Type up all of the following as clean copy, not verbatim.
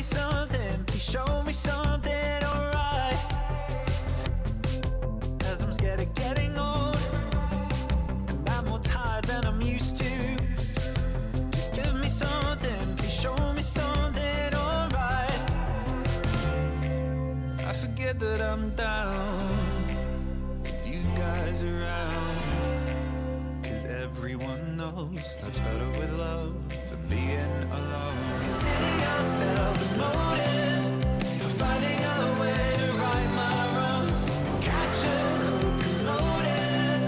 something, please show me something alright. Cause I'm scared of getting old, and I'm more tired than I'm used to. Just give me something, please show me something alright. I forget that I'm down with you guys around. Cause everyone knows life's better with love than being alone. Consider yourself the motive for finding a way to right my wrongs. Catch a locomotive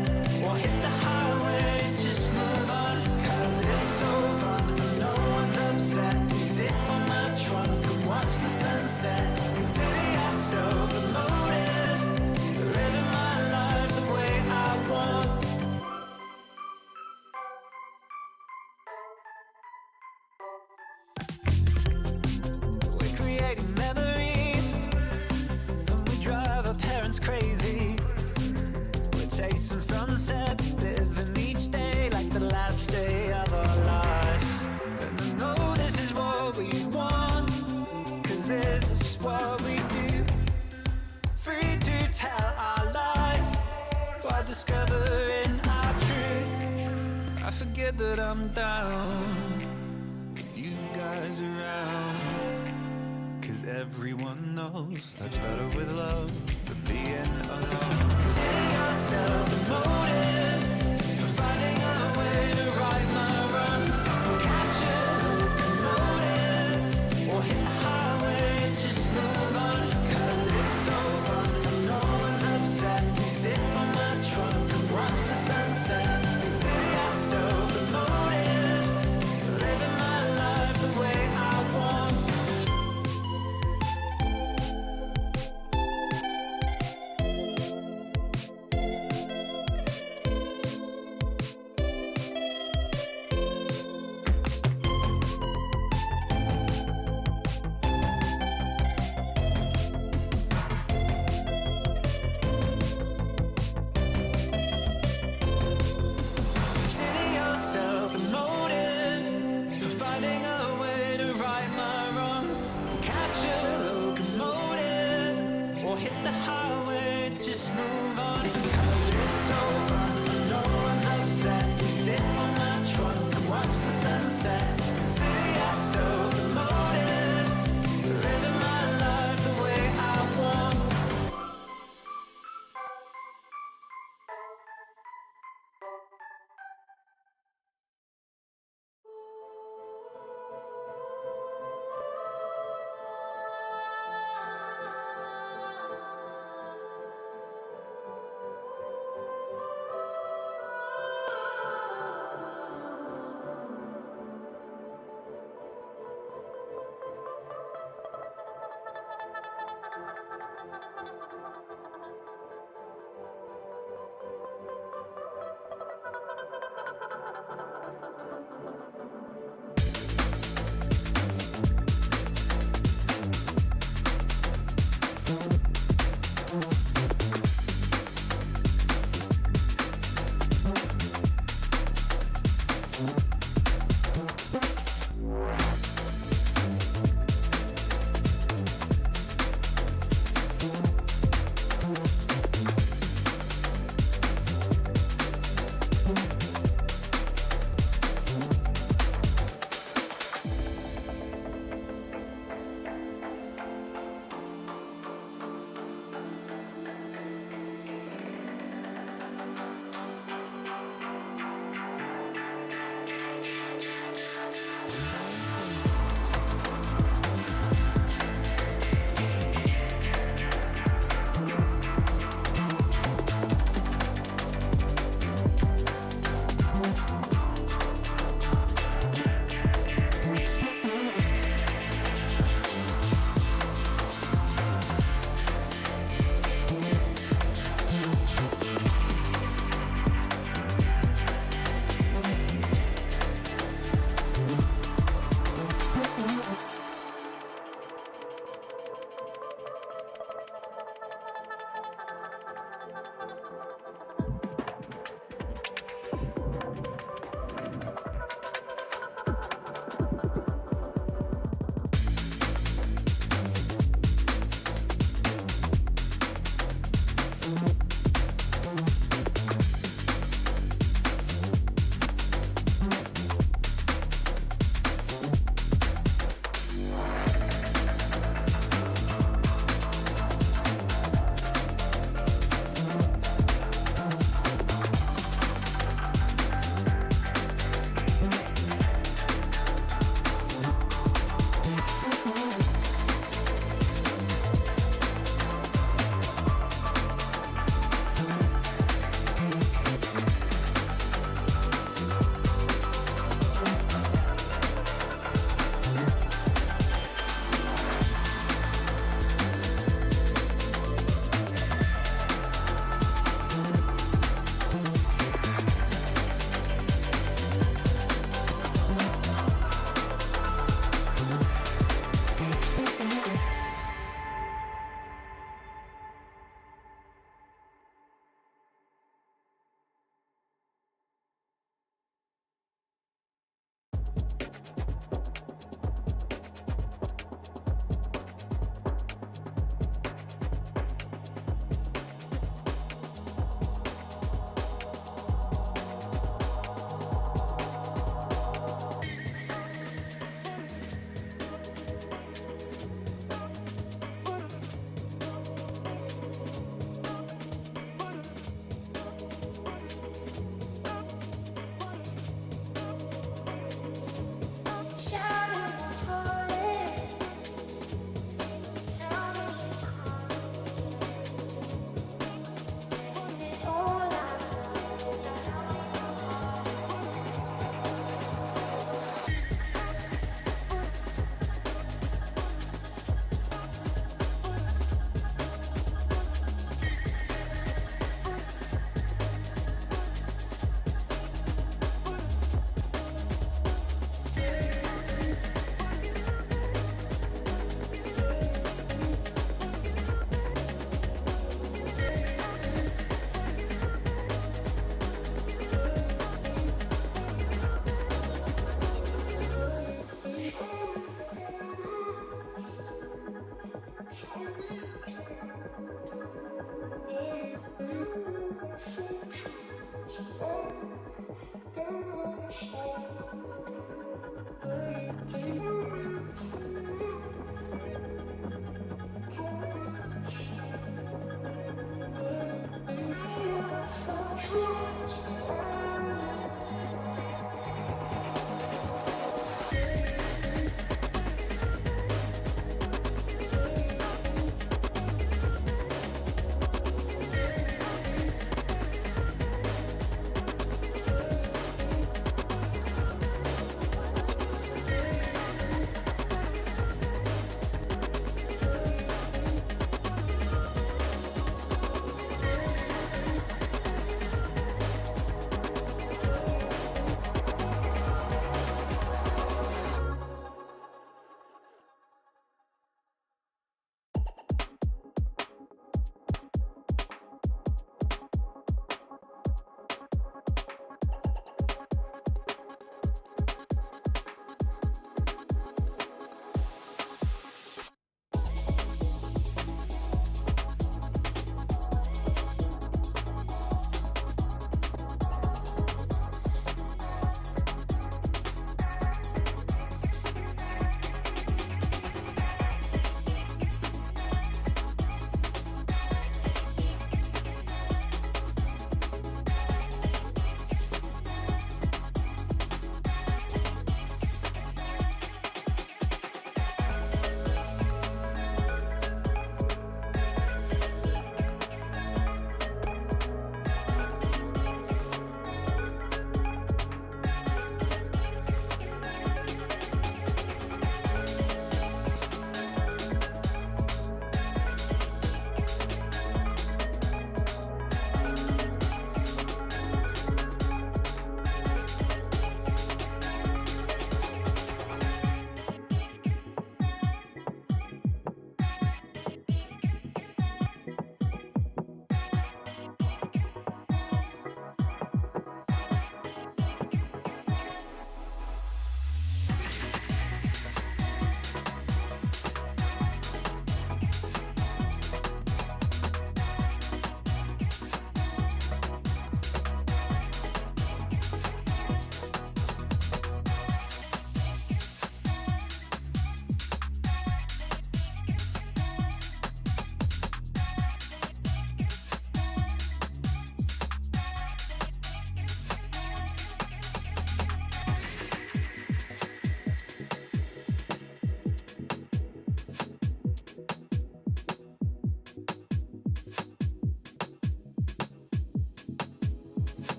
or hit the highway, just move on. Cause it's so fun when no one's upset. We sit on my trunk and watch the sunset. Consider yourself the motive, living my life the way I want. We're creating memories, and we drive our parents crazy. We're chasing sunsets, living each day like the last day of our life. And I know this is what we want, cause this is just what we do. Free to tell our lies while discovering our truth. I forget that I'm down with you guys around. Cause everyone knows life's better with love than being alone. Consider yourself the motive for finding a way to right my wrongs. Catch a locomotive or hit the highway, just move on. Cause it's so fun when no one's upset. We sit on my trunk and watch the sunset. Consider yourself the motive, living my life the way I want. Consider yourself the motive for finding a way to right my wrongs. Catch a locomotive or hit the highway, just move on. Cause it's so fun when no one's upset. We sit on my trunk and watch the sunset. Consider yourself the motive, living my life the way I want.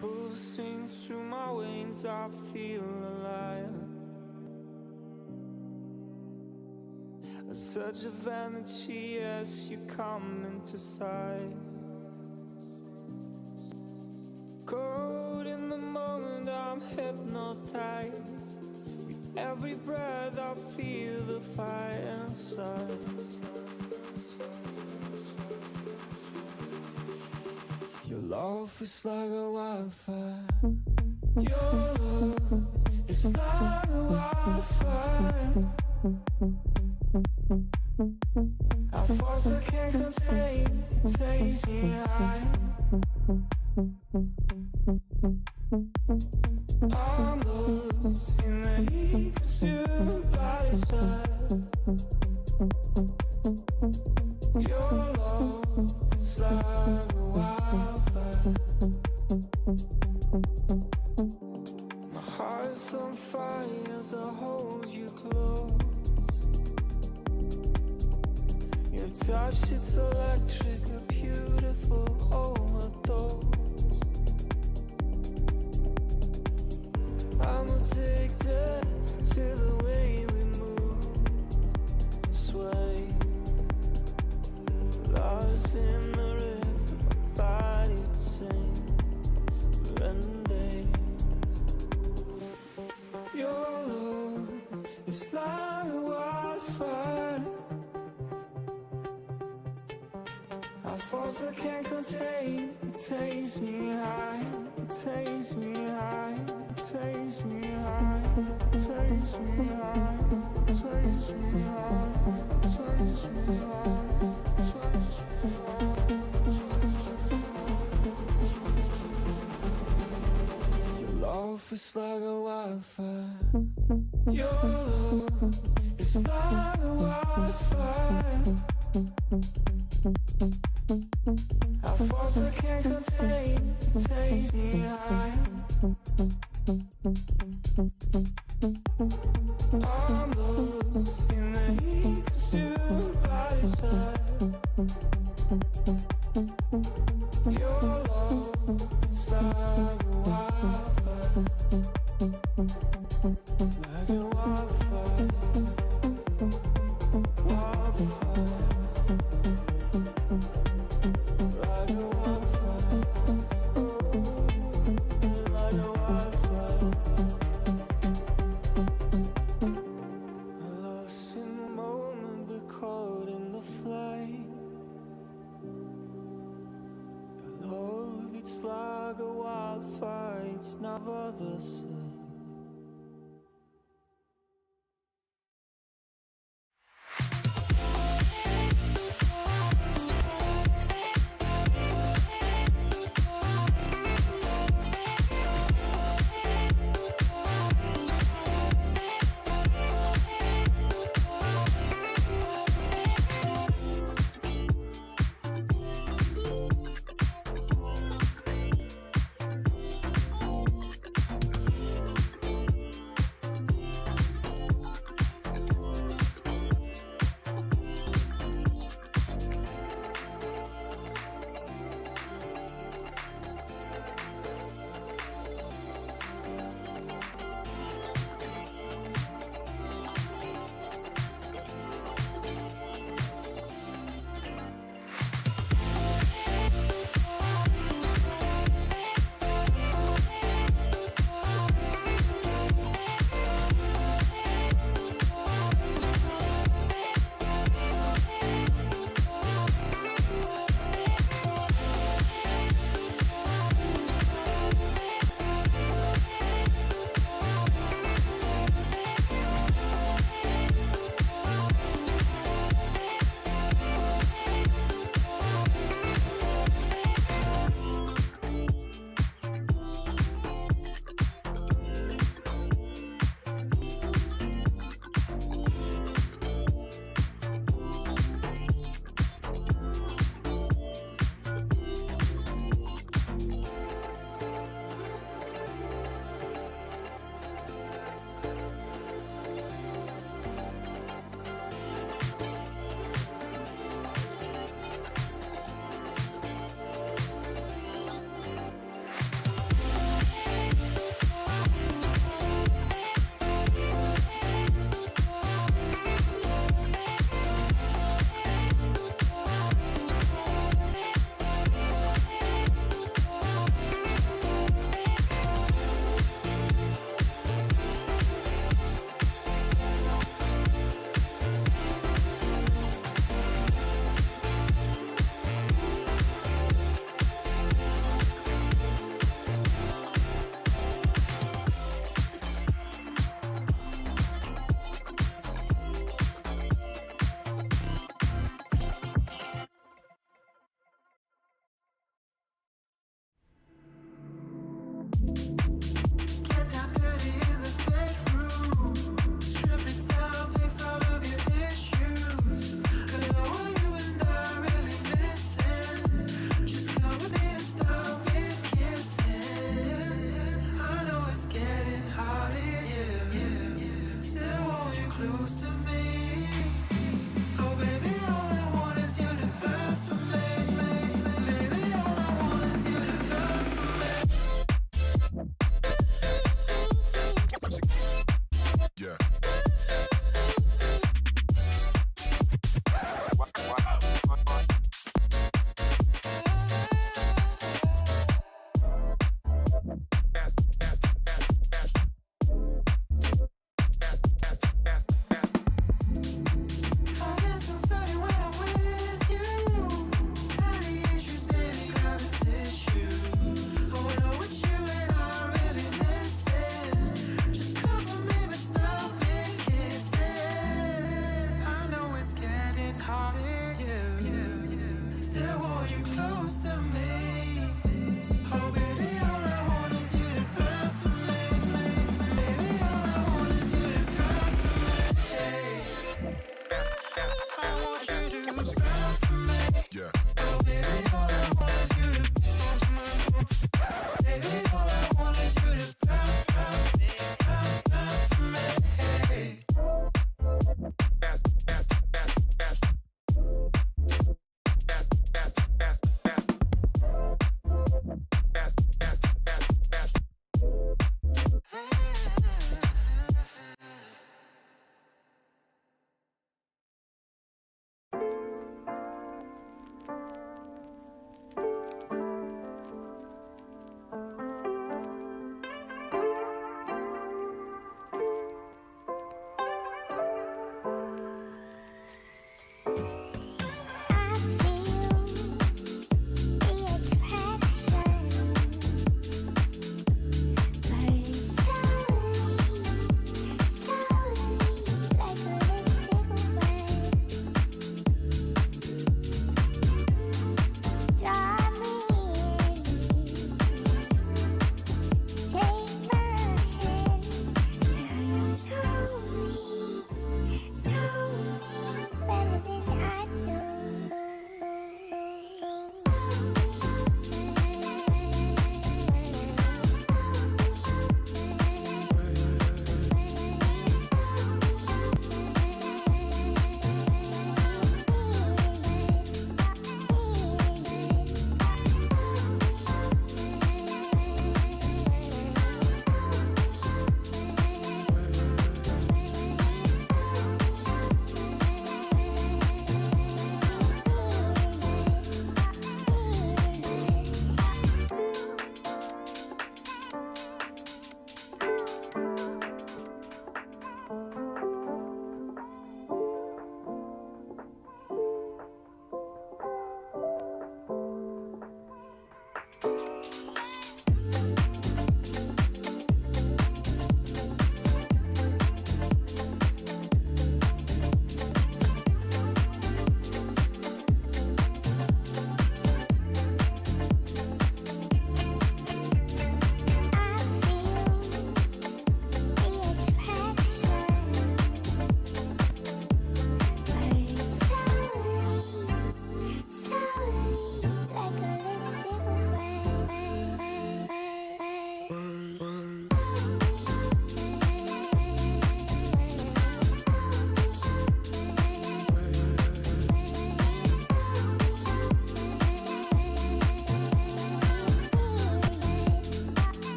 Pulsing through my veins, I feel alive. A surge of energy as you come into sight. Caught in the moment, I'm hypnotized. With every breath, I feel the fire inside. Your love is like a wildfire. Your love is like a wildfire. A force I can't contain, it takes me high. I'm lost in the heat, 'cause your body's hot. Your love is like a wildfire. My heart's on fire as I hold you close. Your touch, it's electric, a beautiful overdose. I'm addicted to the way we move and sway. Lost in the rhythm, bodies sing, we're in days. Your love is like a wildfire. A force I can't contain, it takes me high, it takes me high, it takes me high, it takes me high, it takes me high, it takes me high, it takes me high. Your love is like a wildfire. Your love is like a wildfire. A force I can't contain, it takes me high. I'm lost in the heat, 'cause your body's hot. Your love is like a wildfire. Like a wildfire. Wildfire. Like a wildfire, like a wildfire. Lost in the moment, but caught in the flame. Your love, it's like a wildfire, it's never the same.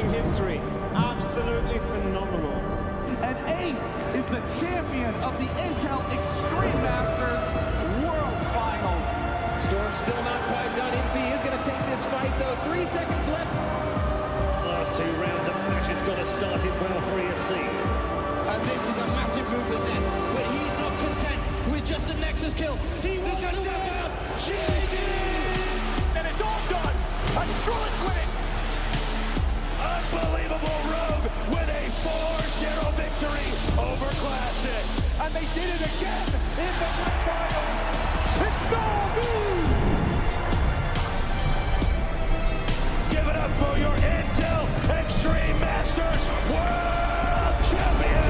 making history. Absolutely phenomenal. And Ace is the champion of the Intel Extreme Masters World Finals. Storm's still not quite done. MC is going to take this fight, though. 3 seconds left. Last 2 rounds of match, it's got to start it well for ESC. And this is a massive move for Zez, but he's not content with just a Nexus kill. He wants to win. And it's all done. A Trullis win. Unbelievable Rogue with a 4-0 victory over Classic. And they did it again in the finals. It's Nobu! Give it up for your Intel Extreme Masters World Champion!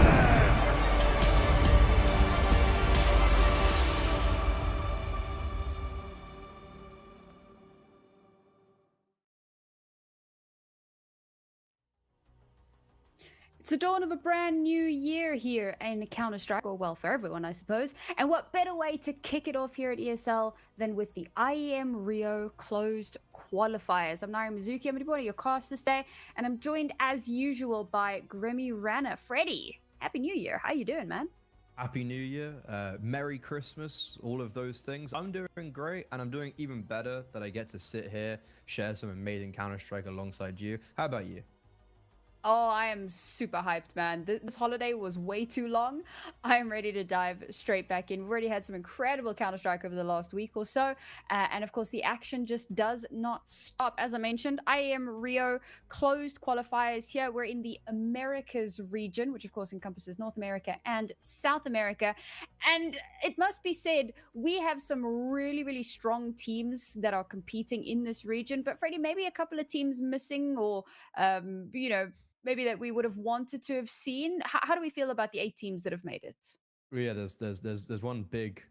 It's the dawn of a brand new year here in Counter-Strike, or well, for everyone, I suppose. And what better way to kick it off here at ESL than with the IEM Rio Closed Qualifiers. I'm Nairi Mizuki, I'm one of your casters today, and I'm joined as usual by Grimmy Rana. Freddie, Happy New Year. How you doing, man? Happy New Year, Merry Christmas, all of those things. I'm doing great, and I'm doing even better that I get to sit here, share some amazing Counter-Strike alongside you. How about you? Oh, I am super hyped, man. This holiday was way too long. I am ready to dive straight back in. We've already had some incredible Counter-Strike over the last week or so. And of course, the action just does not stop. As I mentioned, IEM Rio Closed Qualifiers here. We're in the Americas region, which of course encompasses North America and South America. And it must be said, we have some really, really strong teams that are competing in this region. But Freddie, maybe a couple of teams missing, or, you know, maybe that we would have wanted to have seen. How do we feel about the 8 teams that have made it? Yeah, there's one big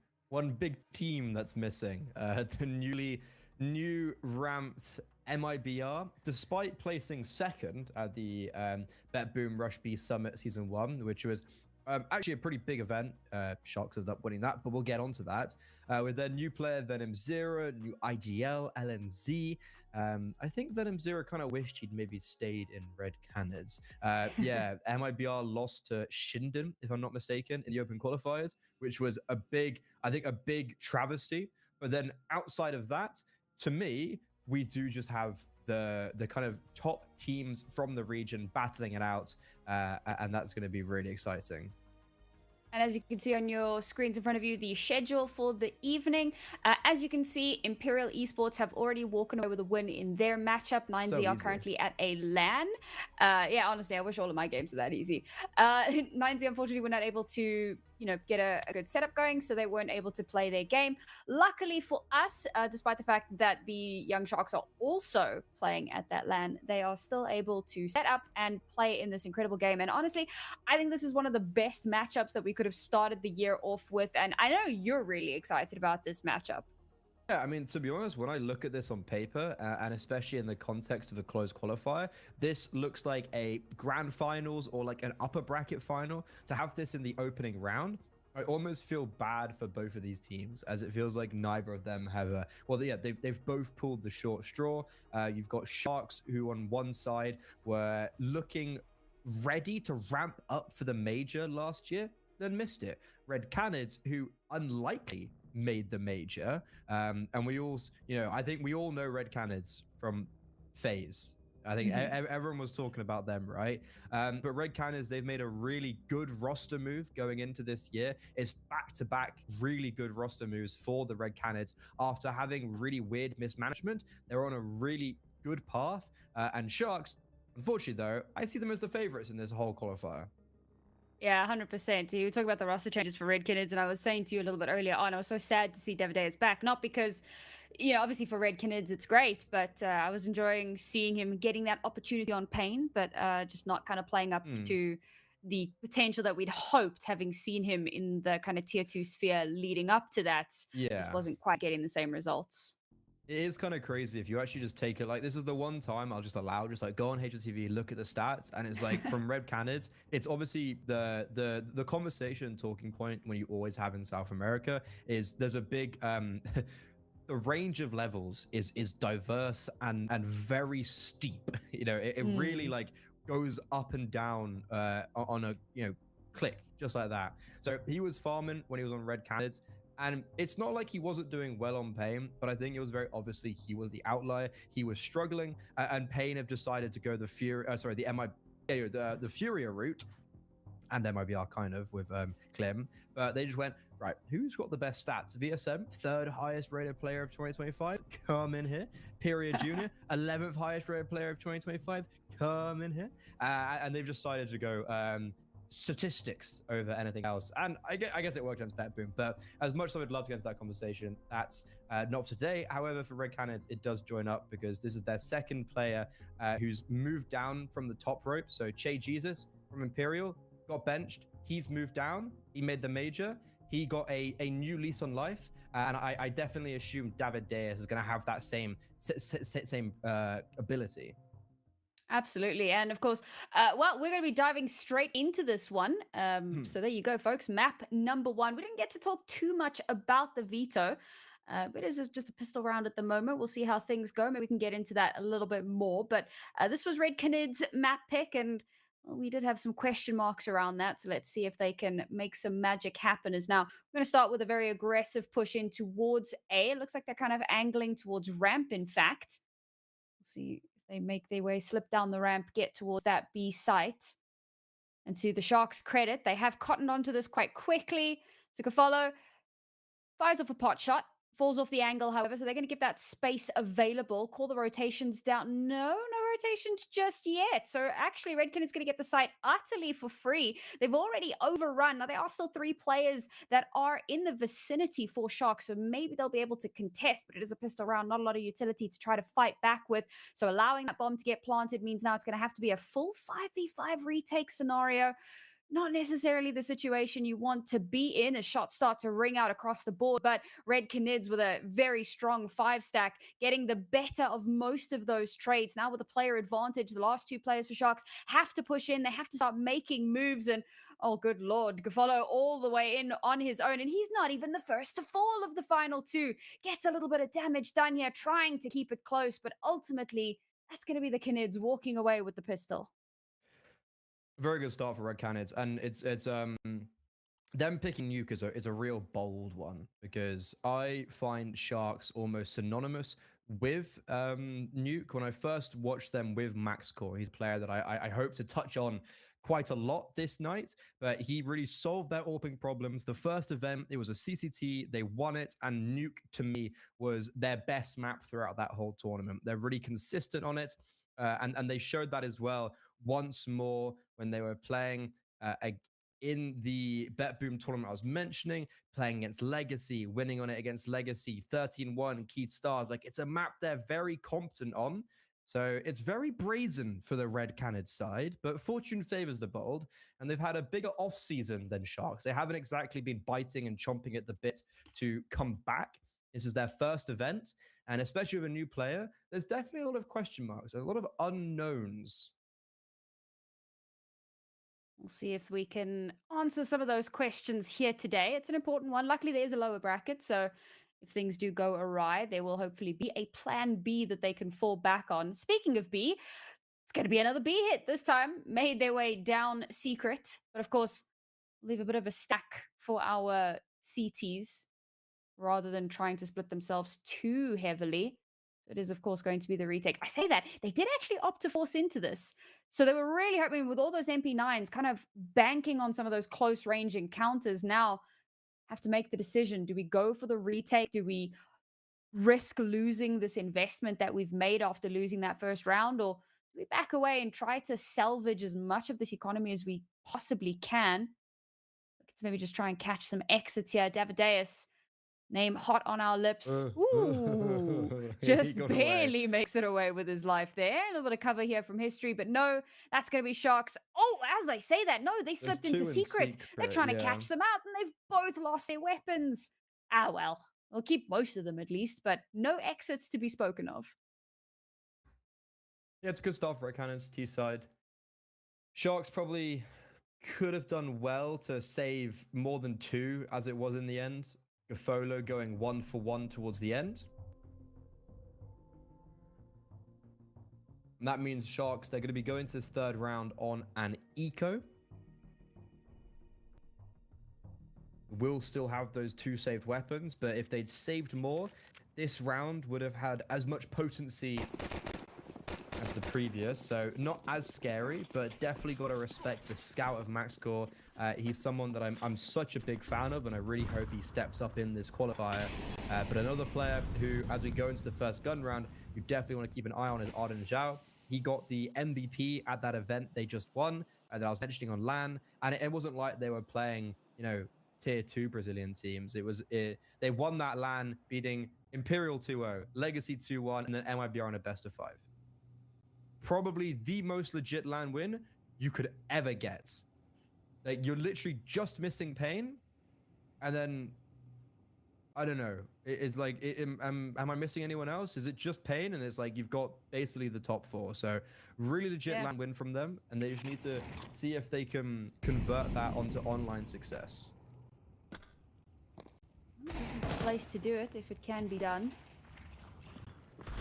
team that's missing. The new ramped MIBR, despite placing second at the Bet Boom Rush B Summit Season 1, which was actually a pretty big event. Sharks ended up winning that, but we'll get onto that. With their new player Venom Zero, new IGL, LNZ. I think Venom Zero kind of wished he'd maybe stayed in Red Canids. Yeah, MIBR lost to Shinden, if I'm not mistaken, in the open qualifiers, which was a big travesty. But then outside of that, to me, we do just have the kind of top teams from the region battling it out, and that's going to be really exciting. And as you can see on your screens in front of you, the schedule for the evening. As you can see, Imperial Esports have already walked away with a win in their matchup. 9Z are currently at a LAN. Yeah, honestly, I wish all of my games were that easy. 9Z, unfortunately, were not able to, you know, get a good setup going, so they weren't able to play their game. Luckily for us, despite the fact that the Young Sharks are also playing at that LAN, they are still able to set up and play in this incredible game. And honestly, I think this is one of the best matchups that we could have started the year off with. And I know you're really excited about this matchup. Yeah, I mean, to be honest, when I look at this on paper, and especially in the context of a closed qualifier, this looks like a grand finals or like an upper bracket final. To have this in the opening round, I almost feel bad for both of these teams, as it feels like neither of them have a... Well, yeah, they've both pulled the short straw. You've got Sharks, who on one side were looking ready to ramp up for the major last year, then missed it. Red Canids, who unlikely made the major, and we all, you know, I think we all know Red Canids from FaZe. I think everyone was talking about them, right? But Red Canids, they've made a really good roster move going into this year. It's back-to-back really good roster moves for the Red Canids after having really weird mismanagement. They're on a really good path, and Sharks, unfortunately though, I see them as the favorites in this whole qualifier. Yeah, 100%. You were talking about the roster changes for Red Canids, and I was saying to you a little bit earlier on, I was so sad to see Davideus back. Not because, you know, obviously for Red Canids it's great, but I was enjoying seeing him getting that opportunity on Pain, but just not kind of playing up to the potential that we'd hoped, having seen him in the kind of tier 2 sphere leading up to that. Yeah. Just wasn't quite getting the same results. It is kind of crazy if you actually just take it, like, this is the one time I'll just allow, just like go on HLTV, look at the stats, and it's like from Red Canids, it's obviously the conversation talking point when you always have in South America is there's a big the the range of levels is diverse and very steep. You know, it really like goes up and down on a click just like that. So he was farming when he was on red Canids, and it's not like he wasn't doing well on Pain, but I think it was very obviously he was the outlier. He was struggling, and Pain have decided to go the the Furia route, and MIBR kind of with Clem, but they just went, right, who's got the best stats? VSM, third highest rated player of 2025, come in here. Period Junior, 11th highest rated player of 2025, come in here. And they've decided to go statistics over anything else. And I guess it worked against Bet Boom, but as much as I would love to get into that conversation, that's not for today. However, for Red Canids, it does join up because this is their second player who's moved down from the top rope. So Che Jesus from Imperial got benched. He's moved down. He made the major. He got a new lease on life. And I definitely assume David Diaz is going to have that same ability. Absolutely. And of course, well, we're going to be diving straight into this one. So there you go, folks. Map number 1. We didn't get to talk too much about the veto, but it is just a pistol round at the moment. We'll see how things go. Maybe we can get into that a little bit more. But this was Red Canids' map pick, and well, we did have some question marks around that. So let's see if they can make some magic happen. As now, we're going to start with a very aggressive push in towards A. It looks like they're kind of angling towards ramp, in fact. We'll see. They make their way, slip down the ramp, get towards that B site. And to the Sharks' credit, they have cottoned onto this quite quickly. Follow fires off a pot shot, falls off the angle, however, so they're going to give that space available. Call the rotations down. No rotations just yet. So actually, Redkin is going to get the site utterly for free. They've already overrun. Now, there are still 3 players that are in the vicinity for Sharks, so maybe they'll be able to contest, but it is a pistol round, not a lot of utility to try to fight back with. So allowing that bomb to get planted means now it's going to have to be a full 5v5 retake scenario. Not necessarily the situation you want to be in as shots start to ring out across the board, but Red Canids with a very strong 5-stack, getting the better of most of those trades. Now with a player advantage, the last 2 players for Sharks have to push in. They have to start making moves, and oh, good Lord, Gafolo all the way in on his own, and he's not even the first to fall of the final 2. Gets a little bit of damage done here, trying to keep it close, but ultimately, that's going to be the Canids walking away with the pistol. Very good start for Red Canids, and it's them picking Nuke is a real bold one, because I find Sharks almost synonymous with Nuke. When I first watched them with MaxCore, he's a player that I hope to touch on quite a lot this night, but he really solved their AWPing problems. The first event, it was a CCT, they won it, and Nuke to me was their best map throughout that whole tournament. They're really consistent on it, and they showed that as well once more when they were playing in the Bet Boom tournament I was mentioning, playing against Legacy, winning on it against Legacy, 13-1, Keith Stars. Like, it's a map they're very competent on. So it's very brazen for the Red Canids side, but fortune favors the bold, and they've had a bigger off-season than Sharks. They haven't exactly been biting and chomping at the bit to come back. This is their first event, and especially with a new player, there's definitely a lot of question marks, a lot of unknowns. We'll see if we can answer some of those questions here today. It's an important one. Luckily, there is a lower bracket, so if things do go awry, there will hopefully be a plan B that they can fall back on. Speaking of B, it's going to be another B hit this time. Made their way down secret, but of course, leave a bit of a stack for our CTs rather than trying to split themselves too heavily. It is, of course, going to be the retake. I say that. They did actually opt to force into this. So they were really hoping with all those MP9s, kind of banking on some of those close range encounters. Now have to make the decision. Do we go for the retake? Do we risk losing this investment that we've made after losing that first round? Or do we back away and try to salvage as much of this economy as we possibly can? Let's maybe just try and catch some exits here. Davideus, name hot on our lips. Ooh, just barely makes it away with his life there. A little bit of cover here from history, but no, that's going to be Sharks. Oh, as I say that, no, they slipped into secret. They're trying to catch them out, and they've both lost their weapons. Ah, well, we'll keep most of them at least, but no exits to be spoken of. Yeah, it's a good start for Red Canids, T side. Sharks probably could have done well to save more than 2 as it was in the end. Gafolo going 1 for 1 towards the end. And that means Sharks, they're going to be going to this third round on an eco. Will still have those 2 saved weapons, but if they'd saved more, this round would have had as much potency as the previous. So not as scary, but definitely got to respect the scout of MaxCore. He's someone that I'm such a big fan of, and I really hope he steps up in this qualifier. But another player who, as we go into the first gun round, you definitely want to keep an eye on is Arden Zhao. He got the MVP at that event they just won, that I was mentioning on LAN, and it wasn't like they were playing, you know, tier 2 Brazilian teams. They won that LAN, beating Imperial 2-0, Legacy 2-1, and then MIBR on a best of 5. Probably the most legit LAN win you could ever get. Like, you're literally just missing Pain, and then I don't know. It's like, am I missing anyone else? Is it just Pain? And it's like you've got basically the top 4. So really legit LAN win from them, and they just need to see if they can convert that onto online success. This is the place to do it if it can be done.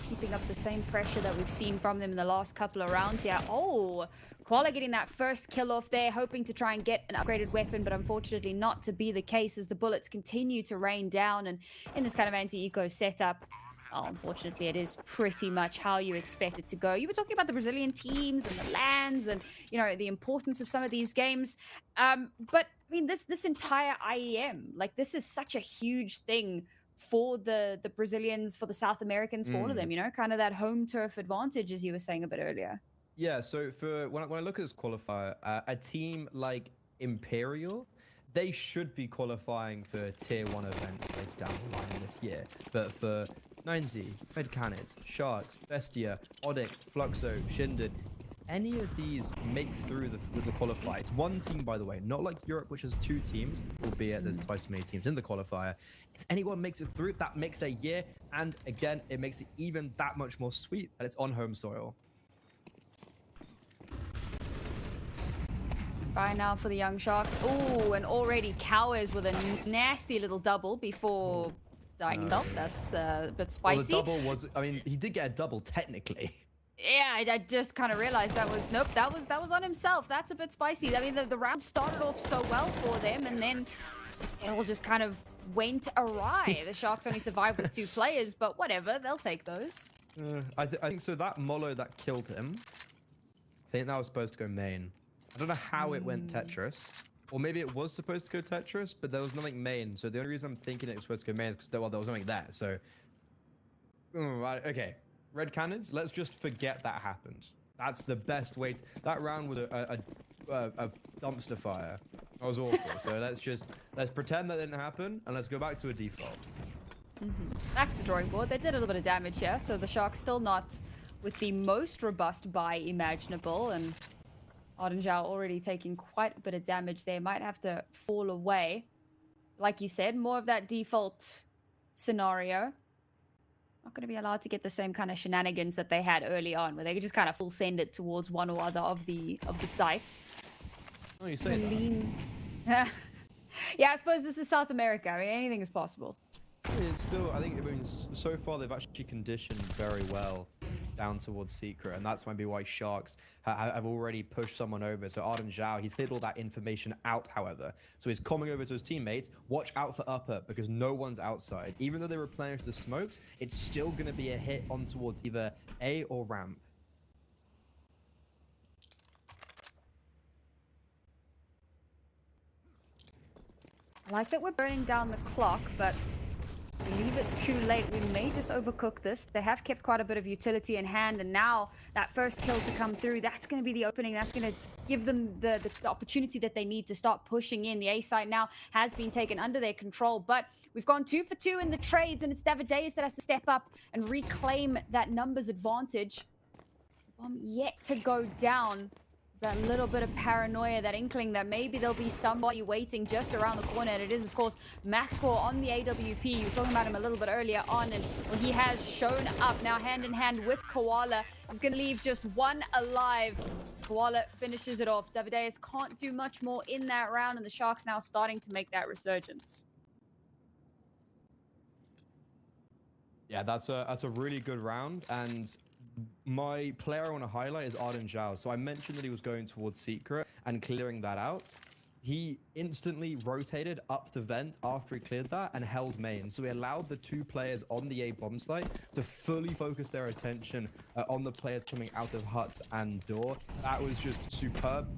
Keeping up the same pressure that we've seen from them in the last couple of rounds here. Oh, Koala getting that first kill off there, hoping to try and get an upgraded weapon, but unfortunately not to be the case as the bullets continue to rain down. And in this kind of anti-eco setup, oh, unfortunately, it is pretty much how you expect it to go. You were talking about the Brazilian teams and the LANs and, you know, the importance of some of these games. But, I mean, this entire IEM, like, this is such a huge thing for the Brazilians, for the South Americans, for all of them, you know, kind of that home turf advantage, as you were saying a bit earlier. Yeah, so for when I look at this qualifier, a team like Imperial, they should be qualifying for tier 1 events later down the line this year. But for 9Z, Red Canids, Sharks, Bestia, Odic, Fluxo, Shindered, any of these make through the qualifier. It's one team, by the way, not like Europe, which has 2 teams, albeit there's twice as many teams in the qualifier. If anyone makes it through, that makes a year, and again, it makes it even that much more sweet that it's on home soil. Bye now for the young Sharks. Oh, and already Cowers with a nasty little double before dying himself. That's a bit spicy. Well, the double was, I mean, he did get a double technically. Yeah, I just kind of realized that was, nope, that was on himself. That's a bit spicy. I mean, the round started off so well for them, and then it all just kind of went awry. The Sharks only survived with 2 players, but whatever, they'll take those. I think so. That Molo that killed him, I think that was supposed to go main. I don't know how it went Tetris. Or maybe it was supposed to go Tetris, but there was nothing main. So the only reason I'm thinking it was supposed to go main is because there was nothing there. So, okay. Red Canids, let's just forget that happened. That's the best way. That round was a dumpster fire. That was awful. So let's pretend that didn't happen, and let's go back to a default. Back to the drawing board. They did a little bit of damage here, so the Sharks still not with the most robust buy imaginable, and Arden Zhao already taking quite a bit of damage there. Might have to fall away. Like you said, more of that default scenario. Not going to be allowed to get the same kind of shenanigans that they had early on, where they could just kind of full send it towards one or other of the sites. Oh, you say that. Yeah, I suppose this is South America. I mean, anything is possible. It's still, I mean, so far they've actually conditioned very well down towards Secret, and that's maybe why Sharks have already pushed someone over. So Arden Zhao, he's cleared all that information out, however. So he's coming over to his teammates, watch out for upper, because no one's outside. Even though they replenish the smokes, it's still going to be a hit on towards either A or ramp. I like that we're burning down the clock, but we leave it too late. We may just overcook this. They have kept quite a bit of utility in hand, and now that first kill to come through, that's going to be the opening. That's going to give them the opportunity that they need to start pushing in. The A side now has been taken under their control, but we've gone 2 for 2 in the trades, and it's Davideus that has to step up and reclaim that numbers advantage. Bomb yet to go down. That little bit of paranoia, that inkling that maybe there'll be somebody waiting just around the corner. And it is, of course, MaxCore on the AWP. You were talking about him a little bit earlier on, and well, he has shown up now hand in hand with Koala. He's going to leave just one alive. Koala finishes it off. Davideus can't do much more in that round, and the Sharks now starting to make that resurgence. Yeah, that's a really good round, and my player I want to highlight is Arden Zhao. So I mentioned that he was going towards Secret and clearing that out. He instantly rotated up the vent after he cleared that and held main. So he allowed the 2 players on the A bomb site to fully focus their attention on the players coming out of hut and door. That was just superb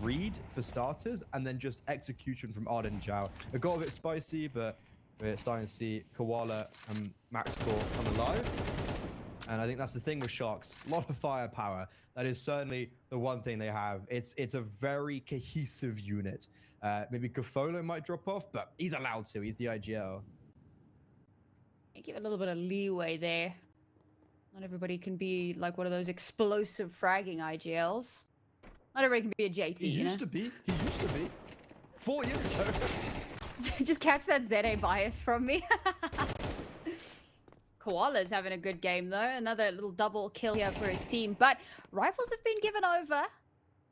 read for starters, and then just execution from Arden Zhao. It got a bit spicy, but we're starting to see Koala and MaxCore come alive. And I think that's the thing with Sharks. A lot of firepower. That is certainly the one thing they have. It's a very cohesive unit. Maybe Gafolo might drop off, but he's allowed to. He's the IGL. Give it a little bit of leeway there. Not everybody can be like one of those explosive fragging IGLs. Not everybody can be a JT. He used to be. He used to be. 4 years ago. Just catch that ZA bias from me. Koala's having a good game though. Another little double kill here for his team. But rifles have been given over.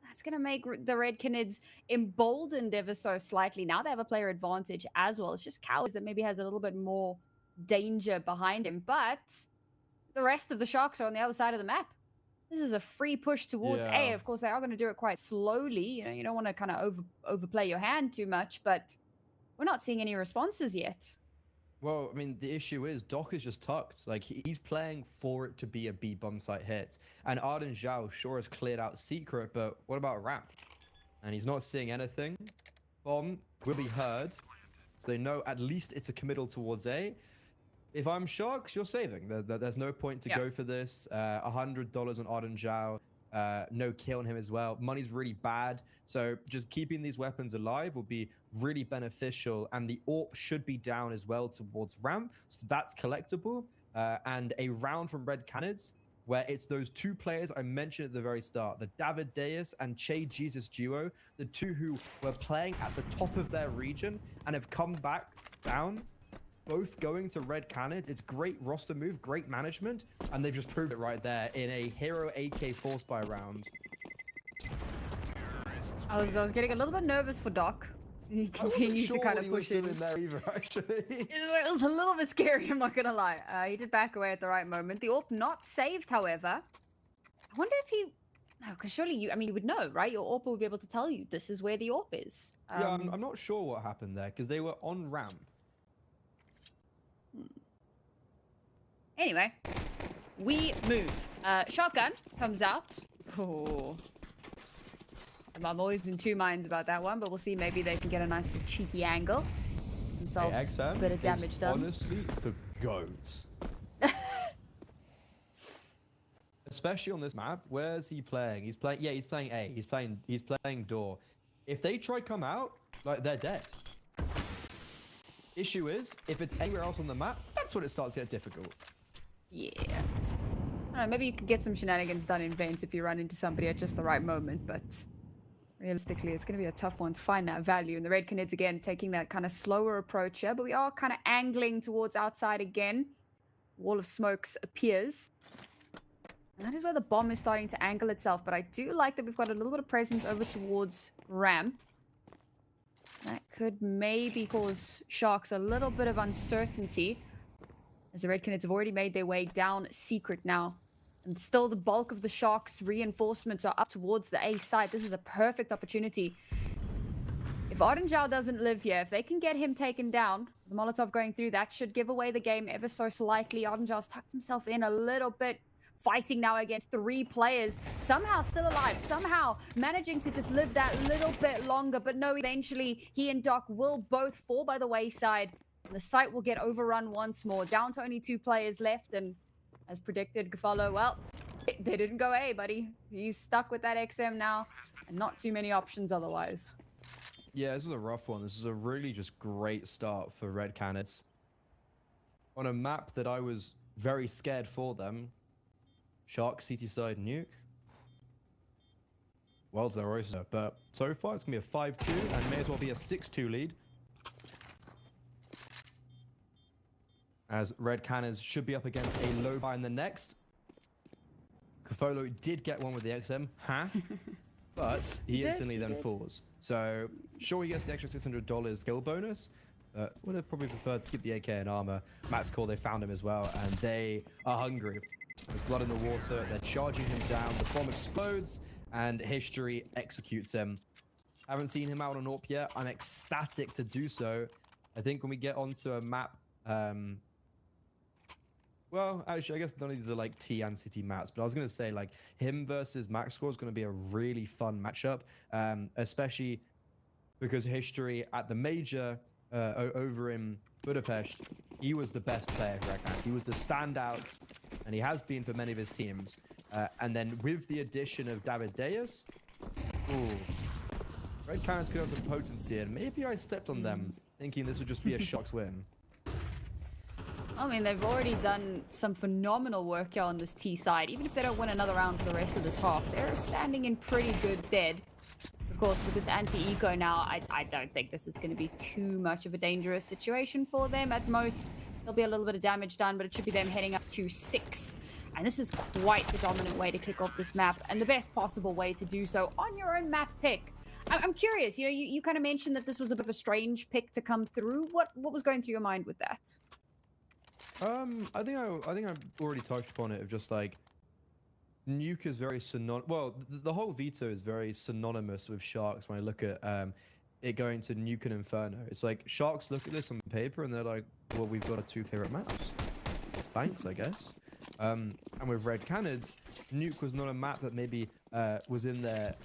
That's going to make the Red Canids emboldened ever so slightly. Now they have a player advantage as well. It's just Cowards that maybe has a little bit more danger behind him. But the rest of the Sharks are on the other side of the map. This is a free push towards A. Of course, they are going to do it quite slowly. You know, you don't want to kind of overplay your hand too much, but we're not seeing any responses yet. Well, I mean, the issue is Doc is just tucked. Like, he's playing for it to be a B bomb site hit. And Arden Zhao sure has cleared out Secret, but what about Ramp? And he's not seeing anything. Bomb will be heard. So they know at least it's a committal towards A. If I'm Sharks, you're saving. There's no point to go for this. $100 on Arden Zhao. No kill on him as well. Money's really bad. So just keeping these weapons alive will be really beneficial. And the AWP should be down as well towards Ramp. So that's collectible. And a round from Red Canids, where it's those 2 players I mentioned at the very start, the David Deus and Che Jesus duo, the 2 who were playing at the top of their region and have come back down. Both going to Red Canids. It's great roster move, great management, and they've just proved it right there in a hero AK force buy round. I was getting a little bit nervous for Doc. He continued to kind of push in. There either, actually. It was a little bit scary, I'm not gonna lie. He did back away at the right moment. The AWP not saved, however. I wonder if he... No, because surely you would know, right? Your AWP would be able to tell you this is where the AWP is. Yeah, I'm not sure what happened there, because they were on ramp. Anyway, we move. Shotgun comes out. Oh. I'm always in 2 minds about that one, but we'll see. Maybe they can get a nice little cheeky angle. Themselves a bit of damage done. Honestly, the GOAT. Especially on this map. Where's he playing? He's playing. Yeah, he's playing A. He's playing door. If they try come out, like, they're dead. Issue is, if it's anywhere else on the map, that's when it starts to get difficult. Yeah. I don't know, maybe you could get some shenanigans done in vents if you run into somebody at just the right moment, but realistically, it's going to be a tough one to find that value. And the Red Canids, again, taking that kind of slower approach here, but we are kind of angling towards outside again. Wall of smokes appears. And that is where the bomb is starting to angle itself, but I do like that we've got a little bit of presence over towards ramp. That could maybe cause Sharks a little bit of uncertainty, as the Red Canids have already made their way down Secret now. And still the bulk of the Sharks' reinforcements are up towards the A site. This is a perfect opportunity. If Arden Zhao doesn't live here, if they can get him taken down, the Molotov going through, that should give away the game ever so slightly. Arden Zhao's tucked himself in a little bit, fighting now against 3 players, somehow still alive, somehow managing to just live that little bit longer. But no, eventually he and Doc will both fall by the wayside. And the site will get overrun once more, down to only 2 players left. And as predicted, Gafalo, well, they didn't go A, buddy. He's stuck with that XM now, and not too many options otherwise. Yeah, this is a rough one. This is a really just great start for Red Canids. On a map that I was very scared for them. Shark, CT side, Nuke. World's their oyster. But so far, it's going to be a 5-2 and may as well be a 6-2 lead. As Red Canids should be up against a low buy in the next. Kafolo did get one with the XM. But he instantly then falls. So, sure he gets the extra $600 skill bonus. Would have probably preferred to keep the AK and armor. MaxCore, they found him as well, and they are hungry. There's blood in the water. They're charging him down. The bomb explodes, and history executes him. Haven't seen him out on AWP yet. I'm ecstatic to do so. I think when we get onto a map, well, actually, I guess none of these are like T and City maps, but I was going to say like him versus MaxScore is going to be a really fun matchup, especially because history at the major over in Budapest, he was the best player for Red Canids. He was the standout, and he has been for many of his teams. And then with the addition of David Deus, ooh, Red Canids could have some potency, and maybe I stepped on them thinking this would just be a Shox win. I mean, they've already done some phenomenal work here on this T side. Even if they don't win another round for the rest of this half, they're standing in pretty good stead. Of course, with this anti-eco now, I don't think this is going to be too much of a dangerous situation for them. At most, there'll be a little bit of damage done, but it should be them heading up to 6. And this is quite the dominant way to kick off this map, and the best possible way to do so on your own map pick. I'm curious, you know, you kind of mentioned that this was a bit of a strange pick to come through. What was going through your mind with that? I think I've already touched upon it, of just like Nuke is very well, the whole veto is very synonymous with Sharks when I look at it going to Nuke and Inferno. It's like Sharks look at this on paper and they're like, well, we've got our 2 favorite maps. Thanks, I guess. And with Red Canids, Nuke was not a map that maybe was in their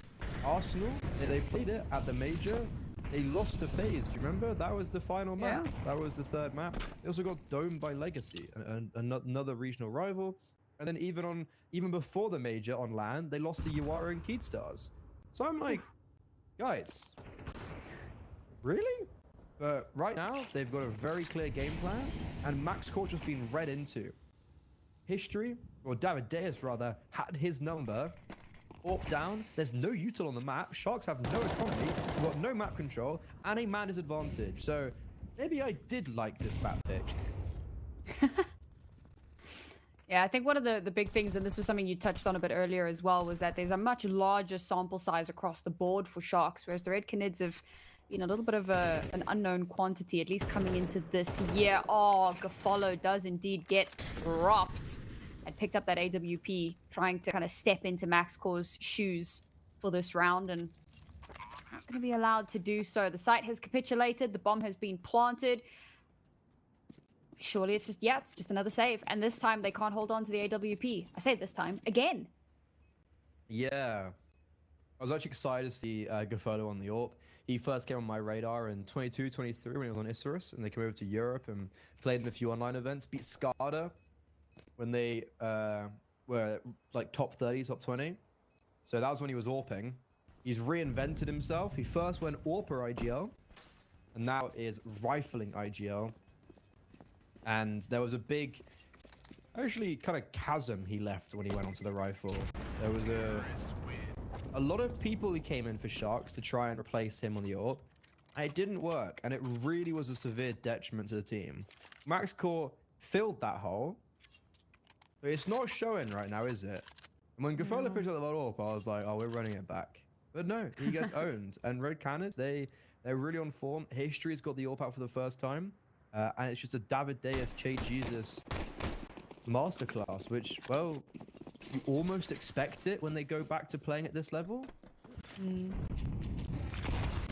arsenal. They played it at the major. They lost to FaZe. Do you remember? That was the final map. Yeah. That was the 3rd map. They also got domed by Legacy, another regional rival. And then even before the major on LAN, they lost to Yawara and Keedstars. So I'm like, guys, really? But right now, they've got a very clear game plan, and MaxScore just been read into. History, or David Deus rather, had his number. AWP down, there's no util on the map, Sharks have no economy, we've got no map control, and a man disadvantage. So maybe I did like this map pick. Yeah, I think one of the big things, and this was something you touched on a bit earlier as well, was that there's a much larger sample size across the board for Sharks, whereas the Red Canids have been a little bit of an unknown quantity, at least coming into this year. Oh, Gafollo does indeed get dropped. And picked up that AWP, trying to kind of step into MaxScore's shoes for this round, and not going to be allowed to do so. The site has capitulated, the bomb has been planted. Surely it's just another save, and this time they can't hold on to the AWP. I say this time again. Yeah, I was actually excited to see Gafollo on the AWP. He first came on my radar in 22, 23 when he was on Isurus, and they came over to Europe and played in a few online events, beat Skada when they were like top 30, top 20. So that was when he was AWPing. He's reinvented himself. He first went AWP or IGL, and now is rifling IGL. And there was a big, actually kind of chasm he left when he went onto the rifle. There was a lot of people who came in for Sharks to try and replace him on the AWP. And it didn't work, and it really was a severe detriment to the team. MaxScore filled that hole, but it's not showing right now, is it? And when Gafollo picked up the AWP, I was like, oh, we're running it back. But no, he gets owned. And Red Canids, they're really on form. History's got the AWP out for the first time. And it's just a David Deus, Che Jesus masterclass, which, well, you almost expect it when they go back to playing at this level.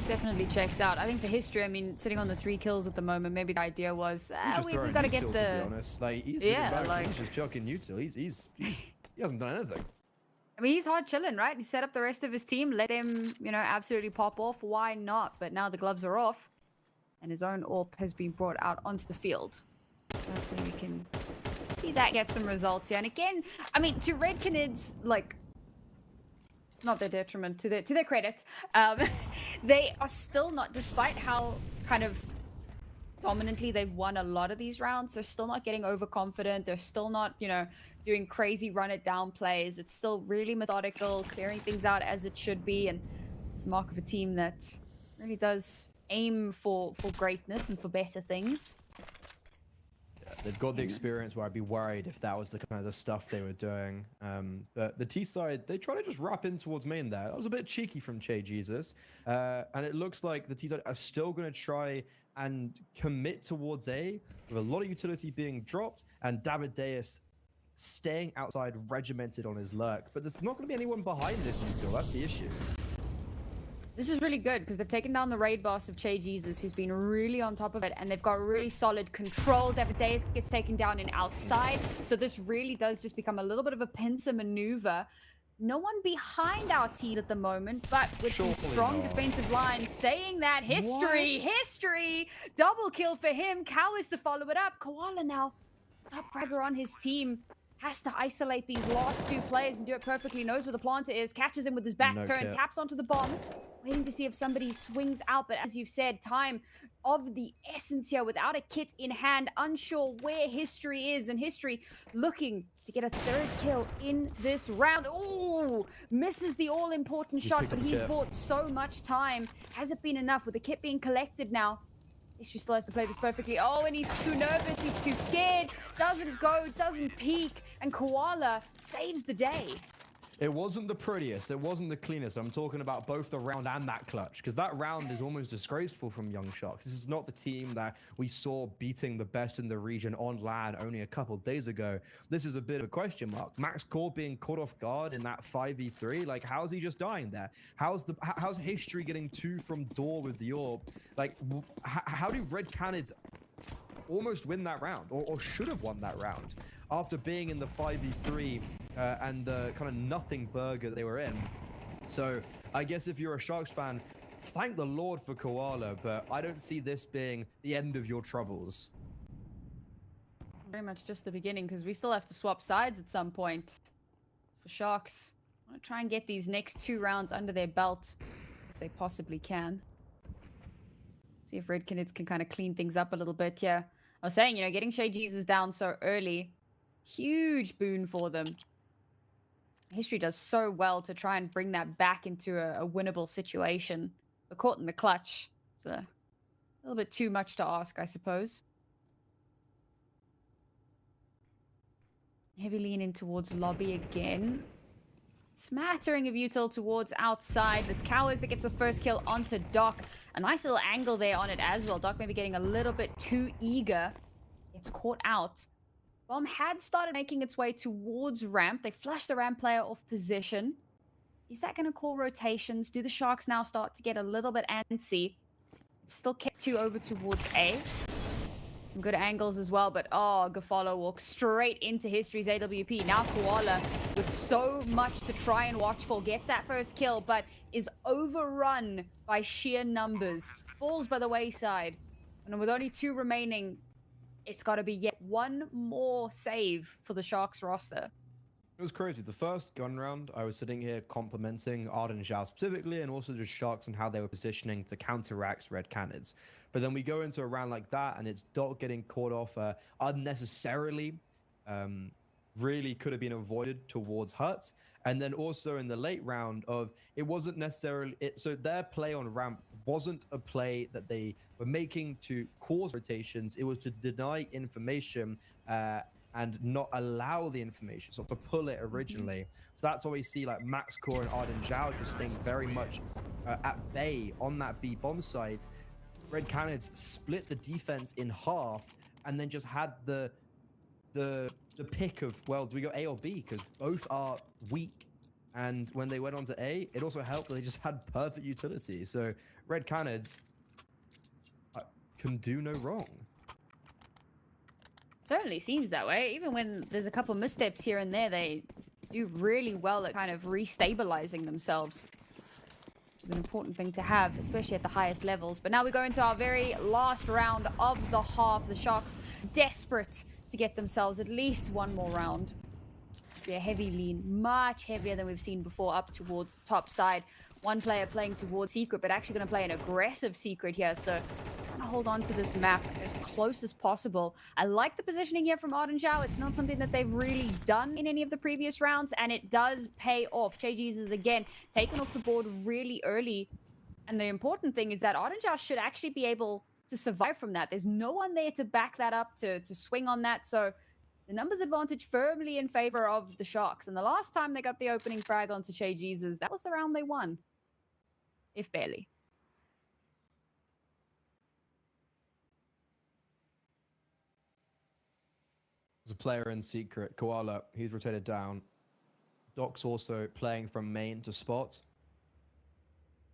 Definitely checks out. I think the history, I mean, sitting on the 3 kills at the moment, maybe the idea was, we got to get the... To be honest. Like, he's he's just chucking util. He hasn't done anything. I mean, he's hard chilling, right? He set up the rest of his team, let him, you know, absolutely pop off. Why not? But now the gloves are off, and his own AWP has been brought out onto the field. So hopefully we can see that get some results here. And again, I mean, to Red Canids, like, not their detriment, to their credit, they are still not, despite how kind of dominantly they've won a lot of these rounds, they're still not getting overconfident. They're still not, you know, doing crazy run it down plays. It's still really methodical, clearing things out as it should be. And it's the mark of a team that really does aim for greatness and for better things. They've got the experience where I'd be worried if that was the kind of the stuff they were doing. But the T side, they try to just wrap in towards main there. That was a bit cheeky from Che Jesus. And it looks like the T side are still going to try and commit towards A, with a lot of utility being dropped, and David Deus staying outside, regimented on his lurk. But there's not going to be anyone behind this util. That's the issue. This is really good because they've taken down the raid boss of Che Jesus, who's been really on top of it, and they've got really solid control. Devadeus gets taken down and outside, so this really does just become a little bit of a pincer maneuver. No one behind our teams at the moment, but with the strong defensive line saying that history, double kill for him. Cowards to follow it up. Koala now, top fragger on his team, has to isolate these last two players and do it perfectly. Knows where the planter is, catches him with his back turn, taps onto the bomb, waiting to see if somebody swings out. But as you've said, time of the essence here, without a kit in hand, unsure where history is, and history looking to get a third kill in this round. Ooh, misses the all-important shot, but he's bought so much time. Has it been enough with the kit being collected now? History still has to play this perfectly. Oh, and he's too nervous, he's too scared. Doesn't go, doesn't peek, and Koala saves the day. It wasn't the prettiest, it wasn't the cleanest. I'm talking about both the round and that clutch, because that round is almost disgraceful from Young Sharks. This is not the team that we saw beating the best in the region on LAN only a couple days ago. This is a bit of a question mark. Max Core being caught off guard in that 5v3, like, how's he just dying there? How's history getting 2 from door with the orb? Like, how do Red Canids almost win that round, or should have won that round after being in the 5v3 and the kind of nothing burger they were in? So I guess if you're a Sharks fan, thank the Lord for Koala, but I don't see this being the end of your troubles. Very much just the beginning, because we still have to swap sides at some point for Sharks. I want to try and get these next 2 rounds under their belt if they possibly can. See if Red Canids can kind of clean things up a little bit. Yeah, I was saying, you know, getting Che Jesus down so early, huge boon for them. History does so well to try and bring that back into a winnable situation. But caught in the clutch. It's a little bit too much to ask, I suppose. Heavy lean in towards lobby again. Smattering of util towards outside. It's Cowards that gets the first kill onto Doc. A nice little angle there on it as well. Doc maybe getting a little bit too eager. Gets caught out. Bomb had started making its way towards ramp. They flushed the ramp player off position. Is that going to call rotations? Do the Sharks now start to get a little bit antsy? Still kept 2 over towards A. Some good angles as well, but oh, Gafalo walks straight into history's AWP. Now Koala, with so much to try and watch for, gets that first kill, but is overrun by sheer numbers. Falls by the wayside. And with only 2 remaining, it's got to be yet one more save for the Sharks roster. It was crazy. The first gun round, I was sitting here complimenting Arden Zhao specifically, and also just Sharks and how they were positioning to counteract Red Canids. But then we go into a round like that, and it's Doc getting caught off unnecessarily. Really could have been avoided towards Huts. And then also in the late round of, it wasn't necessarily, so their play on ramp wasn't a play that they were making to cause rotations. It was to deny information and not allow the information, so to pull it originally. So that's why we see like Max Core and Arden Zhao just staying very much at bay on that B bomb site. Red Canids split the defense in half and then just had the pick of, well, do we go A or B? Because both are weak. And when they went on to A, it also helped that they just had perfect utility. So Red Canids can do no wrong. Certainly seems that way. Even when there's a couple missteps here and there, they do really well at kind of restabilizing themselves. It's an important thing to have, especially at the highest levels. But now we go into our very last round of the half. The Sharks desperate to get themselves at least one more round. See a heavy lean, much heavier than we've seen before, up towards the top side. One player playing towards Secret, but actually going to play an aggressive Secret here. So trying to hold on to this map as close as possible. I like the positioning here from Arden Zhao. It's not something that they've really done in any of the previous rounds, and it does pay off. Che Jesus again taken off the board really early. And the important thing is that Arden Zhao should actually be able to survive from that. There's no one there to back that up, to swing on that. So the numbers advantage firmly in favor of the Sharks. And the last time they got the opening frag onto Che Jesus, that was the round they won. If barely. There's a player in secret. Koala, he's rotated down. Doc's also playing from main to spot.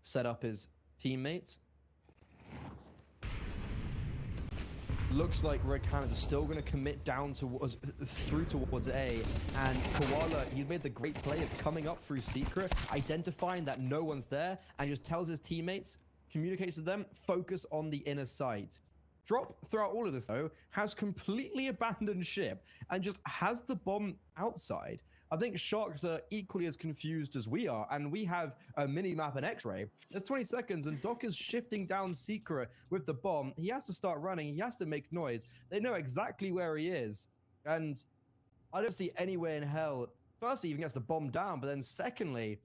Set up his teammates. Looks like Red Canids are still going to commit down through towards A, and Koala, he made the great play of coming up through secret, identifying that no one's there, and just tells his teammates, communicates to them, focus on the inner site. Drop, throughout all of this though, has completely abandoned ship and just has the bomb outside. I think Sharks are equally as confused as we are, and we have a mini-map and X-ray. There's 20 seconds, and Doc is shifting down secret with the bomb. He has to start running. He has to make noise. They know exactly where he is, and I don't see anywhere in hell. Firstly, he even gets the bomb down, but then secondly,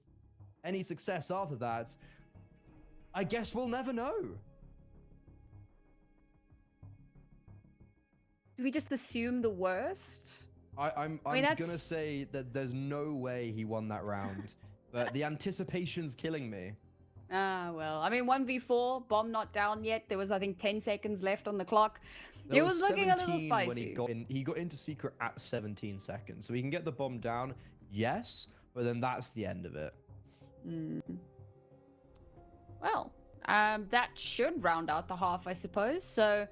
any success after that, I guess we'll never know. Do we just assume the worst? I'm gonna say that there's no way he won that round, but the anticipation's killing me. Ah, well, I mean, 1v4, bomb not down yet. There was, I think, 10 seconds left on the clock. It was looking a little spicy. When he got into secret at 17 seconds, so he can get the bomb down, yes, but then that's the end of it. Well, that should round out the half, I suppose. So,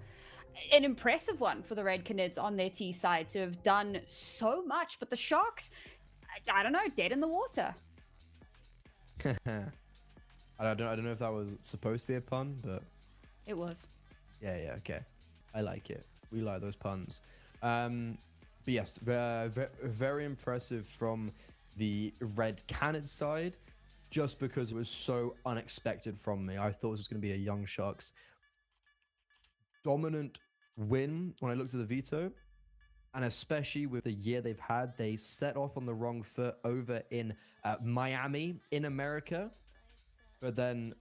an impressive one for the Red Canids on their T side to have done so much, but the Sharks, I don't know, dead in the water. I don't know if that was supposed to be a pun, but it was. Yeah, okay. I like it. We like those puns. But yes, very impressive from the Red Canids side, just because it was so unexpected from me. I thought it was going to be a Young Sharks dominant win when I looked at the veto, and especially with the year they've had, they set off on the wrong foot over in Miami in America, but then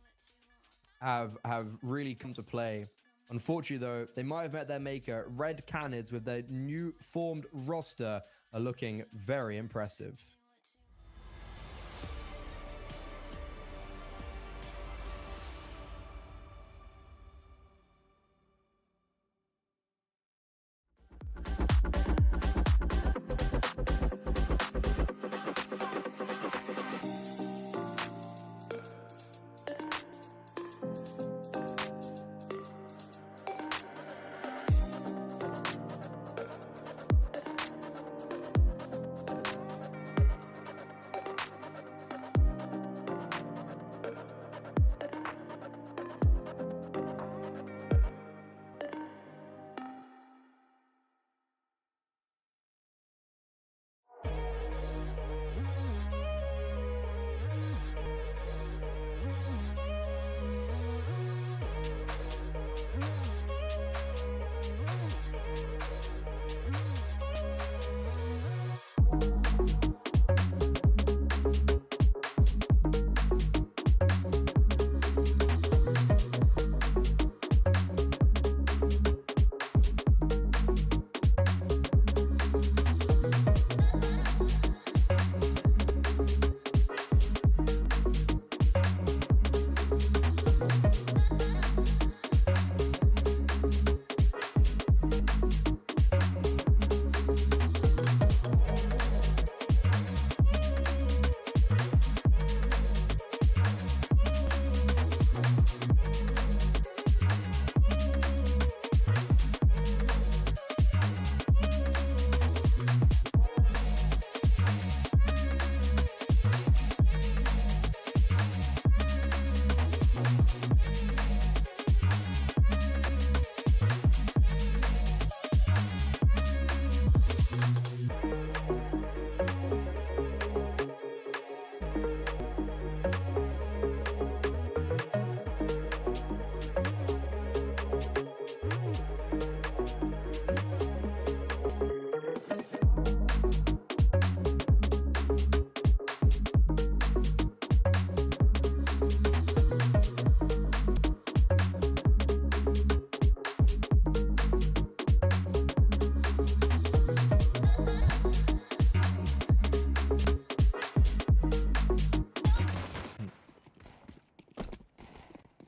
have really come to play. Unfortunately though, they might have met their maker. Red Canids with their new formed roster are looking very impressive.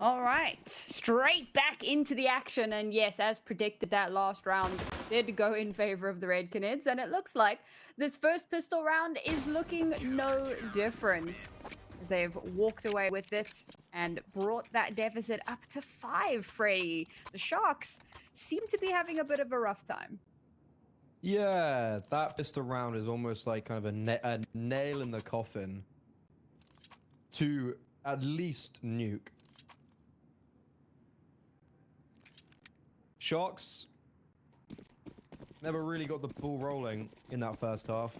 All right, straight back into the action. And yes, as predicted, that last round did go in favor of the Red Canids, and it looks like this first pistol round is looking no different, as they've walked away with it and brought that deficit up to 5, Frey. The Sharks seem to be having a bit of a rough time. Yeah, that pistol round is almost like kind of a nail in the coffin to at least Nuke. Sharks never really got the ball rolling in that first half.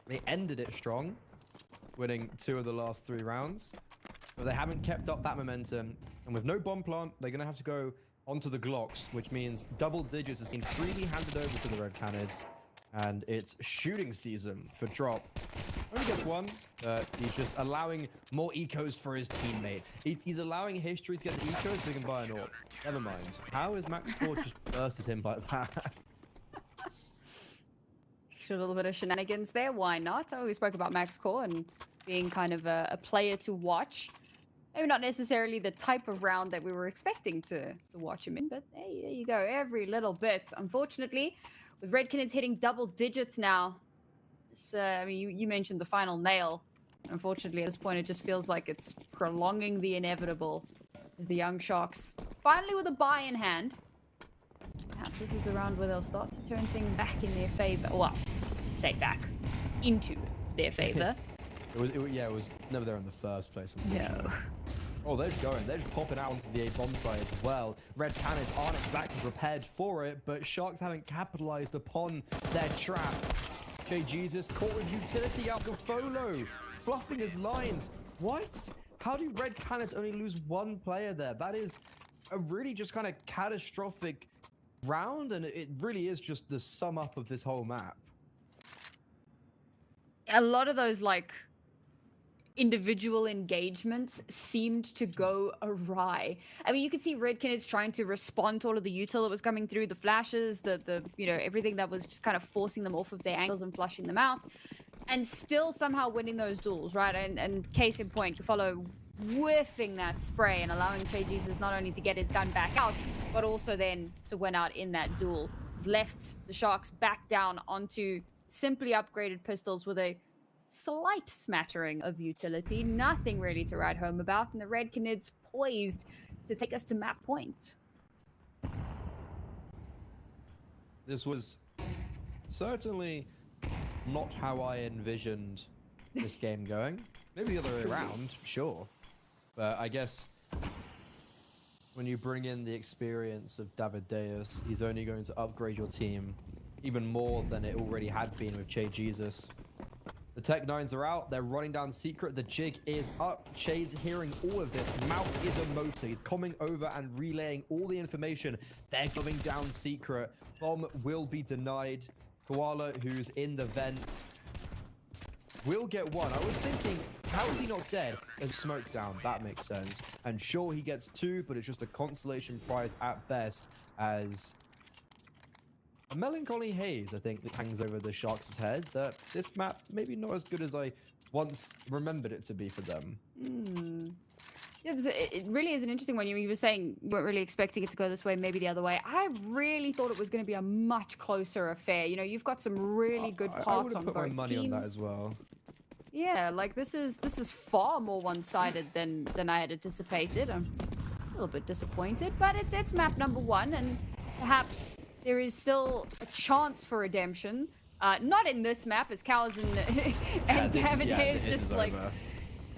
They ended it strong, winning 2 of the last 3 rounds, but they haven't kept up that momentum. And with no bomb plant, they're going to have to go onto the Glocks, which means double digits has been freely handed over to the Red Canids, and it's shooting season for Drop. Only gets 1, but he's just allowing more ecos for his teammates. He's allowing history to get the ecos so he can buy an AWP. Never mind. How is Max Core just bursted him like that? A little bit of shenanigans there. Why not? Oh, we spoke about Max Core and being kind of a player to watch. Maybe not necessarily the type of round that we were expecting to watch him in, but hey, there you go. Every little bit. Unfortunately, with Red Canids hitting double digits now, I mean, you mentioned the final nail. Unfortunately, at this point, it just feels like it's prolonging the inevitable as the Young Sharks finally with a buy in hand. Perhaps this is the round where they'll start to turn things back in their favor. Well, say back into their favor. it was never there in the first place. No. Oh, they're just going. They're just popping out onto the A bomb site as well. Red Canids aren't exactly prepared for it, but Sharks haven't capitalized upon their trap. Jay Jesus caught with utility out of Folo, fluffing his lines. What? How do Red Canids only lose 1 player there? That is a really just kind of catastrophic round, and it really is just the sum up of this whole map. A lot of those, like, individual engagements seemed to go awry. I mean, you could see Red Canids trying to respond to all of the util that was coming through, the flashes, the you know, everything that was just kind of forcing them off of their angles and flushing them out, and still somehow winning those duels, right? And case in point, follow whiffing that spray and allowing Che Jesus not only to get his gun back out, but also then to win out in that duel. Left the Sharks back down onto simply upgraded pistols with a slight smattering of utility. Nothing really to write home about, and the Red Canids poised to take us to map point. This was certainly not how I envisioned this game going. Maybe the other way around, sure. But I guess when you bring in the experience of David Deus, he's only going to upgrade your team even more than it already had been with Che Jesus. The Tech Nines are out. They're running down Secret. The jig is up. Che's hearing all of this. Mouth is a motor. He's coming over and relaying all the information. They're going down Secret. Bomb will be denied. Koala, who's in the vents, will get 1. I was thinking, how is he not dead? There's smoke down. That makes sense. And sure, he gets 2, but it's just a consolation prize at best, as a melancholy haze, I think, that hangs over the Sharks' head, that this map maybe not as good as I once remembered it to be for them. Yeah, it really is an interesting one. You were saying you weren't really expecting it to go this way, maybe the other way. I really thought it was going to be a much closer affair. You know, you've got some really good parts on both teams. I would have put my money on that as well. Yeah, like this is far more one-sided than I had anticipated. I'm a little bit disappointed, but it's map number 1, and perhaps there is still a chance for redemption. Not in this map, as Cows and David is just like, over.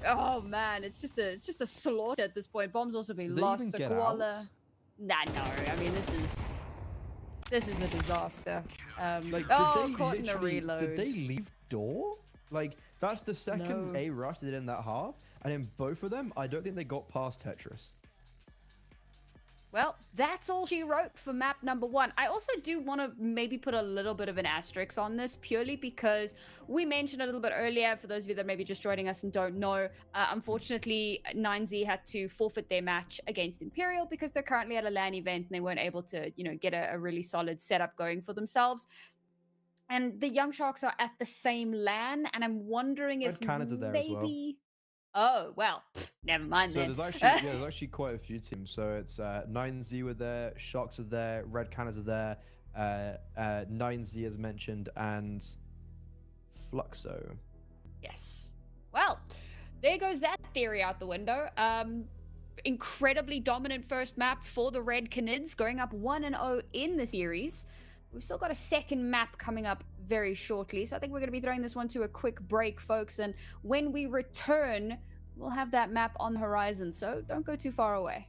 Oh man, it's just a slaughter at this point. Bomb's also been lost. So Koala, no. I mean, this is a disaster. Like, caught in the reload. Did they leave door? Like, that's the second A rush they did in that half, and in both of them, I don't think they got past Tetris. Well, that's all she wrote for map number 1. I also do want to maybe put a little bit of an asterisk on this, purely because we mentioned a little bit earlier, for those of you that may be just joining us and don't know, unfortunately, 9Z had to forfeit their match against Imperial because they're currently at a LAN event and they weren't able to, you know, get a really solid setup going for themselves. And the Young Sharks are at the same LAN, and I'm wondering if Canids are there as well. Oh, well, never mind So then. there's actually quite a few teams. So it's 9Z were there, Sharks are there, Red Canids are there, 9Z as mentioned, and Fluxo. Yes. Well, there goes that theory out the window. Incredibly dominant first map for the Red Canids, going up 1-0 in the series. We've still got a second map coming up very shortly, so I think we're going to be throwing this one to a quick break, folks, and when we return, we'll have that map on the horizon, so don't go too far away.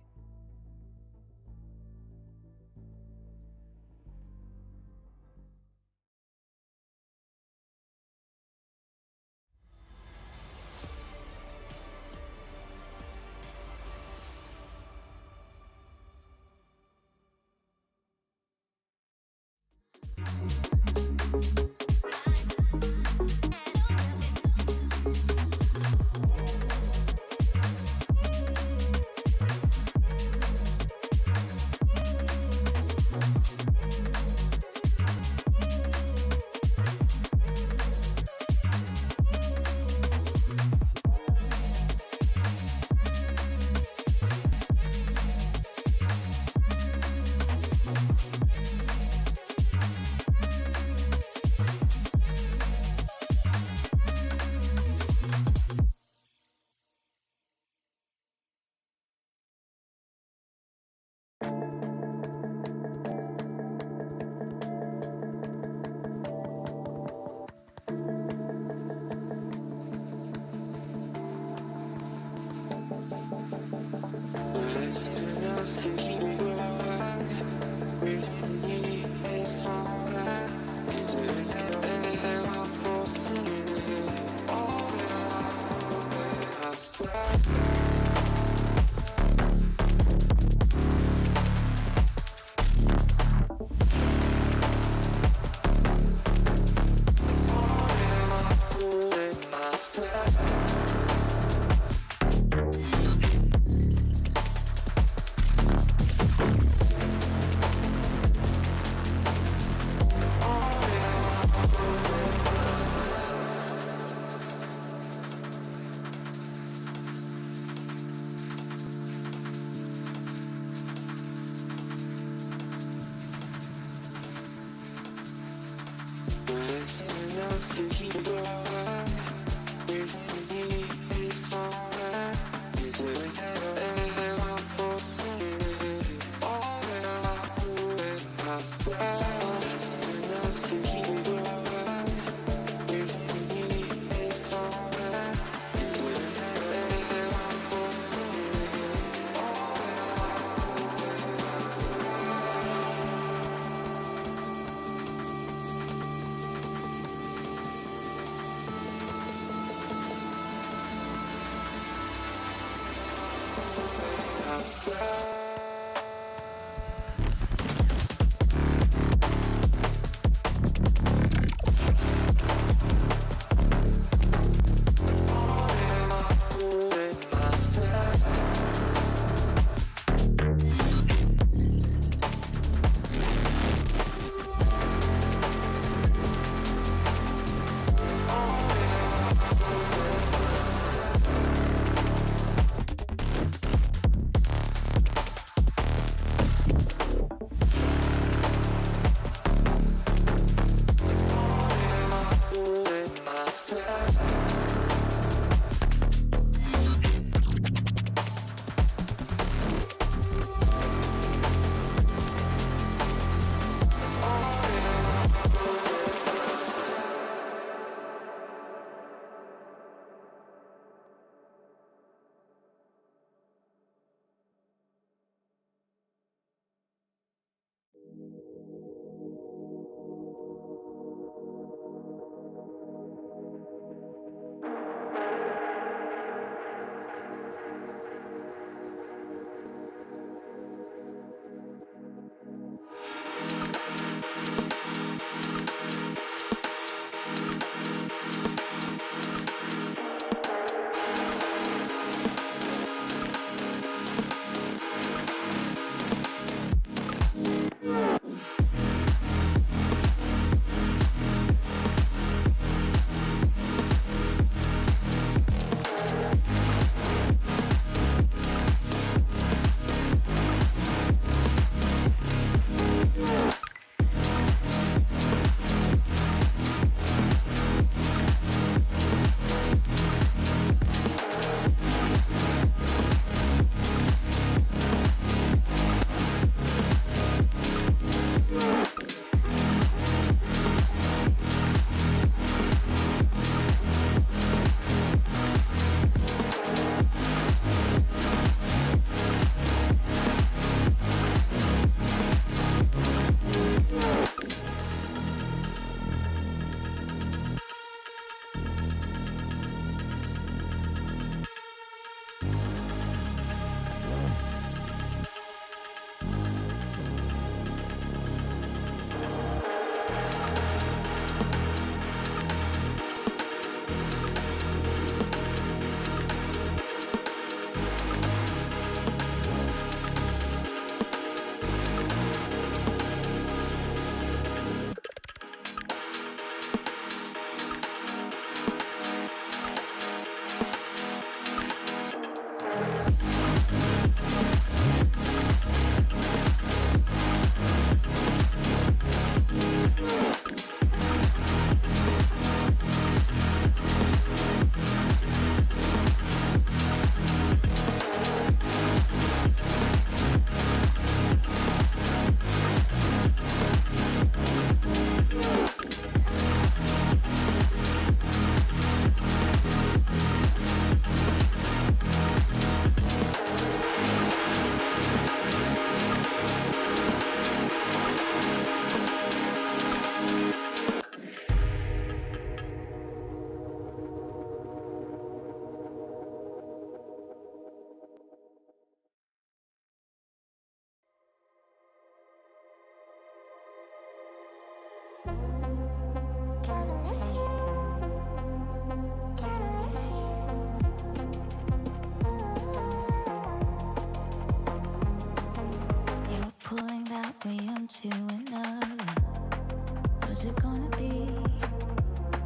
wanna be?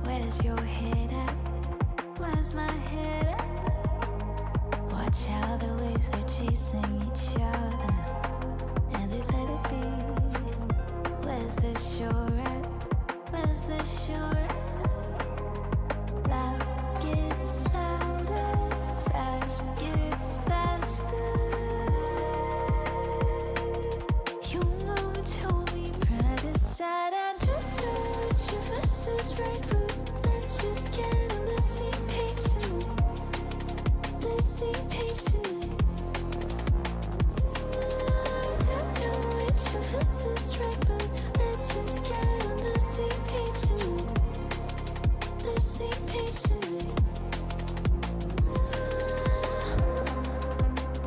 Where's your head at? Where's my head at? Watch how the waves they're chasing each other, and they let it be. Where's the shore at? Where's the shore at? Loud gets louder, fast gets faster. You know told me pride aside, I don't know which of us is right, but let's just get on the same page tonight. The same page tonight. I don't know which of us is right, but let's just get on the same page tonight. The same page tonight.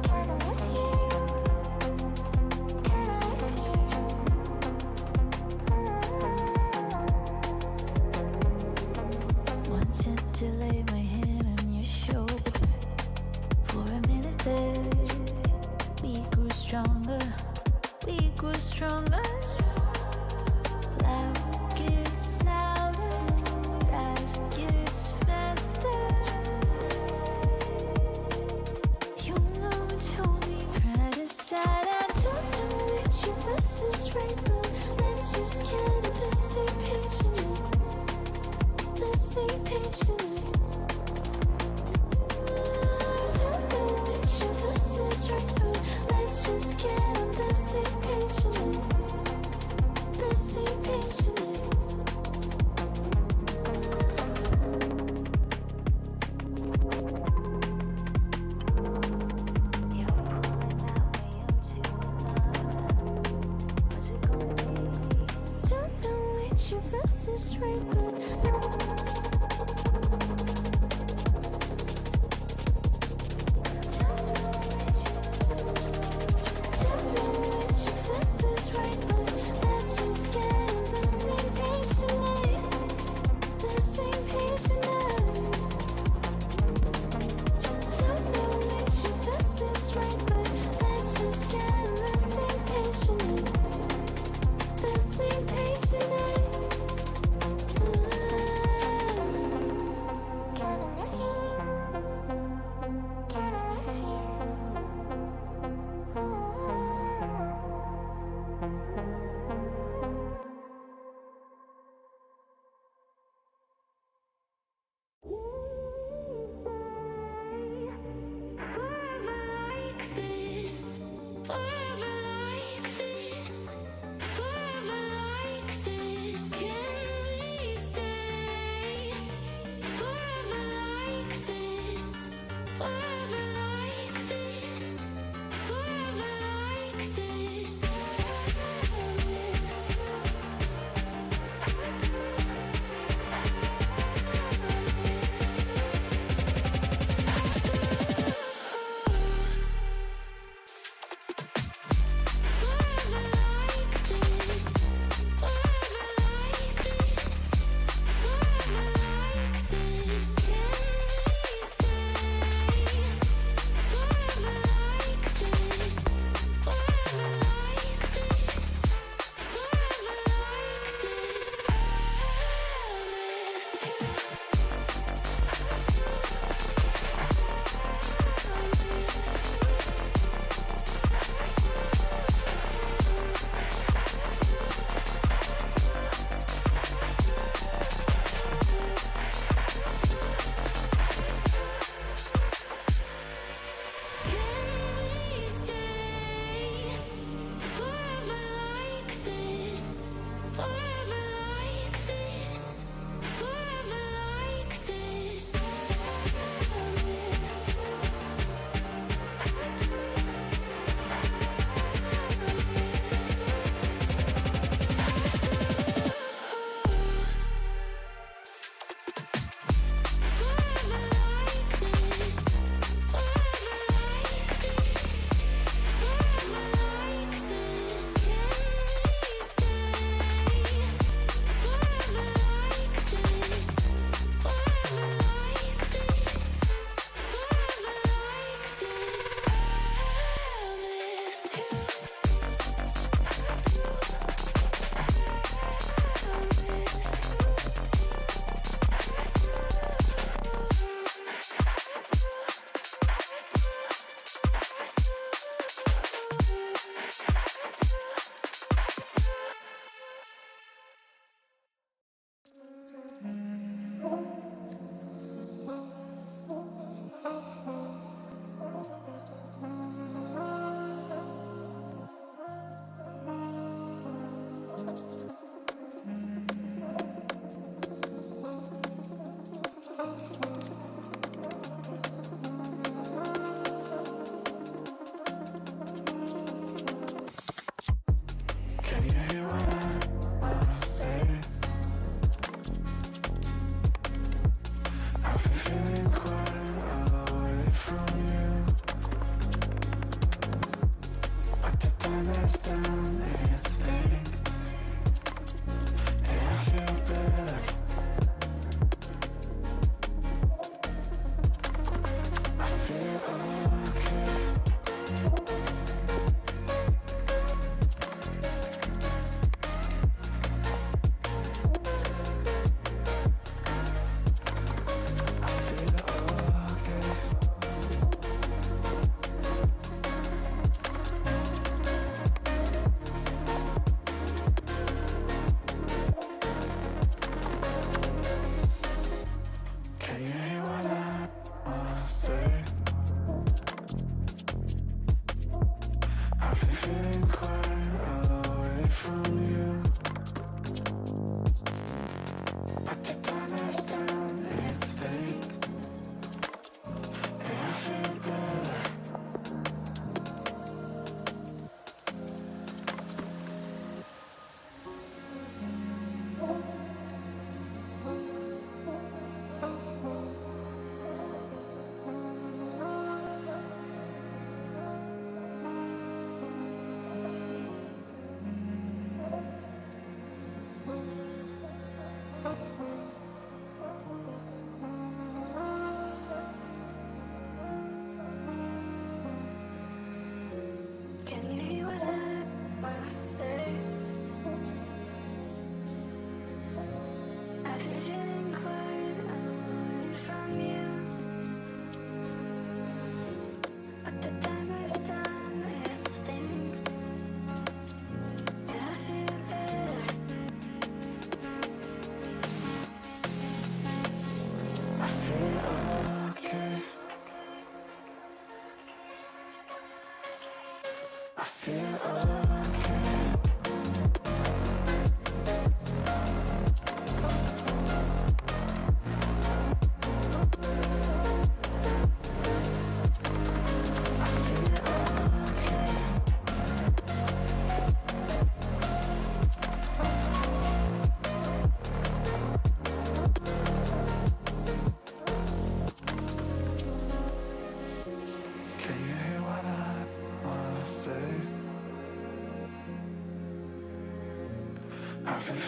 Kinda miss you. Kinda miss you. Wanted to lay my head on your shoulder for a minute there. We grew stronger. We grew stronger. Loud gets louder, fast gets faster. You know told me pride aside, I don't know which of us is right, but let's just get on the same page tonight. The same page tonight. I don't know which of us is right, but let's just get on the same page tonight. The same page tonight. You're pulling that way into another. What's it gonna be? Don't know which of us is right, but don't know which of us is right, but let's just get on the same page tonight. The same page tonight. Don't know which of us is right, but let's just get on the same page tonight. The same page tonight.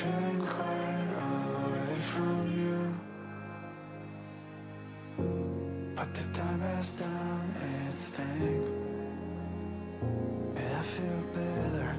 feeling quite away from you. But the time has done its thing, and I feel better.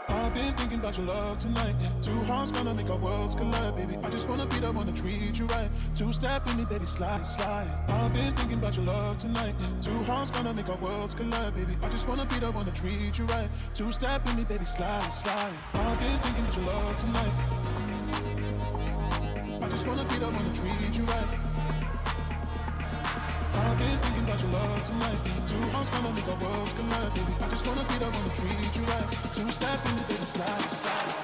I've been thinking about your love tonight. Two hearts gonna make our worlds collide, baby. I just wanna be the one to treat you right. Two-step in me, baby, slide, slide. I've been thinking about your love tonight. Two hearts gonna make our worlds collide, baby. I just wanna be the one to treat you right. Two-step in me, baby, slide, slide. I've been thinking about your love tonight. I just wanna be the one to treat you right. I've been thinking about your love tonight. Two hearts gonna make our worlds collide, baby. I just wanna be the one to treat you right. Two-step in me, baby, slide, slide.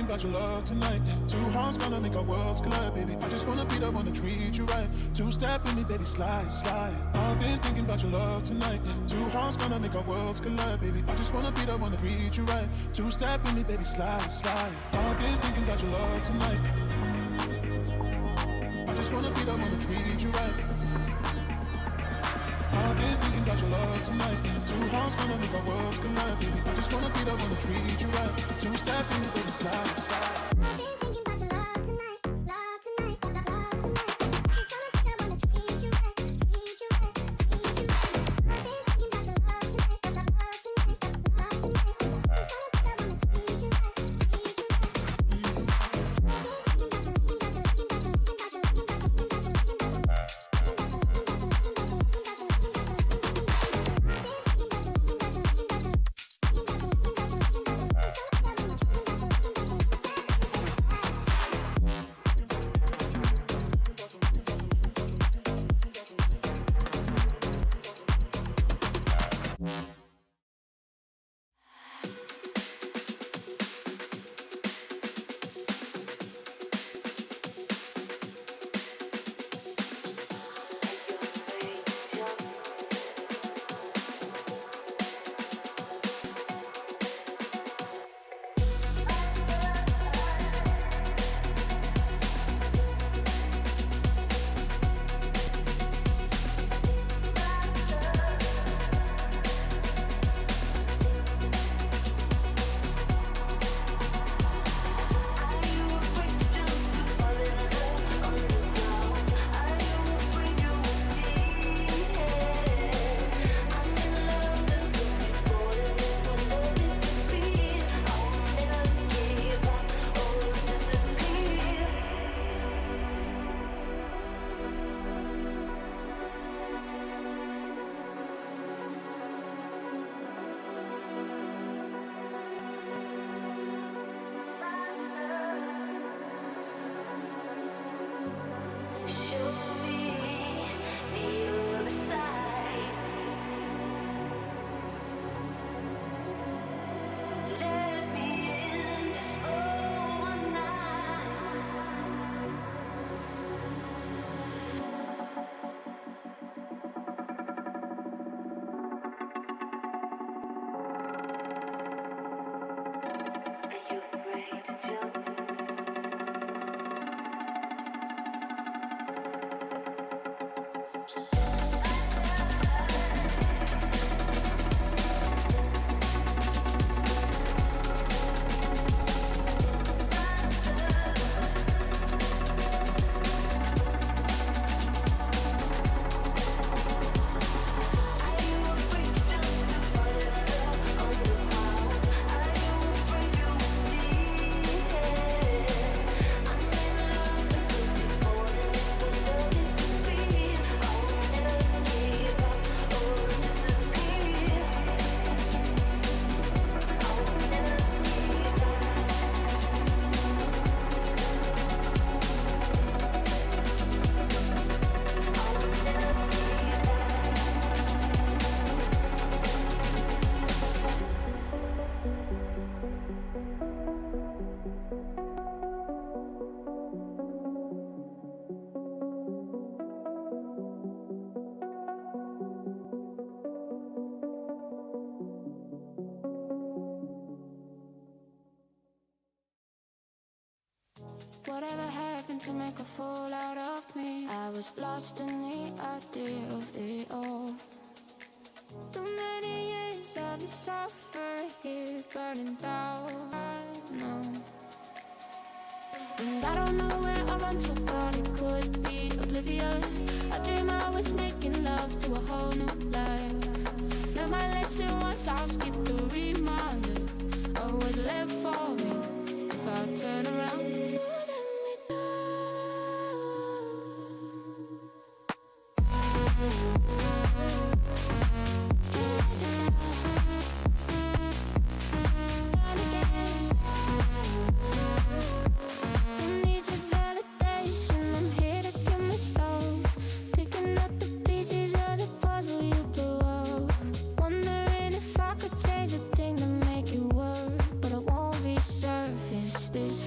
about your love tonight. Two hearts gonna make our worlds collide, baby. I just wanna be the one to treat you right. Two-step in me, baby, slide, slide. I've been thinking about your love tonight. Two hearts gonna make our worlds collide, baby. I just wanna be the one to treat you right. Two-step in me, baby, slide, slide. I've been thinking about your love tonight. I just wanna be the one to treat you right. I've been thinking about your love tonight. Two hearts gonna make our worlds collide, baby. I just wanna be the one to treat you right. Two-step in me, baby, slide, slide. I've been thinking about your love tonight, love tonight, love tonight. Just wanna be the one to treat you right, treat you right, treat you right. I've been thinking about your love tonight, love tonight, love tonight. Just wanna be the one to treat you right, treat you right, treat you right. Whatever happened to make a fool out of me? I was lost in the idea of it all. Too many years I've been suffering here, burning down, I know. And I don't know where I run to, but it could be oblivion. I dream I was making love to a whole new life. Learned my lesson once, I'll skip the reminder of what's left for me if I turn around. This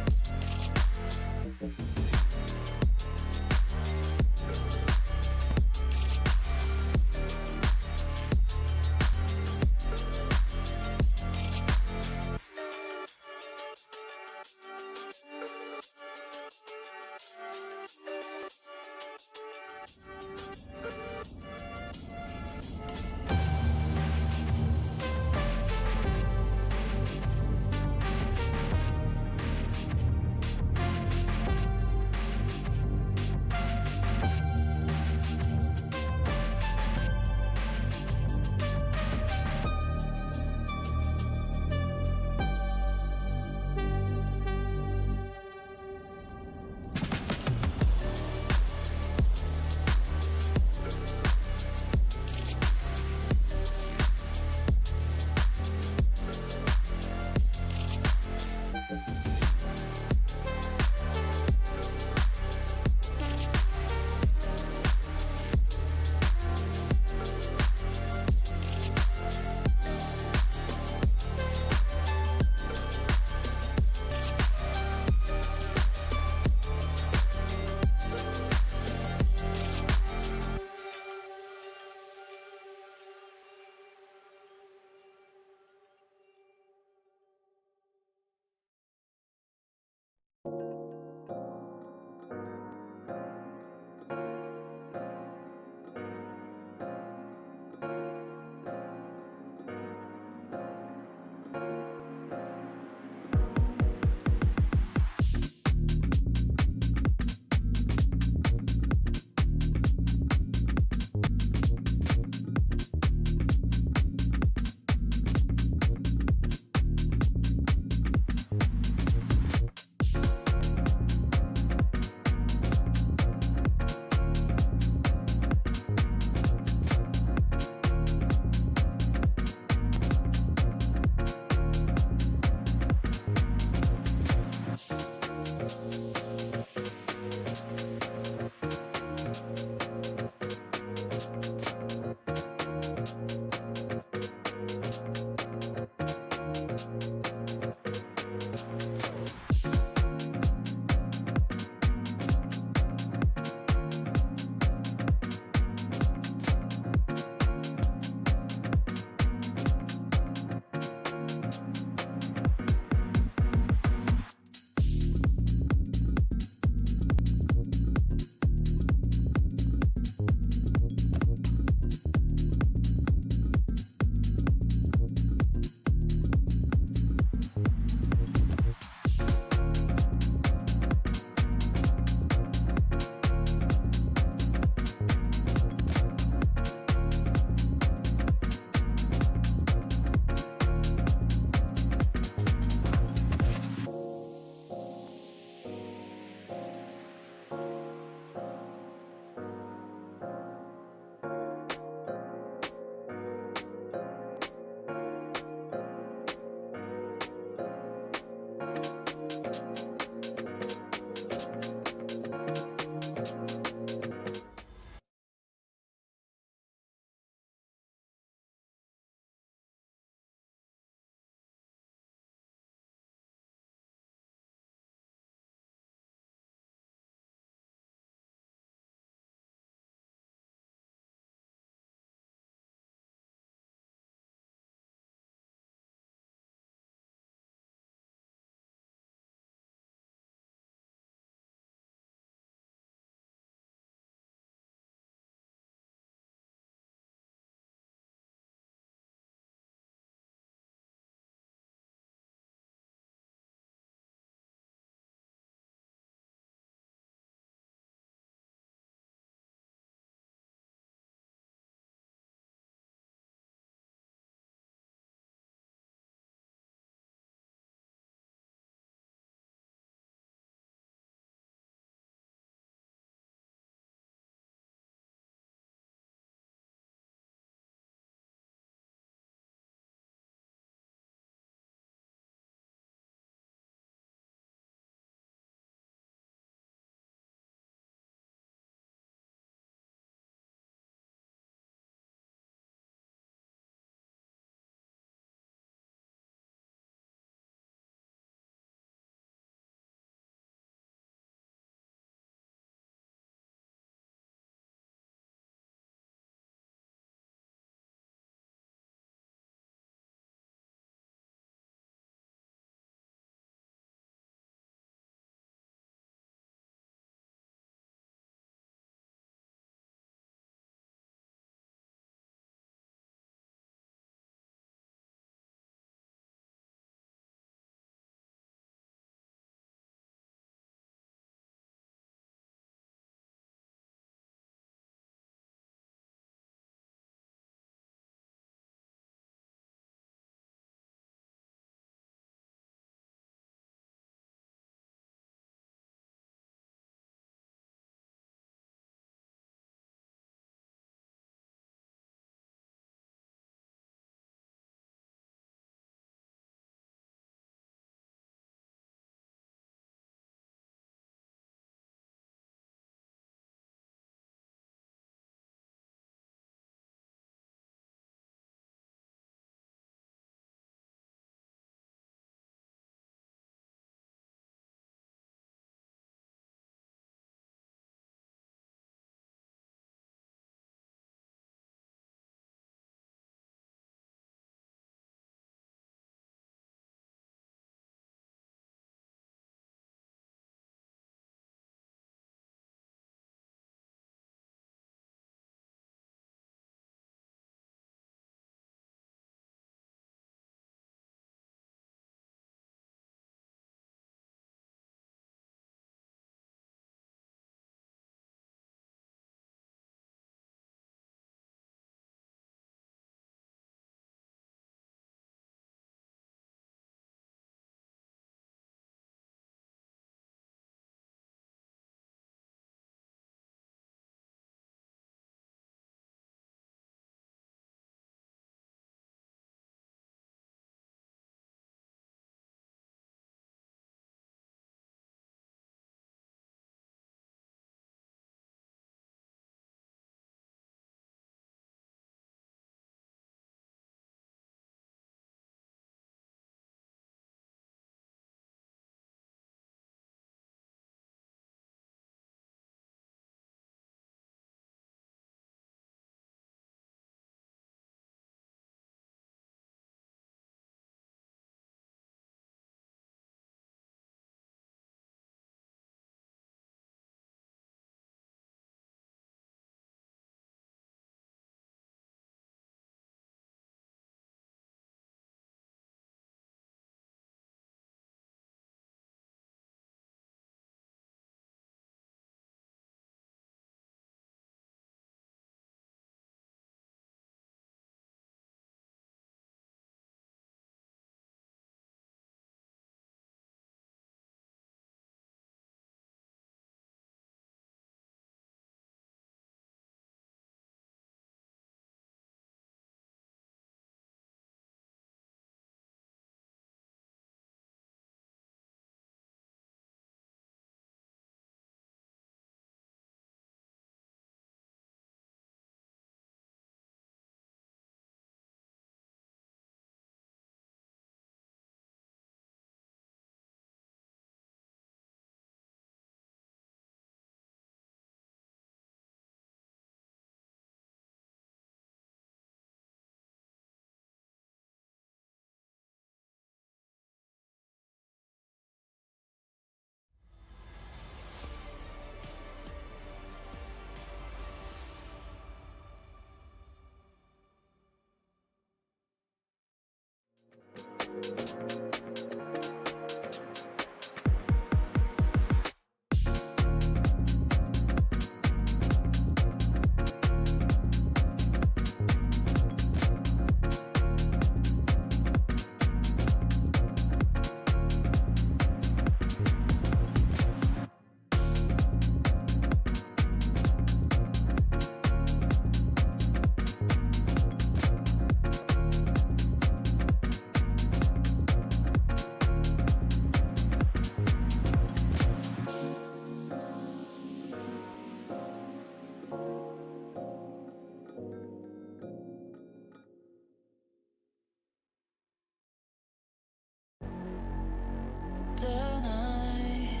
Tonight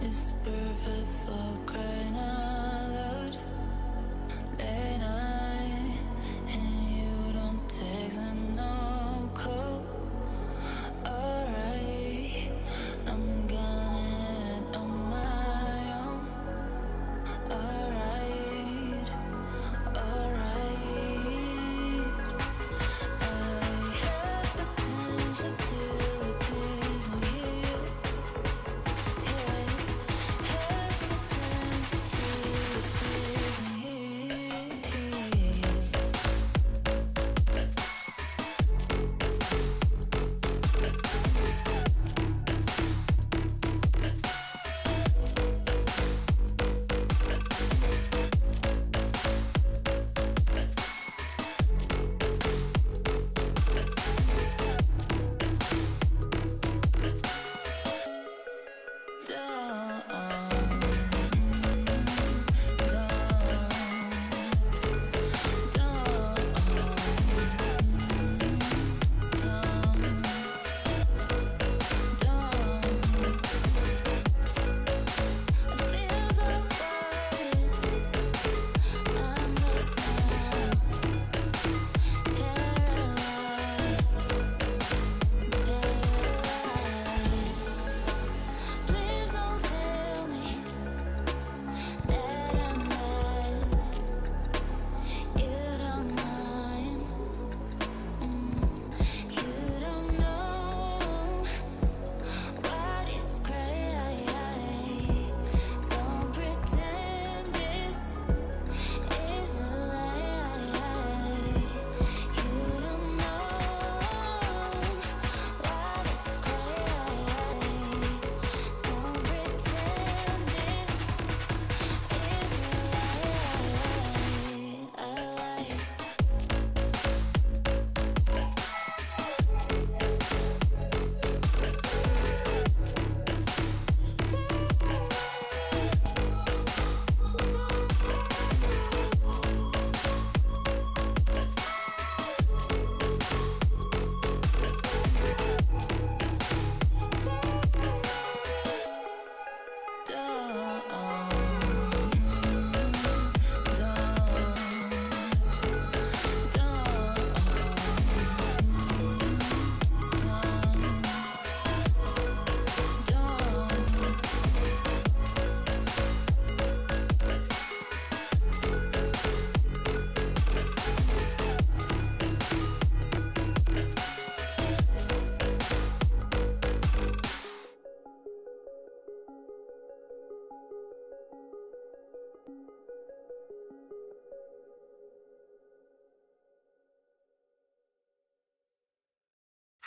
is perfect for crying out loud. Late night and you don't text and no call. Alright, I'm gonna head on my own. Alright, alright. I have potential to please you.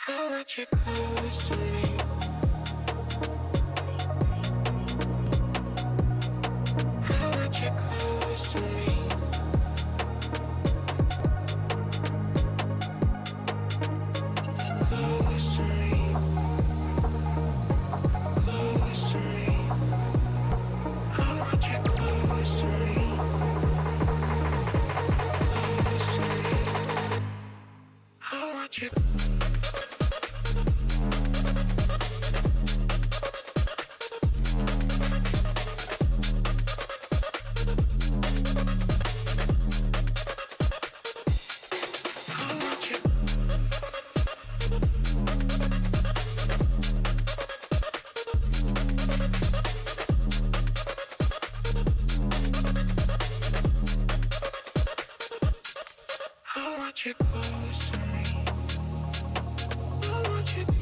I want you close to me. I want you close to me. Close to me. Close to me. I want you close to me. Close to me. I want you. I want you close to me. I want you.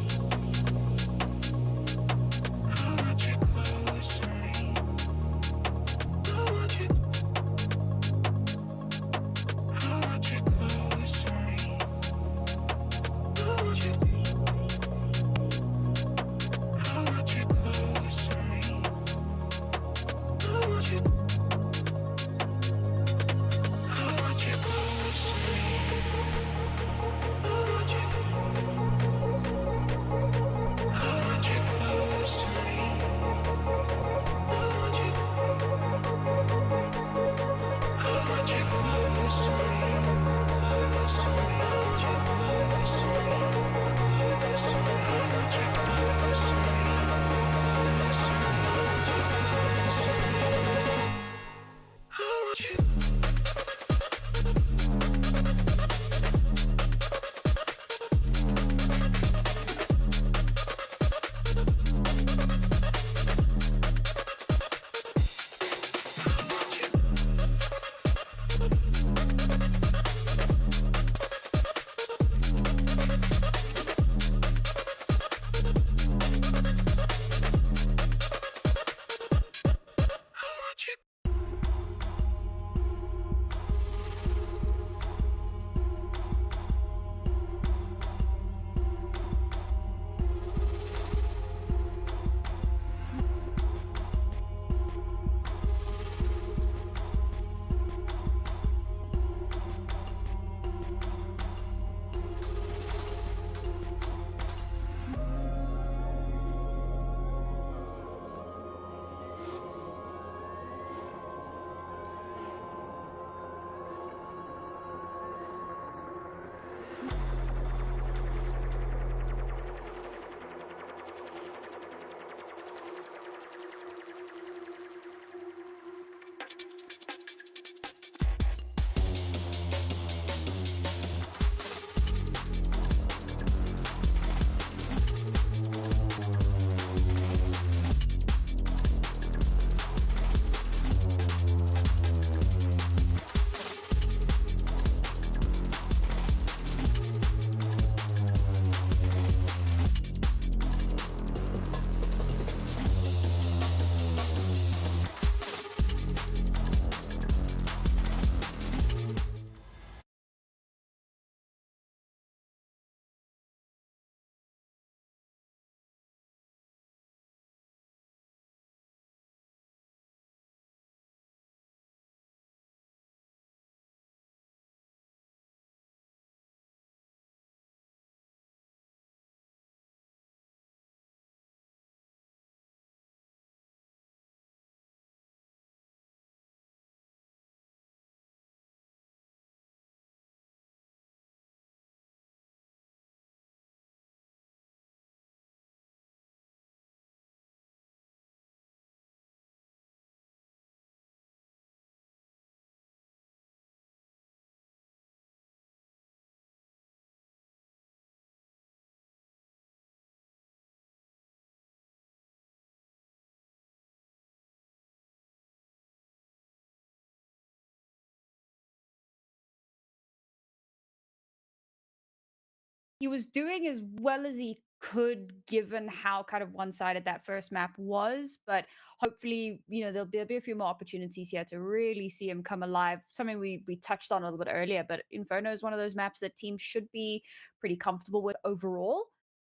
he was doing as well as he could given how kind of one-sided that first map was, but hopefully, there'll be a few more opportunities here to really see him come alive. Something we touched on a little bit earlier, but Inferno is one of those maps that teams should be pretty comfortable with overall.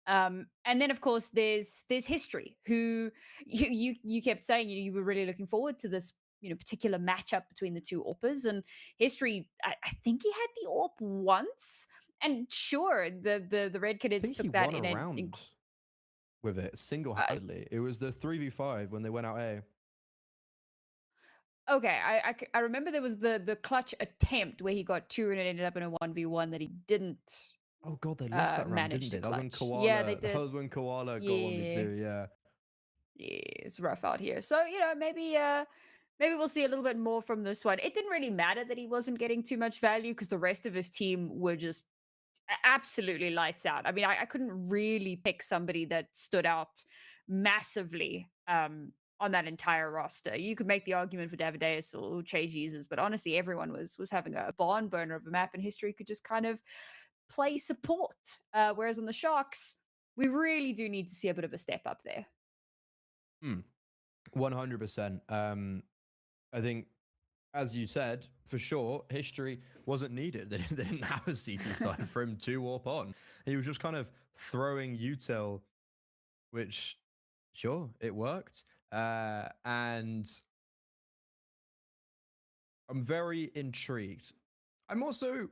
And then of course there's history, who you kept saying you were really looking forward to this particular matchup between the two AWPers, and history. I think he had the AWP once, and sure, the Red I Canids think he took that won in a an round with it single-handedly. It was the 3v5 when they went out A. okay. I remember there was the clutch attempt where he got two and it ended up in a 1v1 that he didn't Oh god, they lost that round, manage didn't to they? That was when clutch. Yeah, they Koala. That did. was when Koala got Yeah. 1v2. Yeah. Yeah, it's rough out here. So, maybe we'll see a little bit more from this one. It didn't really matter that he wasn't getting too much value because the rest of his team were just absolutely lights out. I mean, I couldn't really pick somebody that stood out massively on that entire roster. You could make the argument for Davideus or Che Jesus, but honestly, everyone was having a barn burner of a map, and history could just kind of play support. Whereas on the Sharks, we really do need to see a bit of a step up there. 100%. I think, as you said, for sure, history wasn't needed. They didn't have a CT side for him to warp on. He was just kind of throwing util, which, sure, it worked. And I'm very intrigued. I'm just going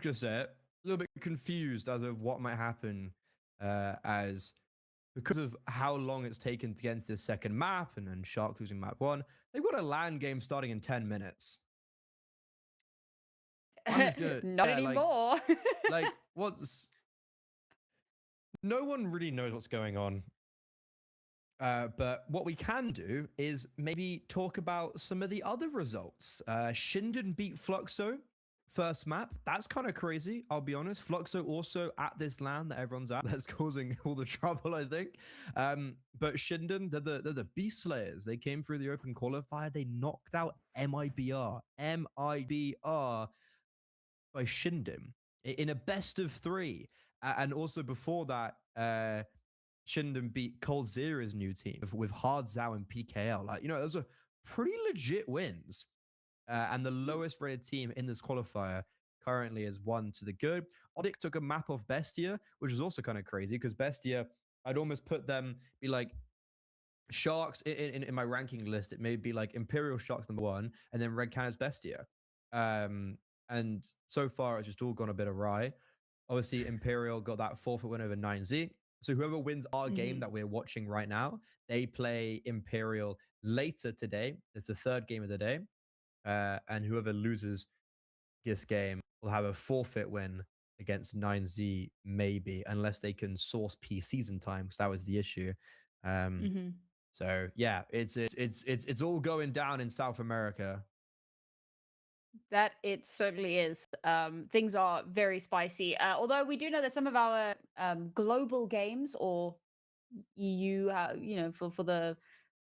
to say it, a little bit confused as of what might happen because of how long it's taken to get into the second map and then Sharks losing map 1. They've got a LAN game starting in 10 minutes. I'm just gonna, Not anymore. like, no one really knows what's going on. But what we can do is maybe talk about some of the other results. Shinden beat Fluxo first map. That's kind of crazy, I'll be honest. Fluxo also at this LAN that everyone's at. That's causing all the trouble, I think. But Shinden, they're the Beast Slayers. They came through the open qualifier. They knocked out MIBR by Shinden in a best of 3. And also before that, Shinden beat Cold Zera's new team with Hard Zao and PKL. Like, those are pretty legit wins. And the lowest rated team in this qualifier currently is 1 to the good. Odic took a map off Bestia, which is also kind of crazy because Bestia, I'd almost put them be like Sharks in my ranking list. It may be like Imperial Sharks #1 and then Red Canids Bestia. And so far, it's just all gone a bit awry. Obviously, Imperial got that forfeit win over 9Z. So whoever wins our game that we're watching right now, they play Imperial later today. It's the 3rd game of the day. And whoever loses this game will have a forfeit win against 9Z, maybe, unless they can source PCs in time, because that was the issue. So yeah, it's all going down in South America. That it certainly is. Things are very spicy. Although we do know that some of our global games, or EU, for the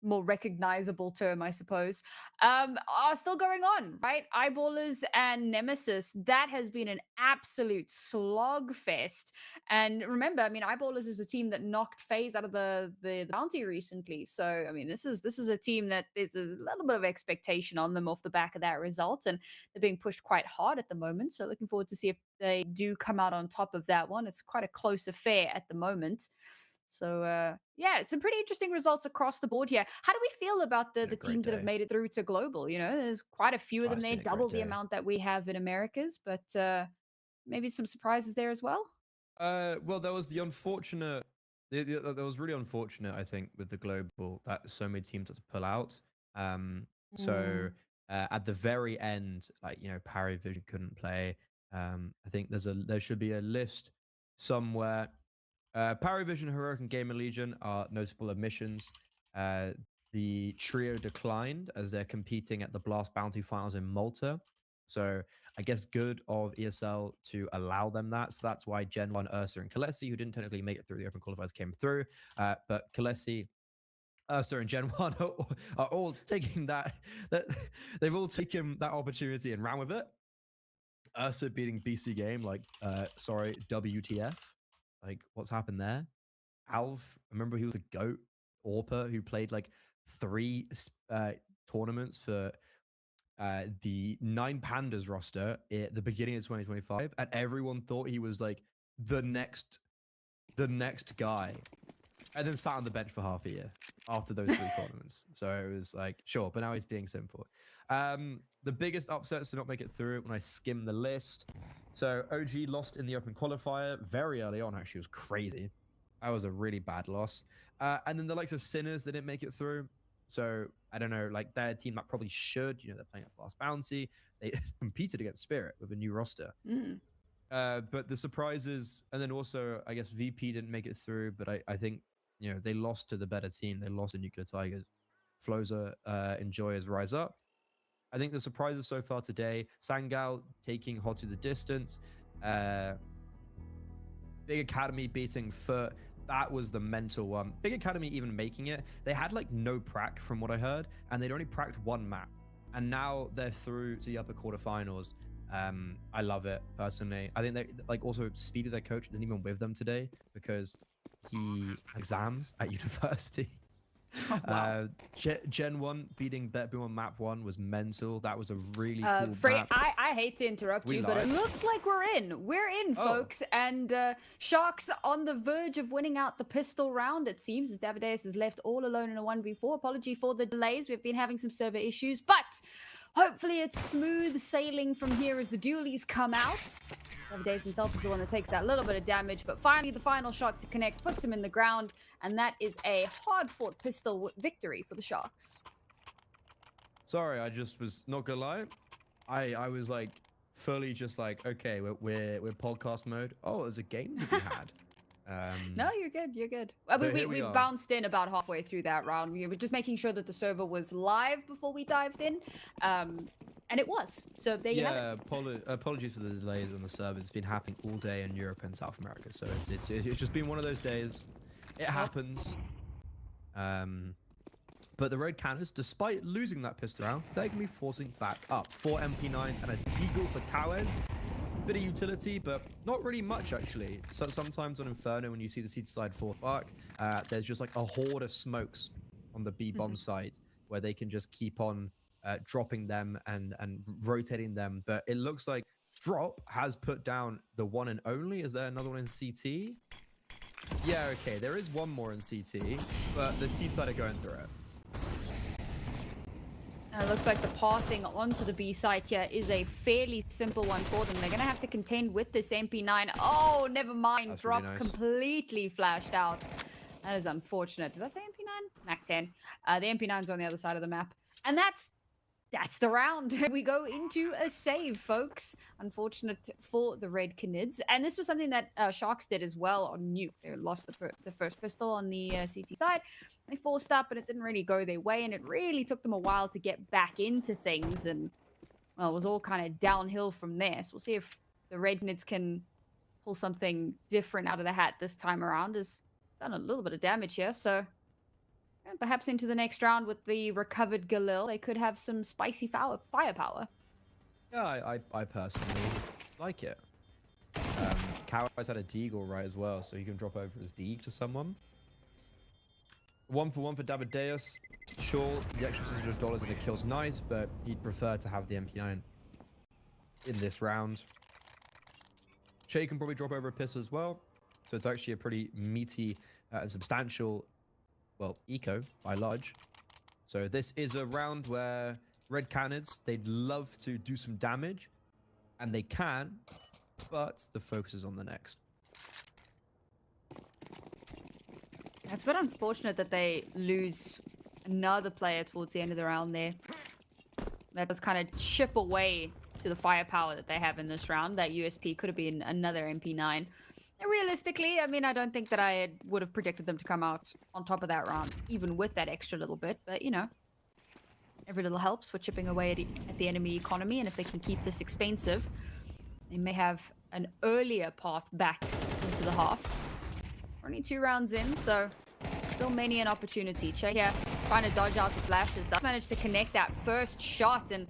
more recognizable term, I suppose, are still going on, right? Eyeballers and Nemesis, that has been an absolute slog fest. And remember, I mean, Eyeballers is the team that knocked FaZe out of the bounty recently. So, I mean, this is a team that there's a little bit of expectation on them off the back of that result, and they're being pushed quite hard at the moment. So, looking forward to see if they do come out on top of that one. It's quite a close affair at the moment. So yeah, it's some pretty interesting results across the board here. How do we feel about the teams that have made it through to global? There's quite a few of them there, double the amount that we have in Americas, but maybe some surprises there as well. Well, there was the unfortunate. That was really unfortunate, I think, with the global that so many teams had to pull out. So at the very end, like Parry Vision couldn't play. I think there should be a list somewhere. Parry Vision, Heroic, and Gamer Legion are notable omissions. The trio declined as they're competing at the Blast Bounty Finals in Malta. So I guess good of ESL to allow them that. So that's why Gen 1, Ursa, and Kalesi, who didn't technically make it through the open qualifiers, came through. But Kalesi, Ursa, and Gen 1 are all taking that they've all taken that opportunity and ran with it. Ursa beating BC Game, like, sorry, WTF? Like, what's happened there? Alf, I remember he was a GOAT. Orpa, who played like 3 tournaments for the 9 Pandas roster at the beginning of 2025, and everyone thought he was like the next guy, and then sat on the bench for half a year after those 3 tournaments. So it was like, sure, but now he's being simple. The biggest upsets to not make it through when I skim the list. So OG lost in the open qualifier very early on. Actually, it was crazy. That was a really bad loss. And then the likes of Sinners, they didn't make it through. So I don't know, like their team that probably should, you know, they're playing at Blast Bounty. They competed against Spirit with a new roster. But the surprises, and then also I guess VP didn't make it through, but I think, you know, they lost to the better team. They lost to Nuclear Tigers. Floza, Enjoyers rise up. I think the surprises so far today, Sangal taking Hot to the distance. Big Academy beating Foot. That was the mental one. Big Academy even making it. They had like no prac from what I heard, and they'd only pracked 1 map. And now they're through to the upper quarterfinals. I love it personally. I think they like also Speedy, their coach, isn't even with them today because he exams at university. Oh, wow. Gen 1 beating BetBoom on map 1 was mental. That was a really cool map. I hate to interrupt you, but it looks like we're in, folks. And Sharks on the verge of winning out the pistol round, it seems, as Davideus is left all alone in a 1v4. Apology for the delays. We've been having some server issues, but hopefully it's smooth sailing from here as the dualies come out. Davideus himself is the one that takes that little bit of damage, but finally the final shot to connect puts him in the ground, and that is a hard-fought pistol victory for the Sharks. Sorry, I just was not gonna lie. I was like fully just like, okay, we're podcast mode. Oh, there's a game to be had. No, you're good. You're good. We bounced in about halfway through that round. We were just making sure that the server was live before we dived in, and it was. So there you have it. Apologies for the delays on the servers. It's been happening all day in Europe and South America, so it's just been one of those days. It happens. But the Red Canids, despite losing that pistol round, they're going to be forcing back up. 4 MP9s and a Deagle for Kawes. Bit of utility, but not really much actually. So sometimes on Inferno, when you see the seat side fort arc, there's just like a horde of smokes on the B bomb side where they can just keep on dropping them and rotating them. But it looks like Drop has put down the one and only. Is there another one in CT? Yeah, okay, there is one more in CT, but the T side are going through it. It looks like the pathing onto the B site here is a fairly simple one for them. They're going to have to contend with this MP9. Oh, never mind. That's Drop really nice. Completely flashed out. That is unfortunate. Did I say MP9? Mac 10. The MP9's on the other side of the map. And that's the round. We go into a save, folks. Unfortunate for the Red Canids. And this was something that Sharks did as well on Nuke. They lost the first pistol on the CT side. They forced up, and it didn't really go their way. And it really took them a while to get back into things. And, well, it was all kind of downhill from there. So we'll see if the Red Canids can pull something different out of the hat this time around. Has done a little bit of damage here, so... And perhaps into the next round with the recovered Galil, they could have some spicy firepower. Yeah, I personally like it. Kawes had a Deagle right as well, so he can drop over his Deag to someone. 1 for 1 for Davideus. Sure, the extra $600 and it kills nice, but he'd prefer to have the MP9 in this round. Shay can probably drop over a pistol as well, so it's actually a pretty meaty and substantial, well, eco by large. So this is a round where Red Canids, they'd love to do some damage, and they can, but the focus is on the next. It's a bit unfortunate that they lose another player towards the end of the round there. That does kind of chip away to the firepower that they have in this round. That USP could have been another MP9. And realistically, I mean, I don't think that I would have predicted them to come out on top of that round, even with that extra little bit. But, you know, every little helps for chipping away at the enemy economy. And if they can keep this expensive, they may have an earlier path back into the half. We're only 2 rounds in, so still many an opportunity. Check here, trying to dodge out the flashes. Does manage to connect that first shot. And,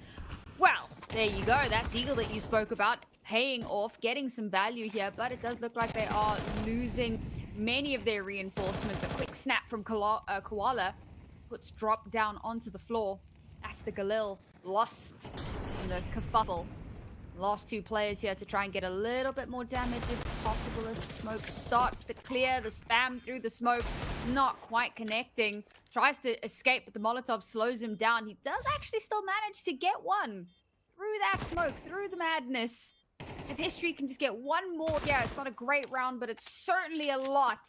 well, there you go. That Deagle that you spoke about paying off, getting some value here, but it does look like they are losing many of their reinforcements. A quick snap from Koala puts Drop down onto the floor. That's the Galil lost in the kerfuffle. Last two players here to try and get a little bit more damage if possible as the smoke starts to clear. The spam through the smoke, not quite connecting. Tries to escape, but the Molotov slows him down. He does actually still manage to get one through that smoke, through the madness. If history can just get one more, yeah, it's not a great round, but it's certainly a lot.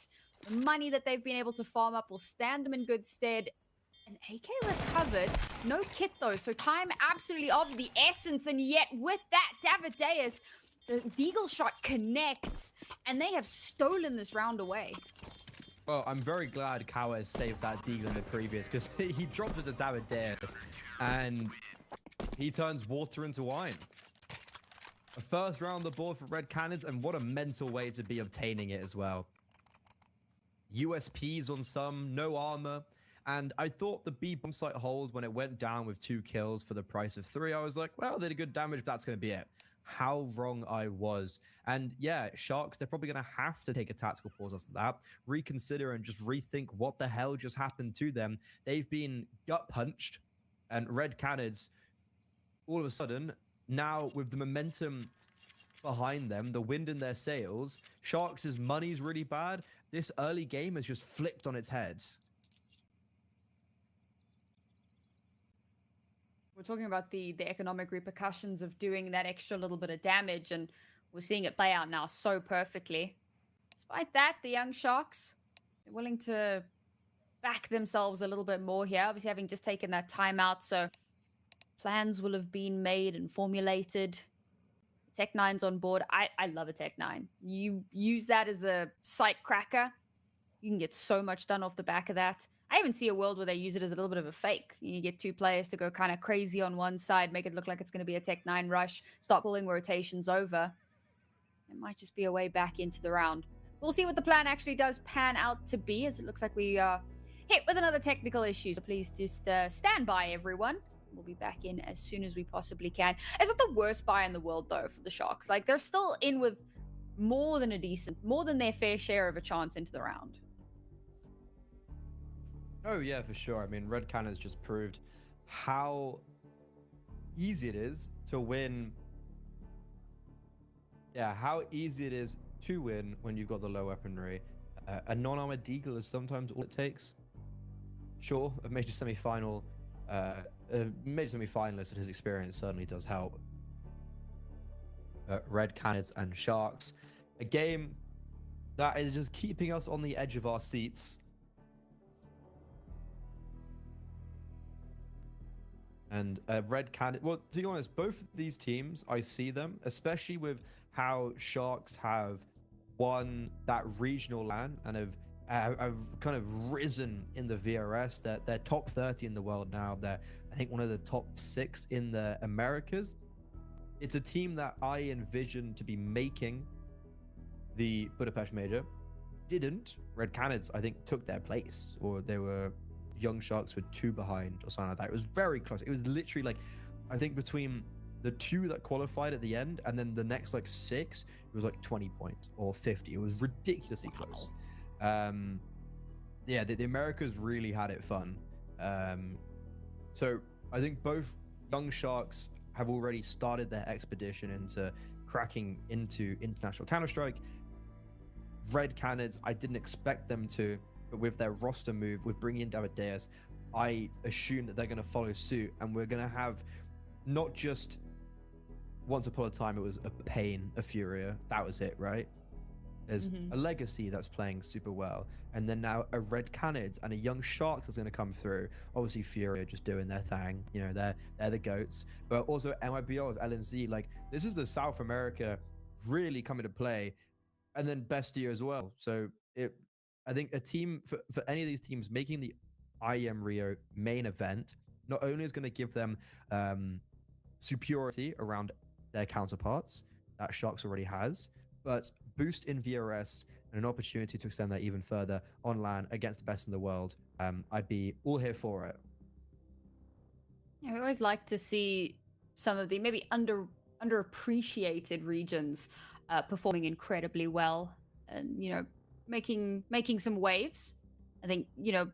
The money that they've been able to farm up will stand them in good stead. An AK recovered. No kit, though, so time absolutely of the essence. And yet, with that, Davideus, the Deagle shot connects, and they have stolen this round away. Well, I'm very glad Kawa has saved that Deagle in the previous, because he dropped it to Davideus, and he turns water into wine. A first round on the board for Red Canids, and what a mental way to be obtaining it as well. USPs on some, no armor. And I thought the B bomb site hold, when it went down with 2 kills for the price of 3, I was like, well, they did good damage, but that's going to be it. How wrong I was. And yeah, Sharks, they're probably going to have to take a tactical pause after that, reconsider and just rethink what the hell just happened to them. They've been gut punched, and Red Canids, all of a sudden, now with the momentum behind them, the wind in their sails, Sharks' money's really bad. This early game has just flipped on its head. We're talking about the economic repercussions of doing that extra little bit of damage, and we're seeing it play out now so perfectly. Despite that, the young Sharks are willing to back themselves a little bit more here, obviously having just taken that timeout, so plans will have been made and formulated. Tech 9's on board. I love a Tech 9. You use that as a site cracker, you can get so much done off the back of that. I even see a world where they use it as a little bit of a fake. You get 2 players to go kind of crazy on one side, make it look like it's going to be a Tech 9 rush, start pulling rotations over. It might just be a way back into the round. We'll see what the plan actually does pan out to be, as it looks like we are hit with another technical issue. So please just stand by, everyone. We'll be back in as soon as we possibly can. It's not the worst buy in the world, though, for the Sharks. Like, they're still in with more than their fair share of a chance into the round. Oh, yeah, for sure. I mean, Red Canids just proved how easy it is to win. Yeah, how easy it is to win when you've got the low weaponry. A non-armored Deagle is sometimes all it takes. Sure, a major semi-final, semi-finalist and his experience certainly does help. Red Canids and Sharks. A game that is just keeping us on the edge of our seats. And Red Canids, well, to be honest, both of these teams, I see them, especially with how Sharks have won that regional LAN and have kind of risen in the VRS. They're top 30 in the world now. They're, I think, one of the top 6 in the Americas. It's a team that I envisioned to be making the Budapest Major. Didn't. Red Canids, I think, took their place, or they were... Young Sharks were 2 behind or something like that. It was very close. It was literally like, I think between the 2 that qualified at the end and then the next like 6, it was like 20 points or 50. It was ridiculously close. Yeah, the Americas really had it fun. So I think both Young Sharks have already started their expedition into cracking into international Counter-Strike. Red Canids, I didn't expect them to, but with their roster move, with bringing in Davideus, I assume that they're going to follow suit, and we're going to have not just once upon a time it was a Pain, a Furia, that was it, right? There's a Legacy that's playing super well, and then now a Red Canids and a Young Sharks that's going to come through. Obviously Furia just doing their thing, you know, they're the goats, but also MIBR with LNZ. Like, this is the South America really coming to play, and then Bestia as well. So I think a team, for any of these teams, making the IEM Rio main event not only is going to give them superiority around their counterparts that Sharks already has, but boost in VRS and an opportunity to extend that even further on LAN against the best in the world. I'd be all here for it. Yeah, we always like to see some of the maybe underappreciated regions performing incredibly well, and making some waves. I think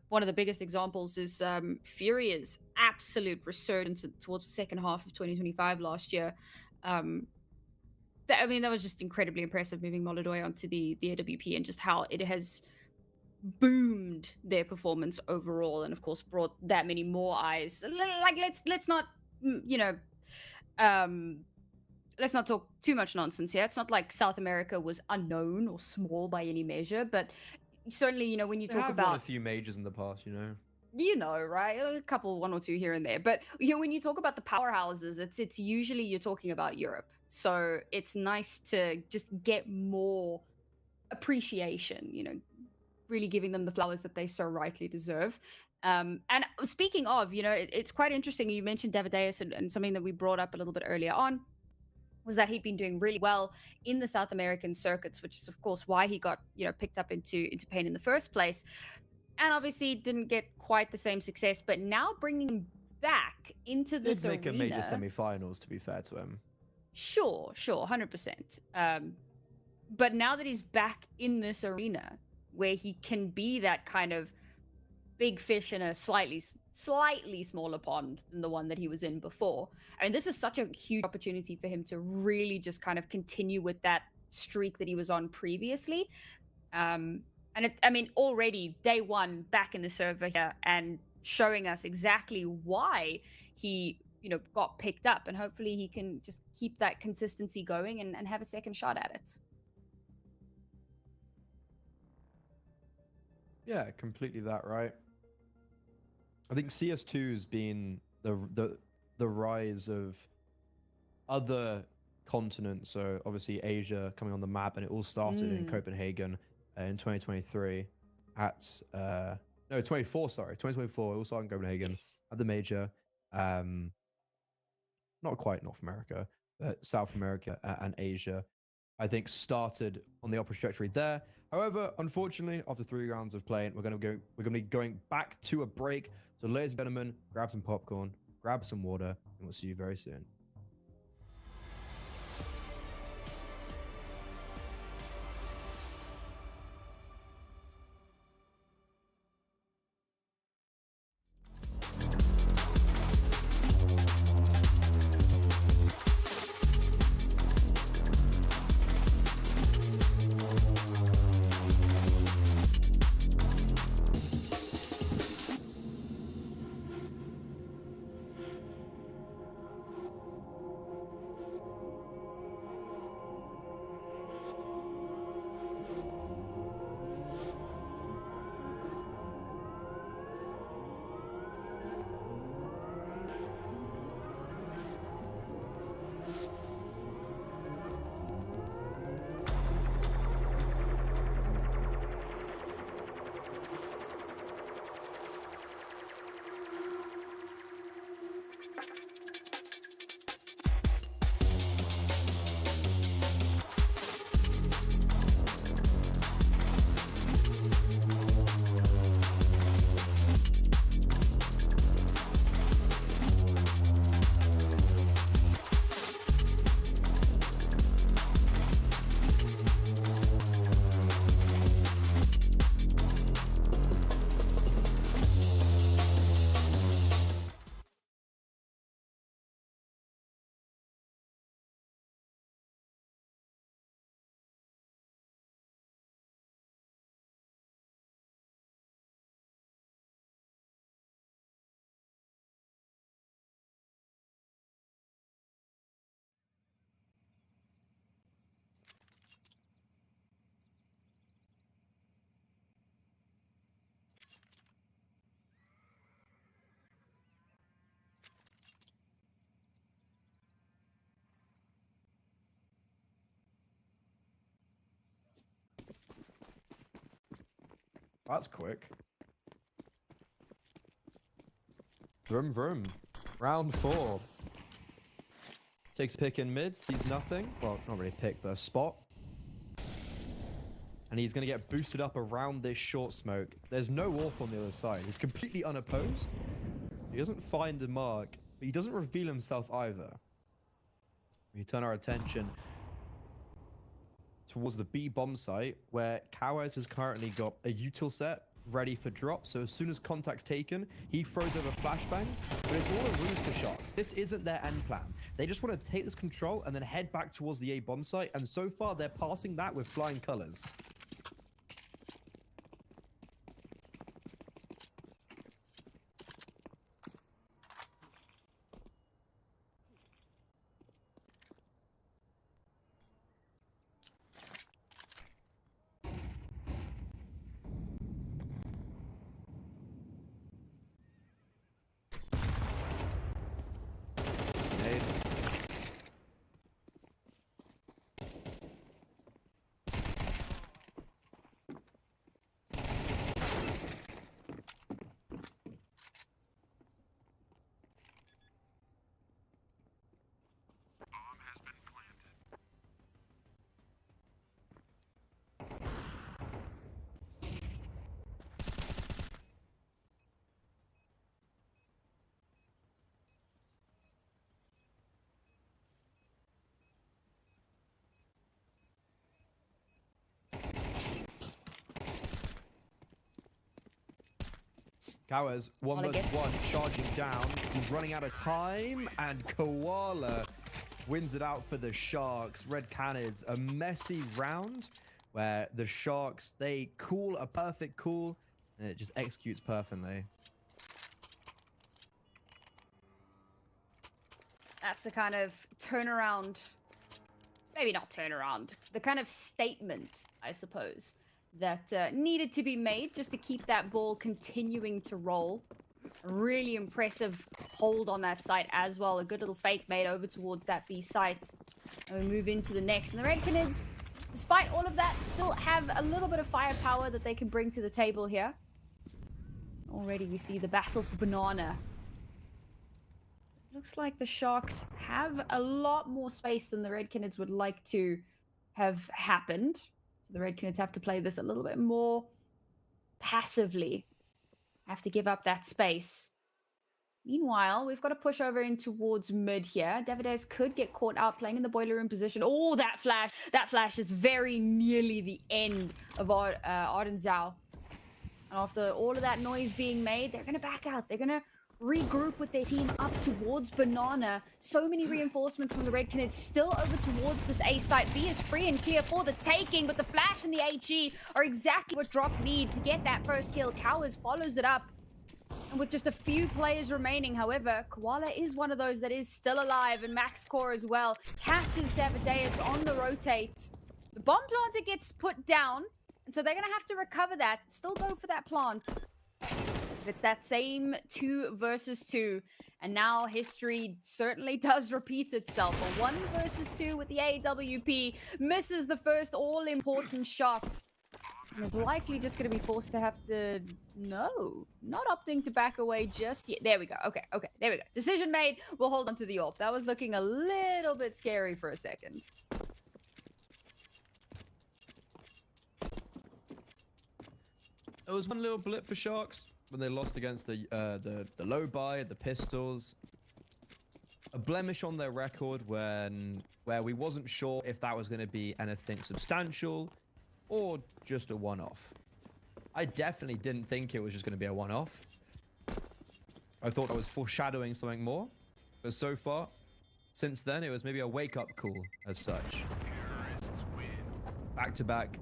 one of the biggest examples is Furia's absolute resurgence towards the second half of 2025 last year. That was just incredibly impressive, moving Molodoy onto the AWP and just how it has boomed their performance overall, and of course brought that many more eyes. Like let's not um let's not talk too much nonsense here. It's not like South America was unknown or small by any measure, but certainly when you They talk have about won a few majors in the past, right? A couple, one or two here and there. But when you talk about the powerhouses, it's usually you're talking about Europe. So it's nice to just get more appreciation, really giving them the flowers that they so rightly deserve. And speaking of, it's quite interesting. You mentioned Davideus, and something that we brought up a little bit earlier on was that he'd been doing really well in the South American circuits, which is of course why he got picked up into Pain in the first place. And obviously didn't get quite the same success, but now bringing him back into this Did make arena, a major semi-finals, to be fair to him. Sure, 100%. But now that he's back in this arena where he can be that kind of big fish in a slightly smaller pond than the one that he was in before. I mean, this is such a huge opportunity for him to really just kind of continue with that streak that he was on previously. And already day one back in the server here and showing us exactly why he, got picked up, and hopefully he can just keep that consistency going and have a second shot at it. Yeah, completely that, right? I think CS2 has been the rise of other continents. So obviously Asia coming on the map, and it all started in Copenhagen in 2023 at 2024, it all started in Copenhagen at the major. Not quite North America, but South America and Asia, I think, started on the upward trajectory there. However, unfortunately, after 3 rounds of playing, we're gonna be going back to a break. So ladies and gentlemen, grab some popcorn, grab some water, and we'll see you very soon. That's quick. Vroom vroom. Round 4. Takes a pick in mid, sees nothing. Well, not really a pick, but a spot. And he's going to get boosted up around this short smoke. There's no AWP on the other side. He's completely unopposed. He doesn't find a mark, but he doesn't reveal himself either. We turn our attention towards the B bomb site, where Cowes has currently got a util set ready for drop. So as soon as contact's taken, he throws over flashbangs, but it's all a ruse for Sharks. This isn't their end plan. They just want to take this control and then head back towards the A bomb site, and so far they're passing that with flying colors. Cowes, 1v1, charging down. He's running out of time, and Koala wins it out for the Sharks. Red Canids, a messy round where the Sharks, they call a perfect call, and it just executes perfectly. That's the kind of turnaround, maybe not turnaround, the kind of statement, I suppose, that needed to be made just to keep that ball continuing to roll. A really impressive hold on that site as well. A good little fake made over towards that B site. And we move into the next. And the Red Canids, despite all of that, still have a little bit of firepower that they can bring to the table here. Already we see the battle for Banana. Looks like the Sharks have a lot more space than the Red Canids would like to have happened. So the Red Canids have to play this a little bit more passively. Have to give up that space. Meanwhile, we've got to push over in towards mid here. Davides could get caught out playing in the boiler room position. Oh, that flash. That flash is very nearly the end of Ardenzau. And after all of that noise being made, they're going to back out. They're going to regroup with their team up towards Banana. So many reinforcements from the Red Canids still over towards this A site. B is free and clear for the taking, but the flash and the HE are exactly what Drop need to get that first kill. Cowers follows it up. And with just a few players remaining, however, Koala is one of those that is still alive, and Max Core as well. Catches Davideus on the rotate. The bomb planter gets put down, and so they're going to have to recover that. Still go for that plant. It's that same 2 versus 2, and now history certainly does repeat itself. A 1 versus 2 with the AWP misses the first all-important shot, and is likely just going to be forced to have to... No, not opting to back away just yet. There we go. Okay, there we go. Decision made. We'll hold on to the AWP. That was looking a little bit scary for a second. It was one little blip for Sharks when they lost against the low buy, the Pistols. A blemish on their record where we wasn't sure if that was going to be anything substantial or just a one-off. I definitely didn't think it was just going to be a one-off. I thought I was foreshadowing something more, but so far, since then, it was maybe a wake-up call as such. Back-to-back,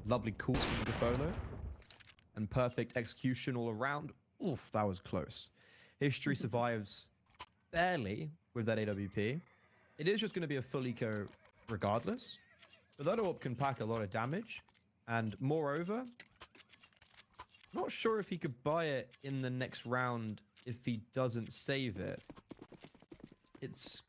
lovely calls from Defolo. And perfect execution all around. Oof, that was close. History survives barely with that AWP. It is just going to be a full eco regardless. But that AWP can pack a lot of damage. And moreover, not sure if he could buy it in the next round if he doesn't save it. It's...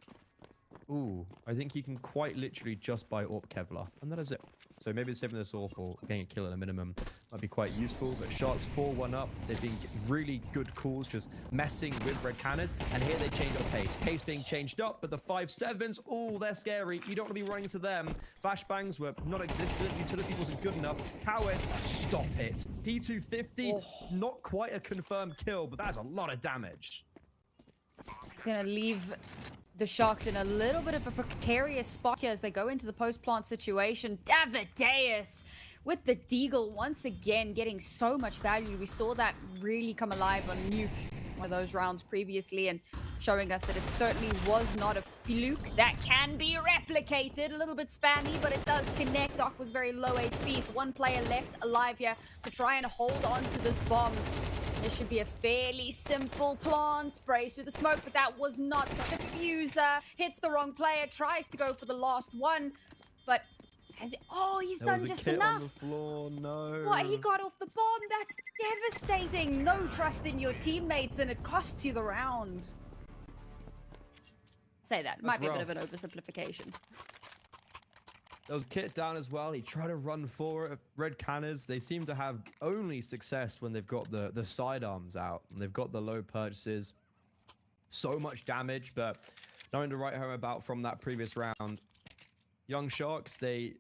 Ooh, I think he can quite literally just buy AWP Kevlar. And that is it. So maybe saving this AWP or getting a kill at a minimum might be quite useful. But Sharks 4-1 up. They've been really good calls, just messing with Red Canids. And here they change the pace. Pace being changed up, but the 5-7s, oh, they're scary. You don't want to be running to them. Flashbangs were not existent. Utility wasn't good enough. Cowes, stop it. P250, not quite a confirmed kill, but that's a lot of damage. It's going to leave the Sharks in a little bit of a precarious spot here as they go into the post-plant situation. Davideus with the Deagle once again getting so much value. We saw that really come alive on Nuke, one of those rounds previously, and showing us that it certainly was not a fluke. That can be replicated. A little bit spammy, but it does connect. Doc was very low HP, so one player left alive here to try and hold on to this bomb. This should be a fairly simple plant. Sprays through the smoke, but that was not the diffuser. Hits the wrong player, tries to go for the last one, but has it... Oh, he's done just enough. On the floor. No. What? He got off the bomb? That's devastating. No trust in your teammates, and it costs you the round. Say that. Might be a bit of an oversimplification. There was Kit down as well. He tried to run for it. Red Canids, they seem to have only success when they've got the sidearms out. And they've got the low purchases. So much damage, but nothing to write home about from that previous round. Young Sharks, they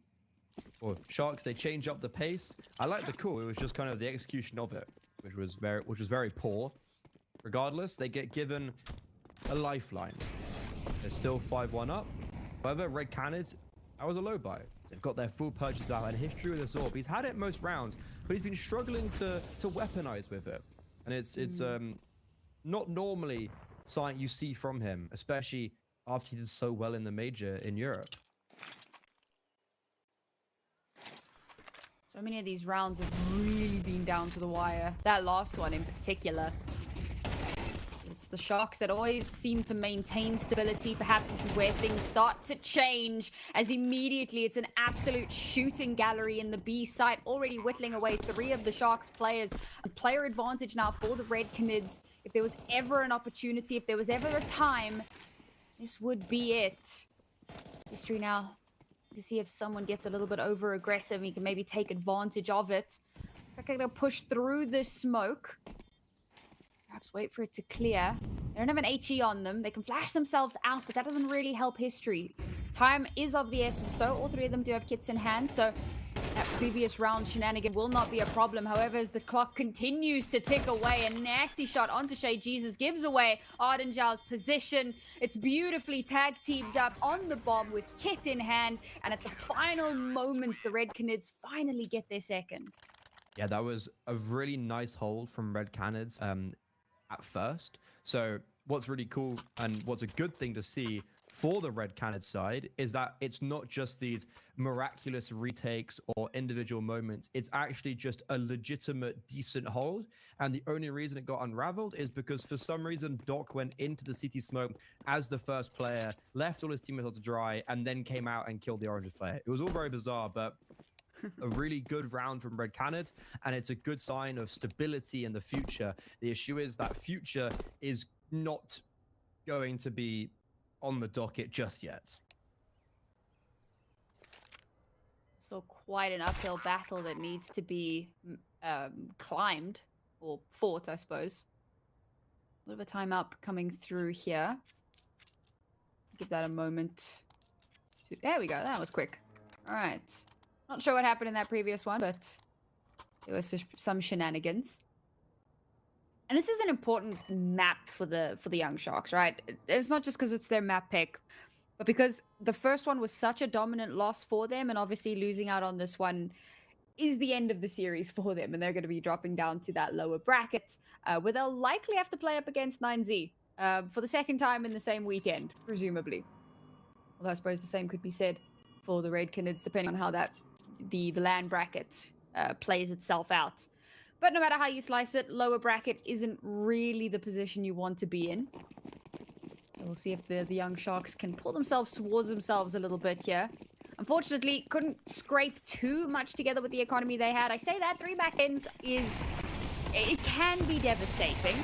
change up the pace. I like the call. It was just kind of the execution of it, which was very poor. Regardless, they get given a lifeline. They're still 5-1 up. However, Red Canids, that was a low buy. They've got their full purchase out and history with Azorb. He's had it most rounds, but he's been struggling to weaponize with it. And it's not normally something you see from him, especially after he did so well in the major in Europe. So many of these rounds have really been down to the wire. That last one in particular. It's the Sharks that always seem to maintain stability. Perhaps this is where things start to change, as immediately it's an absolute shooting gallery in the B site, already whittling away 3 of the Sharks players. A player advantage now for the Red Canids. If there was ever an opportunity, if there was ever a time, this would be it. History now to see if someone gets a little bit over aggressive. He can maybe take advantage of it. They're going to push through this smoke. Perhaps wait for it to clear. They don't have an HE on them. They can flash themselves out, but that doesn't really help history. Time is of the essence, though. All 3 of them do have kits in hand, so that previous round shenanigan will not be a problem. However, as the clock continues to tick away, a nasty shot onto Shay Jesus gives away Ardenjal's position. It's beautifully tag teamed up on the bomb with kit in hand, and at the final moments, the Red Canids finally get their second. Yeah, that was a really nice hold from Red Canids at first. So what's really cool and what's a good thing to see for the Red Canids side is that it's not just these miraculous retakes or individual moments. It's actually just a legitimate, decent hold. And the only reason it got unraveled is because for some reason, Doc went into the CT smoke as the first player, left all his teammates out to dry, and then came out and killed the Oranges player. It was all very bizarre, but a really good round from Red Canids, and it's a good sign of stability in the future. The issue is that future is not going to be on the docket just yet. Still quite an uphill battle that needs to be climbed, or fought, I suppose. A little bit of a timeout coming through here. Give that a moment. There we go. That was quick. All right. Not sure what happened in that previous one, but there was some shenanigans. And this is an important map for the Young Sharks, right? It's not just because it's their map pick, but because the first one was such a dominant loss for them, and obviously losing out on this one is the end of the series for them, and they're going to be dropping down to that lower bracket, where they'll likely have to play up against 9Z for the second time in the same weekend, presumably. Although I suppose the same could be said for the Red Canids, depending on how that the LAN bracket plays itself out. But no matter how you slice it, lower bracket isn't really the position you want to be in. So we'll see if the Young Sharks can pull themselves towards themselves a little bit here. Unfortunately, couldn't scrape too much together with the economy they had. I say that 3 back ends it can be devastating.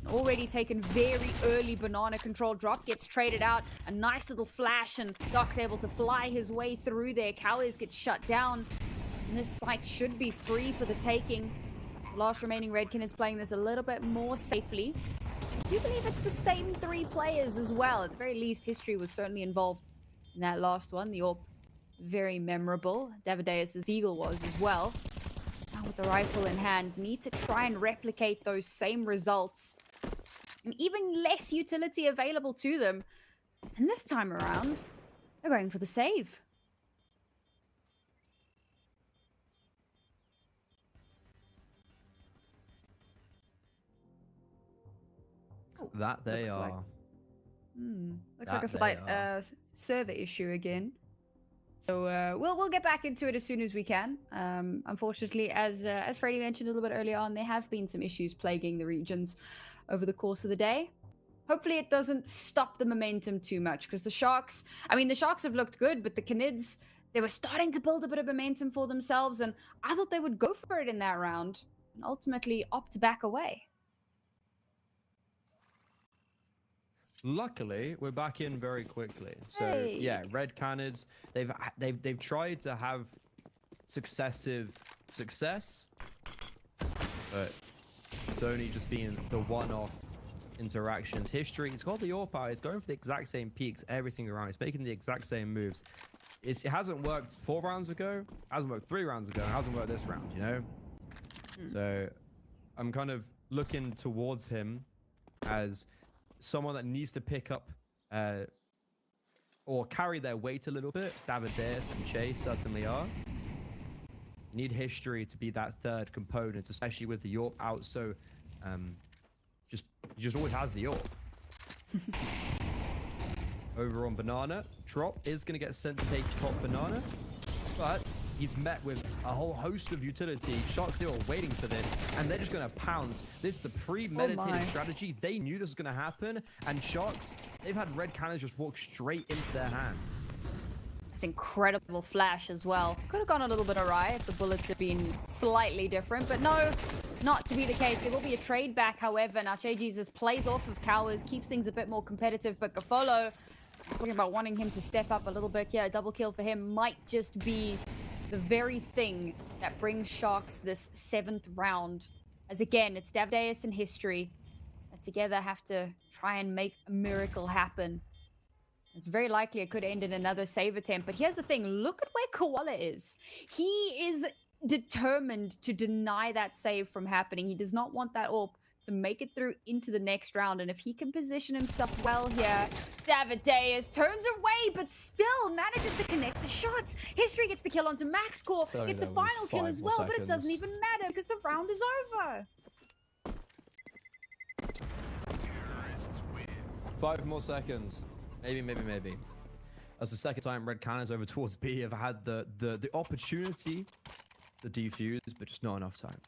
Already taken very early banana control drop, gets traded out. A nice little flash, and Doc's able to fly his way through there. Cowies gets shut down. And this site should be free for the taking. Last remaining Red Canids playing this a little bit more safely. I do believe it's the same 3 players as well. At the very least, history was certainly involved in that last one. The AWP, very memorable. Davideus' Deagle was as well. Now with the rifle in hand, need to try and replicate those same results. And even less utility available to them And this time around, they're going for the save. That they Looks are. like- Looks That like a they slight are. server issue again. So we'll get back into it as soon as we can. Unfortunately, as Freddie mentioned a little bit earlier on, there have been some issues plaguing the regions over the course of the day. Hopefully it doesn't stop the momentum too much, because the Sharks have looked good, but the Canids, they were starting to build a bit of momentum for themselves, and I thought they would go for it in that round and ultimately opt to back away. Luckily, we're back in very quickly. So Hey. yeah, Red Canids, they've tried to have successive success, but it's only just been the one-off interactions. History, it's got the AWP power, it's going for the exact same peaks every single round, it's making the exact same moves. It hasn't worked 4 rounds ago, hasn't worked 3 rounds ago, and hasn't worked this round, you know? So I'm kind of looking towards him as someone that needs to pick up or carry their weight a little bit. Davideus and Chase certainly are. You need history to be that third component, especially with the York out. So he just always has the York. Over on Banana, Trop is going to get sent to take top Banana, but he's met with a whole host of utility. Sharks, they were waiting for this, and they're just going to pounce. This is a premeditated strategy. They knew this was going to happen, and Sharks, they've had Red Cannons just walk straight into their hands. It's incredible flash as well. Could have gone a little bit awry if the bullets had been slightly different, but no, not to be the case. There will be a trade back, however. Now, Che Jesus plays off of Cowers, keeps things a bit more competitive, but Gafolo, talking about wanting him to step up a little bit. Yeah, a double kill for him might just be the very thing that brings Sharks this 7th round. As again, it's Davideus and history that together have to try and make a miracle happen. It's very likely it could end in another save attempt. But here's the thing. Look at where Koala is. He is determined to deny that save from happening. He does not want that AWP to make it through into the next round. And if he can position himself well here, Davideus turns away, but still manages to connect the shots. History gets the kill onto MaxCore. It's the final kill as well, but it doesn't even matter because the round is over. 5 more seconds. Maybe. That's the second time Red Cannons over towards B have had the opportunity to defuse, but just not enough time.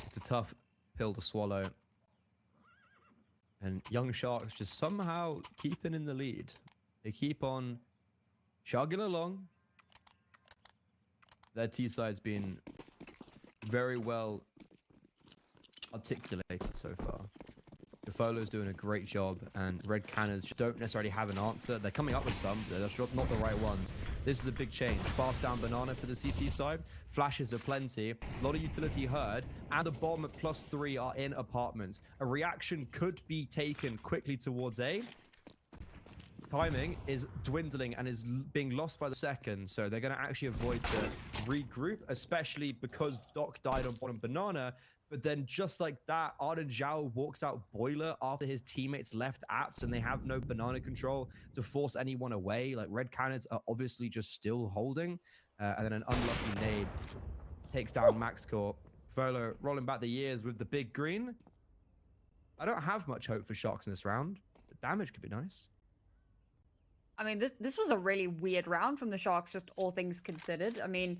It's a tough pill to swallow. And Young Sharks just somehow keeping in the lead. They keep on chugging along. Their T-side's been very well articulated so far. Defolo's doing a great job, and Red Cannons don't necessarily have an answer. They're coming up with some, but they're not the right ones. This is a big change. Fast down Banana for the CT side. Flashes are plenty. A lot of utility heard, and the bomb at +3 are in apartments. A reaction could be taken quickly towards A. Timing is dwindling and is being lost by the second, so they're going to actually avoid to regroup, especially because Doc died on bottom Banana. But then just like that, Arden Zhao walks out Boiler after his teammates left apps and they have no Banana control to force anyone away. Like, Red Cannons are obviously just still holding. And then an unlucky nade takes down MaxCore. Folo rolling back the years with the big green. I don't have much hope for Sharks in this round. The damage could be nice. I mean, this was a really weird round from the Sharks, just all things considered. I mean,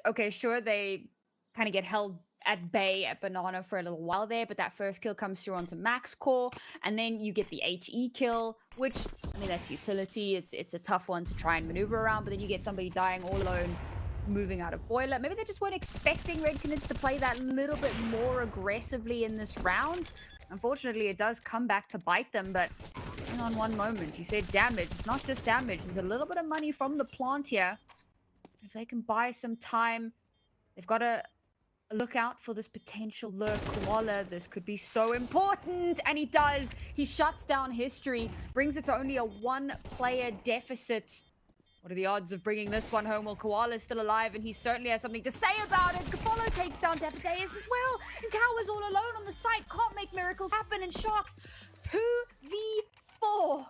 okay, sure, they kind of get held at bay at Banana for a little while there, but that first kill comes through onto MaxCore, and then you get the HE kill, which, I mean, that's utility. It's a tough one to try and maneuver around, but then you get somebody dying all alone, moving out of Boiler. Maybe they just weren't expecting Red Canids to play that little bit more aggressively in this round. Unfortunately, it does come back to bite them, but hang on one moment. You said damage. It's not just damage. There's a little bit of money from the plant here. If they can buy some time, they've got to look out for this potential lurk Koala. This could be so important, and he does. He shuts down history, brings it to only a 1-player deficit. What are the odds of bringing this one home? Well, Koala's still alive, and he certainly has something to say about it. Gafolo takes down Davideus as well, and Cow is all alone on the site. Can't make miracles happen, and Sharks 2v 2v4.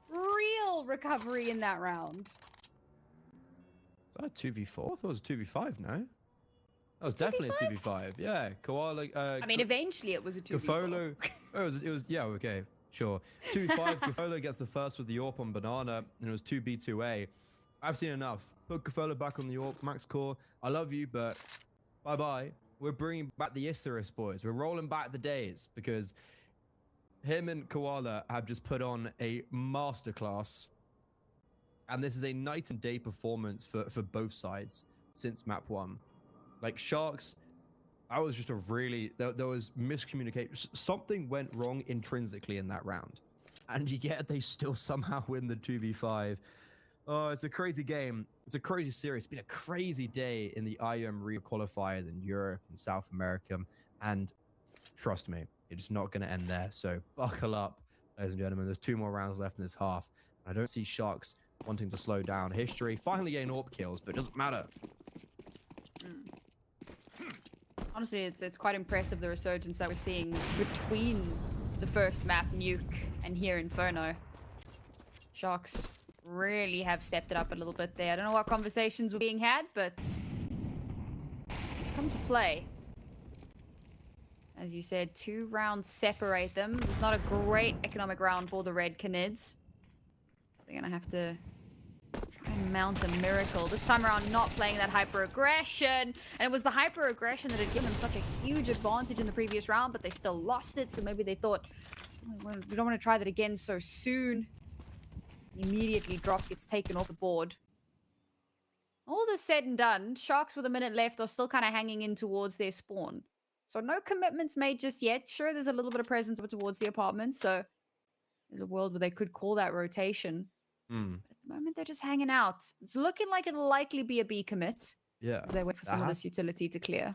Unreal recovery in that round. Is that a 2v4? I thought it was a 2v5, no? That was definitely a 2v5. Yeah, Koala. I mean, eventually it was a 2v4. Gafolo. Oh, it was, yeah, okay, sure. 2v5, Gafolo gets the first with the AWP on Banana, and it was 2B2A. I've seen enough. Put Gafolo back on the AWP, Max Core. I love you, but bye-bye. We're bringing back the Isurus boys. We're rolling back the days, because him and Koala have just put on a masterclass. And this is a night and day performance for both sides since map 1. Like, Sharks, I was just a really... There was miscommunication. Something went wrong intrinsically in that round. And yet they still somehow win the 2v5. Oh, it's a crazy game. It's a crazy series. It's been a crazy day in the IEM Rio qualifiers in Europe and South America. And trust me, it's not going to end there. So buckle up, ladies and gentlemen. There's 2 more rounds left in this half. I don't see Sharks wanting to slow down. History finally getting AWP kills, but it doesn't matter. Honestly, it's quite impressive, the resurgence that we're seeing between the first map, Nuke, and here Inferno. Sharks really have stepped it up a little bit there. I don't know what conversations were being had, but come to play. As you said, 2 rounds separate them. It's not a great economic round for the Red Canids. They're gonna have to try and mount a miracle. This time around, not playing that hyper-aggression. And it was the hyper-aggression that had given them such a huge advantage in the previous round, but they still lost it. So maybe they thought, we don't want to try that again so soon. Immediately drop gets taken off the board. All this said and done, Sharks with a minute left are still kind of hanging in towards their spawn. So no commitments made just yet. Sure, there's a little bit of presence over towards the apartment, so there's a world where they could call that rotation. But at the moment, they're just hanging out. It's looking like it'll likely be a B commit. Yeah. As they wait for some of this utility to clear.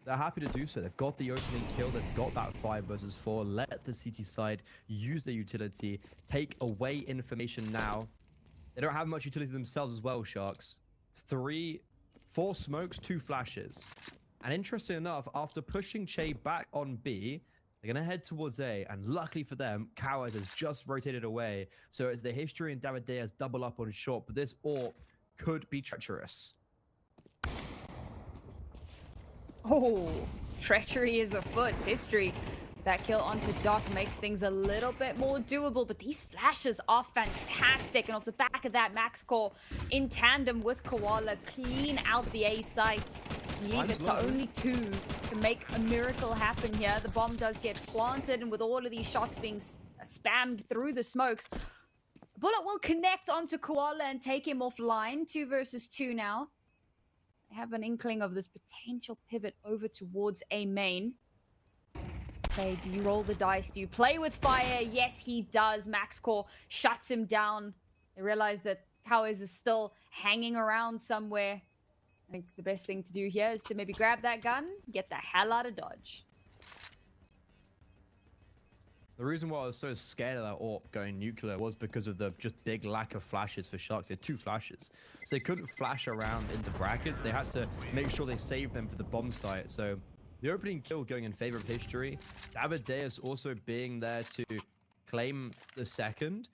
They're happy to do so. They've got the opening kill. They've got that 5 versus 4. Let the CT side use their utility. Take away information now. They don't have much utility themselves as well, Sharks. 4 smokes, 2 flashes. And interesting enough, after pushing Che back on B, they're going to head towards A, and luckily for them, Coward has just rotated away. So it's the History and David Diaz double up on short, but this AWP could be treacherous. Oh, treachery is afoot. History. That kill onto Doc makes things a little bit more doable, but these flashes are fantastic. And off the back of that, Max Core in tandem with Koala clean out the A site. Leave it to only 2 to make a miracle happen here. The bomb does get planted, and with all of these shots being spammed through the smokes, bullet will connect onto Koala and take him offline. 2 versus 2 now. They have an inkling of this potential pivot over towards A main. Okay, do you roll the dice? Do you play with fire? Yes, he does. Max Core shuts him down. They realize that Cowers is still hanging around somewhere. I think the best thing to do here is to maybe grab that gun, get the hell out of Dodge. The reason why I was so scared of that AWP going nuclear was because of the just big lack of flashes for Sharks. They had 2 flashes. So they couldn't flash around into brackets. They had to make sure they saved them for the bomb site. So the opening kill going in favor of History. David Diaz also being there to claim the second.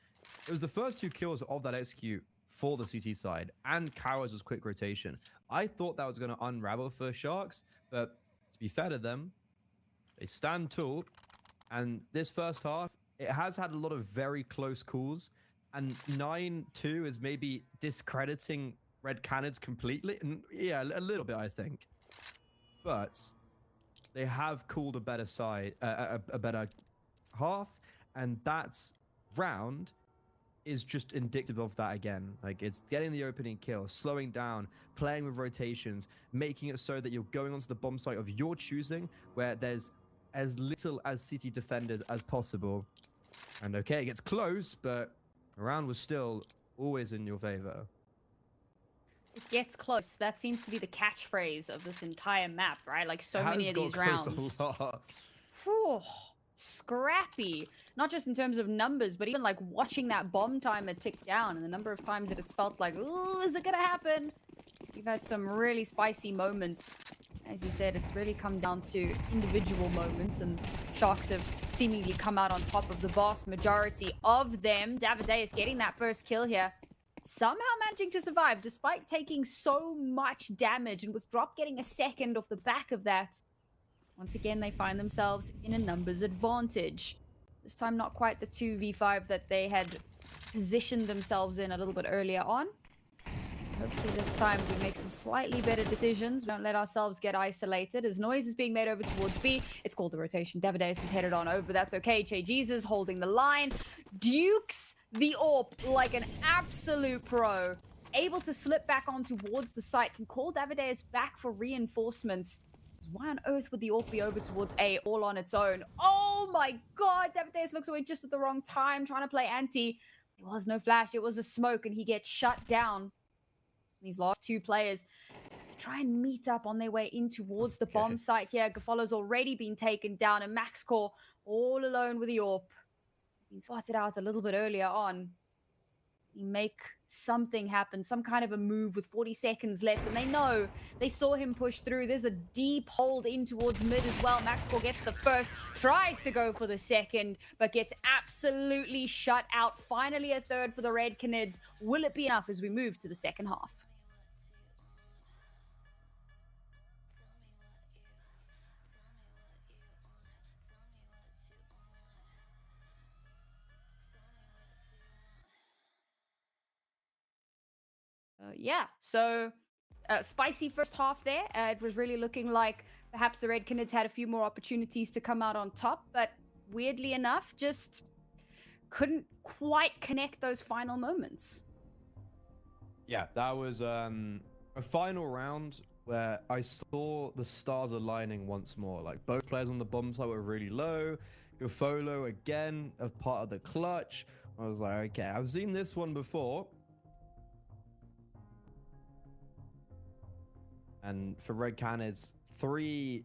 It was the first 2 kills of that execute for the CT side, and Cowers was quick rotation. I thought that was going to unravel for Sharks, but to be fair to them, they stand tall. And this first half, it has had a lot of very close calls, and 9-2 is maybe discrediting Red Canids completely. And yeah, a little bit, I think. But they have called a better side, a better half, and that round is just indicative of that again. Like, it's getting the opening kill, slowing down, playing with rotations, making it so that you're going onto the bomb site of your choosing, where there's as little as CT defenders as possible. And okay, it gets close, but the round was still always in your favor. It gets close. That seems to be the catchphrase of this entire map, right? Like, so many of these rounds. Whew, scrappy. Not just in terms of numbers, but even like watching that bomb timer tick down and the number of times that it's felt like, ooh, is it gonna happen? We've had some really spicy moments. As you said, it's really come down to individual moments, and Sharks have seemingly come out on top of the vast majority of them. Davideus getting that first kill here. Somehow managing to survive despite taking so much damage, and was Drop getting a second off the back of that. Once again, they find themselves in a numbers advantage. This time not quite the 2v5 that they had positioned themselves in a little bit earlier on. Hopefully this time we make some slightly better decisions. We don't let ourselves get isolated. As noise is being made over towards B, it's called the rotation. Davideus is headed on over. That's okay. Che Jesus holding the line. Dukes the AWP like an absolute pro. Able to slip back on towards the site. Can call Davideus back for reinforcements. Why on earth would the AWP be over towards A all on its own? Oh my god! Davideus looks away just at the wrong time, trying to play anti. There was no flash. It was a smoke, and he gets shut down. These last two players try and meet up on their way in towards the bomb site here. Gaffolo's already been taken down, and MaxCore all alone with the AWP. Been spotted out a little bit earlier on. He make something happen, some kind of a move with 40 seconds left, and they know they saw him push through. There's a deep hold in towards mid as well. MaxCore gets the first, tries to go for the second, but gets absolutely shut out. Finally a third for the Red Canids. Will it be enough as we move to the second half? Yeah, so spicy first half there. It was really looking like perhaps the Red Canids had a few more opportunities to come out on top, but weirdly enough, just couldn't quite connect those final moments. Yeah, that was a final round where I saw the stars aligning once more. Like, both players on the bomb side were really low. Gaffolo again, a part of the clutch. I was like, okay, I've seen this one before. And for Red Canids, 3,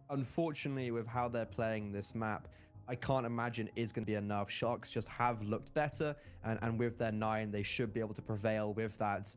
unfortunately, with how they're playing this map, I can't imagine is going to be enough. Sharks just have looked better, and with their 9, they should be able to prevail with that.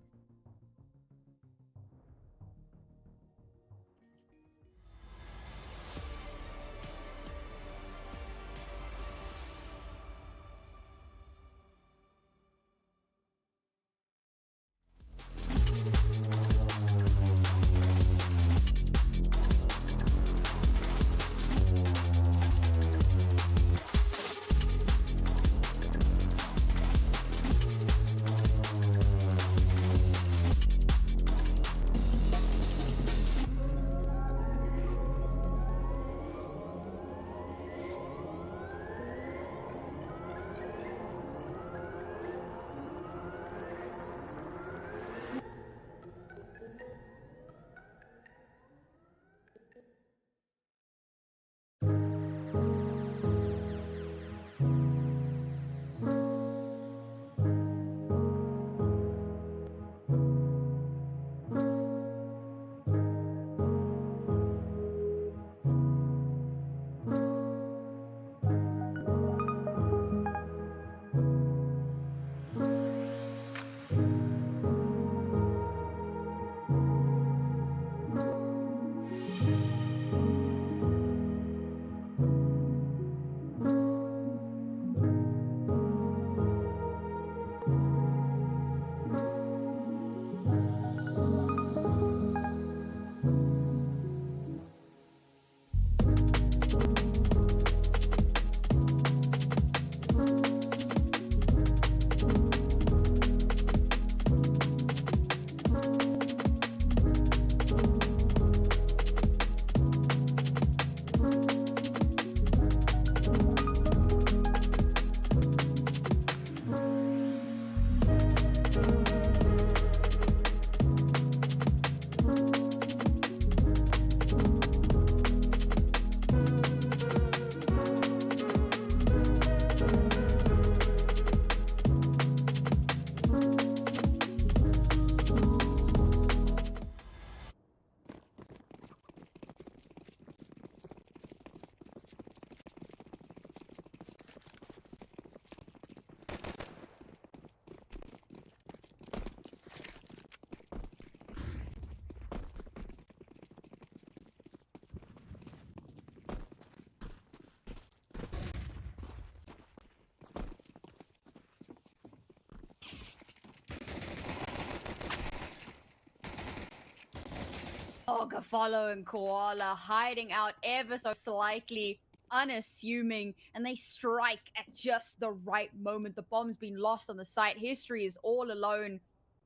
Follow and Koala hiding out ever so slightly, unassuming, and they strike at just the right moment. The bomb's been lost on the site. History is all alone,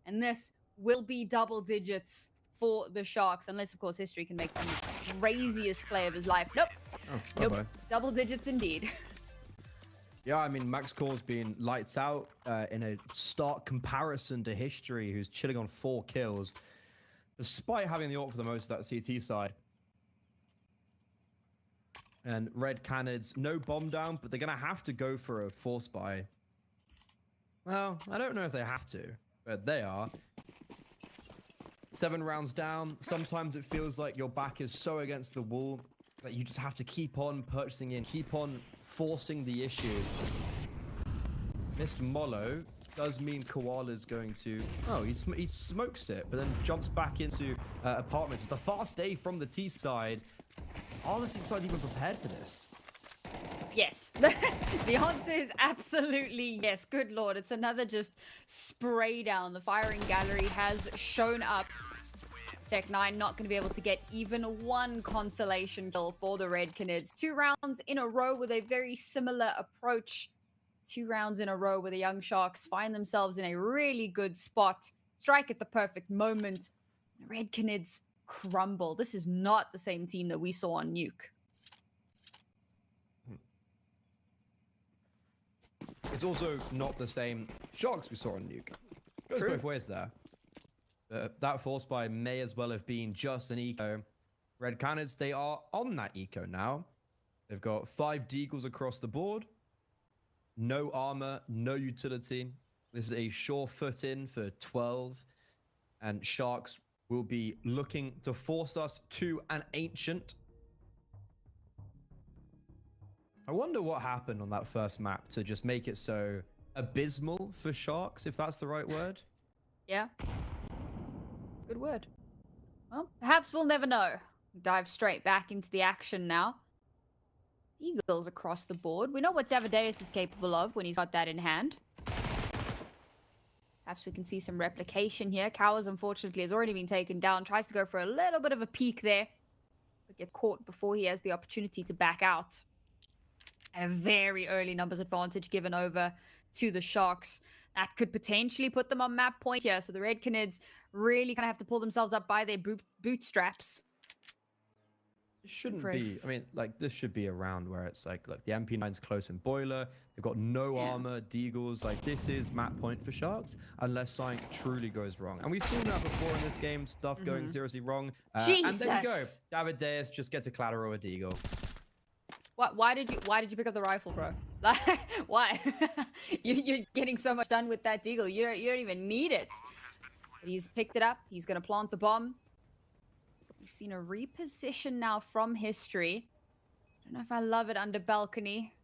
and this will be double digits for the Sharks, unless, of course, History can make them the craziest play of his life. Nope. Nope. Double digits indeed. Yeah, I mean, Max Core's been lights out in a stark comparison to History, who's chilling on 4 kills, despite having the ult for the most of that CT side. And Red Canids, no bomb down, but they're going to have to go for a force buy. Well, I don't know if they have to, but they are. 7 rounds down. Sometimes it feels like your back is so against the wall that you just have to keep on purchasing in, keep on forcing the issue. Missed Mollo does mean Koala's going to... Oh, he smokes it, but then jumps back into apartments. It's a fast day from the T side. Are the T side even prepared for this? Yes. The answer is absolutely yes. Good lord, it's another just spray down. The firing gallery has shown up. Tech 9 not going to be able to get even one consolation kill for the Red Canids. 2 rounds in a row with a very similar approach. 2 rounds in a row where the Young Sharks find themselves in a really good spot. Strike at the perfect moment. The Red Canids crumble. This is not the same team that we saw on Nuke. It's also not the same Sharks we saw on Nuke. Goes True. both ways there. That force buy may as well have been just an eco. Red Canids, they are on that eco now. They've got 5 deagles across the board. No armor, no utility. This is a sure foot in for 12. And Sharks will be looking to force us to an ancient. I wonder what happened on that first map to just make it so abysmal for Sharks, if that's the right word. Yeah. Good word. Well, perhaps we'll never know. Dive straight back into the action now. Eagles across the board. We know what Davideus is capable of when he's got that in hand. Perhaps we can see some replication here. Cowers, unfortunately, has already been taken down. Tries to go for a little bit of a peek there, but gets caught before he has the opportunity to back out. And a very early numbers advantage given over to the Sharks. That could potentially put them on map point here. So the Red Canids really kind of have to pull themselves up by their bootstraps. It shouldn't be. I mean, like, this should be a round where it's like, look, the MP9's close in boiler. They've got no armor, deagles. Like, this is map point for Sharks, unless something truly goes wrong. And we've seen that before in this game, stuff going seriously wrong. Jesus. And there you go. Davideus just gets a collateral a deagle. Why did you pick up the rifle, bro? Like, why? You're getting so much done with that deagle. You don't even need it. But he's picked it up. He's gonna plant the bomb. We've seen a reposition now from History. I don't know if I love it under balcony.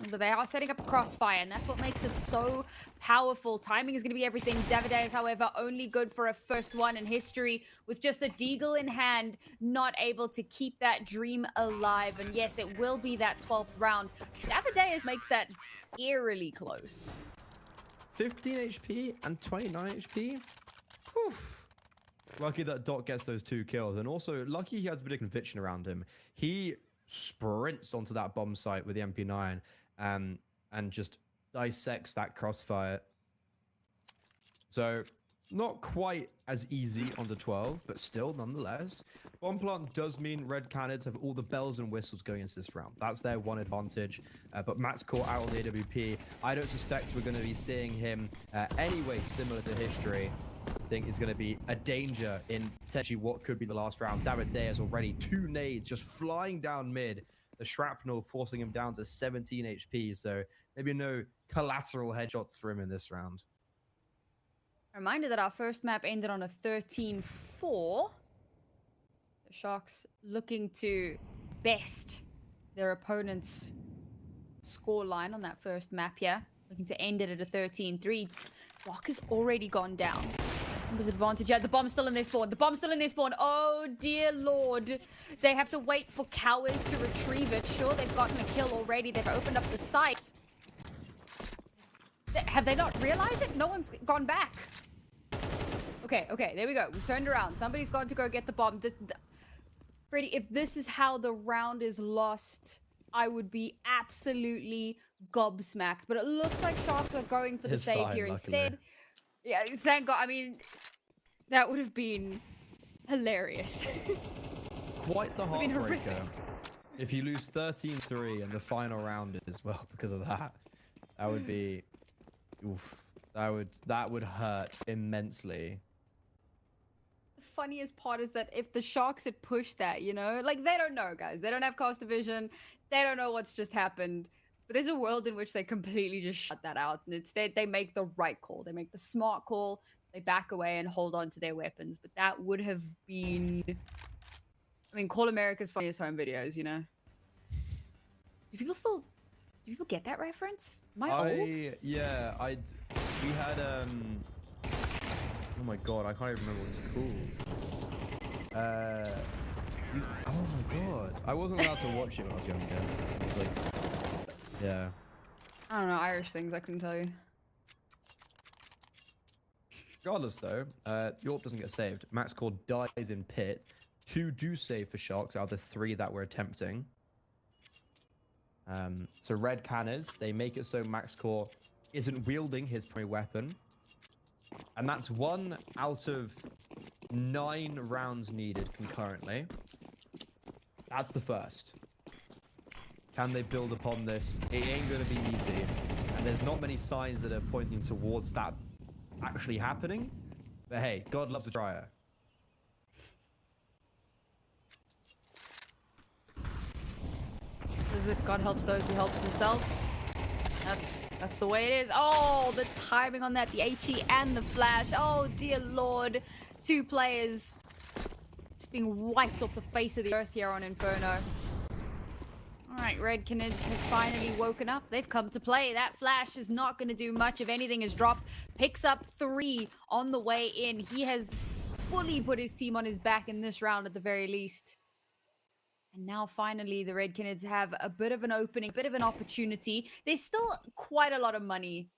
But they are setting up a crossfire, and that's what makes it so powerful. Timing is going to be everything. Davideus, however, only good for a first one in History, with just a deagle in hand, not able to keep that dream alive. And yes, it will be that 12th round. Davideus makes that scarily close. 15 HP and 29 HP? Oof. Lucky that Doc gets those 2 kills, and also lucky he has a bit of conviction around him. He sprints onto that bomb site with the MP9 and just dissects that crossfire. So not quite as easy on the 12, but still nonetheless. Bomb plant does mean Red Canids have all the bells and whistles going into this round. That's their one advantage. But Matt's caught out on the AWP. I don't suspect we're going to be seeing him anyway similar to History. I think is going to be a danger in potentially what could be the last round. Davideus already 2 nades just flying down mid. The shrapnel forcing him down to 17 HP. So maybe no collateral headshots for him in this round. Reminder that our first map ended on a 13-4. The Sharks looking to best their opponent's score line on that first map here. Looking to end it at a 13-3. Rock has already gone down. Numbers advantage. Yeah, the bomb's still in their spawn. The bomb's still in their spawn. Oh, dear Lord. They have to wait for Cowers to retrieve it. Sure, they've gotten a kill already. They've opened up the site. Have they not realized it? No one's gone back. Okay, there we go. We turned around. Somebody's gone to go get the bomb. Freddy, if this is how the round is lost, I would be absolutely gobsmacked. But it looks like Sharks are going for the It's save fine, here luckily. instead. Yeah, thank God. I mean, that would have been hilarious. Quite the Would've been heartbreaker. horrific. If you lose 13-3 in the final round as well because of that, that would be, oof, that would hurt immensely. The funniest part is that if the Sharks had pushed that, you know, like they don't know, guys. They don't have caster vision. They don't know what's just happened. But there's a world in which they completely just shut that out. And instead, they make the right call. They make the smart call. They back away and hold on to their weapons. But that would have been... I mean, Call America's funniest home videos, you know? Do people get that reference? Am I old? Yeah, we had, oh my God, I can't even remember what it's called. Oh my God. I wasn't allowed to watch it when I was younger. It was like, yeah. I don't know, Irish things, I couldn't tell you. Regardless though, York doesn't get saved. Max Core dies in pit. 2 do save for Sharks out of the 3 that we're attempting. So red Canids, they make it so Max Core isn't wielding his primary weapon. And that's 1 out of 9 rounds needed concurrently. That's the first. Can they build upon this? It ain't going to be easy. And there's not many signs that are pointing towards that actually happening. But hey, God loves a trier. As if God helps those who help themselves. That's the way it is. Oh, the timing on that. The HE and the flash. Oh, dear Lord. 2 players just being wiped off the face of the earth here on Inferno. Alright, Red Canids have finally woken up. They've come to play. That flash is not going to do much if anything is dropped. Picks up 3 on the way in. He has fully put his team on his back in this round at the very least. And now finally the Red Canids have a bit of an opening, a bit of an opportunity. There's still quite a lot of money.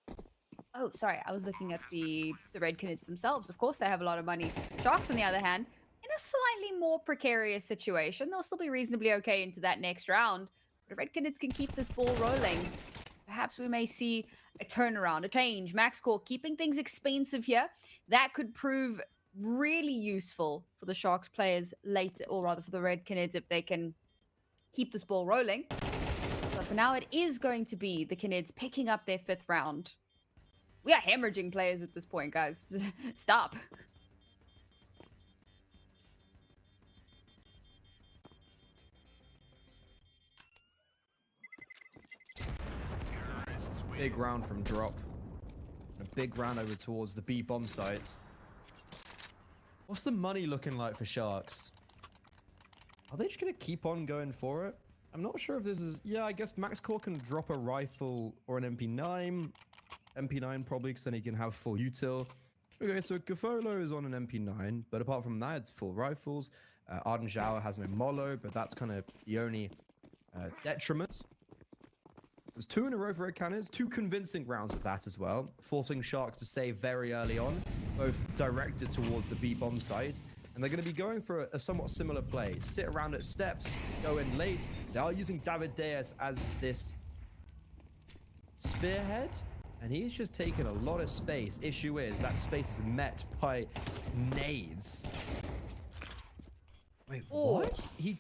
Oh, sorry, I was looking at the Red Canids themselves. Of course they have a lot of money. Sharks, on the other hand, in a slightly more precarious situation. They'll still be reasonably okay into that next round. But if Red Canids can keep this ball rolling, perhaps we may see a turnaround, a change. Max Core keeping things expensive here. That could prove really useful for the Sharks players later, or rather for the Red Canids if they can keep this ball rolling. But for now, it is going to be the Canids picking up their 5th round. We are hemorrhaging players at this point, guys. Stop. Big round from drop. A big round over towards the B bomb sites. What's the money looking like for Sharks? Are they just going to keep on going for it? I'm not sure if this is... Yeah, I guess Max Core can drop a rifle or an MP9. MP9 probably, because then he can have full util. Okay, so Gafolo is on an MP9, but apart from that, it's full rifles. Arden Zhao has no Molo, but that's kind of the only detriment. There's 2 in a row for Red Canids, 2 convincing rounds of that as well, forcing Sharks to save very early on, both directed towards the B bomb site. And they're going to be going for a somewhat similar play. Sit around at steps, go in late. They are using David Deas as this spearhead, and he's just taking a lot of space. Issue is, that space is met by nades. Wait, what? He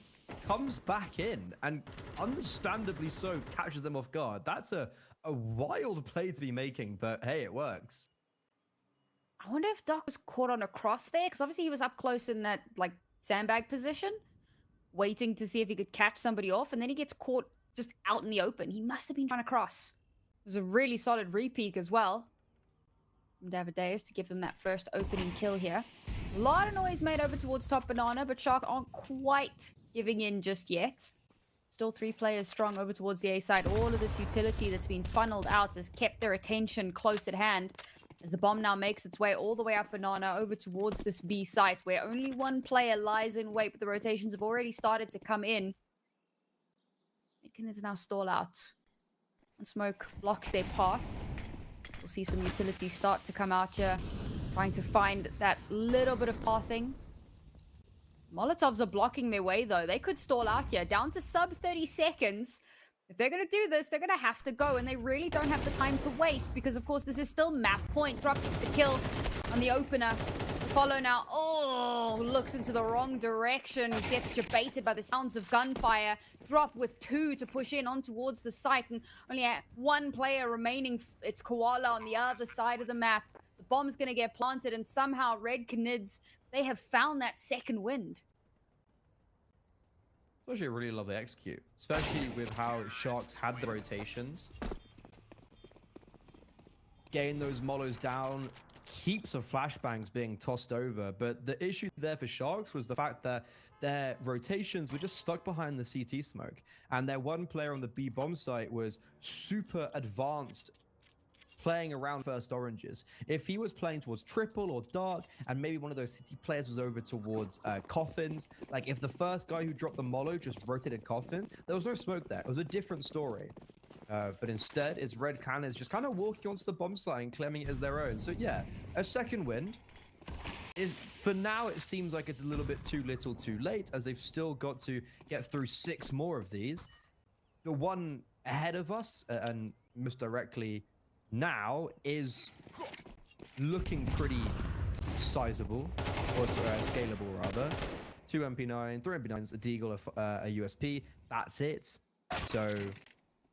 comes back in and understandably so catches them off guard. That's a wild play to be making, but hey, it works. I wonder if Doc was caught on a cross there, because obviously he was up close in that like sandbag position, waiting to see if he could catch somebody off, and then he gets caught just out in the open. He must have been trying to cross. It was a really solid repeat as well from David Deas to give them that first opening kill here. A lot of noise made over towards top banana, but Shark aren't quite giving in just yet. Still 3 players strong over towards the A side. All of this utility that's been funneled out has kept their attention close at hand, as the bomb now makes its way all the way up banana over towards this B site, where only 1 player lies in wait, but the rotations have already started to come in. Canids now stall out. And smoke blocks their path. We'll see some utility start to come out here. Trying to find that little bit of pathing. Molotovs are blocking their way, though. They could stall out here. Down to sub 30 seconds. If they're going to do this, they're going to have to go, and they really don't have the time to waste because, of course, this is still map point. Drop gets the kill on the opener. The follow now, looks into the wrong direction. Gets debated by the sounds of gunfire. Drop with 2 to push in on towards the site, and only one player remaining. It's Koala on the other side of the map. The bomb's going to get planted, and somehow Red Canids, they have found that second wind. It's actually a really lovely execute, especially with how Sharks had the rotations. Getting those molos down, heaps of flashbangs being tossed over, but the issue there for Sharks was the fact that their rotations were just stuck behind the CT smoke, and their one player on the B bomb site was super advanced, playing around first oranges. If he was playing towards triple or dark, and maybe one of those city players was over towards coffins, like if the first guy who dropped the molo just rotated coffin, there was no smoke there. It was a different story. But instead, it's Red Canids just kind of walking onto the bomb site and claiming it as their own. So yeah, a second wind is, for now, it seems like it's a little bit too little too late, as they've still got to get through 6 more of these. The one ahead of us, and most directly now, is looking pretty sizable, or scalable rather. 2 MP9, 3 MP9s, a Deagle, a USP. That's it. So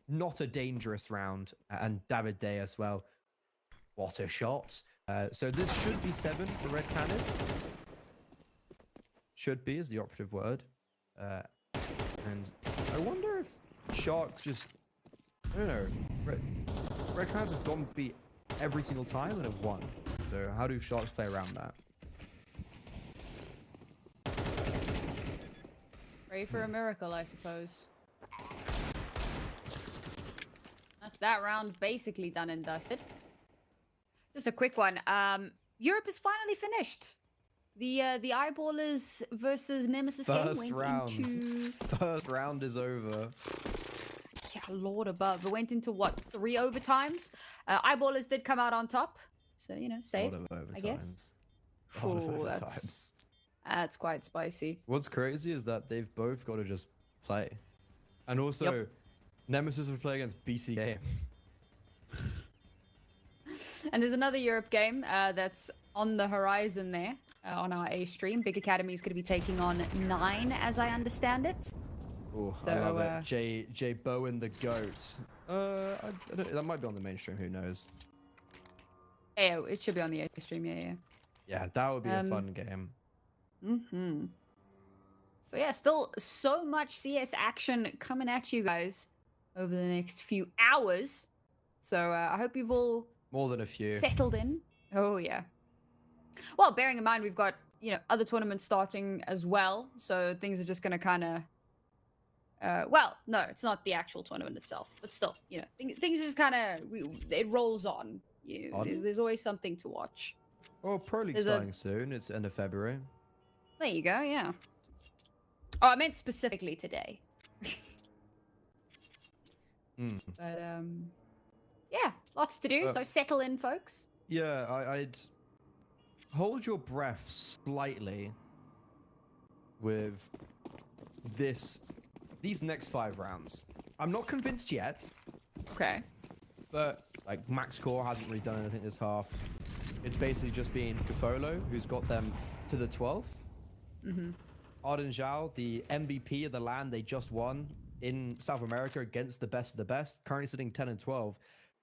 not a dangerous round. And David Day as well. What a shot. So this should be 7 for Red Canids. Should be is the operative word. And I wonder if Sharks just, I don't know, Red Canids have gone beat every single time and have won. So how do Sharks play around that? Pray for a miracle, I suppose. That's that round basically done and dusted. Just a quick one. Europe is finally finished. The Eyeballers versus Nemesis game went into... First round is over. Yeah, Lord above. It went into what, 3 overtimes? Eyeballers did come out on top. So, you know, saved, I guess. Oh, that's quite spicy. What's crazy is that they've both got to just play. And also, Nemesis will play against BC game. And there's another Europe game that's on the horizon there on our A stream. Big Academy is going to be taking on 9, as I understand it. Oh, so, I love it. Jay Bowen the GOAT. That might be on the mainstream, who knows? Yeah, it should be on the A stream, yeah. Yeah, that would be a fun game. So yeah, still so much CS action coming at you guys over the next few hours. So I hope you've all more than a few settled in. Oh yeah. Well, bearing in mind we've got, you know, other tournaments starting as well, so things are just gonna kind of well, no, it's not the actual tournament itself, but still, you know, things just kind of, it rolls on. There's always something to watch. Oh, Pro League starting soon. It's end of February. There you go, yeah. Oh, I meant specifically today. But, yeah, lots to do, so settle in, folks. Yeah, I'd hold your breath slightly with these next 5 rounds. I'm not convinced yet. Okay. But, like, Max Core hasn't really done anything this half. It's basically just been Kufolo, who's got them to the 12th. Arden Zhao, the MVP of the LAN they just won in South America against the best of the best, currently sitting 10 and 12.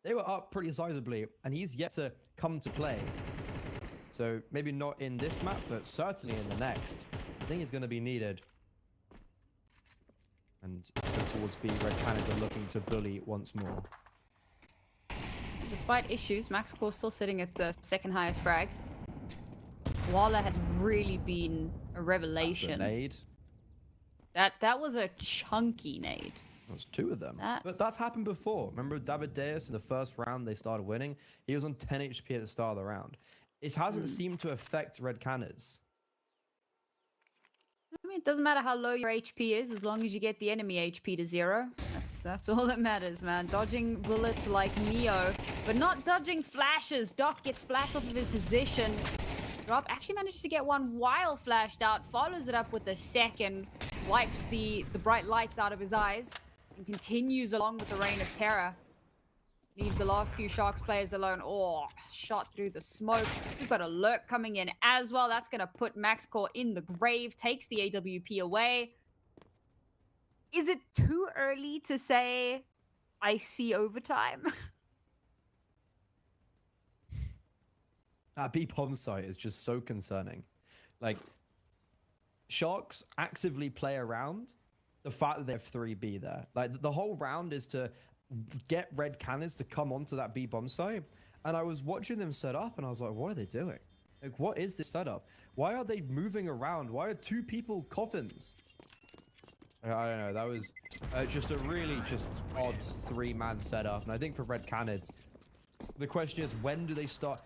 They were up pretty sizably, and he's yet to come to play. So maybe not in this map, but certainly in the next. I think it's going to be needed. And towards B, Red Canids are looking to bully once more. Despite issues, Max Core still sitting at the 2nd highest frag. Walla has really been a revelation. That's a nade. That was a chunky nade. That was 2 of them. But that's happened before. Remember David Deus in the first round they started winning? He was on 10 HP at the start of the round. It hasn't seemed to affect Red Canids. I mean, it doesn't matter how low your HP is, as long as you get the enemy HP to 0. That's all that matters, man. Dodging bullets like Neo, but not dodging flashes. Doc gets flashed off of his position. Drop actually manages to get one while flashed out, follows it up with the second, wipes the bright lights out of his eyes, and continues along with the reign of terror. Leaves the last few Sharks players alone. Oh, shot through the smoke. We've got a lurk coming in as well. That's going to put MaxCore in the grave. Takes the AWP away. Is it too early to say, I see overtime? That B bomb site is just so concerning. Like, Sharks actively play around the fact that they have 3B there. Like, the whole round is to get red cannons to come onto that B bomb site. And I was watching them set up and I was like, what are they doing? Like, what is this setup? Why are they moving around? Why are 2 people coffins? I don't know. That was just a really odd 3-man setup. And I think for red cannons, the question is, when do they start?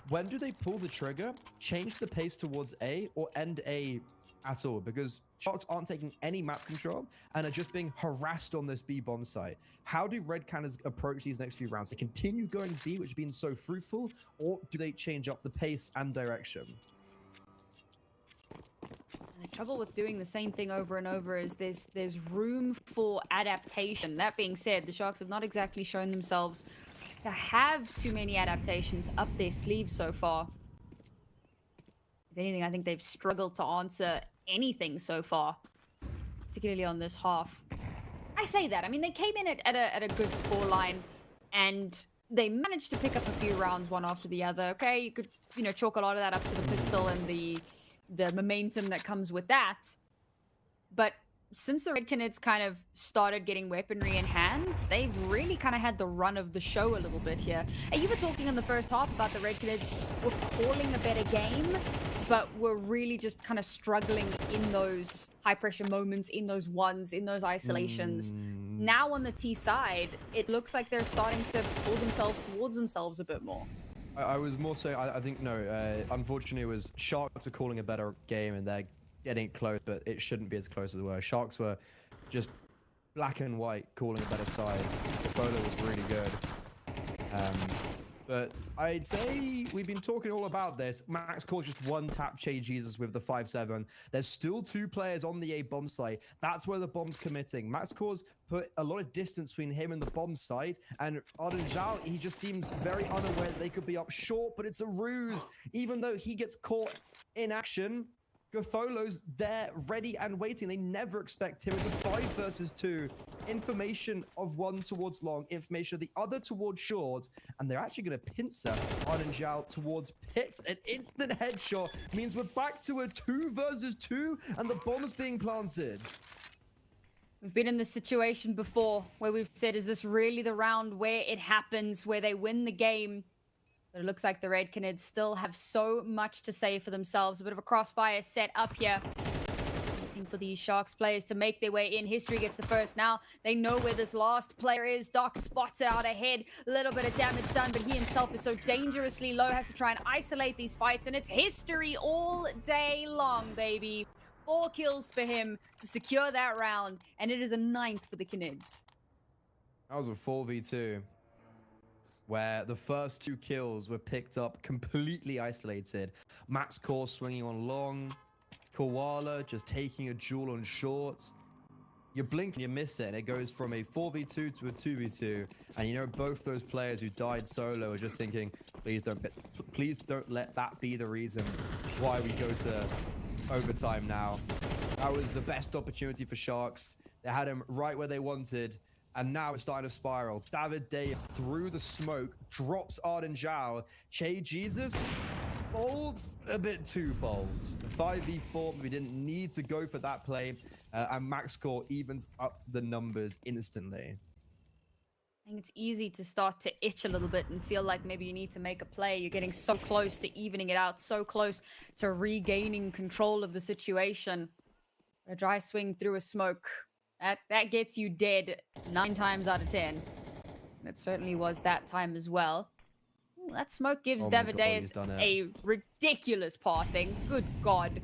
When do they pull the trigger, change the pace towards A, or end A at all? Because Sharks aren't taking any map control and are just being harassed on this B bomb site. How do red cannons approach these next few rounds? They continue going B, which has been so fruitful, or do they change up the pace and direction? The trouble with doing the same thing over and over is there's room for adaptation. That being said, the Sharks have not exactly shown themselves to have too many adaptations up their sleeves so far. If anything, I think they've struggled to answer anything so far, particularly on this half. I say that. I mean, they came in at a good scoreline, and they managed to pick up a few rounds one after the other. Okay, you could, you know, chalk a lot of that up to the pistol and the momentum that comes with that. But since the Red Canids kind of started getting weaponry in hand, they've really kind of had the run of the show a little bit here. And you were talking in the first half about the Red Canids were calling a better game, but were really just kind of struggling in those high-pressure moments, in those ones, in those isolations. Now on the T side, it looks like they're starting to pull themselves towards themselves a bit more. I was more so, I think, no, unfortunately it was Sharks are calling a better game and they're getting it close, but it shouldn't be as close as it were. Sharks were just black and white calling a better side. The photo was really good. But I'd say we've been talking all about this. MaxCore just one tap Che Jesus with the 5-7. There's still 2 players on the A bomb site. That's where the bomb's committing. MaxCore's put a lot of distance between him and the bomb site. And Arden Zhao, he just seems very unaware that they could be up short, but it's a ruse. Even though he gets caught in action, Gotholo's there, ready and waiting. They never expect him. It's a 5 versus 2. Information of one towards long, information of the other towards short, and they're actually going to pincer Arden Zhao towards pit. An instant headshot means we're back to a 2 versus 2, and the bomb's being planted. We've been in this situation before where we've said, is this really the round where it happens, where they win the game? But it looks like the Red Canids still have so much to say for themselves. A bit of a crossfire set up here. Waiting for these Sharks players to make their way in. History gets the first now. They know where this last player is. Doc spots it out ahead. A little bit of damage done, but he himself is so dangerously low. Has to try and isolate these fights. And it's history all day long, baby. 4 kills for him to secure that round. And it is a 9th for the Canids. That was a 4v2. Where the first 2 kills were picked up completely isolated. MaxCore swinging on long. Koala just taking a duel on short. You blink and you miss it, and it goes from a 4v2 to a 2v2. And you know, both those players who died solo are just thinking, please don't let that be the reason why we go to overtime now. That was the best opportunity for Sharks. They had him right where they wanted. And now it's starting to spiral. David Day through the smoke, drops Arden Zhao. Che Jesus, bold, a bit too bold. 5v4, we didn't need to go for that play. And MaxCore evens up the numbers instantly. I think it's easy to start to itch a little bit and feel like maybe you need to make a play. You're getting so close to evening it out, so close to regaining control of the situation. A dry swing through a smoke. That gets you dead 9 times out of 10. And it certainly was that time as well. Ooh, that smoke gives David Day a ridiculous pathing. Good God.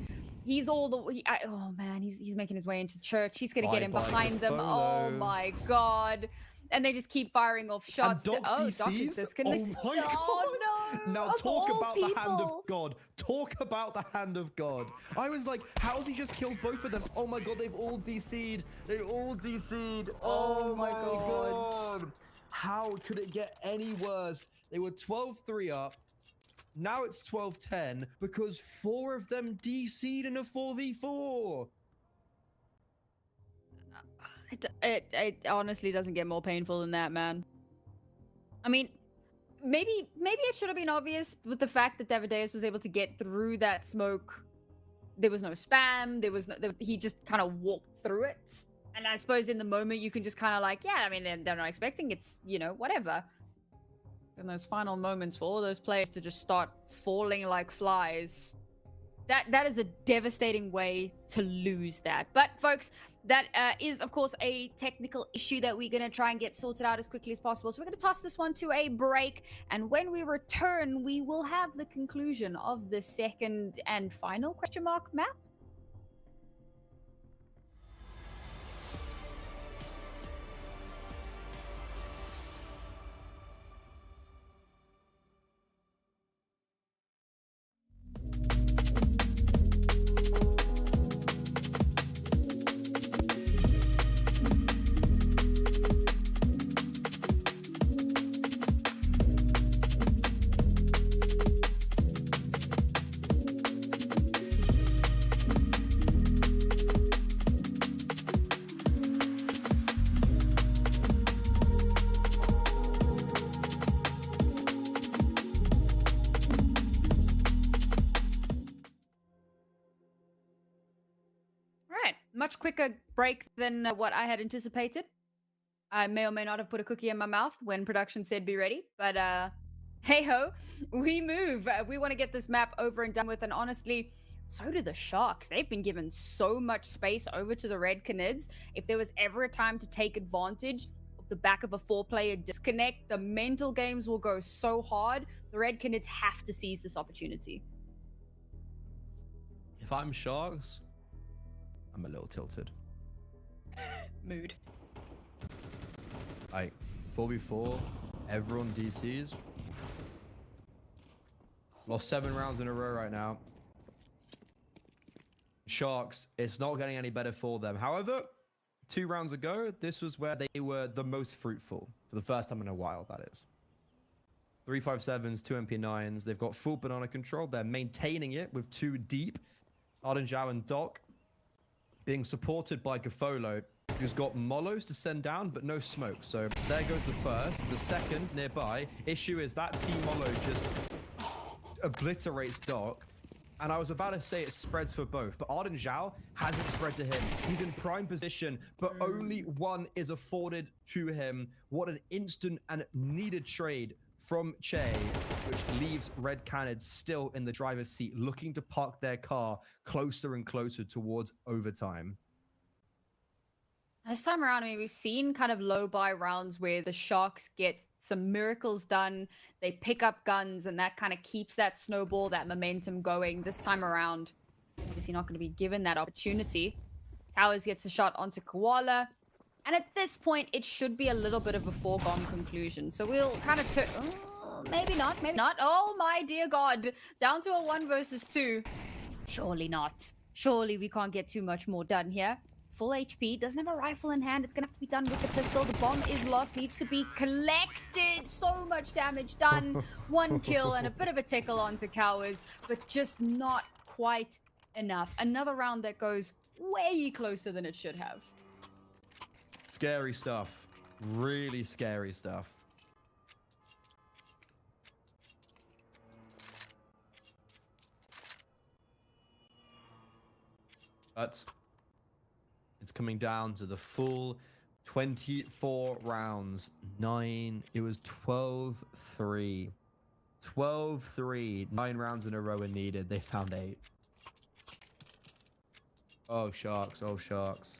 He's all the oh man, he's making his way into church. He's gonna get in Bye-bye, behind them. Folo. Oh my god. And they just keep firing off shots. And Doc Doc DCs? is disconnected. Oh my God. Oh no. Now Of talk all about the hand of people. God. Talk about the hand of God. I was like, how's he just killed both of them? Oh my God, they've all DC'd. They all DC'd. Oh my God. How could it get any worse? They were 12-3 up. Now it's 12-10 because 4 of them DC'd in a 4v4. It honestly doesn't get more painful than that, man. I mean, maybe it should have been obvious with the fact that Devadeus was able to get through that smoke. There was no spam. He just kind of walked through it. And I suppose in the moment you can just kind of like, yeah, I mean, they're not expecting it's, you know, whatever. In those final moments for all those players to just start falling like flies. That is a devastating way to lose that. But folks, that is of course a technical issue that we're going to try and get sorted out as quickly as possible. So we're going to toss this one to a break. And when we return, we will have the conclusion of the second and final question mark map. Much quicker break than what I had anticipated. I may or may not have put a cookie in my mouth when production said be ready, but hey ho, we move. We want to get this map over and done with, and honestly, so do the Sharks. They've been given so much space over to the Red Canids. If there was ever a time to take advantage of the back of a 4-player disconnect, the mental games will go so hard. The Red Canids have to seize this opportunity. If I'm Sharks, I'm a little tilted. Mood. Like 4v4, everyone DCs. Lost 7 rounds in a row right now. Sharks, it's not getting any better for them. However, 2 rounds ago, this was where they were the most fruitful. For the first time in a while, that is. 357s, 2 MP9s. They've got full banana control. They're maintaining it with 2 deep. Arden Zhao and Doc. Being supported by Gafolo, who's got Molos to send down, but no smoke. So there goes the first. There's a second nearby. Issue is that Team Molo just obliterates Doc. And I was about to say it spreads for both, but Arden Zhao hasn't spread to him. He's in prime position, but only one is afforded to him. What an instant and needed trade from Che, which leaves Red Canids still in the driver's seat, looking to park their car closer and closer towards overtime. This time around, I mean, we've seen kind of low buy rounds where the Sharks get some miracles done. They pick up guns, and that kind of keeps that snowball, that momentum going. This time around, obviously not going to be given that opportunity. Towers gets the shot onto Koala. And at this point, it should be a little bit of a foregone conclusion. So we'll kind of turn... Oh, maybe not, maybe not. Oh, my dear God. Down to a 1 versus 2. Surely not. Surely we can't get too much more done here. Full HP. Doesn't have a rifle in hand. It's going to have to be done with the pistol. The bomb is lost. Needs to be collected. So much damage done. 1 kill and a bit of a tickle onto Cowers. But just not quite enough. Another round that goes way closer than it should have. Scary stuff. Really scary stuff. But it's coming down to the full 24 rounds. It was 12-3. 12-3. 9 rounds in a row are needed. They found 8. Oh, Sharks. Oh, Sharks.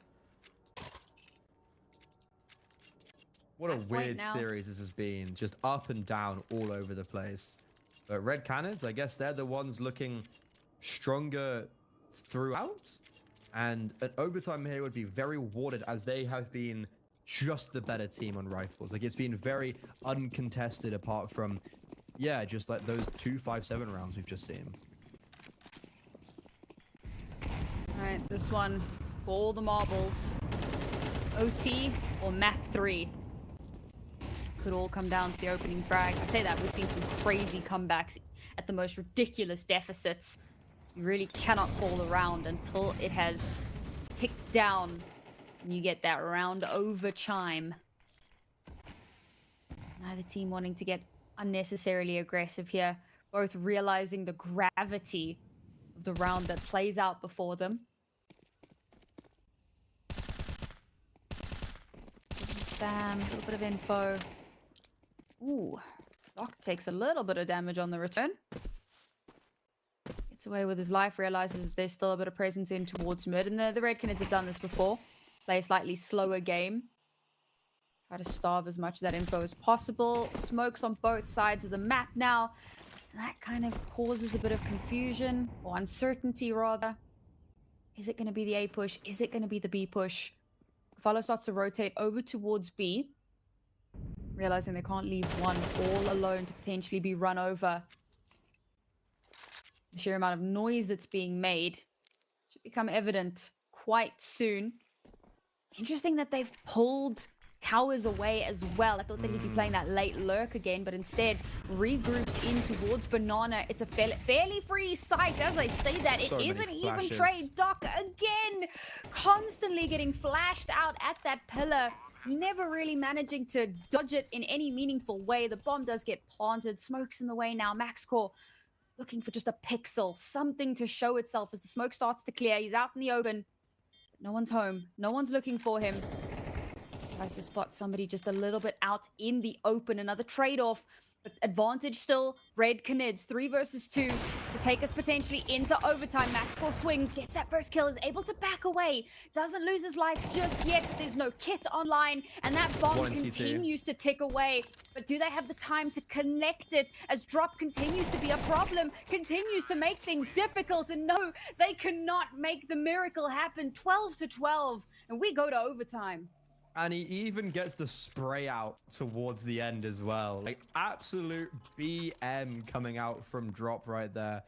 What a weird series this has been. Just up and down all over the place. But Red Canids, I guess they're the ones looking stronger throughout. And an overtime here would be very rewarded as they have been just the better team on rifles. Like, it's been very uncontested apart from, yeah, just like those 2.57 rounds we've just seen. All right, this one for all the marbles. OT or map 3. Could all come down to the opening frag. I say that, we've seen some crazy comebacks at the most ridiculous deficits. You really cannot call a round until it has ticked down and you get that round over chime. Neither team wanting to get unnecessarily aggressive here, both realizing the gravity of the round that plays out before them. Spam, a little bit of info. Ooh, Doc takes a little bit of damage on the return. Gets away with his life, realizes that there's still a bit of presence in towards mid, and the Red Canids have done this before. Play a slightly slower game. Try to starve as much of that info as possible. Smokes on both sides of the map now. And that kind of causes a bit of confusion, or uncertainty rather. Is it going to be the A push? Is it going to be the B push? Follow starts to rotate over towards B, realizing they can't leave one all alone to potentially be run over. The sheer amount of noise that's being made should become evident quite soon. Interesting that they've pulled Cowers away as well. I thought that he'd be playing that late lurk again, but instead regroups in towards Banana. It's a fairly free site. As I say that, it is an even trade. Doc again, constantly getting flashed out at that pillar. Never really managing to dodge it in any meaningful way. The bomb does get planted. Smoke's in the way now. MaxCore looking for just a pixel, something to show itself as the smoke starts to clear. He's out in the open. No one's home. No one's looking for him. Tries to spot somebody just a little bit out in the open. Another trade-off. But advantage still. Red Canids. 3 versus 2 to take us potentially into overtime. MaxCore swings. Gets that first kill. Is able to back away. Doesn't lose his life just yet. But there's no kit online. And that bomb continues to tick away. But do they have the time to connect it? As drop continues to be a problem. Continues to make things difficult. And no, they cannot make the miracle happen. 12-12. And we go to overtime. And he even gets the spray out towards the end as well. Like, absolute BM coming out from drop right there.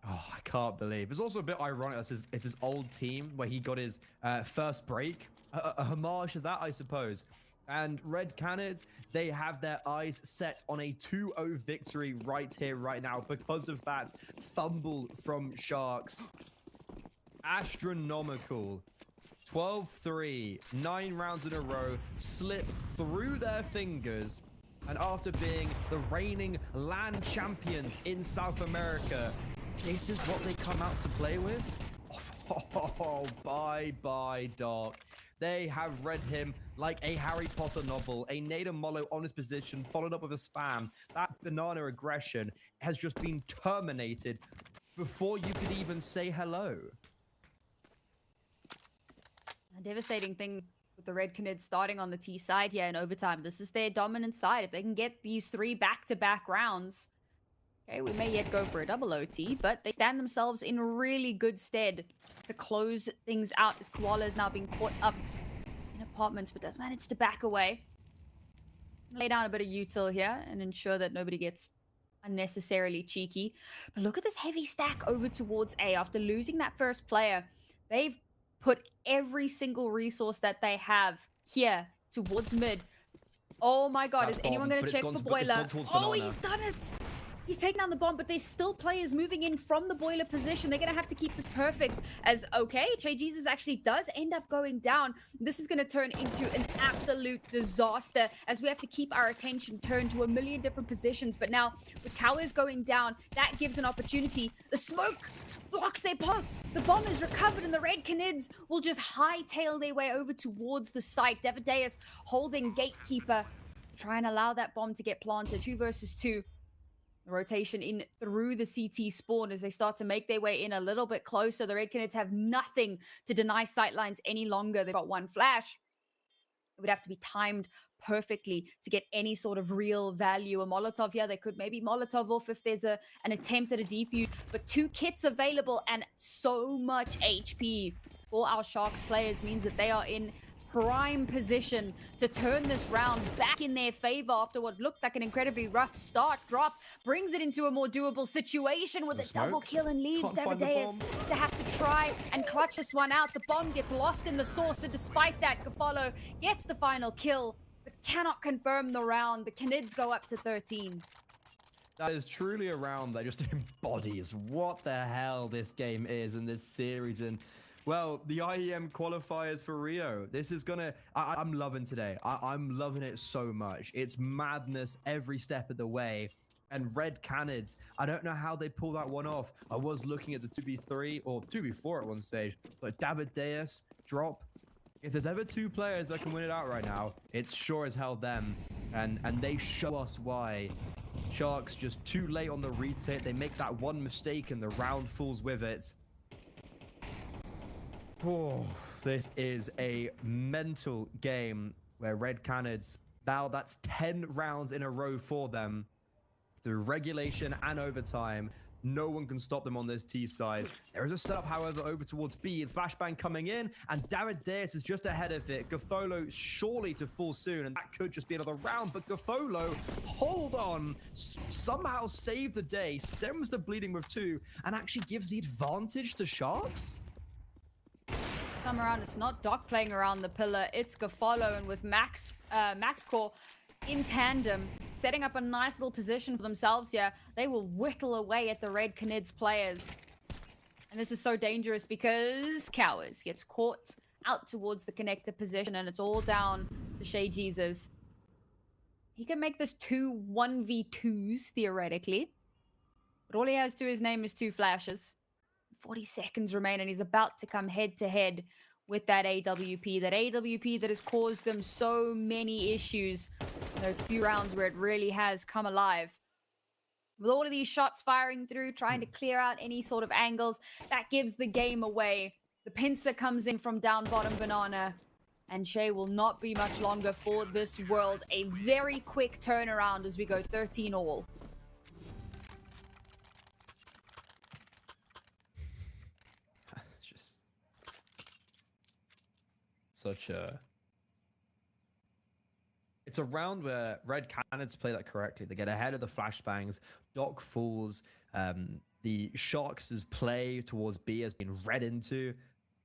Oh, I can't believe. It's also a bit ironic. It's his old team where he got his first break. A homage to that, I suppose. And Red Canids, they have their eyes set on a 2-0 victory right here, right now, because of that fumble from Sharks. Astronomical. 12-3, 9 rounds in a row, slip through their fingers, and after being the reigning land champions in South America, this is what they come out to play with? Oh, bye-bye, Doc. They have read him like a Harry Potter novel, a Nader Mollo on his position, followed up with a spam. That banana aggression has just been terminated before you could even say hello. The devastating thing with the Red Canids starting on the T side here in overtime, this is their dominant side. If they can get these 3 back-to-back rounds, okay, we may yet go for a double OT, but they stand themselves in really good stead to close things out as Koala is now being caught up in apartments, but does manage to back away. Lay down a bit of util here and ensure that nobody gets unnecessarily cheeky. But look at this heavy stack over towards A. After losing that first player, they've put every single resource that they have here towards mid. Oh my god, That's is anyone going to check for boiler? Oh, he's done it! He's taken down the bomb, but there's still players moving in from the boiler position. They're going to have to keep this perfect as, okay, Che Jesus actually does end up going down. This is going to turn into an absolute disaster as we have to keep our attention turned to a million different positions. But now, with Cowers going down, that gives an opportunity. The smoke blocks their path. The bomb is recovered, and the Red Canids will just hightail their way over towards the site. Devadeus holding Gatekeeper, try and allow that bomb to get planted. 2 versus 2. The rotation in through the CT spawn as they start to make their way in a little bit closer. The Red Canids have nothing to deny sightlines any longer. They've got 1 flash. It would have to be timed perfectly to get any sort of real value. A Molotov here, they could maybe Molotov off if there's an attempt at a defuse, but 2 kits available and so much HP for our Sharks players means that they are in prime position to turn this round back in their favor after what looked like an incredibly rough start. Drop brings it into a more doable situation with a double kill and leaves Davideus to have to try and clutch this one out. The bomb gets lost in the source, and despite that, Gafalo gets the final kill, but cannot confirm the round. The Canids go up to 13. That is truly a round that just embodies what the hell this game is in this series. And well, the IEM qualifiers for Rio. This is gonna... I'm loving today. I'm loving it so much. It's madness every step of the way. And Red Canids, I don't know how they pull that one off. I was looking at the 2v3 or 2v4 at one stage. Like Davideus, Drop. If there's ever 2 players that can win it out right now, it's sure as hell them. And they show us why. Sharks just too late on the retake. They make that one mistake and the round falls with it. Oh, this is a mental game where Red Canids, now that's 10 rounds in a row for them through regulation and overtime. No one can stop them on this T side. There is a setup, however, over towards B. Flashbang coming in, and Davideus is just ahead of it. Gafolo surely to fall soon, and that could just be another round. But Gafolo, hold on, somehow saved the day, stems the bleeding with 2, and actually gives the advantage to Sharks. Time around, it's not Doc playing around the pillar, it's Gafalo, and with Max Core in tandem, setting up a nice little position for themselves here. They will whittle away at the Red Canids players. And this is so dangerous because Cowards gets caught out towards the connector position, and it's all down to Shay Jesus. He can make this 2 1v2s, theoretically. But all he has to his name is 2 flashes. 40 seconds remain, and he's about to come head-to-head with that AWP. That AWP that has caused them so many issues in those few rounds where it really has come alive. With all of these shots firing through, trying to clear out any sort of angles, that gives the game away. The pincer comes in from down bottom banana, and Shay will not be much longer for this world. A very quick turnaround as we go 13 all. Such a... It's a round where Red Canids play that correctly. They get ahead of the flashbangs. Doc falls. The Sharks' play towards B has been read into.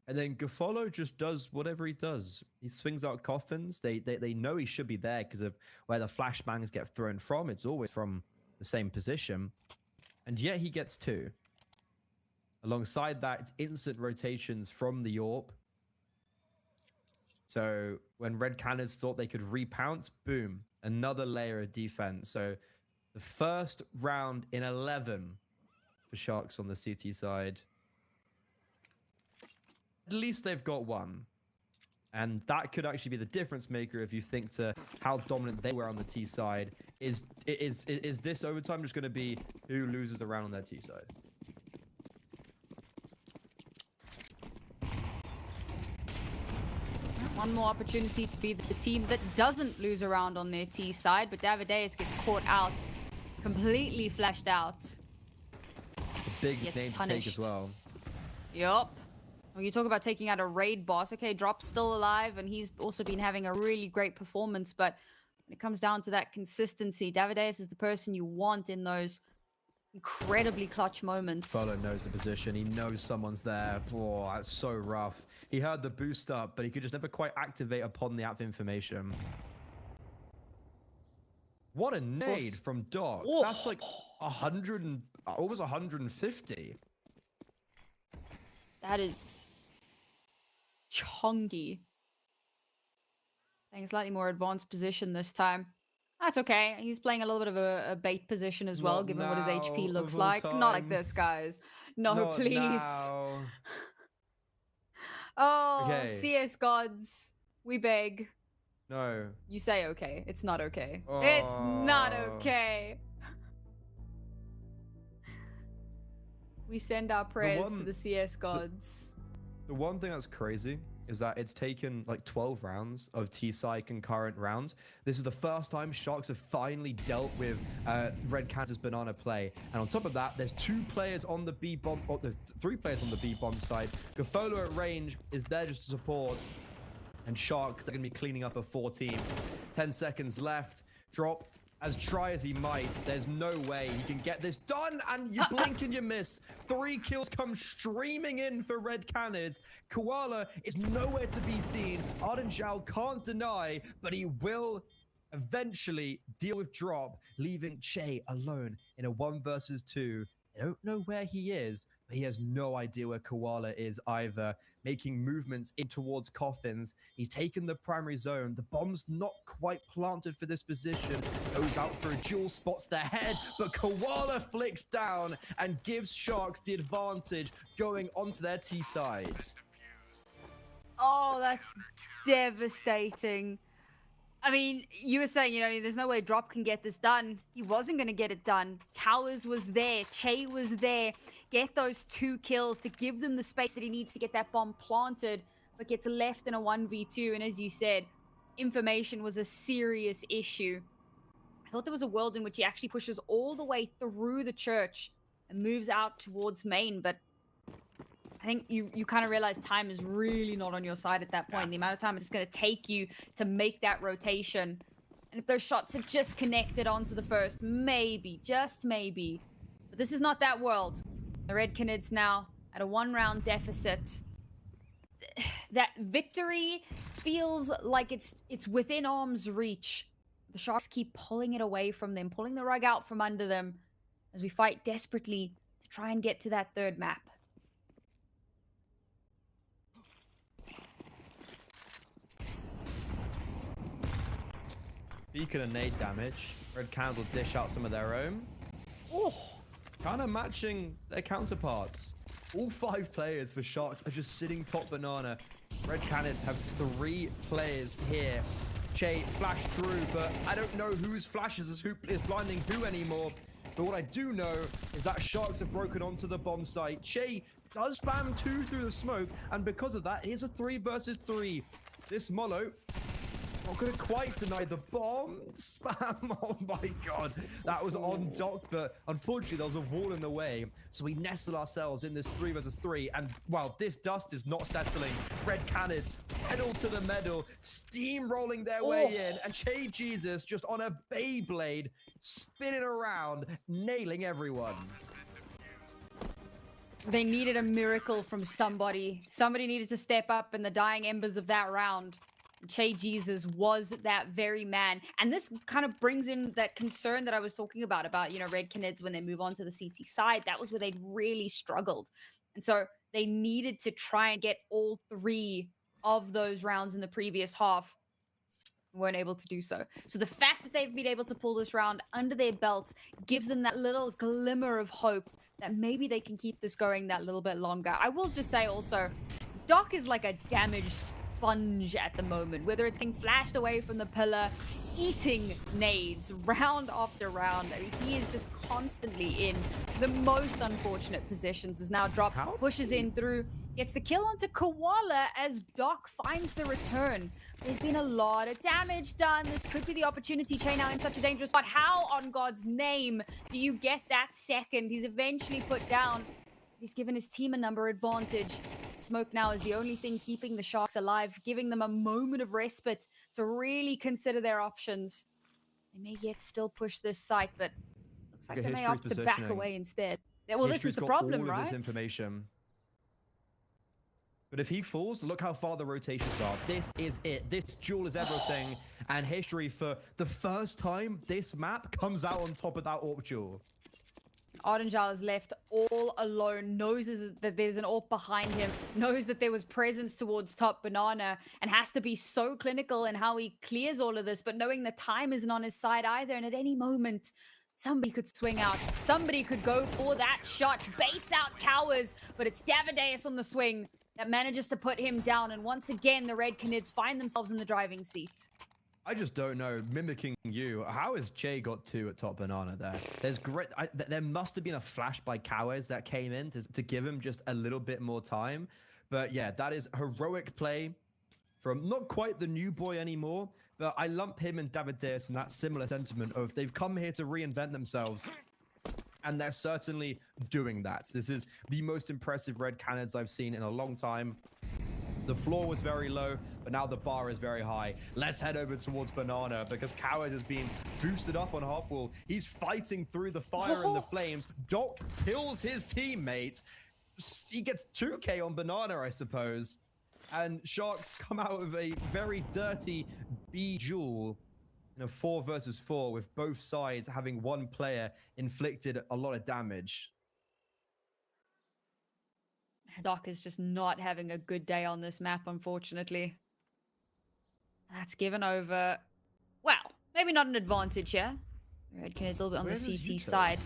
And then Gafolo just does whatever he does. He swings out coffins. They know he should be there because of where the flashbangs get thrown from. It's always from the same position. And yet he gets 2. Alongside that, it's instant rotations from the AWP. So when Red Canids thought they could repounce, boom, another layer of defense. So the first round in 11 for Sharks on the CT side. At least they've got 1. And that could actually be the difference maker if you think to how dominant they were on the T side. Is this overtime just going to be who loses the round on their T side? One more opportunity to be the team that doesn't lose a round on their T side, but Davideus gets caught out, completely flashed out. A big name to take as well. Yup. When you talk about taking out a raid boss, okay, Drop's still alive, and he's also been having a really great performance, but when it comes down to that consistency, Davideus is the person you want in those incredibly clutch moments. Follow knows the position. He knows someone's there. Oh, that's so rough. He heard the boost up, but he could just never quite activate upon the app information. What a nade from Doc. Oh. That's like 100 and almost 150. That is chunky. Playing a slightly more advanced position this time. That's okay. He's playing a little bit of a bait position as well, given what his HP looks like. Not like this, guys. No, Not please. now. Oh, Okay. CS gods, we beg. No. You say okay. It's not okay. It's not okay. We send our prayers to the CS gods. The one thing that's crazy is that it's taken like 12 rounds of T-side concurrent rounds. This is the first time Sharks have finally dealt with Red Canids' banana play. And on top of that, there's 2 players on the B bomb, or there's 3 players on the B bomb side. Gafolo at range is there just to support. And Sharks, they're gonna be cleaning up a 14. 10 seconds left. Drop. As try as he might, there's no way he can get this done, and you blink and you miss. 3 kills come streaming in for Red Canids. Koala is nowhere to be seen. Arden Zhao can't deny, but he will eventually deal with Drop, leaving Che alone in a 1 versus 2. I don't know where he is, but he has no idea where Koala is either. Making movements in towards coffins. He's taken the primary zone. The bomb's not quite planted for this position. Goes out for a duel, spots the head, but Koala flicks down and gives Sharks the advantage going onto their T side. Oh, that's devastating. I mean, you were saying, you know, there's no way Drop can get this done. He wasn't going to get it done. Cowers was there. Che was there. Get those 2 kills to give them the space that he needs to get that bomb planted, but gets left in a 1v2. And as you said, information was a serious issue. I thought there was a world in which he actually pushes all the way through the church and moves out towards main, but I think you kind of realize time is really not on your side at that point. The amount of time it's going to take you to make that rotation. And if those shots had just connected onto the first, maybe, just maybe. But this is not that world. The Red Canids now at a 1-round deficit. That victory feels like it's within arm's reach. The Sharks keep pulling it away from them, pulling the rug out from under them as we fight desperately to try and get to that 3rd map. Beacon and nade damage. Red Canids will dish out some of their own. Oh, kind of matching their counterparts. All 5 players for Sharks are just sitting top banana. Red Canids have 3 players here. Che flashed through, but I don't know whose flashes is blinding who anymore. But what I do know is that Sharks have broken onto the bomb site. Che does spam 2 through the smoke, and because of that, here's a 3 versus 3. This Molo not gonna quite deny the bomb spam. Oh my god, that was on dock, but unfortunately there was a wall in the way, so we nestle ourselves in this 3 versus 3. And while this dust is not settling, Red Canids pedal to the medal, steamrolling their way in, and Che Jesus just on a Beyblade spinning around, nailing everyone. They needed a miracle from somebody. Somebody needed to step up in the dying embers of that round. Che Jesus was that very man. And this kind of brings in that concern that I was talking about, you know, Red Canids when they move on to the CT side. That was where they'd really struggled. And so they needed to try and get all 3 of those rounds in the previous half. Weren't able to do so. So the fact that they've been able to pull this round under their belts gives them that little glimmer of hope that maybe they can keep this going that little bit longer. I will just say also, Doc is like a damaged sponge at the moment, whether it's getting flashed away from the pillar, eating nades round after round. I mean, he is just constantly in the most unfortunate positions. As now Drop pushes in through, gets the kill onto Koala as Doc finds the return. There's been a lot of damage done. This could be the opportunity. Che now in such a dangerous spot. How on God's name do you get that second? He's eventually put down. He's given his team a number advantage. Smoke now is the only thing keeping the Sharks alive, giving them a moment of respite to really consider their options. They may yet still push this site, but looks like they may opt to back away instead. Yeah, well, this is the problem, right? This information. But if he falls, look how far the rotations are. This is it. This duel is everything. And history for the first time this map comes out on top of that AWP duel. Ardenjal is left all alone, knows that there's an AWP behind him, knows that there was presence towards top banana, and has to be so clinical in how he clears all of this, but knowing the time isn't on his side either, and at any moment, somebody could swing out. Somebody could go for that shot, baits out Cowers, but it's Davideus on the swing that manages to put him down, and once again, the Red Canids find themselves in the driving seat. I just don't know, mimicking you, how has Che got 2 at top banana there? There's great, there must have been a flash by Cowers that came in to give him just a little bit more time. But yeah, that is heroic play from not quite the new boy anymore, but I lump him and David Deus in that similar sentiment of they've come here to reinvent themselves. And they're certainly doing that. This is the most impressive red Canids I've seen in a long time. The floor was very low, but now the bar is very high. Let's head over towards Banana because Coward has been boosted up on half wall. He's fighting through the fire and the flames. Doc kills his teammate. He gets 2k on Banana, I suppose. And Sharks come out of a very dirty B duel in a 4 versus 4 with both sides having one player inflicted a lot of damage. Doc is just not having a good day on this map, unfortunately. That's given over. Well, maybe not an advantage here. Red Canids a little bit on the CT side.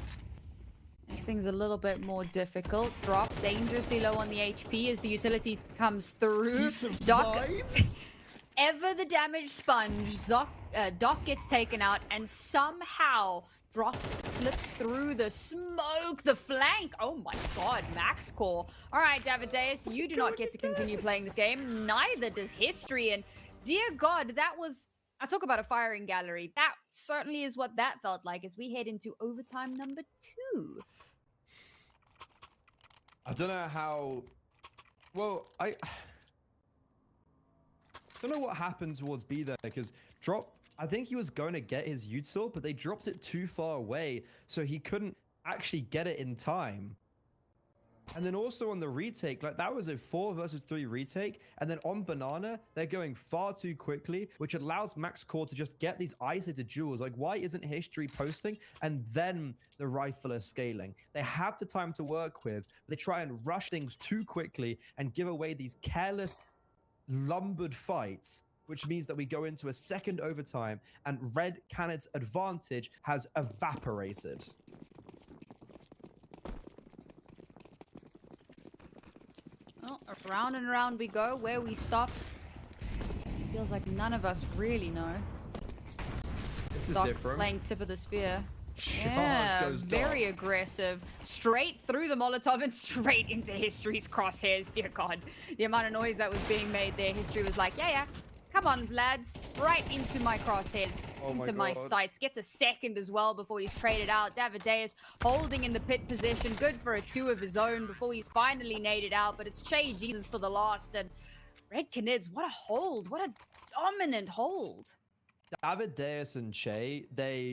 Makes things a little bit more difficult. Drop dangerously low on the HP as the utility comes through. Doc, ever the damage sponge. Doc gets taken out, and somehow Drop slips through the smoke, the flank. Oh my god, max core. All right, David Deus, you do not get to continue playing this game. Neither does History. And dear god, that was... I talk about a firing gallery. That certainly is what that felt like as we head into overtime number 2. I don't know how... Well, I don't know what happened towards B there, because Drop... I think he was going to get his util, but they dropped it too far away, so he couldn't actually get it in time. And then also on the retake, like that was a 4 versus 3 retake. And then on Banana, they're going far too quickly, which allows Max Core to just get these isolated duels. Like, why isn't History posting and then the rifler scaling? They have the time to work with. They try and rush things too quickly and give away these careless, lumbered fights, which means that we go into a second overtime and Red Canids' advantage has evaporated. Well, around and around we go. Where we stop, feels like none of us really know. This is Doc different. Playing tip of the spear. Charge Yeah, goes very Doc. aggressive. Straight through the Molotov and straight into History's crosshairs. Dear God, the amount of noise that was being made there. History was like, yeah, come on, lads. Right into my crosshairs. Oh into my my God. sights. Gets a second as well before he's traded out. David Deus holding in the pit position. Good for a 2 of his own before he's finally naded out. But it's Che Jesus for the last. And Red Canids, what a hold. What a dominant hold. David Deus and Che,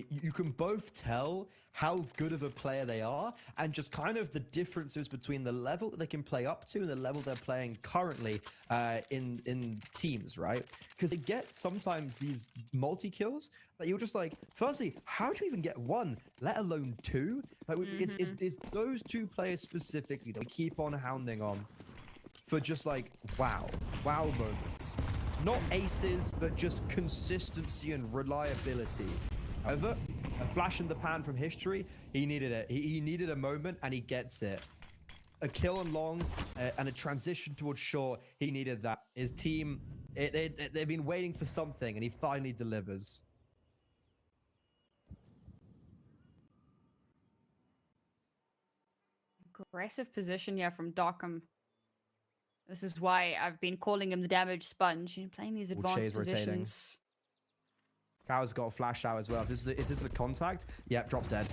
you can both tell how good of a player they are and just kind of the differences between the level that they can play up to and the level they're playing currently in teams, right? Because they get sometimes these multi-kills that you're just like, firstly, how do you even get 1, let alone 2? Like, it's those 2 players specifically that we keep on hounding on for just like, wow moments. Not aces, but just consistency and reliability. However, a flash in the pan from History, he needed it. He needed a moment, and he gets it. A kill on long and a transition towards short, he needed that. His team, they've been waiting for something, and he finally delivers. Aggressive position, yeah, from Dockham. This is why I've been calling him the damage sponge. You know, playing these advanced positions. Cow's got flashed out as well. If this is a contact, yeah, drops dead.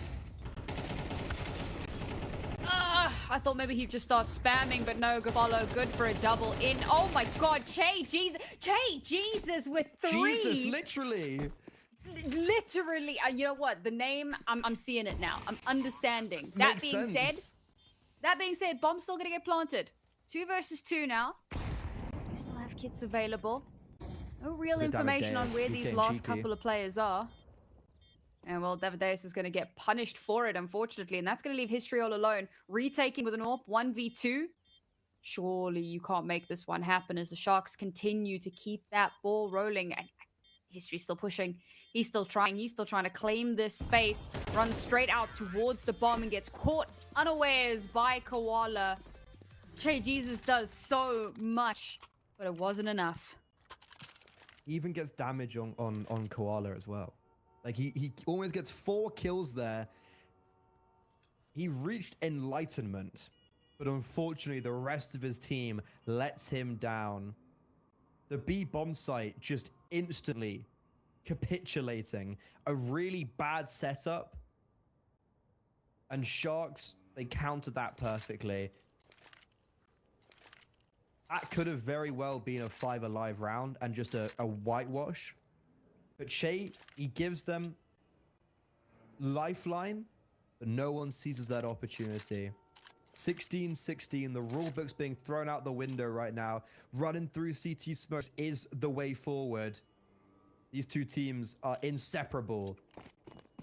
I thought maybe he'd just start spamming, but no, Gavallo, good for a double in. Oh my god, Che Jesus with 3. Jesus, literally. Literally, you know what? The name, I'm seeing it now. I'm understanding. That being said, bomb's still gonna get planted. 2 versus 2 now. Do you still have kits available? No real information on where these last couple of players are. And well, David Deus is going to get punished for it, unfortunately. And that's going to leave History all alone. Retaking with an AWP 1v2. Surely you can't make this one happen as the Sharks continue to keep that ball rolling. And History's still pushing. He's still trying. He's still trying to claim this space. Runs straight out towards the bomb and gets caught unawares by Koala. Che Jesus does so much, but it wasn't enough. He even gets damage on Koala as well. Like he almost gets 4 kills there. He reached enlightenment, but unfortunately the rest of his team lets him down. The B bomb site just instantly capitulating. A really bad setup. And Sharks, they countered that perfectly. That could have very well been a 5 alive round and just a whitewash. But Shay, he gives them lifeline, but no one seizes that opportunity. 16-16, the rulebook's being thrown out the window right now. Running through CT smokes is the way forward. These two teams are inseparable.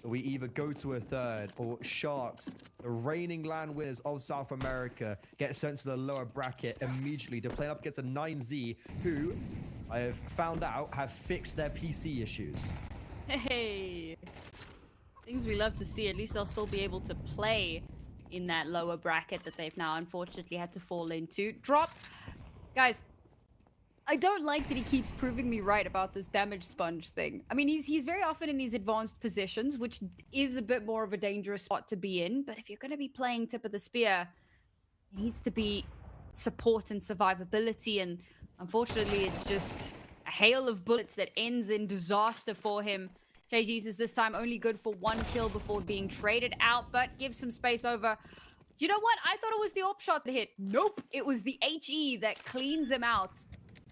We either go to a third, or Sharks, the reigning land winners of South America, get sent to the lower bracket immediately to play up against a 9Z who, I have found out, have fixed their PC issues. Hey, things we love to see. At least they'll still be able to play in that lower bracket that they've now unfortunately had to fall into. Drop. Guys, I don't like that he keeps proving me right about this damage sponge thing. I mean, he's very often in these advanced positions, which is a bit more of a dangerous spot to be in. But if you're going to be playing tip of the spear, it needs to be support and survivability. And unfortunately, it's just a hail of bullets that ends in disaster for him. JG's is this time only good for 1 kill before being traded out, but gives some space over. You know what? I thought it was the op shot that hit. Nope, it was the HE that cleans him out.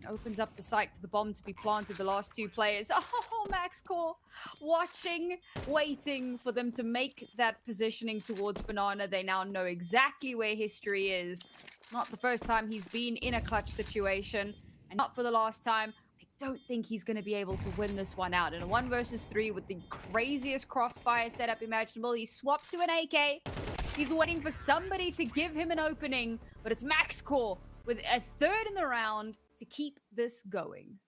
Opens up the site for the bomb to be planted. The last 2 players. Oh, Max Core watching, waiting for them to make that positioning towards Banana. They now know exactly where history is. Not the first time he's been in a clutch situation, and not for the last time. I don't think he's going to be able to win this one out. In a 1 versus 3 with the craziest crossfire setup imaginable, he swapped to an AK. He's waiting for somebody to give him an opening, but it's Max Core with a 3rd in the round to keep this going.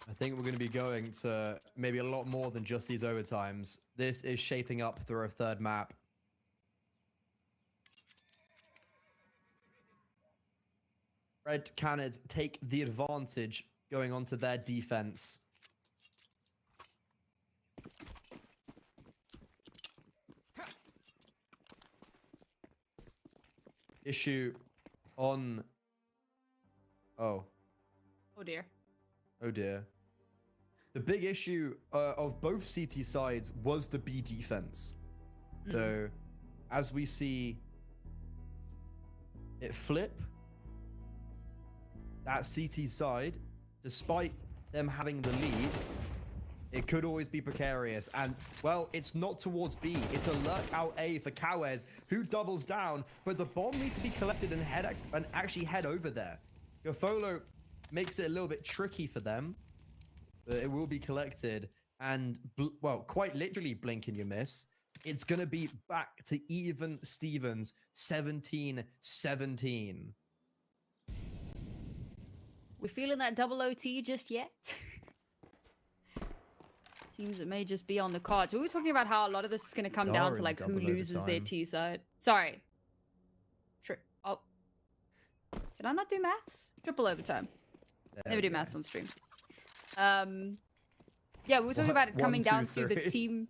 I think we're going to be going to maybe a lot more than just these overtimes. This is shaping up through a 3rd map. Red Canids take the advantage going onto their defense. Issue on... Oh. Oh dear. Oh dear. The big issue of both CT sides was the B defense. So, as we see it flip, that CT side, despite them having the lead, it could always be precarious. And, well, it's not towards B. It's a lurk out A for Kawes, who doubles down, but the bomb needs to be collected and actually head over there. Gofolo makes it a little bit tricky for them, but it will be collected. And, well, quite literally blink and you miss. It's going to be back to even Stevens, 17-17. We're feeling that double OT just yet? Seems it may just be on the cards. We were talking about how a lot of this is going to come down to like who loses their T side. Sorry. Oh. Did I not do maths? Triple overtime. Never do maths on stream. Yeah, we were talking about it coming down to the team.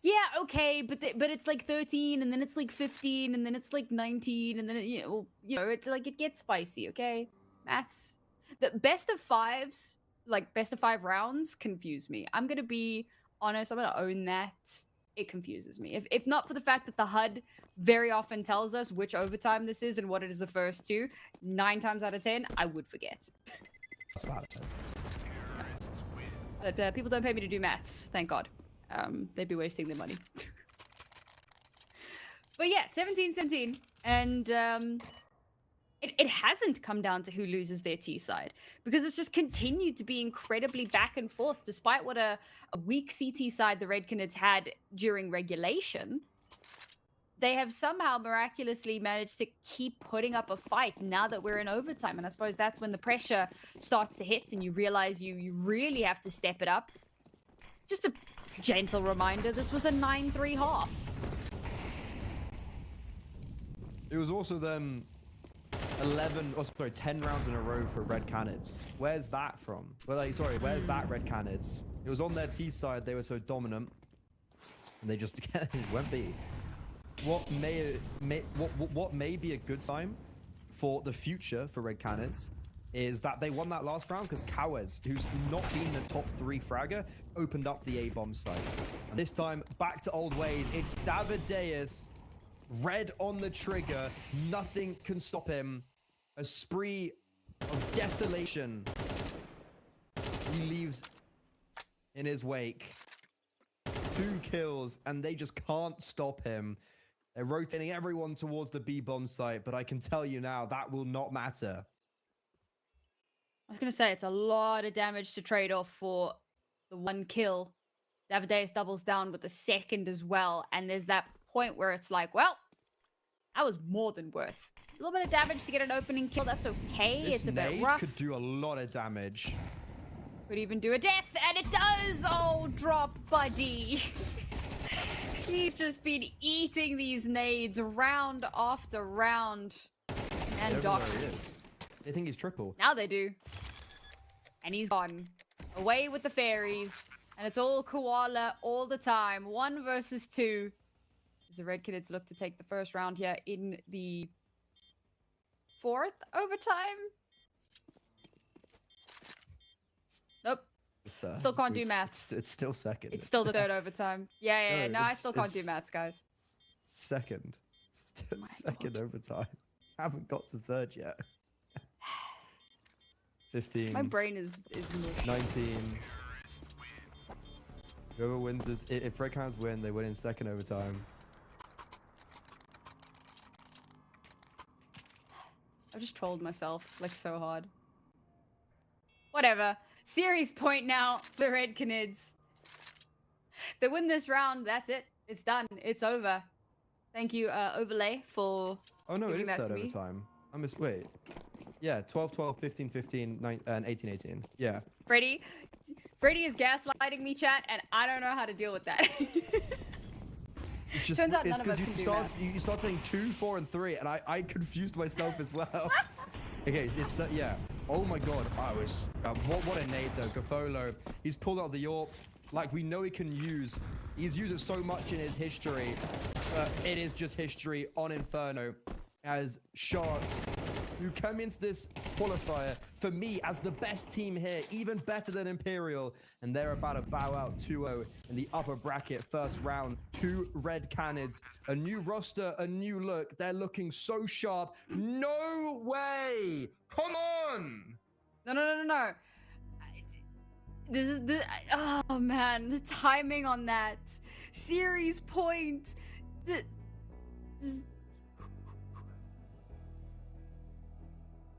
Yeah, okay, but it's like 13, and then it's like 15, and then it's like 19, and then it gets spicy. Okay, maths. The best of 5s. Like, best of 5 rounds confuse me. I'm going to be honest. I'm going to own that. It confuses me. If not for the fact that the HUD very often tells us which overtime this is and what it is the first 2, 9 times out of 10, I would forget. But people don't pay me to do maths. Thank God. They'd be wasting their money. But yeah, 17-17. And... It hasn't come down to who loses their T side, because it's just continued to be incredibly back and forth, despite what a weak CT side the Red Canids had during regulation. They have somehow miraculously managed to keep putting up a fight now that we're in overtime. And I suppose that's when the pressure starts to hit and you realize you really have to step it up. Just a gentle reminder, this was a 9-3 half. It was also then 10 rounds in a row for Red Canids. Where's that from? Well, where's that Red Canids? It was on their T side. They were so dominant. And they just went B. What may be a good sign for the future for Red Canids is that they won that last round because Kawes, who's not been the top 3 fragger, opened up the A-bomb site. And this time, back to old Wayne, it's Davideus, red on the trigger. Nothing can stop him. A spree of desolation he leaves in his wake. 2 kills, and they just can't stop him. They're rotating everyone towards the B-bomb site, but I can tell you now, that will not matter. I was going to say, it's a lot of damage to trade off for the 1 kill. Davideus doubles down with the 2nd as well. And there's that point where it's like, well, that was more than worth. A little bit of damage to get an opening kill. That's okay. It's a bit rough. Could do a lot of damage. Could even do a death. And it does! Oh, drop, buddy. He's just been eating these nades round after round. And Doc. He is. They think he's triple. Now they do. And he's gone. Away with the fairies. And it's all koala all the time. 1 versus 2. As the Red Canids look to take the first round here in the 4th overtime. Nope. Still can't do maths. It's still second. It's still the 3rd overtime. Yeah. No, I still can't do maths, guys. Second. Second overtime. Haven't got to 3rd yet. 15. My brain is mush. 19. Whoever wins this, if Red Canids win, they win in 2nd overtime. I've just trolled myself like so hard. Whatever. Series point now, the Red Canids. They win this round, that's it. It's done. It's over. Thank you, Overlay, for giving that to me. Overtime. I missed. Wait. Yeah, 12-12, 15-15, 9, and 18-18. Yeah. Freddy is gaslighting me, chat, and I don't know how to deal with that. It's just, turns out none of us can do maths. You start saying 2, 4, and 3, and I confused myself as well. Okay, it's that. Yeah. Oh my God. I was. What a nade though. Gafolo. He's pulled out the York. Like we know he can use. He's used it so much in his history. But it is just history on Inferno. As Sharks, who come into this qualifier for me as the best team here, even better than Imperial, and they're about to bow out 2-0 in the upper bracket first round. 2 Red Canids, a new roster, a new look. They're looking so sharp. No way! Come on! No. This is the. Oh man, the timing on that series point.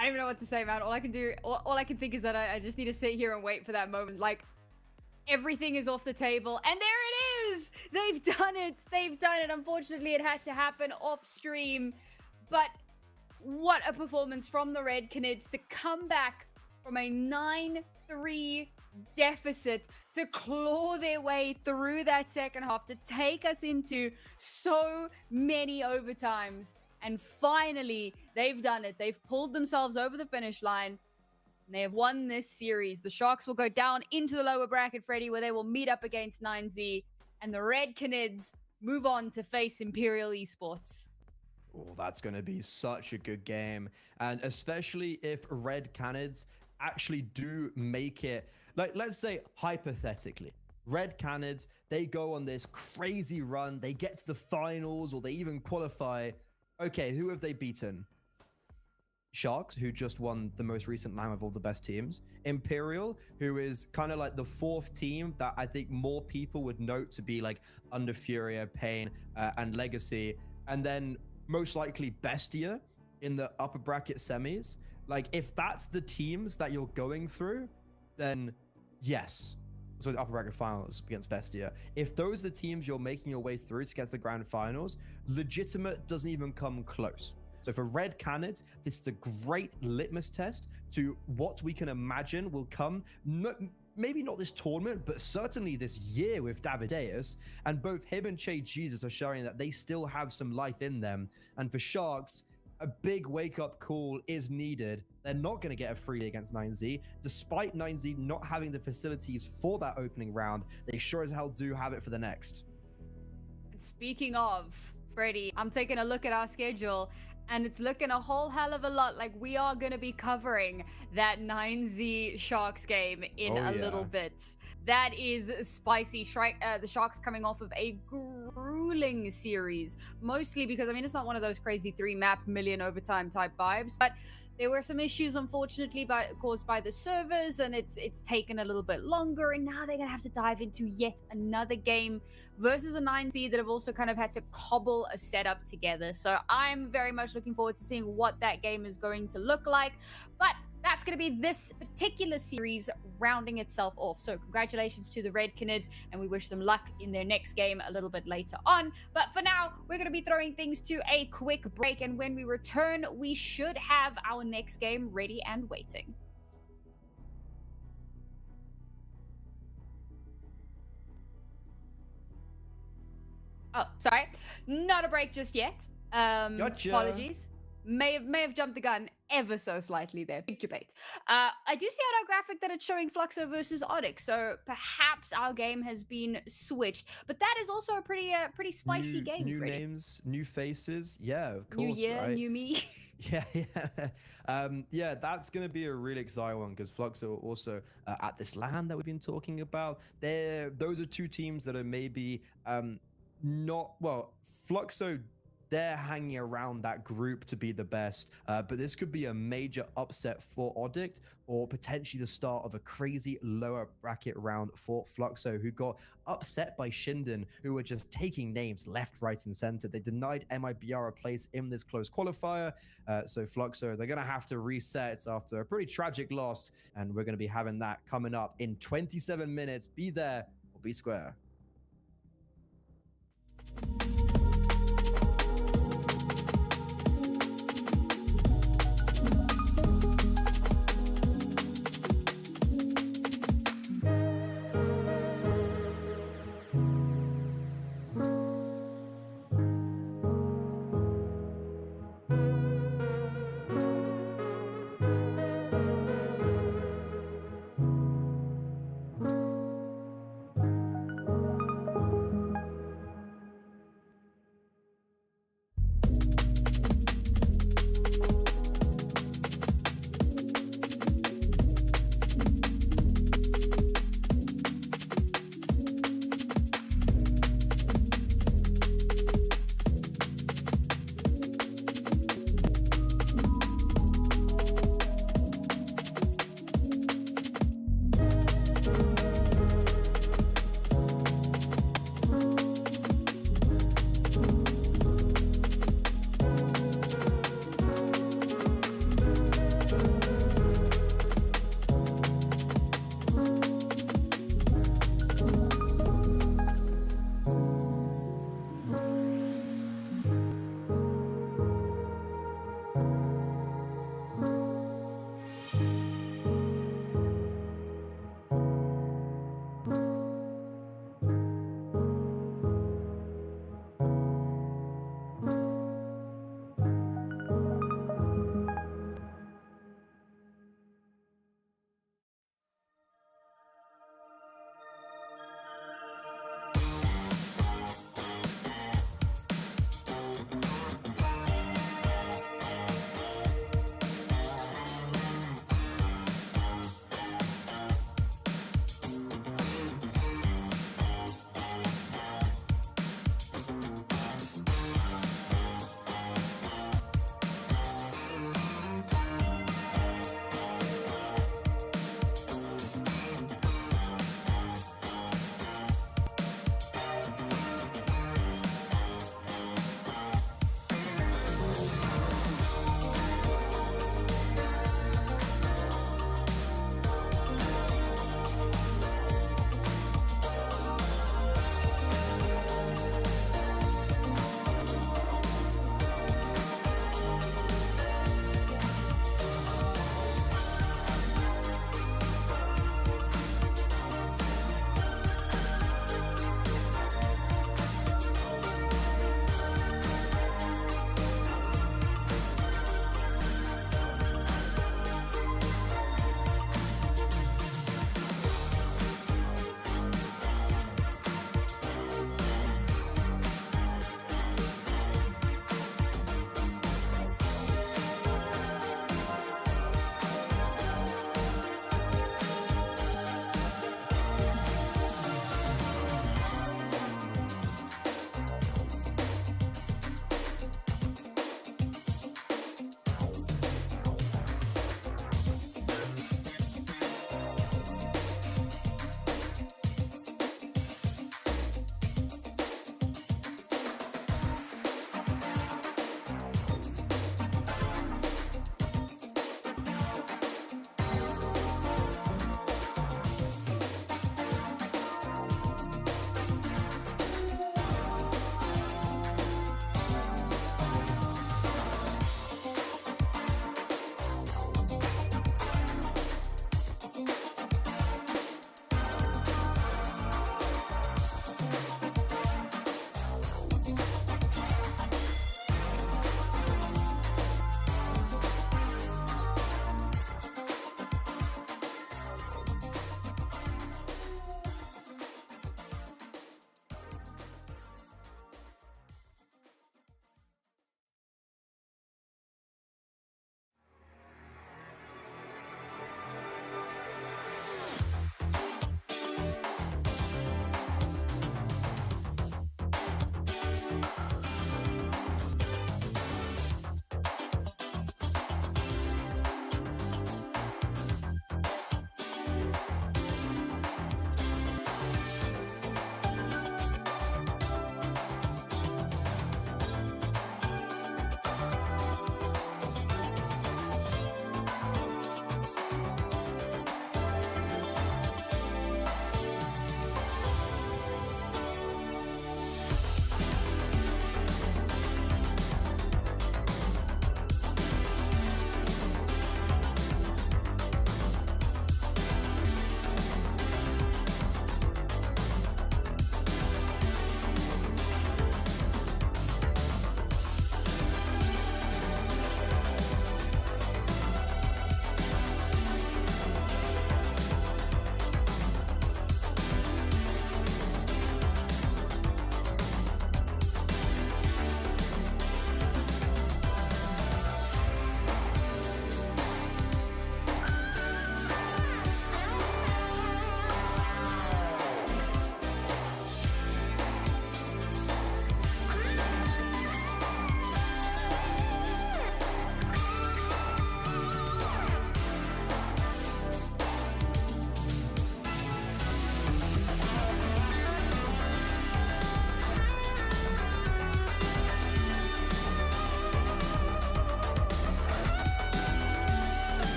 I don't even know what to say, man. All I can think is that I just need to sit here and wait for that moment. Like, everything is off the table, and there it is! They've done it! They've done it! Unfortunately, it had to happen off-stream, but what a performance from the Red Canids to come back from a 9-3 deficit to claw their way through that second half, to take us into so many overtimes. And finally, they've done it. They've pulled themselves over the finish line. And they have won this series. The Sharks will go down into the lower bracket, Freddy, where they will meet up against 9Z. And the Red Canids move on to face Imperial Esports. Oh, that's going to be such a good game. And especially if Red Canids actually do make it. Like, let's say, hypothetically, Red Canids, they go on this crazy run. They get to the finals or they even qualify. Okay, who have they beaten? Sharks, who just won the most recent LAN of all the best teams. Imperial, who is kind of like the 4th team that I think more people would note to be like under Furia, Pain, and Legacy. And then most likely Bestia in the upper bracket semis. Like, if that's the teams that you're going through, then yes. So the upper bracket finals against Bestia. If those are the teams you're making your way through to get to the grand finals, legitimate doesn't even come close. So for Red Canids, this is a great litmus test to what we can imagine will come. Maybe not this tournament, but certainly this year with Davideus. And both him and Che Jesus are showing that they still have some life in them. And for Sharks, a big wake-up call is needed. They're not going to get a free against 9Z. Despite 9Z not having the facilities for that opening round, they sure as hell do have it for the next. Speaking of, Freddie, I'm taking a look at our schedule and it's looking a whole hell of a lot like we are going to be covering that 9Z Sharks game in a little bit. That is spicy. The Sharks coming off of a grueling series, mostly because, I mean, it's not one of those crazy 3-map million overtime type vibes, but there were some issues, unfortunately, caused by the servers, and it's taken a little bit longer, and now they're going to have to dive into yet another game versus a 9Z that have also kind of had to cobble a setup together. So I'm very much looking forward to seeing what that game is going to look like. But that's going to be this particular series rounding itself off. So congratulations to the Red Canids, and we wish them luck in their next game a little bit later on. But for now, we're going to be throwing things to a quick break, and when we return, we should have our next game ready and waiting. Oh, sorry. Not a break just yet. Gotcha. Apologies. May have jumped the gun ever so slightly there. Big debate. I do see on our graphic that it's showing Fluxo versus Onyx, so perhaps our game has been switched. But that is also a pretty spicy game. New Freddie. names, new faces. Yeah, of course. New year, right? new me. Yeah, that's going to be a really exciting one because Fluxo are also at this LAN that we've been talking about. Those are two teams that are maybe not, well, Fluxo, they're hanging around that group to be the best, but this could be a major upset for Odict, or potentially the start of a crazy lower bracket round for Fluxo, who got upset by Shinden, who were just taking names left, right, and center. They denied MIBR a place in this close qualifier, so Fluxo, they're going to have to reset after a pretty tragic loss, and we're going to be having that coming up in 27 minutes. Be there or be square.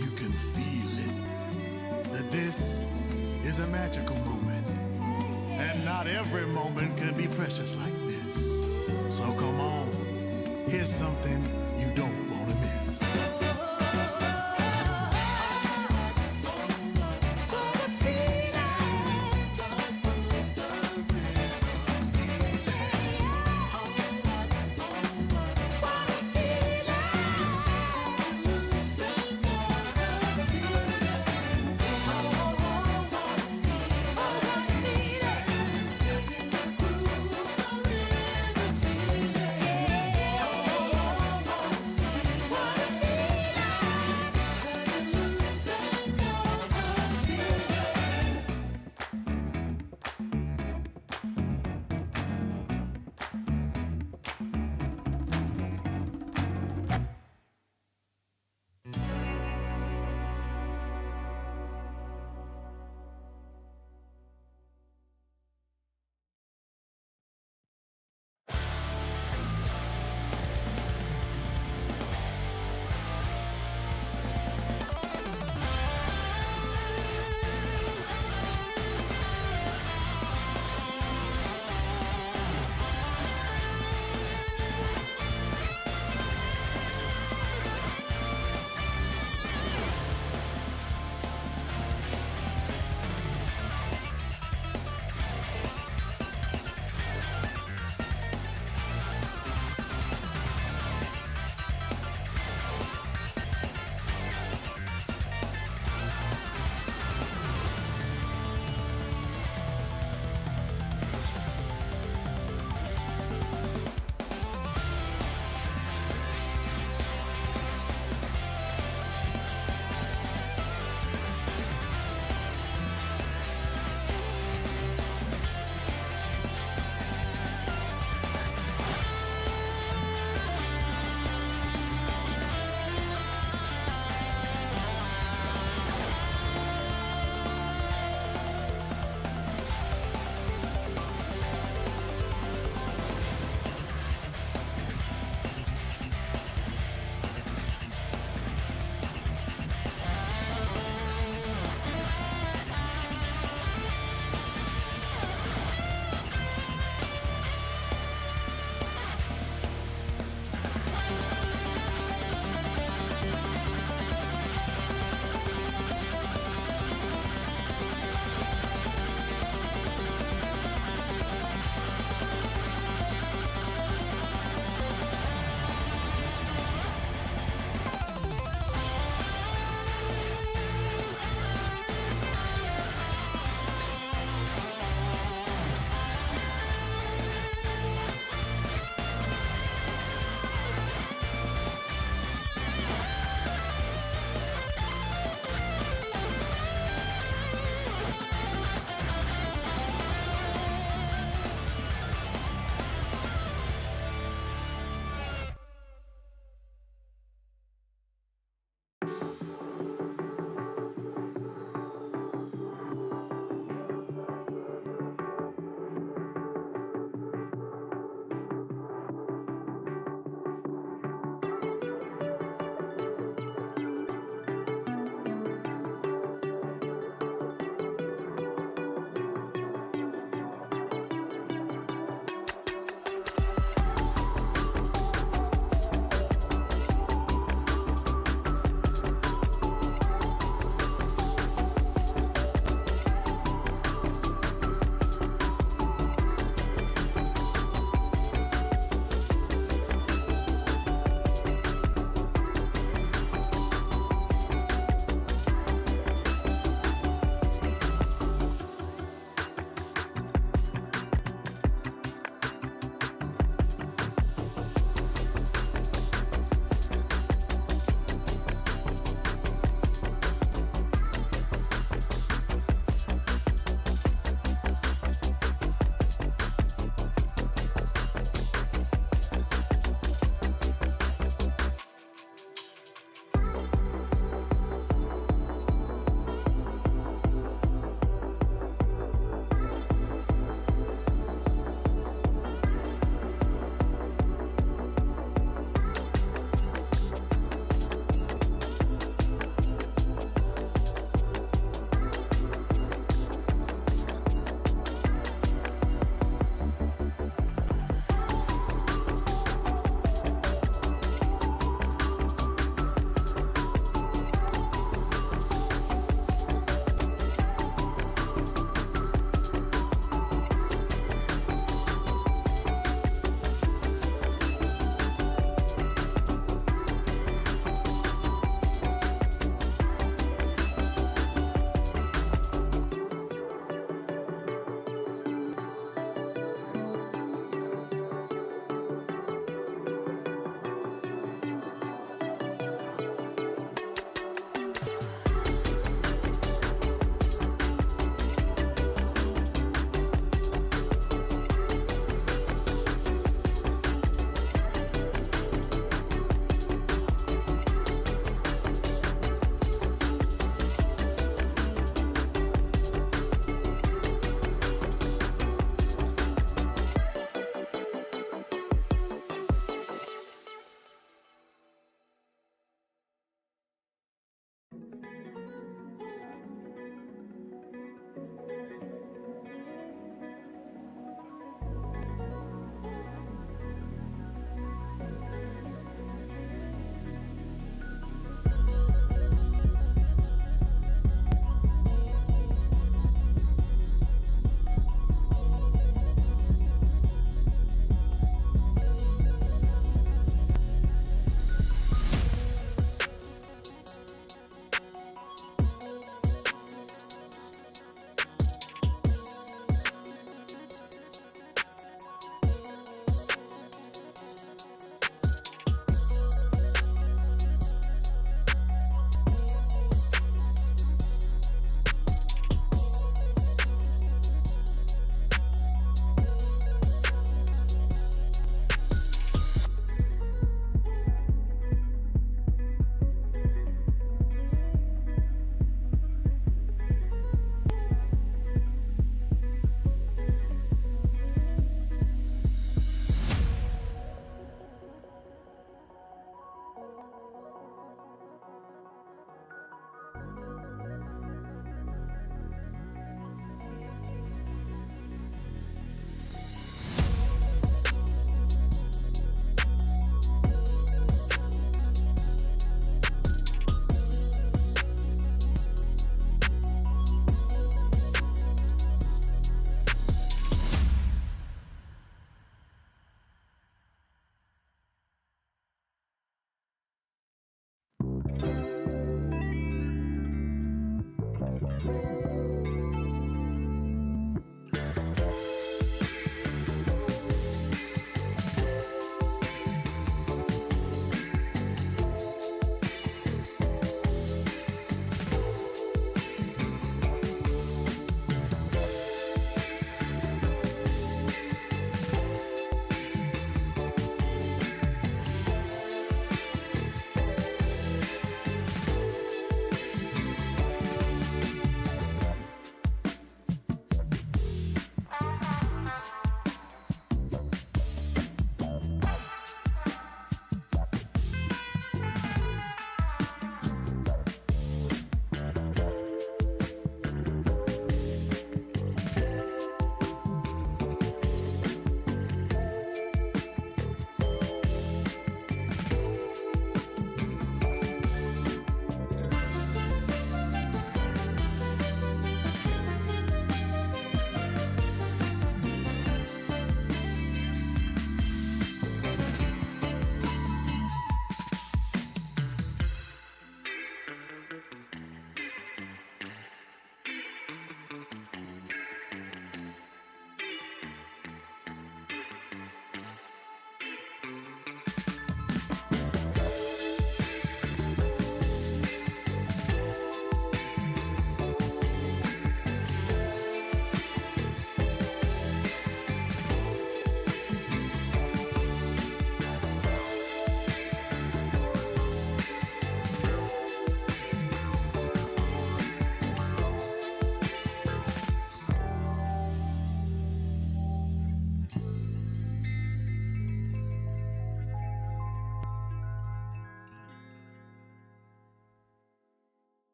you can feel it. That this is a magical moment. And not every moment can be precious like this. So come on, here's something you don't want to miss. What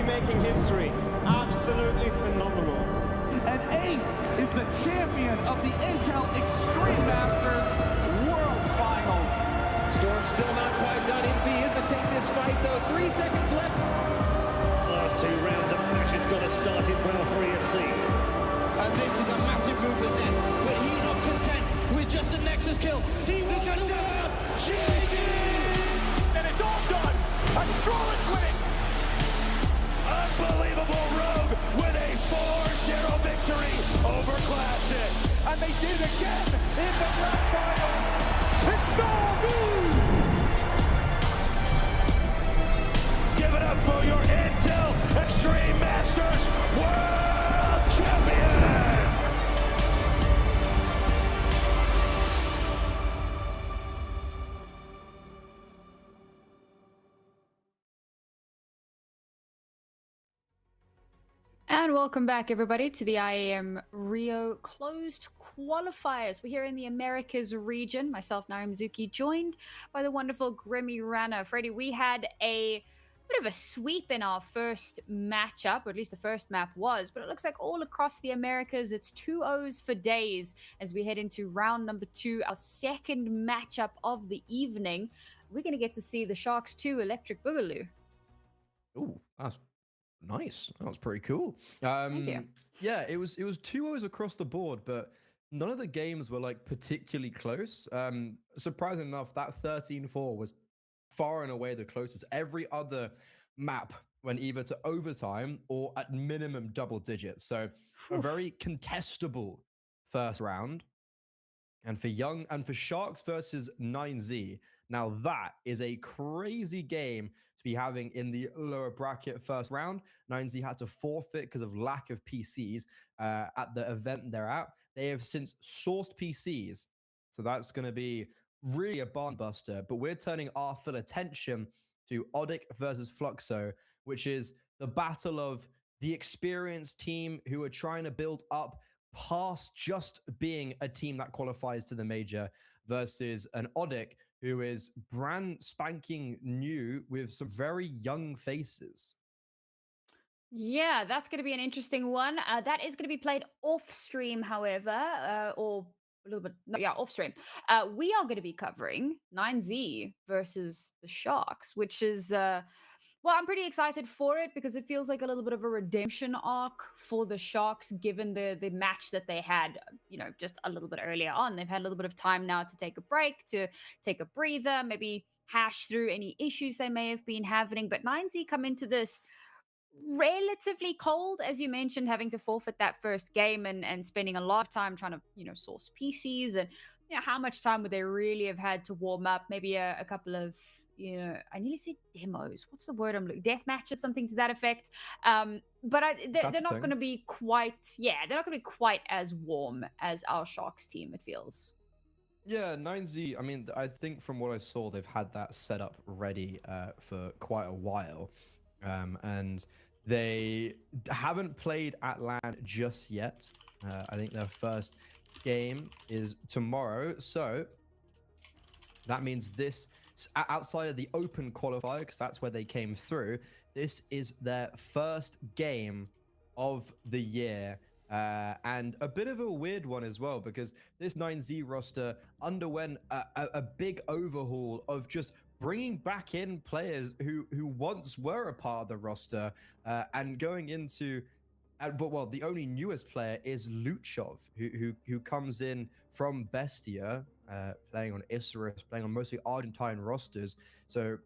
Making history. Absolutely phenomenal. And Ace is the champion of the Intel Extreme Masters World Finals. Storm's still not quite done. MC is going to take this fight, though. 3 seconds left. Last 2 rounds of passion's got to start it well for ESC. And this is a massive move for Zez, but he's not content with just a Nexus kill. He wants to down. And it's all done. A flawless winning. Unbelievable Rogue with a 4-0 victory over Classic. And they did it again in the grand finals. It's Nuke! Give it up for your Intel Extreme Masters World Champion! And welcome back, everybody, to the IEM Rio Closed Qualifiers. We're here in the Americas region. Myself, Narim Zuki, joined by the wonderful Grimmy Rana. Freddie, we had a bit of a sweep in our first matchup, or at least the first map was, but it looks like all across the Americas, it's 2-0s for days as we head into round number 2, our second matchup of the evening. We're going to get to see the Sharks 2 Electric Boogaloo. Ooh, that's nice. That was pretty cool. Thank you. Yeah, it was 2-0s across the board, but none of the games were like particularly close. Surprisingly enough, that 13-4 was far and away the closest. Every other map went either to overtime or at minimum double digits. So a very contestable first round. And for Sharks versus 9Z, now that is a crazy game to be having in the lower bracket first round. 9Z had to forfeit because of lack of PCs at the event they're at. They have since sourced PCs, so that's going to be really a barn buster. But we're turning our full attention to Odic versus Fluxo, which is the battle of the experienced team who are trying to build up past just being a team that qualifies to the major versus an Odic who is brand spanking new with some very young faces. Yeah, that's going to be an interesting one. That is going to be played off stream, however, or a little bit, no, yeah, off stream. We are going to be covering 9Z versus the Sharks, which is, well, I'm pretty excited for it because it feels like a little bit of a redemption arc for the Sharks, given the match that they had, just a little bit earlier on. They've had a little bit of time now to take a break, to take a breather, maybe hash through any issues they may have been having. But 9Z come into this relatively cold, as you mentioned, having to forfeit that first game and spending a lot of time trying to, source PCs. And, how much time would they really have had to warm up? Maybe a couple of, I nearly said demos. What's the word I'm looking? Death matches, something to that effect. But they're not going to be quite, they're not going to be quite as warm as our Sharks team, it feels. Yeah, 9Z, I mean, I think from what I saw, they've had that set up ready for quite a while. And they haven't played at LAN just yet. I think their first game is tomorrow. So that means this, outside of the open qualifier, because that's where they came through, this is their first game of the year. And a bit of a weird one as well, because this 9Z roster underwent a big overhaul of just bringing back in players who once were a part of the roster, and going into, but well, the only newest player is Luchov, who comes in from Bestia, playing on Isurus, playing on mostly Argentine rosters. So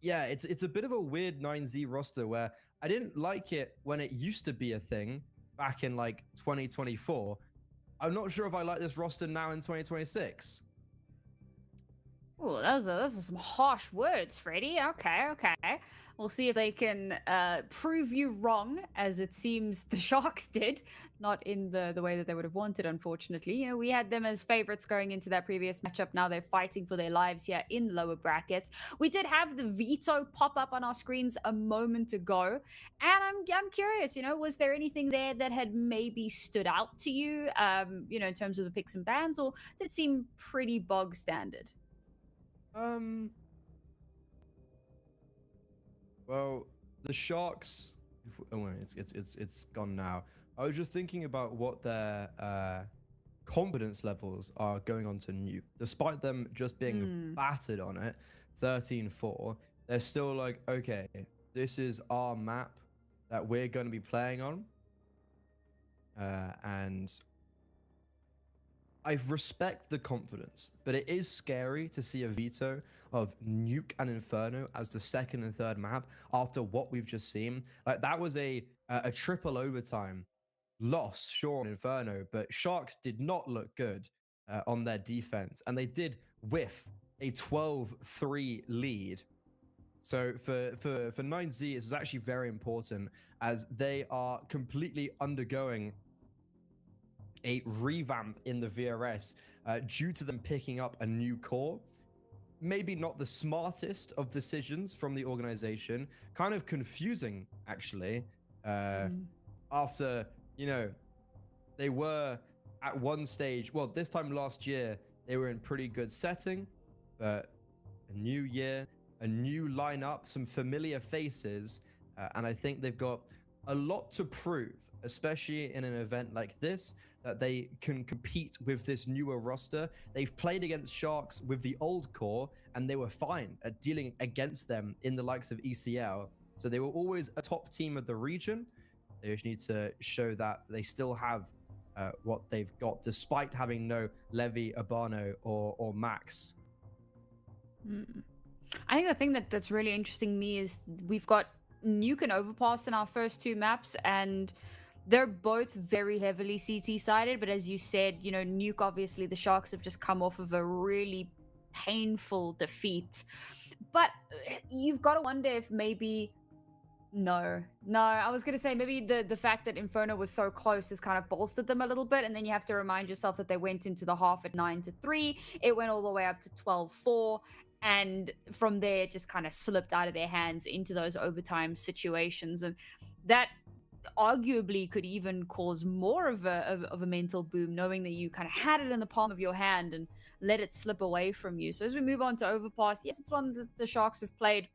yeah, it's a bit of a weird 9Z roster where I didn't like it when it used to be a thing back in like 2024. I'm not sure if I like this roster now in 2026. Oh, those are some harsh words, Freddy. Okay. We'll see if they can prove you wrong, as it seems the Sharks did. Not in the way that they would have wanted, unfortunately. You know, we had them as favorites going into that previous matchup. Now they're fighting for their lives here in lower brackets. We did have the veto pop up on our screens a moment ago. And I'm curious, you know, was there anything there that had maybe stood out to you, you know, in terms of the picks and bans, or did it seem pretty bog standard? Well, the Sharks. Oh, it's gone now. I was just thinking about what their confidence levels are going on to Nuke. Despite them just being battered on it, 13-4, they're still like, okay, this is our map that we're going to be playing on, and I respect the confidence, but it is scary to see a veto of Nuke and Inferno as the second and third map after what we've just seen. Like, that was a triple overtime loss, sure, on Inferno, but Sharks did not look good on their defense, and they did whiff a 12-3 lead. So for 9Z, it's actually very important, as they are completely undergoing a revamp in the VRS due to them picking up a new core. Maybe not the smartest of decisions from the organization, kind of confusing actually, after, you know, they were at one stage, well, this time last year they were in pretty good setting, but a new year, a new lineup, some familiar faces, and I think they've got a lot to prove, especially in an event like this, that they can compete with this newer roster. They've played against Sharks with the old core, and they were fine at dealing against them in the likes of ECL. So they were always a top team of the region. They just need to show that they still have what they've got, despite having no Levi, Abano, or Max. I think the thing that's really interesting me is we've got Nuke and Overpass in our first two maps, and they're both very heavily CT sided, but as you said, you know, Nuke, obviously the Sharks have just come off of a really painful defeat. But you've got to wonder if maybe no, I was going to say maybe the fact that Inferno was so close has kind of bolstered them a little bit, and then you have to remind yourself that they went into the half at 9-3. It went all the way up to 12-4. And from there, it just kind of slipped out of their hands into those overtime situations. And that arguably could even cause more of a mental boom, knowing that you kind of had it in the palm of your hand and let it slip away from you. So as we move on to Overpass, yes, it's one that the Sharks have played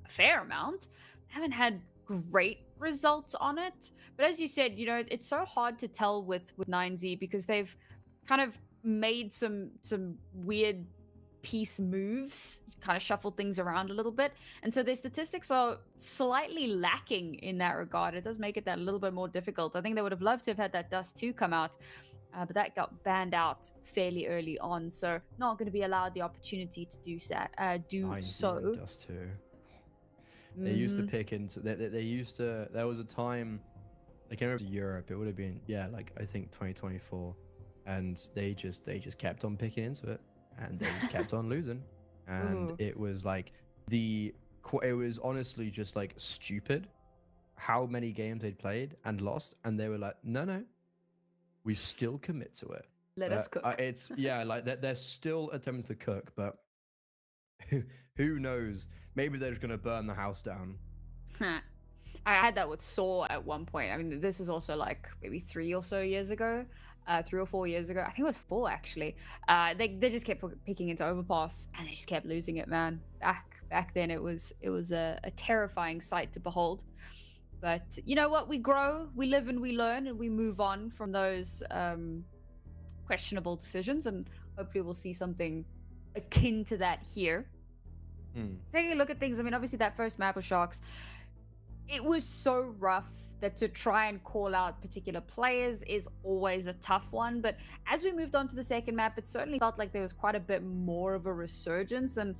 a fair amount. They haven't had great results on it. But as you said, you know, it's so hard to tell with 9Z because they've kind of made some weird piece moves, kind of shuffled things around a little bit, and so their statistics are slightly lacking in that regard. It does make it that a little bit more difficult. I think they would have loved to have had that Dust 2 come out, but that got banned out fairly early on, so not going to be allowed the opportunity to do so. Dust 2. They used to pick into they used to, there was a time they came over to Europe, it would have been, yeah, like I think 2024, and they just kept on picking into it, and they just kept on losing. And it was like it was honestly just like stupid how many games they'd played and lost, and they were like, no, we still commit to it. Let us cook. It's, yeah, like they're still attempting to cook, but who knows? Maybe they're just gonna burn the house down. I had that with Saw at one point. I mean, this is also like maybe 3 or so years ago. 3 or 4 years ago. I think it was 4 actually. They just kept picking into Overpass and they just kept losing it, man. Back then it was a terrifying sight to behold. But you know what? We grow, we live and we learn, and we move on from those questionable decisions, and hopefully we'll see something akin to that here. Taking a look at things, I mean, obviously that first map with Sharks, it was so rough that to try and call out particular players is always a tough one. But as we moved on to the second map, it certainly felt like there was quite a bit more of a resurgence, and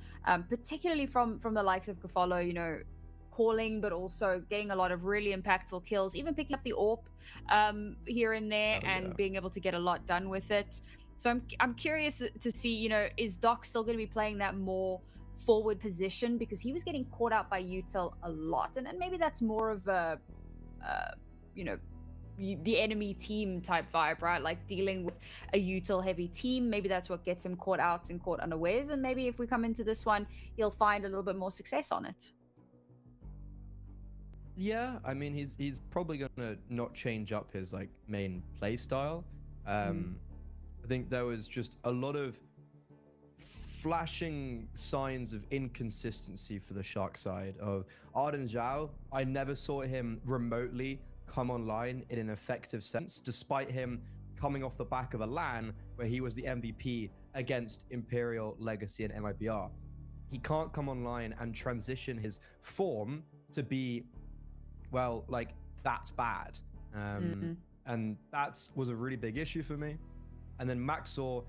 particularly from the likes of Gafalo, you know, calling, but also getting a lot of really impactful kills, even picking up the AWP here and there, and being able to get a lot done with it. So I'm curious to see, you know, is Doc still going to be playing that more forward position, because he was getting caught out by Util a lot, and maybe that's more of a you know, the enemy team type vibe, right? Like dealing with a Util heavy team, maybe that's what gets him caught out and caught unawares, and maybe if we come into this one, he'll find a little bit more success on it. Yeah, I mean, he's probably gonna not change up his like main play style. I think there was just a lot of flashing signs of inconsistency for the Shark side of Arden Zhao. I never saw him remotely come online in an effective sense, despite him coming off the back of a LAN where he was the MVP against Imperial, Legacy, and MIBR. He can't come online and transition his form to be, well, like, that's bad. And that was a really big issue for me. And then Maxor,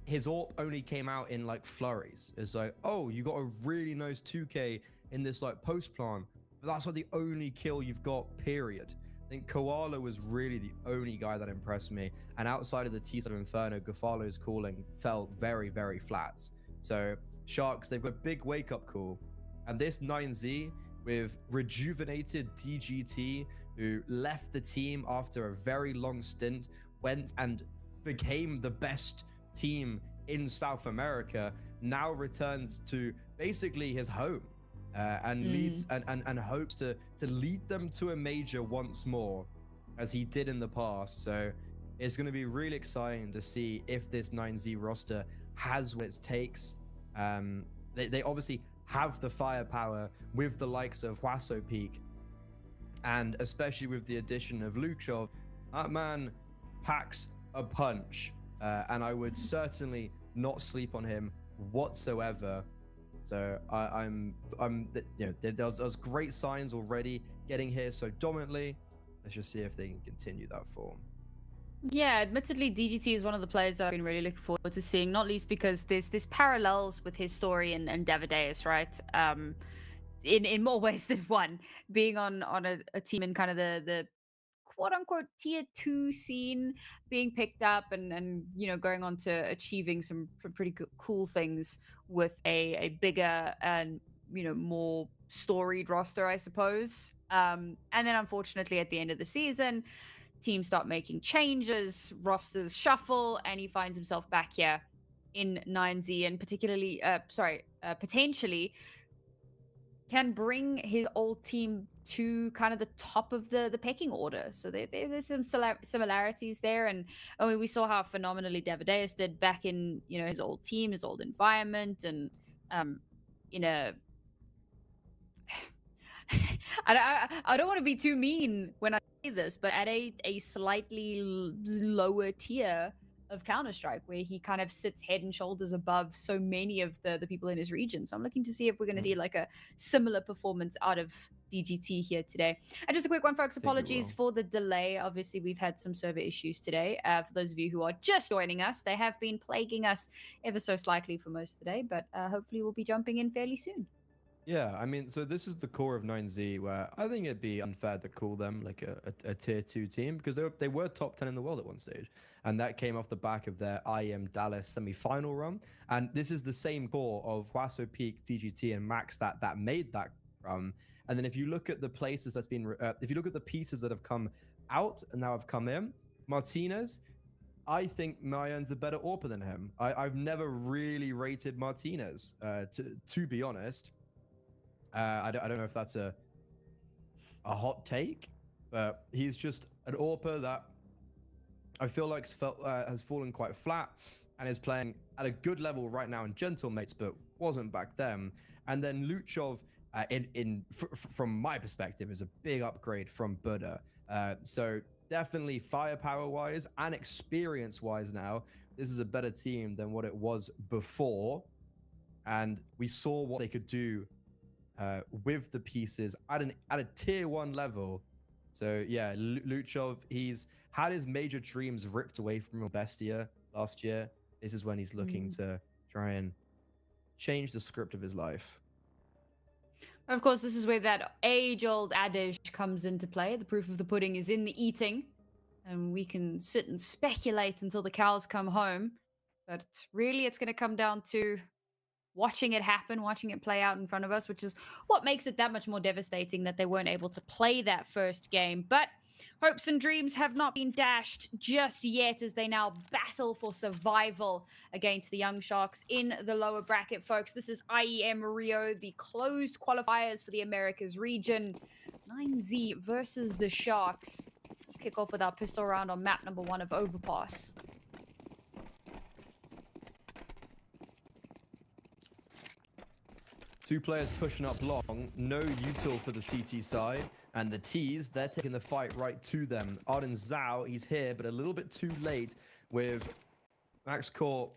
his AWP only came out in like flurries. It's like, oh, you got a really nice 2K in this like post plant, but that's like the only kill you've got, period. I think Koala was really the only guy that impressed me. And outside of the T-side of Inferno, Gafalo's calling felt very, very flat. So Sharks, they've got a big wake-up call. And this 9Z with rejuvenated DGT, who left the team after a very long stint, went and became the best team in South America, now returns to basically his home and leads and hopes to lead them to a major once more, as he did in the past. So it's going to be really exciting to see if this 9Z roster has what it takes. They obviously have the firepower with the likes of Huaso Peak, and especially with the addition of Luchov. That man packs a punch. And I would certainly not sleep on him whatsoever. So I'm you know, there's great signs already getting here so dominantly. Let's just see if they can continue that form. Yeah, admittedly, DGT is one of the players that I've been really looking forward to seeing, not least because there's parallels with his story and Davideus, right? In more ways than one, being on a team in kind of the quote-unquote tier 2 scene, being picked up and you know, going on to achieving some pretty cool things with a bigger and, you know, more storied roster, I suppose. And then unfortunately at the end of the season, teams start making changes, rosters shuffle, and he finds himself back here in 9Z, and particularly potentially can bring his old team to kind of the top of the pecking order. So there's some similarities there. And I mean, we saw how phenomenally Davideus did back in, you know, his old team, his old environment, and in a I don't want to be too mean when I say this, but at a slightly lower tier of Counter-Strike, where he kind of sits head and shoulders above so many of the people in his region. So I'm looking to see if we're going to see like a similar performance out of DGT here today. And just a quick one, folks, apologies for the delay. Obviously, we've had some server issues today. For those of you who are just joining us, they have been plaguing us ever so slightly for most of the day, but hopefully we'll be jumping in fairly soon. Yeah, I mean, so this is the core of 9Z, where I think it'd be unfair to call them like a tier 2 team, because they were top 10 in the world at one stage, and that came off the back of their IEM Dallas semi-final run. And this is the same core of Huaso Peak, DGT, and Max that made that run. And then if you look at the places that's been, if you look at the pieces that have come out and now have come in, Martinez, I think Mayan's a better AWPer than him. I've never really rated Martinez, to be honest. I don't know if that's a hot take, but he's just an AWPer that I feel like has fallen quite flat and is playing at a good level right now in Gentlemates, but wasn't back then. And then Luchov, from my perspective, is a big upgrade from Buddha. So definitely firepower-wise and experience-wise now, this is a better team than what it was before. And we saw what they could do with the pieces at a tier 1 level. So yeah, Luchov, he's had his major dreams ripped away from Bestia last year. This is when he's looking to try and change the script of his life. Of course, this is where that age-old adage comes into play. The proof of the pudding is in the eating. And we can sit and speculate until the cows come home. But really, it's going to come down to watching it happen, watching it play out in front of us, which is what makes it that much more devastating that they weren't able to play that first game. But hopes and dreams have not been dashed just yet as they now battle for survival against the Young Sharks in the lower bracket, folks. This is IEM Rio, the closed qualifiers for the Americas region. 9Z versus the Sharks. Kick off with our pistol round on map number 1 of Overpass. Two players pushing up long, no util for the CT side, and the T's, they're taking the fight right to them. Arden Zhao, he's here, but a little bit too late with Max Core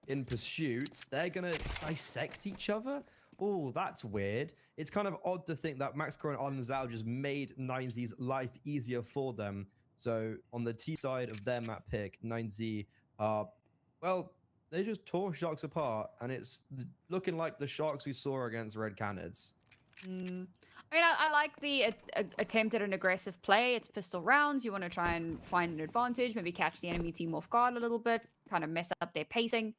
in pursuit. They're gonna dissect each other? Oh, that's weird. It's kind of odd to think that Max Core and Arden Zhao just made 9Z's life easier for them. So on the T side of their map pick, 9Z are, well, they just tore Sharks apart, and it's looking like the Sharks we saw against Red Canids. I mean, I like the attempt at an aggressive play. It's pistol rounds. You want to try and find an advantage, maybe catch the enemy team off guard a little bit, kind of mess up their pacing.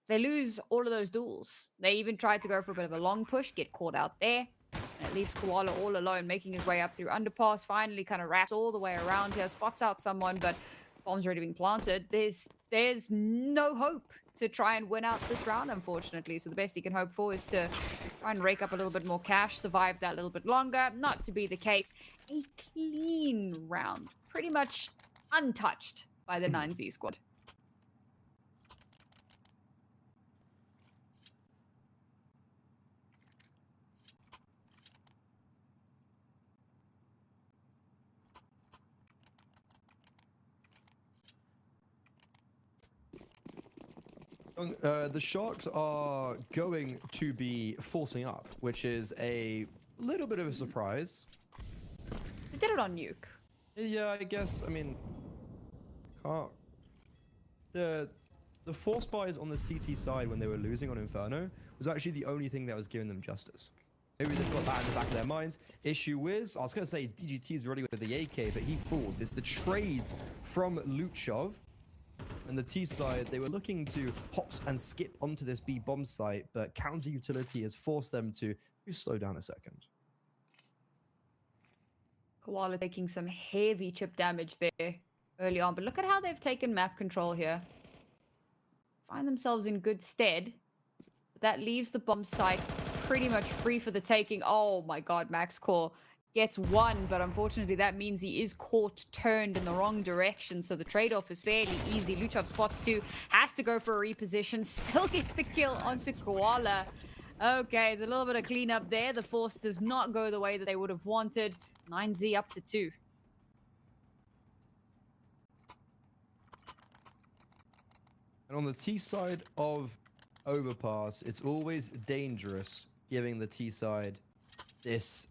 They lose all of those duels. They even tried to go for a bit of a long push, get caught out there. And it leaves Koala all alone, making his way up through underpass, finally kind of wraps all the way around here, spots out someone, but bomb's already been planted. There's no hope to try and win out this round, unfortunately. So the best he can hope for is to try and rake up a little bit more cash, survive that a little bit longer. Not to be the case. A clean round, pretty much untouched by the 9Z squad. The Sharks are going to be forcing up, which is a little bit of a surprise. They did it on Nuke. Yeah, I guess. I mean, can't. The force buys on the CT side when they were losing on Inferno was actually the only thing that was giving them justice. Maybe they've got that in the back of their minds. Issue is, I was going to say DGT's ready with the AK, but he falls. It's the trades from Luchov. And the T side, they were looking to hops and skip onto this B bomb site, but counter utility has forced them to slow down a second. Koala taking some heavy chip damage there early on, but look at how they've taken map control here. Find themselves in good stead. But that leaves the bomb site pretty much free for the taking. Oh my god, Max Core gets one, but unfortunately that means he is caught turned in the wrong direction, so the trade-off is fairly easy. Luchov spots 2, has to go for a reposition, still gets the kill onto Koala. Okay, there's a little bit of cleanup there. The force does not go the way that they would have wanted. 9Z up to 2. And on the T side of Overpass, it's always dangerous giving the T side this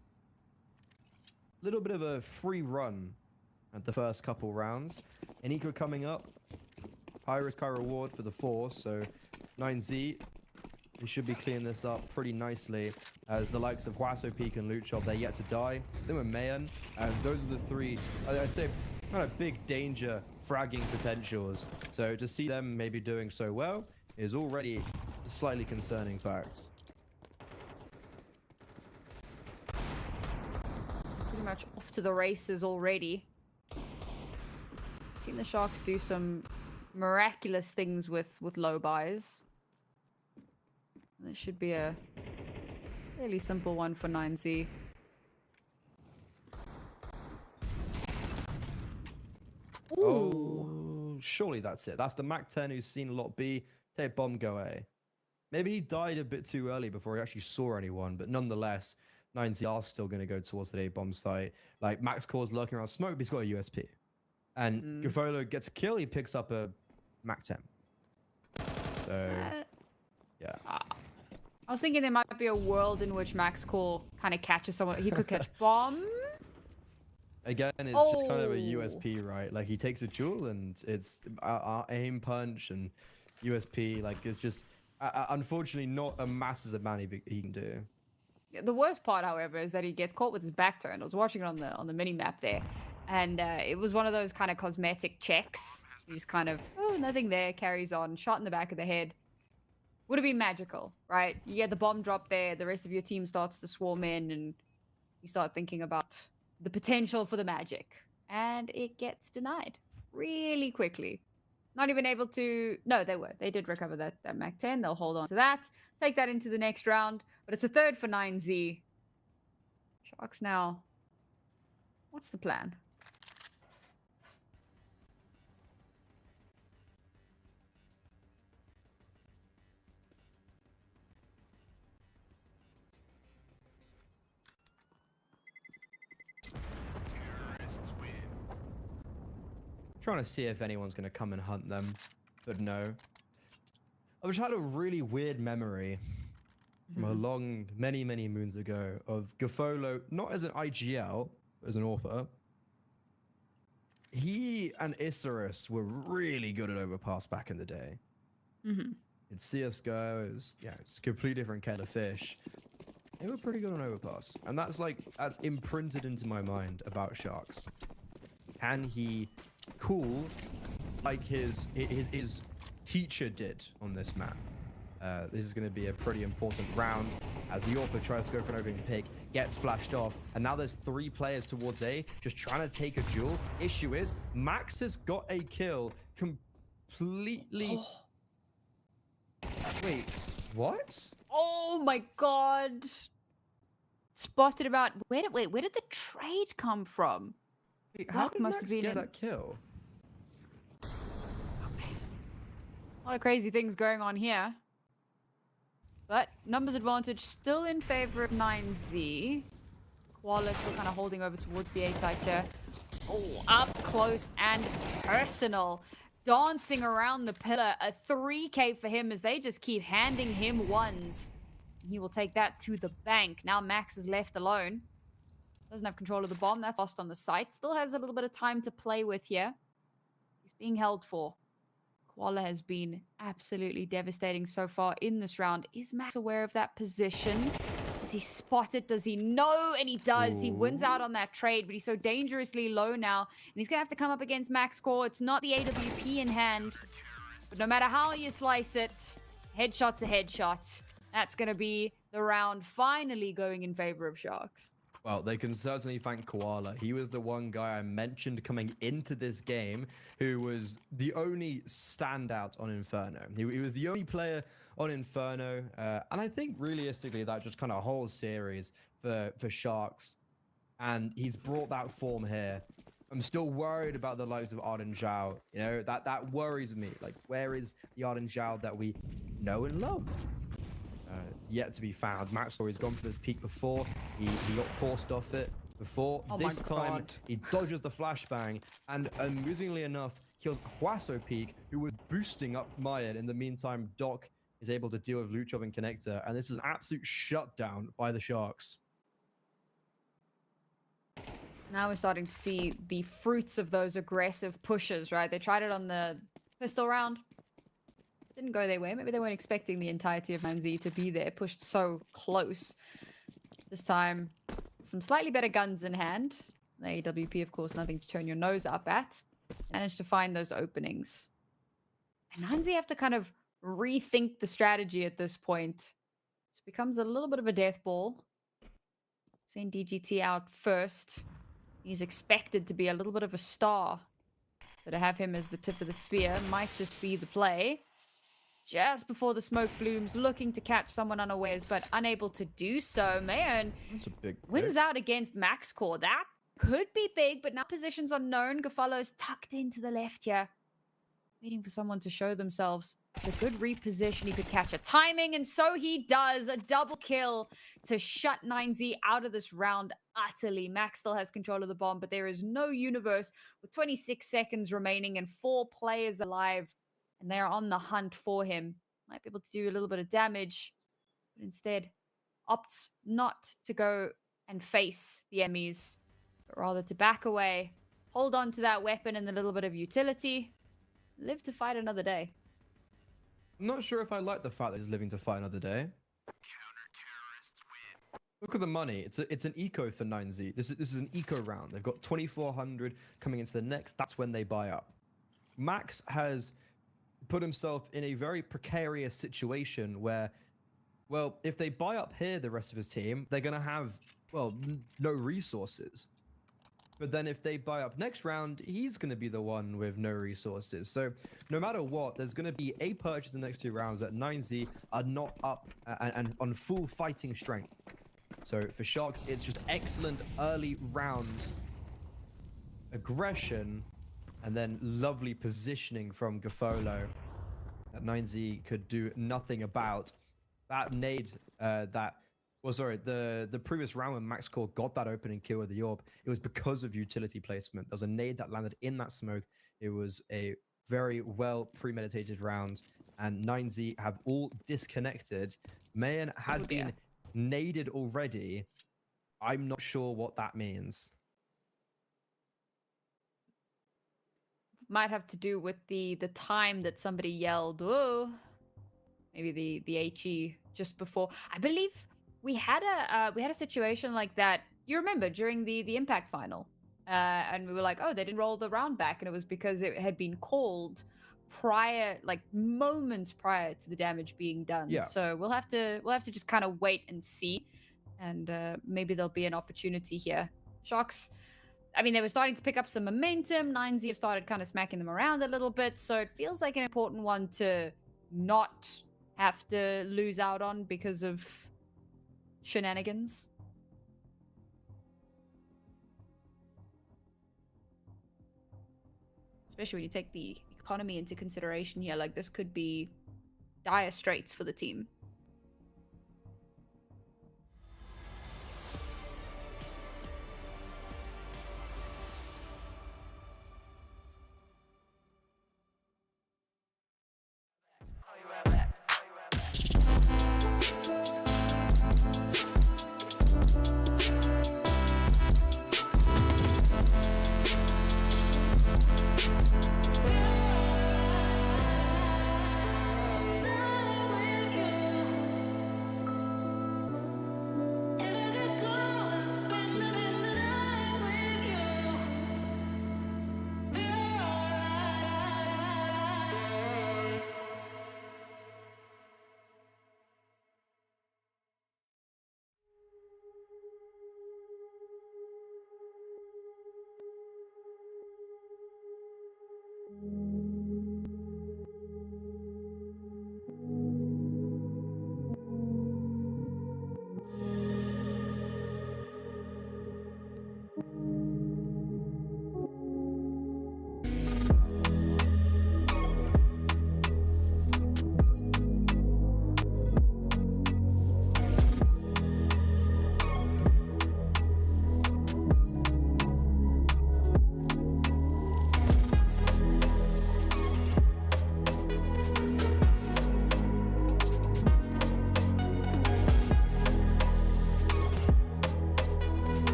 little bit of a free run at the first couple rounds. Eniko coming up. High risk, high reward for the force. So 9Z, they should be clearing this up pretty nicely as the likes of Huaso, Peak, and Luchov, they're yet to die. Same with Mayan. And those are the 3, I'd say, kind of big danger fragging potentials. So to see them maybe doing so well is already a slightly concerning fact. Much off to the races already. Seen the Sharks do some miraculous things with low buys. This should be a fairly simple one for 9Z. Ooh. Oh, surely that's it. That's the Mac-10 who's seen a lot B. Take bomb, go A. Maybe he died a bit too early before he actually saw anyone, but nonetheless, 9Z are still going to go towards the A bomb site. Like, Max Core's lurking around smoke, but he's got a USP. And Gafolo gets a kill, he picks up a Mac-10. So, yeah. I was thinking there might be a world in which Max Core kind of catches someone. He could catch bomb. Again, it's just kind of a USP, right? Like, he takes a jewel and it's aim punch and USP. Like, it's just, unfortunately, not a massive amount he can do. The worst part, however, is that he gets caught with his back turned. I was watching it on the mini map there, and it was one of those kind of cosmetic checks. You just kind of, oh, nothing there, carries on, shot in the back of the head. Would have been magical, right? You get the bomb drop there, the rest of your team starts to swarm in, and you start thinking about the potential for the magic. And it gets denied really quickly. Not even able to... No, they did recover that Mac-10. They'll hold on to that. Take that into the next round. But it's a third for 9Z. Sharks now. What's the plan? Trying to see if anyone's going to come and hunt them, but no. I just had a really weird memory from a long, many moons ago of Gafolo, not as an IGL, but as an author. He and Isurus were really good at Overpass back in the day. In CSGO, it's a completely different kettle of fish. They were pretty good on Overpass. And that's imprinted into my mind about Sharks. Can he cool like his teacher did on this map? This is going to be a pretty important round as the Orpa tries to go for an opening pick, gets flashed off, and now there's 3 players towards A just trying to take a duel. Issue is Max has got a kill completely. Wait, what? Oh my god. Spotted about where did the trade come from? Wait, how did Max get that kill? A lot of crazy things going on here. But numbers advantage still in favor of 9Z. Koala still kind of holding over towards the A side here. Oh, up close and personal. Dancing around the pillar. A 3K for him as they just keep handing him ones. He will take that to the bank. Now Max is left alone. Doesn't have control of the bomb. That's lost on the site. Still has a little bit of time to play with here. He's being held for. Koala has been absolutely devastating so far in this round. Is Max aware of that position? Does he spot it? Does he know? And he does. Ooh. He wins out on that trade, but he's so dangerously low now. And he's going to have to come up against Max Core. It's not the AWP in hand. But no matter how you slice it, headshot's a headshot. That's going to be the round finally going in favor of Sharks. Well, they can certainly thank Koala. He was the one guy I mentioned coming into this game who was the only standout on Inferno. He was the only player on Inferno. And I think realistically that just kind of whole series for Sharks. And he's brought that form here. I'm still worried about the likes of Arden Zhao. You know, that worries me. Like, where is the Arden Zhao that we know and love? Yet to be found. Max has gone for this peak before. He got forced off it before. This time, he dodges the flashbang. And amusingly enough, kills Huaso Peak, who was boosting up Mayan. In the meantime, Doc is able to deal with Luchov and Connector. And this is an absolute shutdown by the Sharks. Now we're starting to see the fruits of those aggressive pushes, right? They tried it on the pistol round. Didn't go their way. Maybe they weren't expecting the entirety of 9Z to be there, pushed so close. This time, some slightly better guns in hand. The AWP, of course, nothing to turn your nose up at. Managed to find those openings. And 9Z have to kind of rethink the strategy at this point. It becomes a little bit of a death ball. Seeing DGT out first. He's expected to be a little bit of a star. So to have him as the tip of the spear might just be the play. Just before the smoke blooms, looking to catch someone unawares, but unable to do so. Mayon wins out against Max Core. That Could be big, but now positions are known. Gafalo's tucked into the left here. Waiting for someone to show themselves. It's a good reposition. He could catch a timing, and so he does. A double kill to shut 9Z out of this round utterly. Max still has control of the bomb, but there is no universe with 26 seconds remaining and 4 players alive. And they're on the hunt for him. Might be able to do a little bit of damage, but instead opts not to go and face the enemies, but rather to back away, hold on to that weapon and a little bit of utility. Live to fight another day. I'm not sure if I like the fact that he's living to fight another day. Look at the money. It's an eco for 9Z. This is an eco round. They've got 2,400 coming into the next. That's when they buy up. Max has put himself in a very precarious situation where, well, if they buy up here, the rest of his team, they're going to have, well, no resources. But then if they buy up next round, he's going to be the one with no resources. So no matter what, there's going to be a purchase in the next 2 rounds that 9Z are not up and on full fighting strength. So for Sharks, it's just excellent early rounds, aggression, and then lovely positioning from Gafolo that 9Z could do nothing about. That nade, the previous round when Max Core got that opening kill with the orb, it was because of utility placement. There was a nade that landed in that smoke. It was a very well premeditated round, and 9Z have all disconnected. Mayan had been naded already. I'm not sure what that means. Might have to do with the time that somebody yelled, "Whoa!" Maybe the HE just before. I believe we had a situation like that. You remember during the Impact final, and we were like, "Oh, they didn't roll the round back," and it was because it had been called prior, like moments prior to the damage being done. Yeah. So we'll have to just kind of wait and see, and maybe there'll be an opportunity here. Sharks, I mean, they were starting to pick up some momentum. 9Z have started kind of smacking them around a little bit, so it feels like an important one to not have to lose out on because of shenanigans. Especially when you take the economy into consideration here, like this could be dire straits for the team.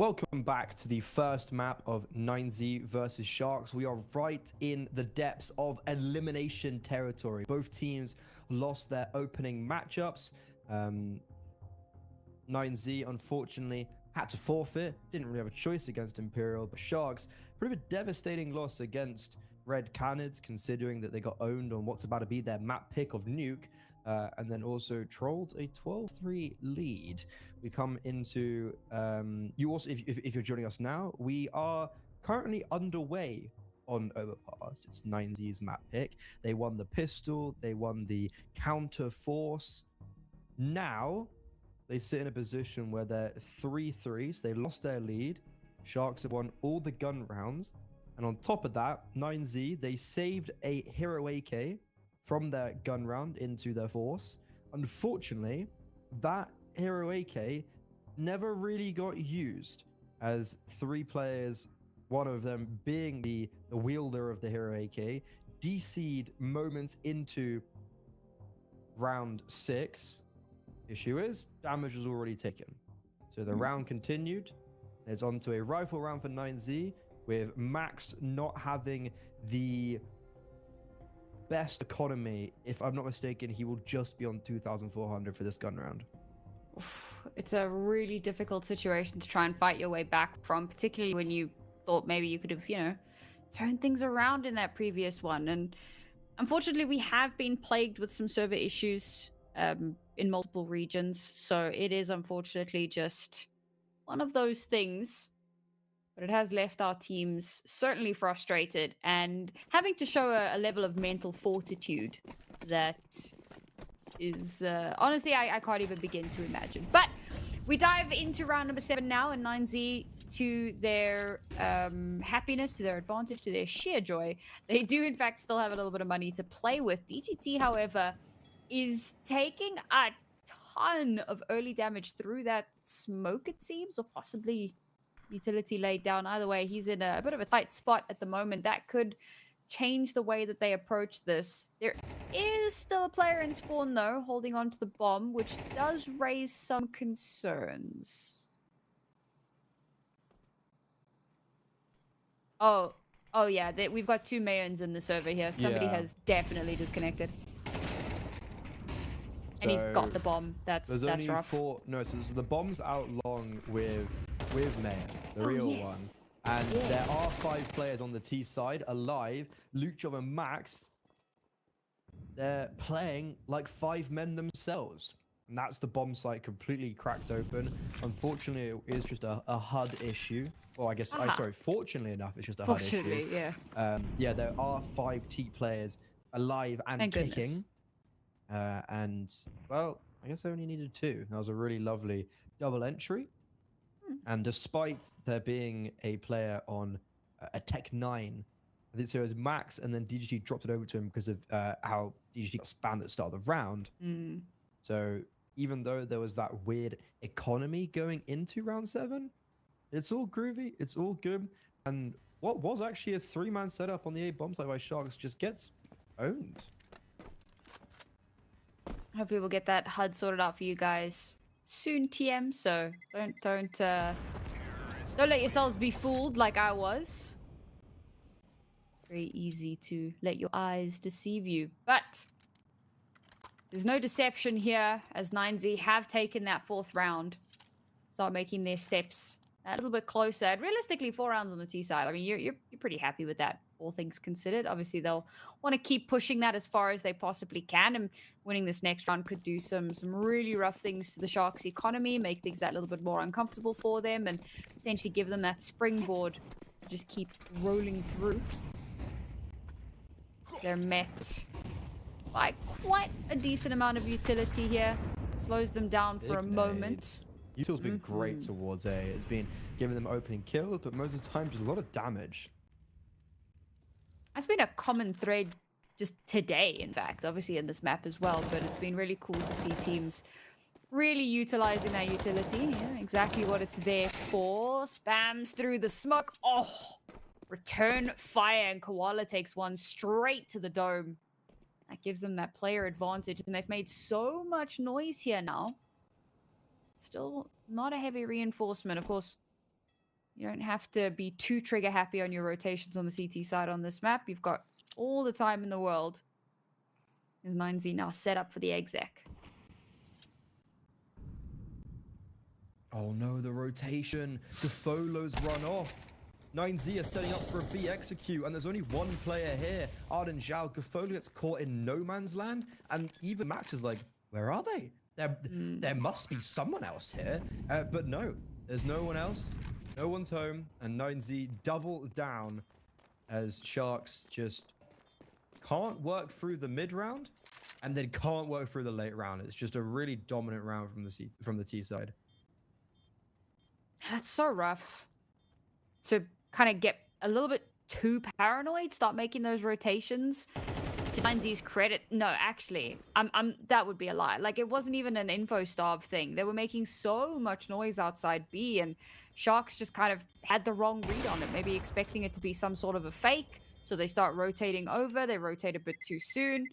Welcome back to the first map of 9Z versus Sharks. We are right in the depths of elimination territory. Both teams lost their opening matchups. 9Z, unfortunately, had to forfeit. Didn't really have a choice against Imperial, but Sharks, pretty a devastating loss against Red Canids, considering that they got owned on what's about to be their map pick of Nuke. And then also trolled a 12-3 lead. We come into you also, if you're joining us now, we are currently underway on Overpass. It's 9Z's map pick. They won the pistol, they won the counter force. Now they sit in a position where they're 3-3, so they lost their lead. Sharks have won all the gun rounds, and on top of that, 9Z, they saved a hero AK from their gun round into their force. Unfortunately, that hero AK never really got used, as 3 players, one of them being the wielder of the hero AK, DC'd moments into round 6. Issue is, damage was already taken. So the round continued. It's on to a rifle round for 9Z, with Max not having the best economy. If I'm not mistaken, he will just be on 2,400 for this gun round. It's a really difficult situation to try and fight your way back from, particularly when you thought maybe you could have, you know, turned things around in that previous one. And unfortunately, we have been plagued with some server issues in multiple regions. So it is unfortunately just one of those things. But it has left our teams certainly frustrated and having to show a level of mental fortitude that is honestly, I can't even begin to imagine. But we dive into round number 7 now, and 9Z, to their happiness, to their advantage, to their sheer joy, they do in fact still have a little bit of money to play with. DGT, however, is taking a ton of early damage through that smoke, it seems, or possibly utility laid down. Either way, he's in a bit of a tight spot at the moment. That could change the way that they approach this. There is still a player in spawn, though, holding on to the bomb, which does raise some concerns. Oh yeah, we've got 2 Mayans in the server here. Somebody has definitely disconnected. And he's got the bomb. That's rough. 4. No, so the bomb's out long with Mayan, the real one. And there are 5 players on the T side alive. Luchov and Max, they're playing like 5 men themselves. And that's the bomb site completely cracked open. Unfortunately, it is just a HUD issue. Well, I guess, sorry, fortunately enough, it's just a HUD issue. Yeah. Yeah, there are 5 T players alive and Thank kicking. goodness. And, well, I guess I only needed 2. That was a really lovely double entry. And despite there being a player on a Tech 9, I think so it was Max, and then DGT dropped it over to him because of how DGT got spammed at the start of the round. So even though there was that weird economy going into round 7, it's all groovy, it's all good. And what was actually a 3-man setup on the A bomb site by Sharks just gets owned. Hopefully we'll get that HUD sorted out for you guys soon, TM. So don't let yourselves be fooled like I was. Very easy to let your eyes deceive you, but there's no deception here, as 9Z have taken that 4th round, start making their steps a little bit closer. And realistically, 4 rounds on the T side, I mean, you're pretty happy with that, all things considered. Obviously, they'll want to keep pushing that as far as they possibly can, and winning this next round could do some really rough things to the Sharks' economy, make things that little bit more uncomfortable for them, and potentially give them that springboard to just keep rolling through. They're met by quite a decent amount of utility here. Slows them down for a moment. Util's been great towards A. It's been giving them opening kills, but most of the time just a lot of damage. That's been a common thread just today, in fact, obviously in this map as well, but it's been really cool to see teams really utilizing that utility. Yeah, exactly what it's there for. Spams through the smoke. Oh, return fire, and Koala takes one straight to the dome. That gives them that player advantage, and they've made so much noise here now. Still not a heavy reinforcement. Of course, You don't have to be too trigger happy on your rotations on the CT side on this map. You've got all the time in the world. Is 9Z now set up for the exec? Oh no, the rotation. The Folo's run off. 9Z are setting up for a B execute, and there's only one player here. Arden Zhao. Gafolo gets caught in no man's land, and even Max is like, where are they? There must be someone else here. But no, there's no one else. No one's home, and 9Z double down as Sharks just can't work through the mid round, and then can't work through the late round. It's just a really dominant round from the T side. That's so rough to kind of get a little bit too paranoid, start making those rotations. To 9Z's credit, no, actually, that would be a lie. Like, it wasn't even an info starve thing. They were making so much noise outside B, and Sharks just kind of had the wrong read on it, maybe expecting it to be some sort of a fake. So they start rotating over. They rotate a bit too soon,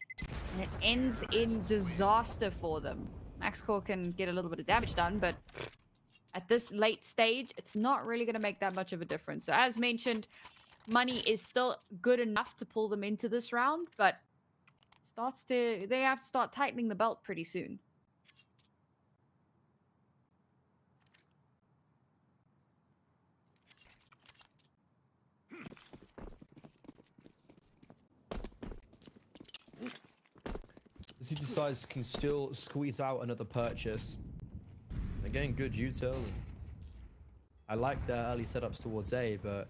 and it ends in disaster for them. MaxCore can get a little bit of damage done, but at this late stage, it's not really going to make that much of a difference. So as mentioned, money is still good enough to pull them into this round, but they have to start tightening the belt pretty soon. The CT size can still squeeze out another purchase. They're getting good util. I like their early setups towards A, but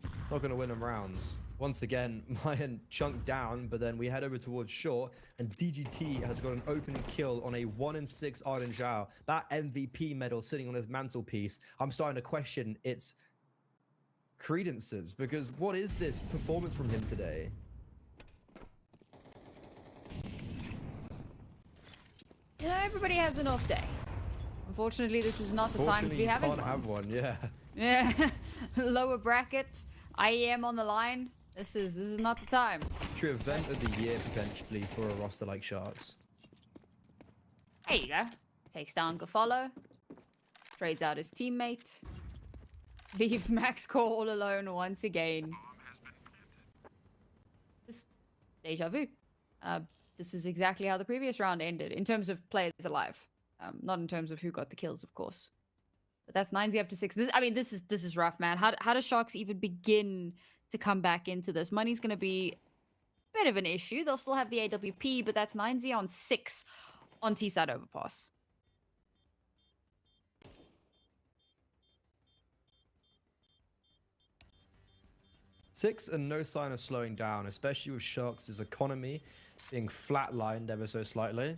it's not going to win them rounds. Once again, Mayan chunked down, but then we head over towards short, and DGT has got an open kill on a 1-6 Arden Zhao. That MVP medal sitting on his mantelpiece. I'm starting to question its credences, because what is this performance from him today? You know, everybody has an off day. Unfortunately, this is not the time to be having one. Can't have one, yeah. Yeah. Lower brackets, IEM on the line. This is not the time. True event of the year potentially for a roster like Sharks. There you go. Takes down Gafolo. Trades out his teammate. Leaves MaxCore all alone once again. This deja vu. This is exactly how the previous round ended in terms of players alive. Not in terms of who got the kills, of course. But that's 9Z up to 6. This is rough, man. How do Sharks even begin to come back into this? Money's going to be a bit of an issue. They'll still have the AWP, but that's 9Z on 6 on T-side Overpass. Six and no sign of slowing down, especially with Sharks' economy being flatlined ever so slightly.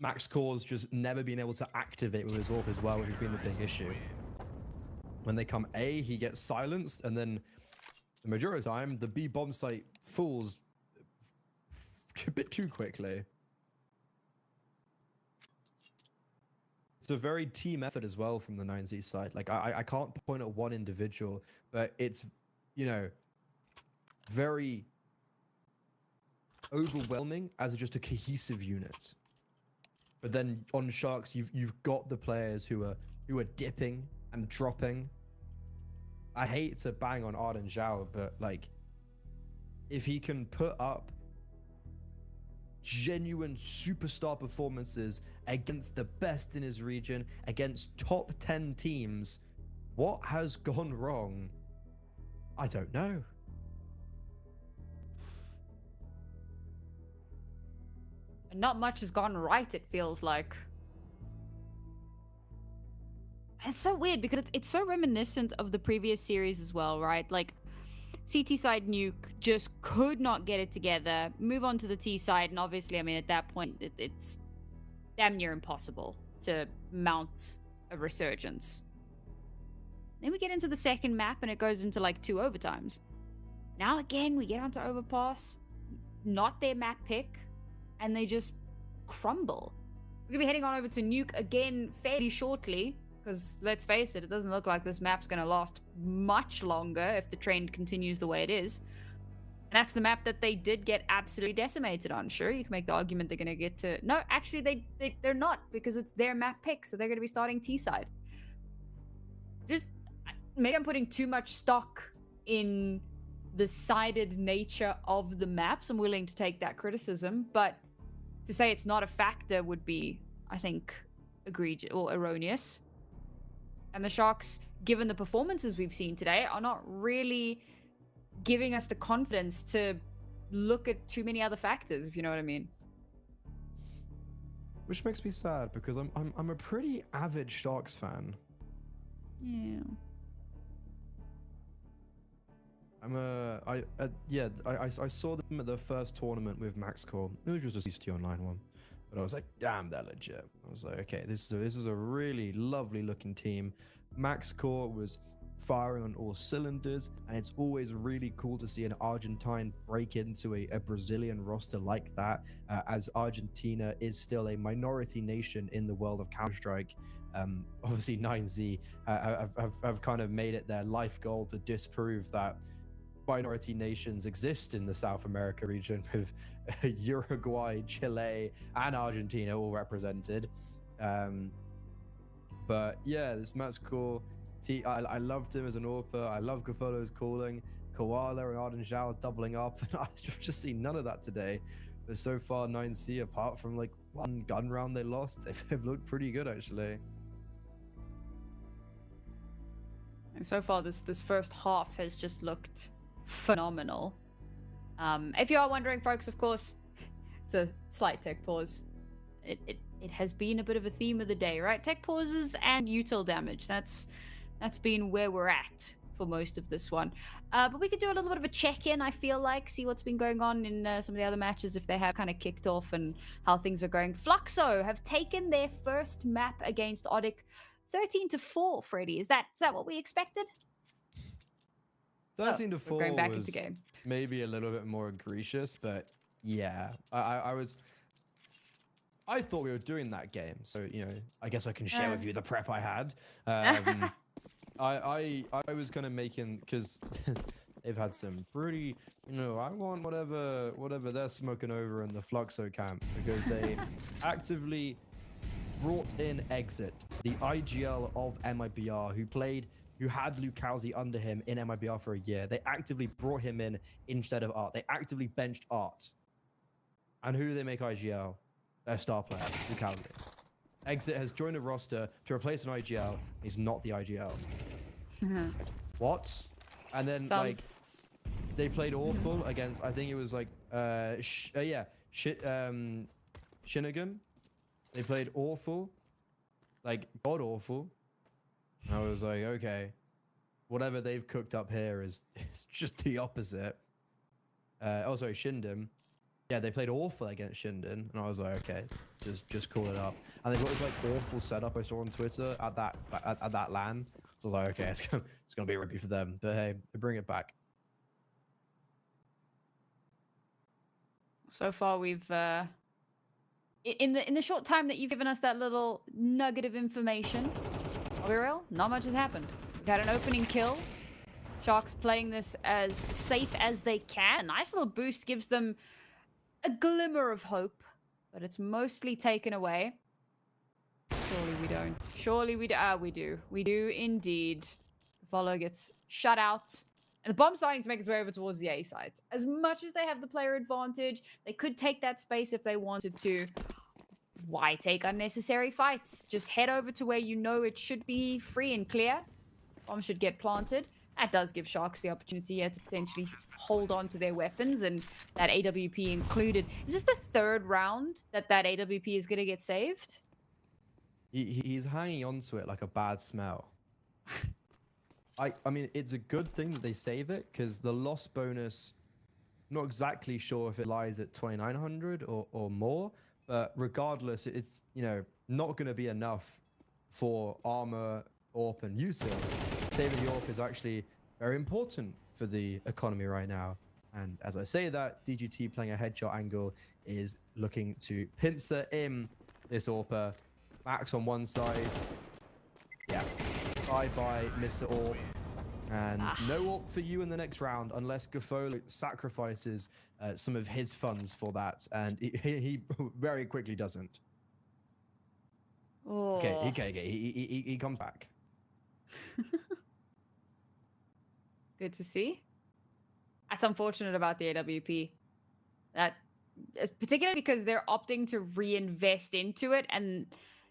MaxCore's just never been able to activate with his AWP as well, which has been the big issue. When they come A, he gets silenced, and then the majority of the time, the B bomb site falls a bit too quickly. It's a very team effort as well from the 9Z side. Like, I can't point at one individual, but it's, you know, very overwhelming as just a cohesive unit. But then on Sharks, you've got the players who are dipping and dropping. I hate to bang on Arden Zhao, but like, if he can put up genuine superstar performances against the best in his region, against top 10 teams, what has gone wrong? I don't know. Not much has gone right, it feels like. And it's so weird because it's so reminiscent of the previous series as well, right? Like, CT side Nuke just could not get it together, move on to the T side, and obviously, I mean, at that point, it's damn near impossible to mount a resurgence. Then we get into the second map, and it goes into like 2 overtimes. Now again, we get onto Overpass, not their map pick, and they just crumble. We're gonna be heading on over to Nuke again fairly shortly, because let's face it, it doesn't look like this map's gonna last much longer if the trend continues the way it is. And that's the map that they did get absolutely decimated on. Sure, you can make the argument they're gonna get to... No, actually, they're not, because it's their map pick, so they're gonna be starting T-side. just maybe I'm putting too much stock in the sided nature of the maps. I'm willing to take that criticism, but to say it's not a factor would be, I think, egregious or erroneous. And the Sharks, given the performances we've seen today, are not really giving us the confidence to look at too many other factors, if you know what I mean. Which makes me sad because I'm a pretty avid Sharks fan. Yeah. I saw them at the first tournament with MaxCore. It was just a CST online one, but I was like, damn, they're legit. I was like, okay, this is a really lovely looking team. MaxCore was firing on all cylinders, and it's always really cool to see an Argentine break into a Brazilian roster like that, as Argentina is still a minority nation in the world of Counter-Strike. Obviously 9Z have kind of made it their life goal to disprove that minority nations exist in the South America region, with Uruguay, Chile, and Argentina all represented. But yeah, this MaxCore, I loved him as an AWPer. I love Gafolo's calling, Koala and Arden Zhao doubling up, and I've just seen none of that today. But so far, 9C, apart from like one gun round they lost, they've looked pretty good actually. And so far, this first half has just looked phenomenal. If you are wondering, folks, of course, it's a slight tech pause. It has been a bit of a theme of the day, right? Tech pauses and util damage. That's been where we're at for most of this one. But we could do a little bit of a check-in, I feel like, see what's been going on in some of the other matches, if they have kind of kicked off and how things are going. Fluxo have taken their first map against Odic 13-4, Freddy. Is that what we expected? 13-4 going back was into game. maybe a little bit more egregious, but yeah, I thought we were doing that game, so you know, I guess I can share with you the prep I had. I was kind of making, because they've had some pretty, you know, I want whatever they're smoking over in the Fluxo camp, because they actively brought in Exit, the IGL of MIBR, who had Lucalzi under him in MIBR for a year. They actively brought him in instead of Art. They actively benched Art. And who do they make IGL? Their star player, Lucalzi. Exit has joined a roster to replace an IGL. He's not the IGL. What? And then they played awful against, I think it was like Shinigami. They played awful, like god awful. I was like, okay, whatever they've cooked up here is just the opposite. Oh, sorry, Shindon. Yeah, they played awful against Shindon, and I was like, okay, just call it up. And they've got this like awful setup I saw on Twitter at that LAN. So I was like, okay, it's gonna be rugby for them. But hey, they bring it back. So far, we've in the short time that you've given us that little nugget of information, I'll be real, not much has happened. We've had an opening kill. Sharks playing this as safe as they can. Nice little boost, gives them a glimmer of hope, but it's mostly taken away. Surely we don't. Surely we do. We do. We do indeed. Follow gets shut out. And the bomb's starting to make its way over towards the A side. As much as they have the player advantage, they could take that space if they wanted to. Why take unnecessary fights? Just head over to where you know it should be free and clear. Bomb should get planted. That does give Sharks the opportunity here to potentially hold on to their weapons, and that AWP included. Is this the third round that AWP is going to get saved? He's hanging on to it like a bad smell. I mean, it's a good thing that they save it, because the loss bonus, not exactly sure if it lies at 2,900 or more, but regardless, it's, you know, not going to be enough for armor, AWP, and util. Saving the AWP is actually very important for the economy right now. And as I say that, DGT playing a headshot angle is looking to pincer in this AWPer. Max on one side. Yeah. Bye-bye, Mr. AWP. And no AWP for you in the next round unless Gafolo sacrifices some of his funds for that. And he very quickly doesn't. Oh. Okay, he comes back. Good to see. That's unfortunate about the AWP. That particularly because they're opting to reinvest into it, and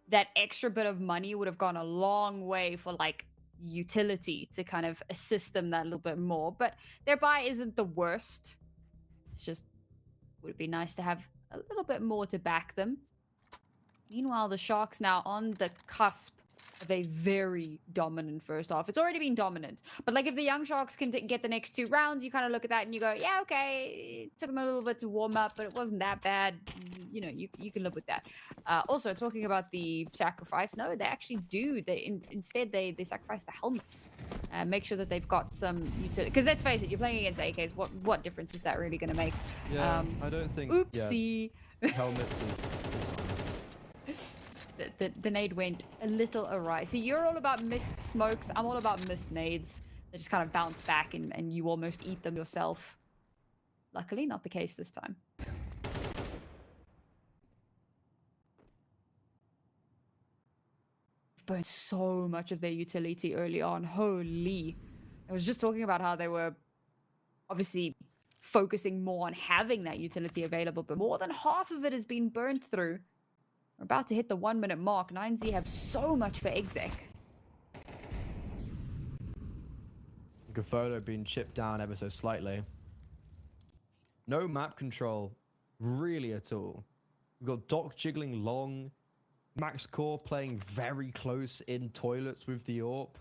that extra bit of money would have gone a long way for like utility to kind of assist them that little bit more. But their buy isn't the worst. It's just would be nice to have a little bit more to back them. Meanwhile, the Sharks now on the cusp of a very dominant first half. It's already been dominant. But like if the young Sharks can get the next 2 rounds, you kind of look at that and you go, yeah, okay, it took them a little bit to warm up, but it wasn't that bad. You know, you can live with that. Also, talking about the sacrifice, no, they actually do. Instead, they sacrifice the helmets. Make sure that they've got some utility. Because let's face it, you're playing against AKs. What difference is that really going to make? Yeah, I don't think... Oopsie. Yeah, helmets is fine. The nade went a little awry. See, you're all about missed smokes. I'm all about missed nades. They just kind of bounce back and you almost eat them yourself. Luckily, not the case this time. Burned so much of their utility early on. Holy. I was just talking about how they were obviously focusing more on having that utility available, but more than half of it has been burned through. We're about to hit the 1 minute mark. 9Z have so much for exec. Gafolo being chipped down ever so slightly. No map control, really at all. We've got Doc jiggling long. Max Core playing very close in toilets with the AWP.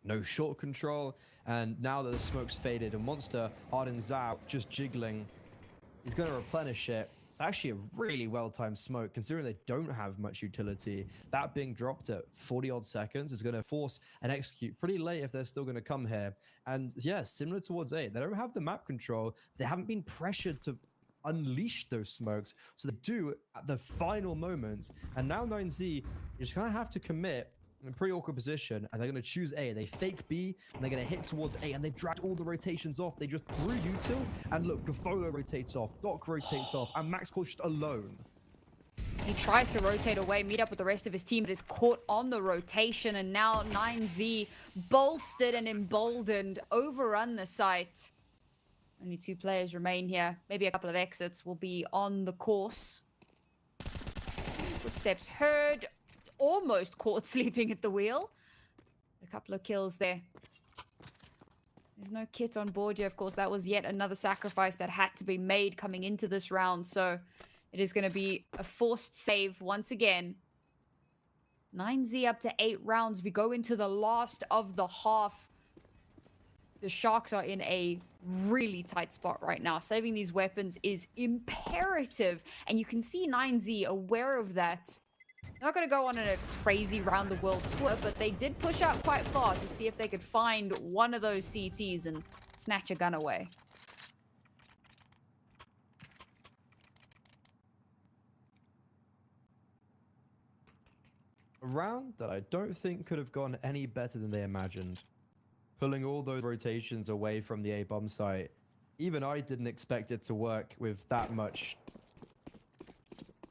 No short control. And now that the smoke's faded, a Monster, Arden Zhao, just jiggling. He's going to replenish it. Actually a really well-timed smoke, considering they don't have much utility. That being dropped at 40 odd seconds is going to force an execute pretty late if they're still going to come here. And yeah, similar towards 8, they don't have the map control. They haven't been pressured to unleash those smokes, so they do at the final moments. And now 9Z, you just kind of have to commit in a pretty awkward position, and they're going to choose A. They fake B, and they're going to hit towards A, and they've dragged all the rotations off. They just threw util, and look, Gafolo rotates off, Doc rotates off, and Max Core's just alone. He tries to rotate away, meet up with the rest of his team, but is caught on the rotation, and now 9Z, bolstered and emboldened, overrun the site. Only 2 players remain here. Maybe a couple of exits will be on the course. Footsteps heard. Almost caught sleeping at the wheel. A couple of kills there. There's no kit on board here, of course. That was yet another sacrifice that had to be made coming into this round. So it is going to be a forced save once again. 9Z up to 8 rounds. We go into the last of the half. The Sharks are in a really tight spot right now. Saving these weapons is imperative. And you can see 9Z aware of that. They're not going to go on a crazy round-the-world tour, but they did push out quite far to see if they could find one of those CTs and snatch a gun away. A round that I don't think could have gone any better than they imagined. Pulling all those rotations away from the A-bomb site. Even I didn't expect it to work with that much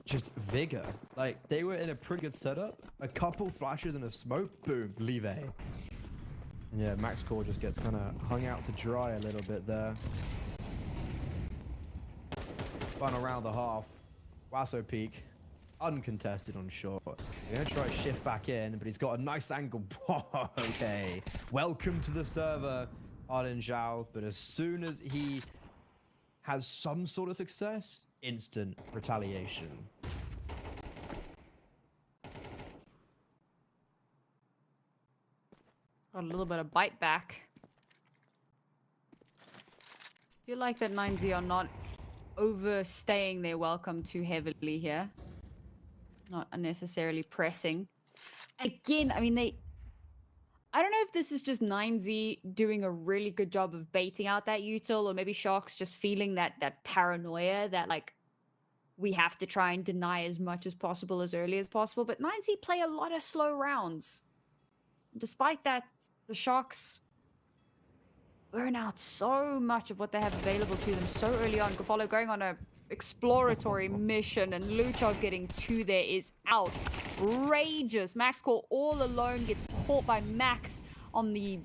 just vigor. Like, they were in a pretty good setup. A couple flashes and a smoke, boom, leave A. And yeah, Max Core just gets kind of hung out to dry a little bit there. Final round the half. Wasso peak. Uncontested on short. They're going to try to shift back in, but he's got a nice angle. Okay. Welcome to the server, Arden Zhao. But as soon as he has some sort of success, instant retaliation. Got a little bit of bite back. Do you like that 9Z are not overstaying their welcome too heavily here? Not unnecessarily pressing. Again, I mean, I don't know if this is just 9Z doing a really good job of baiting out that util, or maybe Sharks just feeling that paranoia that, like, we have to try and deny as much as possible as early as possible. But 9Z play a lot of slow rounds. Despite that, the Sharks burn out so much of what they have available to them so early on. Gafolo going on a exploratory mission, and Luchov getting 2 there is outrageous. Max Core all alone gets support by Max on the...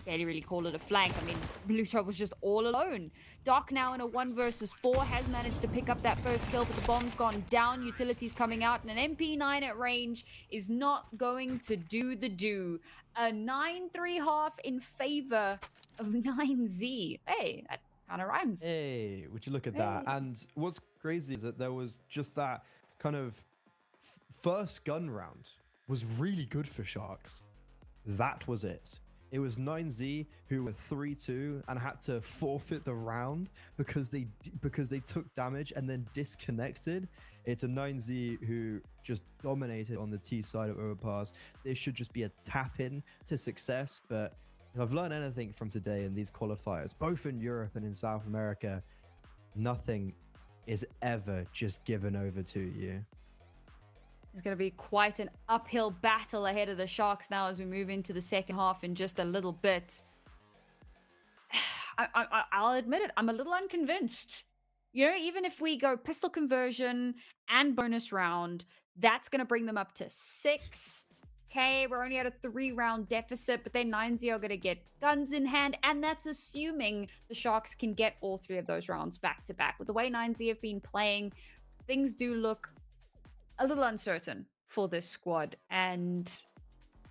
Can't really call it a flank. I mean, Blue Top was just all alone. Doc now in a 1 versus 4 has managed to pick up that first kill, but the bomb's gone down. Utilities coming out, and an MP9 at range is not going to do the do. A 9-3 half in favor of 9Z. Hey, that kind of rhymes. Hey, would you look at that? And what's crazy is that there was just that kind of first gun round was really good for Sharks. That was it. It was 9Z who were 3-2 and had to forfeit the round because they took damage and then disconnected. It's a 9Z who just dominated on the T side of Overpass. This should just be a tap in to success. But if I've learned anything from today in these qualifiers, both in Europe and in South America, nothing is ever just given over to you. It's going to be quite an uphill battle ahead of the Sharks now as we move into the second half in just a little bit. I'll admit it, I'm a little unconvinced. You know, even if we go pistol conversion and bonus round, that's going to bring them up to 6. Okay, we're only at a 3-round deficit, but then 9Z are going to get guns in hand, and that's assuming the Sharks can get all 3 of those rounds back to back. With the way 9Z have been playing, things do look a little uncertain for this squad, and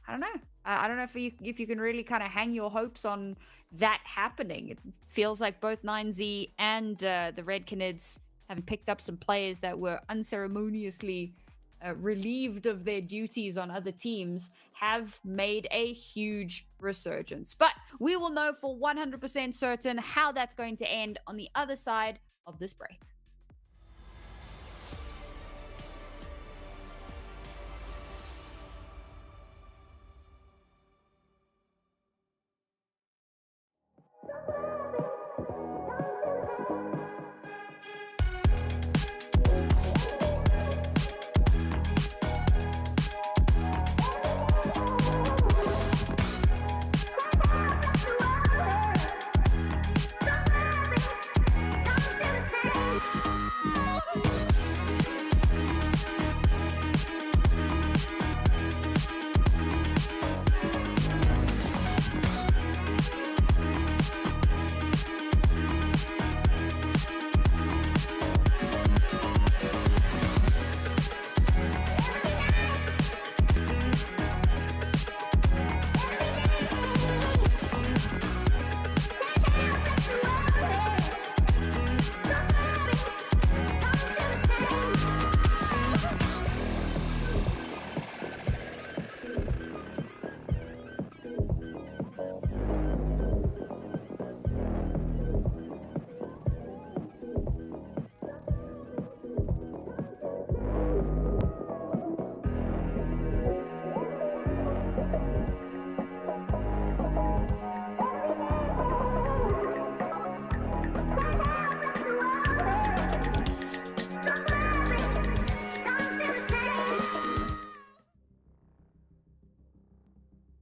I don't know. I don't know if you can really kind of hang your hopes on that happening. It feels like both 9Z and the Red Canids have picked up some players that were unceremoniously relieved of their duties on other teams, have made a huge resurgence. But we will know for 100% certain how that's going to end on the other side of this break.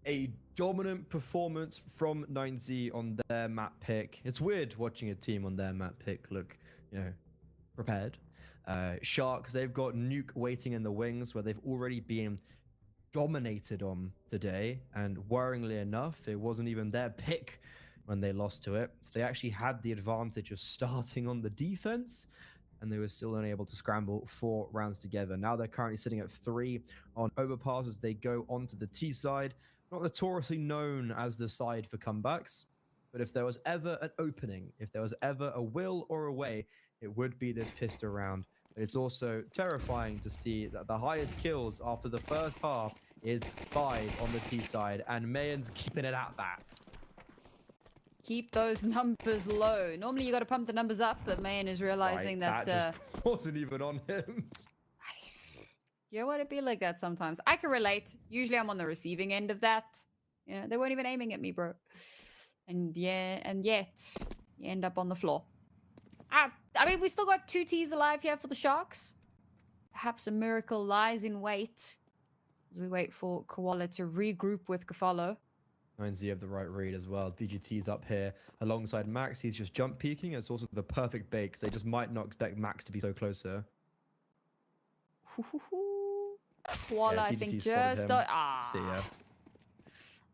A dominant performance from 9Z on their map pick. It's weird watching a team on their map pick look, you know, prepared. Sharks, they've got Nuke waiting in the wings where they've already been dominated on today, and worryingly enough, it wasn't even their pick when they lost to it. So they actually had the advantage of starting on the defense, and they were still only able to scramble 4 rounds together. Now they're currently sitting at 3 on Overpass as they go onto the T side. Not notoriously known as the side for comebacks, but if there was ever an opening, if there was ever a will or a way, it would be this pistol round. But it's also terrifying to see that the highest kills after the first half is 5 on the T side, and Mayan's keeping it at that. Keep those numbers low. Normally you got to pump the numbers up, but Mayan is realizing that that just wasn't even on him. Yeah, what it be like that sometimes. I can relate. Usually I'm on the receiving end of that. You know, they weren't even aiming at me, bro. And yeah, and yet you end up on the floor. I mean, we still got 2 Ts alive here for the Sharks. Perhaps a miracle lies in wait as we wait for Koala to regroup with Kafalo. 9Z have the right read as well. DGT's up here alongside Max. He's just jump peeking. It's also the perfect bait because they just might not expect Max to be so close here. Koala, Yeah, I DDC think, spotted just... him. See ya.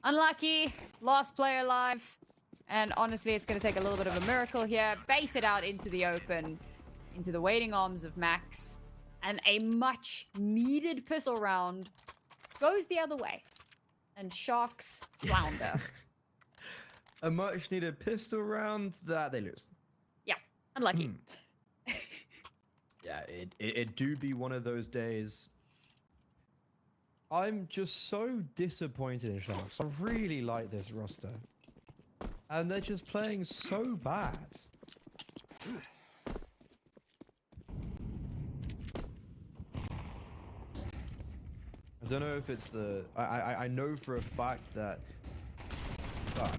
Unlucky. Last player alive. And honestly, it's going to take a little bit of a miracle here. Baited out into the open. Into the waiting arms of Max. And a much-needed pistol round goes the other way. And Sharks flounder. A much-needed pistol round that they lose. Yeah, unlucky. Yeah, it do be one of those days. I'm just so disappointed in Sharks. I really like this roster. And they're just playing so bad. I don't know if it's the... I know for a fact that... Well,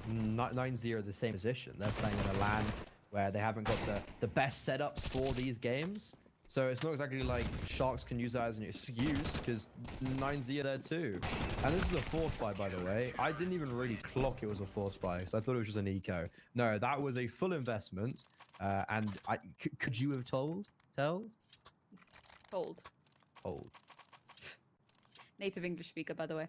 I mean, 9-0 are the same position. They're playing in a LAN where they haven't got the best setups for these games. So it's not exactly like Sharks can use that as an excuse, because 9-0 are there too. And this is a force buy, by the way. I didn't even really clock it was a force buy, so I thought it was just an eco. No, that was a full investment. And could you have told? Told. Native English speaker, by the way.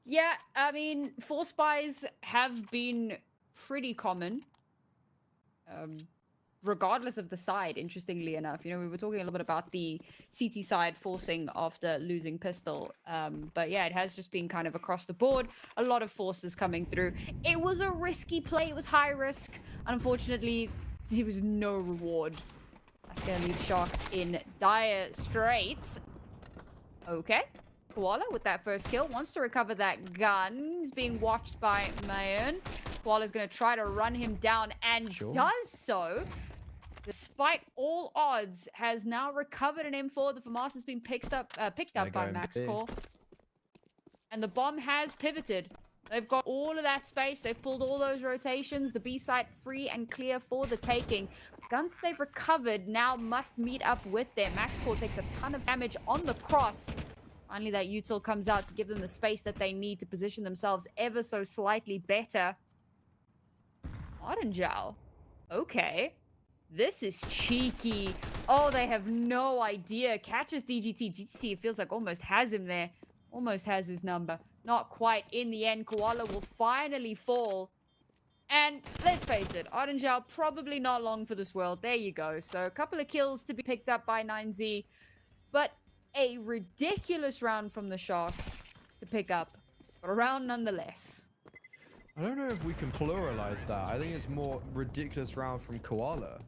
Yeah, I mean, force buys have been pretty common. Regardless of the side, interestingly enough. You know, we were talking a little bit about the CT side forcing after losing pistol. But yeah, it has just been kind of across the board. A lot of forces coming through. It was a risky play. It was high risk. Unfortunately, there was no reward. That's going to leave Sharks in dire straits. Okay. Koala with that first kill wants to recover that gun. He's being watched by Mayon. Koala's going to try to run him down and does so. Despite all odds, has now recovered an M4. The FAMAS has been picked up by Max Core. And the bomb has pivoted. They've got all of that space. They've pulled all those rotations. The B site free and clear for the taking. Guns that they've recovered now must meet up with them. Max Core takes a ton of damage on the cross. Finally, that util comes out to give them the space that they need to position themselves ever so slightly better. Oranjao. Okay. This is cheeky. Oh, they have no idea. Catches DGT. GT, it feels like almost has him there. Almost has his number. Not quite. In the end, Koala will finally fall. And let's face it, Oranjao probably not long for this world. There you go. So a couple of kills to be picked up by 9Z. But a ridiculous round from the Sharks to pick up. But a round nonetheless. I don't know if we can pluralize that. I think it's more ridiculous round from Koala.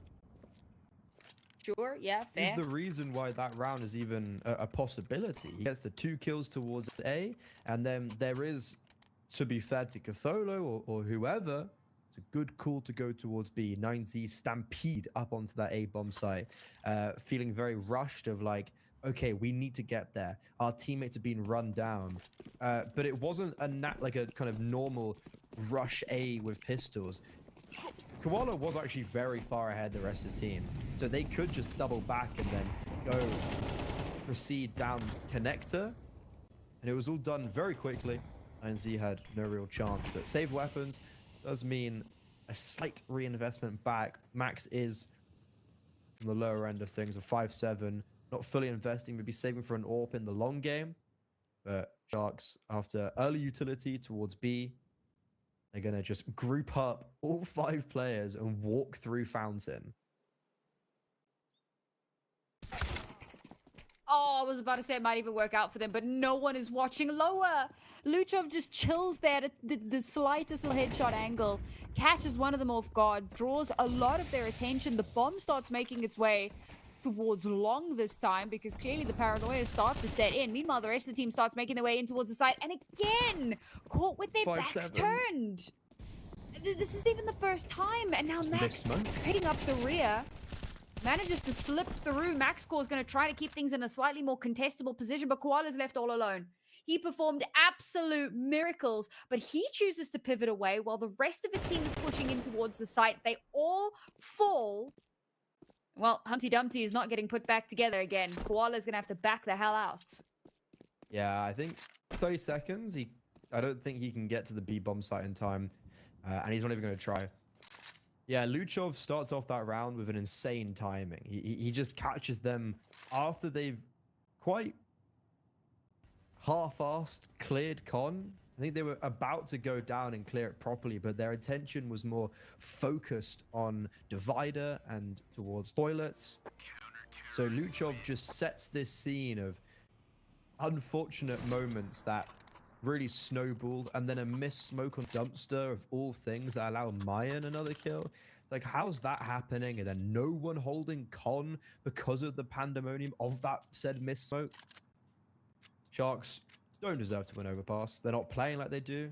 Sure, yeah, fair. Is the reason why that round is even a possibility. He gets the 2 kills towards A, and then there is, to be fair to Catholo or whoever, it's a good call to go towards B. 9Z stampede up onto that A bomb site, feeling very rushed of like, okay, we need to get there. Our teammates have been run down. But it wasn't like a kind of normal rush A with pistols. Koala was actually very far ahead of the rest of the team. So they could just double back and then go proceed down connector. And it was all done very quickly. And Z had no real chance. But saved weapons does mean a slight reinvestment back. Max is on the lower end of things, a 5-7. Not fully investing, maybe saving for an AWP in the long game. But Sharks, after early utility towards B, they're going to just group up all 5 players and walk through Fountain. Oh, I was about to say it might even work out for them, but no one is watching lower. Luchov just chills there at the slightest little headshot angle. Catches one of them off guard, draws a lot of their attention. The bomb starts making its way towards long this time because clearly the paranoia starts to set in. Meanwhile, the rest of the team starts making their way in towards the side. And again, caught with their backs turned. This isn't even the first time. And now Max hitting up the rear. Manages to slip through. Max Core is going to try to keep things in a slightly more contestable position, but Koala's left all alone. He performed absolute miracles, but he chooses to pivot away while the rest of his team is pushing in towards the site. They all fall. Well, Humpty Dumpty is not getting put back together again. Koala's going to have to back the hell out. Yeah, I think 30 seconds. I don't think he can get to the B bomb site in time. And he's not even going to try. Yeah, Luchov starts off that round with an insane timing. He just catches them after they've quite half-assed cleared Con. I think they were about to go down and clear it properly, but their attention was more focused on Divider and towards toilets. So Luchov just sets this scene of unfortunate moments that really snowballed, and then a missed smoke on dumpster of all things that allow Mayan another kill. Like, how's that happening? And then no one holding Con because of the pandemonium of that said missed smoke. Sharks don't deserve to win Overpass. They're not playing like they do.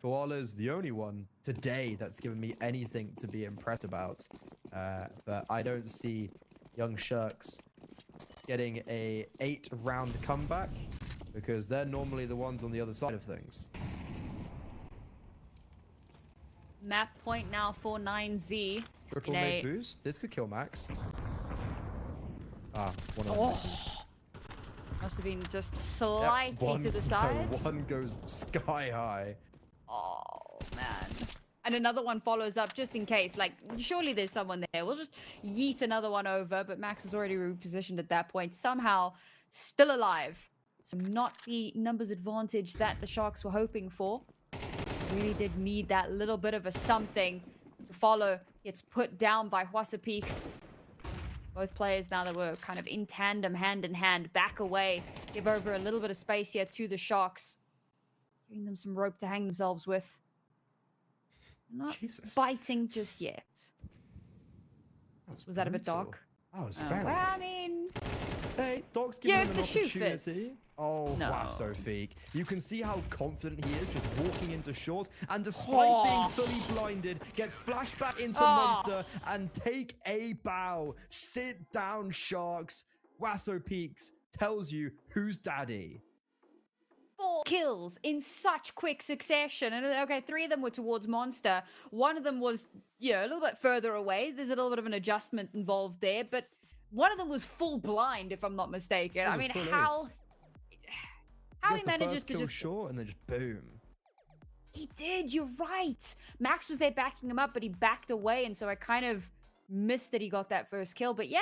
Koala's the only one today that's given me anything to be impressed about. But I don't see young Sharks getting a 8-round comeback, because they're normally the ones on the other side of things. Map point now for 9Z. Triple mid boost. This could kill Max. Ah, one of them misses. Must have been just slightly Yep, to the side. No, one goes sky high. Oh, man. And another one follows up just in case. Like, surely there's someone there. We'll just yeet another one over, but Max is already repositioned at that point. Somehow still alive. So not the numbers advantage that the Sharks were hoping for. Really did need that little bit of a something to follow. Gets put down by Huasapik. Both players now that were kind of in tandem, hand in hand, back away. Give over a little bit of space here to the Sharks. Giving them some rope to hang themselves with. Not biting just yet. Was that a bit dark? Oh, it's very. Well, I mean... Hey, Doc's giving him an the shoe opportunity. fits. Oh, No. wow, Sofik. You can see how confident he is just walking into short, and despite being fully blinded, gets flashed back into Monster and take a bow. Sit down, Sharks. Wasso Peaks tells you who's daddy. 4 kills in such quick succession. And okay, 3 of them were towards Monster. One of them was, you know, a little bit further away. There's a little bit of an adjustment involved there, but one of them was full blind, if I'm not mistaken. I mean, how he manages to just short and then just boom. He did, you're right. Max was there backing him up, but he backed away, and so I kind of missed that he got that first kill. But yeah,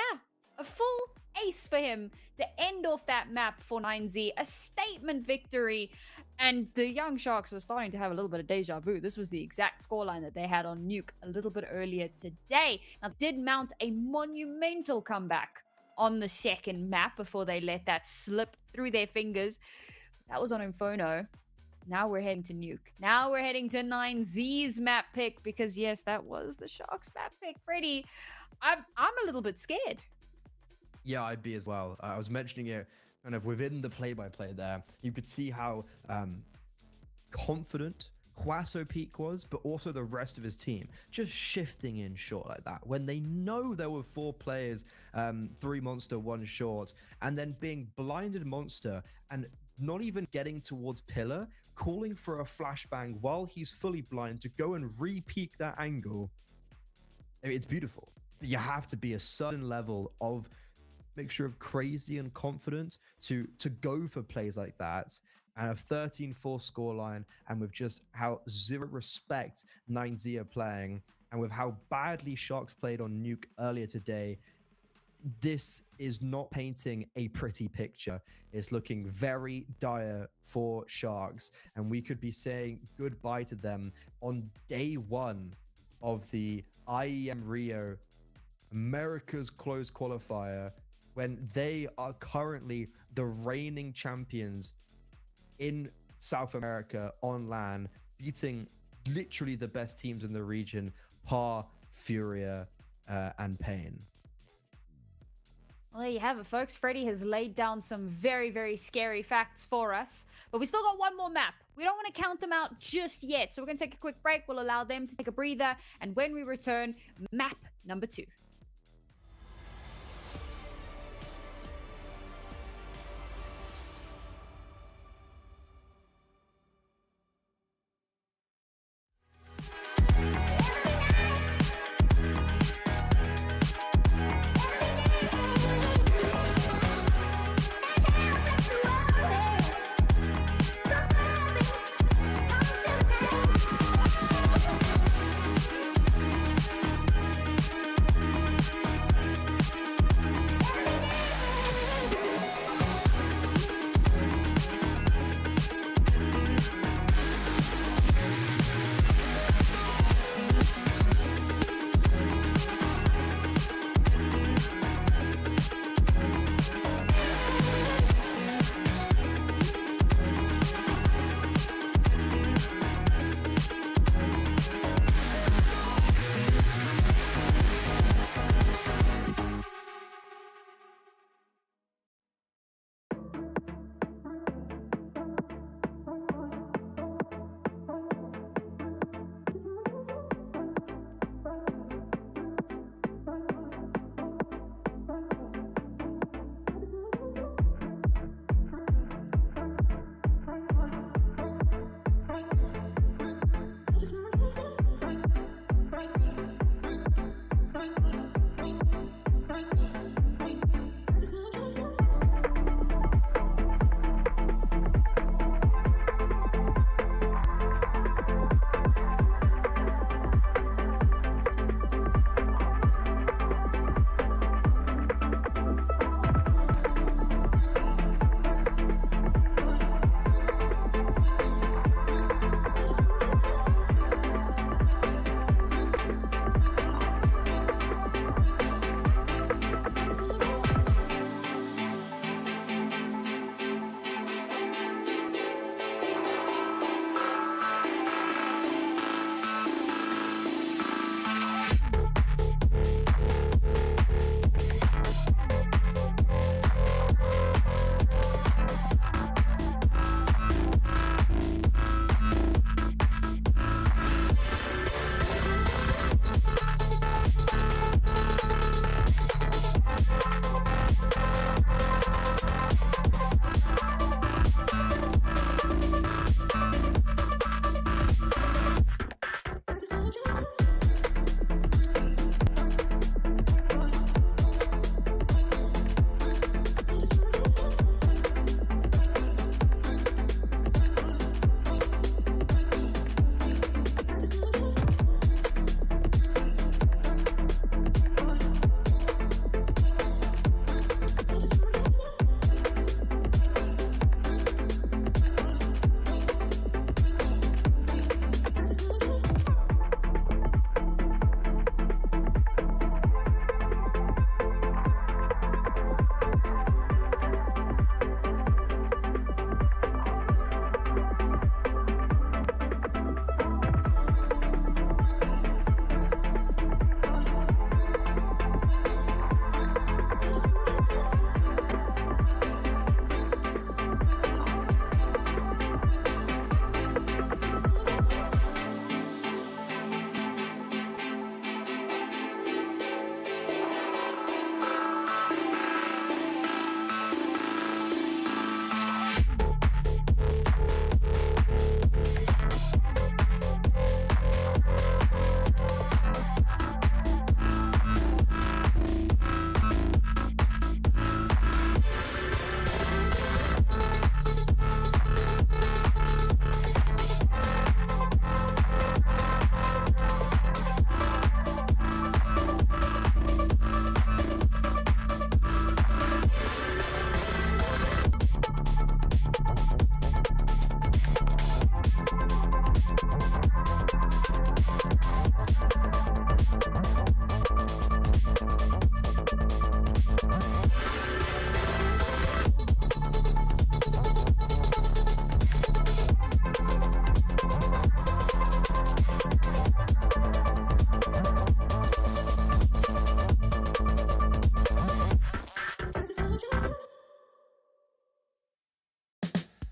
a full ace for him to end off that map for 9Z. A statement victory. And the young Sharks are starting to have a little bit of deja vu. This was the exact scoreline that they had on Nuke a little bit earlier today. Now, did mount a monumental comeback on the second map before they let that slip through their fingers. That was on Inferno. Now we're heading to Nuke. Now we're heading to 9Z's map pick, because yes, that was the Sharks map pick. Freddie, I'm a little bit scared. Yeah, I'd be as well. I was mentioning it kind of within the play-by-play there. You could see how confident Huasso Peak was, but also the rest of his team just shifting in short like that when they know there were 4 players, 3 Monster, 1 short, and then being blinded Monster and not even getting towards Pillar, calling for a flashbang while he's fully blind to go and re-peak that angle. I mean, it's beautiful. You have to be a certain level of mixture of crazy and confident to go for plays like that. And a 13-4 scoreline, and with just how zero respect 9Z are playing, and with how badly Sharks played on Nuke earlier today, this is not painting a pretty picture. It's looking very dire for Sharks, and we could be saying goodbye to them on day 1 of the IEM Rio America's Closed Qualifier, when they are currently the reigning champions in South America on LAN, beating literally the best teams in the region, Par, Furia, and Pain. Well, there you have it, folks. Freddie has laid down some very, very scary facts for us. But we still got one more map. We don't want to count them out just yet. So we're going to take a quick break. We'll allow them to take a breather. And when we return, map number 2.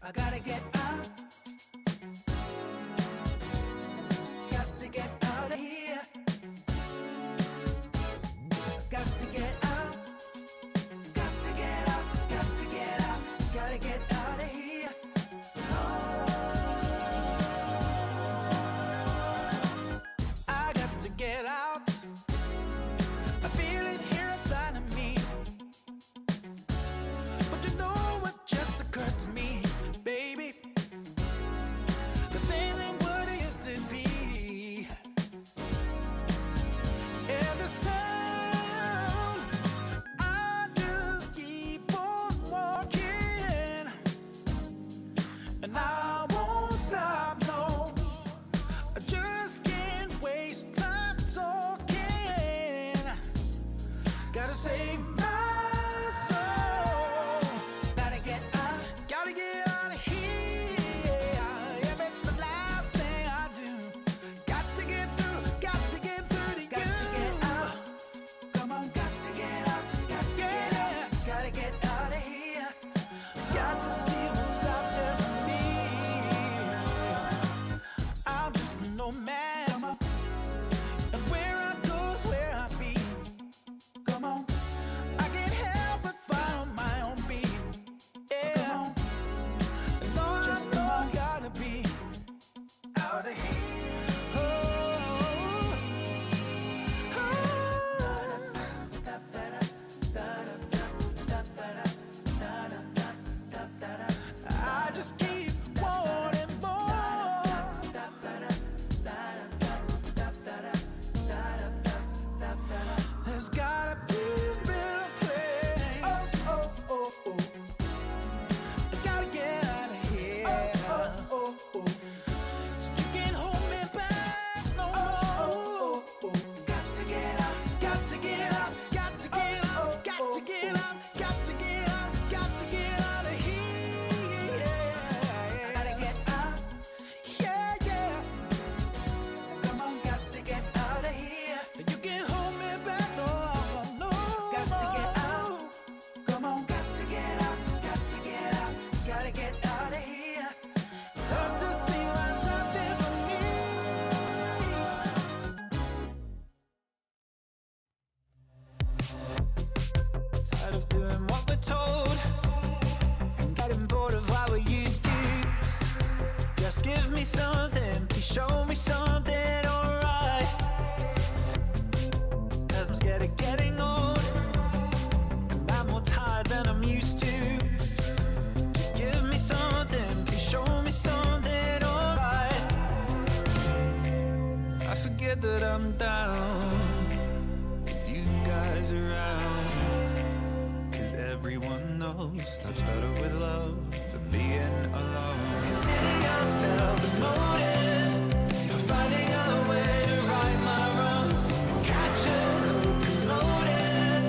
I gotta get out. Got to get out of here. Got to get out. Got to get out. Got to get out. Gotta get out of here. I got to get out. I feel it here inside of me. But you know what just occurred to me, baby? The things ain't what it used to be. And this time, I just keep on walking. And I won't stop, no. I just can't waste time talking. Gotta save my soul. Gotta get out of here. Yeah, that's the last thing I do. Got to get through to you. Got to get out. Come on, got to get out. Got to get out. Gotta get out of here. Got to see what's out there for me. I'm just a nomad. Come on. And where I go's where I be. Come on. I can't help but follow my own beat. Yeah. Come on. And all just I know I gotta be out of here. I just keep wanting more. There's gotta be a better place. Oh. I gotta get out of here. Oh. So you can't hold me back no more. Got to get out. Got to get out. Got to get out. Got to get out. Got to get out. Got to get out of here. I gotta get out. Yeah. Come on, got to get out of here. You can't hold me back no. Got to get out. Come on, got to get out. Got to get out. Gotta get out of here. Got to see what's out there for me. Tired of doing what we're told and getting bored of what we used to. Just give me something, please show me something alright. 'Cause I'm scared of getting old and I'm more tired than I'm used to. Just give me something, please show me something alright. I forget that I'm down with you guys around. 'Cause everyone knows life's better with love than being alone. Consider yourself the motive for finding a way to right my wrongs. Catch a locomotive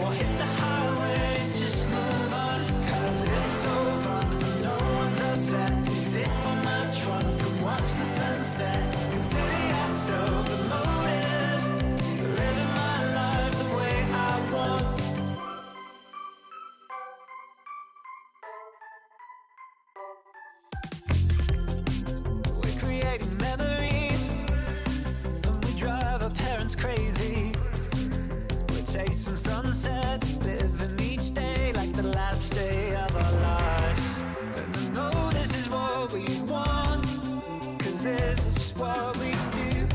or hit the highway, just move on. 'Cause it's so fun when no one's upset. You sit on my trunk and watch the sunset. Consider yourself the motive for living my life the way I want. We're creating memories and we drive our parents crazy. We're chasing sunsets, living each day like the last day of our life. And I know this is what we want, 'cause this is just what we do.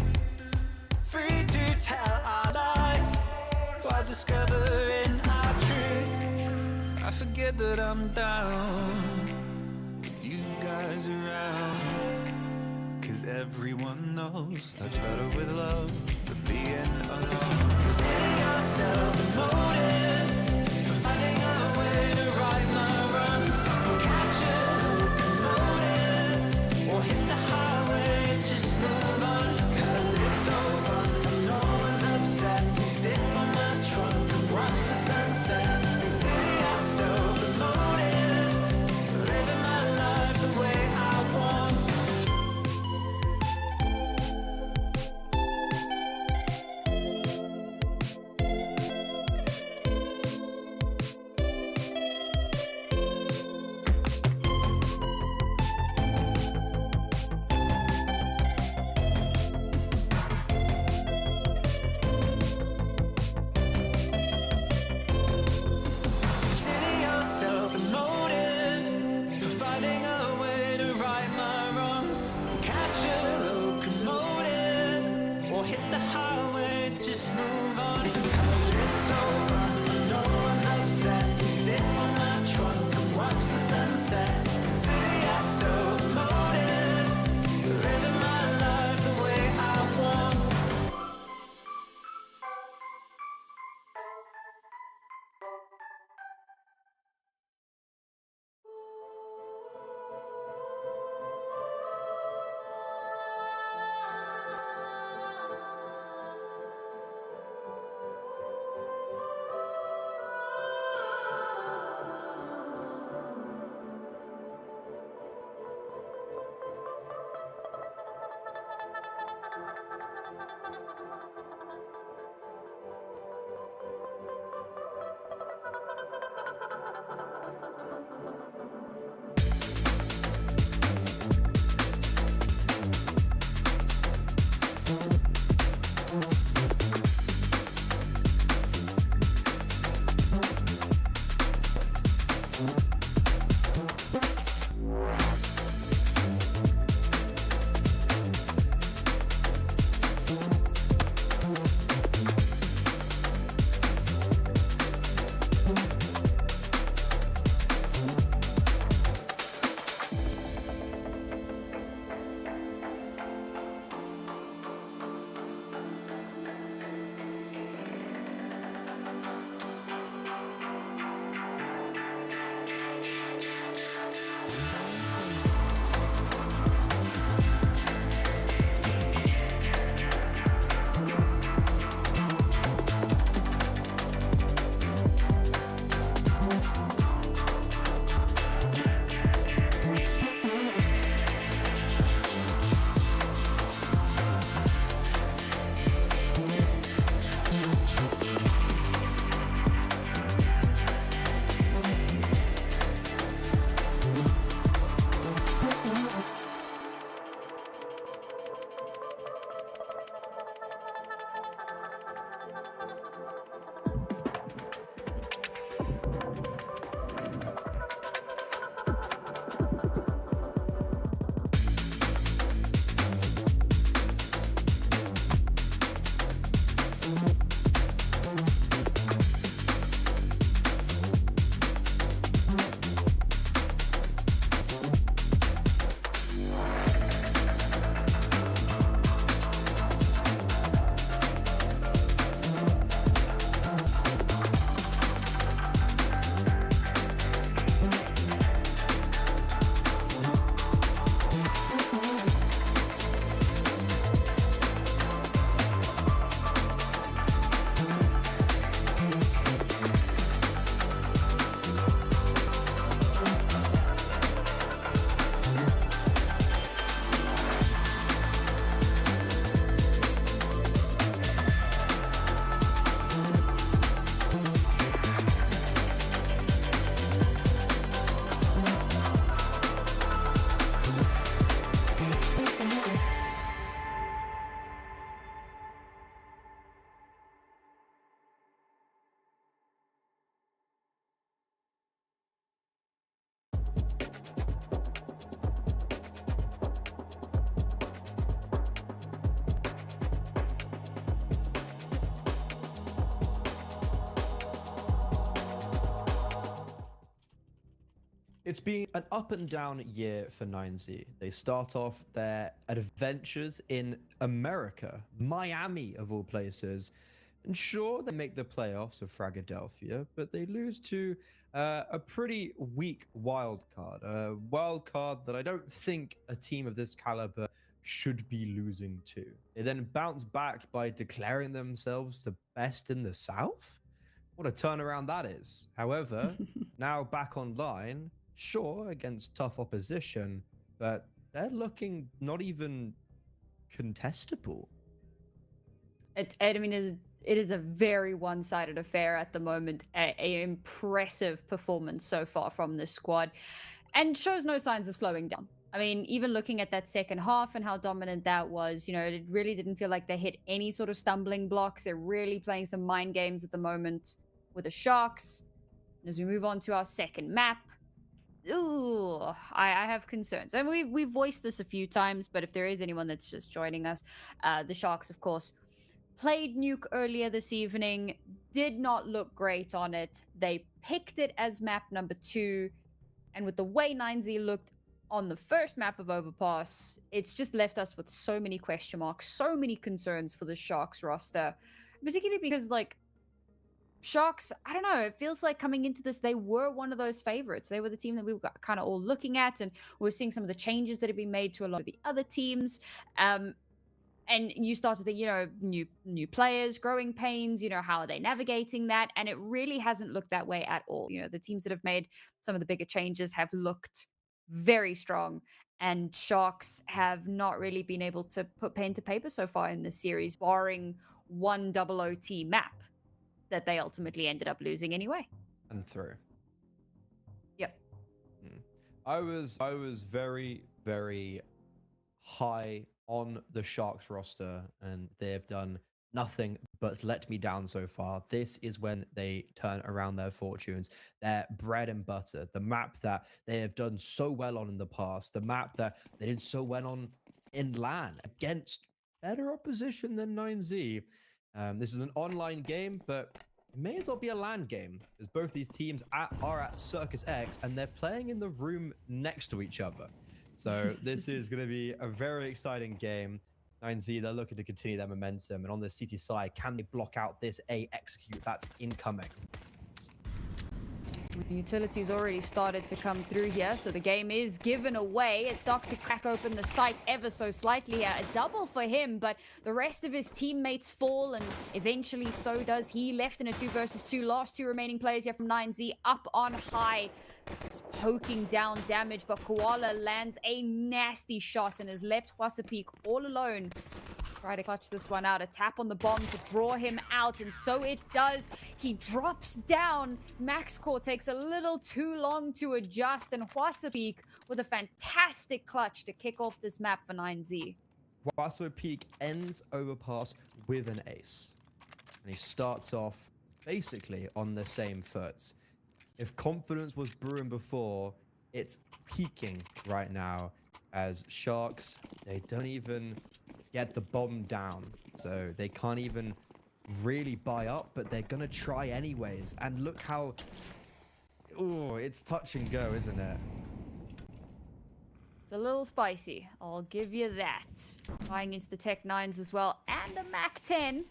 Free to tell our lies while discovering our truth. I forget that I'm down with you guys around. 'Cause everyone knows life's better with love than being alone. Consider yourself the motive for finding a way to right my wrongs. Catch a locomotive or hit the highway, just move on. 'Cause it's so fun when no one's upset. You sit on my trunk and watch the sunset. Consider yourself the motive for living my life the way I want. It's been an up and down year for 9Z. They start off their adventures in America, Miami of all places. And sure, they make the playoffs of Philadelphia, but they lose to a pretty weak wild card. A wild card that I don't think a team of this caliber should be losing to. They then bounce back by declaring themselves the best in the South. What a turnaround that is. However, now back online, sure, against tough opposition, but they're looking not even contestable. I mean, it is a very one-sided affair at the moment. A impressive performance so far from this squad, and shows no signs of slowing down. I mean, even looking at that second half and how dominant that was, you know, it really didn't feel like they hit any sort of stumbling blocks. They're really playing some mind games at the moment with the Sharks. And as we move on to our second map, ooh, I have concerns. And we've voiced this a few times, but if there is anyone that's just joining us, the Sharks, of course, played Nuke earlier this evening, did not look great on it. They picked it as map number 2, and with the way 9Z looked on the first map of Overpass, it's just left us with so many question marks, so many concerns for the Sharks roster, particularly because, like, Sharks, I don't know, it feels like coming into this, they were one of those favorites. They were the team that we were kind of all looking at, and we were seeing some of the changes that have been made to a lot of the other teams. And you start to think, you know, new players, growing pains, you know, how are they navigating that? And it really hasn't looked that way at all. You know, the teams that have made some of the bigger changes have looked very strong, and Sharks have not really been able to put pen to paper so far in this series, barring one double OT map that they ultimately ended up losing anyway. And through. Yep. I was very, very high on the Sharks roster, and they have done nothing but let me down so far. This is when they turn around their fortunes. Their bread and butter, the map that they have done so well on in the past, the map that they did so well on in LAN against better opposition than 9Z. This is an online game, but it may as well be a LAN game, because both these teams are at Circus X, and they're playing in the room next to each other. So this is going to be a very exciting game. 9Z, they're looking to continue their momentum. And on the CT side, can they block out this A execute that's incoming? Utilities already started to come through here, so the game is given away. It's Doc to crack open the site ever so slightly here. A double for him, but the rest of his teammates fall, and eventually so does he. Left in a 2 versus 2. Last 2 remaining players here from 9Z up on high. Just poking down damage, but Koala lands a nasty shot and has left Huasapeak all alone. Try to clutch this one out. A tap on the bomb to draw him out, and so it does. He drops down. MaxCore takes a little too long to adjust, and Huasapeak with a fantastic clutch to kick off this map for 9Z. Huasapeak ends Overpass with an ace, and he starts off basically on the same foot. If confidence was brewing before, it's peaking right now, as Sharks, they don't even get the bomb down, so they can't even really buy up, but they're gonna try anyways. And look how, oh, it's touch and go, isn't it? It's a little spicy, I'll give you that. Tying into the Tech 9s as well, and the Mac 10,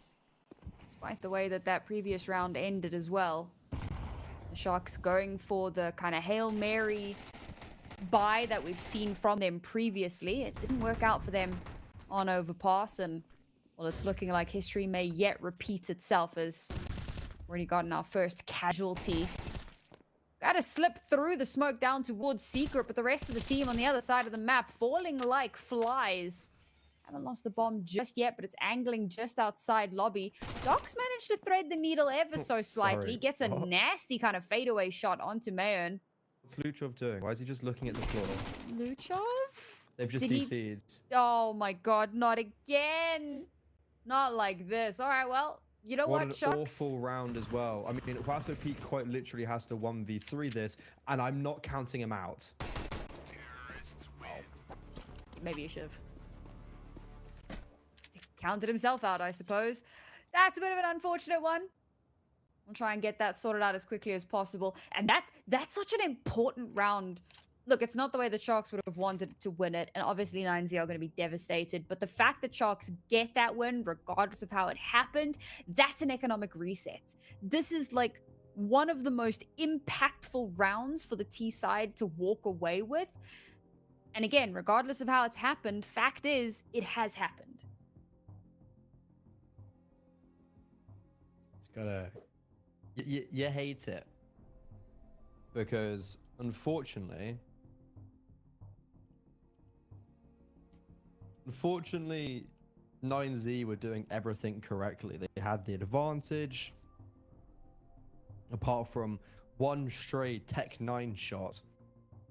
despite the way that that previous round ended as well. The Sharks going for the kind of Hail Mary buy that we've seen from them previously. It didn't work out for them on Overpass, and well, it's looking like history may yet repeat itself, as we've already gotten our first casualty. Gotta slip through the smoke down towards Secret, but the rest of the team on the other side of the map falling like flies. Haven't lost the bomb just yet, but it's angling just outside lobby. Doc's managed to thread the needle ever so slightly. Gets a nasty kind of fadeaway shot onto Mayon. What's Luchov doing? Why is he just looking at the floor? Luchov? They've just DC'd. Oh my god, not again. Not like this. All right, well, you know what, Sharks? What an awful round as well. I mean, Huasapeak quite literally has to 1v3 this, and I'm not counting him out. Maybe you should have counted himself out, I suppose. That's a bit of an unfortunate one. We'll try and get that sorted out as quickly as possible. And that's such an important round. Look, it's not the way the Sharks would have wanted to win it, and obviously 9Z are going to be devastated, but the fact that Sharks get that win, regardless of how it happened, that's an economic reset. This is like one of the most impactful rounds for the T side to walk away with. And again, regardless of how it's happened, fact is, it has happened. It's gotta... You hate it. Because, unfortunately, 9Z were doing everything correctly. They had the advantage. Apart from one stray Tech 9 shot,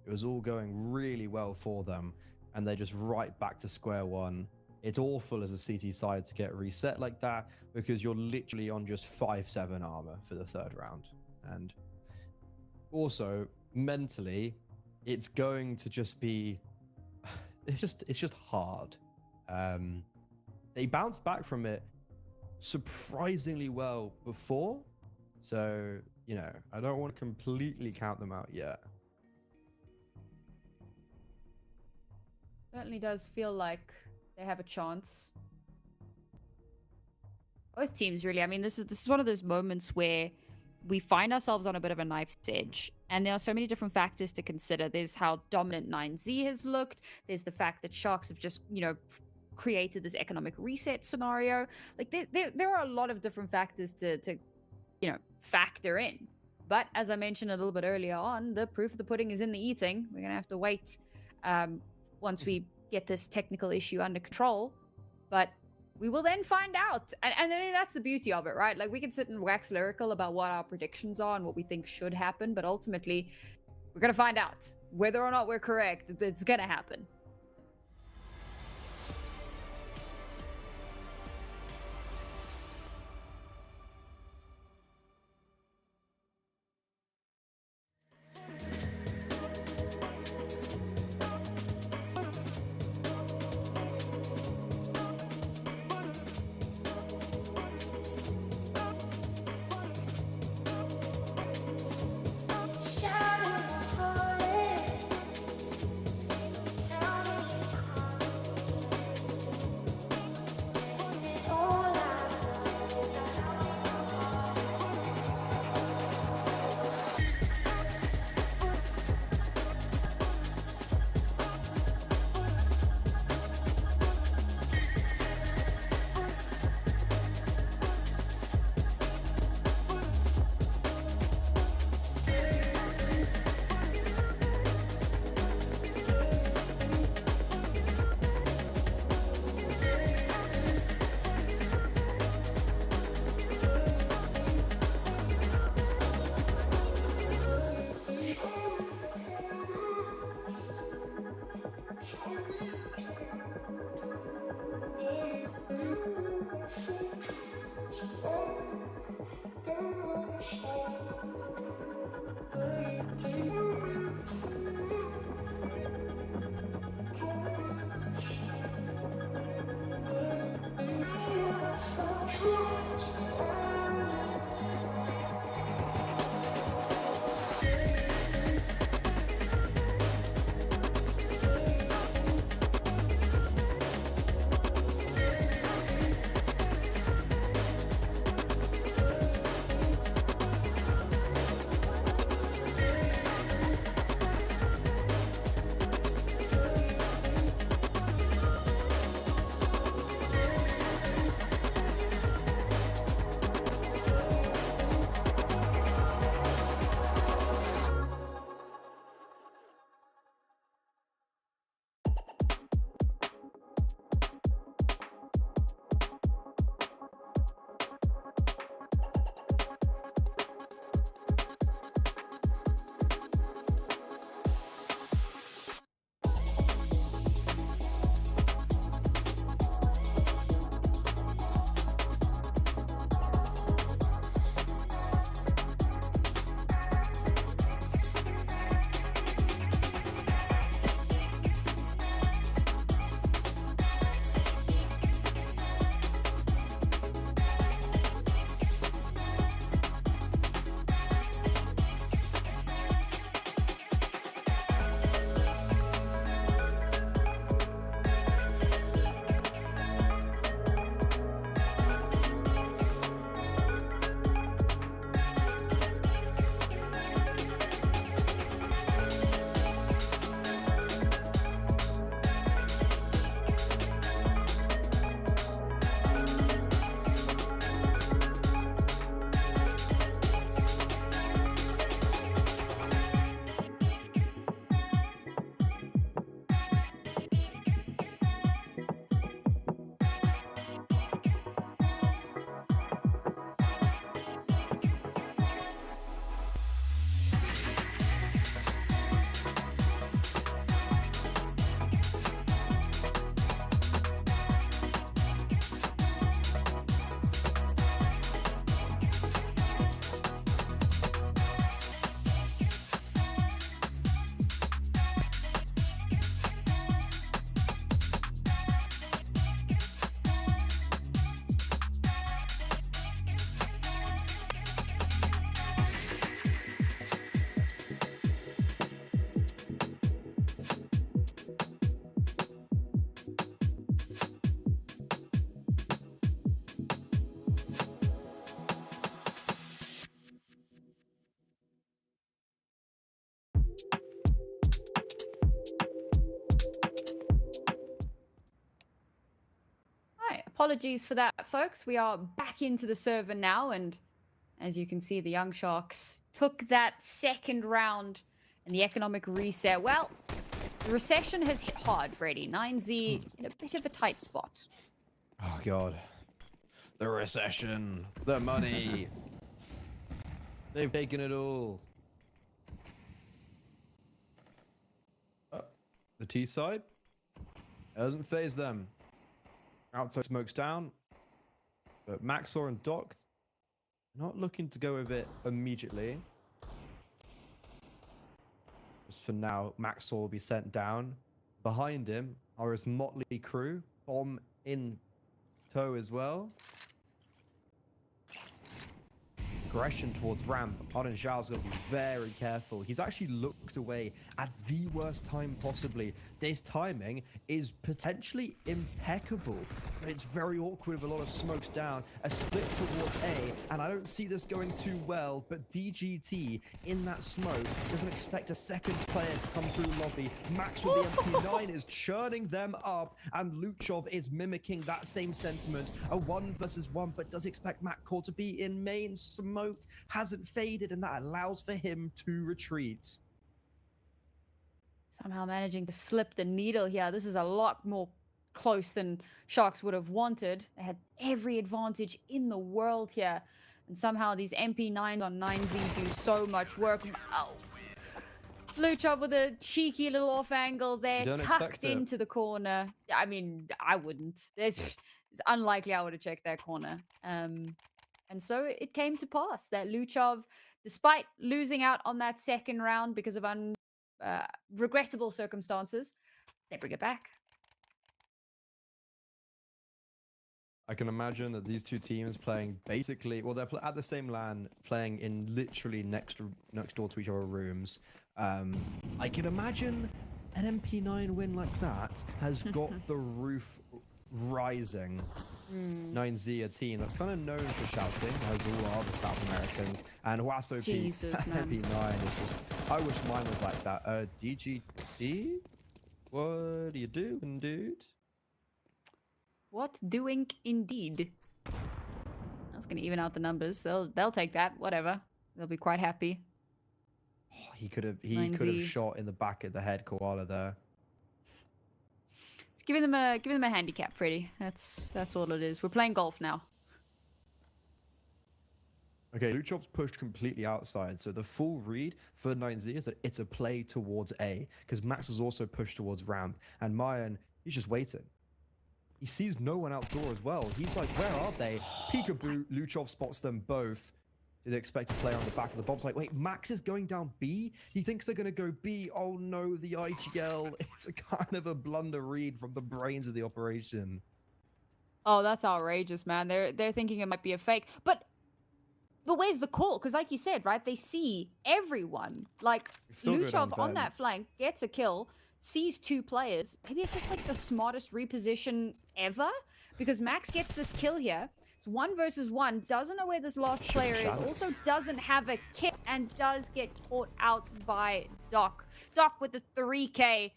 it was all going really well for them. And they're just right back to square one. It's awful as a CT side to get reset like that, because you're literally on just 5-7 armor for the third round. And also, mentally, it's going to just be... It's just hard. They bounced back from it surprisingly well before, so you know, I don't want to completely count them out yet. Certainly does feel like they have a chance. Both teams, really. I mean, this is one of those moments where we find ourselves on a bit of a knife's edge, and there are so many different factors to consider. There's how dominant 9Z has looked. There's the fact that Sharks have just, you know, created this economic reset scenario. Like there are a lot of different factors to you know, factor in. But as I mentioned a little bit earlier on, the proof of the pudding is in the eating. We're gonna have to wait once we get this technical issue under control. But we will then find out. And I mean, that's the beauty of it, right? Like, we can sit and wax lyrical about what our predictions are and what we think should happen, but ultimately, we're gonna find out. Whether or not we're correct, it's gonna happen. Apologies for that, folks. We are back into the server now, and as you can see, the Young Sharks took that second round and the economic reset. Well, the recession has hit hard, Freddy. 9Z in a bit of a tight spot. Oh, God. The recession. The money. They've taken it all. The T side. It doesn't phase them. Outside smokes down. But Maxor and Doc not looking to go with it immediately. Just for now, Maxor will be sent down. Behind him are his motley crew. Bomb in tow as well. Aggression towards ramp. Arden Zhao's got to be very careful. He's actually looked away at the worst time possibly. This timing is potentially impeccable, but it's very awkward with a lot of smokes down. A split towards A, and I don't see this going too well, but DGT in that smoke doesn't expect a second player to come through the lobby. Max with the MP9 is churning them up, and Luchov is mimicking that same sentiment. A 1 versus 1, but does expect MacCore to be in main. Smoke hasn't faded, and that allows for him to retreat. Somehow managing to slip the needle here. This is a lot more close than Sharks would have wanted. They had every advantage in the world here. And somehow these MP9s on 9Z do so much work. Oh. Luchov with a cheeky little off angle there, tucked into the corner. I mean, I wouldn't. It's unlikely I would have checked that corner. And so it came to pass that Luchov, despite losing out on that second round because of regrettable circumstances, they bring it back. I can imagine that these two teams playing basically, well, they're at the same LAN, playing in literally next door to each other rooms. I can imagine an MP9 win like that has got the roof rising. 9Z, a team that's kind of known for shouting, as all other South Americans, and Waso MP9 is just, I wish mine was like that. DGT? What are you doing, dude? What doing indeed? That's gonna even out the numbers. They'll take that, whatever. They'll be quite happy. Oh, he could have shot in the back of the head Koala there. Giving them a handicap, Freddy. That's all it is. We're playing golf now. Okay, Luchov's pushed completely outside, so the full read for 9Z is that it's a play towards A, because Max is also pushed towards ramp, and Mayan, he's just waiting. He sees no one outdoor as well. He's like, where are they? Peekaboo, Luchov spots them both. Do they expect to play on the back of the bomb? It's like, wait, Max is going down B? He thinks they're going to go B. Oh no, the IGL. It's a kind of a blunder read from the brains of the operation. Oh, that's outrageous, man. They're thinking it might be a fake. But where's the call? Because like you said, right, they see everyone. Like, Luchov on that flank gets a kill, sees two players. Maybe it's just like the smartest reposition ever? Because Max gets this kill here. It's 1 versus 1, doesn't know where this last player is, also doesn't have a kit, and does get caught out by Doc. Doc with the 3K.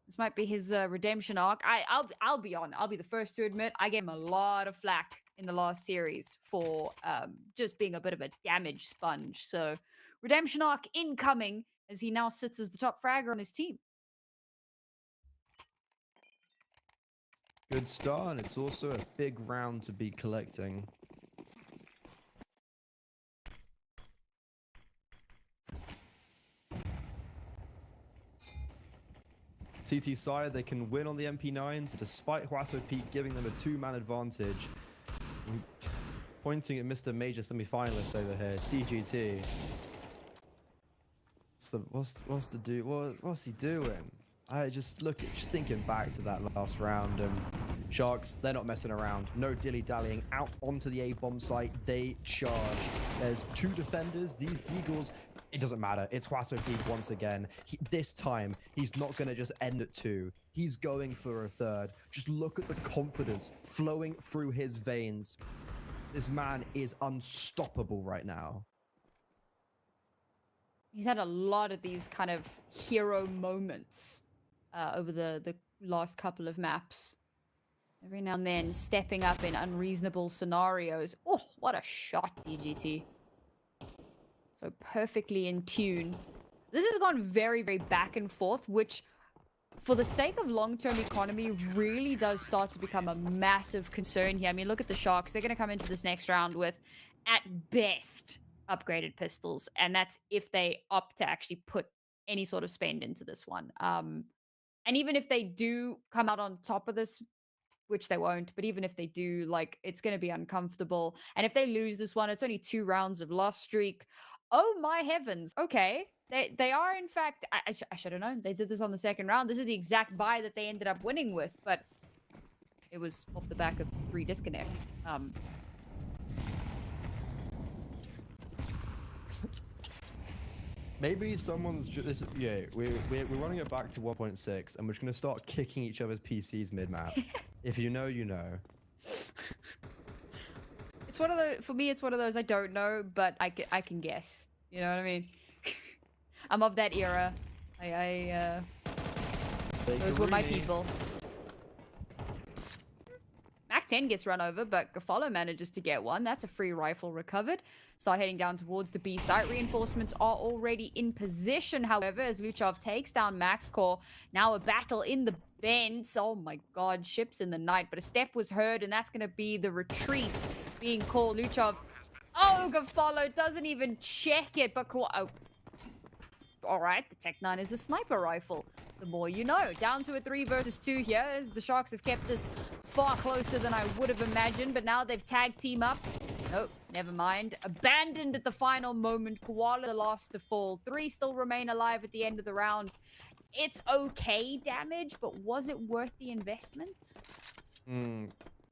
This might be his redemption arc. I'll be the first to admit, I gave him a lot of flack in the last series for just being a bit of a damage sponge. So redemption arc incoming, as he now sits as the top fragger on his team. Good start, and it's also a big round to be collecting. CT side, they can win on the MP9s, despite Huaso Peak giving them a 2-man advantage. Pointing at Mr. Major semi-finalist over here, DGT. What's he doing? I just thinking back to that last round. Sharks, they're not messing around. No dilly-dallying. Out onto the A-bomb site, they charge. There's 2 defenders. These Deagles, it doesn't matter. It's Huaso Peak once again. This time, he's not going to just end at 2. He's going for a 3rd. Just look at the confidence flowing through his veins. This man is unstoppable right now. He's had a lot of these kind of hero moments over the last couple of maps. Every now and then, stepping up in unreasonable scenarios. Oh, what a shot, DGT. So perfectly in tune. This has gone very, very back and forth, which, for the sake of long-term economy, really does start to become a massive concern here. I mean, look at the Sharks. They're going to come into this next round with, at best, upgraded pistols. And that's if they opt to actually put any sort of spend into this one. And even if they do come out on top of this, which they won't, but even if they do, like, it's going to be uncomfortable. And if they lose this one, it's only 2 rounds of loss streak. Oh my heavens. Okay. They are, in fact, I should have known. They did this on the second round. This is the exact buy that they ended up winning with, but it was off the back of 3 disconnects. Maybe someone's just, yeah, we're running it back to 1.6 and we're just going to start kicking each other's PCs mid-map. If you know, you know. It's one of those, for me, it's one of those I don't know, but I can guess. You know what I mean? I'm of that era. Those were my people. Mac 10 gets run over, but Gafolo manages to get one. That's a free rifle recovered. Start heading down towards the B site. Reinforcements are already in position, however, as Luchov takes down Max Core. Now a battle in the bends. Oh my god, ships in the night. But a step was heard, and that's going to be the retreat being called. Luchov. Oh, Gafolo doesn't even check it, but cool. Oh. All right, the Tech 9 is a sniper rifle. The more you know. Down to a 3 versus 2 here. The Sharks have kept this far closer than I would have imagined, but now they've tag team up. Nope, never mind. Abandoned at the final moment. Koala the last to fall. 3 still remain alive at the end of the round. It's okay damage, but was it worth the investment?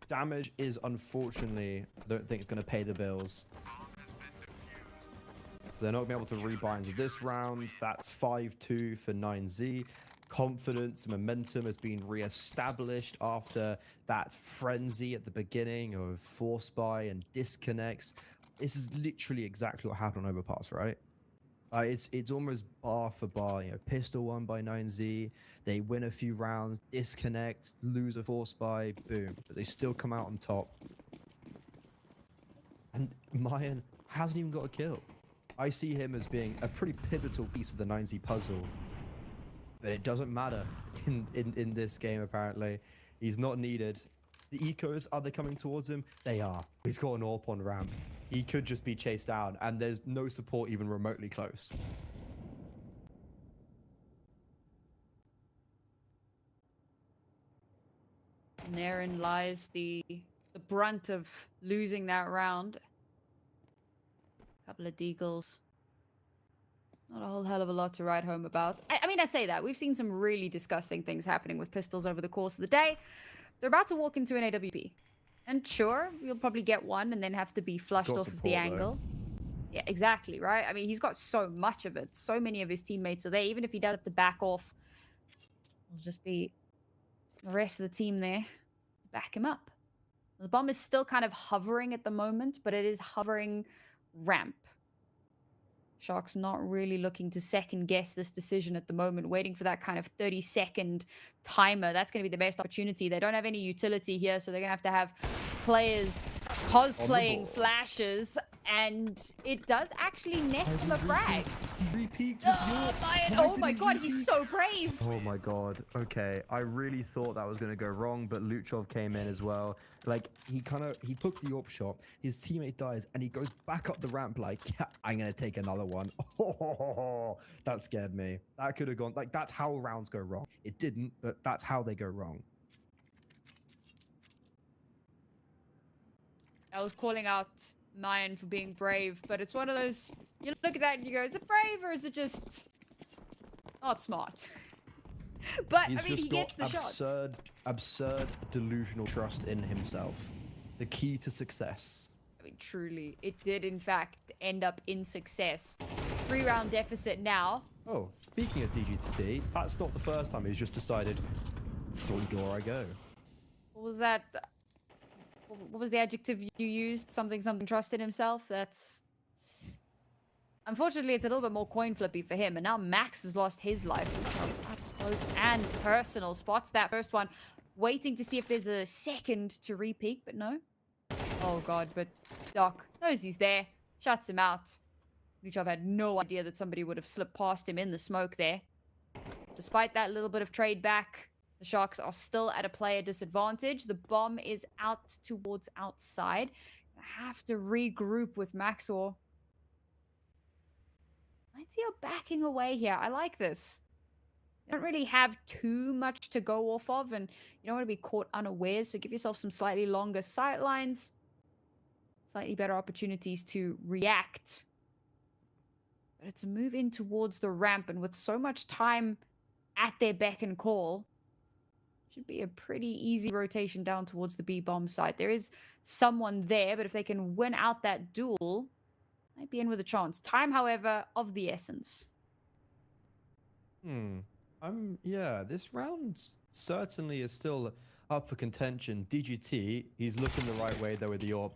Damage is, unfortunately, I don't think it's going to pay the bills. They're not going to be able to rebuy into this round. That's 5-2 for 9Z. Confidence, momentum has been re-established after that frenzy at the beginning of force buy and disconnects. This is literally exactly what happened on Overpass, right? It's almost bar for bar. You know, pistol won by 9Z. They win a few rounds, disconnect, lose a force buy, boom. But they still come out on top. And Mayan hasn't even got a kill. I see him as being a pretty pivotal piece of the 9Z puzzle. But it doesn't matter in this game, apparently. He's not needed. The ecos, are they coming towards him? They are. He's got an AWP on ramp. He could just be chased down, and there's no support even remotely close. And therein lies the brunt of losing that round. Couple of deagles. Not a whole hell of a lot to write home about. I mean, I say that. We've seen some really disgusting things happening with pistols over the course of the day. They're about to walk into an AWP. And sure, you'll probably get one and then have to be flushed off of the angle. Yeah, exactly, right? I mean, he's got so much of it. So many of his teammates are there. Even if he does have to back off, it'll just be the rest of the team there to back him up. The bomb is still kind of hovering at the moment, but it is hovering ramp. Sharks not really looking to second guess this decision at the moment, waiting for that kind of 30-second timer. That's going to be the best opportunity. They don't have any utility here, so they're going to have players cosplaying flashes, and it does actually net them a frag. Oh my god, he's so brave. Oh my god. Okay, I really thought that was going to go wrong, but Luchov came in as well. Like, he took the AWP shot, his teammate dies, and he goes back up the ramp like, yeah, I'm going to take another one. Oh, that scared me. That could have gone, like, that's how rounds go wrong. It didn't, but that's how they go wrong. I was calling out Mayan for being brave, but it's one of those, you look at that and you go, is it brave or is it just not smart? But, I mean, he gets the shots. Absurd, delusional trust in himself. The key to success. I mean, truly, it did, in fact, end up in success. 3-round deficit now. Oh, speaking of DG2D, that's not the first time he's just decided, through door I go. What was that? What was the adjective you used? Something trust in himself? That's... Unfortunately, it's a little bit more coin flippy for him. And now Max has lost his life. Up close and personal. Spots that first one. waiting to see if there's a second to re-peek, but no. Oh god, but Doc knows he's there, shuts him out. Luchov had no idea that somebody would have slipped past him in the smoke there. Despite that little bit of trade back, the Sharks are still at a player disadvantage. The bomb is out towards outside. I have to regroup with Maxor. 90 are backing away here. I like this. You don't really have too much to go off of, and you don't want to be caught unawares, so give yourself some slightly longer sightlines, slightly better opportunities to react. But it's a move in towards the ramp, and with so much time at their beck and call, should be a pretty easy rotation down towards the B-bomb site. There is someone there, but if they can win out that duel, might be in with a chance. Time, however, of the essence. Yeah, this round certainly is still up for contention. DGT, he's looking the right way though with the orb,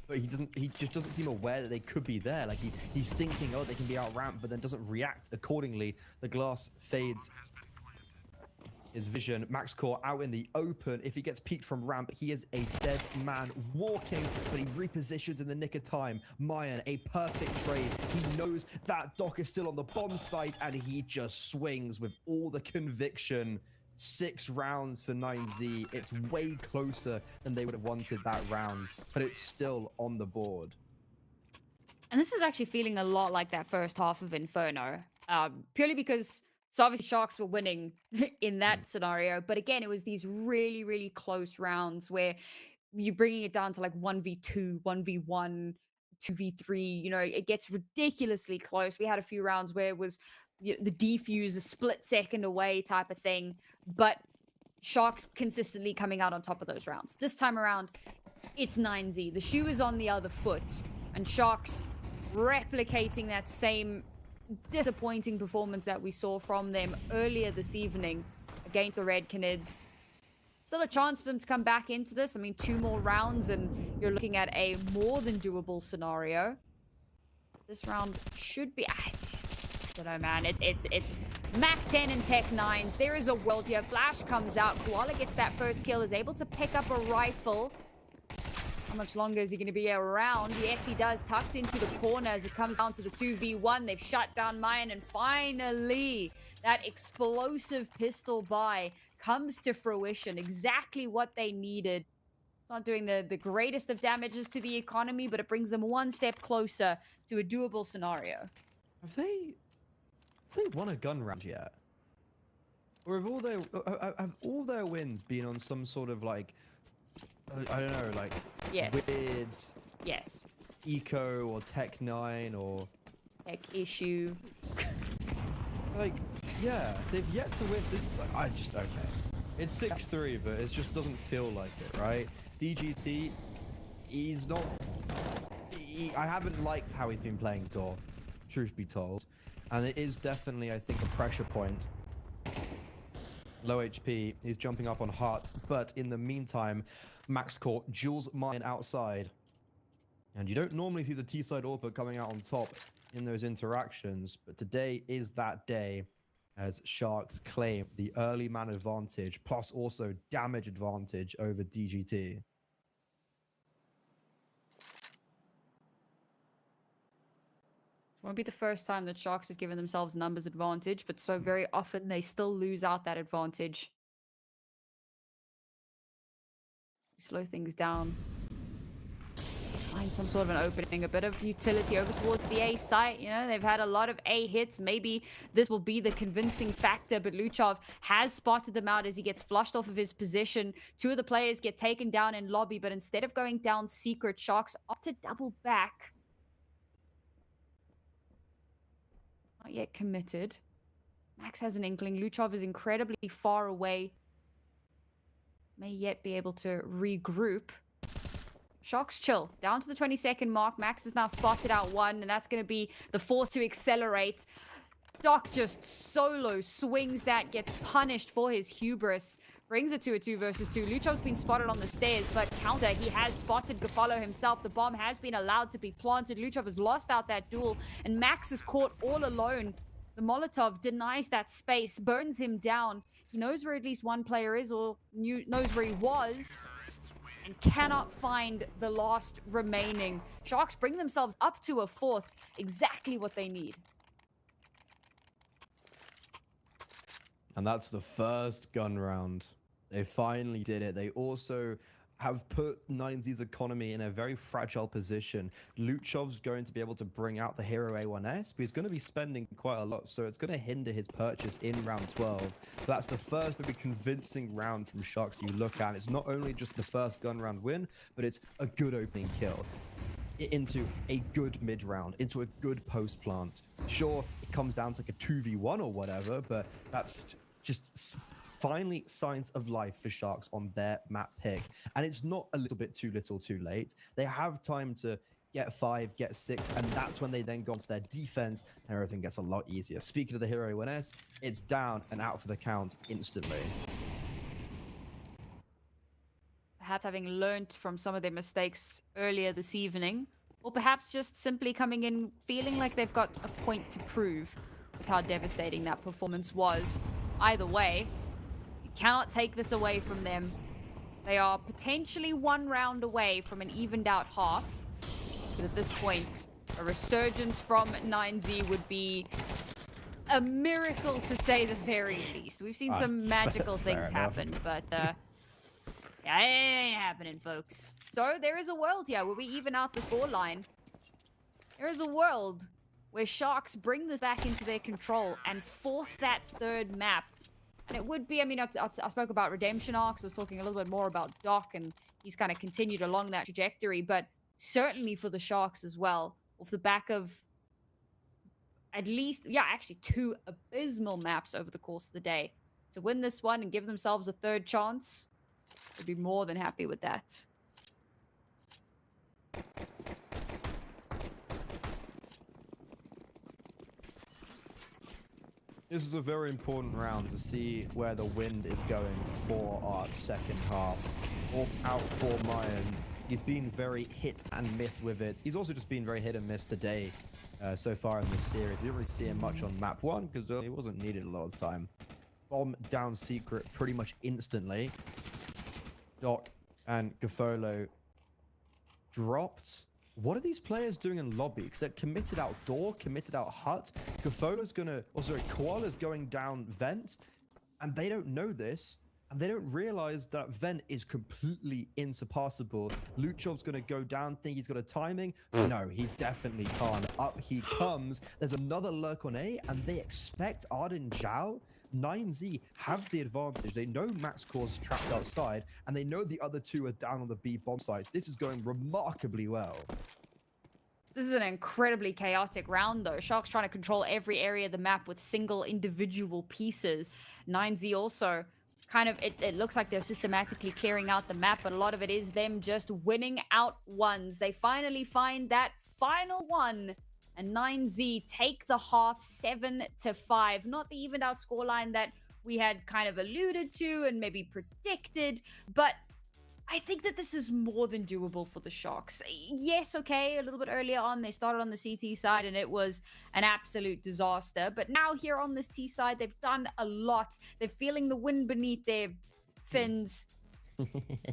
but he just doesn't seem aware that they could be there. Like he's thinking, oh, they can be out ramped, but then doesn't react accordingly. The glass fades his vision. MaxCore out in the open. If he gets peeked from ramp, he is a dead man walking, but he repositions in the nick of time. Mayan, a perfect trade. He knows that Doc is still on the bomb site, and he just swings with all the conviction. 6 rounds for 9Z. It's way closer than they would have wanted that round, but it's still on the board. And this is actually feeling a lot like that first half of Inferno. Purely because, so obviously Sharks were winning in that scenario, but again, it was these really, really close rounds where you're bringing it down to like 1v2, 1v1, 2v3, you know, it gets ridiculously close. We had a few rounds where it was the defuse a split second away type of thing, but Sharks consistently coming out on top of those rounds. This time around, it's 9Z. The shoe is on the other foot, and Sharks replicating that same disappointing performance that we saw from them earlier this evening against the Red Canids. Still a chance for them to come back into this. I mean, 2 more rounds and you're looking at a more than doable scenario. This round should be... I don't know, man. It's Mac 10 and Tech 9s. There is a world here. Flash comes out. Koala gets that first kill, is able to pick up a rifle. How much longer is he going to be around? Yes, he does. Tucked into the corner as it comes down to the 2v1. They've shut down Mayan, and finally, that explosive pistol buy comes to fruition. Exactly what they needed. It's not doing the greatest of damages to the economy, but it brings them one step closer to a doable scenario. Have they won a gun round yet? Or have all their wins been on some sort of like, I don't know, like weird eco or Tech 9 or Tech issue? Like, yeah, they've yet to win this. I just, okay, it's 6-3, but it just doesn't feel like it, right? DGT, he's not. I haven't liked how he's been playing Door, truth be told, and it is definitely, I think, a pressure point. Low HP, he's jumping up on Heart, but in the meantime, MaxCore duels Mayan outside. And you don't normally see the T-side AWP coming out on top in those interactions, but today is that day as Sharks claim the early man advantage, plus also damage advantage over DGT. Won't be the first time that Sharks have given themselves numbers advantage, but so very often they still lose out that advantage. Slow things down. Find some sort of an opening, a bit of utility over towards the A site. You know, they've had a lot of A hits. Maybe this will be the convincing factor, but Luchov has spotted them out as he gets flushed off of his position. 2 of the players get taken down in lobby, but instead of going down secret, Sharks opt to double back. Not yet committed. Max has an inkling. Luchov is incredibly far away. May yet be able to regroup. Sharks chill. Down to the 20-second mark. Max is now spotted out 1, and that's going to be the force to accelerate. Doc just solo swings that, gets punished for his hubris. Brings it to a 2 versus 2. Luchov's been spotted on the stairs, but counter, he has spotted Gafalo himself. The bomb has been allowed to be planted. Luchov has lost out that duel, and Max is caught all alone. The Molotov denies that space, burns him down. he knows where at least one player is, or knows where he was, and cannot find the last remaining. Sharks bring themselves up to a 4th, exactly what they need. And that's the first gun round. They finally did it. They also have put 9Z's economy in a very fragile position. Luchov's going to be able to bring out the hero A1S, but he's going to be spending quite a lot, so it's going to hinder his purchase in round 12. So that's the first maybe convincing round from Sharks you look at. It's not only just the first gun round win, but it's a good opening kill into a good mid round, into a good post plant. Sure, it comes down to like a 2v1 or whatever, but that's just finally signs of life for Sharks on their map pick. And it's not a little bit too little too late. They have time to get 5, get 6, and that's when they then go onto their defense and everything gets a lot easier. Speaking of the hero A1S, it's down and out for the count instantly. Perhaps having learnt from some of their mistakes earlier this evening, or perhaps just simply coming in feeling like they've got a point to prove with how devastating that performance was. Either way, you cannot take this away from them. They are potentially 1 round away from an evened out half. But at this point, a resurgence from 9Z would be a miracle to say the very least. We've seen some magical things happen, but yeah, it ain't happening, folks. So there is a world here where we even out the scoreline. There is a world where Sharks bring this back into their control and force that 3rd map. And it would be, I mean, I spoke about redemption arcs. I was talking a little bit more about Doc, and he's kind of continued along that trajectory. But certainly for the Sharks as well, off the back of at least, yeah, actually 2 abysmal maps over the course of the day. To win this one and give themselves a 3rd chance, I'd be more than happy with that. This is a very important round to see where the wind is going for our second half. All out for Mayan. He's been very hit and miss with it. He's also just been very hit and miss today so far in this series. We didn't really see him much on map 1 because he wasn't needed a lot of time. Bomb down secret pretty much instantly. Doc and Gafolo dropped. What are these players doing in lobby? Because they're committed outdoor, committed out hut. Gafolo's gonna, oh sorry, Koala's going down vent, and they don't know this, and they don't realize that vent is completely insurpassable. Luchov's gonna go down, think he's got a timing. No, he definitely can't. Up he comes. There's another lurk on A, and they expect Arden Zhao. 9Z have the advantage. They know Max Core's trapped outside, and they know the other 2 are down on the B bomb site. This is going remarkably well. This is an incredibly chaotic round, though. Sharks trying to control every area of the map with single individual pieces. 9Z also kind of, it looks like they're systematically clearing out the map, but a lot of it is them just winning out ones. They finally find that final one. And 9Z take the half 7-5. Not the evened out scoreline that we had kind of alluded to and maybe predicted, but I think that this is more than doable for the Sharks. Yes, okay, a little bit earlier on, they started on the CT side and it was an absolute disaster. But now here on this T side, they've done a lot. They're feeling the wind beneath their fins.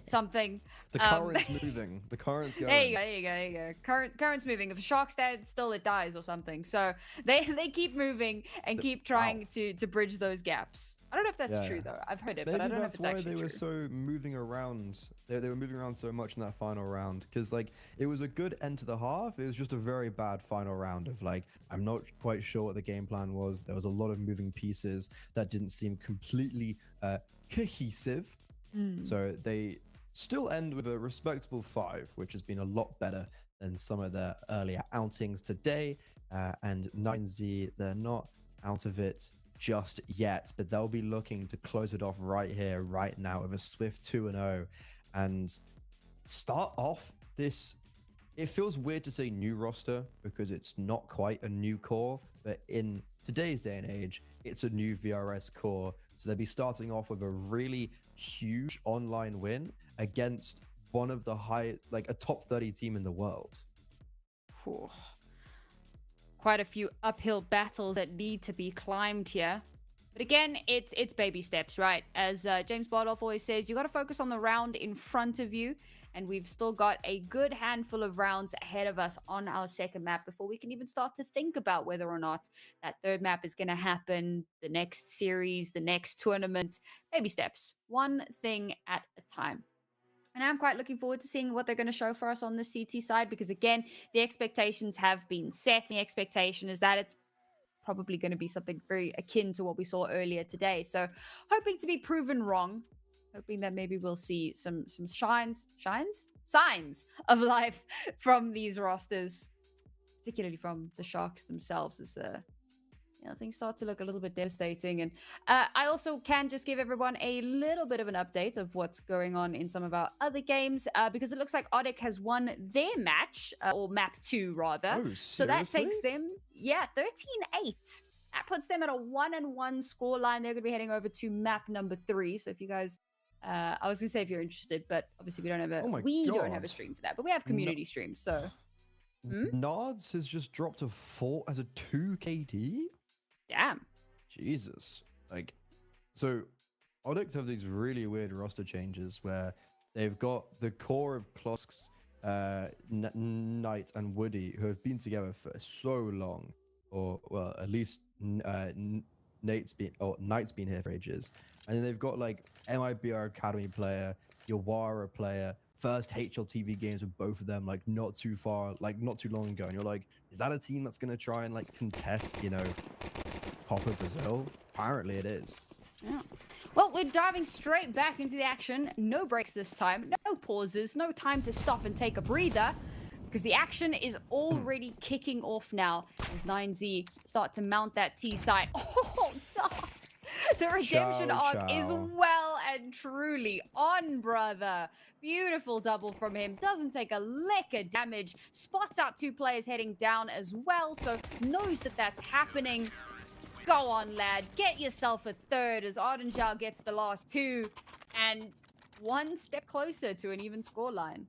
Something. The current's moving. The current's going. There you go. Current's moving. If a shark stands still, it dies or something. So they keep moving and keep trying to bridge those gaps. I don't know if that's true though. I've heard it, Maybe but I don't know if it's actually true. That's why they were so moving around. They were moving around so much in that final round because like it was a good end to the half. It was just a very bad final round of like I'm not quite sure what the game plan was. There was a lot of moving pieces that didn't seem completely cohesive. So they still end with a respectable 5, which has been a lot better than some of their earlier outings today. And 9Z, they're not out of it just yet, but they'll be looking to close it off right here, right now with a swift 2-0 and start off this. It feels weird to say new roster because it's not quite a new core, but in today's day and age, it's a new VRS core. So they'll be starting off with a really huge online win against one of the a top 30 team in the world. Quite a few uphill battles that need to be climbed here. But again, it's baby steps, right? As James Bardoff always says, you got to focus on the round in front of you. And we've still got a good handful of rounds ahead of us on our second map before we can even start to think about whether or not that third map is going to happen, the next series, the next tournament. Baby steps, one thing at a time. And I'm quite looking forward to seeing what they're going to show for us on the CT side because, again, the expectations have been set. The expectation is that it's probably going to be something very akin to what we saw earlier today. So hoping to be proven wrong. Hoping that maybe we'll see some signs of life from these rosters, particularly from the Sharks themselves, as things start to look a little bit devastating. And I also can just give everyone a little bit of an update of what's going on in some of our other games, because it looks like Oddek has won their match, or map 2 rather. Oh, so that takes them, 13-8. That puts them at a 1-1 scoreline. They're going to be heading over to map number 3. So if you guys, I was going to say if you're interested, but obviously we don't have a stream for that, but we have community streams. So Nods has just dropped a 4 as a 2 KD. Damn. Jesus. Like, so Oddek have these really weird roster changes where they've got the core of Klosk's, Knight and Woody, who have been together for so long, or well, at least Knight's been here for ages. And then they've got like MIBR Academy player, Yawara player, first HLTV games with both of them, like not too long ago. And you're like, is that a team that's gonna try and like contest, top of Brazil? Apparently it is. Yeah. Well, we're diving straight back into the action. No breaks this time, no pauses, no time to stop and take a breather, because the action is already kicking off now as 9Z start to mount that T side. Oh, dog. The redemption arc is well and truly on, brother. Beautiful double from him. Doesn't take a lick of damage. Spots out 2 players heading down as well, so knows that that's happening. Go on, lad. Get yourself a third as Ardenjal gets the last 2 and 1 step closer to an even scoreline.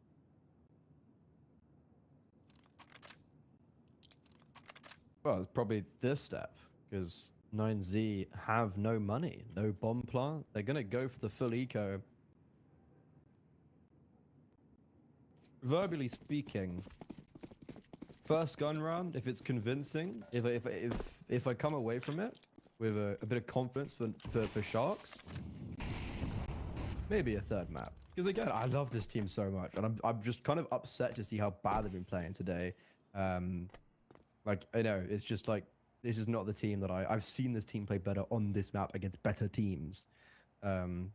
Well, it's probably this step, because 9Z have no money, no bomb plant. They're going to go for the full eco. Verbally speaking, first gun round, if it's convincing, if I come away from it with a bit of confidence for Sharks, maybe a third map. Because again, I love this team so much, and I'm just kind of upset to see how bad they've been playing today. Like, I know, it's just like, this is not the team that I've seen this team play better on this map against better teams. And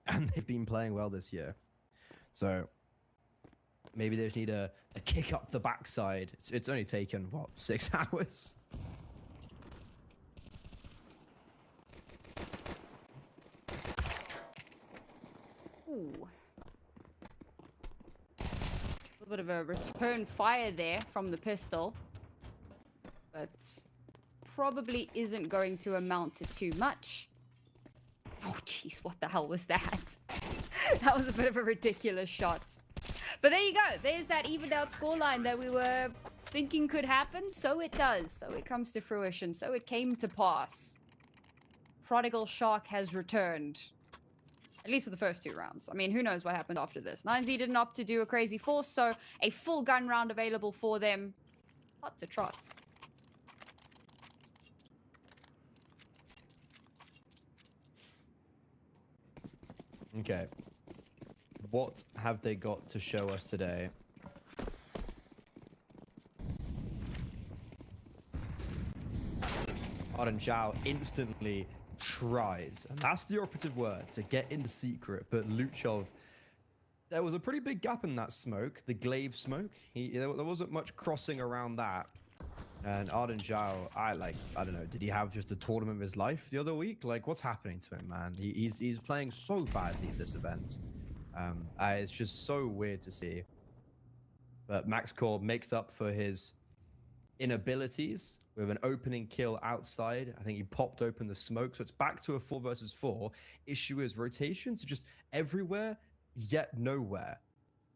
they've been playing well this year. So maybe they just need a kick up the backside. It's only taken, what, 6 hours? Ooh. A little bit of a return fire there from the pistol. But probably isn't going to amount to too much. Oh, jeez, what the hell was that? That was a bit of a ridiculous shot. But there you go. There's that evened out scoreline that we were thinking could happen. So it does. So it comes to fruition. So it came to pass. Prodigal Shark has returned. At least for the first 2 rounds. I mean, who knows what happened after this. 9Z didn't opt to do a crazy force, so a full gun round available for them. Hot to trot. Okay. What have they got to show us today? Arden Zhao instantly tries, and that's the operative word, to get into secret, but Luchov, there was a pretty big gap in that smoke, the glaive smoke. There wasn't much crossing around that. And Arden Zhao, I don't know, did he have just a tournament of his life the other week? Like, what's happening to him, man? He's playing so badly at this event. It's just so weird to see. But Max Core makes up for his inabilities with an opening kill outside. I think he popped open the smoke, so it's back to a 4 versus 4. Issue is rotations are just everywhere, yet nowhere.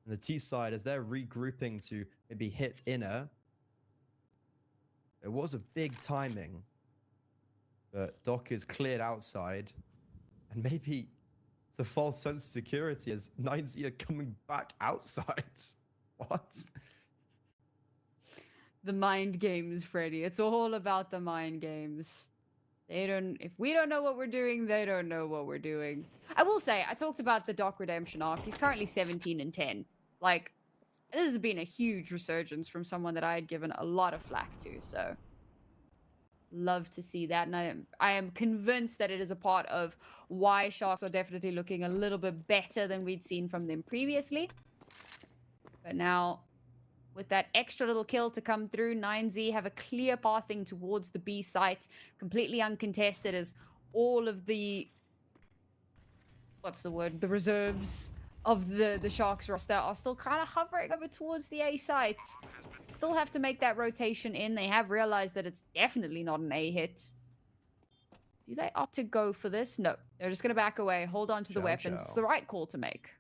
And the T side, as they're regrouping to maybe hit inner, it was a big timing. But Doc is cleared outside. And maybe it's a false sense of security as 9Z are coming back outside. What? The mind games, Freddy. It's all about the mind games. If we don't know what we're doing, they don't know what we're doing. I will say, I talked about the Doc Redemption arc. He's currently 17 and 10. Like, this has been a huge resurgence from someone that I had given a lot of flack to, so love to see that. And I am convinced that it is a part of why Sharks are definitely looking a little bit better than we'd seen from them previously. But now, with that extra little kill to come through, 9Z have a clear pathing towards the B site, completely uncontested as all of the, the reserves of the Sharks roster are still kind of hovering over towards the A site. Still have to make that rotation in. They have realized that it's definitely not an A hit. Do they opt to go for this? No. They're just going to back away, hold on to the weapons. It's the right call to make.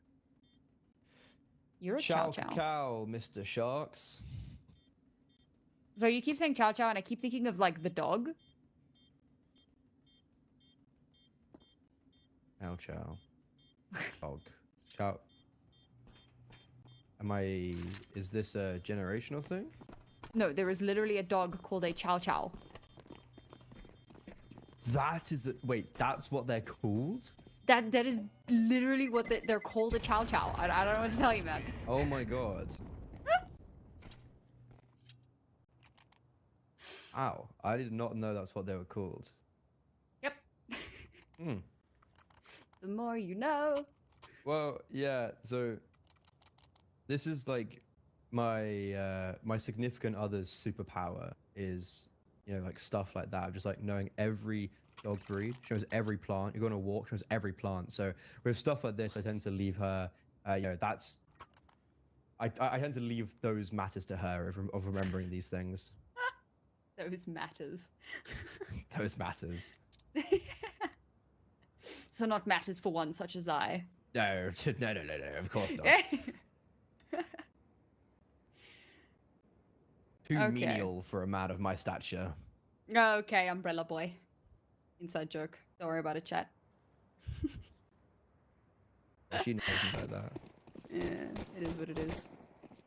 You're a Chow Chow. Chow, Mr. Sharks. So you keep saying Chow Chow, and I keep thinking of, like, the dog. Chow Chow. Dog. Chow. Is this a generational thing? No, there is literally a dog called a Chow Chow. Wait, that's what they're called? That is literally what they're called, a Chow Chow. I don't know what to tell you, man. Oh my god. Ow, I did not know that's what they were called. Yep. Hmm. The more you know. Well, yeah, so this is like my my significant other's superpower is, you know, like stuff like that. Just like knowing every dog breed, she knows every plant. You go on a walk, she knows every plant. So with stuff like this, I tend to leave her, you know, I tend to leave those matters to her of remembering these things. Those matters. Those matters. So not matters for one such as I. No, of course not. Too menial for a man of my stature. Okay, umbrella boy. Inside joke. Don't worry about it, chat. She knows about that. Yeah, it is what it is.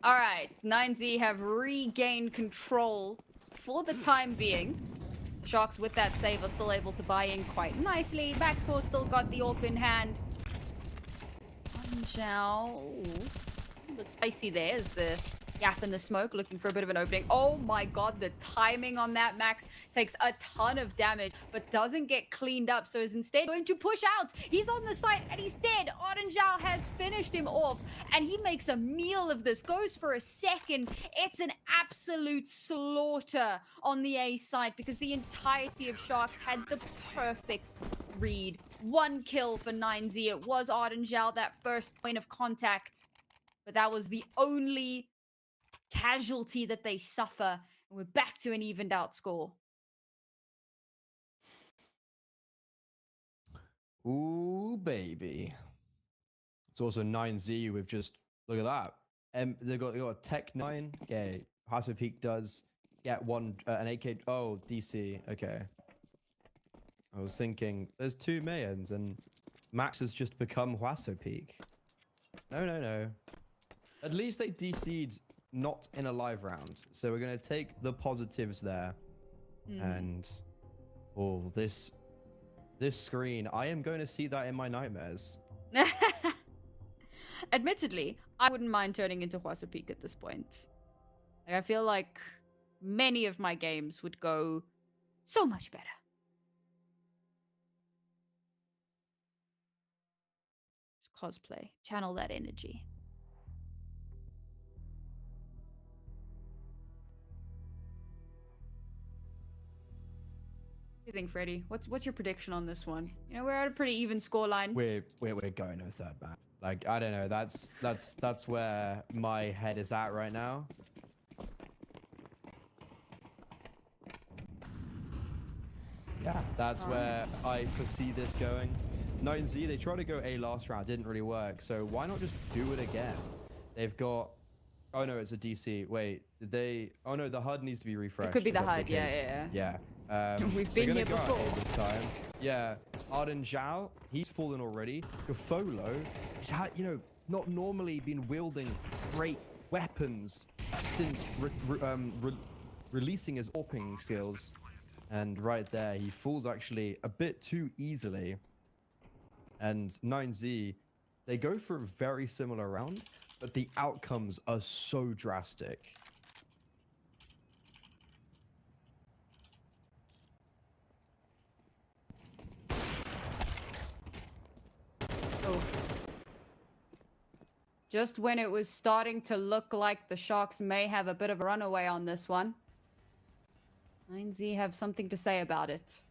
Alright, 9Z have regained control for the time being. Sharks with that save are still able to buy in quite nicely. Backscore still got the AWP in hand. A bit spicy there is the gap in the smoke, looking for a bit of an opening. Oh my god, the timing on that Max takes a ton of damage, but doesn't get cleaned up, so is instead going to push out. He's on the site and he's dead. Oranjao has finished him off, and he makes a meal of this, goes for a second. It's an absolute slaughter on the A site because the entirety of Sharks had the perfect read. One kill for 9Z. It was Oranjao, that first point of contact, but that was the only casualty that they suffer, and we're back to an evened out score. Ooh, baby. It's also 9Z with just, look at that. They got a Tech 9. Okay, Hasso Peak does get one, an AK. Oh, DC. Okay. I was thinking, there's two Mayans, and Max has just become Hasso Peak. No. At least they DC'd not in a live round. So we're going to take the positives there. And this screen, I am going to see that in my nightmares. Admittedly, I wouldn't mind turning into Hasso Peak at this point. Like, I feel like many of my games would go so much better. Just cosplay. Channel that energy. What do you think, Freddy? What's your prediction on this one? You know, we're at a pretty even scoreline. We're going to a third map. Like, I don't know. That's where my head is at right now. Yeah, that's where I foresee this going. 9Z, they tried to go A last round, didn't really work. So why not just do it again? They've got. Oh no, it's a DC. Wait, did they? Oh no, the HUD needs to be refreshed. It could be the HUD. Yeah. We've they're been gonna here go out before. this time. Yeah, Arden Zhao, he's fallen already. Gafolo, he's had, you know, not normally been wielding great weapons since releasing his AWPing skills. And right there, he falls actually a bit too easily. And 9Z, they go for a very similar round, but the outcomes are so drastic. Oh. Just when it was starting to look like the Sharks may have a bit of a runaway on this one, 9Z have something to say about it.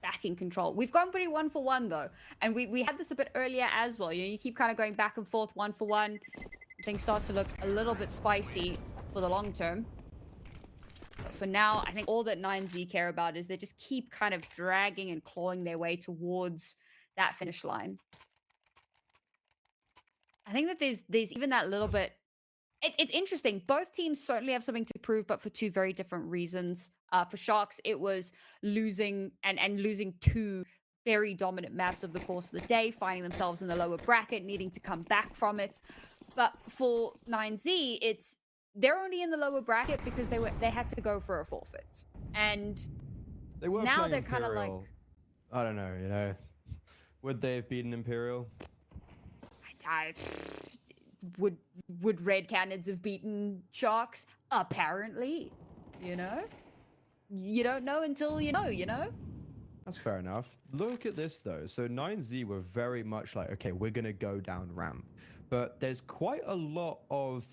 Back in control. We've gone pretty 1-for-1 though, and we had this a bit earlier as well. You know, you keep kind of going back and forth 1-for-1. Things start to look a little bit spicy for the long term. So now I think all that 9Z care about is they just keep kind of dragging and clawing their way towards that finish line. I think that there's even that little bit. It's interesting. Both teams certainly have something to prove, but for two very different reasons. For Sharks, it was losing and losing two very dominant maps over the course of the day, finding themselves in the lower bracket, needing to come back from it. But for 9Z, they're only in the lower bracket because they had to go for a forfeit, and They were now playing they're kind of like, Imperial. I don't know, you know, would they have beaten Imperial? would Red Canids have beaten Sharks? Apparently, you know? You don't know until you know? That's fair enough. Look at this though. So 9Z were very much like, okay, we're going to go down ramp. But there's quite a lot of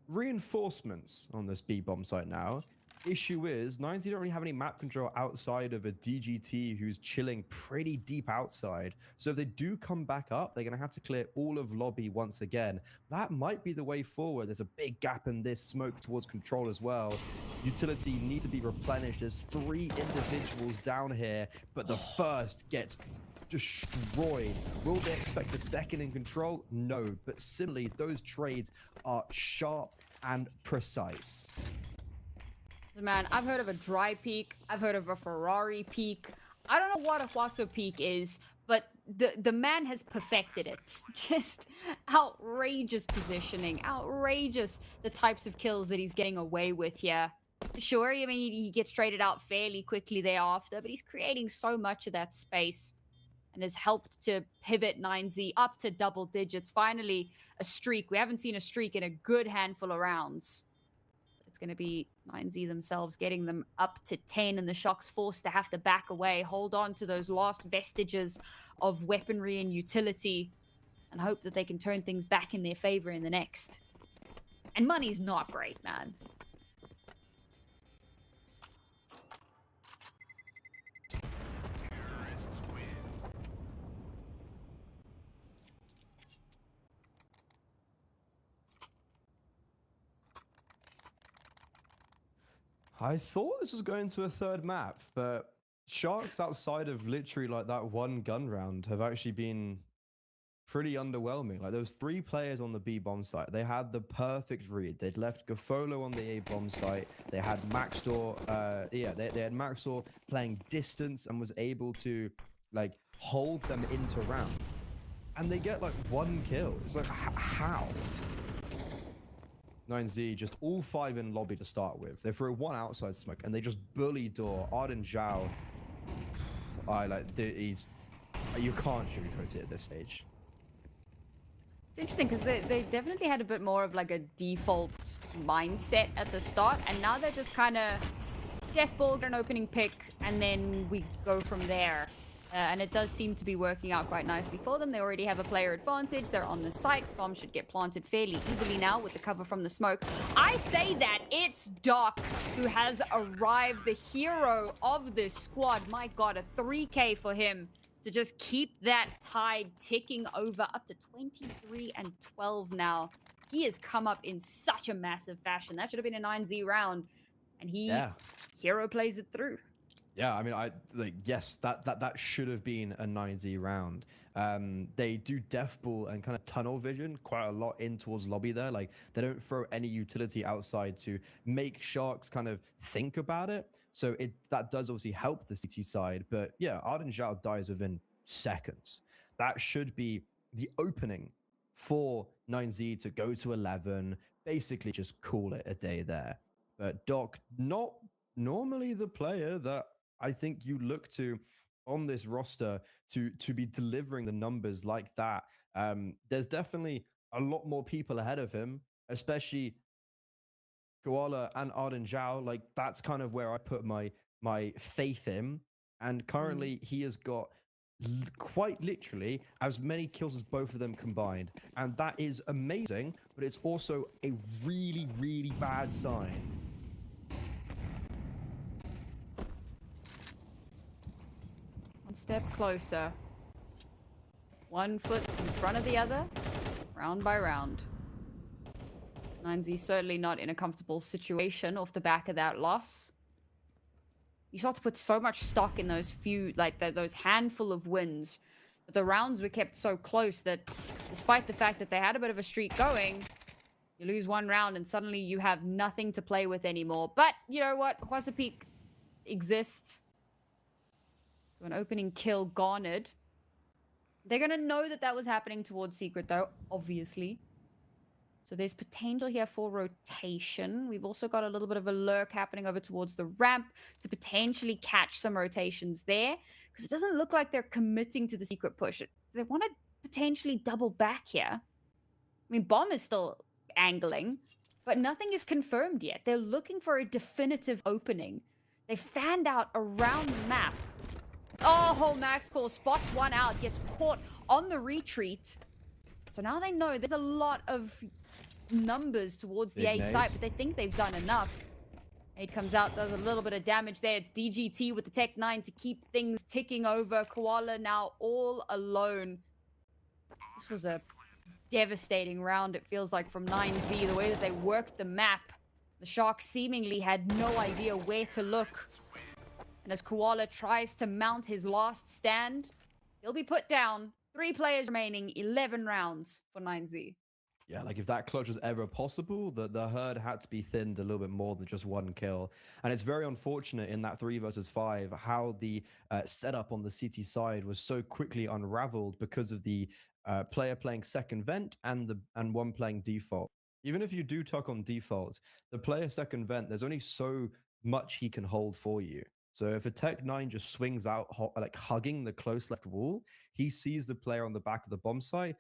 reinforcements on this B-bomb site now. Issue is, 9Z don't really have any map control outside of a DGT who's chilling pretty deep outside. So if they do come back up, they're going to have to clear all of lobby once again. That might be the way forward. There's a big gap in this smoke towards control as well. Utility need to be replenished. There's 3 individuals down here, but the first gets destroyed. Will they expect a second in control? No, but similarly, those trades are sharp and precise. Man, I've heard of a dry peak. I've heard of a Ferrari peak. I don't know what a Huaso peak is, but the man has perfected it. Just outrageous positioning, outrageous the types of kills that he's getting away with here. Sure, I mean, he gets traded out fairly quickly thereafter, but he's creating so much of that space and has helped to pivot 9Z up to double digits. Finally, a streak. We haven't seen a streak in a good handful of rounds. It's going to be 9Z themselves getting them up to 10, and the Sharks forced to have to back away, hold on to those last vestiges of weaponry and utility, and hope that they can turn things back in their favor in the next. And money's not great, man. I thought this was going to a third map, but Sharks outside of literally like that one gun round have actually been pretty underwhelming. Like there was 3 players on the B bomb site. They had the perfect read. They'd left Gafolo on the A bomb site. They had Maxtor, they had Maxtor playing distance and was able to like hold them into round. And they get like 1 kill. It's like, how? 9Z just all 5 in lobby to start with. They threw 1 outside smoke and they just bully door. Arden Zhao, you can't sugarcoat it at this stage. It's interesting because they definitely had a bit more of like a default mindset at the start, and now they're just kind of deathball, get an opening pick, and then we go from there. And it does seem to be working out quite nicely for them. They already have a player advantage. They're on the site. Bomb should get planted fairly easily now with the cover from the smoke. I say that it's Doc who has arrived, the hero of this squad. My God, a 3K for him to just keep that tide ticking over up to 23-12 now. He has come up in such a massive fashion. That should have been a 9Z round. And he hero plays it through. Yeah, I mean, yes, that should have been a 9Z round. They do death ball and kind of tunnel vision quite a lot in towards lobby there. Like, they don't throw any utility outside to make Sharks kind of think about it. So that does obviously help the CT side. But yeah, Arden Zhao dies within seconds. That should be the opening for 9Z to go to 11, basically just call it a day there. But Doc, not normally the player that I think you look to on this roster to be delivering the numbers like that. There's definitely a lot more people ahead of him, especially Koala and Arden Zhao. Like, that's kind of where I put my faith in. And currently he has got quite literally as many kills as both of them combined. And that is amazing, but it's also a really, really bad sign. One step closer. One foot in front of the other, round by round. 9Z certainly not in a comfortable situation off the back of that loss. You start to put so much stock in those few, like those handful of wins. But the rounds were kept so close that despite the fact that they had a bit of a streak going, you lose one round and suddenly you have nothing to play with anymore. But you know what? Huasa Peak exists. So an opening kill garnered. They're going to know that that was happening towards Secret, though, obviously. So there's potential here for rotation. We've also got a little bit of a lurk happening over towards the ramp to potentially catch some rotations there. Because it doesn't look like they're committing to the Secret push. They want to potentially double back here. I mean, Bomb is still angling, but nothing is confirmed yet. They're looking for a definitive opening. They fanned out around the map. Oh, Max Core spots one out, gets caught on the retreat. So now they know there's a lot of numbers towards the A site, but they think they've done enough. Aid comes out, does a little bit of damage there. It's DGT with the Tech 9 to keep things ticking over. Koala now all alone. This was a devastating round, it feels like, from 9Z. The way that they worked the map, the Sharks seemingly had no idea where to look. And as Koala tries to mount his last stand, he'll be put down. 3 players remaining, 11 rounds for 9Z. Yeah, like if that clutch was ever possible, the herd had to be thinned a little bit more than just one kill. And it's very unfortunate in that 3 versus 5 how the setup on the CT side was so quickly unraveled because of the player playing second vent and one playing default. Even if you do tuck on default, the player second vent, there's only so much he can hold for you. So if a Tech 9 just swings out, like hugging the close left wall, he sees the player on the back of the bomb site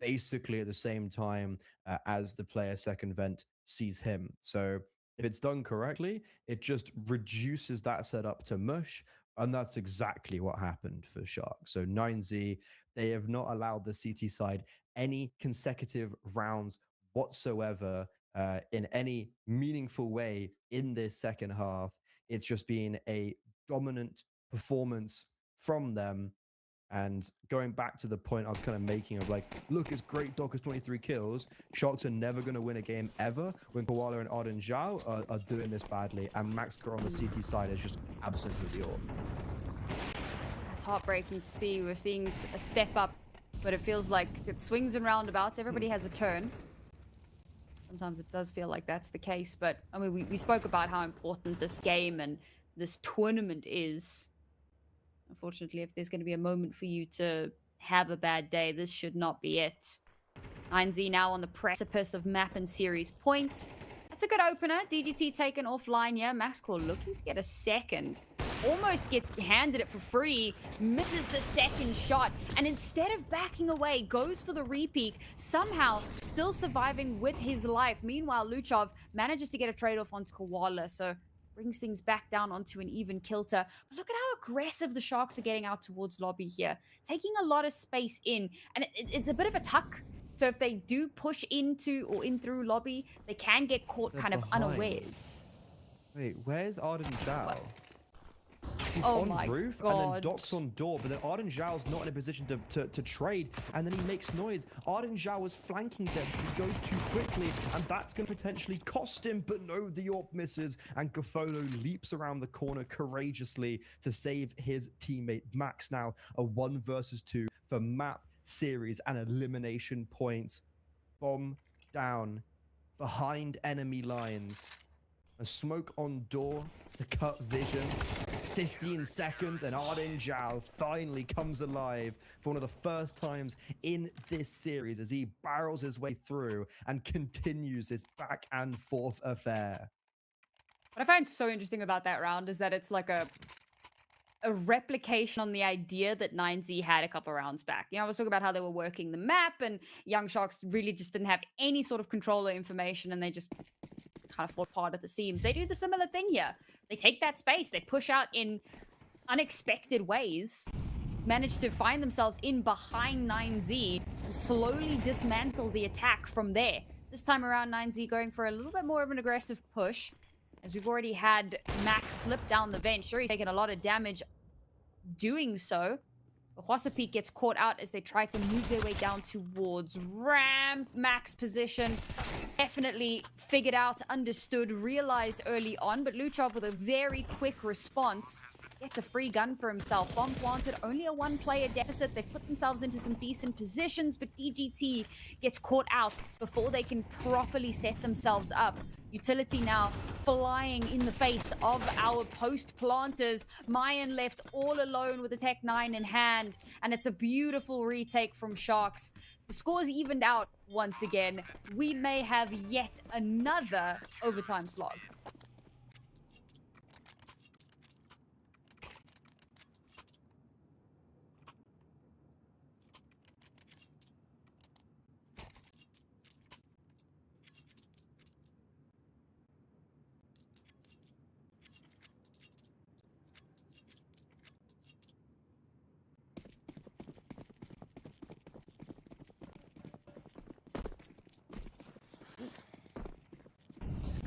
basically at the same time as the player second vent sees him. So if it's done correctly, it just reduces that setup to mush. And that's exactly what happened for Shark. So 9Z, they have not allowed the CT side any consecutive rounds whatsoever in any meaningful way in this second half. It's just been a dominant performance from them. And going back to the point I was kind of making of like, look, it's great Doc has 23 kills. Sharks are never going to win a game ever when Koala and Arden Zhao are doing this badly. And Max Kerr on the CT side is just absolutely awesome. It's heartbreaking to see. We're seeing a step up, but it feels like it swings and roundabouts. Everybody has a turn. Sometimes it does feel like that's the case. But I mean, we spoke about how important this game and this tournament is. Unfortunately, if there's going to be a moment for you to have a bad day, this should not be it. 9Z now on the precipice of map and series point. That's a good opener. DGT taken offline here. MaxCore looking to get a second. Almost gets handed it for free. Misses the second shot. And instead of backing away, goes for the repeat. Somehow still surviving with his life. Meanwhile, Luchov manages to get a trade-off onto Koala. So brings things back down onto an even kilter. But look at how aggressive the Sharks are getting out towards lobby here. Taking a lot of space in. And it's a bit of a tuck. So if they do push into or in through lobby, they can get caught kind of unawares. Wait, where's Arden Zhao? He's Oh on my roof and then God. Doc's on door, but then Arden Zhao's not in a position to trade, and then he makes noise. Arden Zhao was flanking them, he goes too quickly, and that's going to potentially cost him, but no, the AWP misses, and Gafolo leaps around the corner courageously to save his teammate Max. Now a 1 versus 2 for map, series, and elimination points. Bomb down behind enemy lines. A smoke on door to cut vision. 15 seconds and Arden Zhao finally comes alive for one of the first times in this series as he barrels his way through and continues his back and forth affair. What I find so interesting about that round is that it's like a replication on the idea that 9Z had a couple rounds back. You know, I was talking about how they were working the map and Young Sharks really just didn't have any sort of control or information and they just kind of fall apart at the seams. They do the similar thing here. They take that space, they push out in unexpected ways, manage to find themselves in behind 9Z and slowly dismantle the attack from there. This time around, 9Z going for a little bit more of an aggressive push, as we've already had Max slip down the vent. Sure, he's taken a lot of damage doing so. Peak gets caught out as they try to move their way down towards ramp. Max position definitely figured out, understood, realized early on, but Luchov with a very quick response gets a free gun for himself. Bomb planted, only a 1-player deficit. They've put themselves into some decent positions, but DGT gets caught out before they can properly set themselves up. Utility now flying in the face of our post planters. Mayan left all alone with the Tech 9 in hand, and it's a beautiful retake from Sharks. The score's evened out once again. We may have yet another overtime slog.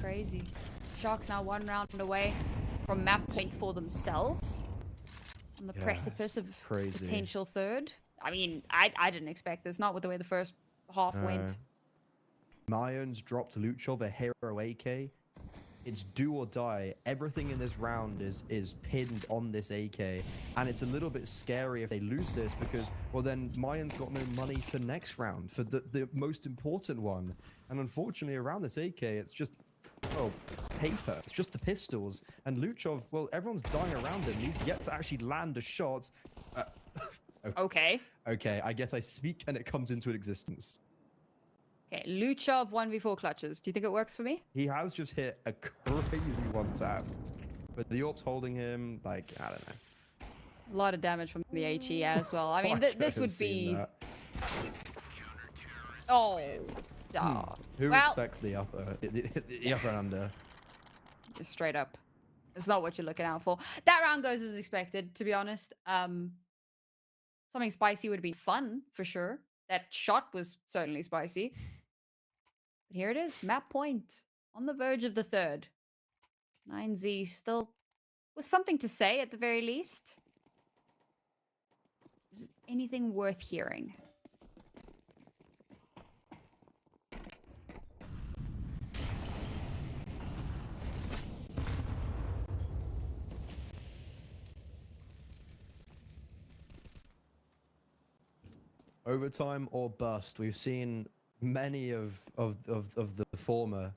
Crazy. Sharks now 1 round away from map point for themselves on the precipice of potential third. I mean, I didn't expect this, not with the way the first half went. Mayans dropped Luchov a hero AK. It's do or die. Everything in this round is pinned on this AK, and it's a little bit scary if they lose this because, well, then Mayan's got no money for next round, for the most important one. And unfortunately, around this AK, it's just, well, paper. It's just the pistols. And Luchov, well, everyone's dying around him. He's yet to actually land a shot. Okay. Okay, I guess I speak and it comes into existence. Okay, Luchov 1v4 clutches. Do you think it works for me? He has just hit a crazy 1-tap. But the AWP's holding him, like, I don't know. A lot of damage from the HE as well. I mean, this would be... Oh. Who expects the upper and under? Just straight up. It's not what you're looking out for. That round goes as expected, to be honest. Something spicy would be fun, for sure. That shot was certainly spicy. But here it is, map point. On the verge of the third. 9Z still with something to say at the very least. Is it anything worth hearing? Overtime or bust. We've seen many of the former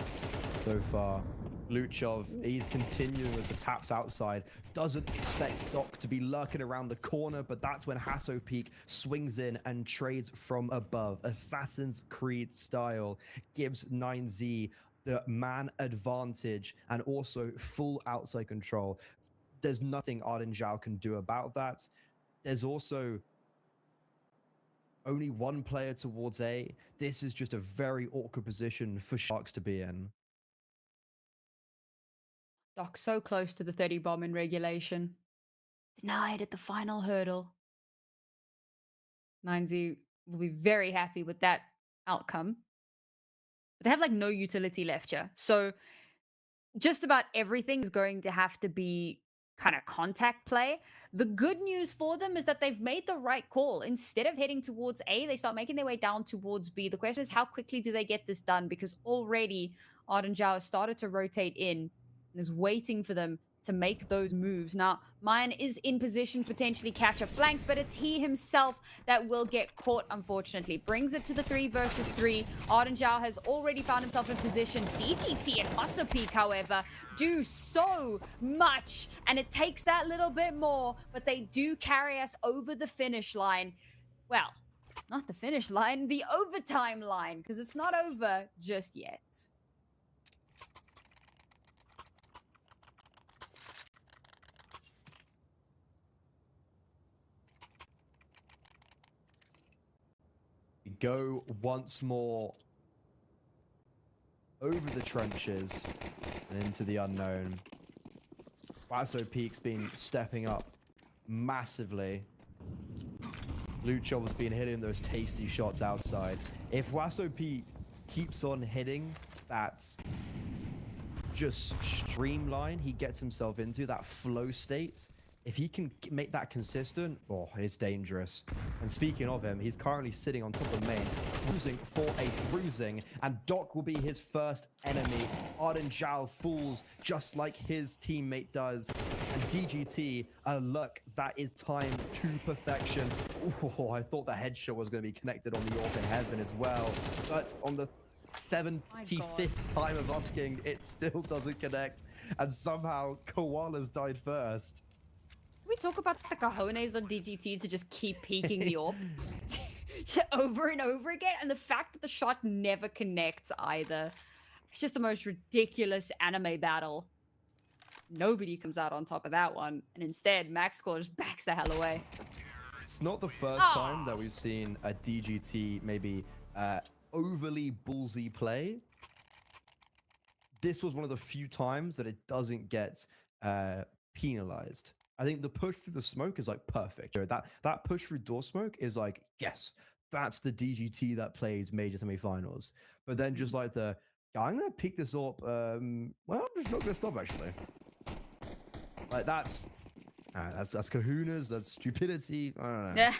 so far. Luchov, he's continuing with the taps outside. Doesn't expect Doc to be lurking around the corner, but that's when Peak swings in and trades from above. Assassin's Creed style gives 9Z the man advantage and also full outside control. There's nothing Arden Zhao can do about that. There's also only 1 player towards A. This is just a very awkward position for Sharks to be in. Doc so close to the 30 bomb in regulation. Denied at the final hurdle. 9Z will be very happy with that outcome. But they have like no utility left here. So just about everything is going to have to be kind of contact play. The good news for them is that they've made the right call. Instead of heading towards A, they start making their way down towards B. The question is, how quickly do they get this done? Because already Arden Zhao has started to rotate in and is waiting for them to make those moves. Now, Mayan is in position to potentially catch a flank, but it's he himself that will get caught, unfortunately. Brings it to the 3 versus 3. Arden Zhao has already found himself in position. DGT and Muscle Peak, however, do so much, and it takes that little bit more, but they do carry us over the finish line. Well, not the finish line, the overtime line, because it's not over just yet. Go once more over the trenches and into the unknown. Wasso Peak's been stepping up massively. Luchov's been hitting those tasty shots outside. If Wasso Peak keeps on hitting that just streamline he gets himself into, that flow state, if he can make that consistent, oh, it's dangerous. And speaking of him, he's currently sitting on top of main, cruising for a bruising, and Doc will be his first enemy. Arden Zhao falls just like his teammate does. And DGT, look, that is timed to perfection. Oh, I thought the headshot was going to be connected on the Orc in heaven as well. But on the 75th time of asking, it still doesn't connect. And somehow Koala's died first. We talk about the cojones on DGT to just keep peeking the orb over and over again, and the fact that the shot never connects either. It's just the most ridiculous anime battle. Nobody comes out on top of that one, and instead MaxScore just backs the hell away. It's not the first time that we've seen a DGT maybe overly ballsy play. This was one of the few times that it doesn't get penalized. I think the push through the smoke is like perfect. That push through door smoke is like, yes, that's the DGT that plays major semifinals. But then just like I'm gonna pick this up. Well, I'm just not gonna stop actually. Like that's kahunas. That's stupidity. I don't know.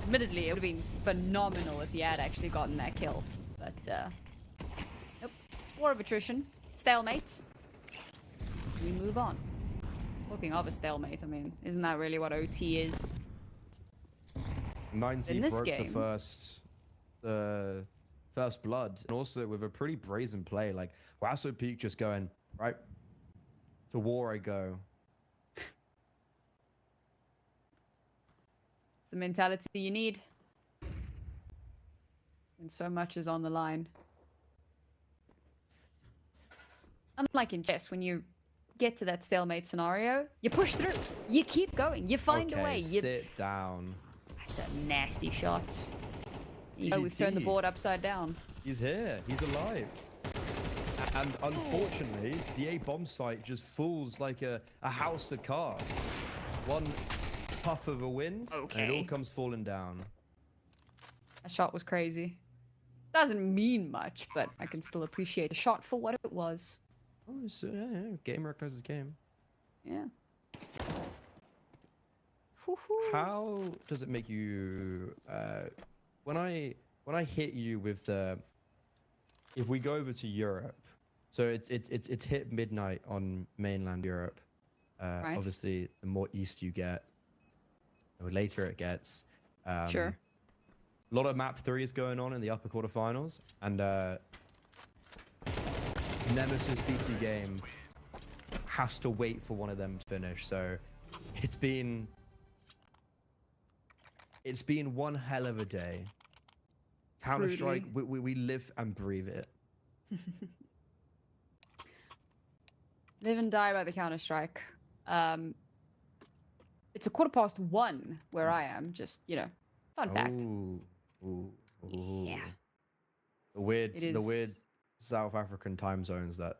Admittedly, it would have been phenomenal if he had actually gotten that kill. But nope. War of attrition, stalemate. We move on. Talking of a stalemate, I mean, isn't that really what OT is? 9C in this broke game? the first blood, and also with a pretty brazen play, like Wasso Peak just going right to war I go. It's the mentality you need when so much is on the line. Unlike in chess, when you get to that stalemate scenario, you push through, you keep going, you find a way. You sit down. That's a nasty shot. We've turned the board upside down. He's here. He's alive. And unfortunately, the A bomb site just falls like a house of cards. One puff of a wind, and it all comes falling down. That shot was crazy. Doesn't mean much, but I can still appreciate the shot for what it was. Oh, so, yeah. Game recognizes game. Yeah. How does it make you when I hit you with the, if we go over to Europe, so it's hit midnight on mainland Europe. Right. Obviously, the more east you get, the later it gets. Sure. A lot of map 3s going on in the upper quarterfinals, and Nemesis BC game has to wait for one of them to finish. So it's been one hell of a day. Counter-Strike, we live and breathe it. Live and die by the Counter-Strike. It's 1:15 where I am. Just, fun fact. Ooh. Yeah. The weird South African time zones that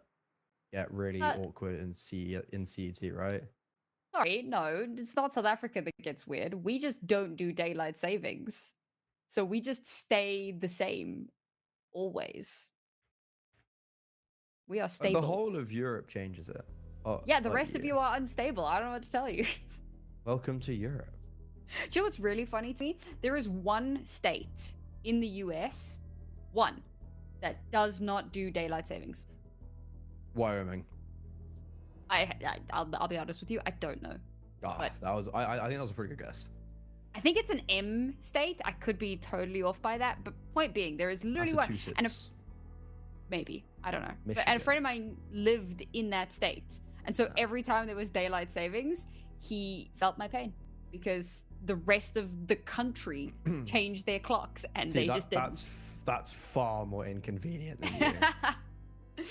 get really awkward in CET, right? Sorry, no, it's not South Africa that gets weird. We just don't do daylight savings. So we just stay the same always. We are stable. The whole of Europe changes it. Oh, Yeah, the like rest of you are unstable. I don't know what to tell you. Welcome to Europe. Do you know what's really funny to me? There is one state in the US, one, that does not do daylight savings. Wyoming. I'll be honest with you, I don't know. Ah, that was I think that was a pretty good guess. I think it's an M state. I could be totally off by that, but point being, there is literally one, and maybe I don't know. But, and a friend of mine lived in that state, and so every time there was daylight savings, he felt my pain because the rest of the country changed their clocks, and they just didn't. That's far more inconvenient than you.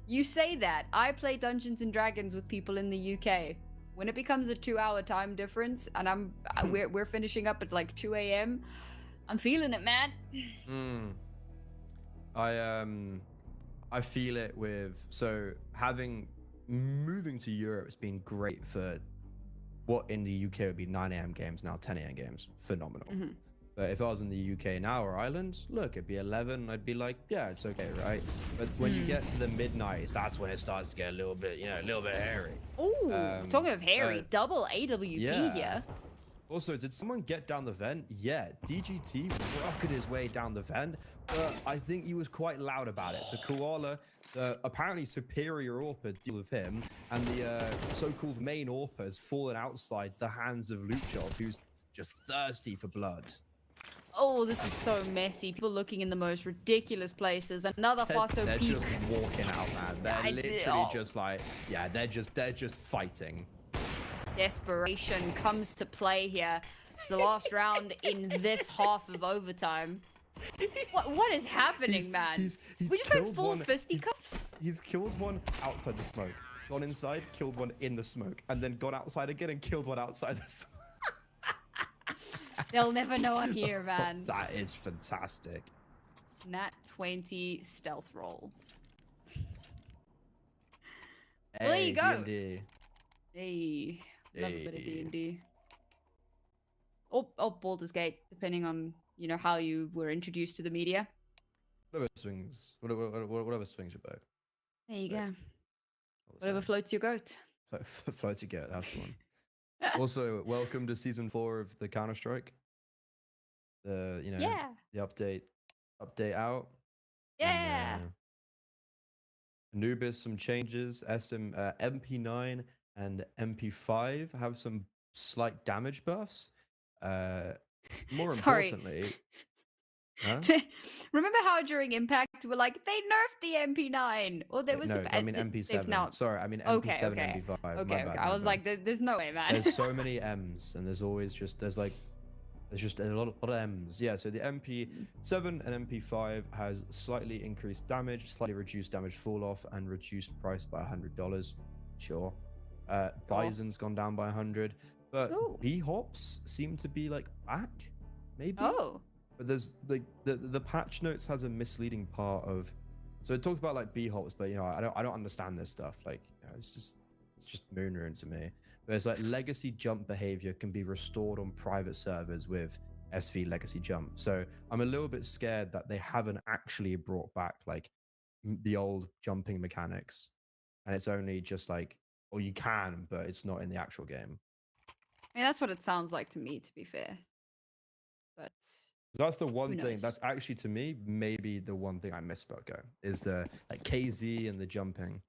You say that. I play Dungeons and Dragons with people in the UK. When it becomes a 2-hour time difference, and we're finishing up at like 2 a.m., I'm feeling it, man. I feel it with moving to Europe has been great for what in the UK would be 9 a.m. games, now 10 a.m. games. Phenomenal. But if I was in the UK now or Ireland, look, it'd be 11. I'd be like, yeah, it's okay, right? But when you get to the midnights, that's when it starts to get a little bit, a little bit hairy. Ooh, talking of hairy, double AWP here. Also, did someone get down the vent? Yeah, DGT rocketed his way down the vent, but I think he was quite loud about it. So Koala, the apparently superior AWPer, deal with him, and the so-called main AWPer has fallen outside the hands of Luchov, who's just thirsty for blood. Oh, this is so messy. People looking in the most ridiculous places. Another Huaso They're peep. just walking out, man. They're literally just like, yeah, they're just fighting. Desperation comes to play here. It's the last round in this half of overtime. What is happening, man? He's we just went full fisticuffs. He's killed one outside the smoke, gone inside, killed one in the smoke, and then gone outside again and killed one outside the smoke. They'll never know I'm here, man. That is fantastic. Nat 20 stealth roll. Hey, well, there you go. D&D. Hey, love a bit of D&D. Or Baldur's Gate, depending on how you were introduced to the media. Whatever swings your boat. There you go. Whatever floats your goat. Floats your goat. That's the one. Also, welcome to season 4 of the Counter-Strike. The update out. Yeah. And, Anubis, some changes. MP9 and MP5 have some slight damage buffs. More importantly, remember how during Impact we're like they nerfed the MP9, or there was I mean MP7. Sorry, I mean MP7 and MP5. Okay. I was like, there's no way, man. There's so many M's, and there's always just there's just a lot of M's. Yeah, so the MP7 and MP5 has slightly increased damage, slightly reduced damage fall off, and reduced price by $100. Sure. Bison's gone down by 100, but B-hops seem to be like back, maybe. Oh. But there's like the patch notes has a misleading part of, so it talks about like B-hops, but I don't understand this stuff. Like it's just moon ruin to me. But it's like legacy jump behavior can be restored on private servers with SV legacy jump. So I'm a little bit scared that they haven't actually brought back like the old jumping mechanics, and it's only just like, or you can, but it's not in the actual game. I mean, that's what it sounds like to me, to be fair. But that's the one thing that's actually, to me, maybe the one thing I miss about Go is the like KZ and the jumping.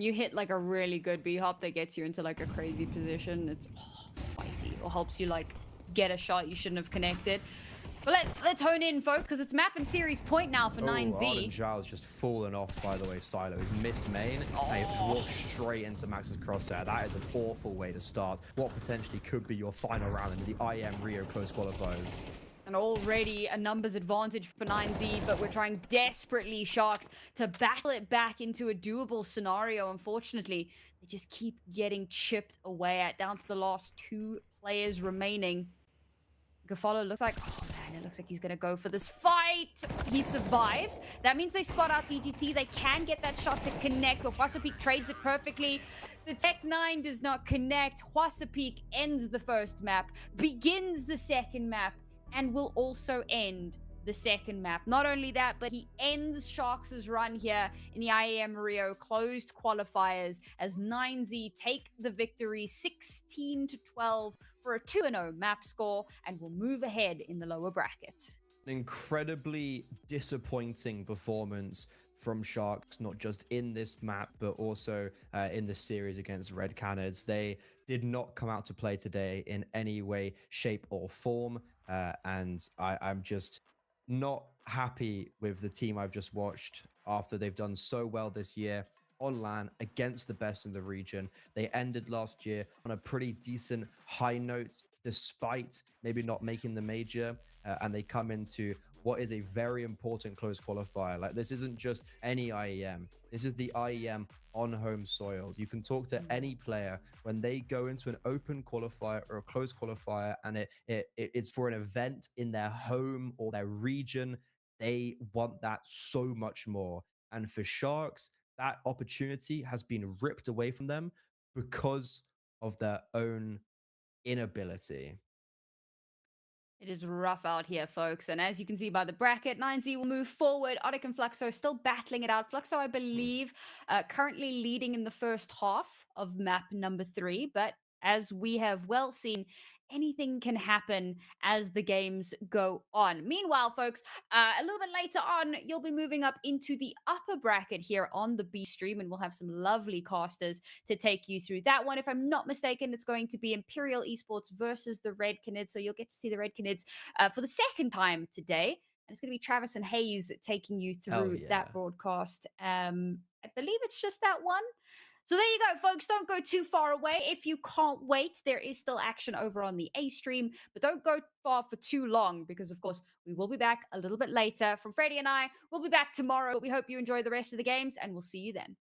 You hit like a really good B-hop that gets you into like a crazy position. It's spicy, or helps you like get a shot you shouldn't have connected. But let's hone in, folks, because it's map and series point now for 9Z. Arden Zhao's just fallen off, by the way, Silo. He's missed main, and he walked straight into Max's crosshair. That is an awful way to start what potentially could be your final round in the IEM Rio Closed Qualifiers. And already a numbers advantage for 9Z, but we're trying desperately, Sharks, to battle it back into a doable scenario. Unfortunately, they just keep getting chipped away at, down to the last 2 players remaining. Gafolo looks like, it looks like he's gonna go for this fight. He survives. That means they spot out DGT. They can get that shot to connect, but Huasapeak trades it perfectly. The Tech 9 does not connect. Huasapeak ends the first map, begins the second map, and will also end the second map. Not only that, but he ends Sharks' run here in the IEM Rio closed qualifiers as 9Z take the victory 16-12 for a 2-0 map score and will move ahead in the lower bracket. An incredibly disappointing performance from Sharks, not just in this map, but also in the series against Red Canids. They did not come out to play today in any way, shape, or form. And I'm just not happy with the team I've just watched after they've done so well this year on LAN against the best in the region. They ended last year on a pretty decent high note, despite maybe not making the major, and they come into what is a very important close qualifier. Like, this isn't just any IEM. This is the IEM on home soil. You can talk to any player when they go into an open qualifier or a close qualifier, and it's for an event in their home or their region. They want that so much more. And for Sharks, that opportunity has been ripped away from them because of their own inability. It is rough out here, folks. And as you can see by the bracket, 9Z will move forward. Otic and Fluxo still battling it out. Fluxo, I believe, currently leading in the first half of map number 3. But as we have well seen, anything can happen as the games go on. Meanwhile, folks, a little bit later on, you'll be moving up into the upper bracket here on the B stream, and we'll have some lovely casters to take you through that one. If I'm not mistaken, it's going to be Imperial Esports versus the Red Canids, so you'll get to see the Red Canids for the second time today. And it's going to be Travis and Hayes taking you through that broadcast. I believe it's just that one. So there you go, folks. Don't go too far away. If you can't wait, there is still action over on the A stream, but don't go far for too long because, of course, we will be back a little bit later. From Freddie and I, we'll be back tomorrow. We hope you enjoy the rest of the games, and we'll see you then.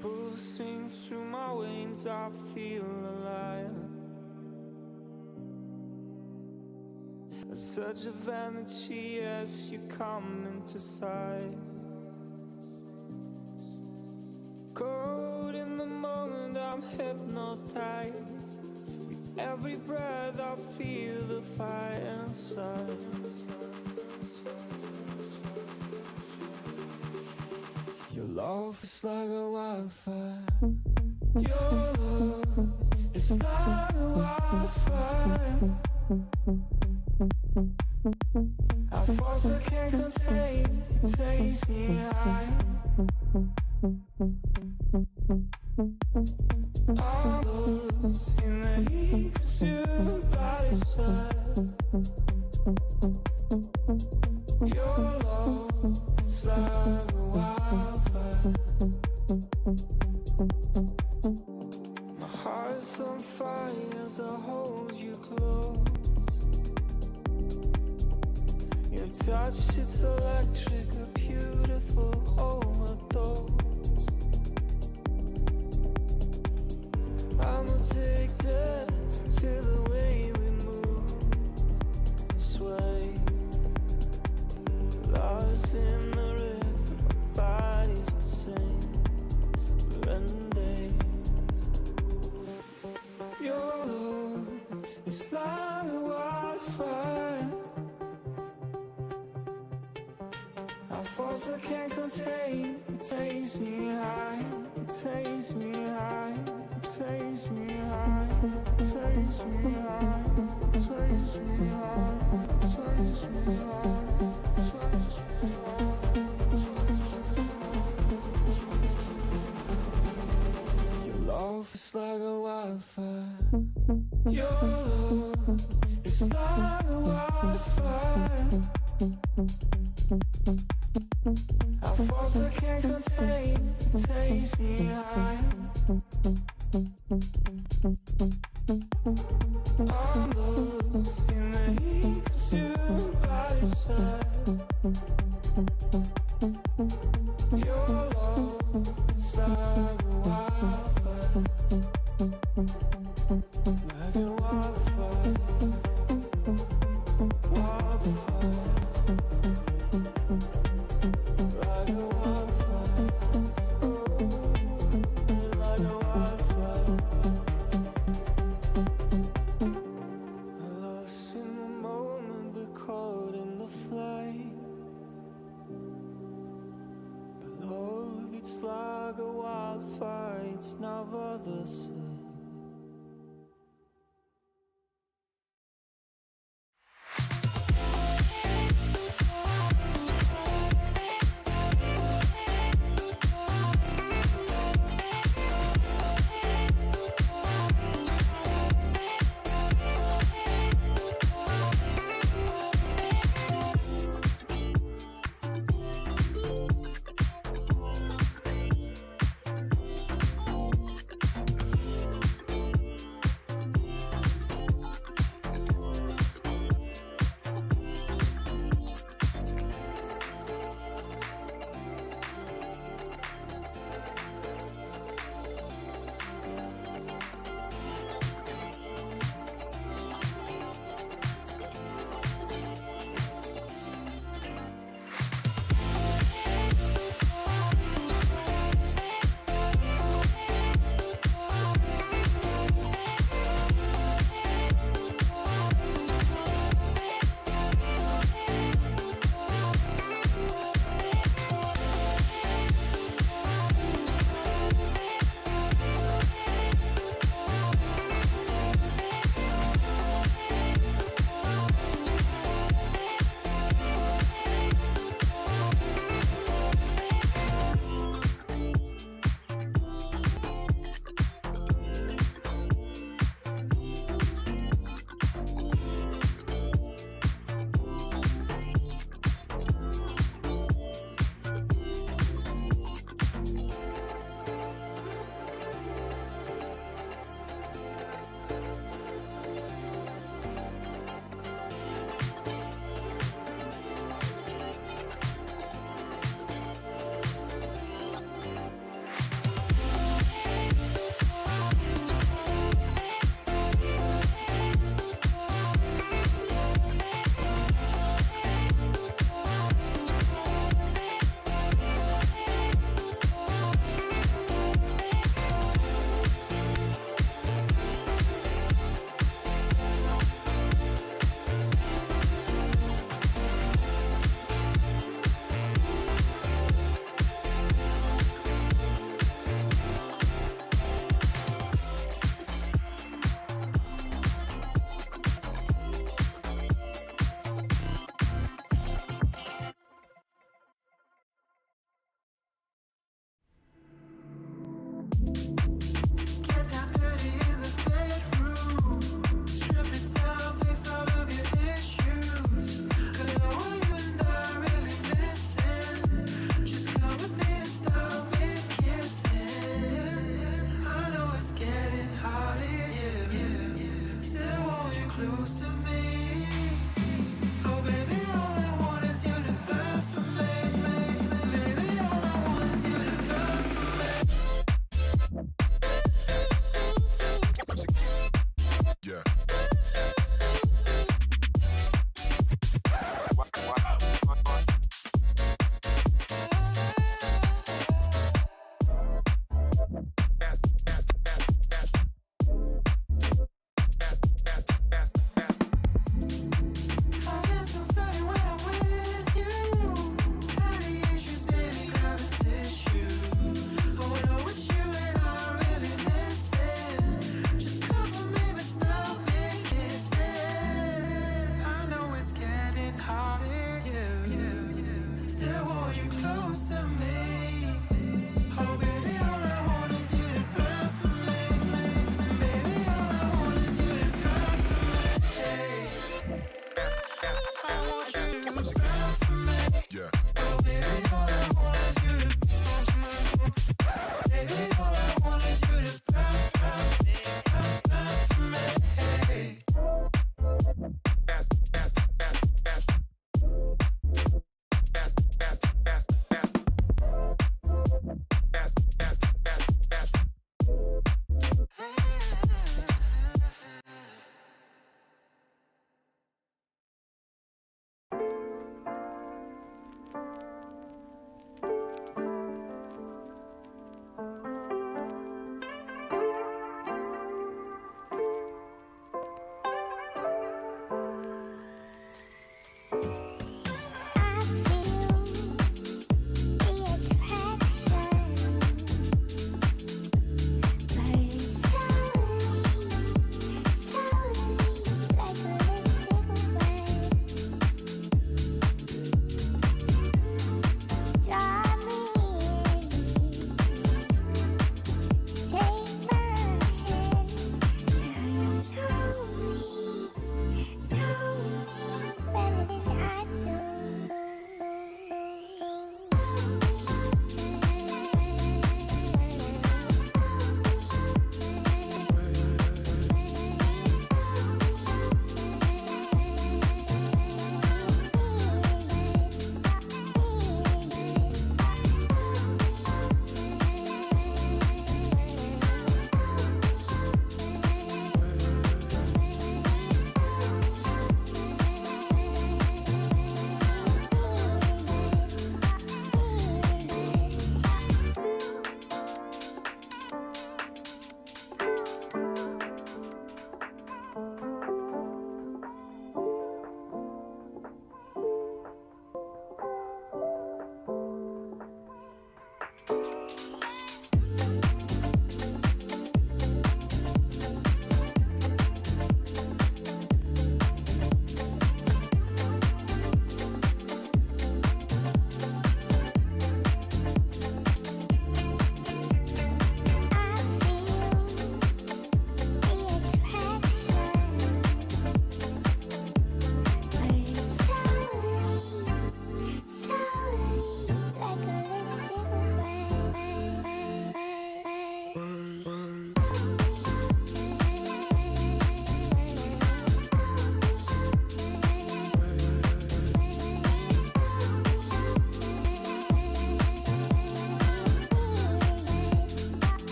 Pulsing through my veins, I feel alive. A surge of energy as you come into sight. Caught in the moment, I'm hypnotized. With every breath, I feel the fire inside. Your love is like a wildfire. Your love is like a wildfire. A force I can't contain, it takes me high. I'm lost in the heat consumed by the sun. Your love is like a wildfire. My heart's on fire as I hold you close. Your touch, it's electric, a beautiful overdose. I'm addicted to the way we move and sway. Lost in the rhythm, body's insane. We're in days. Your love is like a wildfire. A force I can't contain. It takes me high. It takes me high. It takes me high. It takes me high. It takes me high. It takes me high. Your love is like a wildfire. Your love is like a wildfire. A force I can't contain. It takes me high. I'm lost in the heat consumed by your side. Your love, it's like a wildfire. Like a wildfire. Wildfire. Like a wildfire. Oh, like a wildfire. Lost in the moment, but caught in the flame. Love, it's like a wildfire, it's never the same.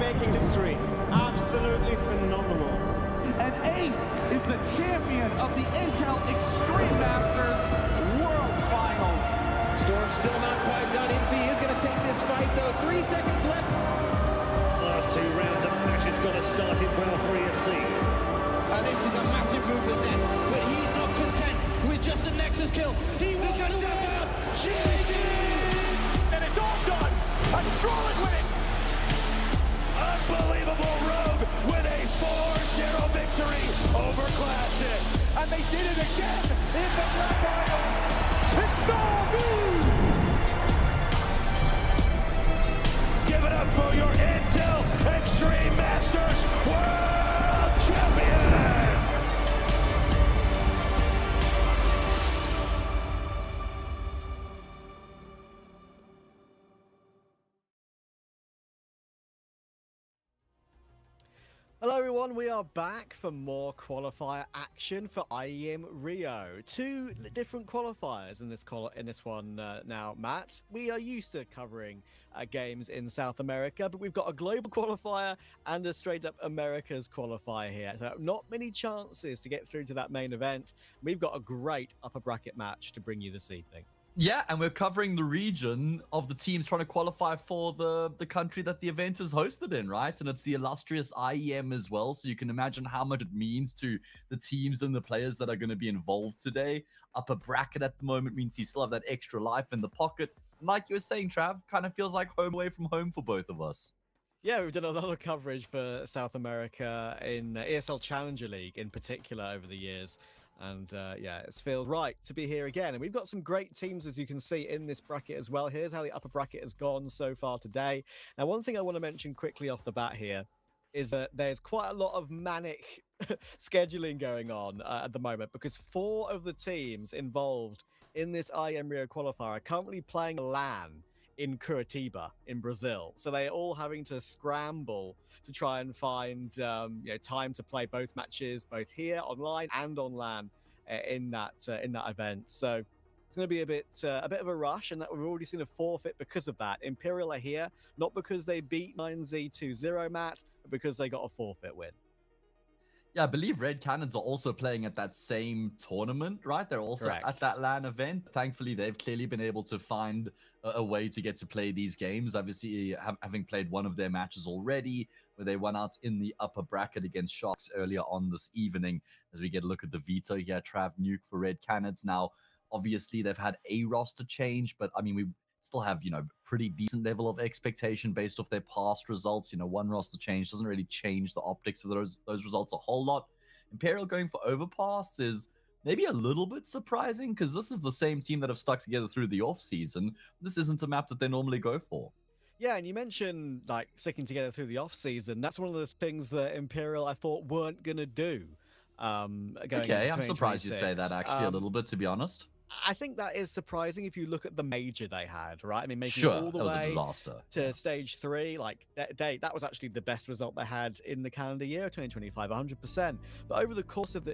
Making history. Absolutely phenomenal. And Ace is the champion of the Intel Extreme Masters World Finals. Storm's still not quite done. MC is going to take this fight, though. 3 seconds left. Last 2 rounds of passion's got to start it well for ESC. And this is a massive move for Zez, but he's not content with just a Nexus kill. He wants to win out. And it's all done. And Stroll is winning. Unbelievable Rogue with a 4-0 victory over Classic. And they did it again in the Black Isles. It's Norby! Give it up for your Intel Extreme Masters World Champion! Hello everyone, we are back for more qualifier action for IEM Rio. 2 different qualifiers in this one now, Matt. We are used to covering games in South America, but we've got a global qualifier and a straight up Americas qualifier here. So not many chances to get through to that main event. We've got a great upper bracket match to bring you this evening. Yeah, and we're covering the region of the teams trying to qualify for the country that the event is hosted in, right? And it's the illustrious IEM as well, so you can imagine how much it means to the teams and the players that are going to be involved today. Upper bracket at the moment means you still have that extra life in the pocket. And like you were saying, Trav, kind of feels like home away from home for both of us. Yeah, we've done a lot of coverage for South America in ESL Challenger League in particular over the years. And yeah, it's feels right to be here again. And we've got some great teams, as you can see, in this bracket as well. Here's how the upper bracket has gone so far today. Now, one thing I want to mention quickly off the bat here is that there's quite a lot of manic scheduling going on at the moment, because 4 of the teams involved in this IEM Rio qualifier are currently playing a LAN in Curitiba in Brazil. So they're all having to scramble to try and find time to play both matches, both here online and on LAN in that event. So it's going to be a bit of a rush, and that we've already seen a forfeit because of that. Imperial are here not because they beat 9Z 2-0, Matt, but because they got a forfeit win. Yeah, I believe Red Canids are also playing at that same tournament, right? They're also Correct. at that LAN event. Thankfully, they've clearly been able to find a way to get to play these games. Obviously, having played one of their matches already, where they won out in the upper bracket against Sharks earlier on this evening. As we get a look at the veto here, Trav Nuke for Red Canids. Now, obviously, they've had a roster change, but I mean, we still have, pretty decent level of expectation based off their past results. One roster change doesn't really change the optics of those results a whole lot. Imperial going for Overpass is maybe a little bit surprising, because this is the same team that have stuck together through the off season. This isn't a map that they normally go for. Yeah, and you mentioned like sticking together through the off season. That's one of the things that Imperial I thought weren't gonna do. Okay, I'm surprised you say that actually a little bit, to be honest. I think that is surprising if you look at the major they had, right? I mean, making Sure, it all the that was a way disaster. to stage 3, like that was actually the best result they had in the calendar year of 2025, 100%. But over the course of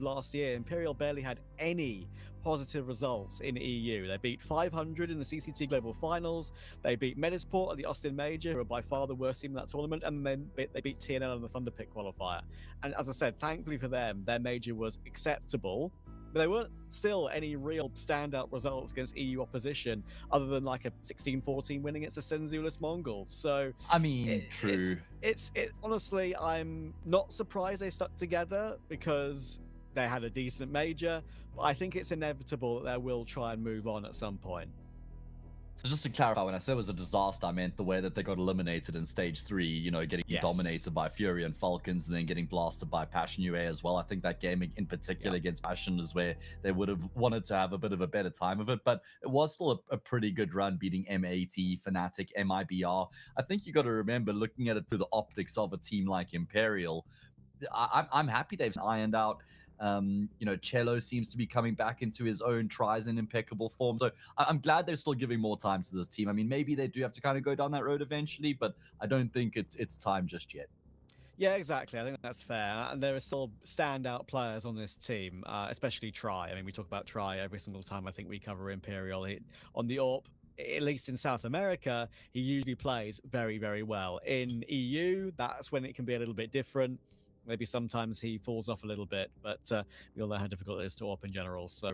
last year, Imperial barely had any positive results in EU. They beat 500 in the CCT Global Finals. They beat Medisport at the Austin Major, who are by far the worst team in that tournament, and then they beat TNL in the Thunderpick qualifier. And as I said, thankfully for them, their major was acceptable. But there weren't still any real standout results against EU opposition, other than like a 16-14 win against the Senzulis Mongols. So I mean, true. It's honestly, I'm not surprised they stuck together because they had a decent major. But I think it's inevitable that they will try and move on at some point. So just to clarify, when I said it was a disaster, I meant the way that they got eliminated in stage 3, you know, getting dominated by Fury and Falcons and then getting blasted by Passion UA as well. I think that game in particular against Passion is where they would have wanted to have a bit of a better time of it, but it was still a pretty good run beating MAT, Fnatic, MIBR. I think you got to remember, looking at it through the optics of a team like Imperial, I'm happy they've ironed out. You know, Cello seems to be coming back into his own, tries in impeccable form. So I'm glad they're still giving more time to this team. I mean, maybe they do have to kind of go down that road eventually, but I don't think it's time just yet. Yeah, exactly. I think that's fair. And there are still standout players on this team, especially Try. I mean, we talk about Try every single time I think we cover Imperial. On the AWP, at least in South America, he usually plays very, very well. In EU, that's when it can be a little bit different. Maybe sometimes he falls off a little bit, but we all know how difficult it is to AWP in general. So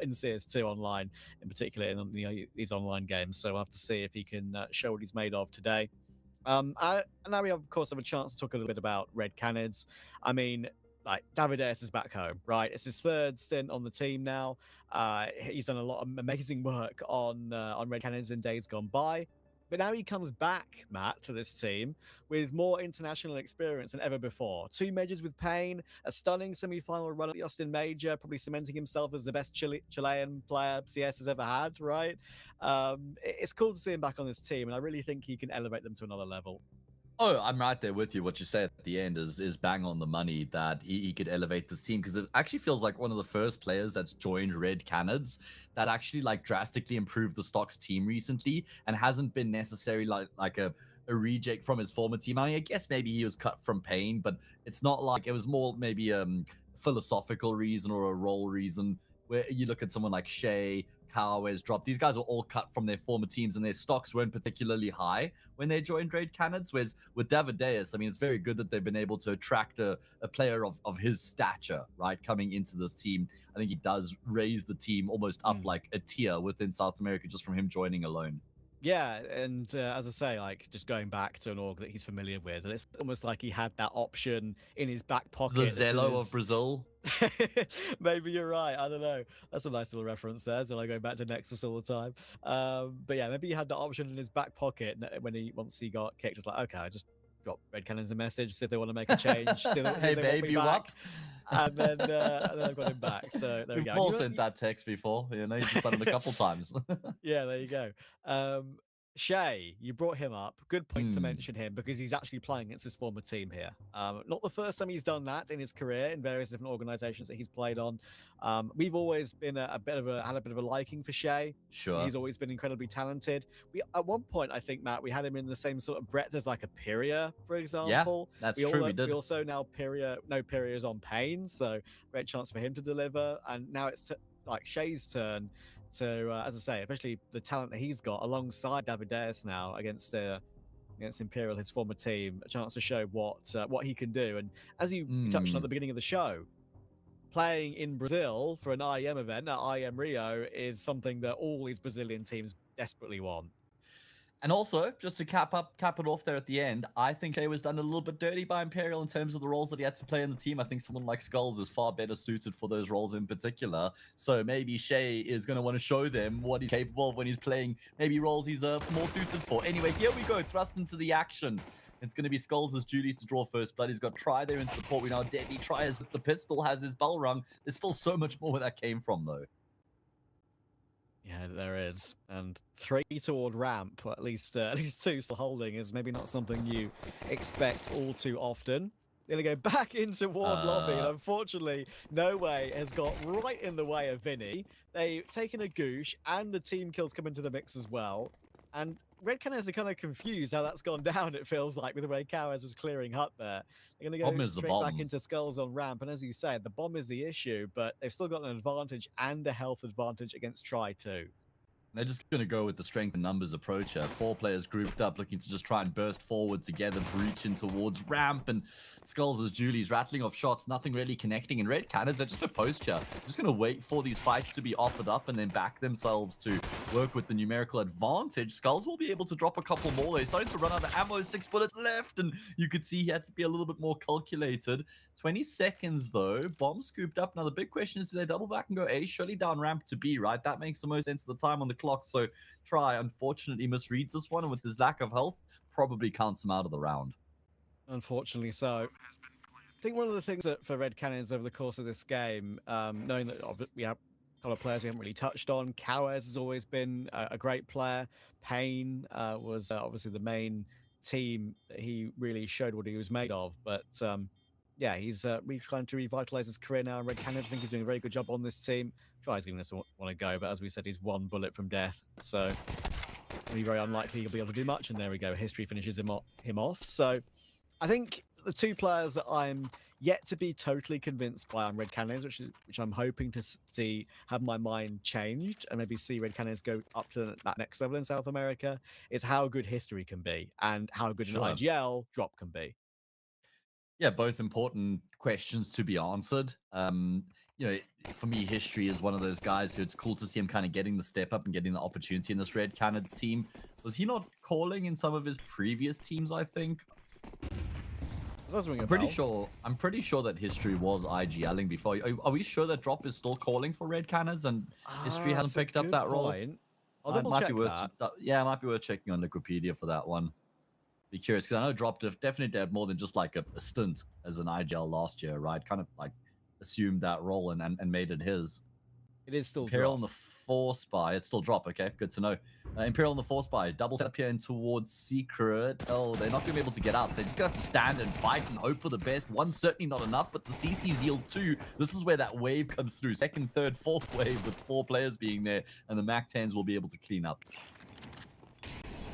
in CS2 online, in particular, in these online games. So we'll have to see if he can show what he's made of today. And now we, of course, have a chance to talk a little bit about Red Canids. I mean, like, Davideus is back home, right? It's his 3rd stint on the team now. He's done a lot of amazing work on Red Canids in days gone by. But now he comes back, Matt, to this team with more international experience than ever before. 2 majors with Pain, a stunning semi-final run at the Austin Major, probably cementing himself as the best Chilean player CS has ever had, right? It's cool to see him back on this team, and I really think he can elevate them to another level. Oh, I'm right there with you. What you say at the end is bang on the money, that he could elevate this team, because it actually feels like one of the first players that's joined Red Canids that actually like drastically improved the Stocks team recently and hasn't been necessarily like a reject from his former team. I mean, I guess maybe he was cut from Pain, but it's not like, it was more maybe a philosophical reason or a role reason, where you look at someone like Shay, Cowes dropped. These guys were all cut from their former teams, and their stocks weren't particularly high when they joined Red Canids. Whereas with Davideus, I mean, it's very good that they've been able to attract a player of his stature, right, coming into this team. I think he does raise the team almost up like a tier within South America just from him joining alone. Yeah, and as I say, like, just going back to an org that he's familiar with, it's almost like he had that option in his back pocket. The Zelo of Brazil. Maybe you're right. I don't know. That's a nice little reference there. So I go back to Nexus all the time. But yeah, maybe he had that option in his back pocket when once he got kicked. It's like, okay, I just drop Red Canids a message, see if they want to make a change. Hey babe, you up? And then I've got him back. So there we go. We've all sent that text before. You know, you've just done it a couple times. Yeah, there you go. Shay, you brought him up. Good point to mention him, because he's actually playing against his former team here. Not the first time he's done that in his career in various different organizations that he's played on. We've always been had a bit of a liking for Shay. Sure. He's always been incredibly talented. At one point, I think, Matt, we had him in the same sort of breadth as like a Pyria, for example. Yeah, that's true. We did. We also now Pyria's on Pain, so great chance for him to deliver. And now it's like Shay's turn to, as I say, especially the talent that he's got alongside Davideus now against Imperial, his former team, a chance to show what he can do. And as you touched on at the beginning of the show, playing in Brazil for an IEM event at IEM Rio is something that all these Brazilian teams desperately want. And also, just to cap it off there at the end, I think Shay was done a little bit dirty by Imperial in terms of the roles that he had to play in the team. I think someone like Skulls is far better suited for those roles in particular. So maybe Shay is going to want to show them what he's capable of when he's playing maybe roles he's more suited for. Anyway, here we go, thrust into the action. It's going to be Skulls' duties to draw first blood. He's got Try there in support. We know Deadly Try is with the pistol, has his bell rung. There's still so much more where that came from, though. Yeah, there is. And 3 toward ramp, or at least 2 still holding, is maybe not something you expect all too often. Gonna go back into Ward lobby, and unfortunately, No Way has got right in the way of Vinny. They've taken a goosh, and the team kills come into the mix as well. And Red Canids are kind of confused how that's gone down, it feels like, with the way Cowes was clearing hut there. They're going to go straight back into Skulls on ramp, and as you said, the bomb is the issue, but they've still got an advantage and a health advantage against Try too. They're just going to go with the strength and numbers approach here. 4 players grouped up, looking to just try and burst forward together, breach in towards ramp, and Skulls as Julie's rattling off shots, nothing really connecting. And Red Canids are just a posture, just going to wait for these fights to be offered up and then back themselves to work with the numerical advantage. Skulls will be able to drop a couple more. They started to run out of ammo, 6 bullets left, and you could see he had to be a little bit more calculated. 20 seconds though, bomb scooped up. Now the big question is, do they double back and go A? Surely down ramp to B, right? That makes the most sense of the time on the clock. So Try unfortunately misreads this one, and with his lack of health, probably counts him out of the round. Unfortunately so. I think one of the things that for Red Canids over the course of this game, knowing that we have a couple of players we haven't really touched on, Cowes has always been a great player. Payne was obviously the main team that he really showed what he was made of. But yeah, he's trying to revitalize his career now in Red Canids. I think he's doing a very good job on this team. Tries giving us want to go, but as we said, he's 1 bullet from death. So it'll be very unlikely he'll be able to do much. And there we go. History finishes him off. So I think the 2 players that I'm yet to be totally convinced by on Red Canids, which I'm hoping to see have my mind changed and maybe see Red Canids go up to that next level in South America, is how good history can be and how good an IGL drop can be. Yeah, both important questions to be answered. You know, for me, history is one of those guys who it's cool to see him kind of getting the step up and getting the opportunity in this Red Canids team. Was he not calling in some of his previous teams, I think? I'm pretty sure that History was IGLing before. Are we sure that Drop is still calling for Red Canids and History hasn't picked up that role? I'll double check that. Yeah, it might be worth checking on Wikipedia for that one. Be curious, because I know Drop definitely had more than just like a stint as an IGL last year, right? Kind of like assumed that role and made it his. It is still Imperial Drop. on the 4 spy. It's still Drop. Okay, good to know. Imperial on the 4 spy. Double set up here and towards Secret. Oh, they're not going to be able to get out. So they're just going to have to stand and fight and hope for the best. 1 certainly not enough, but the CCs yield 2. This is where that wave comes through. 2nd, 3rd, 4th wave with 4 players being there, and the MAC-10s will be able to clean up.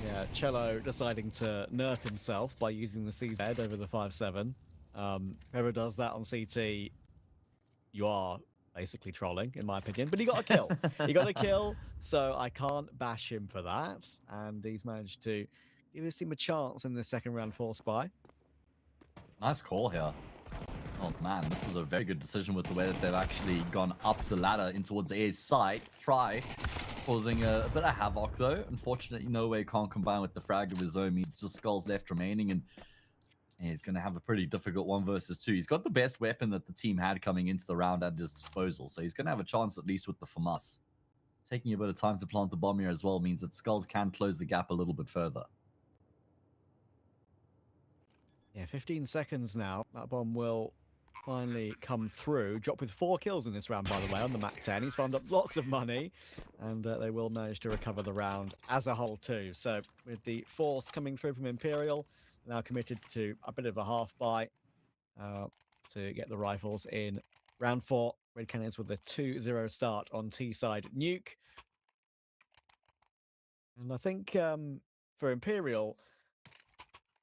Yeah, Cello deciding to nerf himself by using the CZ over the 5-7. Whoever does that on CT, you are basically trolling, in my opinion. But he got a kill. He got a kill, so I can't bash him for that. And he's managed to give his team a chance in the 2nd round 4 spy. Nice call here. Oh man, this is a very good decision with the way that they've actually gone up the ladder in towards A's side. Try causing a bit of havoc though. Unfortunately, no way can't combine with the frag of his own. He's just Skulls left remaining, and he's going to have a pretty difficult 1 versus 2. He's got the best weapon that the team had coming into the round at his disposal, so he's going to have a chance at least with the FAMAS. Taking a bit of time to plant the bomb here as well means that Skulls can close the gap a little bit further. Yeah, 15 seconds now. That bomb will finally come through. Dropped with 4 kills in this round, by the way, on the MAC-10. He's farmed up lots of money, and they will manage to recover the round as a whole too. So with the force coming through from Imperial, now committed to a bit of a half buy to get the rifles in round 4. Red Canids with a 2-0 start on T-side Nuke. And I think for Imperial,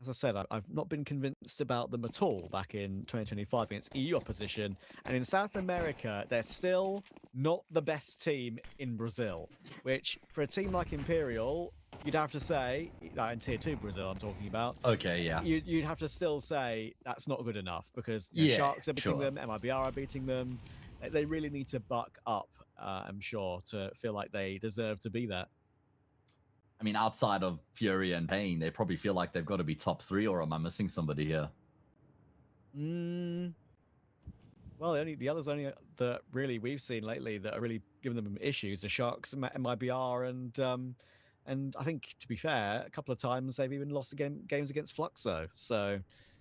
as I said, I've not been convinced about them at all back in 2025 against EU opposition. And in South America, they're still not the best team in Brazil, which for a team like Imperial, you'd have to say, in Tier 2 Brazil I'm talking about. Okay, yeah. You'd have to still say that's not good enough because Sharks are beating them, MIBR are beating them. They really need to buck up, I'm sure, to feel like they deserve to be there. I mean, outside of Fury and Payne, they probably feel like they've got to be top 3, or am I missing somebody here? Well, the others that really we've seen lately that are really giving them issues are Sharks, MIBR, and I think, to be fair, a couple of times they've even lost the games against Fluxo. So,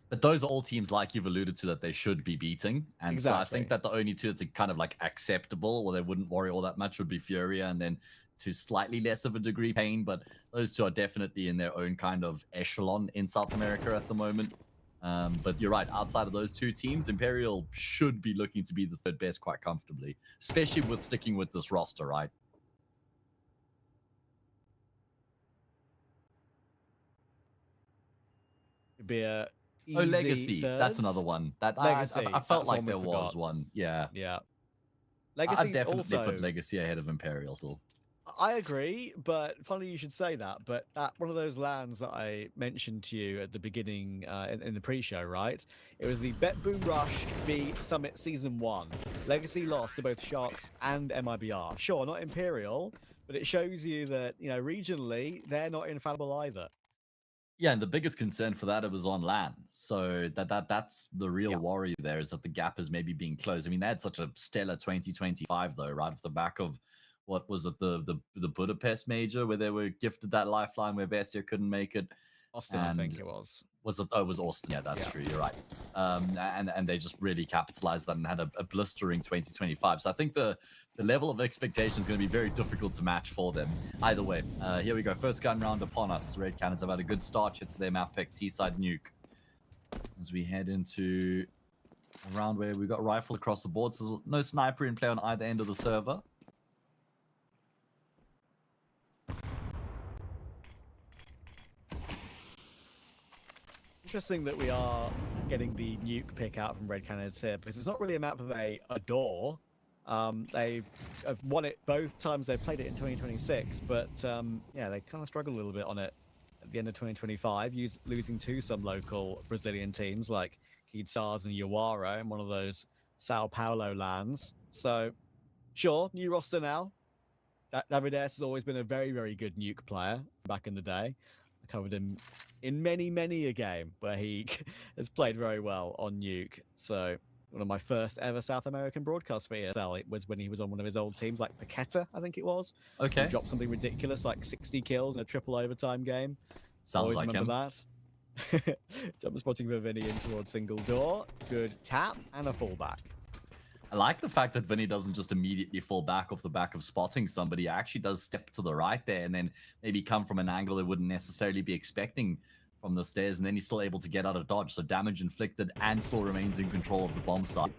but those are all teams, like you've alluded to, that they should be beating. And exactly. So I think that the only 2 that's kind of like acceptable, or they wouldn't worry all that much, would be Furia, and then to slightly less of a degree Payne. But those 2 are definitely in their own kind of echelon in South America at the moment. But you're right, outside of those 2 teams, Imperial should be looking to be the 3rd best quite comfortably, especially with sticking with this roster, right? It'd be a Legacy. Third. That's another one. That Legacy. I felt like there was one. Yeah. Yeah. Legacy I definitely also put Legacy ahead of Imperial still. I agree, but funny you should say that. But that one of those lands that I mentioned to you at the beginning in the pre-show, right? It was the Bet Boom Rush v Summit Season 1. Legacy lost to both Sharks and MIBR. Sure, not Imperial, but it shows you that, you know, regionally, they're not infallible either. Yeah, and the biggest concern for that, it was on LAN. So that's the real worry there, is that the gap is maybe being closed. I mean, they had such a stellar 2025 though, right off the back of what was it, the Budapest major, where they were gifted that lifeline where Bestia couldn't make it. Austin, I think it was. Was it? Oh, it was Austin. Yeah, that's true. You're right. And they just really capitalized that and had a blistering 2025. So I think the level of expectation is going to be very difficult to match for them. Either way, here we go. First gun round upon us. Red Canids have had a good start here to their map pick, T-side Nuke. As we head into a round where we've got rifle across the board. So there's no sniper in play on either end of the server. Interesting that we are getting the Nuke pick out from Red Canids here, because it's not really a map that they adore. They have won it both times they've played it in 2026, but yeah, they kind of struggled a little bit on it at the end of 2025, losing to some local Brazilian teams like Canids and Uara in one of those Sao Paulo lands. So, sure, new roster now. Davides has always been a very, very good Nuke player back in the day. I covered him in many a game where he has played very well on Nuke. So one of my first ever South American broadcasts for ESL, it was when he was on one of his old teams, like Paqueta, I think it was. Okay. He dropped something ridiculous, like 60 kills in a triple overtime game. Sounds Always like remember that. Jump spotting for Vinny in towards single door. Good tap and a fallback. I like the fact that Vinny doesn't just immediately fall back off the back of spotting somebody. He actually does step to the right there and then maybe come from an angle they wouldn't necessarily be expecting from the stairs, and then he's still able to get out of dodge. So damage inflicted and still remains in control of the bomb site.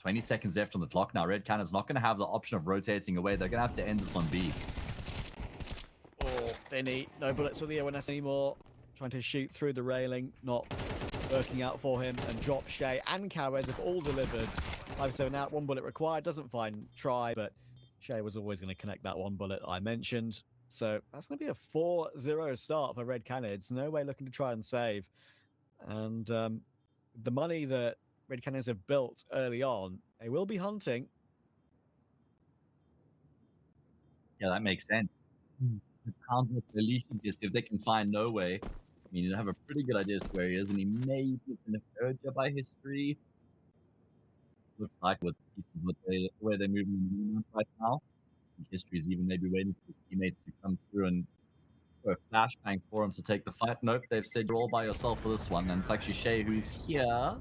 20 seconds left on the clock now. Red Cannon's not going to have the option of rotating away. They're going to have to end this on B. Oh, Vinny, no bullets for the ONS anymore. Trying to shoot through the railing, not working out for him. And Drop, Shay, and Cowes have all delivered. 5-7 out, 1 bullet required. Doesn't find try, but Shay was always going to connect that 1 bullet I mentioned. So that's going to be a 4-0 start for Red Canids. No way looking to try and save. And the money that Red Canids have built early on, they will be hunting. Yeah, that makes sense. The counter deletion is if they can find no way. I mean, you have a pretty good idea as to where he is, and he may be in the third job by history. Looks like with pieces where they're moving in the map right now. History is even maybe waiting for his teammates to come through and for a flashbang for him to take the fight. Nope, they've said you're all by yourself for this one, and it's actually Shay who's here.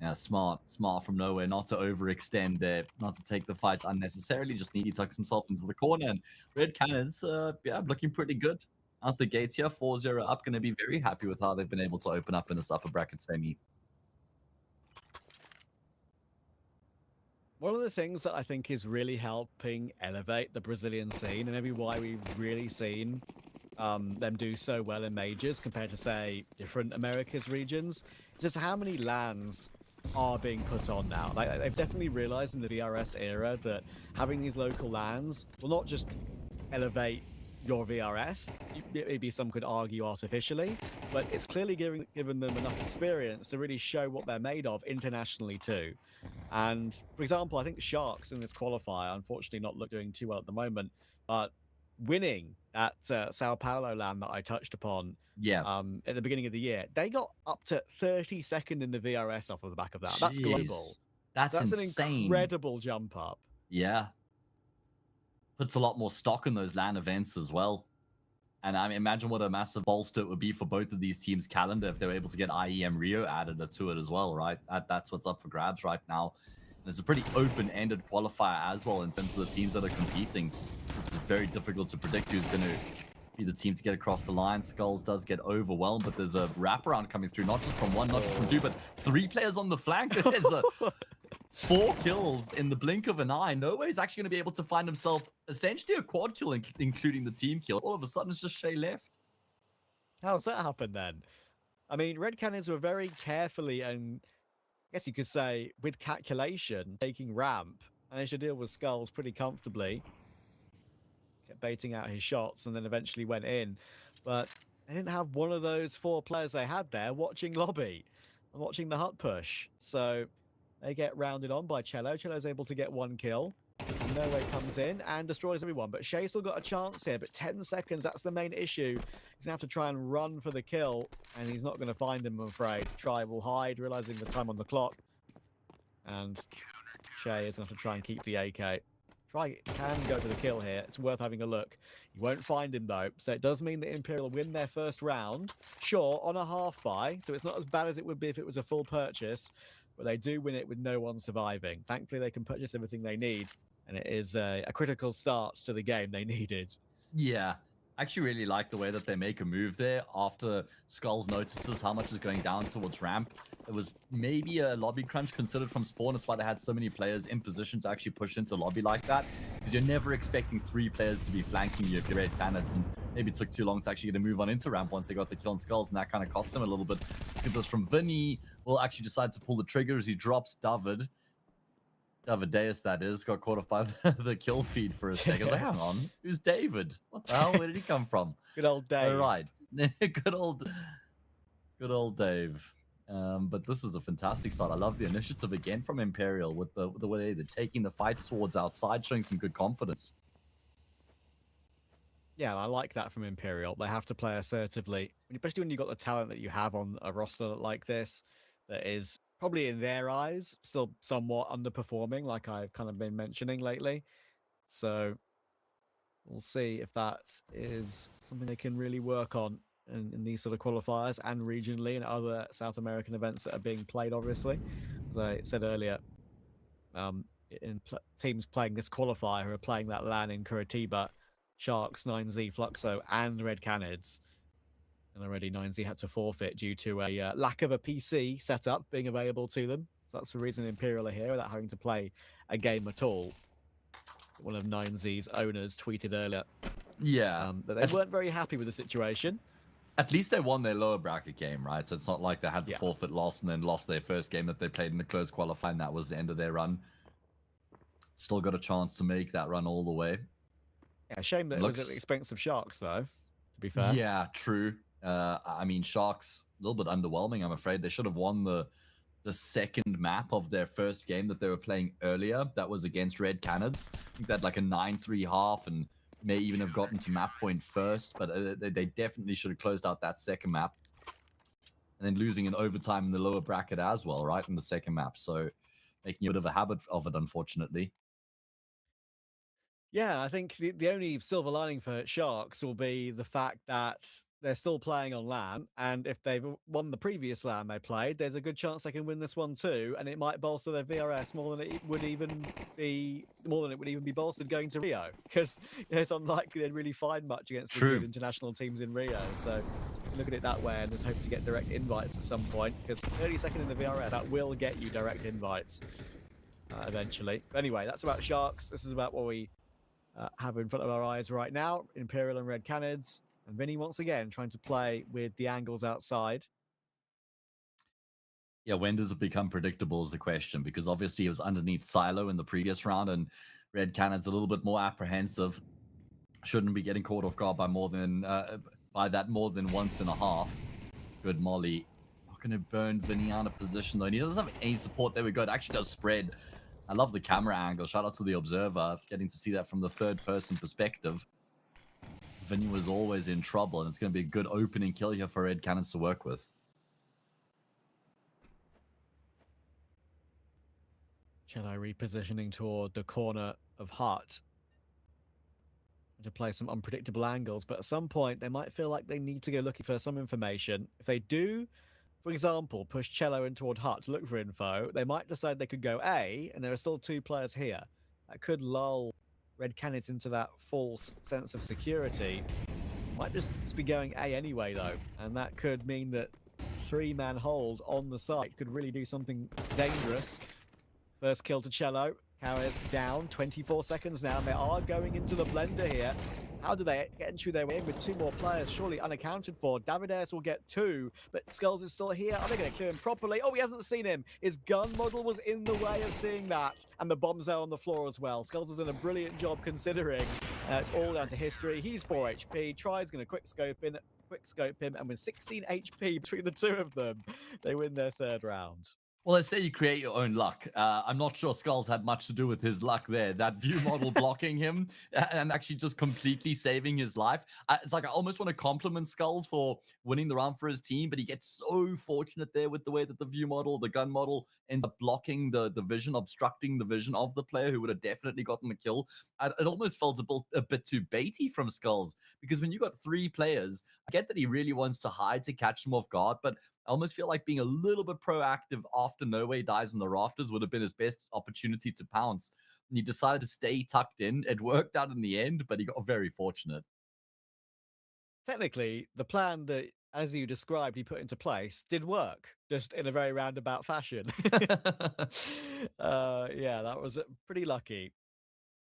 Yeah, smart from nowhere, not to overextend there, not to take the fight unnecessarily, just he tucks himself into the corner, and Red Cannons, yeah, looking pretty good out the gates here, 4-0 up, going to be very happy with how they've been able to open up in this upper bracket semi. One of the things that I think is really helping elevate the Brazilian scene, and maybe why we've really seen them do so well in majors compared to, say, different Americas regions, is just how many LANs are being put on now. Like, they've definitely realized in the VRS era that having these local LANs will not just elevate your VRS, maybe some could argue artificially, but it's clearly given them enough experience to really show what they're made of internationally too. And for example, I think Sharks in this qualifier, unfortunately not doing too well at the moment, but winning at Sao Paulo LAN that I touched upon at the beginning of the year, they got up to 32nd in the VRS off of the back of that. Jeez. That's global. That's an insane. incredible jump up. Yeah. Puts a lot more stock in those LAN events as well. And I mean, imagine what a massive bolster it would be for both of these teams' calendar if they were able to get IEM Rio added to it as well, right? That's what's up for grabs right now. And it's a pretty open-ended qualifier as well in terms of the teams that are competing. It's very difficult to predict who's going to be the team to get across the line. Skulls does get overwhelmed, but there's a wraparound coming through, not just from one, not just from two, but 3 players on the flank. There's 4 kills in the blink of an eye. No way he's actually going to be able to find himself essentially a quad kill, including the team kill. All of a sudden, it's just Shay left. How's that happen then? I mean, Red Canids were very carefully and I guess you could say with calculation taking ramp, and they should deal with Skulls pretty comfortably. Kept baiting out his shots and then eventually went in. But they didn't have one of those 4 players they had there watching lobby and watching the hut push. So they get rounded on by Cello. Cello's able to get 1 kill. No Way comes in and destroys everyone, but Shay's still got a chance here, but 10 seconds, that's the main issue. He's gonna have to try and run for the kill, and he's not gonna find him, I'm afraid. Try will hide, realizing the time on the clock. And Shay is gonna have to try and keep the AK. Try can go for the kill here. It's worth having a look. You won't find him though, so it does mean that Imperial win their first round. Sure, on a half buy, so it's not as bad as it would be if it was a full purchase, but they do win it with no one surviving. Thankfully, they can purchase everything they need, and it is a critical start to the game they needed. Yeah, I actually really like the way that they make a move there after Skulls notices how much is going down towards ramp. It was maybe a lobby crunch considered from spawn. That's why they had so many players in position to actually push into lobby like that, because you're never expecting 3 players to be flanking you if you're Red Canids, and maybe it took too long to actually get a move on into ramp once they got the kill on Skulls, and that kind of cost them a little bit. Because from Vinny, will actually decide to pull the trigger as he drops David. Davideus, that is, got caught off by the kill feed for a second. I was like, hang on, who's David? What the hell? Where did he come from? Good old Dave. All right. good old Dave. But this is a fantastic start. I love the initiative again from Imperial with the way they're taking the fights towards outside, showing some good confidence. Yeah, I like that from Imperial. They have to play assertively, especially when you've got the talent that you have on a roster like this that is probably in their eyes still somewhat underperforming, like I've kind of been mentioning lately. So we'll see if that is something they can really work on in these sort of qualifiers and regionally and other South American events that are being played, obviously. As I said earlier, teams playing this qualifier who are playing that LAN in Curitiba, Sharks, 9Z, Fluxo, and Red Canids. And already 9Z had to forfeit due to a lack of a PC setup being available to them. So that's the reason Imperial are here without having to play a game at all. One of 9Z's owners tweeted earlier. Yeah. That they weren't very happy with the situation. At least they won their lower bracket game, right? So it's not like they had the forfeit loss and then lost their first game that they played in the closed qualifier, and that was the end of their run. Still got a chance to make that run all the way. Yeah, shame that it was at the expense of Sharks, though, to be fair. Yeah, true. I mean, Sharks, a little bit underwhelming, I'm afraid. They should have won the second map of their first game that they were playing earlier. That was against Red Canids. I think they had like a 9-3 half and may even have gotten to map point first, but they definitely should have closed out that second map. And then losing in overtime in the lower bracket as well, right, in the second map. So making a bit of a habit of it, unfortunately. Yeah, I think the only silver lining for Sharks will be the fact that they're still playing on LAN, and if they've won the previous LAN they played, there's a good chance they can win this one too, and it might bolster their VRS more than it would even be bolstered going to Rio, because it's unlikely they'd really find much against the good international teams in Rio. So look at it that way, and just hope to get direct invites at some point, because 32nd in the VRS, that will get you direct invites eventually. But anyway, that's about Sharks. This is about what we have in front of our eyes right now. Imperial and Red Canids. And Vinny once again trying to play with the angles outside. Yeah, when does it become predictable is the question, because obviously he was underneath Silo in the previous round, and Red Canids a little bit more apprehensive. Shouldn't be getting caught off guard by more than once and a half. Good Molly. Not going to burn Vinny out of position though. And he doesn't have any support. There we go. It actually does spread. I love the camera angle. Shout out to the observer, getting to see that from the third person perspective. Vinny was always in trouble, and it's going to be a good opening kill here for Red Canids to work with. Cello repositioning toward the corner of Hut to play some unpredictable angles, but at some point they might feel like they need to go looking for some information. If they do, for example, push Cello in toward Hut to look for info, they might decide they could go A, and there are still 2 players here. That could lull Red Canids into that false sense of security. Might just be going A anyway, though, and that could mean that 3-man hold on the site could really do something dangerous. First kill to Cello. Carriers down, 24 seconds now, and they are going into the blender here. How do they get into their way in with 2 more players? Surely unaccounted for. Davideus will get 2, but Skulls is still here. Are they going to clear him properly? Oh, he hasn't seen him. His gun model was in the way of seeing that. And the bombs are on the floor as well. Skulls has done a brilliant job considering it's all down to history. He's 4 HP. Try's going to quick scope him, and with 16 HP between the 2 of them, they win their 3rd round. Well, let's say you create your own luck. I'm not sure Skulls had much to do with his luck there. That view model blocking him and actually just completely saving his life. It's like I almost want to compliment Skulls for winning the round for his team, but he gets so fortunate there with the way that the view model, the gun model, ends up blocking the vision, obstructing the vision of the player who would have definitely gotten the kill. It almost felt a bit too baity from Skulls, because when you got 3 players, I get that he really wants to hide to catch them off guard, but I almost feel like being a little bit proactive after No Way dies in the rafters would have been his best opportunity to pounce. And he decided to stay tucked in. It worked out in the end, but he got very fortunate. Technically, the plan that, as you described, he put into place did work, just in a very roundabout fashion. Yeah, that was pretty lucky.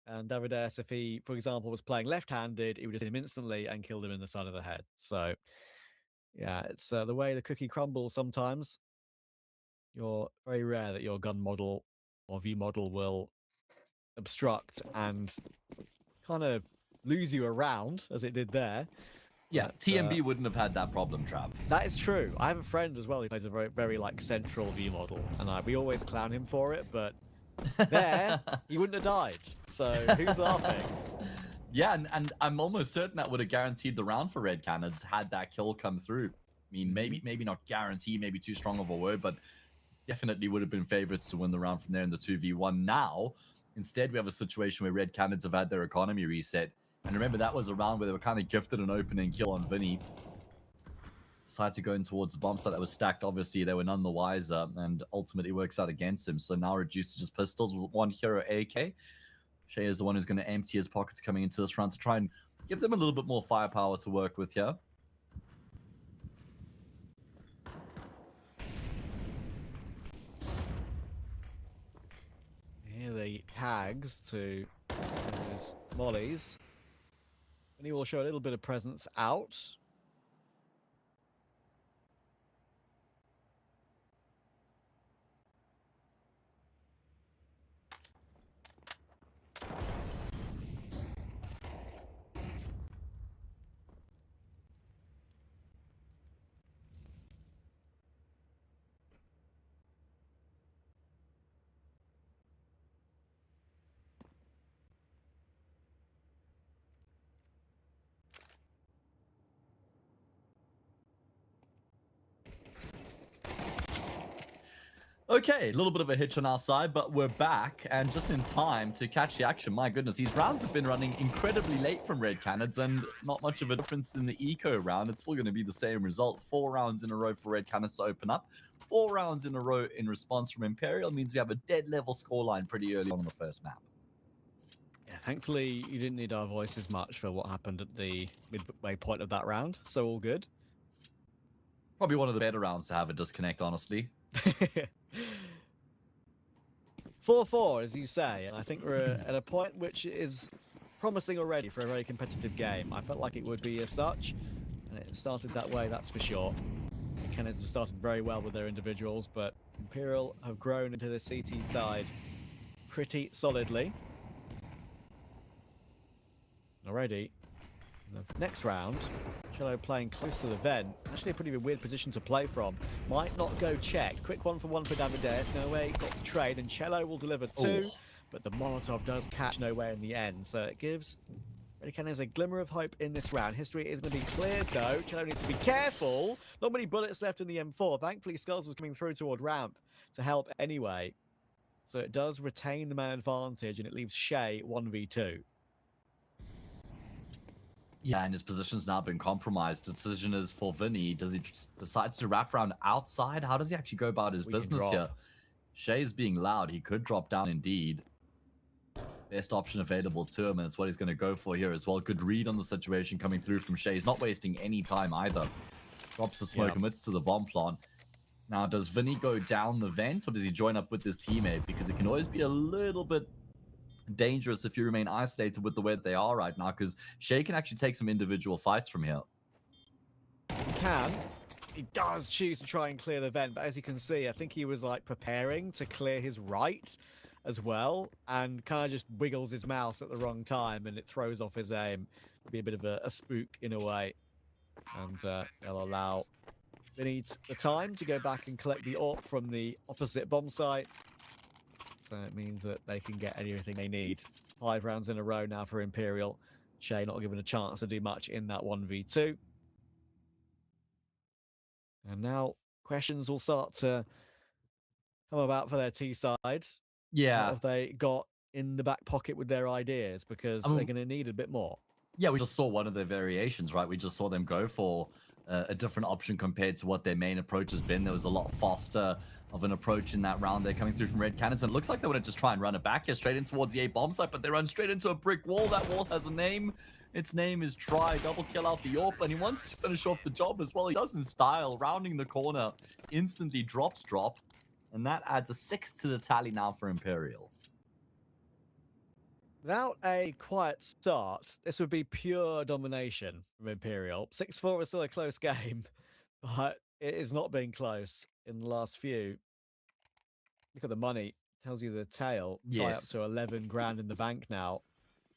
And Davides, if he, for example, was playing left-handed, he would have hit him instantly and killed him in the side of the head. So, yeah, it's the way the cookie crumbles sometimes. You're very rare that your gun model or view model will obstruct and kind of lose you around, as it did there. Yeah, But, TMB wouldn't have had that problem, Trav. that is true. I have a friend as well who plays a very, very like central view model, and we always clown him for it. But there, he wouldn't have died. So who's laughing? Yeah, and I'm almost certain that would have guaranteed the round for Red Canids had that kill come through. I mean, maybe not guarantee, maybe too strong of a word, but definitely would have been favorites to win the round from there in the 2v1. Now, instead, we have a situation where Red Canids have had their economy reset. And remember, that was a round where they were kind of gifted an opening kill on Vinny. Decided to go in towards the bomb site that was stacked. Obviously, they were none the wiser, and ultimately works out against him. So now reduced to just pistols with 1 hero AK. Shay is the one who's going to empty his pockets coming into this round to try and give them a little bit more firepower to work with here. Here the tags to those mollies. And he will show a little bit of presence out. Okay, a little bit of a hitch on our side, but we're back and just in time to catch the action. My goodness, these rounds have been running incredibly late from Red Canids and not much of a difference in the eco round. It's still going to be the same result. 4 rounds in a row for Red Canids to open up. 4 rounds in a row in response from Imperial means we have a dead level scoreline pretty early on in the first map. Yeah, thankfully, you didn't need our voices much for what happened at the midway point of that round, so all good. Probably one of the better rounds to have a disconnect, honestly. 4-4, as you say, and I think we're at a point which is promising already for a very competitive game. I felt like it would be as such, and it started that way, that's for sure. Canids have started very well with their individuals, but Imperial have grown into the CT side pretty solidly. Already, in the next round, Cello playing close to the vent. Actually a pretty weird position to play from. Might not go checked. Quick 1-for-1 for Davides. No Way got the trade, and Cello will deliver 2. But the Molotov does catch No Way in the end. So it gives Red Canids a glimmer of hope in this round. History is going to be cleared though. Cello needs to be careful. Not many bullets left in the M4. Thankfully, Skulls was coming through toward ramp to help anyway. So it does retain the man advantage, and it leaves Shay 1v2. Yeah, and his position's now been compromised. The decision is for Vinny. Does he decide to wrap around outside? How does he actually go about his business here? Shay's being loud. He could drop down indeed. Best option available to him, and it's what he's going to go for here as well. Good read on the situation coming through from Shay. He's not wasting any time either. Drops the smoke, commits to the bomb plant. Now, does Vinny go down the vent, or does he join up with his teammate? Because it can always be a little bit dangerous if you remain isolated with the way that they are right now, because Shay can actually take some individual fights from here. He can. He does choose to try and clear the vent, but as you can see, I think he was like preparing to clear his right as well, and kind of just wiggles his mouse at the wrong time, and it throws off his aim. It'll be a bit of a spook in a way, and they'll allow They need the time to go back and collect the AWP from the opposite bomb site. So it means that they can get anything they need. 5 rounds in a row now for Imperial. Shay not given a chance to do much in that 1v2. And now questions will start to come about for their T side. Yeah. What have they got in the back pocket with their ideas? Because they're going to need a bit more. Yeah, we just saw one of their variations, right? We just saw them go for a different option compared to what their main approach has been. There was a lot faster of an approach in that round. They're coming through from Red Canids, and it looks like they want to just try and run it back here straight in towards the A bomb site, but they run straight into a brick wall. That wall has a name. Its name is Try. Double kill out the AWP, and he wants to finish off the job as well. He does in style, rounding the corner, instantly drops drop, and that adds a 6th to the tally now for Imperial. Without a quiet start, this would be pure domination from Imperial. 6-4 is still a close game, but it has not been close in the last few. Look at the money. Tells you the tail. Yes. Up to 11 grand in the bank now.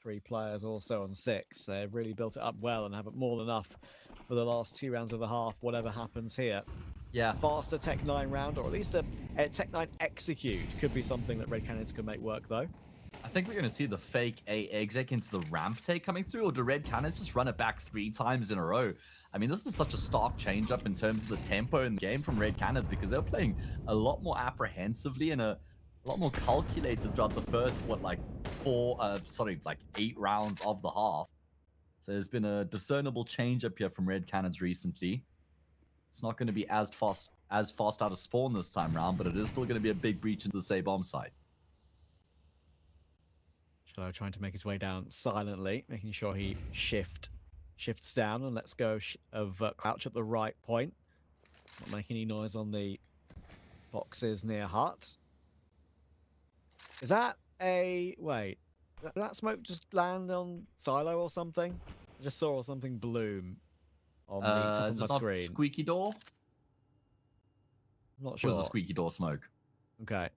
3 players also on 6. They've really built it up well and have it more than enough for the last 2 rounds of the half, whatever happens here. Yeah. Faster Tech 9 round, or at least a Tech 9 execute could be something that Red Canids could make work, though. I think we're going to see the fake A exec into the ramp take coming through, or do Red Canids just run it back 3 times in a row? I mean, this is such a stark change up in terms of the tempo in the game from Red Canids, because they're playing a lot more apprehensively and a lot more calculated throughout the first, 8 rounds of the half. So there's been a discernible change up here from Red Canids recently. It's not going to be as fast out of spawn this time round, but it is still going to be a big breach into the say bomb site. Shallow trying to make his way down silently, making sure he shifts down and lets go of crouch at the right point. Not making any noise on the boxes near hut. Is that a... Wait. Did that smoke just land on silo or something? I just saw something bloom on the top of my screen. Squeaky door? I'm not sure. Or was a squeaky door smoke? Okay.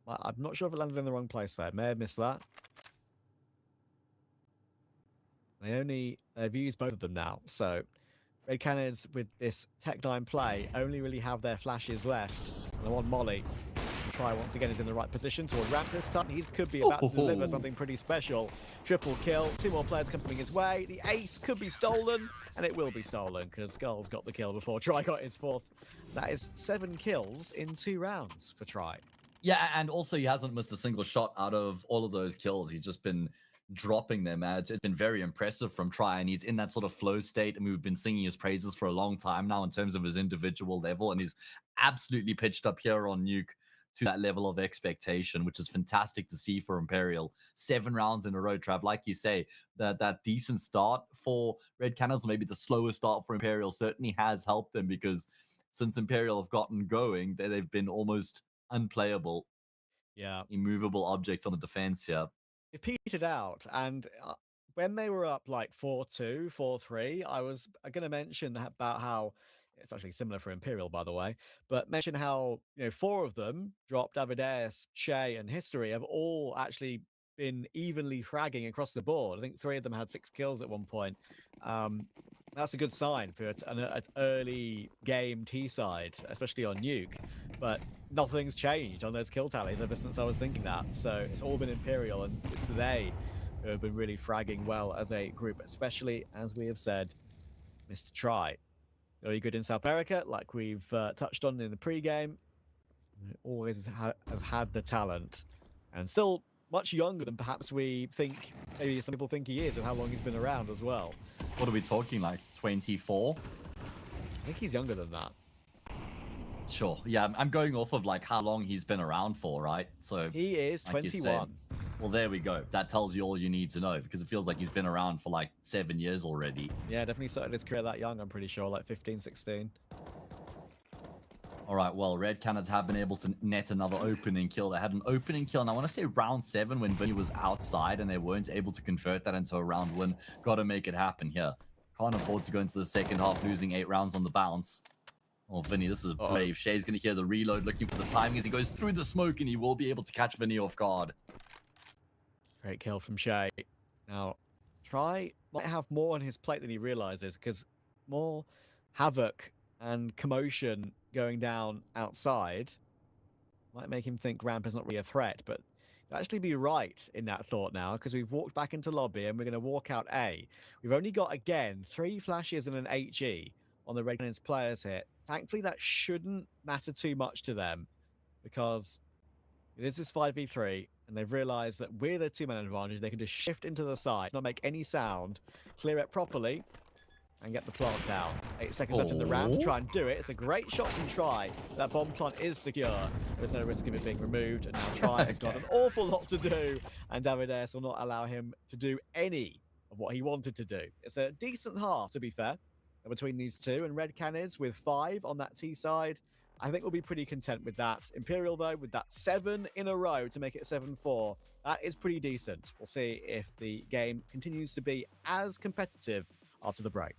I'm not sure if it landed in the wrong place there. May have missed that. They've used both of them now, so Red Canids with this Tech 9 play only really have their flashes left. And the one Molly, Try once again is in the right position toward ramp this time. He could be about to deliver something pretty special. Triple kill, 2 more players coming his way. The ace could be stolen, and it will be stolen because Skull's got the kill before Try got his 4th. That is 7 kills in 2 rounds for Try. Yeah, and also he hasn't missed a single shot out of all of those kills. He's just been dropping them. It's been very impressive from Try, and he's in that sort of flow state, and we've been singing his praises for a long time now in terms of his individual level, and he's absolutely pitched up here on Nuke to that level of expectation, which is fantastic to see for Imperial. 7 rounds in a row, Trav. Like you say, that decent start for Red Canids, maybe the slowest start for Imperial, certainly has helped them, because since Imperial have gotten going, they've been almost unplayable. Yeah. Immovable objects on the defense here. It petered out, and when they were up like 4-2, 4-3, I was going to mention about how it's actually similar for Imperial, by the way, but mention how 4 of them dropped. Davideus, Shay, and History have all actually been evenly fragging across the board. I think 3 of them had 6 kills at one point. That's a good sign for an early game T side, especially on Nuke. But nothing's changed on those kill tallies ever since I was thinking that. So it's all been Imperial, and it's they who have been really fragging well as a group, especially, as we have said, Mr. Try. Very good in South America, like we've touched on in the pre-game. Always has had the talent, and still much younger than perhaps we think, maybe some people think he is, and how long he's been around as well. What are we talking, like 24? I think he's younger than that. Sure. Yeah, I'm going off of like how long he's been around for, right? So he is 21. Well, there we go. That tells you all you need to know, because it feels like he's been around for like 7 years already. Yeah, definitely started his career that young, I'm pretty sure, like 15, 16. All right, well, Red Canids have been able to net another opening kill. They had an opening kill, and I want to say round 7 when Vinny was outside, and they weren't able to convert that into a round win. Got to make it happen here. Can't afford to go into the second half losing 8 rounds on the bounce. Oh, Vinny, this is brave. Shay's going to hear the reload, looking for the timing as he goes through the smoke, and he will be able to catch Vinny off guard. Great kill from Shay. Now, Try might have more on his plate than he realizes, because more havoc and commotion going down outside might make him think ramp is not really a threat, but you'd actually be right in that thought now, because we've walked back into lobby and we're going to walk out A. We've only got, again, 3 flashes and an HE on the Red Canids players here. Thankfully, that shouldn't matter too much to them, because it is this 5v3, and they've realized that with their 2-man advantage, they can just shift into the side, not make any sound, clear it properly, and get the plant down. 8 seconds left in the round to try and do it. It's a great shot from Try. That bomb plant is secure. There's no risk of it being removed, and now Try has got an awful lot to do, and Davides will not allow him to do any of what he wanted to do. It's a decent half, to be fair, between these two, and Red Canids with 5 on that T side. I think we'll be pretty content with that. Imperial, though, with that 7 in a row to make it 7-4, that is pretty decent. We'll see if the game continues to be as competitive after the break.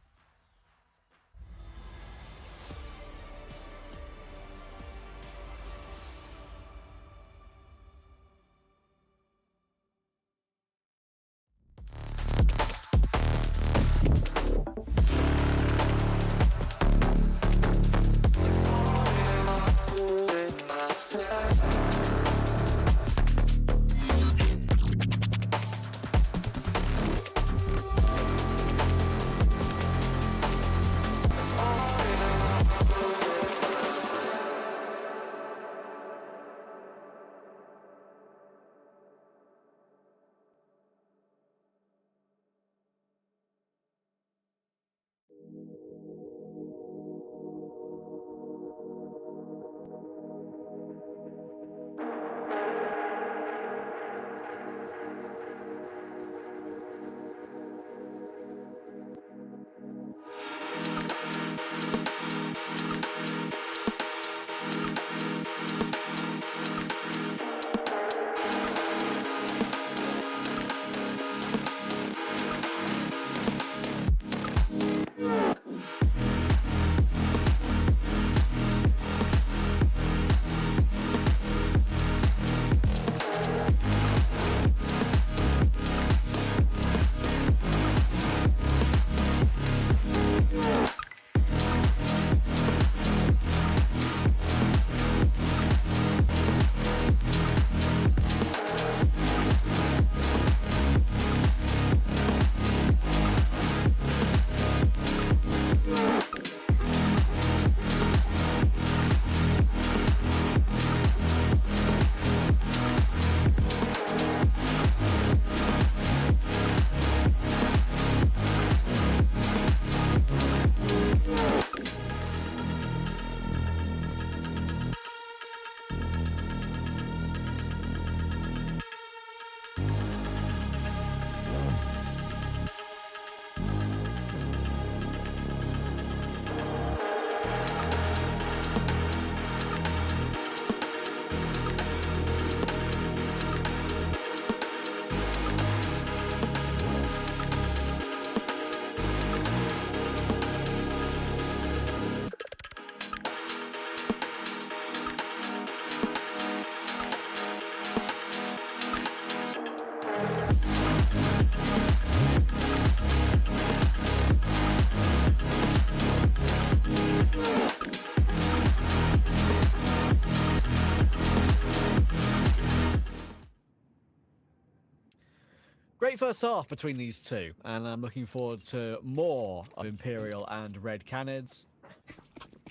Great first half between these two, and I'm looking forward to more of Imperial and Red Canids.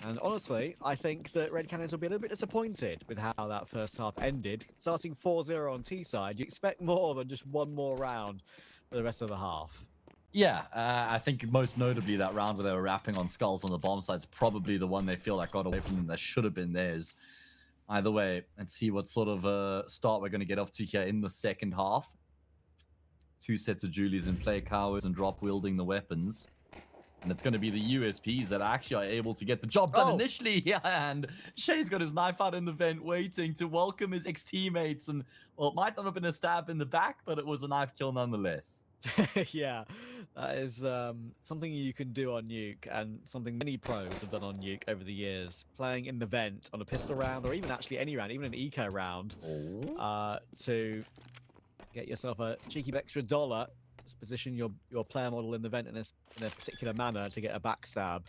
And honestly, I think that Red Canids will be a little bit disappointed with how that first half ended. Starting 4-0 on T side, you expect more than just one more round for the rest of the half. Yeah, I think most notably that round where they were rapping on skulls on the bomb side is probably the one they feel like got away from them that should have been theirs. Either way, let's see what sort of start we're going to get off to here in the second half. 2 sets of Julies in play, cowards and drop wielding the weapons. And it's going to be the USPs that actually are able to get the job done initially. Yeah, and Shay's got his knife out in the vent waiting to welcome his ex-teammates. And, well, it might not have been a stab in the back, but it was a knife kill nonetheless. Yeah, that is something you can do on Nuke, and something many pros have done on Nuke over the years. Playing in the vent on a pistol round, or even actually any round, even an eco round, to get yourself a cheeky extra $1 Just position your player model in the vent in a particular manner to get a backstab.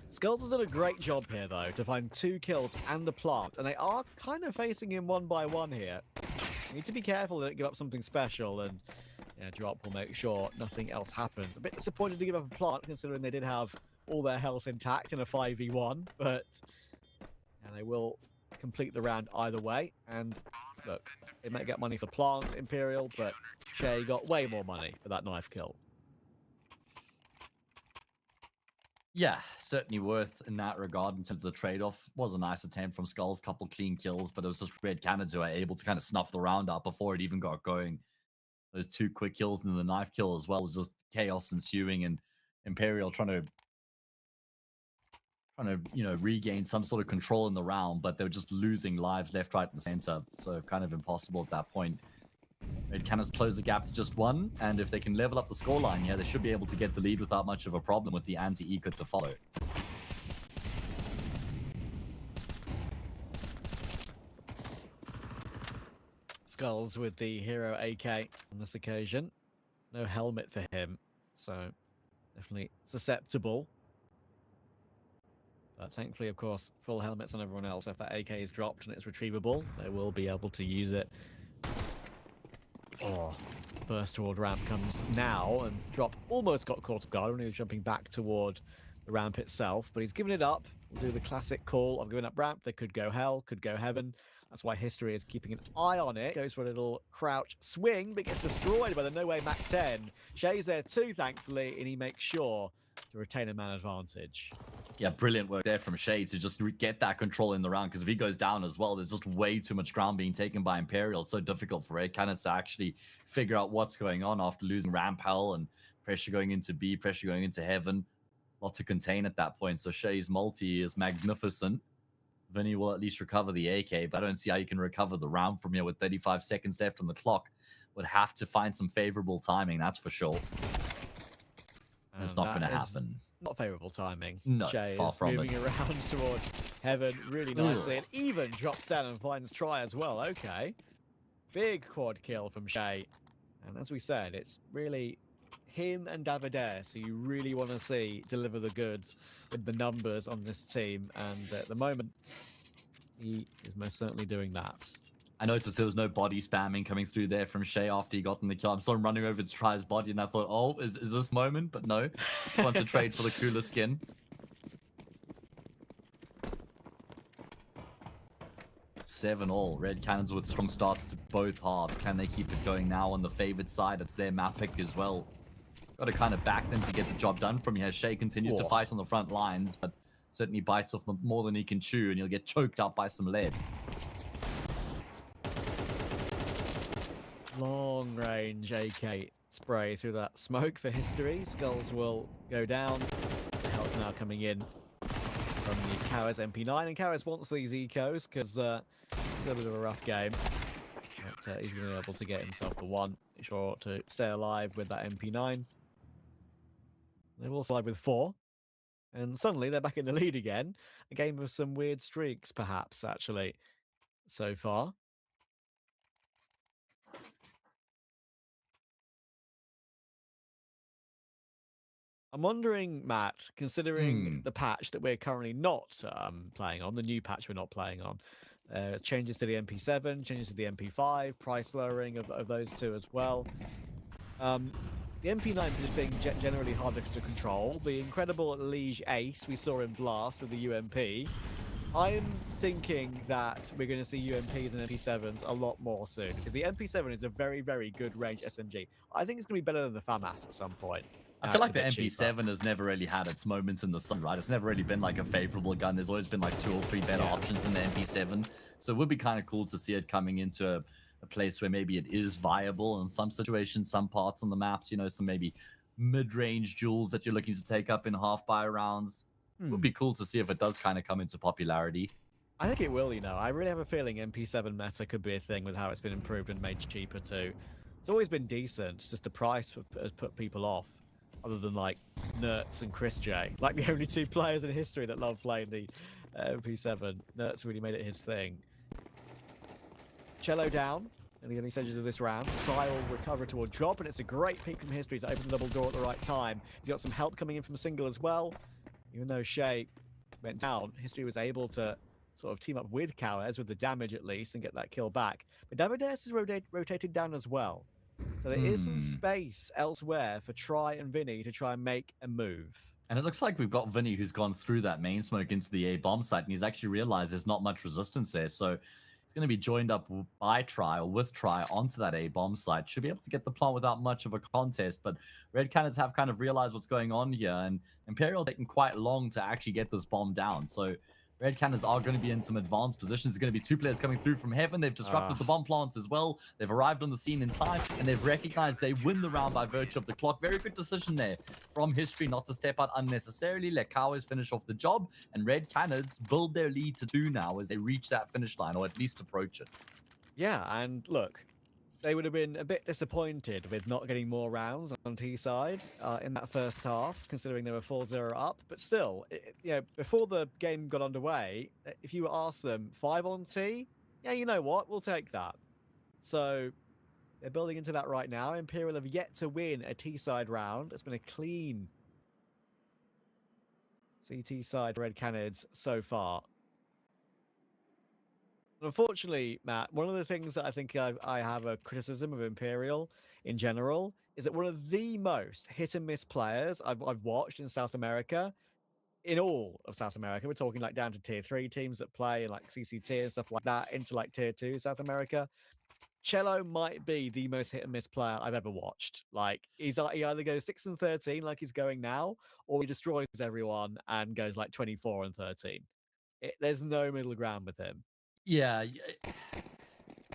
Skulls has done a great job here, though, to find 2 kills and a plant, and they are kind of facing him one by one here. You need to be careful that don't give up something special, and Drop will make sure nothing else happens. A bit disappointed to give up a plant, considering they did have all their health intact in a 5v1, but they will complete the round either way. And look, they might get money for plant, Imperial, but Shay got way more money for that knife kill. Yeah, certainly worth in that regard in terms of the trade-off. Was a nice attempt from Skulls, couple clean kills, but it was just Red Canids who were able to kind of snuff the round out before it even got going. Those 2 quick kills and then the knife kill as well was just chaos ensuing, and Imperial trying to regain some sort of control in the round, but they were just losing lives left, right, and center. So kind of impossible at that point. Red Canids close the gap to just 1, and if they can level up the scoreline, they should be able to get the lead without much of a problem with the anti-eco to follow. Skulls with the hero AK on this occasion. No helmet for him, so definitely susceptible. But thankfully, of course, full helmets on everyone else. If that AK is dropped and it's retrievable, they will be able to use it. Oh, burst toward ramp comes now, and Drop almost got caught off guard when he was jumping back toward the ramp itself, but he's given it up. We'll do the classic call of giving up ramp. They could go hell, could go heaven. That's why History is keeping an eye on it. Goes for a little crouch swing, but gets destroyed by the No Way Mac 10. Shay's there too, thankfully, and he makes sure to retain a man advantage. Yeah, brilliant work there from Shay to just get that control in the round, because if he goes down as well, there's just way too much ground being taken by Imperial. It's so difficult for Red Canids to actually figure out what's going on after losing ramp hell and pressure going into B, pressure going into heaven. A lot to contain at that point. So Shay's multi is magnificent. Vinny will at least recover the AK, but I don't see how you can recover the round from here with 35 seconds left on the clock. Would have to find some favorable timing, that's for sure. And it's not going to happen. Not favorable timing. No, Shay far is from moving it. around toward heaven really nicely, and even drops down and finds try as well. Okay. Big quad kill from Shay. And as we said, it's really him and Davide, so you really want to see deliver the goods with the numbers on this team, and at the moment he is most certainly doing that. I noticed there was no body spamming coming through there from Shay after he got in the kill. I'm still running over to try his body, and I thought, oh, is this moment? But no, want to trade for the cooler skin. Seven all. Red Canids with strong starts to both halves. Can they keep it going now on the favored side? It's their map pick as well. Got to kind of back them to get the job done from here. Shay continues to fight on the front lines, but certainly bites off more than he can chew, and he'll get choked up by some lead. Long range AK spray through that smoke for History. Skulls will go down. The help now coming in from the Kawes MP9, and Kawes wants these ecos because it's a bit of a rough game. But he's going to be able to get himself the one. Make sure to stay alive with that MP9. They will slide with 4. And suddenly they're back in the lead again. A game of some weird streaks, perhaps, actually, so far. I'm wondering, Matt, considering the patch that we're currently not playing on, the new patch we're not playing on, changes to the MP7, changes to the MP5, price lowering of those two as well. The MP9 just being generally harder to control. The incredible Liege Ace we saw in Blast with the UMP. I'm thinking that we're going to see UMPs and MP7s a lot more soon, because the MP7 is a very, very good range SMG. I think it's going to be better than the FAMAS at some point. I feel like the MP7 has never really had its moments in the sun, right? It's never really been like a favorable gun. There's always been like 2 or 3 better options in the MP7. So it would be kind of cool to see it coming into a place where maybe it is viable in some situations, some parts on the maps, you know, some maybe mid-range duels that you're looking to take up in half-buy rounds. It would be cool to see if it does kind of come into popularity. I think it will, you know. I really have a feeling MP7 meta could be a thing with how it's been improved and made cheaper too. It's always been decent, it's just the price has put people off. Other than like Nertz and Chris J, like the only 2 players in history that love playing the MP7. Nertz really made it his thing. Cello down. in the early stages of this round. Try will recover toward drop, and it's a great peek from History to open the double door at the right time. He's got some help coming in from single as well. Even though Shay went down, History was able to sort of team up with Cowers with the damage at least and get that kill back. But Davides is rotated down as well. So there is some space elsewhere for Try and Vinny to try and make a move. And it looks like we've got Vinny who's gone through that main smoke into the A bomb site, and he's actually realized there's not much resistance there. So he's going to be joined up by Try or with Try onto that A bomb site. Should be able to get the plant without much of a contest, but Red Canids have kind of realized what's going on here, and Imperial taking quite long to actually get this bomb down. So Red Canids are going to be in some advanced positions. There's going to be 2 players coming through from heaven. They've disrupted the bomb plants as well. They've arrived on the scene in time, and they've recognized they win the round by virtue of the clock. Very good decision there from History not to step out unnecessarily. Let Cowers finish off the job, and Red Canids build their lead to 2 now as they reach that finish line, or at least approach it. Yeah, and look, they would have been a bit disappointed with not getting more rounds on T side in that first half, considering they were 4-0 up. But still, before the game got underway, if you asked them 5 on T, yeah, you know what, we'll take that. So they're building into that right now. Imperial have yet to win a T side round. It's been a clean CT side Red Canids so far. Unfortunately, Matt, one of the things that I think I have a criticism of Imperial in general is that one of the most hit and miss players I've watched in South America, in all of South America, we're talking like down to tier 3 teams that play in like CCT and stuff like that, into like tier 2 South America. Cello might be the most hit and miss player I've ever watched. Like he either goes 6 and 13 like he's going now, or he destroys everyone and goes like 24 and 13. There's no middle ground with him. Yeah,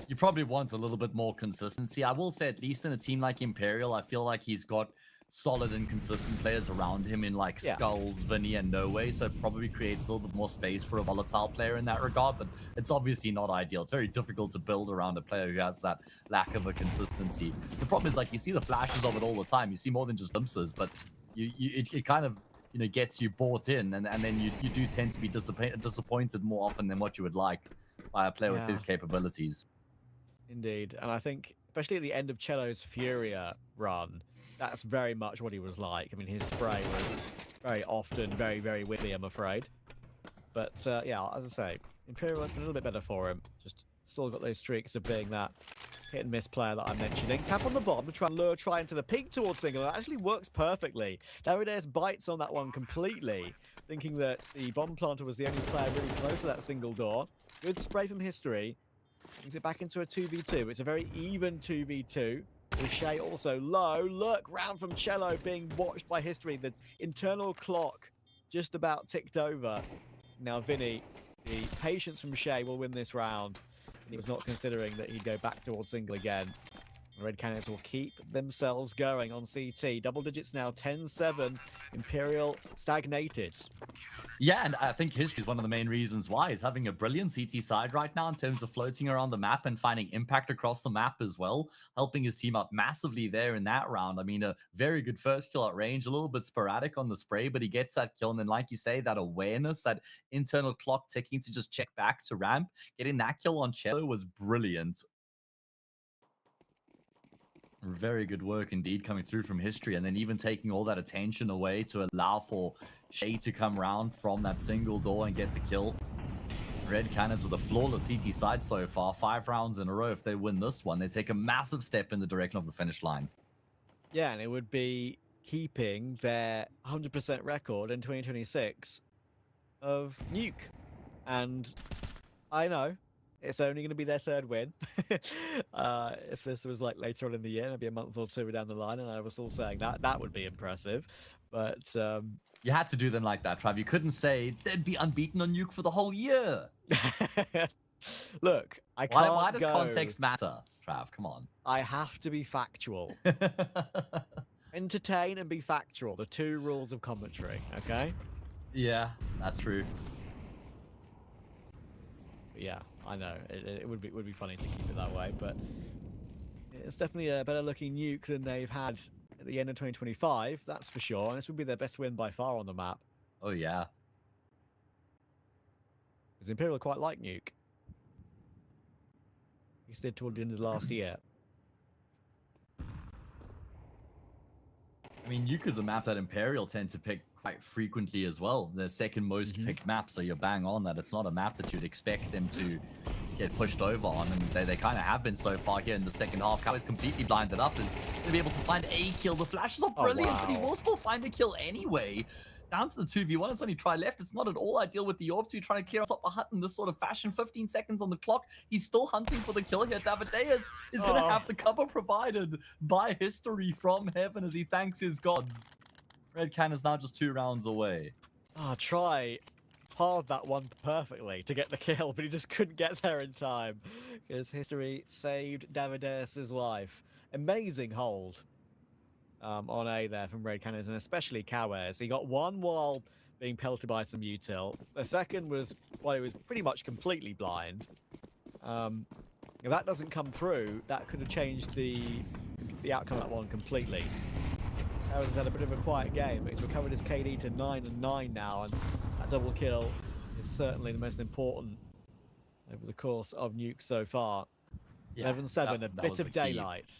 you probably want a little bit more consistency. I will say, at least in a team like Imperial, I feel like he's got solid and consistent players around him in like Skulls, Vinny, and No Way, so it probably creates a little bit more space for a volatile player in that regard, but it's obviously not ideal. It's very difficult to build around a player who has that lack of a consistency. The problem is, like, you see the flashes of it all the time. You see more than just glimpses, but it kind of gets you bought in, and then you do tend to be disappointed more often than what you would like by a player with his capabilities. Indeed. And I think, especially at the end of Cello's Furia run, that's very much what he was like. I mean, his spray was very often very, very whippy, I'm afraid. But yeah, as I say, Imperial has been a little bit better for him. Just still got those streaks of being that hit and miss player that I'm mentioning. Tap on the bomb to try and lure Try into the peak towards single. It actually works perfectly. Davides bites on that one completely, thinking that the bomb planter was the only player really close to that single door. Good spray from History. Brings it back into a 2v2. It's a very even 2v2. With Shay also low. Look, round from Cello being watched by History. The internal clock just about ticked over. Now Vinny, the patience from Shay will win this round. He was not considering that he'd go back towards single again. Red Canids will keep themselves going on CT. Double digits now, 10-7. Imperial stagnated. Yeah, and I think History is one of the main reasons why. He's having a brilliant CT side right now in terms of floating around the map and finding impact across the map as well, helping his team up massively there in that round. I mean, a very good first kill at range, a little bit sporadic on the spray, but he gets that kill. And then, like you say, that awareness, that internal clock ticking to just check back to ramp, getting that kill on Cello was brilliant. Very good work indeed coming through from History, and then even taking all that attention away to allow for Shay to come round from that single door and get the kill. Red Canids with a flawless CT side so far, 5 rounds in a row. If they win this one, they take a massive step in the direction of the finish line. Yeah, and it would be keeping their 100% record in 2026 of Nuke. And I know it's only going to be their 3rd win. If this was like later on in the year, maybe a month or 2 down the line, and I was still saying that would be impressive. But you had to do them like that, Trav. You couldn't say they'd be unbeaten on Nuke for the whole year. Look, I can't Why does context matter, Trav? Come on. I have to be factual. Entertain and be factual. The 2 rules of commentary, okay? Yeah, that's true. Yeah, I know. It would be funny to keep it that way, but it's definitely a better looking Nuke than they've had at the end of 2025, that's for sure. And this would be their best win by far on the map. Oh, yeah. Because Imperial quite like Nuke. we did toward the end of last year. I mean, Nuke is a map that Imperial tend to pick quite frequently as well. The second most picked map, so you're bang on that. It's not a map that you'd expect them to get pushed over on, and they kind of have been so far here in the second half. Cow is completely blinded up, is going to be able to find a kill. The flashes are brilliant, but he will still find a kill anyway. Down to the 2v1, it's only try left. It's not at all ideal with the orb to trying to clear on top of the hut in this sort of fashion. 15 seconds on the clock. He's still hunting for the kill here. Davideus is going to have the cover provided by history from heaven as he thanks his gods. Red Can is now just 2 rounds away. Try parred that one perfectly to get the kill, but he just couldn't get there in time because history saved Davideus' life. Amazing hold. On A there from Red Canids, and especially Cowers. He got one while being pelted by some util. The second was while he was pretty much completely blind. If that doesn't come through, that could have changed the outcome of that one completely. Cowers has had a bit of a quiet game, but he's recovered his KD to 9 and 9 now, and that double kill is certainly the most important over the course of Nuke so far. 11-7, a bit of daylight.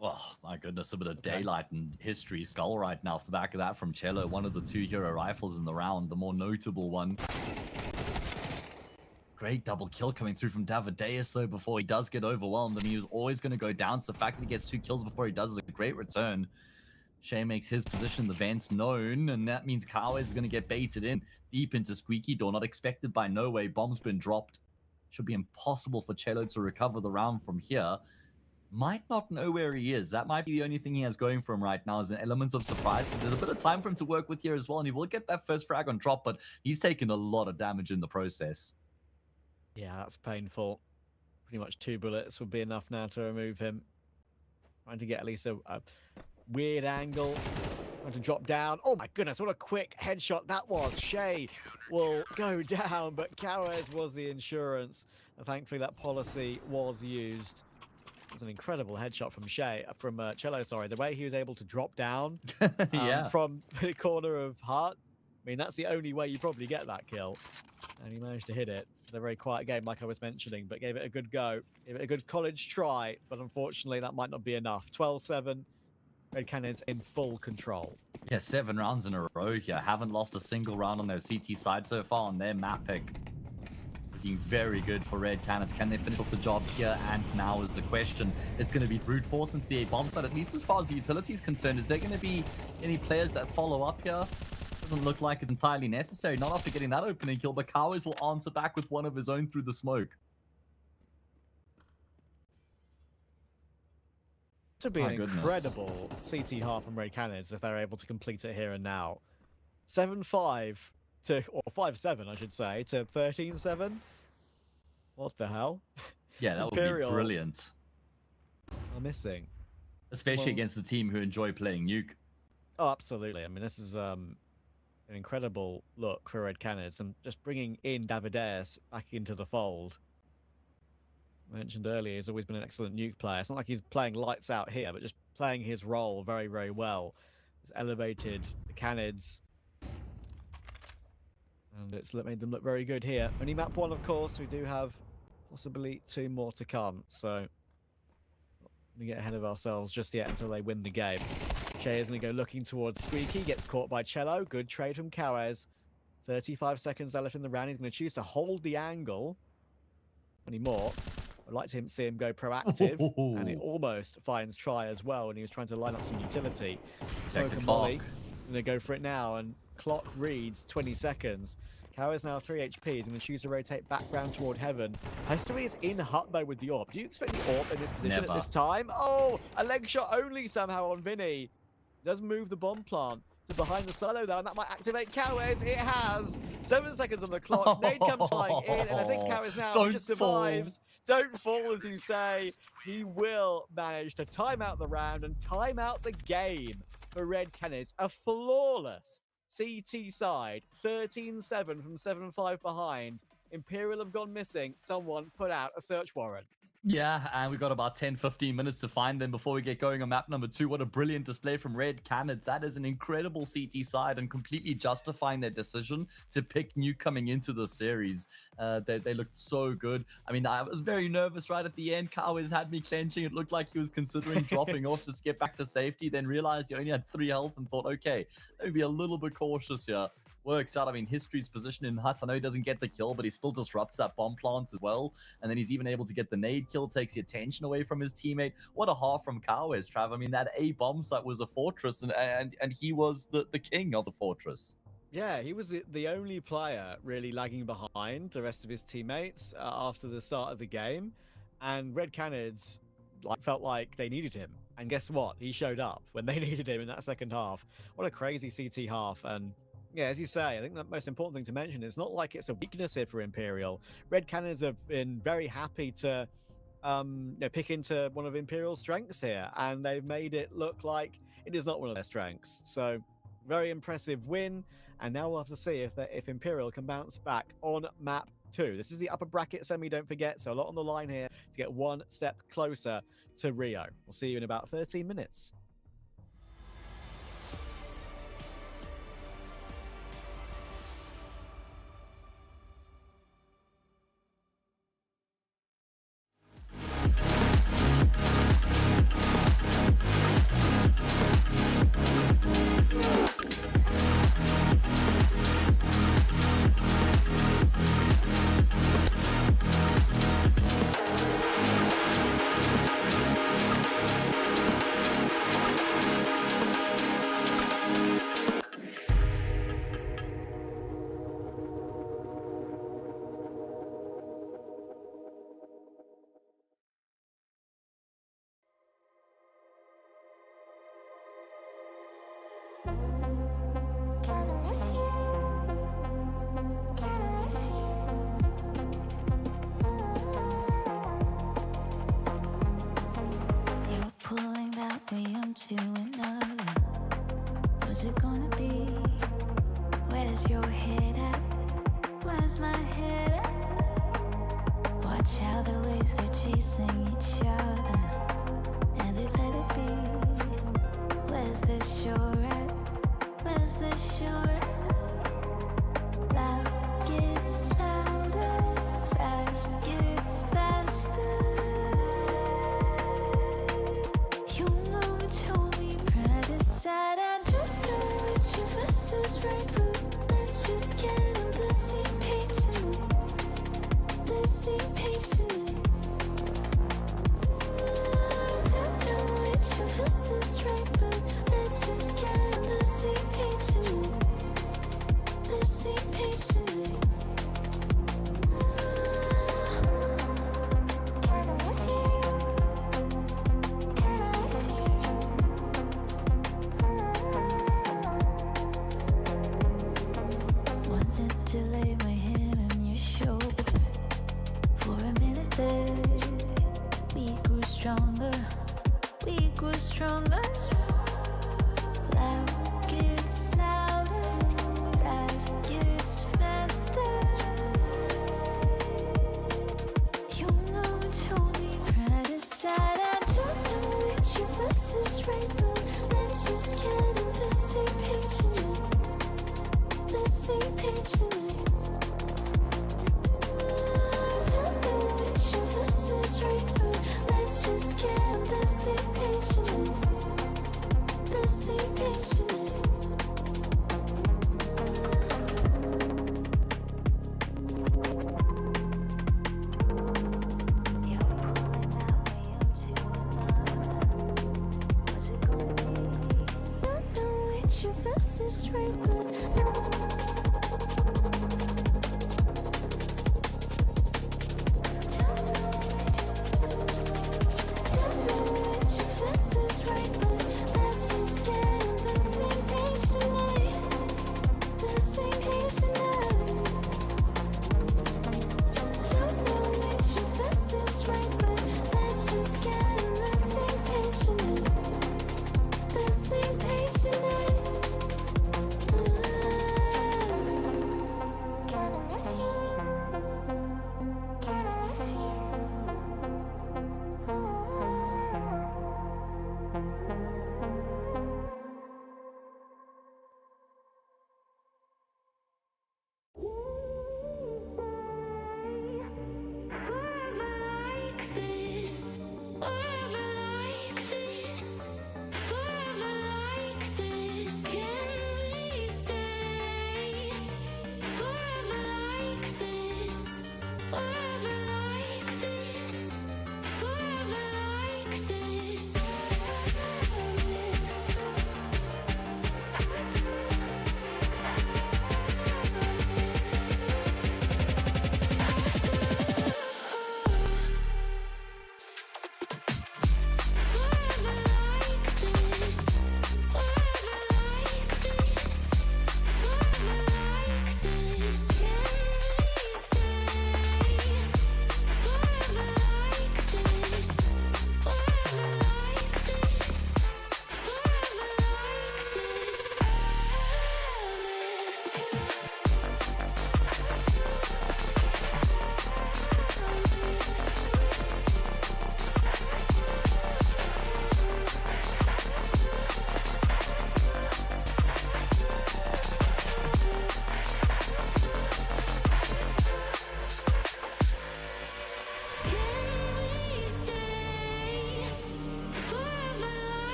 Oh, my goodness, a bit of daylight and history skull right now off the back of that from Cello. One of the 2 hero rifles in the round, the more notable one. Great double kill coming through from Davideus, though, before he does get overwhelmed. And he was always going to go down, so the fact that he gets 2 kills before he does is a great return. Shay makes his position, the vents known, and that means Kawa is going to get baited in deep into Squeaky Door. Not expected by No Way. Bomb's been dropped. Should be impossible for Cello to recover the round from here. Might not know where he is. That might be the only thing he has going for him right now, is an element of surprise, because there's a bit of time for him to work with here as well, and he will get that first frag on drop, but he's taken a lot of damage in the process. Yeah, that's painful. Pretty much 2 bullets would be enough now to remove him. Trying to get at least a weird angle. Trying to drop down. Oh my goodness, what a quick headshot that was. Shay will go down, but Cowes was the insurance, and thankfully that policy was used. It's an incredible headshot from Cello, sorry. The way he was able to drop down from the corner of Hart. I mean, that's the only way you probably get that kill. And he managed to hit it. It's a very quiet game, like I was mentioning, but gave it a good go. Gave it a good college try, but unfortunately that might not be enough. 12-7, Red Canids in full control. Yeah, 7 rounds in a row here. Haven't lost a single round on their CT side so far on their map pick. Looking very good for Red Canids. Can they finish off the job here? And now is the question. It's going to be brute force into the A bomb side, at least as far as the utility is concerned. Is there going to be any players that follow up here? Doesn't look like it's entirely necessary. Not after getting that opening kill, but Kawes will answer back with one of his own through the smoke. This would be an incredible CT half from Red Canids if they're able to complete it here and now. 7-5 to, or 5-7, I should say, to 13-7. What the hell? Yeah, that would be brilliant. I'm missing. Especially against a team who enjoy playing Nuke. Oh, absolutely. I mean, this is an incredible look for Red Canids, and just bringing in Davideus back into the fold. I mentioned earlier, he's always been an excellent Nuke player. It's not like he's playing lights out here, but just playing his role very, very well. It's elevated the Canids. And it's made them look very good here. Only map 1, of course. We do have possibly 2 more to come. So, not going to get ahead of ourselves just yet until they win the game. Shay is going to go looking towards Squeaky. Gets caught by Cello. Good trade from Kawes. 35 seconds left in the round. He's going to choose to hold the angle. Any more? I'd like to see him go proactive. And it almost finds try as well when he was trying to line up some utility. Smoke and Molly. Going to go for it now. And clock reads 20 seconds. Cow is now 3 HP. He's going to choose to rotate back round toward Heaven. History is in hut though with the AWP. Do you expect the AWP in this position at this time? Oh, a leg shot only somehow on Vinny. Does move the bomb plant to behind the silo though, and that might activate Cowes. It has. 7 seconds on the clock. Nade comes flying in, and I think Cowes now just survives. Don't fall, as you say. He will manage to time out the round and time out the game for Red Canids. A flawless CT side, 13-7 from 7-5 behind. Imperial have gone missing. Someone put out a search warrant. Yeah, and we've got about 10-15 minutes to find them before we get going on map number 2. What a brilliant display from Red Canids. That is an incredible CT side and completely justifying their decision to pick Nuke coming into the series. They looked so good. I mean, I was very nervous right at the end. Kawis had me clenching. It looked like he was considering dropping off to get back to safety, then realized he only had 3 health and thought, okay, let me be a little bit cautious here. Works out. I mean, History's position in Hut. I know he doesn't get the kill, but he still disrupts that bomb plant as well. And then he's even able to get the nade kill, takes the attention away from his teammate. What a half from Kawes, Trav. I mean, that A bomb site was a fortress, and he was the king of the fortress. Yeah, he was the only player really lagging behind the rest of his teammates after the start of the game. And Red Canids felt like they needed him. And guess what? He showed up when they needed him in that second half. What a crazy CT half. And yeah, as you say, I think the most important thing to mention is not like it's a weakness here for Imperial. Red Canids have been very happy to pick into one of Imperial's strengths here, and they've made it look like it is not one of their strengths. So very impressive win, and now we'll have to see if Imperial can bounce back on map 2. This is the upper bracket semi, don't forget, so a lot on the line here to get one step closer to Rio. We'll see you in about 13 minutes. You're pulling that way onto another. What's it gonna be? Where's your head at? Where's my head at? Watch how the waves they're chasing each other, and they let it be. Where's the shore at? Where's the shore at? Loud gets louder, fast gets faster. You know it told me pride aside. I don't know which of us is right, but let's just get on the same page tonight. The same page tonight. I don't know which of us is right, but let's just get on the same page tonight. The same page tonight. Kinda miss you. Kinda miss you. Wanted to lay my hand on your shoulder for a minute there. We grew stronger. We grew stronger. Loud gets louder, fast gets faster. You know it told me pride aside. I don't know which of us is right, but let's just get on the same page tonight. The same page tonight. I don't know which of us is right, but let's just get on the same page tonight. The same page tonight. You're pulling that way onto another. What's it gonna be? Don't know which of us is right, but don't know which of us is right, but let's just get on the same page tonight. The same page tonight. Don't know which of us is right, but let's just get on the same page tonight. The same page tonight.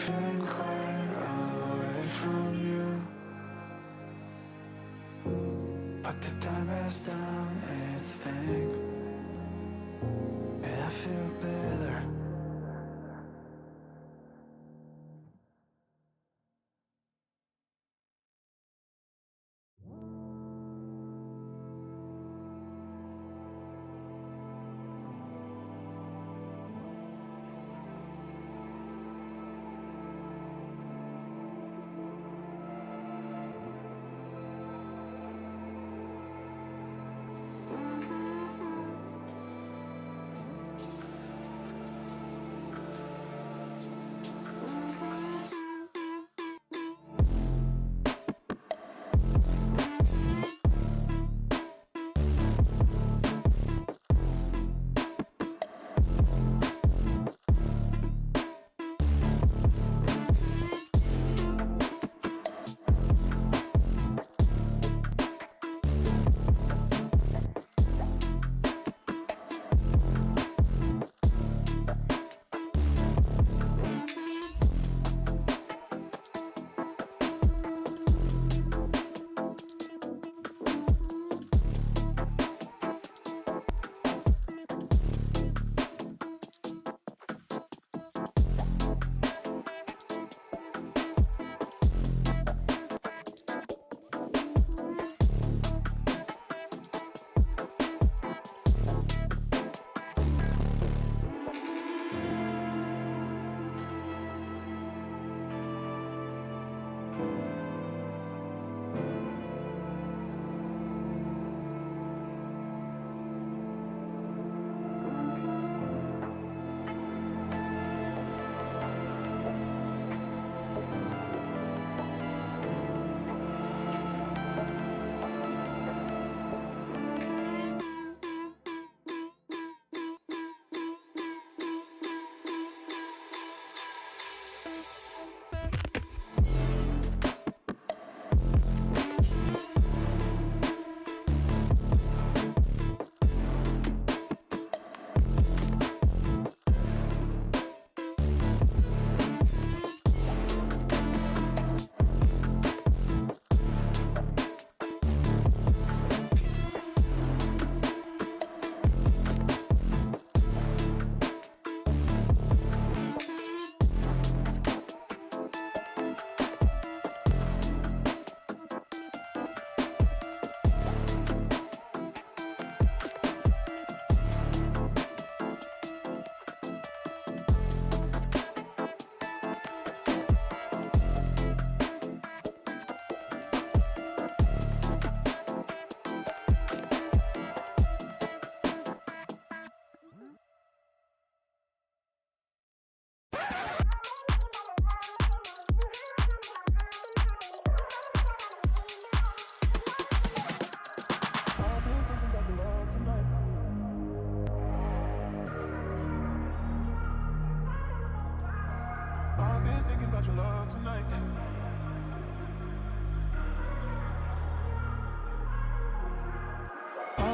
feeling quite away from you, but the time has done its thing, and I feel better.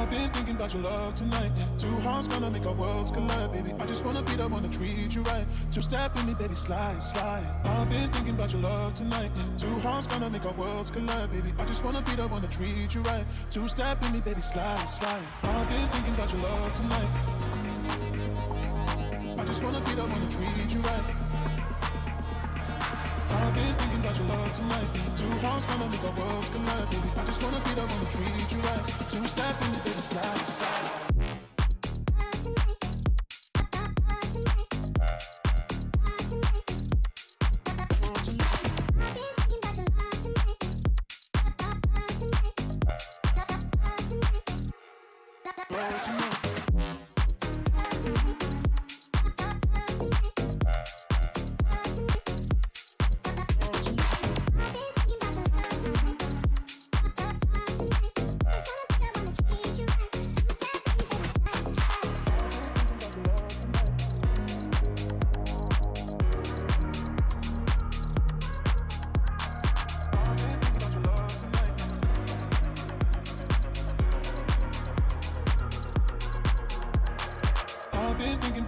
I've been thinking about your love tonight. Two hearts gonna make our worlds collide, baby. I just wanna be the one to treat you right. Two-step in me, baby, slide, slide. I've been thinking about your love tonight. Two hearts gonna make our worlds collide, baby. I just wanna be the one to treat you right. Two-step in me, baby, slide, slide. I've been thinking about your love tonight. I just wanna be the one to treat you right. I've been thinking about your love tonight. Two hearts gonna make our worlds collide, baby. I just wanna be the one to treat you right. Two-step in me, baby, slide, slide.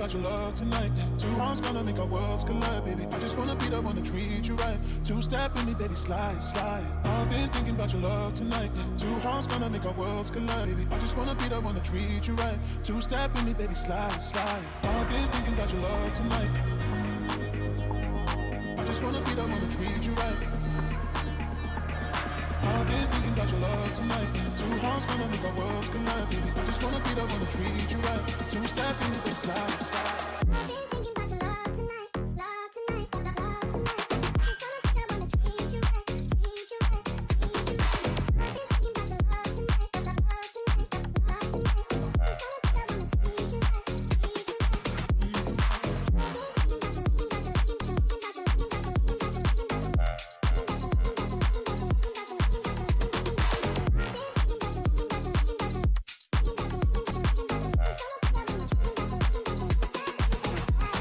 about your love tonight. Two hearts gonna make our worlds collide, baby. I just wanna be the one to treat you right. Two-step in me, baby, slide, slide. I've been thinking about your love tonight. Two hearts gonna make our worlds collide, baby. I just wanna be the one to treat you right. Two-step in me, baby, slide, slide. I've been thinking about your love tonight. I just wanna be the one to treat you right. I've been thinking about your love tonight. Two hearts gonna make our worlds collide, baby. I just wanna be the one to treat you right. Two-step in me, baby, slide, slide. I've been thinking about your love tonight, love tonight, and the love tonight. I just wanna be the one to treat you right, treat you right, treat you right. I've been thinking about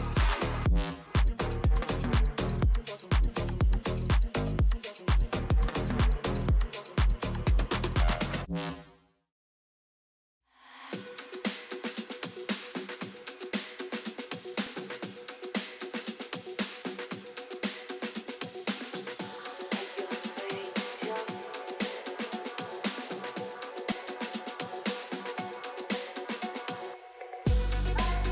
your love tonight, and the love tonight, and the love tonight. I just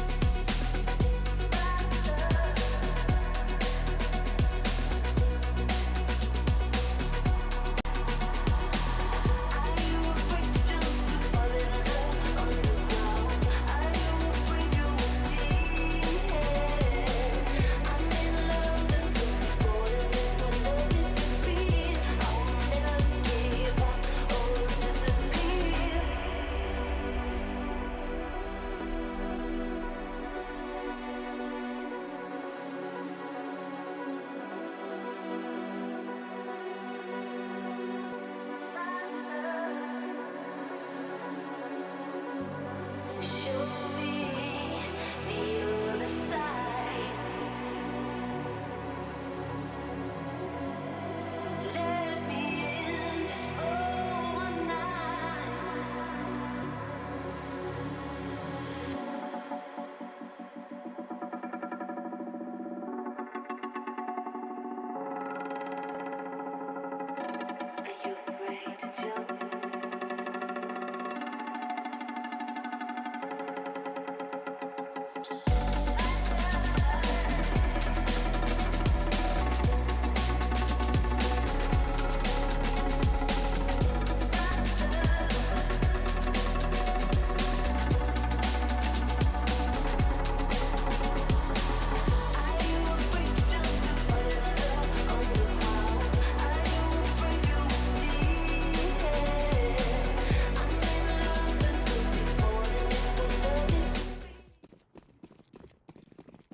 wanna be the one to treat you right, treat you right, treat you right. I've been thinking about your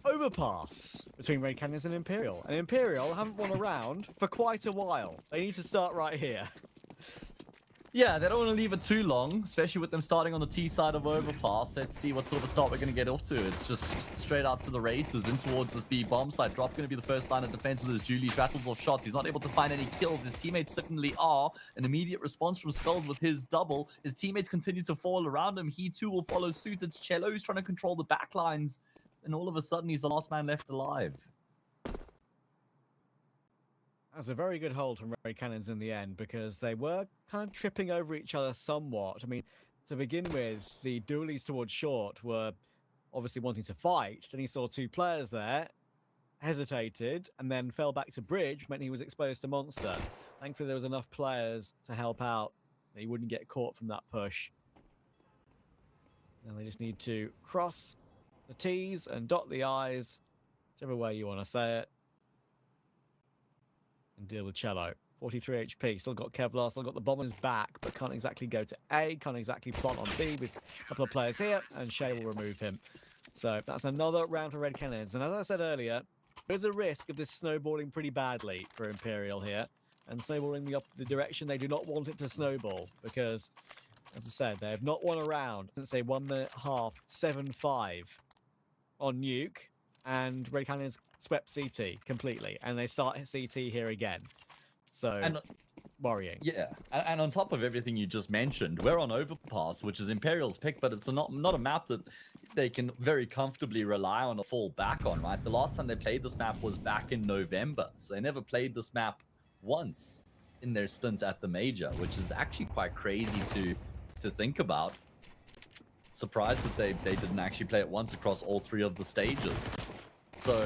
Overpass between Red Canids and Imperial. And Imperial haven't won a round for quite a while. They need to start right here. Yeah, they don't want to leave it too long, especially with them starting on the T side of Overpass. Let's see what sort of start we're going to get off to. It's just straight out to the races, in towards this B bomb site. Drop's going to be the first line of defense with his Julie. Rattles off shots. He's not able to find any kills. His teammates certainly are. An immediate response from Skulls with his double. His teammates continue to fall around him. He too will follow suit. It's Cello who's trying to control the backlines. And all of a sudden, he's the last man left alive. That's a very good hold from Red Canids in the end, because they were kind of tripping over each other somewhat. I mean, to begin with, the dualies towards short were obviously wanting to fight. Then he saw two players there, hesitated, and then fell back to bridge, meant he was exposed to monster. Thankfully, there was enough players to help out that he wouldn't get caught from that push. Now they just need to cross the T's and dot the I's, whichever way you want to say it, and deal with Cello. 43 HP, still got Kevlar, still got the bombers back, but can't exactly go to A, can't exactly plant on B with a couple of players here, and Shay will remove him. So that's another round for Red Canids. And as I said earlier, there's a risk of this snowballing pretty badly for Imperial here, and snowballing the direction they do not want it to snowball, because, as I said, they have not won a round since they won the half 7-5 on Nuke, and Red Canids swept CT completely, and they start CT here again. So And worrying. Yeah, and on top of everything you just mentioned, we're on Overpass, which is Imperial's pick, but it's not a map that they can very comfortably rely on or fall back on, right? The last time they played this map was back in November, so they never played this map once in their stint at the major, which is actually quite crazy to think about. Surprised that they didn't actually play it once across all 3 of the stages. So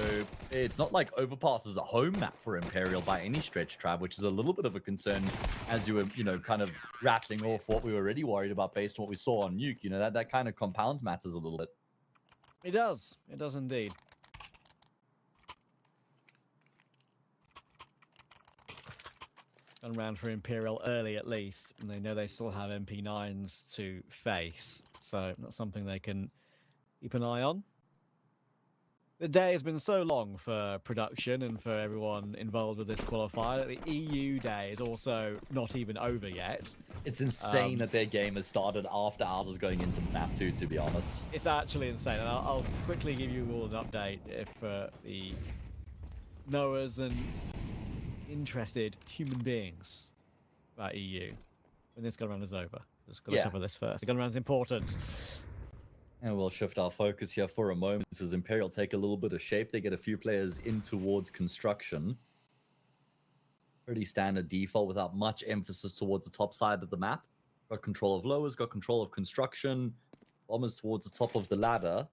it's not like Overpass is a home map for Imperial by any stretch, Trav, which is a little bit of a concern as you were, kind of rattling off what we were already worried about based on what we saw on Nuke. That kind of compounds matters a little bit. It does. It does indeed. Gone round for Imperial early at least, and they know they still have MP9s to face, so that's something they can keep an eye on. The day has been so long for production and for everyone involved with this qualifier that the EU day is also not even over yet. It's insane that their game has started after ours is going into map 2, to be honest. It's actually insane, and I'll quickly give you all an update if the knowers and interested human beings about EU when this gun round is over. Just got to cover this first. The gun round is important. And we'll shift our focus here for a moment as Imperial take a little bit of shape. They get a few players in towards construction. Pretty standard default without much emphasis towards the top side of the map. Got control of lowers, got control of construction. Bombers towards the top of the ladder.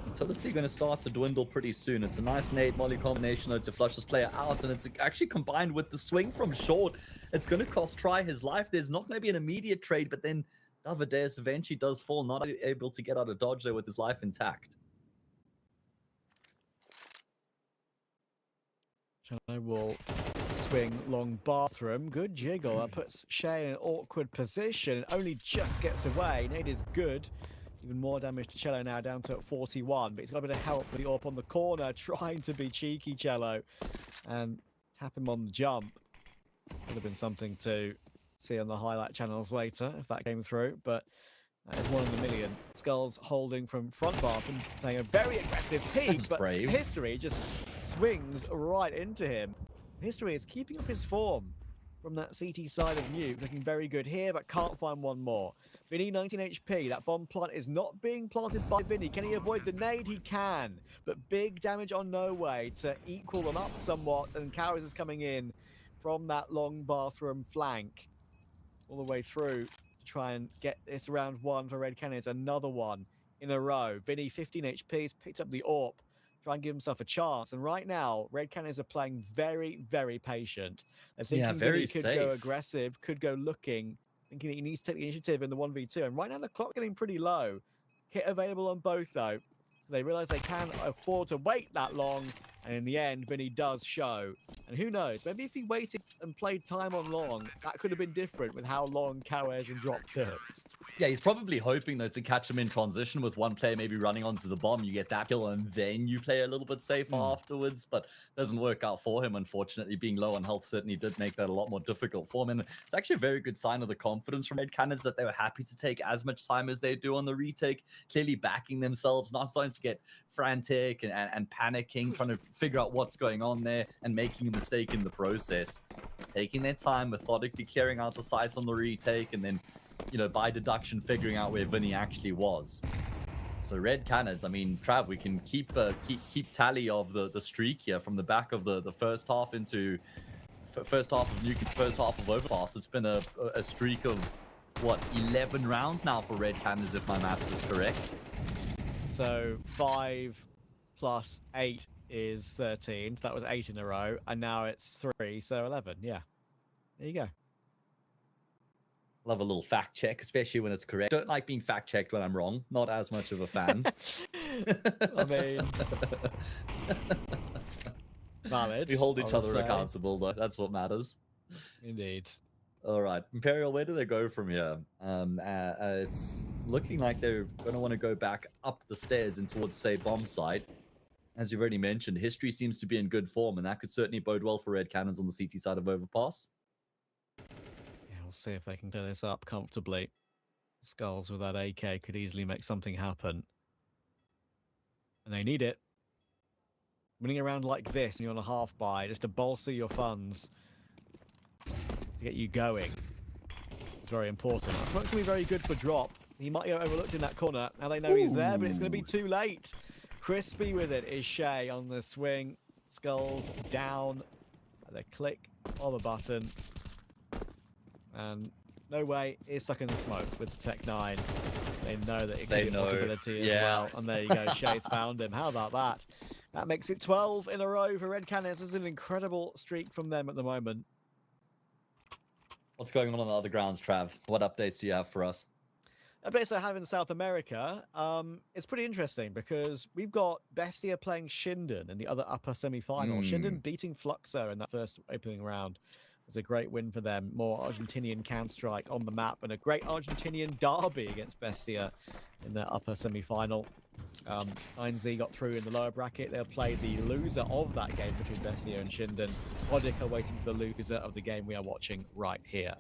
Utility going to start to dwindle pretty soon. It's a nice nade molly combination though to flush this player out, and it's actually combined with the swing from short. It's going to cost Try his life. There's not going to be an immediate trade, but then Davideus eventually does fall, not able to get out of dodge there with his life intact. Cello will swing long bathroom. Good jiggle. That puts Shay in an awkward position. Only just gets away. Nade is good. Even more damage to Cello now, down to 41. But he's got a bit of help with the AWP on the corner, trying to be cheeky, Cello, and tap him on the jump. Would have been something to see on the highlight channels later if that came through, but that is 1 in a million. Skulls holding from front bathroom, playing a very aggressive peek, but brave. History just swings right into him. History is keeping up his form from that CT side of Nuke, looking very good here, but can't find one more. Vinny, 19 HP. That bomb plant is not being planted by Vinny. Can he avoid the nade? He can, but big damage on No Way to equal them up somewhat, and Cowers is coming in from that long bathroom flank all the way through to try and get this round 1 for Red Canids. Another one in a row. Vinny, 15 HP, has picked up the AWP, try and give himself a chance. And right now, Red Canids are playing very, very patient. They're thinking Vinny could go aggressive, could go looking, thinking that he needs to take the initiative in the 1v2. And right now, the clock's getting pretty low. Kit available on both, though. They realize they can't afford to wait that long. And in the end, Vinny does show. And who knows, maybe if he waited and played time on long, that could have been different with how long Cowers and Drop took. Yeah, he's probably hoping though to catch him in transition with one player maybe running onto the bomb. You get that kill and then you play a little bit safer afterwards, but doesn't work out for him. Unfortunately, being low on health certainly did make that a lot more difficult for him. And it's actually a very good sign of the confidence from Red Canids that they were happy to take as much time as they do on the retake, clearly backing themselves, not starting to get frantic and panicking, trying to figure out what's going on there and making a mistake in the process. Taking their time, methodically clearing out the sites on the retake, and then by deduction, figuring out where Vinny actually was. So Red Canids, I mean, Trav, we can keep tally of the streak here from the back of the first half into first half of Nuke, first half of Overpass. It's been a streak of what, 11 rounds now for Red Canids, if my maths is correct. So 5 plus 8 is 13. So that was 8 in a row, and now it's 3, so 11. Yeah, there you go. Love a little fact check, especially when it's correct. Don't like being fact checked when I'm wrong. Not as much of a fan. I mean, valid. We hold each other accountable, though. That's what matters. Indeed. All right, Imperial, where do they go from here? It's looking like they're going to want to go back up the stairs and towards, say, bomb site. As you've already mentioned, history seems to be in good form, and that could certainly bode well for Red Canids on the CT side of Overpass. We'll see if they can clear this up comfortably. Skulls with that AK could easily make something happen. And they need it. Winning around like this, and you're on a half buy, just to bolster your funds. to get you going. It's very important. That smoke's going to be very good for drop. He might get overlooked in that corner. Now they know he's there, but it's going to be too late. Crispy with it is Shay on the swing. Skulls down at the click of a button. And no way, he's stuck in the smoke with the Tech 9. They know that it could be a possibility as well. And there you go, Shay's found him. How about that? That makes it 12 in a row for Red Canids. This is an incredible streak from them at the moment. What's going on the other grounds, Trav? What updates do you have for us? Updates I have in South America, it's pretty interesting because we've got Bestia playing Shinden in the other upper semi-final. Shinden beating Fluxo in that first opening round. It was a great win for them. More Argentinian Counter-Strike on the map and a great Argentinian derby against Bestia in their upper semi-final. 9Z got through in the lower bracket. They'll play the loser of that game between Bestia and Shinden. Odic are waiting for the loser of the game we are watching right here.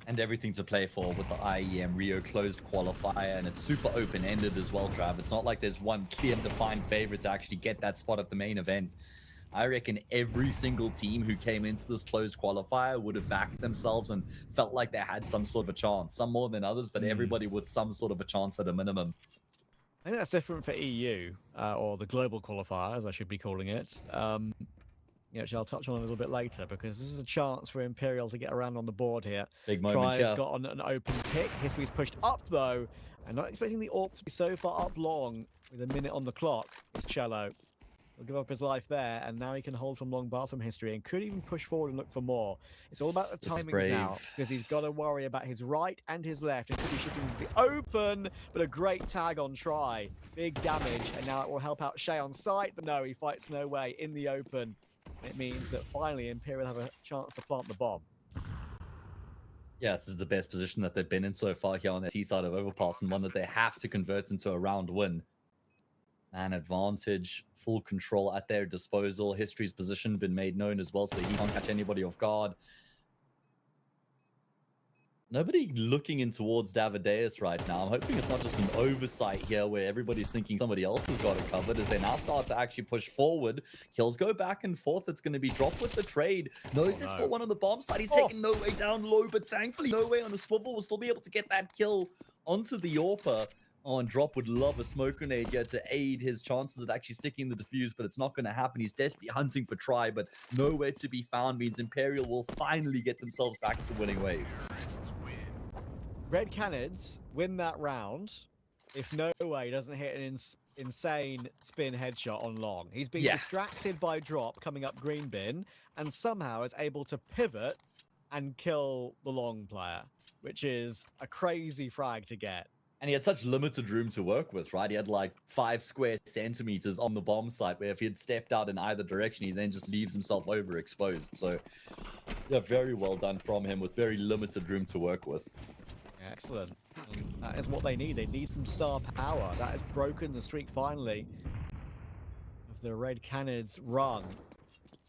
And everything to play for with the IEM Rio closed qualifier, and it's super open-ended as well, Trav. It's not like there's one clear and defined favorite to actually get that spot at the main event. I reckon every single team who came into this closed qualifier would have backed themselves and felt like they had some sort of a chance. Some more than others, but everybody with some sort of a chance at a minimum. I think that's different for EU, or the global qualifier, as I should be calling it. Which I'll touch on a little bit later, because this is a chance for Imperial to get around on the board here. Big moment, Try's got on an open pick. History's pushed up, though. I'm not expecting the AWP to be so far up long with a minute on the clock. It's Cello. He'll give up his life there, and now he can hold from long bathroom history and could even push forward and look for more. It's all about the timings now, because he's got to worry about his right and his left, and could be shifting to the open, but a great tag on Try. Big damage, and now it will help out Shay on site, but no, he fights no way in the open. It means that finally Imperial have a chance to plant the bomb. Yeah, this is the best position that they've been in so far here on the T side of Overpass, and one that they have to convert into a round win. Man advantage, full control at their disposal. History's position been made known as well, so he can't catch anybody off guard. Nobody looking in towards Davideus right now. I'm hoping it's not just an oversight here where everybody's thinking somebody else has got it covered as they now start to actually push forward. Kills go back and forth. It's going to be dropped with the trade. Knows there's still one on the bomb side. He's taking No Way down low, but thankfully No Way on a swivel will still be able to get that kill onto the AWPer. Oh, and Drop would love a smoke grenade here to aid his chances at actually sticking the defuse, but it's not going to happen. He's desperately hunting for Try, but nowhere to be found means Imperial will finally get themselves back to winning ways. Red Canids win that round if No Way doesn't hit an insane spin headshot on long. He's been distracted by Drop coming up green bin and somehow is able to pivot and kill the long player, which is a crazy frag to get. And he had such limited room to work with, right? He had like 5 square centimeters on the bomb site where if he had stepped out in either direction, he then just leaves himself overexposed. So, yeah, very well done from him with very limited room to work with. Excellent. And that is what they need. They need some star power. That has broken the streak finally of the Red Canids run.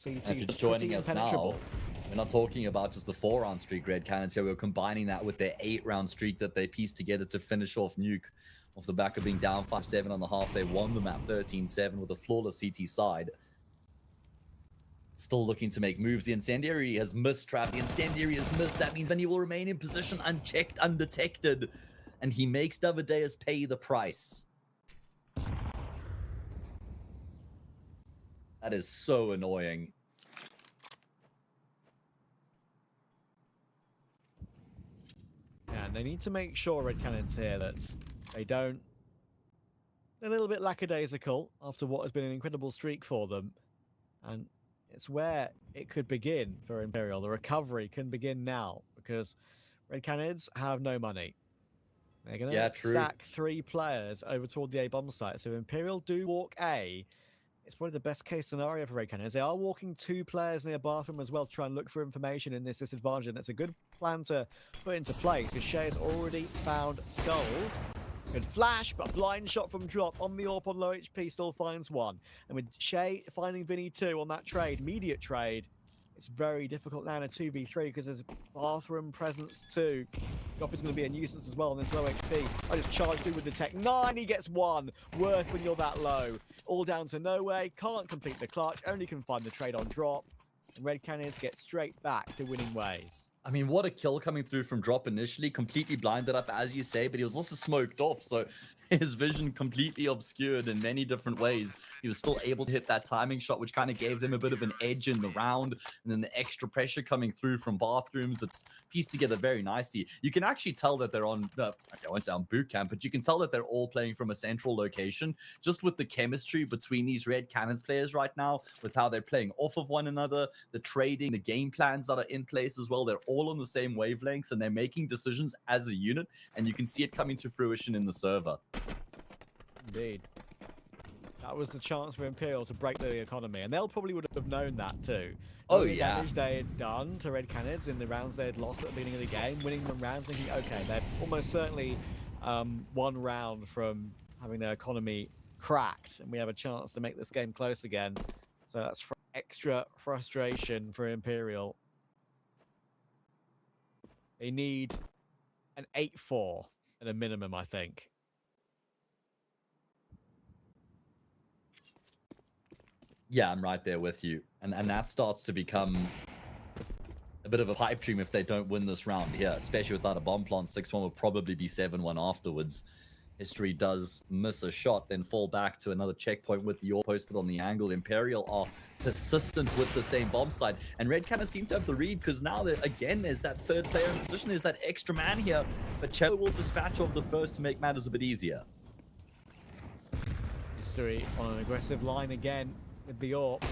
CT if you're just joining us now, we're not talking about just the 4-round streak Red Canids here. We're combining that with their 8-round streak that they pieced together to finish off Nuke. Off the back of being down 5-7 on the half, they won the map 13-7 with a flawless CT side. Still looking to make moves. The Incendiary has missed, Trav. The Incendiary has missed. That means then he will remain in position unchecked, undetected. And he makes Davideus pay the price. That is so annoying. Yeah, and they need to make sure, Red Canids here, that they don't... They're a little bit lackadaisical after what has been an incredible streak for them. And it's where it could begin for Imperial. The recovery can begin now because Red Canids have no money. They're going to stack 3 players over toward the A bomb site. So if Imperial do walk A, it's probably the best case scenario for Red Canids. They are walking 2 players near bathroom as well to try and look for information in this disadvantage. And it's a good plan to put into place because Shay has already found skulls. Good flash, but a blind shot from Drop on the AWP on low HP still finds 1. And with Shay finding Vinny 2 on that trade, immediate trade, it's very difficult now in a 2v3 because there's bathroom presence too. Drop is going to be a nuisance as well on this low HP. I just charged through with the Tech 9, he gets 1. Worth when you're that low. All down to No Way, can't complete the clutch, only can find the trade on Drop. Red Canids get straight back to winning ways. I mean, what a kill coming through from Drop initially. Completely blinded up, as you say, but he was also smoked off. So his vision completely obscured in many different ways. He was still able to hit that timing shot, which kind of gave them a bit of an edge in the round. And then the extra pressure coming through from bathrooms, it's pieced together very nicely. You can actually tell that they're on, I won't say on boot camp, but you can tell that they're all playing from a central location, just with the chemistry between these Red Canids players right now, with how they're playing off of one another, the trading, the game plans that are in place as well. They're all on the same wavelengths and they're making decisions as a unit, and you can see it coming to fruition in the server. Indeed. That was the chance for Imperial to break the economy, and they'll probably would have known that too. Oh, the yeah. damage they had done to Red Canids in the rounds they had lost at the beginning of the game, winning them rounds, thinking, okay, they're almost certainly one round from having their economy cracked, and we have a chance to make this game close again. So that's extra frustration for Imperial. They need an 8-4 at a minimum, I think. Yeah, I'm right there with you. And that starts to become a bit of a pipe dream if they don't win this round here, especially without a bomb plant. 6-1 will probably be 7-1 afterwards. History does miss a shot, then fall back to another checkpoint with the AWP posted on the angle. Imperial are persistent with the same bomb site, and Red kind of seem to have the read, because now that again there's that third player in position, there's that extra man here, but Cello will dispatch off the first to make matters a bit easier. History on an aggressive line again with the AWP.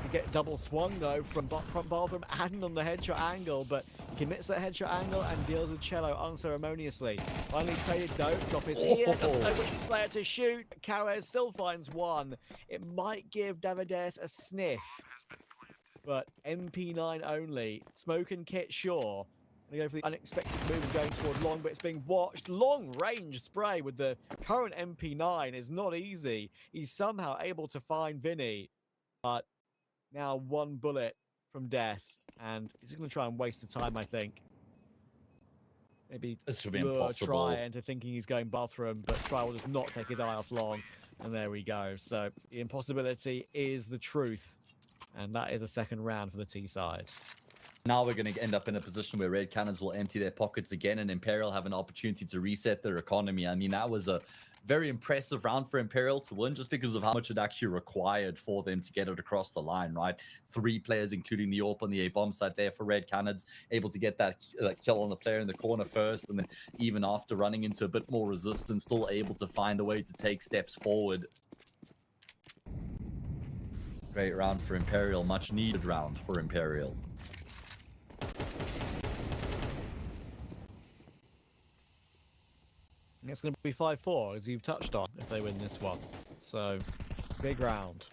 You get double swung though from front bathroom and on the headshot angle, but he commits that headshot angle and deals with Cello unceremoniously. Finally traded though, Drop is here, doesn't know which player to shoot. Kawes still finds one. It might give Davides a sniff, but MP9 only. Smoke and Kit sure. They go for the unexpected move of going toward long, but it's being watched. Long range spray with the current MP9 is not easy. He's somehow able to find Vinny, but now one bullet from death, and he's going to try and waste the time, I think. Maybe this would be lure impossible. Try into thinking he's going bathroom, but Try will just not take his eye off long, and there we go. So the impossibility is the truth, and that is a second round for the T side. Now we're going to end up in a position where Red Canids will empty their pockets again, and Imperial have an opportunity to reset their economy. I mean, that was a very impressive round for Imperial to win, just because of how much it actually required for them to get it across the line, right? 3 players, including the AWP on the A bomb site there for Red Canids, able to get that kill on the player in the corner first, and then even after running into a bit more resistance, still able to find a way to take steps forward. Great round for Imperial, much needed round for Imperial. It's going to be 5-4, as you've touched on, if they win this one. So, big round.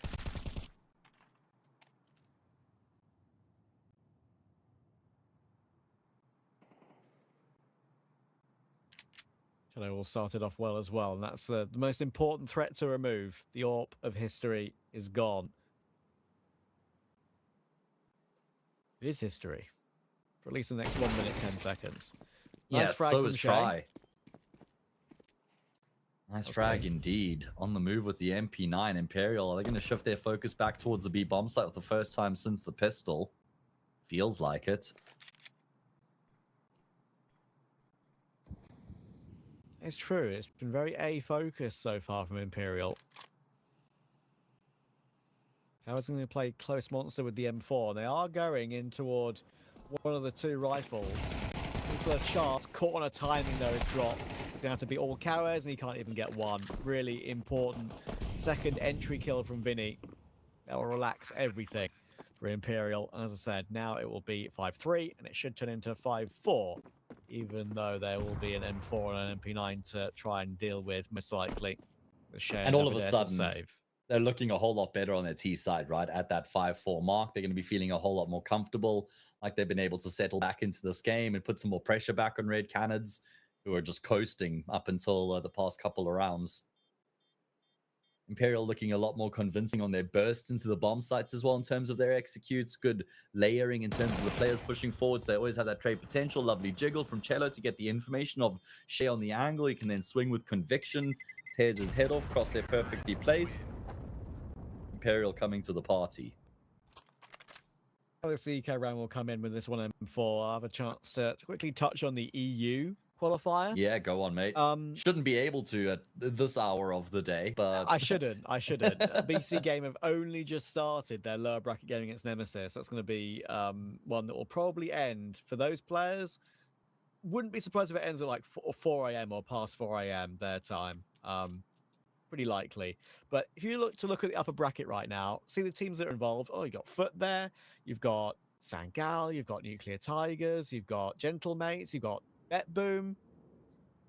Cello all started off well as well, and that's the most important threat to remove. The AWP of history is gone. It is history. For at least the next 1 minute, 10 seconds. Nice Yes, frag so from is Shay. Try. Nice frag indeed. On the move with the MP9. Imperial, are they going to shift their focus back towards the B bomb site for the first time since the pistol? Feels like it. It's true. It's been very A-focused so far from Imperial. Howard's going to play Close Monster with the M4. They are going in toward one of the 2 rifles. There's a chance. Caught on a timing though is dropped. It's going to have to be all Kawes, and he can't even get one. Really important second entry kill from Vinny. That will relax everything for Imperial. And as I said, now it will be 5-3, and it should turn into 5-4, even though there will be an M4 and an MP9 to try and deal with, most likely. And all of a sudden, they're looking a whole lot better on their T side, right? At that 5-4 mark, they're going to be feeling a whole lot more comfortable, like they've been able to settle back into this game and put some more pressure back on Red Canids, who are just coasting up until the past couple of rounds. Imperial looking a lot more convincing on their bursts into the bomb sites as well in terms of their executes. Good layering in terms of the players pushing forward, so they always have that trade potential. Lovely jiggle from Cello to get the information of Shay on the angle. He can then swing with conviction, tears his head off, crosshair perfectly placed. Imperial coming to the party. The CK round will come in with this one M4. I'll have a chance to quickly touch on the EU qualifier. Yeah, go on, mate. Shouldn't be able to at this hour of the day, but I shouldn't. BC Game have only just started their lower bracket game against Nemesis. That's going to be one that will probably end for those players. Wouldn't be surprised if it ends at like 4 a.m. or past 4 a.m. their time. Pretty likely. But if you look at the upper bracket right now, see the teams that are involved. Oh, you got Foot there. You've got Sangal. You've got Nuclear Tigers. You've got Gentlemates. You've got Bet Boom.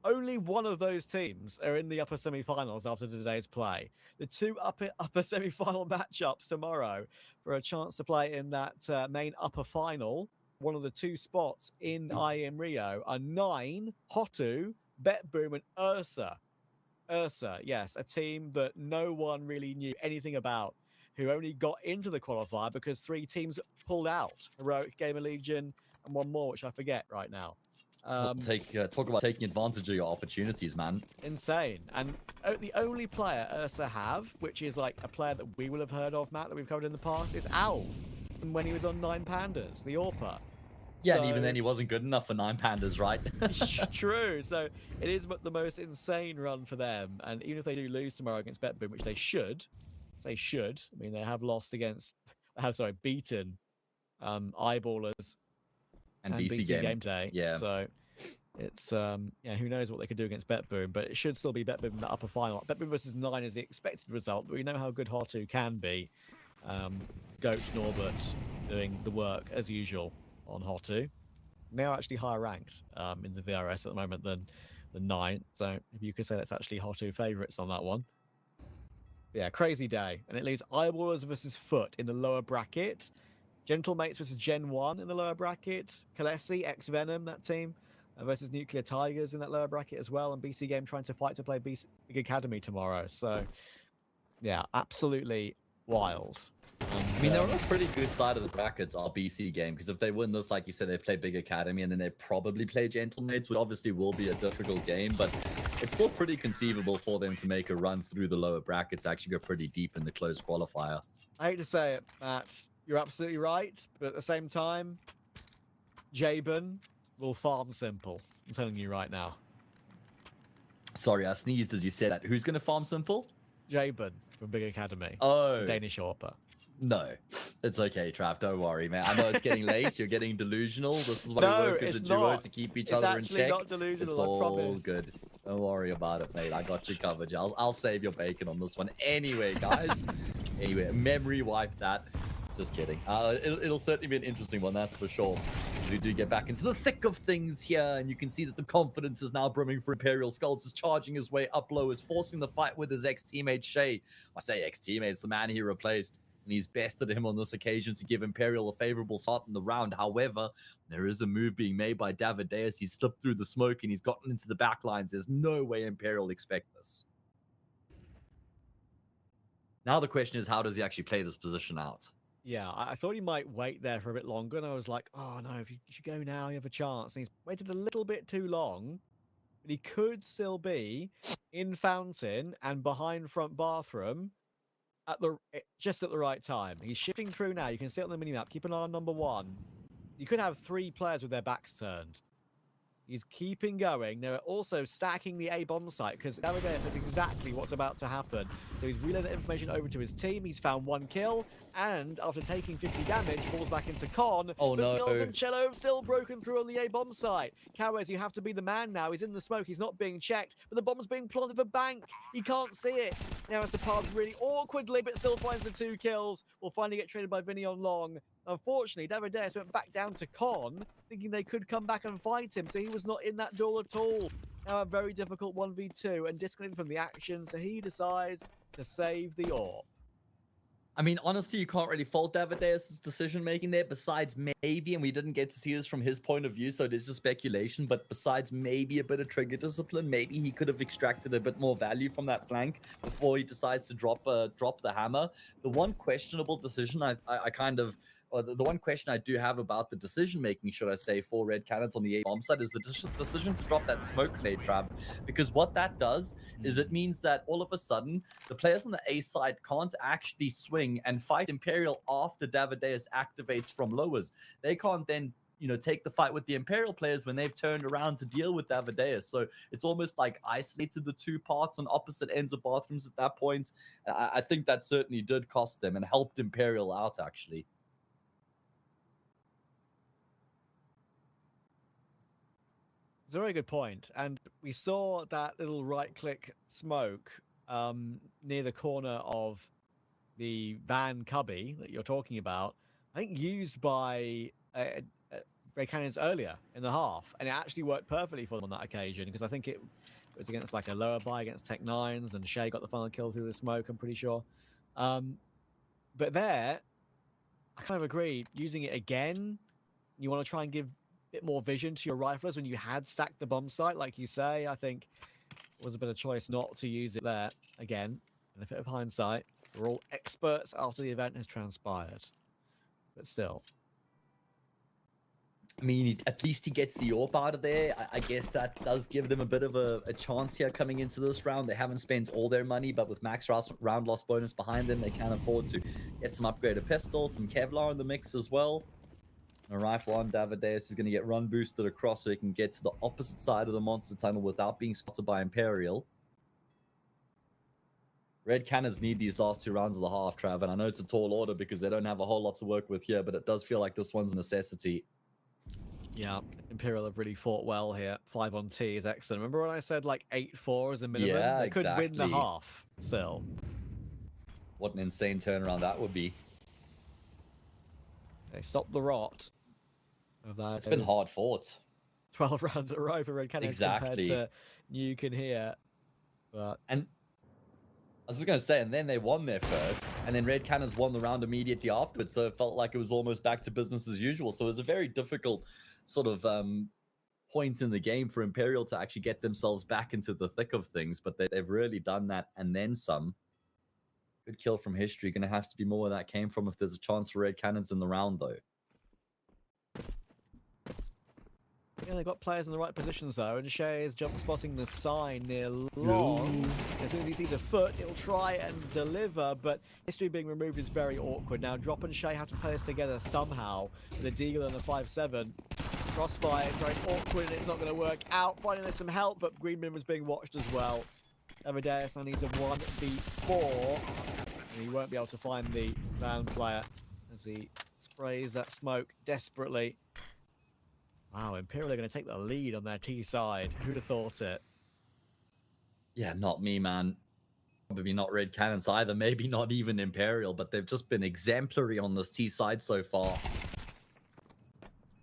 Only one of those teams are in the upper semi-finals after today's play. The two upper semi-final matchups tomorrow for a chance to play in that main upper final. One of the two spots in IEM Rio are 9, Hotu, Bet Boom, and Ursa. Ursa, yes, a team that no one really knew anything about, who only got into the qualifier because 3 teams pulled out. Heroic, Gamer Legion, and one more, which I forget right now. Talk about taking advantage of your opportunities, man. Insane. And the only player Ursa have, which is like a player that we will have heard of, Matt, that we've covered in the past, is Alv, when he was on 9 Pandas, the AWPer. Yeah, and even then he wasn't good enough for 9 Pandas, right? True. So it is the most insane run for them. And even if they do lose tomorrow against Bet Boom, which they should, I mean, they have lost against, beaten Eyeballers and BC Game today. Yeah. So it's, who knows what they could do against Bet Boom, but it should still be Bet Boom in the upper final. Bet Boom versus 9 is the expected result, but we know how good Hotu can be. Goat Norbert doing the work as usual on Hotu. Now actually higher ranked in the VRS at the moment than 9. So if you could say that's actually Hotu favourites on that one. Yeah, crazy day. And it leaves Eyeballers versus Foot in the lower bracket. Gentlemates versus Gen 1 in the lower bracket. Kalesi, ex-Venom, that team, versus Nuclear Tigers in that lower bracket as well. And BC Game trying to fight to play Big Academy tomorrow. So, yeah, absolutely wild. And, I mean, they're on a pretty good side of the brackets, our BC Game, because if they win this, like you said, they play Big Academy, and then they probably play Gentlemates, which obviously will be a difficult game, but it's still pretty conceivable for them to make a run through the lower brackets, actually go pretty deep in the closed qualifier. I hate to say it, Matt. You're absolutely right, but at the same time, Jabin will farm simple. I'm telling you right now. Sorry, I sneezed as you said that. Who's going to farm simple? Jabin from Big Academy. Oh. Danish AWPer. No, it's okay, Trav. Don't worry, man. I know it's getting late. You're getting delusional. This is why we work as a duo to keep each other in check. It's actually not delusional, it's all good. Don't worry about it, mate. I got you covered. I'll save your bacon on this one. Anyway, guys. Anyway, memory wipe that. Just kidding. It'll certainly be an interesting one, that's for sure. We do get back into the thick of things here, and you can see that the confidence is now brimming for Imperial. Skulls is charging his way up low, is forcing the fight with his ex-teammate Shay. I say ex-teammate, it's the man he replaced. And he's bested him on this occasion to give Imperial a favorable start in the round. However, there is a move being made by Davideus. He's slipped through the smoke and he's gotten into the back lines. There's no way Imperial expect this. Now the question is, how does he actually play this position out? Yeah, I thought he might wait there for a bit longer, and I was like, oh no, if you go now, you have a chance. And he's waited a little bit too long, but he could still be in Fountain and behind front bathroom just at the right time. He's shifting through now. You can see it on the minimap. Keep an eye on number 1. You could have 3 players with their backs turned. He's keeping going. They're also stacking the A bomb site because Davideus knows exactly what's about to happen. So he's relayed that information over to his team. He's found 1 kill, and after taking 50 damage, falls back into Con. Oh, but no. Skulls and Cello still broken through on the A bomb site. Kawes, you have to be the man now. He's in the smoke. He's not being checked, but the bomb's being planted for bank. He can't see it. Now has to pass really awkwardly, but still finds the 2 kills. Will finally get traded by Vinny on long. Unfortunately, Davideus went back down to Con, thinking they could come back and fight him, so he was not in that duel at all. Now a very difficult 1v2 and disconnected from the action, so he decides to save the AWP. I mean, honestly, you can't really fault Davideus' decision-making there, besides maybe, and we didn't get to see this from his point of view, so it is just speculation, but besides maybe a bit of trigger discipline, maybe he could have extracted a bit more value from that flank before he decides to drop the hammer. The one questionable decision I kind of or the one question I do have about the decision making, should I say, for Red Canids on the A bomb side is the decision to drop that smoke grenade, Trav. Because what that does is it means that all of a sudden the players on the A side can't actually swing and fight Imperial after Davideus activates from lowers. They can't then, you know, take the fight with the Imperial players when they've turned around to deal with Davideus. So it's almost like isolated the two parts on opposite ends of bathrooms at that point. I think that certainly did cost them and helped Imperial out, actually. It's a very good point. And we saw that little right-click smoke near the corner of the van cubby that you're talking about, I think used by Red Canids earlier in the half, and it actually worked perfectly for them on that occasion, because I think it was against like a lower buy against Tech Nines, and Shay got the final kill through the smoke, I'm pretty sure. But there, I kind of agree. Using it again, you want to try and give a bit more vision to your riflers when you had stacked the bomb site, like you say. I think it was a better choice not to use it there again. Benefit of hindsight, we're all experts after the event has transpired, but still. I mean, at least he gets the AWP out of there. I guess that does give them a bit of a chance here coming into this round. They haven't spent all their money, but with max round loss bonus behind them, they can afford to get some upgraded pistols, some Kevlar in the mix as well. A rifle on Davideus is going to get run boosted across so he can get to the opposite side of the monster tunnel without being spotted by Imperial. Red Canids need these last 2 rounds of the half, Trav, and I know it's a tall order because they don't have a whole lot to work with here, but it does feel like this one's a necessity. Yeah, Imperial have really fought well here. 5 on T is excellent. Remember when I said like 8-4 as a minimum? Yeah, they could win the exactly. half still. What an insane turnaround that would be. They stopped the rot of that. It's been hard fought. 12 rounds in a row for Red Canids compared Exactly. to Nuke in here. But And I was just going to say, and then they won their first, and then Red Canids won the round immediately afterwards, so it felt like it was almost back to business as usual. So it was a very difficult sort of point in the game for Imperial to actually get themselves back into the thick of things, but they've really done that and then some. Good kill from history. Going to have to be more where that came from if there's a chance for Red Canids in the round, though. yeah, they've got players in the right positions though, and Shay is jump spotting the sign near long. As soon as he sees a foot, he'll try and deliver, but history being removed is very awkward. Now Drop and Shay have to play this together somehow with a Deagle and a 5-7. Crossfire is very awkward and it's not going to work out. Finding there's some help, but Green Min was being watched as well. Davideus now needs a 1v4, and he won't be able to find the van player as he sprays that smoke desperately. Wow, Imperial are going to take the lead on their T side. Who'd have thought it? Yeah, not me, man. Probably not Red Canids either. Maybe not even Imperial, but they've just been exemplary on this T side so far.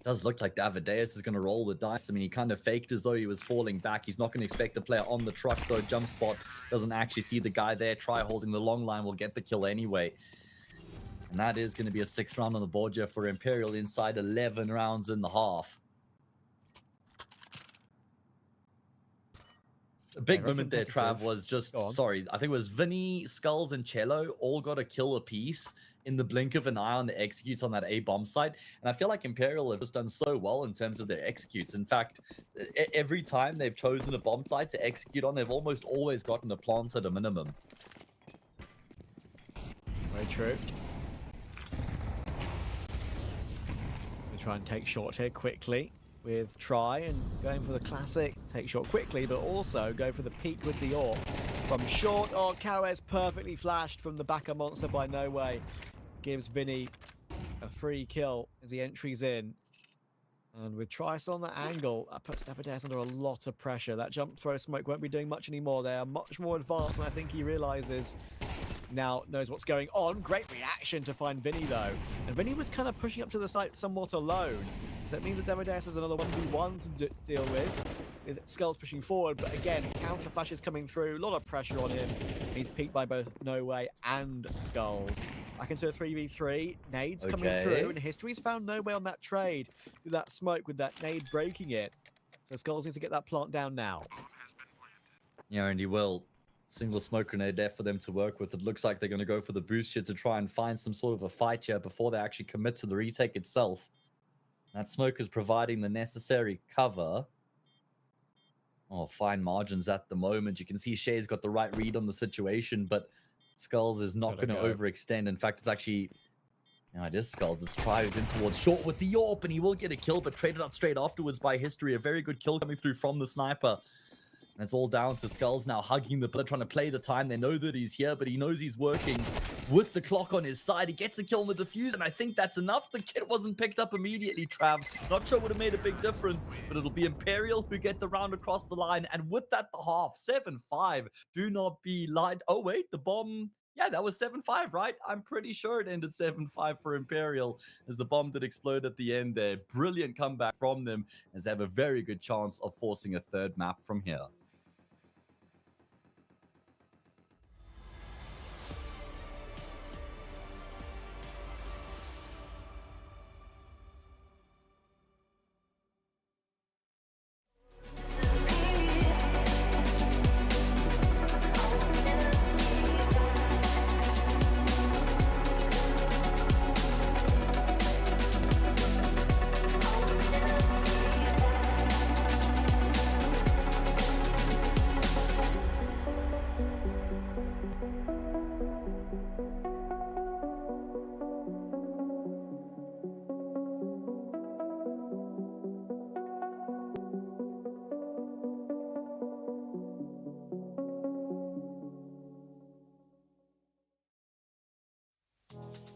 Does look like Davideus is going to roll the dice. I mean, he kind of faked as though he was falling back. He's not going to expect the player on the truck, though. Jump spot doesn't actually see the guy there. Try holding the long line will get the kill anyway. And that is going to be a 6th round on the board here for Imperial inside 11 rounds in the half. A big moment there, Trav, was just, sorry, I think it was Vinny, Skulls, and Cello all got a kill apiece in the blink of an eye on the executes on that A bomb site. And I feel like Imperial have just done so well in terms of their executes. In fact, every time they've chosen a bomb site to execute on, they've almost always gotten a plant at a minimum. Very true. We try and take short here quickly with Try and going for the classic take short quickly, but also go for the peak with the AWP from short. Oh, Kawes perfectly flashed from the backer monster by No Way. Gives Vinny a free kill as he entries in. And with Trice on that angle, that puts Davideus under a lot of pressure. That jump throw smoke won't be doing much anymore. They are much more advanced, and I think he realizes now, knows what's going on. Great reaction to find Vinny though. And Vinny was kind of pushing up to the site somewhat alone. So it means that Davideus has another 1v1 to deal with Skulls pushing forward, but again, counter flashes coming through, a lot of pressure on him. He's peaked by both No Way and Skulls. Back into a 3v3, nades coming through, and history's found No Way on that trade through that smoke with that nade breaking it. So Skulls needs to get that plant down now. Yeah, and he will. Single smoke grenade there for them to work with. It looks like they're going to go for the boost here to try and find some sort of a fight here before they actually commit to the retake itself. That smoke is providing the necessary cover. Oh, fine margins at the moment. You can see Shay's got the right read on the situation, but Skulls is not going to overextend. In fact, it's actually... No, it is Skulls. This try is in towards short with the AWP, and he will get a kill, but traded out straight afterwards by History. A very good kill coming through from the sniper. And it's all down to Skulls now hugging the pillar, trying to play the time. They know that he's here, but he knows he's working with the clock on his side. He gets a kill on the defuse, and I think that's enough. The kit wasn't picked up immediately, Trav. Not sure would have made a big difference, but it'll be Imperial who get the round across the line. And with that, the half, 7-5. Do not be lied. Oh, wait, the bomb... Yeah, that was 7-5, right? I'm pretty sure it ended 7-5 for Imperial as the bomb did explode at the end there. Brilliant comeback from them as they have a very good chance of forcing a third map from here.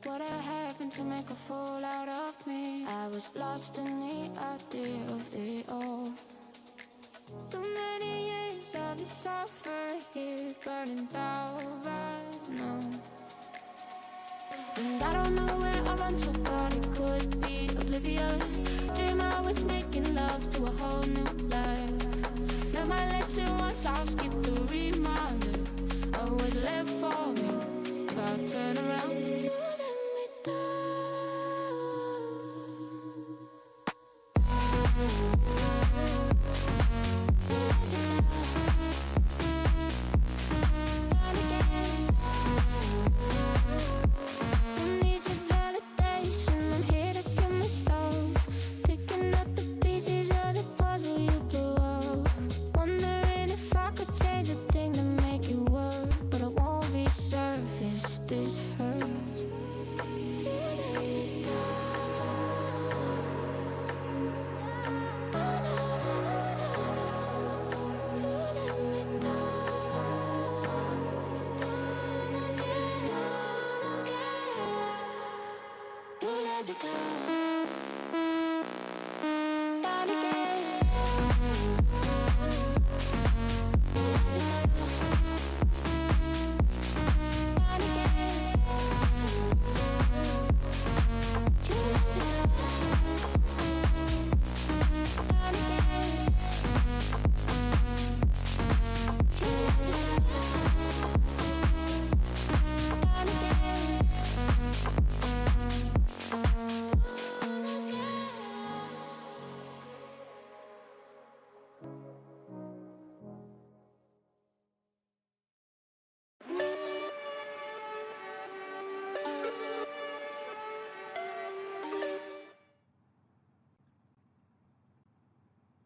Whatever happened to make a fool out of me? I was lost in the idea of it all. Too many years I've been suffering here, burning down right now. And I don't know where I run to, but it could be oblivion. Dream I was making love to a whole new life. Learned my lesson once, I'll skip the reminder of what's left for me if I turn around.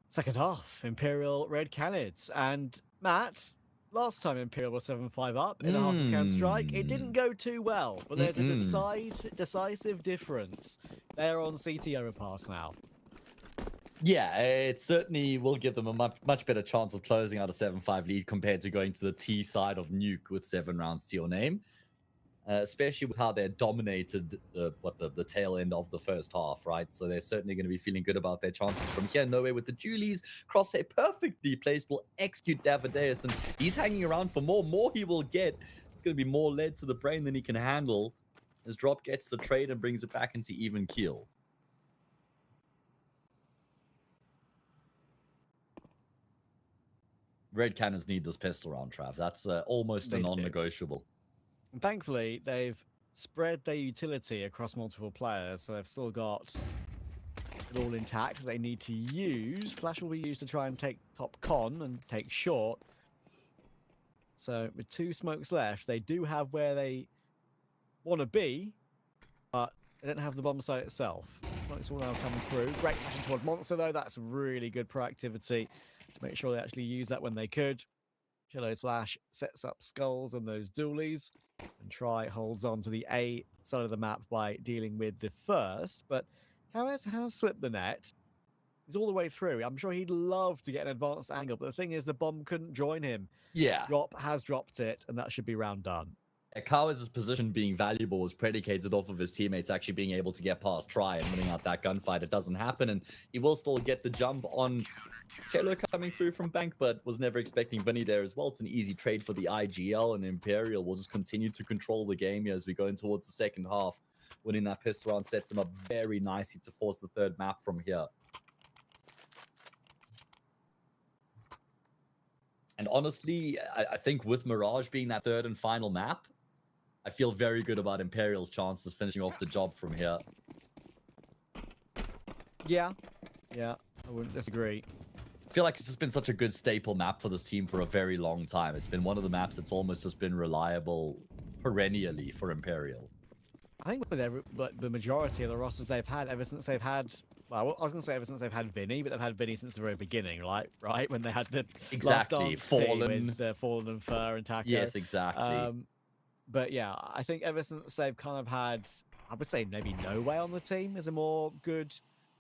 Second half, Imperial red Canids. And Matt, last time Imperial was 7-5 up in a half of Counter-Strike, it didn't go too well, but there's a decisive difference. They're on CT Overpass now. Yeah, it certainly will give them a much better chance of closing out a 7-5 lead compared to going to the T side of Nuke with 7 rounds to your name. Especially with how they dominated the tail end of the first half, right? So they're certainly going to be feeling good about their chances from here. Nowhere with the Julies. Crosshair perfectly placed will execute Davideus, and he's hanging around for more. More he will get. It's going to be more lead to the brain than he can handle. As Drop gets the trade and brings it back into even keel. Red Cannons need this pistol round, Trav. That's almost a non-negotiable. And thankfully, they've spread their utility across multiple players, so they've still got it all intact. They need to use. Flash will be used to try and take top con and take short. So with 2 smokes left, they do have where they want to be, but they don't have the bomb site itself. Smokes all now coming through. Great action toward Monster, though. That's really good proactivity to make sure they actually use that when they could. Cello Splash sets up Skulls and those dualies, and Try holds on to the A side of the map by dealing with the first, but Canids has slipped the net. He's all the way through. I'm sure he'd love to get an advanced angle, but the thing is the bomb couldn't join him. Yeah. Drop has dropped it, and that should be round done. Canids' position being valuable was predicated off of his teammates actually being able to get past Try and winning out that gunfight. It doesn't happen, and he will still get the jump on Cello coming through from Bank, but was never expecting Vinny there as well. It's an easy trade for the IGL, and Imperial will just continue to control the game here as we go in towards the second half. Winning that pistol round sets him up very nicely to force the third map from here. And honestly, I think with Mirage being that third and final map, I feel very good about Imperial's chances finishing off the job from here. Yeah, I wouldn't disagree. I feel like it's just been such a good staple map for this team for a very long time. It's been one of the maps that's almost just been reliable perennially for Imperial. I think with the majority of the rosters they've had ever since they've had, well, I was going to say ever since they've had Vinny, but they've had Vinny since the very beginning, right? When they had the exactly last Fallen, with Fallen and Fur and Taco. Yes, exactly. But yeah, I think ever since they've kind of had, I would say maybe No Way on the team is a more good,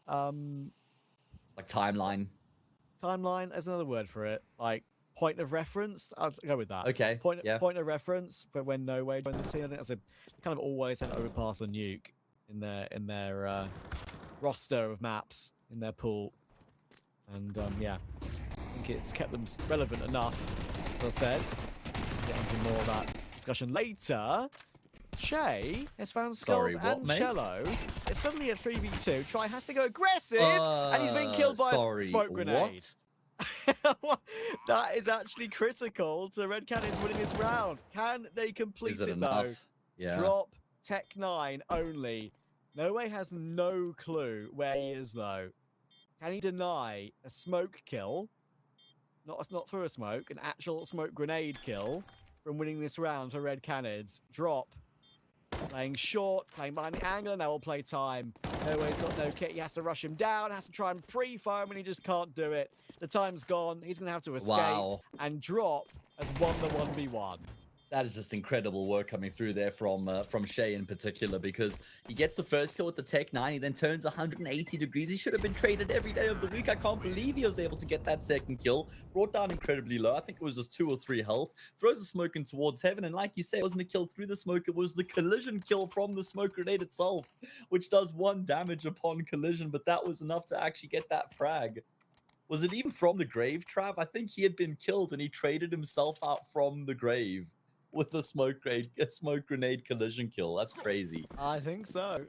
like timeline. Timeline is another word for it. Like point of reference. I'll go with that. Okay. Point of reference for when No Way joined the team. I think that's a kind of always had Overpass and Nuke in their roster of maps in their pool, and yeah, I think it's kept them relevant enough. As I said, get into more of that discussion later. Shay has found Skulls and Cello. It's suddenly a 3v2. Try has to go aggressive, and he's been killed by a smoke grenade. That is actually critical to Red Canids winning this round. Can they complete it though? Yeah. Drop Tech 9 only. No Way has no clue where he is though. Can he deny a smoke kill? Not through a smoke, an actual smoke grenade kill from winning this round for Red Canids. Drop. Playing short, playing behind the angle, and now will play time. No Way's got no kit. He has to rush him down, has to try and pre-fire him, and he just can't do it. The time's gone. He's going to have to escape and Drop has won the 1v1. That is just incredible work coming through there from Shay in particular, because he gets the first kill with the Tech 9, he then turns 180 degrees. He should have been traded every day of the week. I can't believe he was able to get that second kill. Brought down incredibly low. I think it was just 2 or 3 health. Throws the smoke in towards heaven, and like you say, it wasn't a kill through the smoke. It was the collision kill from the smoke grenade itself, which does 1 damage upon collision, but that was enough to actually get that frag. Was it even from the grave, Trav? I think he had been killed, and he traded himself out from the grave with a smoke grenade collision kill. That's crazy. I think so.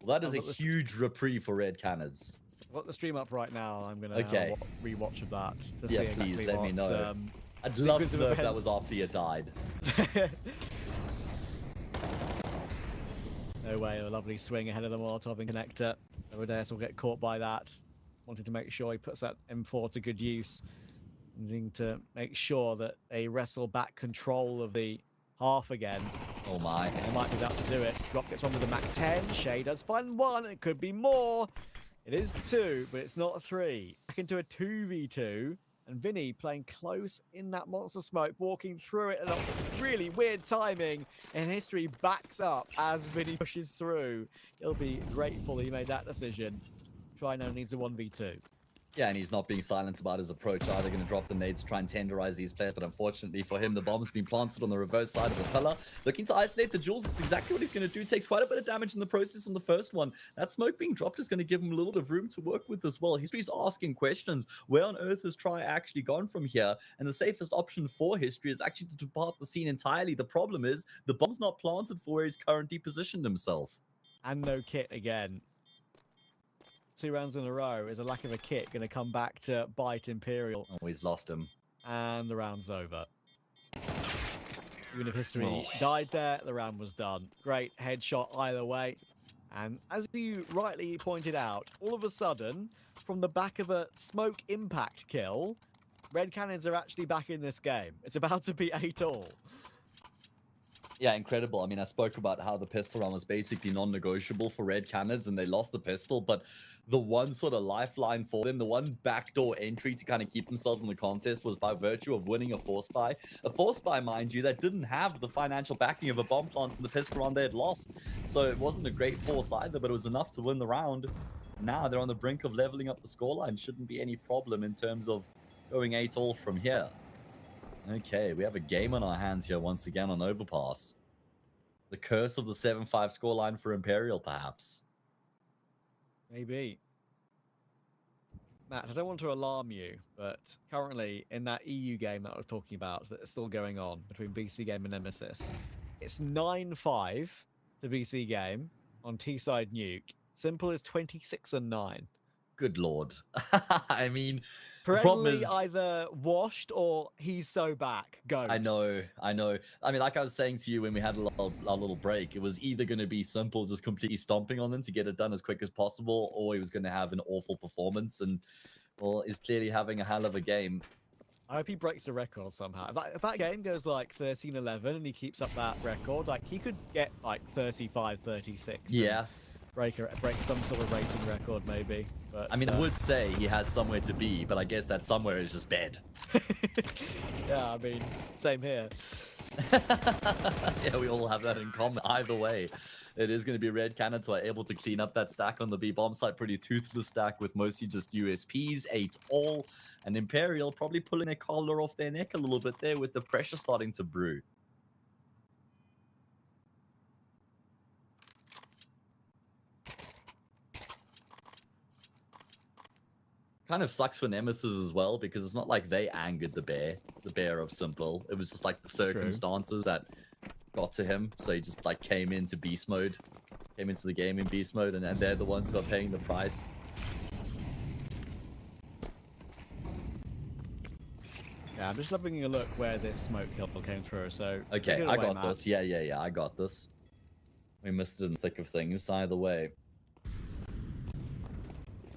Well, that is a huge reprieve for Red Canids. I've got the stream up right now. I'm going to have a rewatch of that to see please exactly let me know. I'd love to know if that was after you died. No Way, a lovely swing ahead of the Molotov and connector. Rodeus will get caught by that. Wanted to make sure he puts that M4 to good use. Needing to make sure that they wrestle back control of the half again. Oh my. They might be able to do it. Drop gets one with the Mac 10. Shay does find 1. It could be more. It is 2, but it's not 3. Back into a 2v2. And Vinny playing close in that monster smoke, walking through it. And really weird timing. And history backs up as Vinny pushes through. He'll be grateful he made that decision. Try now needs a 1v2. Yeah, and he's not being silent about his approach either. Going to drop the nades to try and tenderize these players, but unfortunately for him, the bomb's been planted on the reverse side of the pillar. Looking to isolate the jewels. It's exactly what he's going to do. Takes quite a bit of damage in the process on the first one. That smoke being dropped is going to give him a little bit of room to work with as well. History's asking questions. Where on earth has Try actually gone from here? And the safest option for History is actually to depart the scene entirely. The problem is the bomb's not planted for where he's currently positioned himself. And no kit again. 2 rounds in a row is a lack of a kit going to come back to bite Imperial. Oh, he's lost him. And the round's over. Even if History died there, the round was done. Great headshot either way. And as you rightly pointed out, all of a sudden, from the back of a smoke impact kill, Red Canids are actually back in this game. It's about to be 8-all. Yeah, incredible. I mean, I spoke about how the pistol round was basically non-negotiable for Red Canids, and they lost the pistol, but the one sort of lifeline for them, the one backdoor entry to kind of keep themselves in the contest was by virtue of winning a force buy. A force buy, mind you, that didn't have the financial backing of a bomb plant in the pistol round they had lost. So it wasn't a great force either, but it was enough to win the round. Now they're on the brink of leveling up the scoreline. Shouldn't be any problem in terms of going 8-all from here. Okay, we have a game on our hands here once again on Overpass. The curse of the 7-5 scoreline for Imperial, perhaps. Maybe. Matt, I don't want to alarm you, but currently in that EU game that I was talking about that's still going on between BC Game and Nemesis, it's 9-5 to BC Game on T-side Nuke. Simple as 26-9. Good lord. I mean, the Perennially problem is either washed or he's so back. Go. I know. I mean, like I was saying to you when we had a little break, it was either going to be Simple just completely stomping on them to get it done as quick as possible, or he was going to have an awful performance, and, well, he's clearly having a hell of a game. I hope he breaks the record somehow. If that game goes like 13-11 and he keeps up that record, like he could get like 35-36. Yeah. Break some sort of rating record, maybe. But, I mean, I would say he has somewhere to be, but I guess that somewhere is just bed. Yeah, I mean, same here. Yeah, we all have that in common. Either way, it is going to be Red Canids who are able to clean up that stack on the B bomb site. Pretty toothless stack with mostly just USPs, 8-all, and Imperial probably pulling their collar off their neck a little bit there with the pressure starting to brew. Kind of sucks for Nemesis as well, because it's not like they angered the bear of Simple. It was just like the circumstances that got to him. So he just like came into beast mode, came into the game in beast mode, and they're the ones who are paying the price. Yeah, I'm just having a look where this smoke kill came through. So okay, I got this. Yeah, I got this. We missed it in the thick of things. Either way.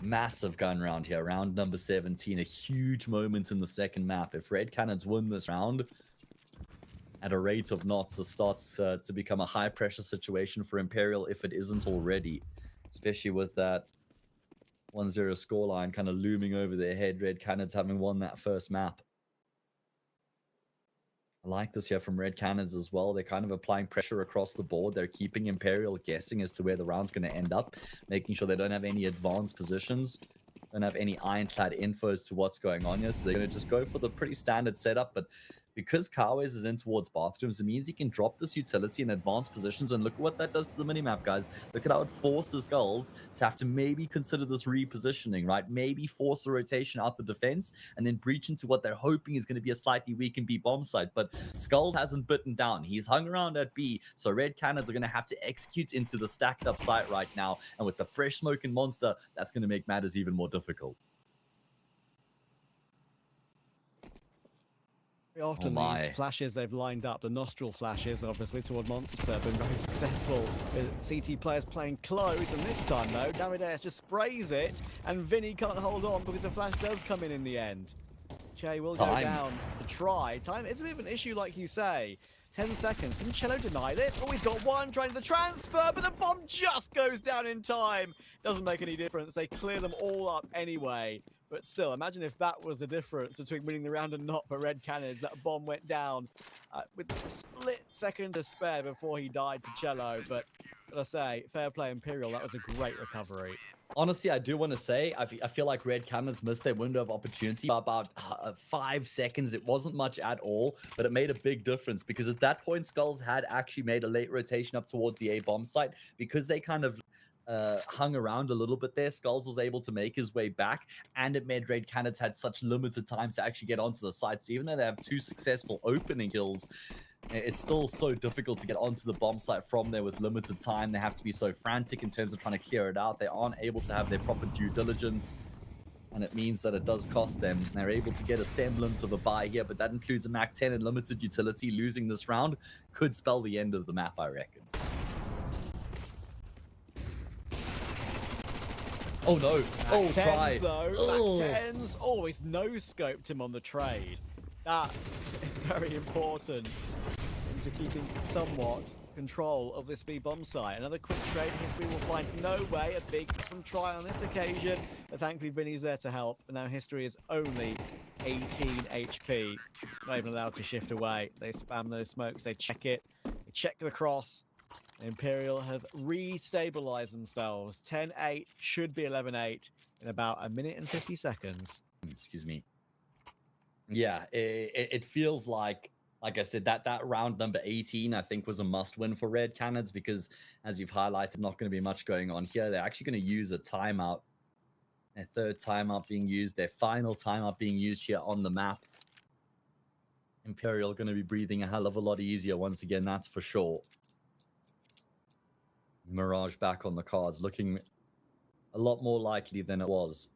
Massive gun round here, round number 17, a huge moment in the second map. If Red Canids win this round at a rate of knots, it starts to become a high pressure situation for Imperial if it isn't already, especially with that 1-0 scoreline kind of looming over their head. Red Canids having won that first map. I like this here from Red Canids as well. They're kind of applying pressure across the board. They're keeping Imperial guessing as to where the round's going to end up, making sure they don't have any advanced positions, don't have any ironclad info as to what's going on here. So they're going to just go for the pretty standard setup, but because Kawes is in towards bathrooms, it means he can drop this utility in advanced positions, and look at what that does to the minimap, guys. Look at how it forces Skulls to have to maybe consider this repositioning, right? Maybe force a rotation out the defense and then breach into what they're hoping is going to be a slightly weakened B bomb site. But Skulls hasn't bitten down. He's hung around at B, so Red Canids are going to have to execute into the stacked up site right now, and with the fresh smoke and monster, that's going to make matters even more difficult. Often these flashes they've lined up, the nostril flashes, obviously, toward Monster, have been very successful. CT players playing close, and this time, though, Damides just sprays it, and Vinny can't hold on because the flash does come in the end. Che will go down to try. Time is a bit of an issue, like you say. 10 seconds. Can Cello deny this? Oh, he's got one trying to transfer, but the bomb just goes down in time. Doesn't make any difference. They clear them all up anyway. But still, imagine if that was the difference between winning the round and not for Red Canids. That bomb went down with a split second to spare before he died to Cello. But, as I say, fair play Imperial. That was a great recovery. Honestly, I do want to say, I feel like Red Canids missed their window of opportunity by about 5 seconds. It wasn't much at all, but it made a big difference because at that point, Skulls had actually made a late rotation up towards the A bomb site because they kind of hung around a little bit there. Skulls was able to make his way back, and it made Red Canids had such limited time to actually get onto the site. So even though they have 2 successful opening kills, it's still so difficult to get onto the bomb site from there with limited time. They have to be so frantic in terms of trying to clear it out. They aren't able to have their proper due diligence, and it means that it does cost them. They're able to get a semblance of a buy here, but that includes a Mac 10 and limited utility. Losing this round could spell the end of the map, I reckon. Oh no. Oh, try. Though. Back tens. Oh, he's no-scoped him on the trade. That is very important into keeping somewhat control of this B bomb site. Another quick trade. History will find no way. A big from try on this occasion. But thankfully, Vinny's there to help. And now History is only 18 HP. Not even allowed to shift away. They spam those smokes. They check it. They check the cross. Imperial have re-stabilized themselves. 10-8 should be 11-8 in about a minute and 50 seconds. Excuse me. Yeah, it feels like I said, that round number 18, I think, was a must-win for Red Canids because, as you've highlighted, not going to be much going on here. They're actually going to use a timeout. Their third timeout being used. Their final timeout being used here on the map. Imperial going to be breathing a hell of a lot easier once again, that's for sure. Mirage back on the cards, looking a lot more likely than it was.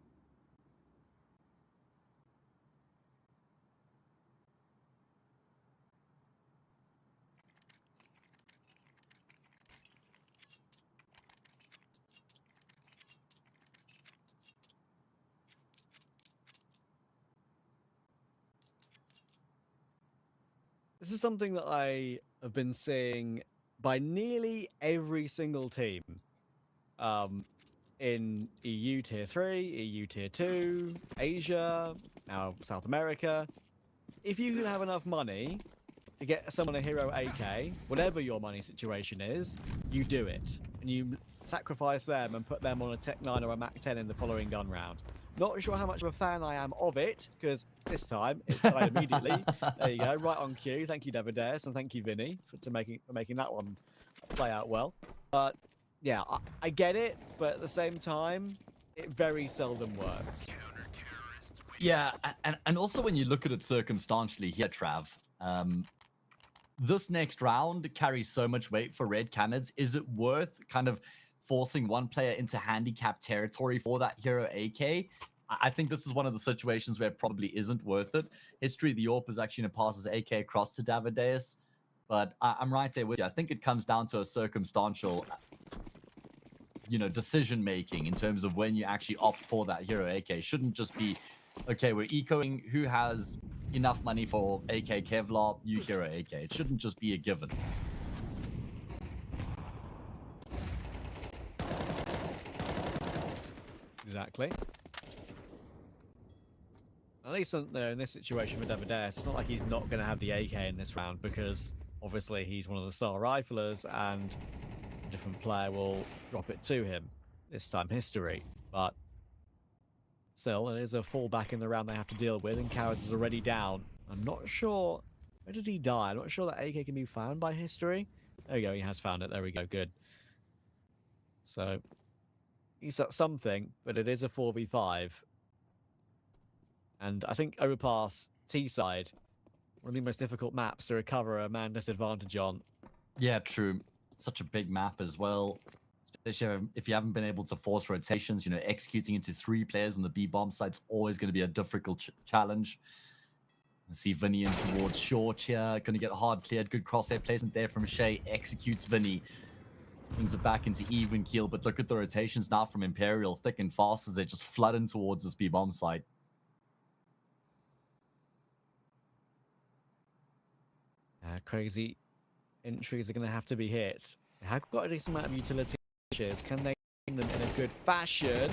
This is something that I have been seeing by nearly every single team in EU Tier 3, EU Tier 2, Asia, now South America. If you can have enough money to get someone a hero AK, whatever your money situation is, you do it. And you sacrifice them and put them on a Tech 9 or a Mac 10 in the following gun round. Not sure how much of a fan I am of it, because this time it died immediately. There you go, right on cue. Thank you, Devadeus, and thank you, Vinny, for making that one play out well. But yeah, I get it, but at the same time, it very seldom works. Yeah, and also when you look at it circumstantially here, Trav, this next round carries so much weight for Red Canids. Is it worth kind of forcing one player into handicap territory for that hero AK? I think this is one of the situations where it probably isn't worth it. History, the AWP is actually going to pass his AK across to Davideus, but I'm right there with you. I think it comes down to a circumstantial, decision making in terms of when you actually opt for that hero AK. It shouldn't just be, okay, we're ecoing who has enough money for AK Kevlar, you hero AK. It shouldn't just be a given. Exactly. At least in this situation with Devadeus, it's not like he's not going to have the AK in this round because obviously he's one of the star riflers and a different player will drop it to him. This time History. But still, it is a fallback in the round they have to deal with, and Cowards is already down. I'm not sure. Where did he die? I'm not sure that AK can be found by History. There we go, he has found it. There we go, good. So he's at something, but it is a 4v5. And I think Overpass T-side, one of the most difficult maps to recover a man disadvantage on. Yeah, true. Such a big map as well. Especially if you haven't been able to force rotations, executing into 3 players on the B bomb site's always going to be a difficult challenge. I see Vinny in towards Short here. Going to get hard cleared. Good crosshair placement there from Shay. Executes Vinny. Brings it back into even keel, but look at the rotations now from Imperial, thick and fast as they just flood in towards this B bomb site. Crazy entries are going to have to be hit. They have got a decent amount of utility. Can they bring them in a good fashion?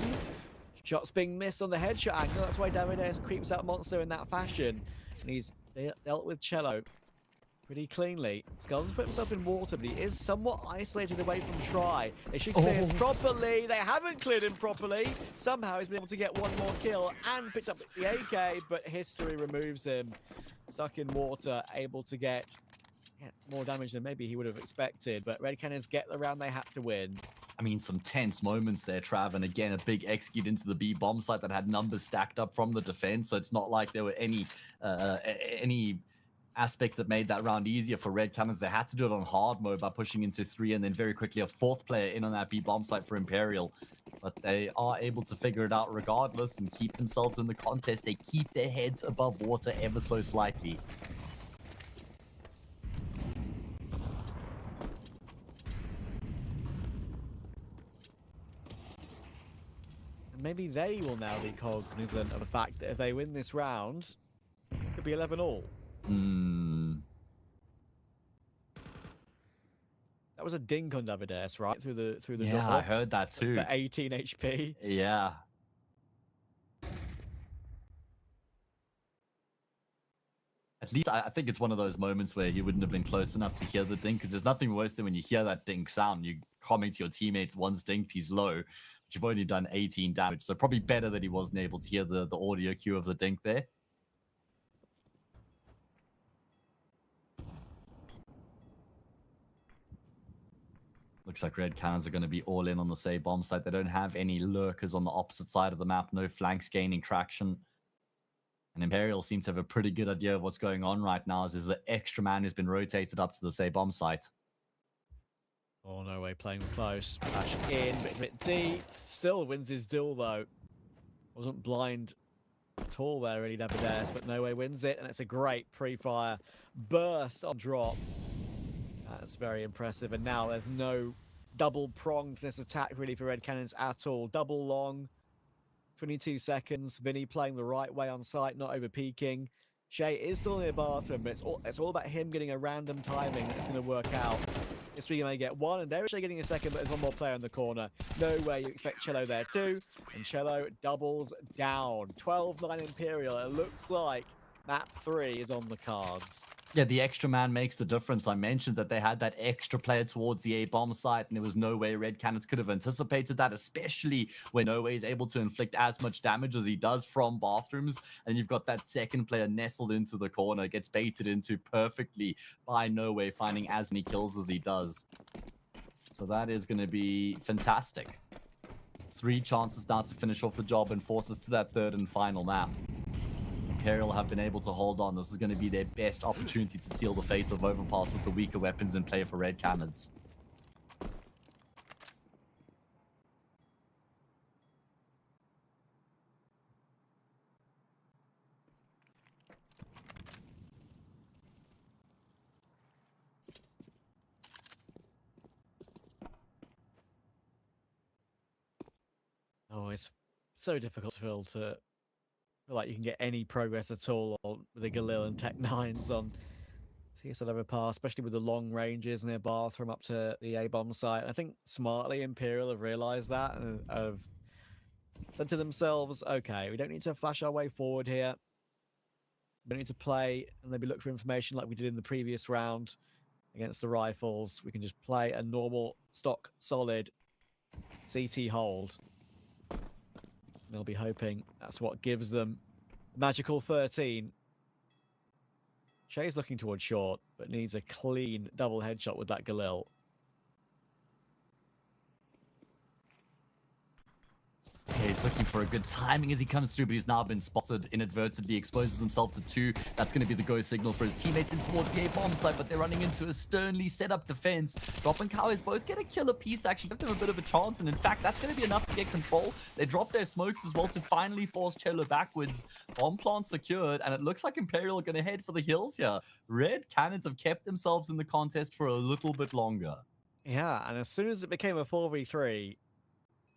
Shots being missed on the headshot angle. That's why Davideus creeps out Monster in that fashion. And he's dealt with Cello pretty cleanly. Skulls has put himself in water, but he is somewhat isolated away from Try. They should clear him properly. They haven't cleared him properly. Somehow he's been able to get one more kill and picked up the AK, but History removes him. Stuck in water, able to get more damage than maybe he would have expected. But Red Canids get the round they had to win. I mean, some tense moments there, Trav, and again, a big execute into the B bomb site that had numbers stacked up from the defense, so it's not like there were any aspects that made that round easier for Red Canids. They had to do it on hard mode by pushing into 3 and then very quickly a 4th player in on that B bomb site for Imperial, but they are able to figure it out regardless and keep themselves in the contest. They keep their heads above water ever so slightly. maybe they will now be cognizant of the fact that if they win this round, it could be 11-all. That was a dink on Davides, right? Through the Yeah, door. I heard that too. For 18 HP. Yeah. At least I think it's one of those moments where he wouldn't have been close enough to hear the dink, because there's nothing worse than when you hear that dink sound. You comment to your teammates, one's dinked, he's low, but you've only done 18 damage. So probably better that he wasn't able to hear the audio cue of the dink there. Looks like Red Canids are going to be all in on the say bomb site. They don't have any lurkers on the opposite side of the map. No flanks gaining traction. And Imperial seem to have a pretty good idea of what's going on right now, as there's an extra man who's been rotated up to the say bomb site. Oh, no way, playing close. Bash in, but it's a bit deep. Still wins his duel, though. Wasn't blind at all there, really, Davides, but no way wins it. And it's a great pre-fire burst on drop. That's very impressive. And now there's no double-pronged this attack, really, for Red Canids at all. Double long. 22 seconds. Vinny playing the right way on site, not over peaking. Shay is still in the bathroom, but it's all about him getting a random timing that's going to work out. This week may get one, and they're actually getting a second, but there's one more player in the corner. No way you expect Cello there too. And Cello doubles down. 12-9 Imperial. It looks like map 3 is on the cards. Yeah, the extra man makes the difference. I mentioned that they had that extra player towards the A bomb site, and there was no way Red Canids could have anticipated that, especially when No Way is able to inflict as much damage as he does from bathrooms. And you've got that second player nestled into the corner, gets baited into perfectly by No Way, finding as many kills as he does. So that is going to be fantastic. 3 chances now to finish off the job and force us to that third and final map. Imperial have been able to hold on. This is going to be their best opportunity to seal the fate of Overpass with the weaker weapons in play for Red Canids. Oh, it's so difficult to feel like you can get any progress at all on the Galil and Tech 9s on TSL Overpass, especially with the long ranges in their bathroom up to the A-bomb site. I think smartly Imperial have realized that and have said to themselves, okay, we don't need to flash our way forward here. We don't need to play and maybe look for information like we did in the previous round against the Rifles. We can just play a normal, stock, solid CT hold. They'll be hoping that's what gives them magical 13. Shay's looking towards short, but needs a clean double headshot with that Galil. Okay, he's looking for a good timing as he comes through, but he's now been spotted inadvertently, exposes himself to 2. That's going to be the go signal for his teammates in towards the A-bomb site, but they're running into a sternly set up defense. Drop and Cowies both get a killer piece to actually give them a bit of a chance, and in fact, that's going to be enough to get control. They drop their smokes as well to finally force Cello backwards. Bomb plant secured, and it looks like Imperial are going to head for the hills here. Red Canids have kept themselves in the contest for a little bit longer. Yeah, and as soon as it became a 4v3,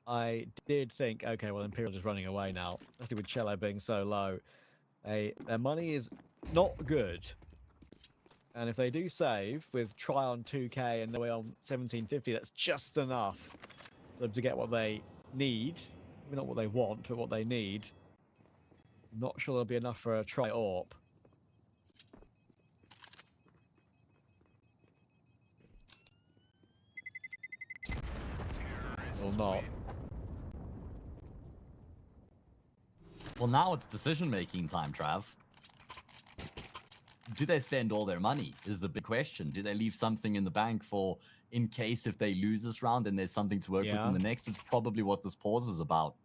I did think, okay, well, Imperial just running away now, especially with Cello being so low. Their money is not good. And if they do save with try on 2k and No Way on 1750, that's just enough for them to get what they need. Maybe not what they want, but what they need. Not sure there'll be enough for a try AWP. Or not. Well, now it's decision-making time, Trav. Do they spend all their money is the big question. Do they leave something in the bank for in case if they lose this round and there's something to work with in the next? It's probably what this pause is about.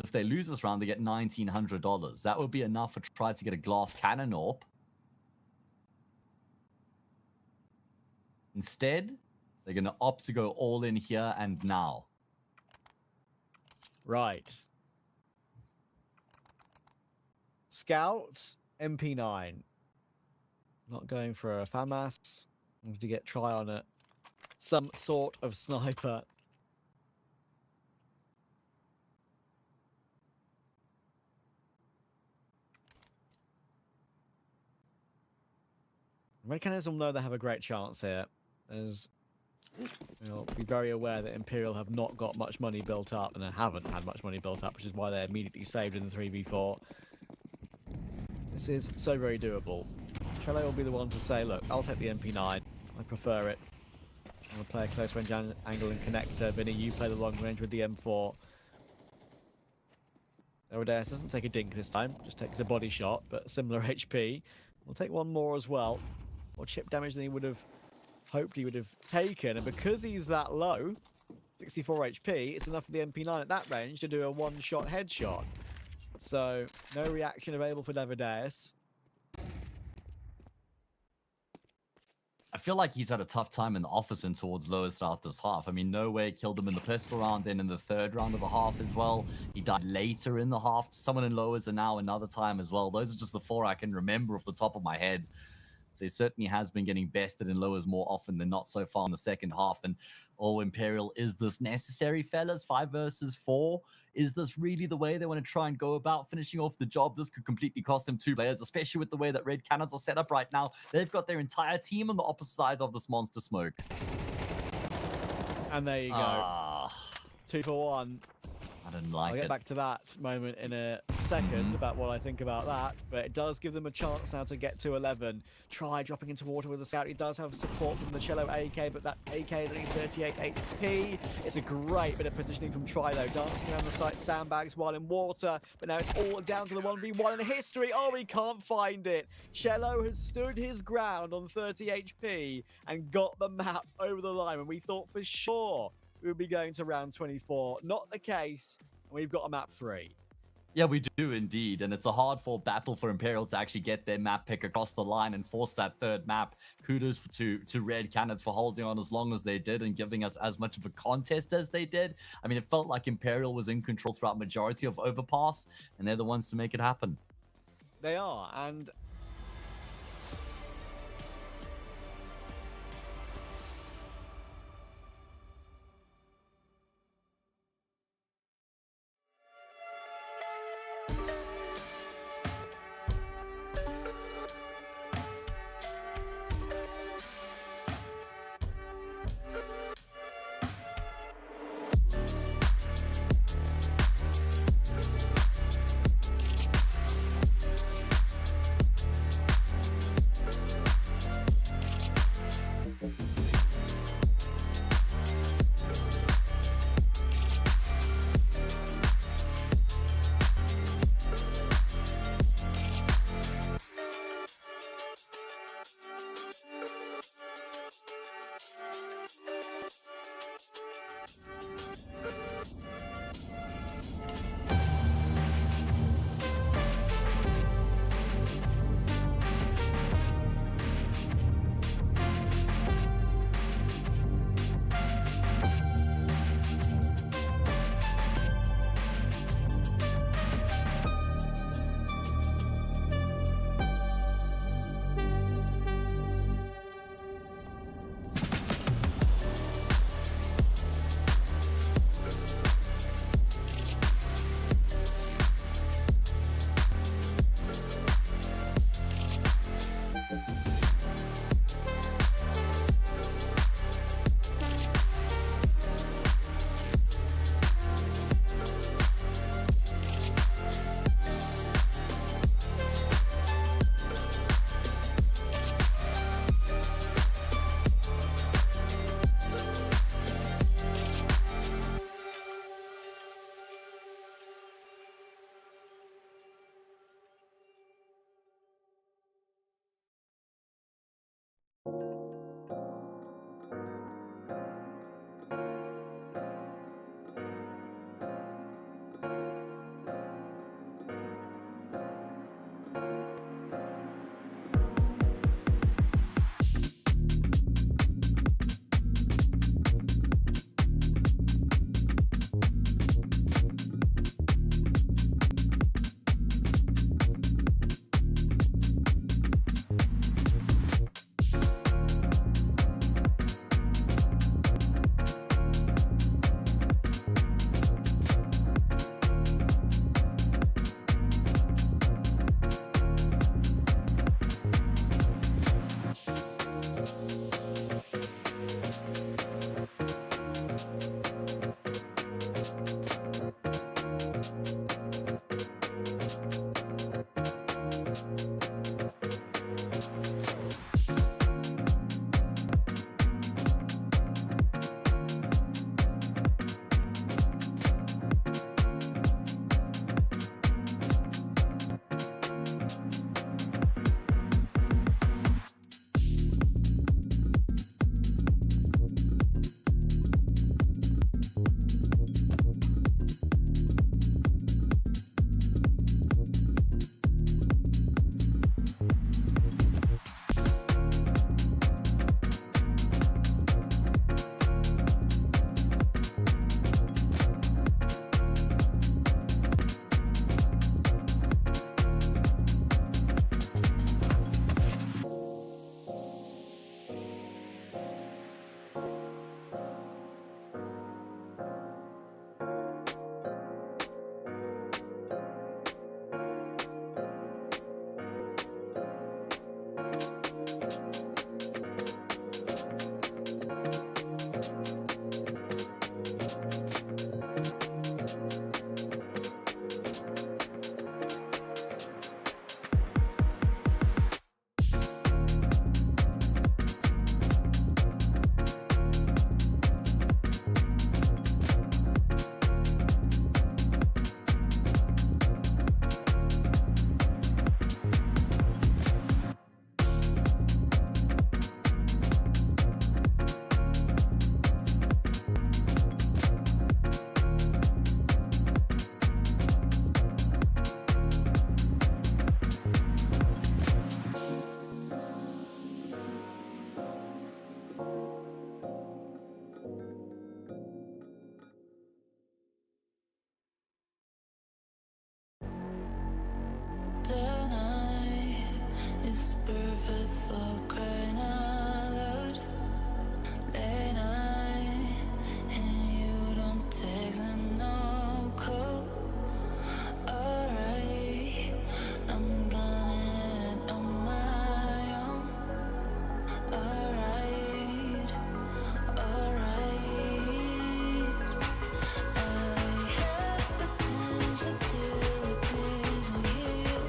If they lose this round, they get $1,900. That would be enough for try to get a glass cannon AWP. Instead, they're going to opt to go all in here and now. Right. Scout, MP9. Not going for a FAMAS. I'm going to get try on it. some sort of sniper. Red Canids will know they have a great chance here, as you'll be very aware that Imperial have not got much money built up, and they haven't had much money built up, which is why they're immediately saved in the 3v4. This is so very doable. Cello will be the one to say, look, I'll take the MP9. I prefer it. I'm going to play a close range angle and connector. Vinny, you play the long range with the M4. Overpass doesn't take a dink this time, just takes a body shot, but similar HP. We'll take one more as well. More chip damage than he would have hoped he would have taken, and because he's that low, 64 HP, it's enough for the MP9 at that range to do a one-shot headshot. So, no reaction available for Devadeus. I feel like he's had a tough time in the office and towards lowers throughout this half. I mean, Nowhere killed him in the pistol round, then in the third round of the half as well. He died later in the half. Someone in lowers, and now another time as well. Those are just the 4 I can remember off the top of my head. So he certainly has been getting bested in lowers more often than not so far in the second half. And Imperial, is this necessary, fellas? 5 versus 4? Is this really the way they want to try and go about finishing off the job? This could completely cost them 2 players, especially with the way that Red Canids are set up right now. They've got their entire team on the opposite side of this monster smoke. And there you go. 2 for 1. I didn't like it. I'll get back to that moment in a second about what I think about that, but it does give them a chance now to get to 11. Try dropping into water with a scout. He does have support from the Cello AK, but that AK is only 38 HP. It's a great bit of positioning from Try, though. Dancing around the site, sandbags while in water, but now it's all down to the 1v1 in history. Oh, he can't find it. Cello has stood his ground on 30 HP and got the map over the line when we thought for sure we would be going to round 24. Not the case. We've got a map 3. Yeah, we do indeed. And it's a hard-fought battle for Imperial to actually get their map pick across the line and force that third map. Kudos to Red Canids for holding on as long as they did and giving us as much of a contest as they did. I mean, it felt like Imperial was in control throughout majority of Overpass, and they're the ones to make it happen. They are, and is perfect for crying out loud. Late night, and you don't text and no call. Alright, I'm gonna head on my own. Alright, alright. I have potential to please you.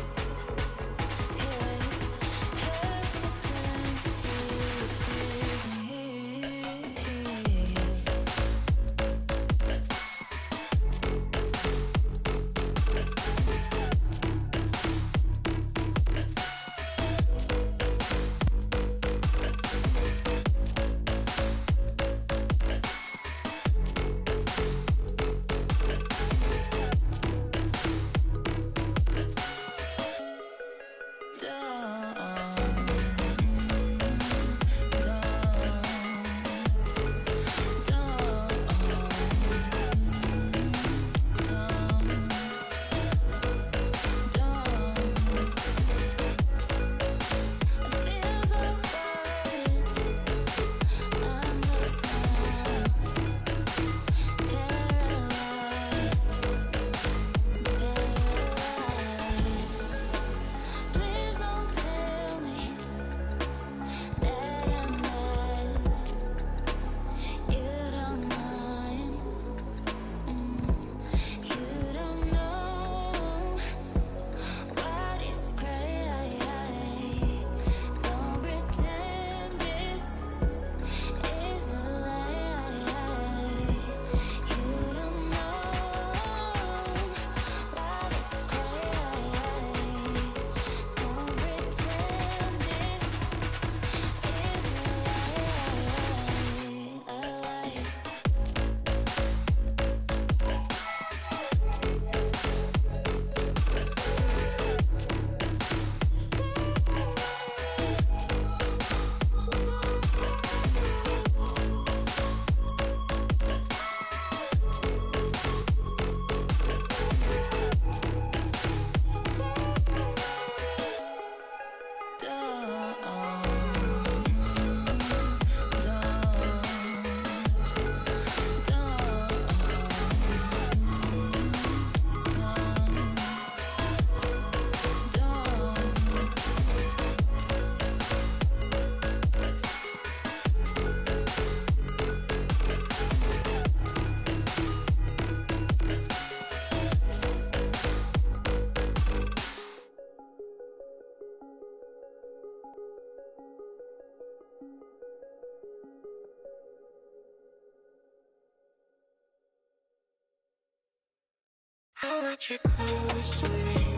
I want you close to me.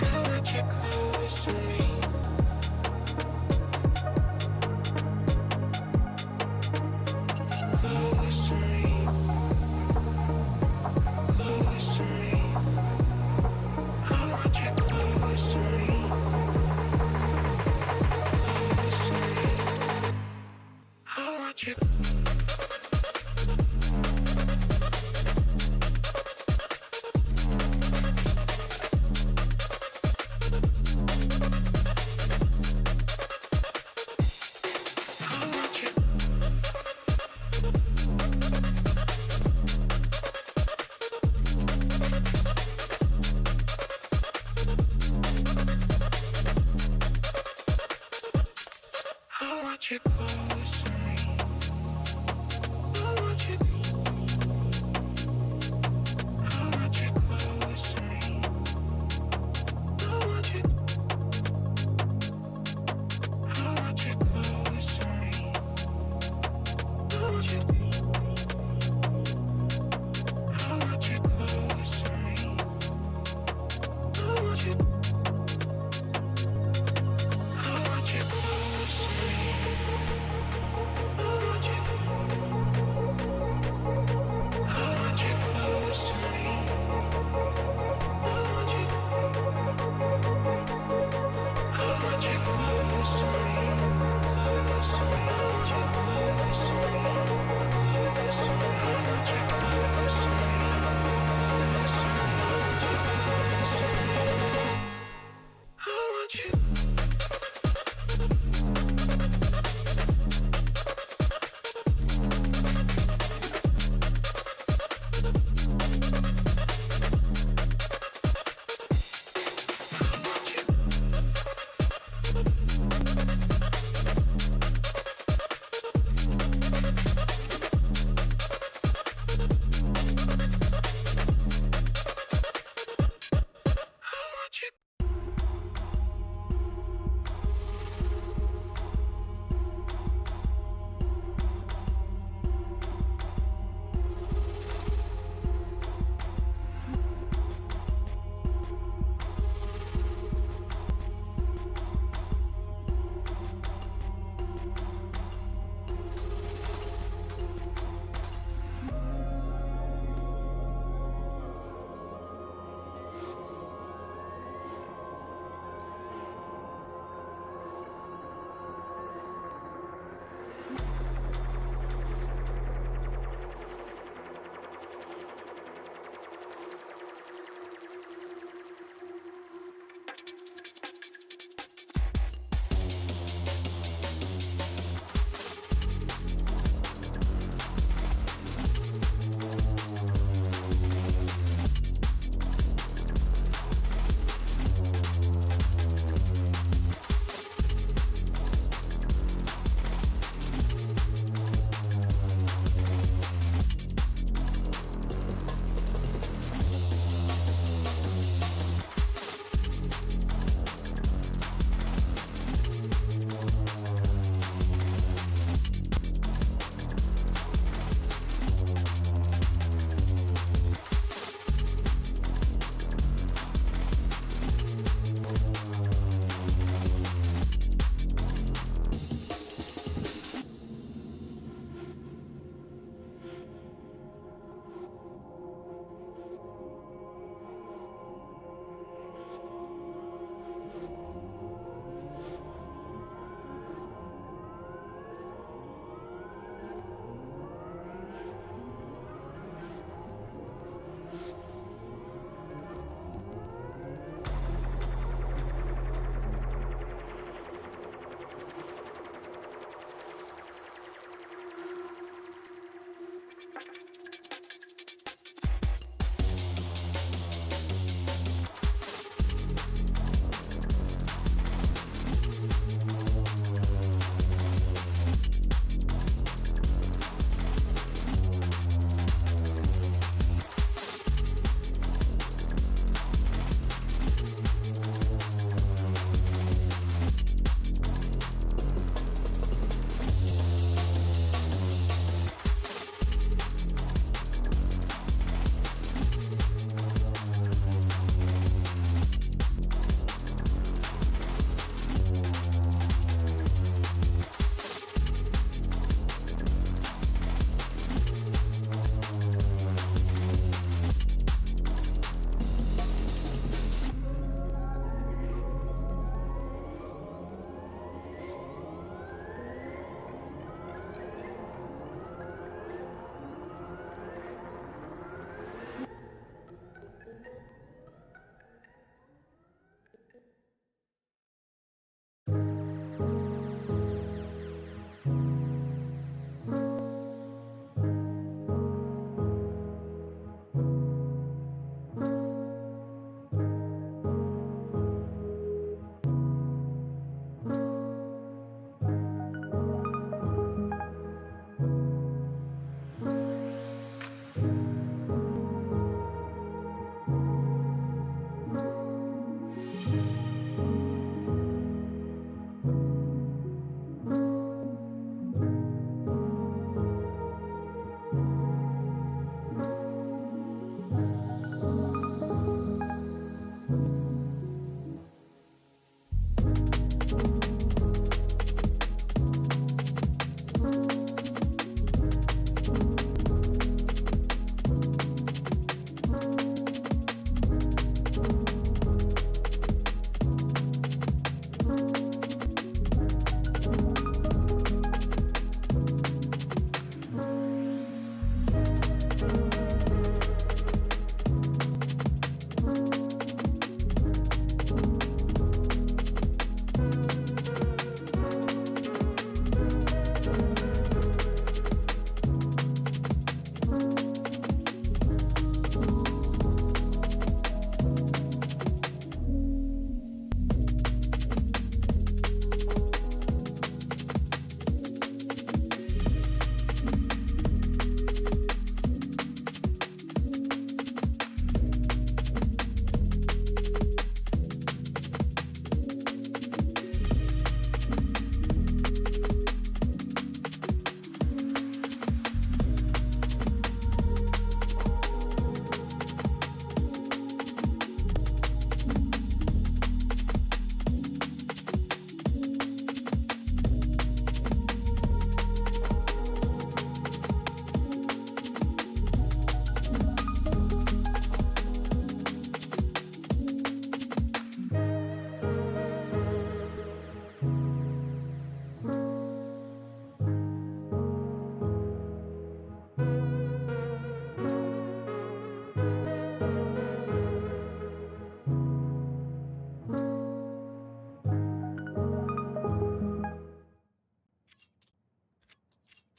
I want you close to me. Close to me. Close to me. I want you close to me. Close to me. I want you.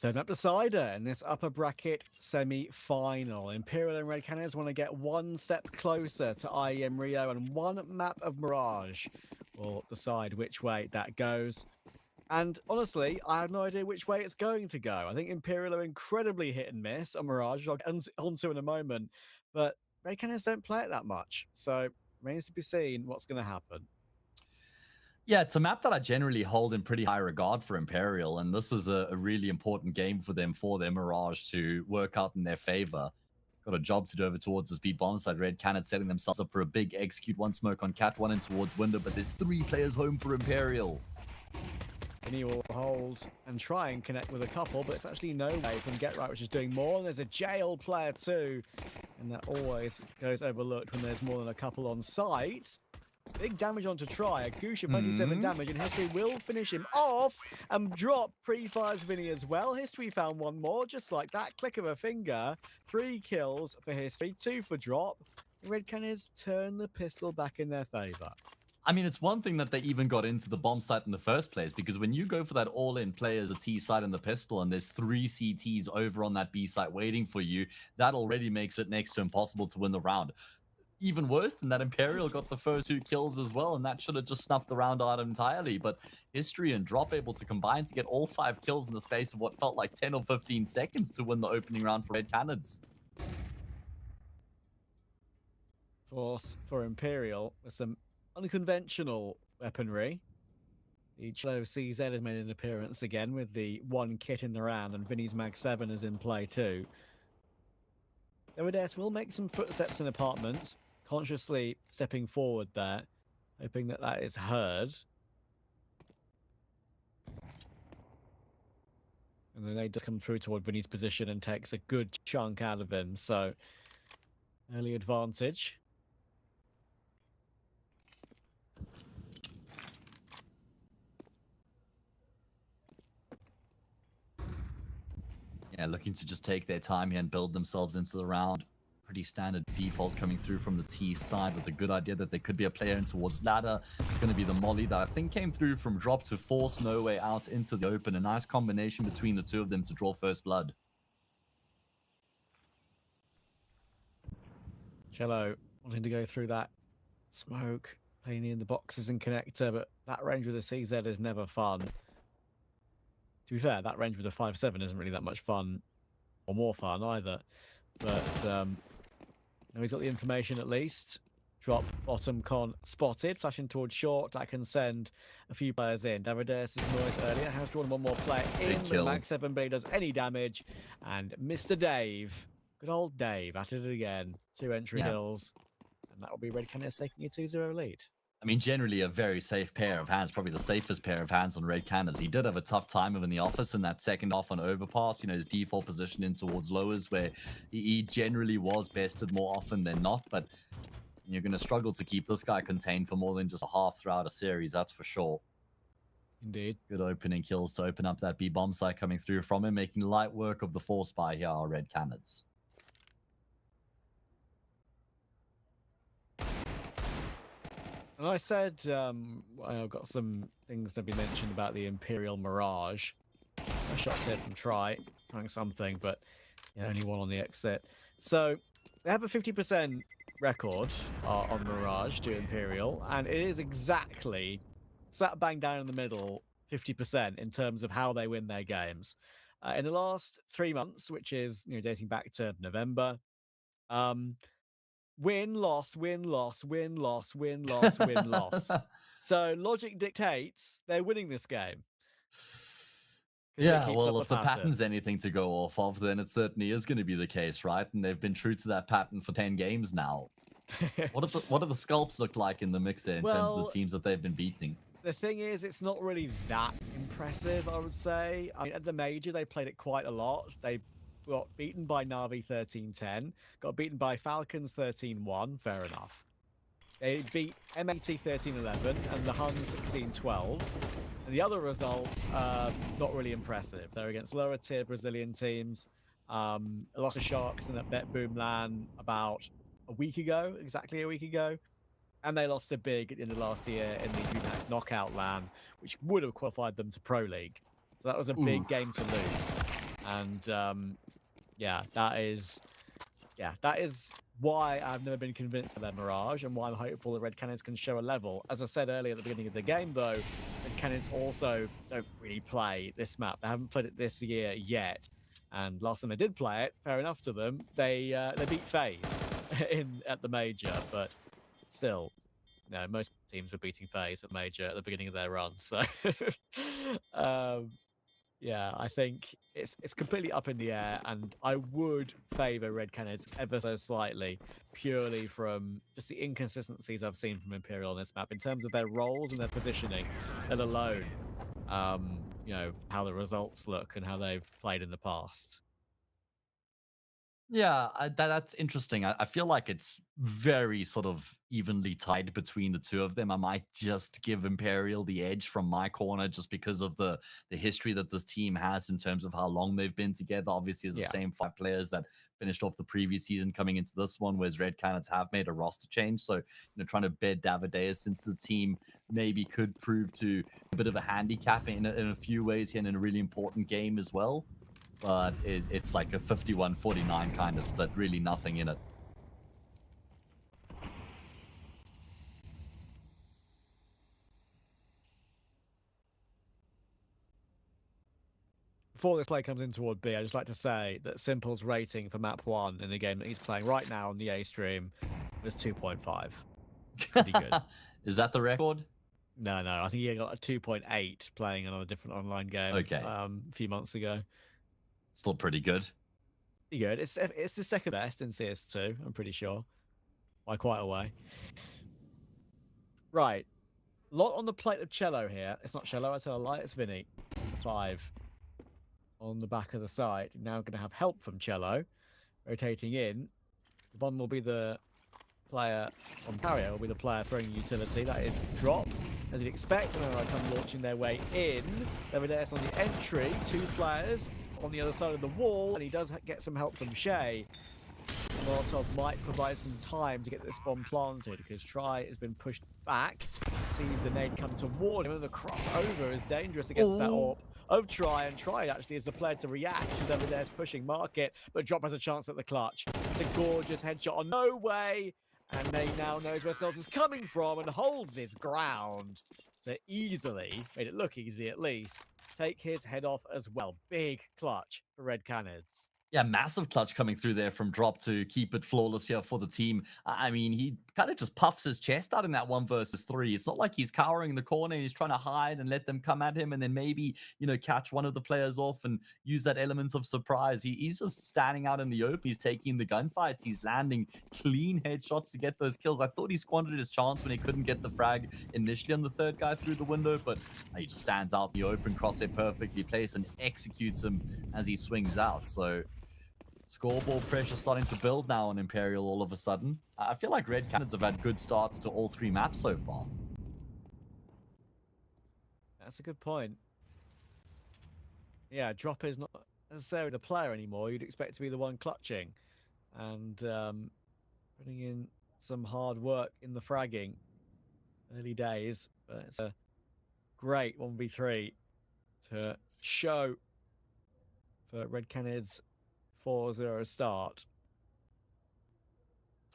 Turn up decider in this upper bracket semi-final. Imperial and Red Canids want to get one step closer to IEM Rio, and one map of Mirage will decide which way that goes. And honestly, I have no idea which way it's going to go. I think Imperial are incredibly hit and miss on Mirage, I'll get onto in a moment, but Red Canids don't play it that much, so remains to be seen what's going to happen. Yeah, it's a map that I generally hold in pretty high regard for Imperial, and this is a really important game for them, for their Mirage to work out in their favor. Got a job to do over towards this B bomb side. Red Canids setting themselves up for a big execute. One smoke on Cat, one in towards window, but there's 3 players home for Imperial. And he will hold and try and connect with a couple, but it's actually no way from Get Right, which is doing more. And there's a jail player too, and that always goes overlooked when there's more than a couple on site. Big damage onto Try. Agusha 27 damage, and History will finish him off and drop pre-fires Vinny as well. History found one more, just like that. Click of a finger. 3 kills for History, 2 for Drop. Red Canids turn the pistol back in their favor. I mean, it's one thing that they even got into the bomb site in the first place, because when you go for that all-in play as a T site and the pistol, and there's 3 CTs over on that B site waiting for you, that already makes it next to impossible to win the round. Even worse than that, Imperial got the first 2 kills as well, and that should have just snuffed the round out entirely. But History and Drop able to combine to get all 5 kills in the space of what felt like 10 or 15 seconds to win the opening round for Red Canids. Force for Imperial with some unconventional weaponry. The Cello CZ has made an appearance again with the 1 kit in the round, and Vinny's Mag 7 is in play too. Overpass will make some footsteps in apartments, consciously stepping forward there, hoping that that is heard. And then they just come through toward Vinny's position and takes a good chunk out of him, so early advantage. Yeah, looking to just take their time here and build themselves into the round. Pretty standard default coming through from the T side, with a good idea that there could be a player in towards ladder. It's going to be the molly that I think came through from Drop to force No Way out into the open. A nice combination between the two of them to draw first blood. Cello wanting to go through that smoke, playing in the boxes and connector, but that range with a CZ is never fun. To be fair, that range with a 5.7 isn't really that much fun, or more fun either. But now he's got the information at least. Drop, bottom, con, spotted, flashing towards short. That can send a few players in. Davides' noise earlier has drawn one more player in. The Mag 7 B does any damage. And Mr. Dave, good old Dave, at it again. 2 entry kills. And that will be Red Canids taking a 2-0 lead. I mean, generally a very safe pair of hands, probably the safest pair of hands on Red Canids. He did have a tough time in the office in that second half on Overpass. You know, his default position in towards lowers, where he generally was bested more often than not. But you're going to struggle to keep this guy contained for more than just a half throughout a series, that's for sure. Indeed. Good opening kills to open up that B bomb site coming through from him, making light work of the force by here are Red Canids. And I said, I've got some things to be mentioned about the Imperial Mirage. A shots here from Trying something, but yeah, only one on the exit. So they have a 50% record on Mirage to Imperial, and it is exactly slap bang down in the middle, 50% in terms of how they win their games. In the last 3 months, which is dating back to November, win, loss, win, loss, win, loss, win, loss, win, loss. So logic dictates they're winning this game. Yeah, well, if the pattern's anything to go off of, then it certainly is going to be the case, right? And they've been true to that pattern for 10 games now. What do the sculpts look like in the mix there in terms of the teams that they've been beating? The thing is, it's not really that impressive, I would say. I mean, at the major, they played it quite a lot. They got beaten by Na'Vi 13-10, got beaten by Falcons 13-1, fair enough. They beat MAT 13-11 and the Hun 16-12. And the other results are not really impressive. They're against lower tier Brazilian teams. A lot of Sharks in that Bet Boom LAN about a week ago, exactly a week ago. And they lost a big in the last year in the UNAC knockout LAN, which would have qualified them to Pro League. So that was a big game to lose. And yeah, that is why I've never been convinced of their Mirage and why I'm hopeful that Red Canids can show a level. As I said earlier at the beginning of the game, though, Red Canids also don't really play this map. They haven't played it this year yet. And last time they did play it, fair enough to them, they beat FaZe at the major, but still, no, most teams were beating FaZe at major at the beginning of their run. So yeah, I think it's completely up in the air, and I would favour Red Canids ever so slightly, purely from just the inconsistencies I've seen from Imperial on this map in terms of their roles and their positioning, let alone, you know, how the results look and how they've played in the past. Yeah, that's interesting. I feel like it's very sort of evenly tied between the two of them. I might just give Imperial the edge from my corner just because of the history that this team has in terms of how long they've been together. Obviously, it's the same 5 players that finished off the previous season coming into this one, whereas Red Canids have made a roster change. So, you know, trying to bed Davideus into the team maybe could prove to a bit of a handicap in a few ways here and in a really important game as well. But it's like a 51-49 kind of split, really nothing in it. Before this play comes in toward B, I'd just like to say that Simple's rating for map 1 in the game that he's playing right now on the A stream was 2.5. Pretty good. Is that the record? No, I think he got a 2.8 playing another different online game a few months ago. Still pretty good. Pretty good. It's the second best in CS2, I'm pretty sure. By quite a way. Right. Lot on the plate of Cello here. It's not Cello, I tell a lie, it's Vinny. 5 on the back of the side. Now going to have help from Cello. Rotating in. The bomb will be the player on carrier, will be the player throwing utility. That is Drop, as you'd expect. And then I come launching their way in. Davideus on the entry. 2 players on the other side of the wall. And he does get some help from Shay. Molotov might provide some time to get this bomb planted because Try has been pushed back. Sees the nade come toward him, and the crossover is dangerous against that AWP of Try, and Try actually is the player to react to Davideus pushing market, but Drop has a chance at the clutch. It's a gorgeous headshot on No Way, and they now knows where Stills is coming from and holds his ground to easily, made it look easy at least, take his head off as well. Big clutch for Red Canids. Yeah, massive clutch coming through there from Drop to keep it flawless here for the team. I mean, he kind of just puffs his chest out in that 1 versus 3. It's not like he's cowering in the corner and he's trying to hide and let them come at him and then maybe, you know, catch one of the players off and use that element of surprise. He's just standing out in the open. He's taking the gunfights. He's landing clean headshots to get those kills. I thought he squandered his chance when he couldn't get the frag initially on the 3rd guy through the window, but he just stands out in the open, crosshair perfectly placed, and executes him as he swings out. So scoreboard pressure starting to build now on Imperial all of a sudden. I feel like Red Canids have had good starts to all 3 maps so far. That's a good point. Yeah, Drop is not necessarily the player anymore. You'd expect to be the one clutching. And putting in some hard work in the fragging. Early days, but it's a great 1v3 to show for Red Canids 4-0 start.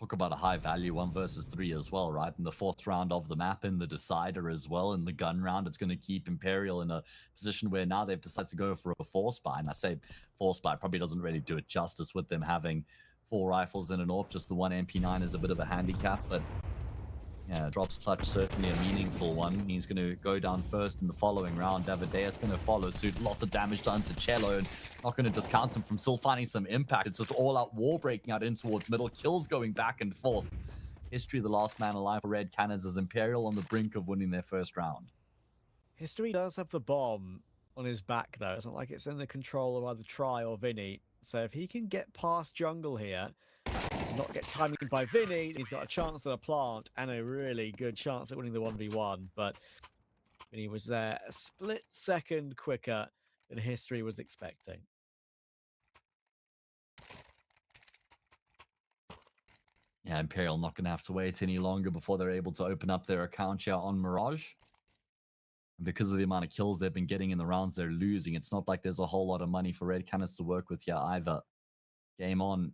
Talk about a high value 1 versus 3 as well, right? In the 4th round of the map, in the decider as well, in the gun round, it's going to keep Imperial in a position where now they've decided to go for a 4-spy. And I say 4-spy probably doesn't really do it justice with them having 4 rifles and an AWP. Just the 1 MP9 is a bit of a handicap, but yeah, Drop's clutch certainly a meaningful one. He's going to go down first in the following round. Davideus going to follow suit. Lots of damage done to Cello, and not going to discount him from still finding some impact. It's just all-out war breaking out in towards middle. Kills going back and forth. History of the last man alive for Red Canids as Imperial on the brink of winning their 1st round. History does have the bomb on his back, though. It's not like it's in the control of either Try or Vinny. So if he can get past jungle here, not get timing by Vinny, he's got a chance at a plant and a really good chance at winning the 1v1, but Vinny was there a split second quicker than history was expecting. Yeah, Imperial not going to have to wait any longer before they're able to open up their account here on Mirage. And because of the amount of kills they've been getting in the rounds they're losing, it's not like there's a whole lot of money for Red Canids to work with here either. Game on.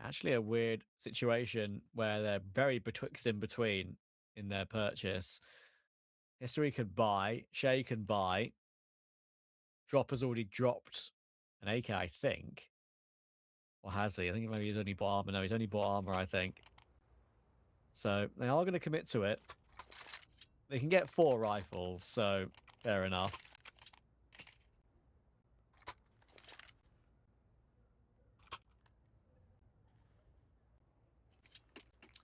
Actually, a weird situation where they're very betwixt in between in their purchase. History could buy, Shay can buy. Drop has already dropped an AK, I think. Or has he? I think maybe he's only bought armor. No, he's only bought armor, I think. So they are going to commit to it. They can get 4 rifles, so fair enough.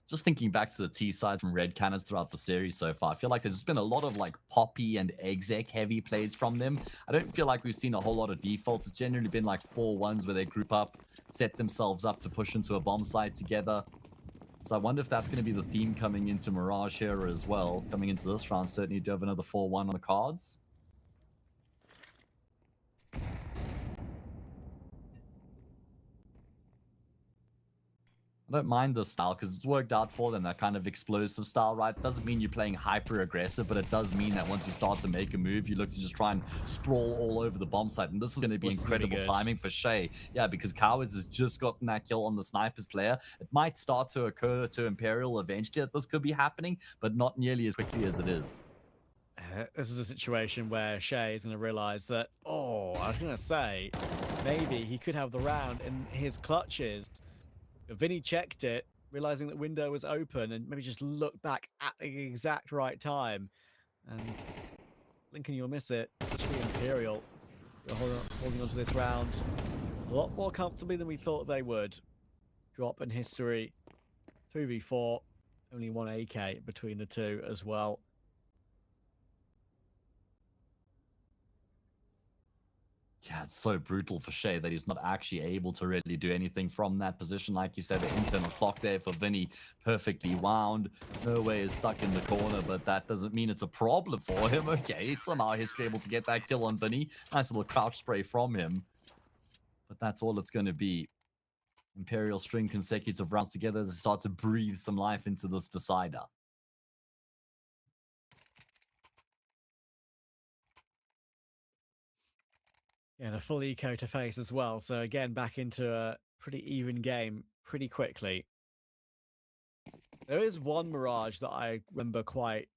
Just thinking back to the T sides from Red Canids throughout the series so far, I feel like there's been a lot of like Poppy and exec heavy plays from them. I don't feel like we've seen a whole lot of defaults. It's generally been like 4-1s where they group up, set themselves up to push into a bomb site together. So I wonder if that's going to be the theme coming into Mirage here as well. Coming into this round, certainly do have another 4-1 on the cards. I don't mind this style because it's worked out for them, that kind of explosive style, right? It doesn't mean you're playing hyper aggressive, but it does mean that once you start to make a move, you look to just try and sprawl all over the bomb site. And this is going to be incredible timing for Shay. Yeah, because Cowards has just gotten that kill on the snipers player. It might start to occur to Imperial eventually that this could be happening, but not nearly as quickly as it is. This is a situation where Shay is going to realize that, oh, I was going to say, maybe he could have the round in his clutches. Vinny checked it, realizing that window was open, and maybe just looked back at the exact right time. And Lincoln, you'll miss it. Actually, Imperial are holding on to this round a lot more comfortably than we thought they would. Drop in history, 2v4, only 1 AK between the two as well. Yeah, it's so brutal for Shay that he's not actually able to really do anything from that position. Like you said, the internal clock there for Vinny, perfectly wound. No way is stuck in the corner, but that doesn't mean it's a problem for him. Okay, somehow History able to get that kill on Vinny. Nice little crouch spray from him. But that's all it's going to be. Imperial string consecutive rounds together as they start to breathe some life into this decider. And a full eco to face as well. So again, back into a pretty even game pretty quickly. There is one Mirage that I remember quite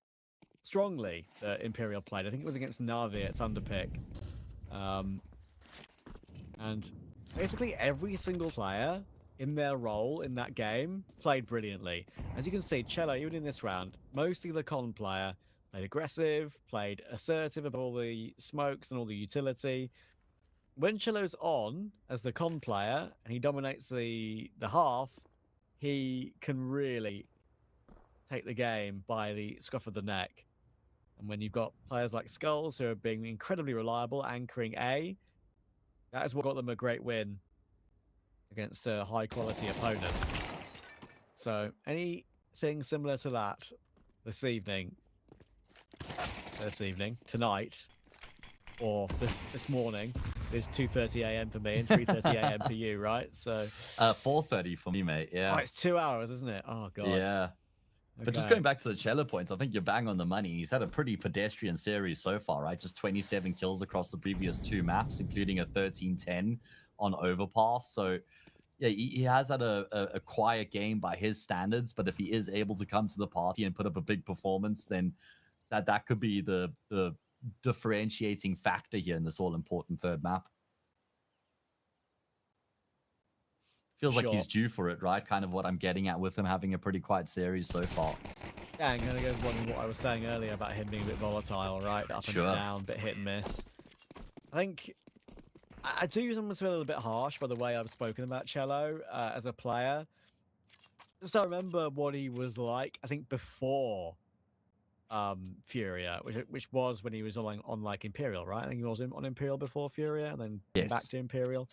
strongly that Imperial played. I think it was against Navi at Thunderpick. And basically every single player in their role in that game played brilliantly. As you can see, Cello, even in this round, mostly the con player, played aggressive, played assertive about all the smokes and all the utility. When Cello's on as the con player and he dominates the half, he can really take the game by the scruff of the neck. And when you've got players like Skulls who are being incredibly reliable, anchoring A, that is what got them a great win against a high-quality opponent. So anything similar to that this evening, tonight, or this morning, is 2:30 a.m. for me and 3:30 a.m. for you, right? So 4:30 for me, mate. Yeah. Oh, it's 2 hours, isn't it? Oh god. Yeah. But just going back to the Cello points, I think you're bang on the money. He's had a pretty pedestrian series so far, right? Just 27 kills across the previous 2 maps, including a 13-10 on Overpass. So yeah, he has had a quiet game by his standards, but if he is able to come to the party and put up a big performance, then that could be the differentiating factor here in this all-important third map. Feels like he's due for it, right? Kind of what I'm getting at with him having a pretty quiet series so far. Yeah, I'm going to go with what I was saying earlier about him being a bit volatile, right? Up and down, bit hit and miss. I think I do sometimes feel a little bit harsh by the way I've spoken about Cello as a player. So I remember what he was like, I think, before Furia, which was when he was on like Imperial, right? I think he was on Imperial before Furia and then came back to Imperial.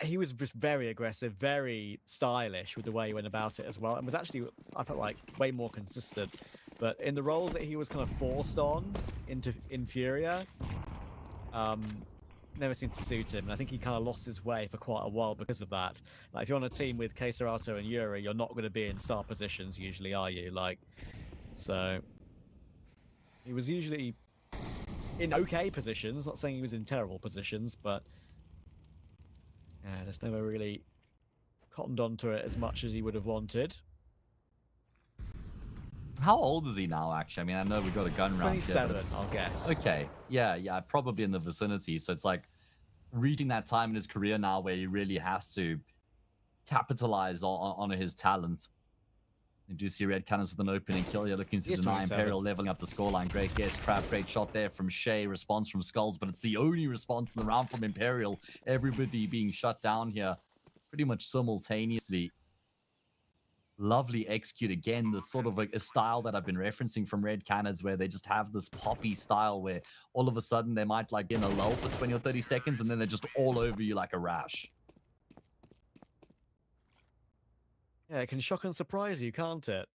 He was just very aggressive, very stylish with the way he went about it as well, and was actually, I felt like, way more consistent. But in the roles that he was kind of forced on in Furia, never seemed to suit him. And I think he kind of lost his way for quite a while because of that. Like, if you're on a team with Keserato and Yuri, you're not going to be in star positions usually, are you? Like, so he was usually in okay positions. Not saying he was in terrible positions, but yeah, just never really cottoned onto it as much as he would have wanted. How old is he now, actually? I mean, I know we got a gun round here, 27, I'll guess. Okay, yeah, probably in the vicinity. So it's like reaching that time in his career now where he really has to capitalize on his talent. You do see Red Canids with an opening kill here, looking to deny Imperial, leveling up the scoreline. Great guess, trap, great shot there from Shay. Response from Skulls, but it's the only response in the round from Imperial. Everybody being shut down here pretty much simultaneously. Lovely execute again, the sort of a style that I've been referencing from Red Canids, where they just have this poppy style where all of a sudden they might like in a lull for 20 or 30 seconds and then they're just all over you like a rash. Yeah, it can shock and surprise you, can't it?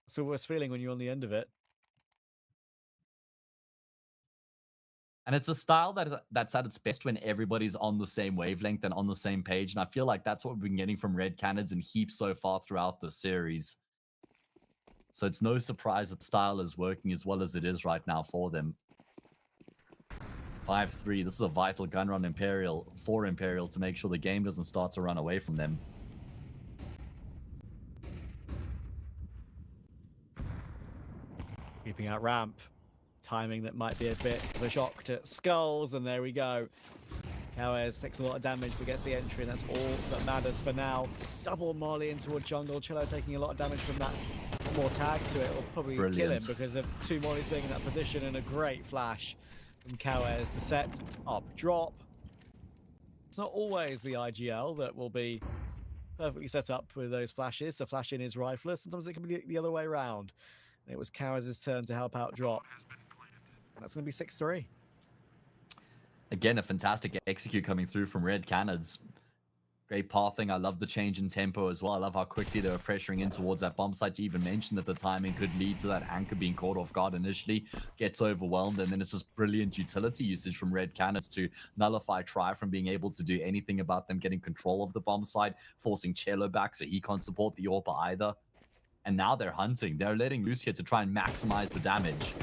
It's the worst feeling when you're on the end of it. And it's a style that's at its best when everybody's on the same wavelength and on the same page. And I feel like that's what we've been getting from Red Canids in heaps so far throughout the series. So it's no surprise that the style is working as well as it is right now for them. 5-3. This is a vital gun run for Imperial to make sure the game doesn't start to run away from them. Keeping out ramp. Timing that might be a bit of a shock to Skulls, and there we go. Cowes takes a lot of damage but gets the entry, and that's all that matters for now. Double molly into a jungle. Cello taking a lot of damage from that. One more tag to it will probably kill him because of two mollies being in that position, and a great flash from Cowes to set up drop. It's not always the IGL that will be perfectly set up with those flashes to flash in his rifler. Sometimes it can be the other way around. And it was Cowes' turn to help out drop. That's going to be 6-3. Again, a fantastic execute coming through from Red Canids. Great pathing. I love the change in tempo as well. I love how quickly they were pressuring in towards that bomb site. You even mentioned that the timing could lead to that anchor being caught off guard initially, gets overwhelmed, and then it's just brilliant utility usage from Red Canids to nullify Try from being able to do anything about them getting control of the bomb site, forcing Cello back so he can't support the AWP either. And now they're hunting. They're letting loose here to try and maximize the damage.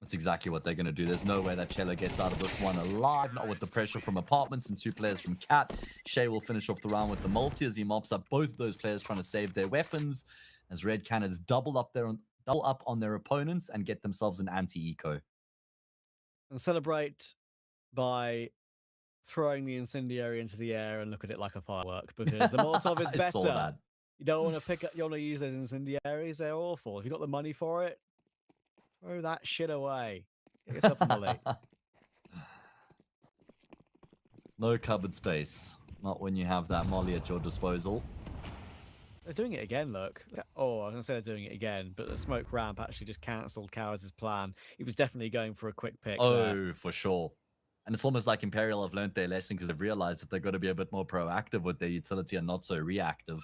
That's exactly what they're going to do. There's no way that Cello gets out of this one alive, not with the pressure from Apartments and two players from Cat. Shay will finish off the round with the multi as he mops up both of those players trying to save their weapons, as Red Canids double up on their opponents and get themselves an anti-eco. And celebrate by throwing the incendiary into the air and look at it like a firework, because the Molotov is better. I saw that. You don't want to pick up, you want to use those incendiaries, they're awful. If you got the money for it, throw that shit away. Get yourself a molly. No cupboard space. Not when you have that molly at your disposal. They're doing it again, look. Oh, I was going to say they're doing it again, but the smoke ramp actually just cancelled Cowes' plan. He was definitely going for a quick pick. Oh, for sure. And it's almost like Imperial have learned their lesson because they've realized that they've got to be a bit more proactive with their utility and not so reactive.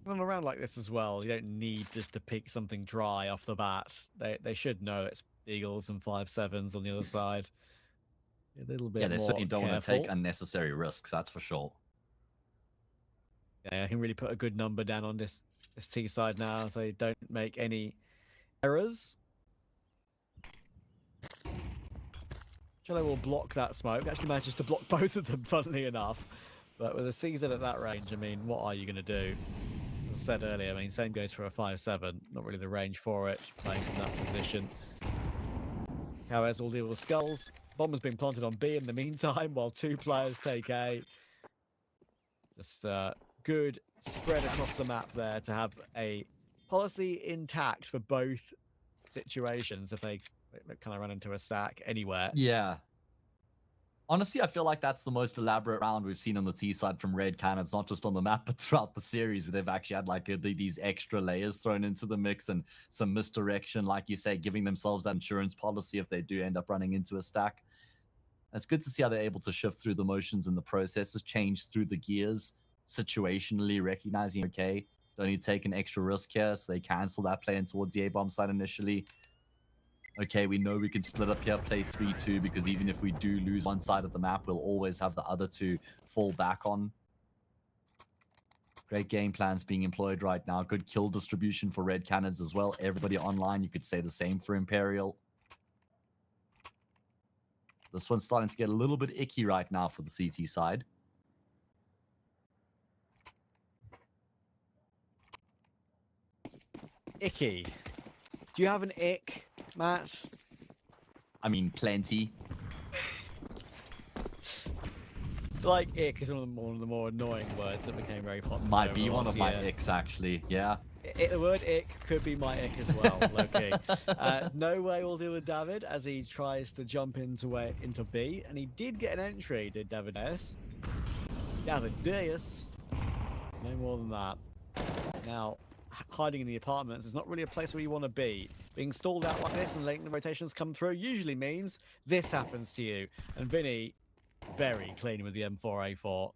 On a round like this as well, you don't need just to pick something dry off the bat. They should know it's Eagles and 5-7s on the other side. A little bit more they certainly don't want to careful. take unnecessary risks, that's for sure. Yeah, I can really put a good number down on this T side now if they don't make any errors. Cello will block that smoke. Actually manages to block both of them, funnily enough. But with a CZ at that range, I mean, what are you going to do? As I said earlier, I mean, same goes for a 5-7. Not really the range for it, playing from that position. Cowes will deal with Skulls. Bomb has been planted on B in the meantime, while two players take A. Just good spread across the map there to have a policy intact for both situations if they kind of run into a stack anywhere. Yeah. Honestly, I feel like that's the most elaborate round we've seen on the T side from Red Canids, not just on the map, but throughout the series, where they've actually had like these extra layers thrown into the mix and some misdirection, like you say, giving themselves that insurance policy if they do end up running into a stack. It's good to see how they're able to shift through the motions and the processes, change through the gears, situationally recognizing, okay, don't need to take an extra risk here, so they cancel that play in towards the A-bomb side initially. Okay, we know we can split up here, play 3-2, because even if we do lose one side of the map, we'll always have the other two fall back on. Great game plans being employed right now. Good kill distribution for Red Canids as well. Everybody online, you could say the same for Imperial. This one's starting to get a little bit icky right now for the CT side. Icky. Do you have an ick, Matt? I mean, plenty. Like ick is one of the more annoying words that became very popular. Might be one of my icks, actually. Yeah. The word ick could be my ick as well, low-key. No way we'll deal with David as he tries to jump into B, and he did get an entry, did David S. David Dias. No more than that. Now, hiding in the apartments is not really a place where you want to be. Being stalled out like this and letting the rotations come through usually means this happens to you. And Vinny, very clean with the M4A4.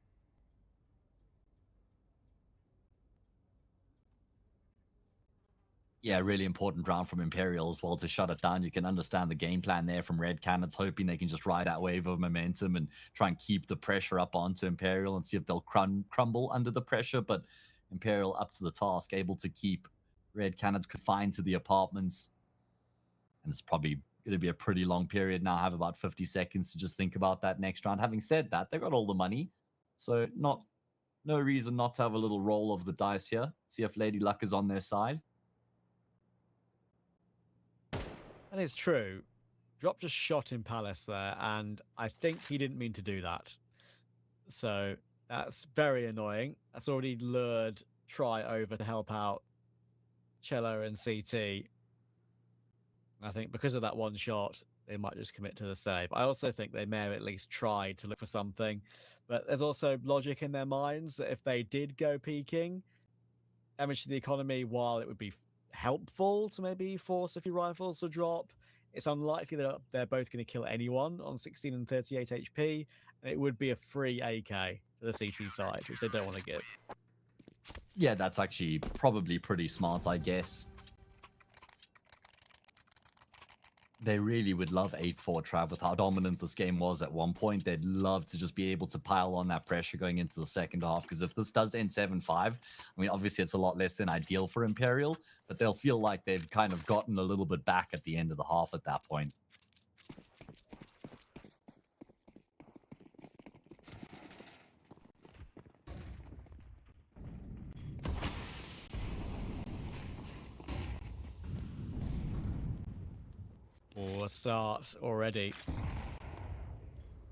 Yeah, really important round from Imperial as well to shut it down. You can understand the game plan there from Red Canids, hoping they can just ride that wave of momentum and try and keep the pressure up onto Imperial and see if they'll crumble under the pressure. But Imperial up to the task, able to keep Red Canids confined to the apartments. And it's probably going to be a pretty long period now. I have about 50 seconds to just think about that next round. Having said that, they've got all the money. So no reason not to have a little roll of the dice here. See if Lady Luck is on their side. And it's true. Drop just shot in Palace there, and I think he didn't mean to do that. So that's very annoying. That's already lured Try over to help out Cello and CT. I think because of that one shot, they might just commit to the save. I also think they may have at least tried to look for something, but there's also logic in their minds that if they did go peeking, damage to the economy, while it would be helpful to maybe force a few rifles to drop, it's unlikely that they're both going to kill anyone on 16 and 38 HP, and it would be a free AK for the CT side, which they don't want to give. Yeah, that's actually probably pretty smart, I guess. They really would love 8-4 Trav with how dominant this game was at one point. They'd love to just be able to pile on that pressure going into the second half, because if this does end 7-5, I mean, obviously it's a lot less than ideal for Imperial, but they'll feel like they've kind of gotten a little bit back at the end of the half at that point. Or start already.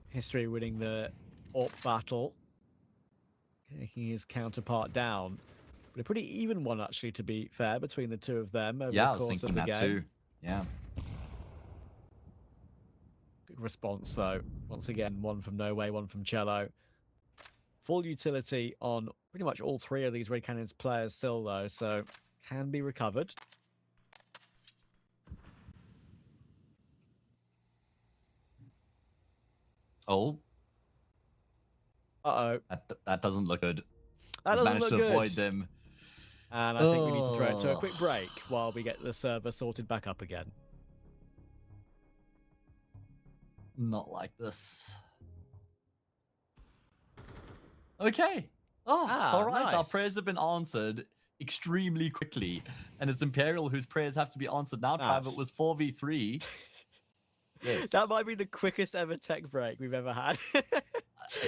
History winning the AWP battle, taking his counterpart down. But a pretty even one, actually, to be fair, between the two of them over the course of the game. Too. Yeah. Good response, though. Once again, one from No Way, one from Cello. Full utility on pretty much all three of these Red Canids players still, though, so can be recovered. Oh. Uh-oh. That doesn't look good. That doesn't managed look to good. avoid them. And I think we need to throw it to a quick break while we get the server sorted back up again. Not like this. Okay. Oh, all right. Nice. Our prayers have been answered extremely quickly. And it's Imperial whose prayers have to be answered now. Trav, it was 4v3. Yes. That might be the quickest ever tech break we've ever had.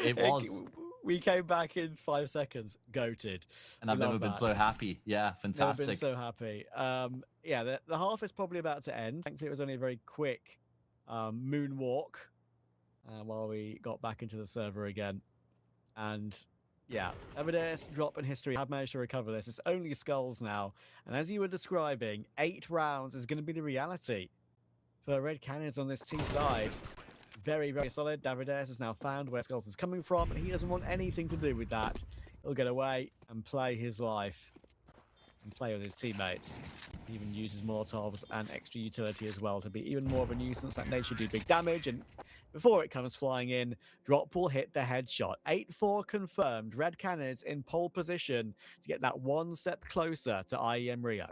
It was. We came back in 5 seconds, goated. And I've never been so happy. Yeah, fantastic. Never been so happy. Yeah, the half is probably about to end. Thankfully, it was only a very quick moonwalk while we got back into the server again. And yeah, Evidence, Drop, and History have managed to recover this. It's only skulls now. And as you were describing, 8 rounds is going to be the reality for Red Canids on this T side. Very, very solid. Davides has now found where Skelton's coming from, and he doesn't want anything to do with that. He'll get away and play his life and play with his teammates. He even uses Molotovs and extra utility as well to be even more of a nuisance. That nade should do big damage, and before it comes flying in, Drop will hit the headshot. 8-4 confirmed. Red Canids in pole position to get that one step closer to IEM Rio.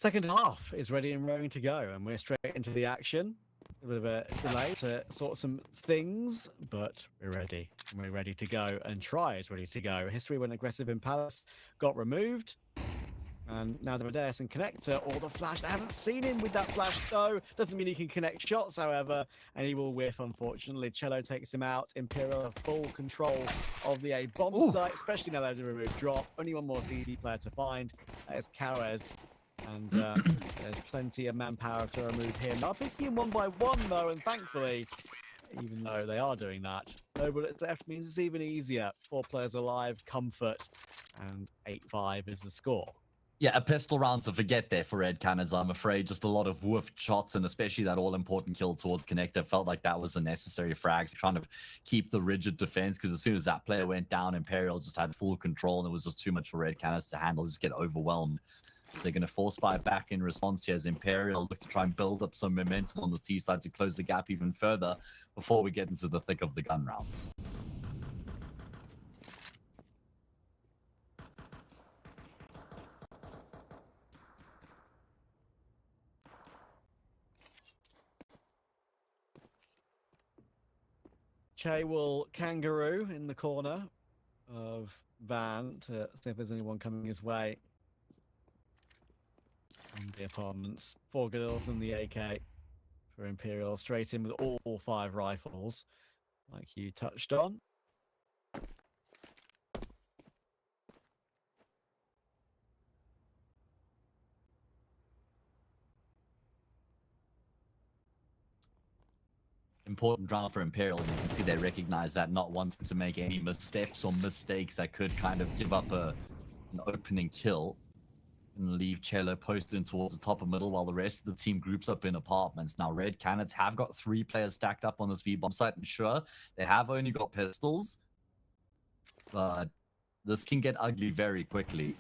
Second half is ready and raring to go, and we're straight into the action. A bit of a delay to sort some things, but we're ready. We're ready to go, and Try is ready to go. History went aggressive in Palace, got removed. And now the Amadeus and Connector, or the flash. They haven't seen him with that flash, though. Doesn't mean he can connect shots, however, and he will whiff, unfortunately. Cello takes him out. Imperial have full control of the A bomb site, especially now they've removed drop. Only one more CT player to find. That is Canids. And there's plenty of manpower to remove him. They're picking him one by one, though, and thankfully, even though they are doing that, no bullets left means it's even easier. 4 players alive, comfort, and 8-5 is the score. Yeah, a pistol round to forget there for Red Canids, I'm afraid. Just a lot of woofed shots, and especially that all-important kill towards Connector. Felt like that was a necessary frag to kind of keep the rigid defense, because as soon as that player went down, Imperial just had full control, and it was just too much for Red Canids to handle, just get overwhelmed. So they're going to force buy back in response here as Imperial looks to try and build up some momentum on the T side to close the gap even further before we get into the thick of the gun rounds. Che will kangaroo in the corner of Van to see if there's anyone coming his way. And the apartments. 4 girls and the AK for Imperial. Straight in with all 5 rifles, like you touched on. Important round for Imperial, and you can see they recognize that, not wanting to make any missteps or mistakes that could kind of give up an opening kill and leave Cello posted in towards the top of middle while the rest of the team groups up in apartments. Now, Red Canids have got 3 players stacked up on this V-bomb site, and sure, they have only got pistols, but this can get ugly very quickly.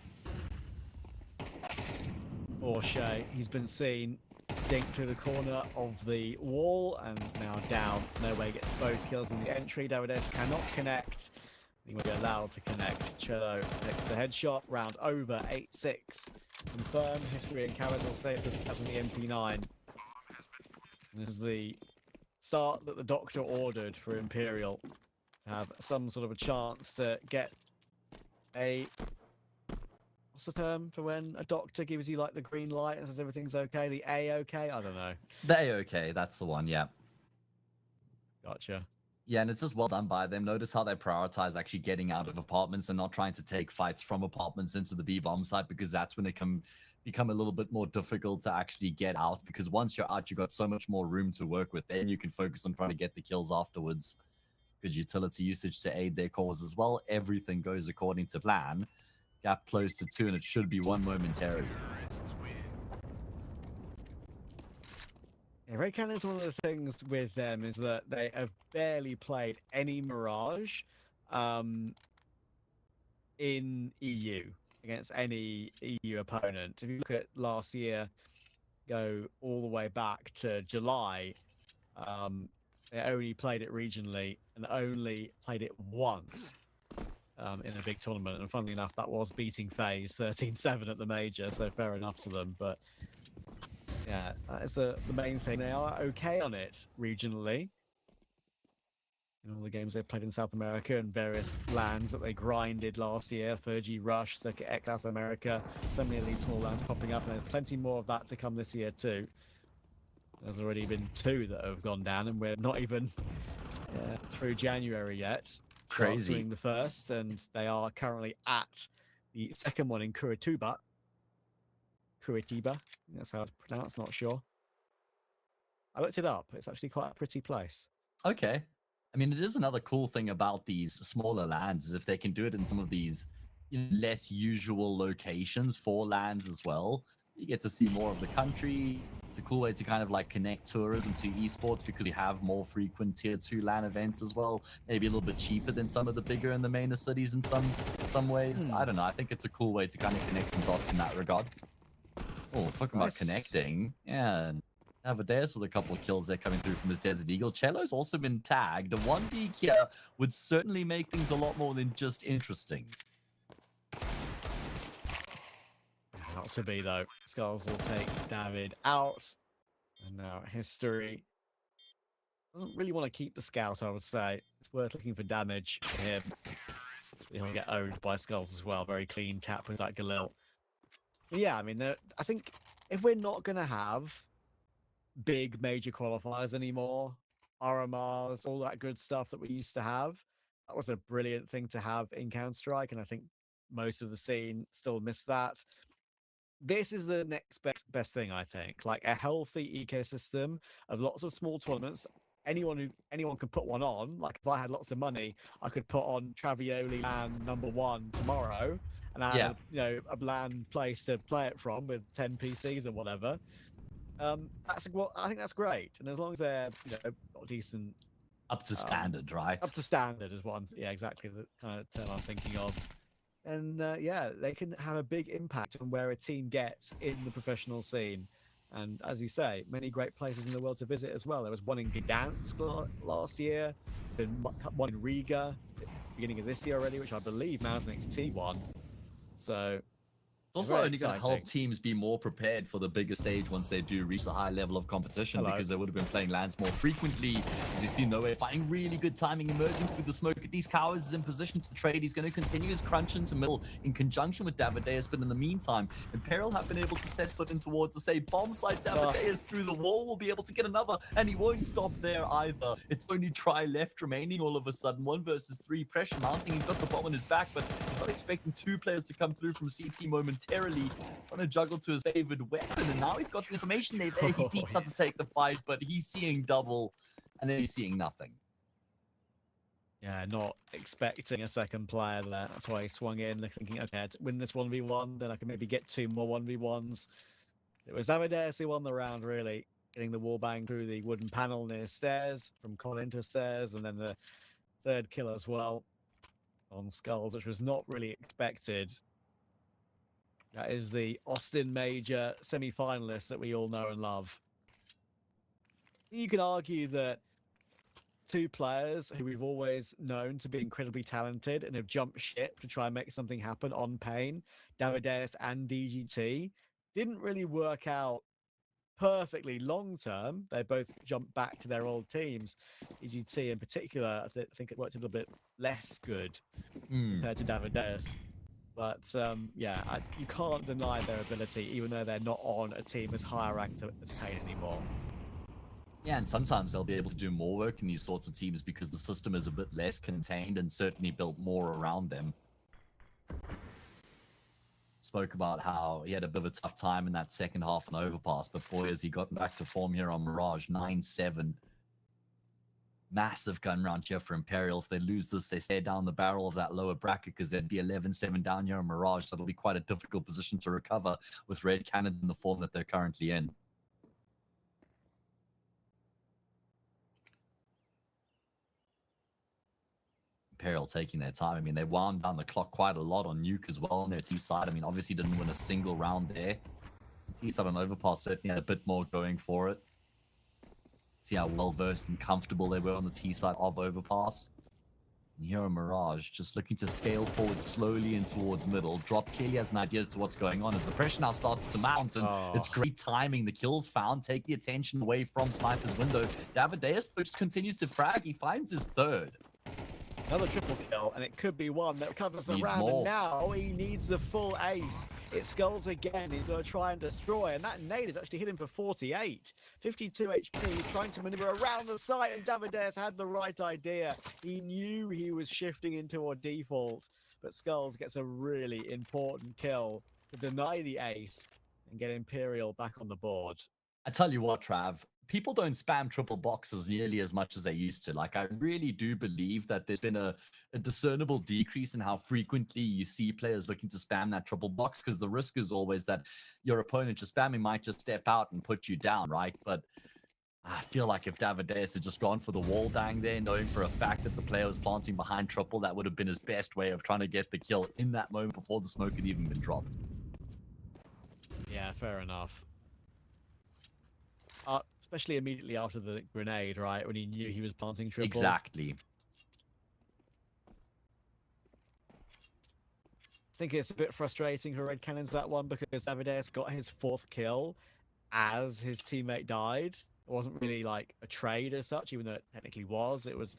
Or Shea, he's been seen dink through the corner of the wall and now down. No way gets both kills in the entry. Davides cannot connect. He will be allowed to connect. Cello takes a headshot. Round over. 8-6. Confirm. History and Canids will stay at the MP9. And this is the start that the doctor ordered for Imperial to have some sort of a chance to get a... What's the term for when a doctor gives you like the green light and says everything's okay? The A-OK? I don't know. The A-OK, that's the one, yeah. Gotcha. Yeah, and it's just well done by them. Notice how they prioritize actually getting out of apartments and not trying to take fights from apartments into the B-bomb site, because that's when it can become a little bit more difficult to actually get out, because once you're out, you've got so much more room to work with. Then you can focus on trying to get the kills afterwards. Good utility usage to aid their cause as well. Everything goes according to plan. Gap close to 2, and it should be 1 momentarily. Yeah, Red Canids, one of the things with them is that they have barely played any Mirage in EU against any EU opponent. If you look at last year, go all the way back to July, they only played it regionally and only played it once. In a big tournament, and funnily enough, that was beating FaZe 13-7 at the major, so fair enough to them. But yeah, that is the main thing. They are okay on it regionally in all the games they've played in South America and various lands that they grinded last year. Fergie, Rush, Circuit X, South America, so many of these small lands popping up, and there's plenty more of that to come this year too. There's already been 2 that have gone down, and we're not even through January yet. Crazy. The first, and they are currently at the second one in Curitiba. That's how it's pronounced, not sure. I looked it up. It's actually quite a pretty place. Okay. I mean, it is another cool thing about these smaller lands, is if they can do it in some of these less usual locations for lands as well, you get to see more of the country. It's a cool way to kind of like connect tourism to esports, because we have more frequent tier 2 LAN events as well. Maybe a little bit cheaper than some of the bigger and the mainer cities in some ways. I don't know. I think it's a cool way to kind of connect some dots in that regard. Oh, talking about connecting. Yeah. Avadeus with a couple of kills there coming through from his Desert Eagle. Cello's also been tagged. A 1D here would certainly make things a lot more than just interesting. about to be, though. Skulls will take David out. And now history. Doesn't really want to keep the scout, I would say. It's worth looking for damage for him. He'll get owned by Skulls as well. Very clean tap with that Galil. But yeah, I mean, I think if we're not going to have big major qualifiers anymore, RMRs, all that good stuff that we used to have, that was a brilliant thing to have in Counter-Strike, and I think most of the scene still miss that. This is the next best thing, I think. Like a healthy ecosystem of lots of small tournaments. Anyone can put one on. Like if I had lots of money, I could put on Travioli LAN #1 tomorrow, and I had a LAN place to play it from with 10 PCs or whatever. That's what I think. That's great, and as long as they're decent, up to standard, right? Up to standard is what exactly the kind of term I'm thinking of. And yeah, they can have a big impact on where a team gets in the professional scene. And as you say, many great places in the world to visit as well. There was one in Gdansk last year, been one in Riga, beginning of this year already, which I believe Maznix T won. So it's also only going to help teams be more prepared for the bigger stage once they do reach the high level of competition, because they would have been playing lands more frequently. As you see, Nowhere finding really good timing emerging through the smoke. These Cowards is in position to trade. He's going to continue his crunch into middle in conjunction with Davideus, but in the meantime, Imperial have been able to set foot in towards the say bomb site. Davideus through the wall will be able to get another, and he won't stop there either. It's only try left remaining all of a sudden. 1 versus 3, pressure mounting. He's got the bomb on his back, but he's not expecting 2 players to come through from CT momentarily. Trying to juggle to his favored weapon, and now he's got the information there. He peeks out to take the fight, but he's seeing double, and then he's seeing nothing. Yeah, not expecting a second player there. That's why he swung in, thinking, okay, to win this 1v1, then I can maybe get 2 more 1v1s. It was Davideus who won the round, really, getting the wallbang through the wooden panel near stairs, from Colin to stairs, and then the 3rd kill as well on Skulls, which was not really expected. That is the Austin Major semi-finalist that we all know and love. You could argue that 2 players who we've always known to be incredibly talented and have jumped ship to try and make something happen on Pain, Davideus and DGT, didn't really work out perfectly long term. They both jumped back to their old teams. DGT in particular, I think it worked a little bit less good compared to Davideus. But yeah, you can't deny their ability, even though they're not on a team as higher ranked as Pain anymore. Yeah, and sometimes they'll be able to do more work in these sorts of teams because the system is a bit less contained and certainly built more around them. Spoke about how he had a bit of a tough time in that second half on Overpass, but boy, has he gotten back to form here on Mirage. 9-7. Massive gun round here for Imperial. If they lose this, they stay down the barrel of that lower bracket, because there'd be 11-7 down here on Mirage. That'll be quite a difficult position to recover with Red Canids in the form that they're currently in. Imperial taking their time. I mean, they wound down the clock quite a lot on Nuke as well on their T side. I mean, obviously didn't win a single round there. T side on Overpass certainly had a bit more going for it. See how well versed and comfortable they were on the T side of Overpass. And here on Mirage, just looking to scale forward slowly in towards middle. Drop clearly has an idea as to what's going on as the pressure now starts to mount, and it's great timing. The kills found take the attention away from Sniper's window. Davideus just continues to frag. He finds his 3rd. Another triple kill, and it could be one that covers the round. And now he needs the full ace. It Skulls again. He's going to try and destroy, and that nade has actually hit him for 48. 52 HP, trying to maneuver around the site, and Davideus had the right idea. He knew he was shifting into a default, but Skulls gets a really important kill to deny the ace and get Imperial back on the board. I tell you what, Trav, people don't spam triple boxes nearly as much as they used to. Like, I really do believe that there's been a discernible decrease in how frequently you see players looking to spam that triple box, because the risk is always that your opponent just spamming might just step out and put you down, right? But I feel like if Davideus had just gone for the wall bang there, knowing for a fact that the player was planting behind triple, that would have been his best way of trying to get the kill in that moment before the smoke had even been dropped. Yeah, fair enough. Especially immediately after the grenade, right? When he knew he was planting triple. Exactly. think it's a bit frustrating for Red Canids, that one, because Davides got his 4th kill as his teammate died. It wasn't really like a trade as such, even though it technically was. It was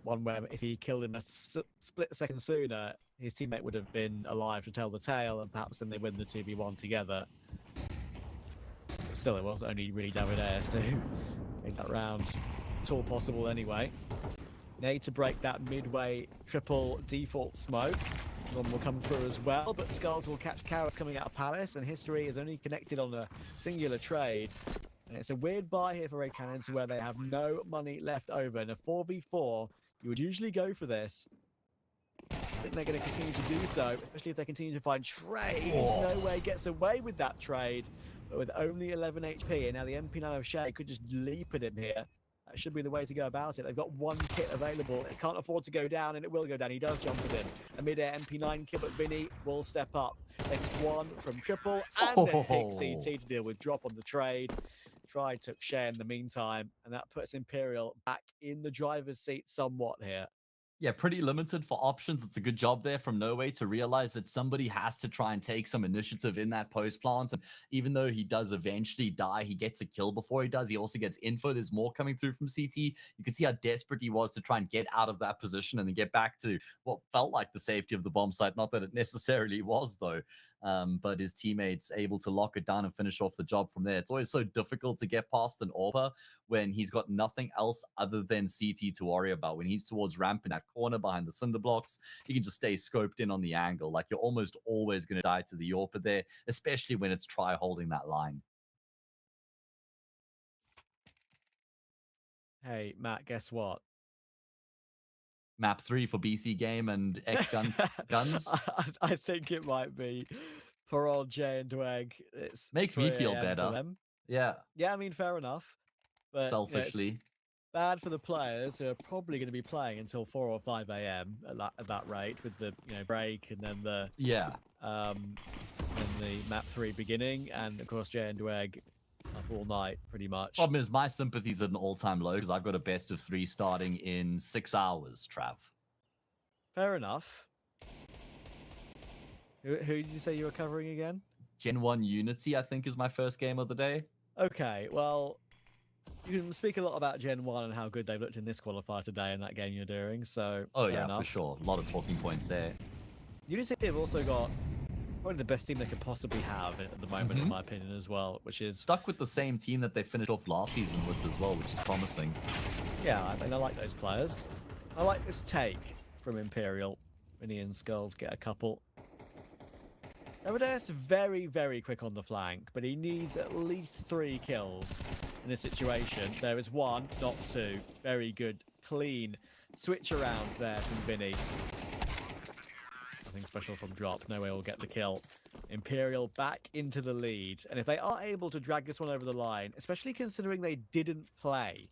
one where if he killed him a split second sooner, his teammate would have been alive to tell the tale, and perhaps then they win the 2v1 together. But still, it was only really Davides to make that round at all possible anyway. Need to break that midway triple default smoke. One will come through as well, but Skulls will catch Carrots coming out of Palace, and history is only connected on a singular trade. And it's a weird buy here for Red Canids where they have no money left over. In a 4v4, you would usually go for this. I think they're going to continue to do so, especially if they continue to find trades. No way gets away with that trade, but with only 11 HP, and now the MP9 of Shay could just leap at him here. That should be the way to go about it. They've got 1 kit available. It can't afford to go down, and it will go down. He does jump it in. A mid-air MP9 kill, but Vinny will step up. X1 from triple, and then pick CT to deal with drop on the trade. Try to share in the meantime, and that puts Imperial back in the driver's seat somewhat here. Yeah, pretty limited for options. It's a good job there from No Way to realize that somebody has to try and take some initiative in that post plant. And even though he does eventually die, he gets a kill before he does. He also gets info. There's more coming through from CT. You can see how desperate he was to try and get out of that position and then get back to what felt like the safety of the bomb site. Not that it necessarily was, though. But his teammates able to lock it down and finish off the job from there. It's always so difficult to get past an AWPer when he's got nothing else other than CT to worry about. When he's towards ramp in that corner behind the cinder blocks, he can just stay scoped in on the angle. Like, you're almost always going to die to the AWPer there, especially when it's try holding that line. Hey, Matt, guess what? Map 3 for BC Game and X Guns. I think it might be for old Jay and Dweg. It's makes me feel better. Yeah. Yeah, I mean, fair enough. But selfishly, you know, bad for the players who are probably going to be playing until 4 or 5 a.m. at that rate, with the break and then the and the map 3 beginning, and of course Jay and Dweg up all night pretty much. Problem is, my sympathy's at an all-time low because I've got a best of 3 starting in 6 hours, Trav. Fair enough. Who did you say you were covering again? Gen 1 Unity, I think, is my first game of the day. Okay, well, you can speak a lot about Gen 1 and how good they've looked in this qualifier today in that game you're doing, so oh yeah, for sure. A lot of talking points there. Unity have also got probably the best team they could possibly have at the moment, in my opinion, as well, which is stuck with the same team that they finished off last season with as well, which is promising. Yeah, I think I like those players. I like this take from Imperial. Vinny and Skulls get a couple. Davides very, very quick on the flank, but he needs at least 3 kills in this situation. There is 1, not 2. Very good, clean switch around there from Vinny. Nothing special from drop. No way will get the kill. Imperial back into the lead. And if they are able to drag this one over the line, especially considering they didn't play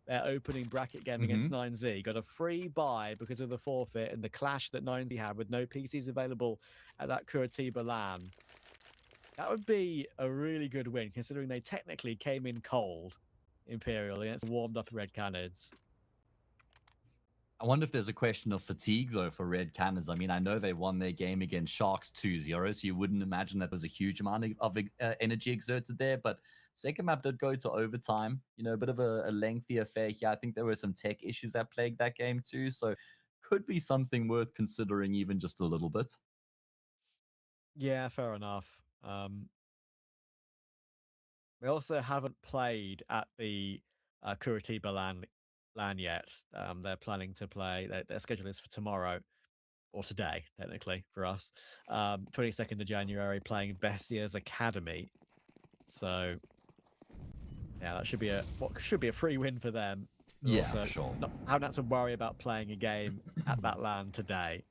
their opening bracket game against 9Z, got a free buy because of the forfeit and the clash that 9Z had with no PCs available at that Curitiba LAN, that would be a really good win, considering they technically came in cold, Imperial, against warmed up Red Canids. I wonder if there's a question of fatigue, though, for Red Canids. I mean, I know they won their game against Sharks 2-0, so you wouldn't imagine that there was a huge amount of energy exerted there. But second map did go to overtime. You know, a bit of a lengthy affair here. I think there were some tech issues that plagued that game too, so could be something worth considering even just a little bit. Yeah, fair enough. We also haven't played at the Curitiba LAN yet. They're planning to play. Their schedule is for tomorrow, or today, technically, for us. 22nd of January, playing Bestia's Academy. So, yeah, that should be a free win for them. Yeah, for sure. Haven't had to worry about playing a game at that LAN today.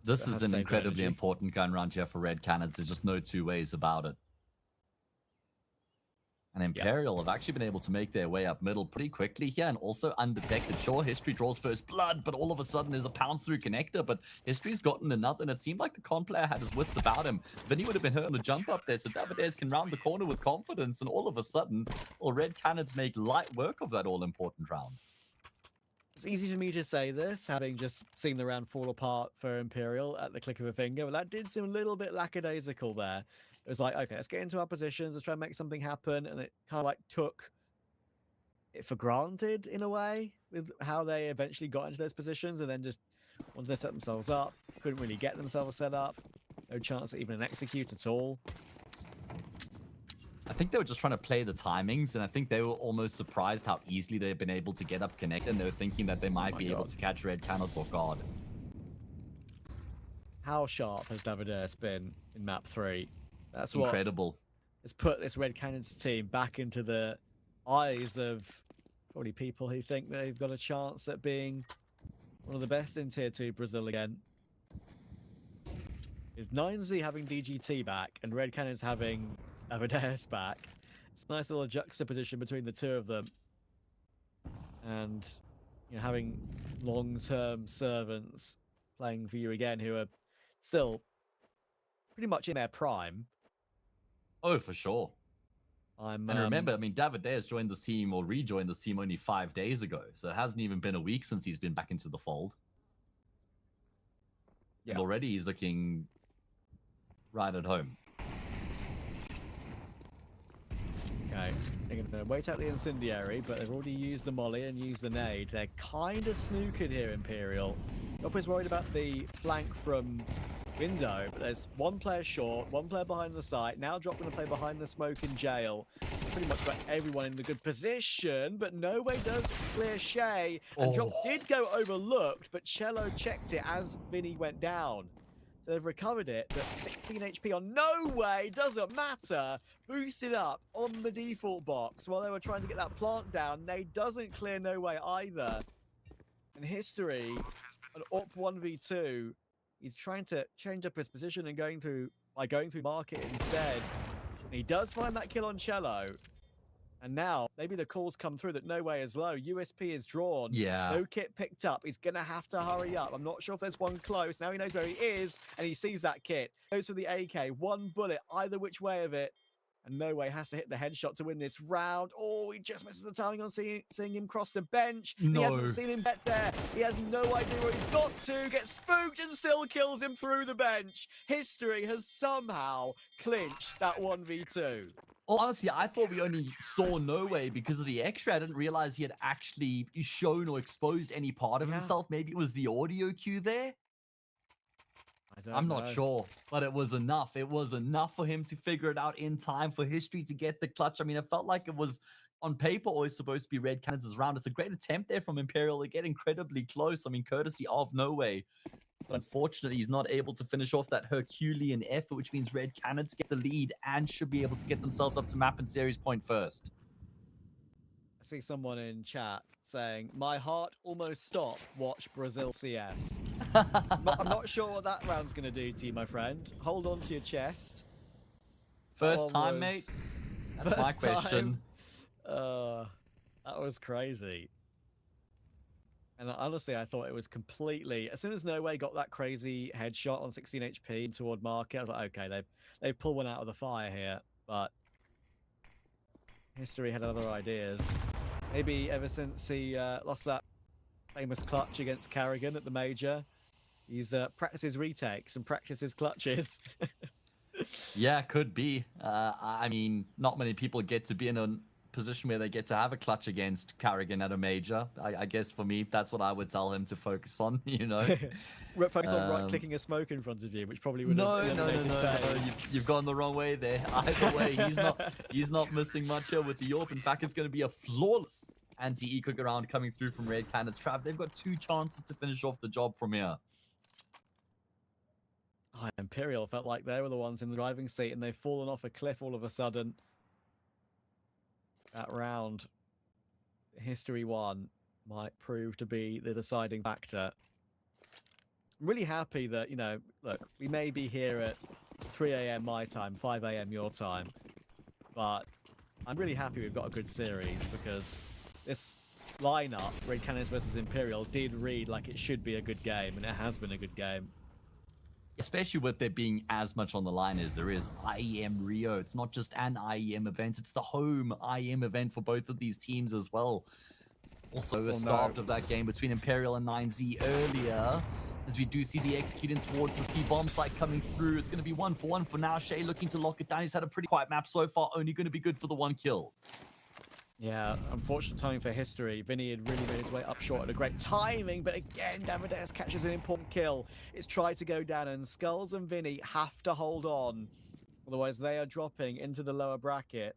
This is an incredibly important gun round here for Red Canids. There's just no 2 ways about it. And Imperial have actually been able to make their way up middle pretty quickly here and also undetected. Sure, History draws first blood, but all of a sudden there's a pounce through connector, but History's gotten another, and it seemed like the con player had his wits about him. Vinny would have been hurt on the jump up there, so Davides can round the corner with confidence, and all of a sudden, well, Red Canids make light work of that all-important round. It's easy for me to say this, having just seen the round fall apart for Imperial at the click of a finger, but that did seem a little bit lackadaisical there. It was like, okay, let's get into our positions, let's try and make something happen, and it kind of like took it for granted in a way with how they eventually got into those positions, and then just wanted to set themselves up, couldn't really get themselves set up, no chance at even an execute at all. I think they were just trying to play the timings, and I think they were almost surprised how easily they've been able to get up connected, and they were thinking that they might be able to catch red Canids off guard. How sharp has Davideus been in map 3? That's incredible. It's put this red Canids team back into the eyes of probably people who think they've got a chance at being one of the best in Tier 2 Brazil again. With 9Z having DGT back and red Canids having Davideus back, it's a nice little juxtaposition between the two of them. And having long-term servants playing for you again who are still pretty much in their prime. Oh, for sure. And remember, I mean, Davideus joined this team or rejoined this team only 5 days ago. So it hasn't even been a week since he's been back into the fold. Yeah. And already he's looking right at home. Okay, they're going to wait out the incendiary, but they've already used the molly and used the nade. They're kind of snookered here, Imperial. Oppo's worried about the flank from window, but there's one player short, one player behind the site, now dropping a player behind the smoke in jail. Pretty much got everyone in a good position, but no way does clear Shay. And drop did go overlooked, but Cello checked it as Vinny went down. So they've recovered it, but 16 HP on No Way, doesn't matter. Boosted up on the default box while they were trying to get that plant down. They doesn't clear No Way either. And History, an up 1v2, he's trying to change up his position and going through market instead. And he does find that kill on Cello. And now, maybe the calls come through that No Way is low. USP is drawn. Yeah. No kit picked up. He's going to have to hurry up. I'm not sure if there's one close. Now he knows where he is, and he sees that kit. Goes for the AK. One bullet, either which way of it. And No Way has to hit the headshot to win this round. Oh, he just misses the timing on seeing him cross the bench. No. He hasn't seen him get there. He has no idea where he's got to. Gets spooked and still kills him through the bench. History has somehow clinched that 1v2. Well, honestly, I thought we only saw No Way because of the extra. I didn't realize he had actually shown or exposed any part of himself. Maybe it was the audio cue there. I'm not sure, but it was enough. It was enough for him to figure it out in time for History to get the clutch. I mean, it felt like it was on paper always supposed to be red Canids' round. It's a great attempt there from Imperial to get incredibly close. I mean, courtesy of No Way. But unfortunately, he's not able to finish off that Herculean effort, which means red Canids get the lead and should be able to get themselves up to map and series point first. I see someone in chat saying, my heart almost stopped, watch Brazil CS. I'm not sure what that round's going to do to you, my friend. Hold on to your chest. First time, mate? That's my question. That was crazy. And honestly, I thought it was completely... As soon as No Way got that crazy headshot on 16 HP toward market, I was like, okay, they've pulled one out of the fire here. But History had other ideas. Maybe ever since he lost that famous clutch against Carrigan at the major, he's practices retakes and practices clutches. Yeah, could be. I mean, not many people get to be in a position where they get to have a clutch against Carrigan at a major. I guess for me, that's what I would tell him to focus on, you know. Focus on right-clicking a smoke in front of you, which probably would no. You've gone the wrong way there. Either way, he's not missing much here with the AWP. In fact, it's going to be a flawless anti-eco round coming through from red Canids. Trav, they've got 2 chances to finish off the job from here. Imperial felt like they were the ones in the driving seat, and they've fallen off a cliff all of a sudden. That round, History 1, might prove to be the deciding factor. I'm really happy that, look, we may be here at 3 AM my time, 5 AM your time, but I'm really happy we've got a good series because this lineup, Red Canids versus Imperial, did read like it should be a good game, and it has been a good game. Especially with there being as much on the line as there is. IEM Rio, it's not just an IEM event, it's the home IEM event for both of these teams as well. Also a start of that game between Imperial and 9Z earlier. As we do see the executing towards this B bomb site coming through. It's going to be 1-for-1 for now. Shay looking to lock it down. He's had a pretty quiet map so far. Only going to be good for the 1 kill. Yeah, unfortunate timing for history. Vinny had really made his way up short at a great timing, but again, Davides catches an important kill. It's tried to go down, and Skulls and Vinny have to hold on. Otherwise, they are dropping into the lower bracket.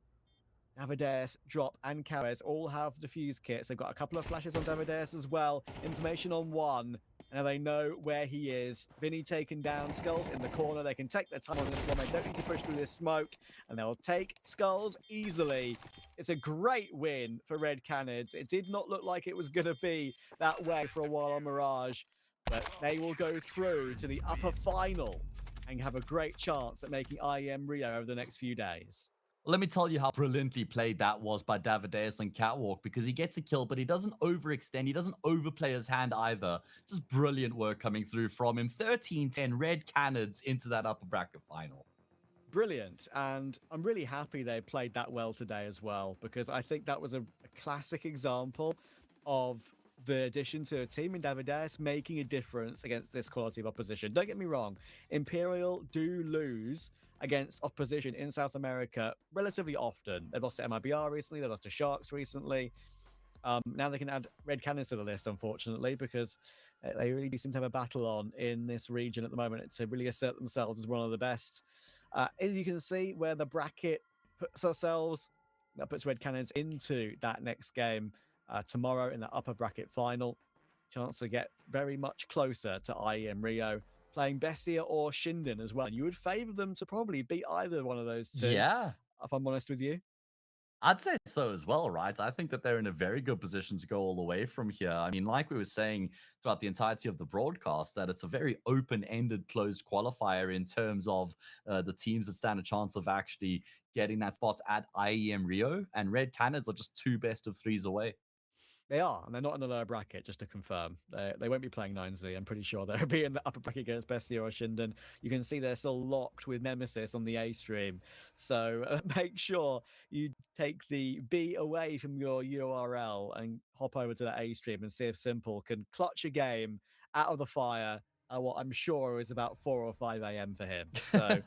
Davides, Drop, and Kawes all have defuse kits. They've got a couple of flashes on Davides as well. Information on one. Now they know where he is. Vinny taken down, Skulls in the corner. They can take their time on this one. They don't need to push through this smoke, and they'll take Skulls easily. It's a great win for Red Canids. It did not look like it was going to be that way for a while on Mirage, but they will go through to the upper final and have a great chance at making IEM Rio over the next few days. Let me tell you how brilliantly played that was by Davides and Catwalk, because he gets a kill, but he doesn't overextend. He doesn't overplay his hand either. Just brilliant work coming through from him. 13-10 Red Canids into that upper bracket final. Brilliant. And I'm really happy they played that well today as well, because I think that was a classic example of the addition to a team in Davides making a difference against this quality of opposition. Don't get me wrong, Imperial do lose against opposition in South America relatively often. They've lost to MIBR recently, they lost to Sharks recently. Now they can add Red Canids to the list, unfortunately, because they really do seem to have a battle on in this region at the moment to really assert themselves as one of the best. As you can see, where the bracket puts ourselves, that puts Red Canids into that next game tomorrow in the upper bracket final. Chance to get very much closer to IEM Rio, playing Bessia or Shinden as well. And you would favor them to probably beat either one of those two. Yeah. If I'm honest with you. I'd say so as well, right? I think that they're in a very good position to go all the way from here. I mean, like we were saying throughout the entirety of the broadcast, that it's a very open-ended closed qualifier in terms of the teams that stand a chance of actually getting that spot at IEM Rio, and Red Canids are just 2 best of 3s away. They are, and they're not in the lower bracket, just to confirm. They won't be playing 9Z. I'm pretty sure they'll be in the upper bracket against Bestia or Shinden. You can see they're still locked with Nemesis on the A stream. So make sure you take the B away from your URL and hop over to the A stream and see if Simple can clutch a game out of the fire at what I'm sure is about 4 or 5 a.m. for him. So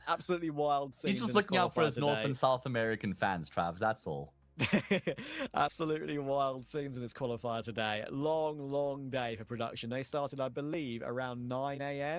absolutely wild scenes. He's just looking out for his North and South American fans, Travs, that's all. Absolutely wild scenes in this qualifier today. Long day for production. They started, I believe, around 9 a.m.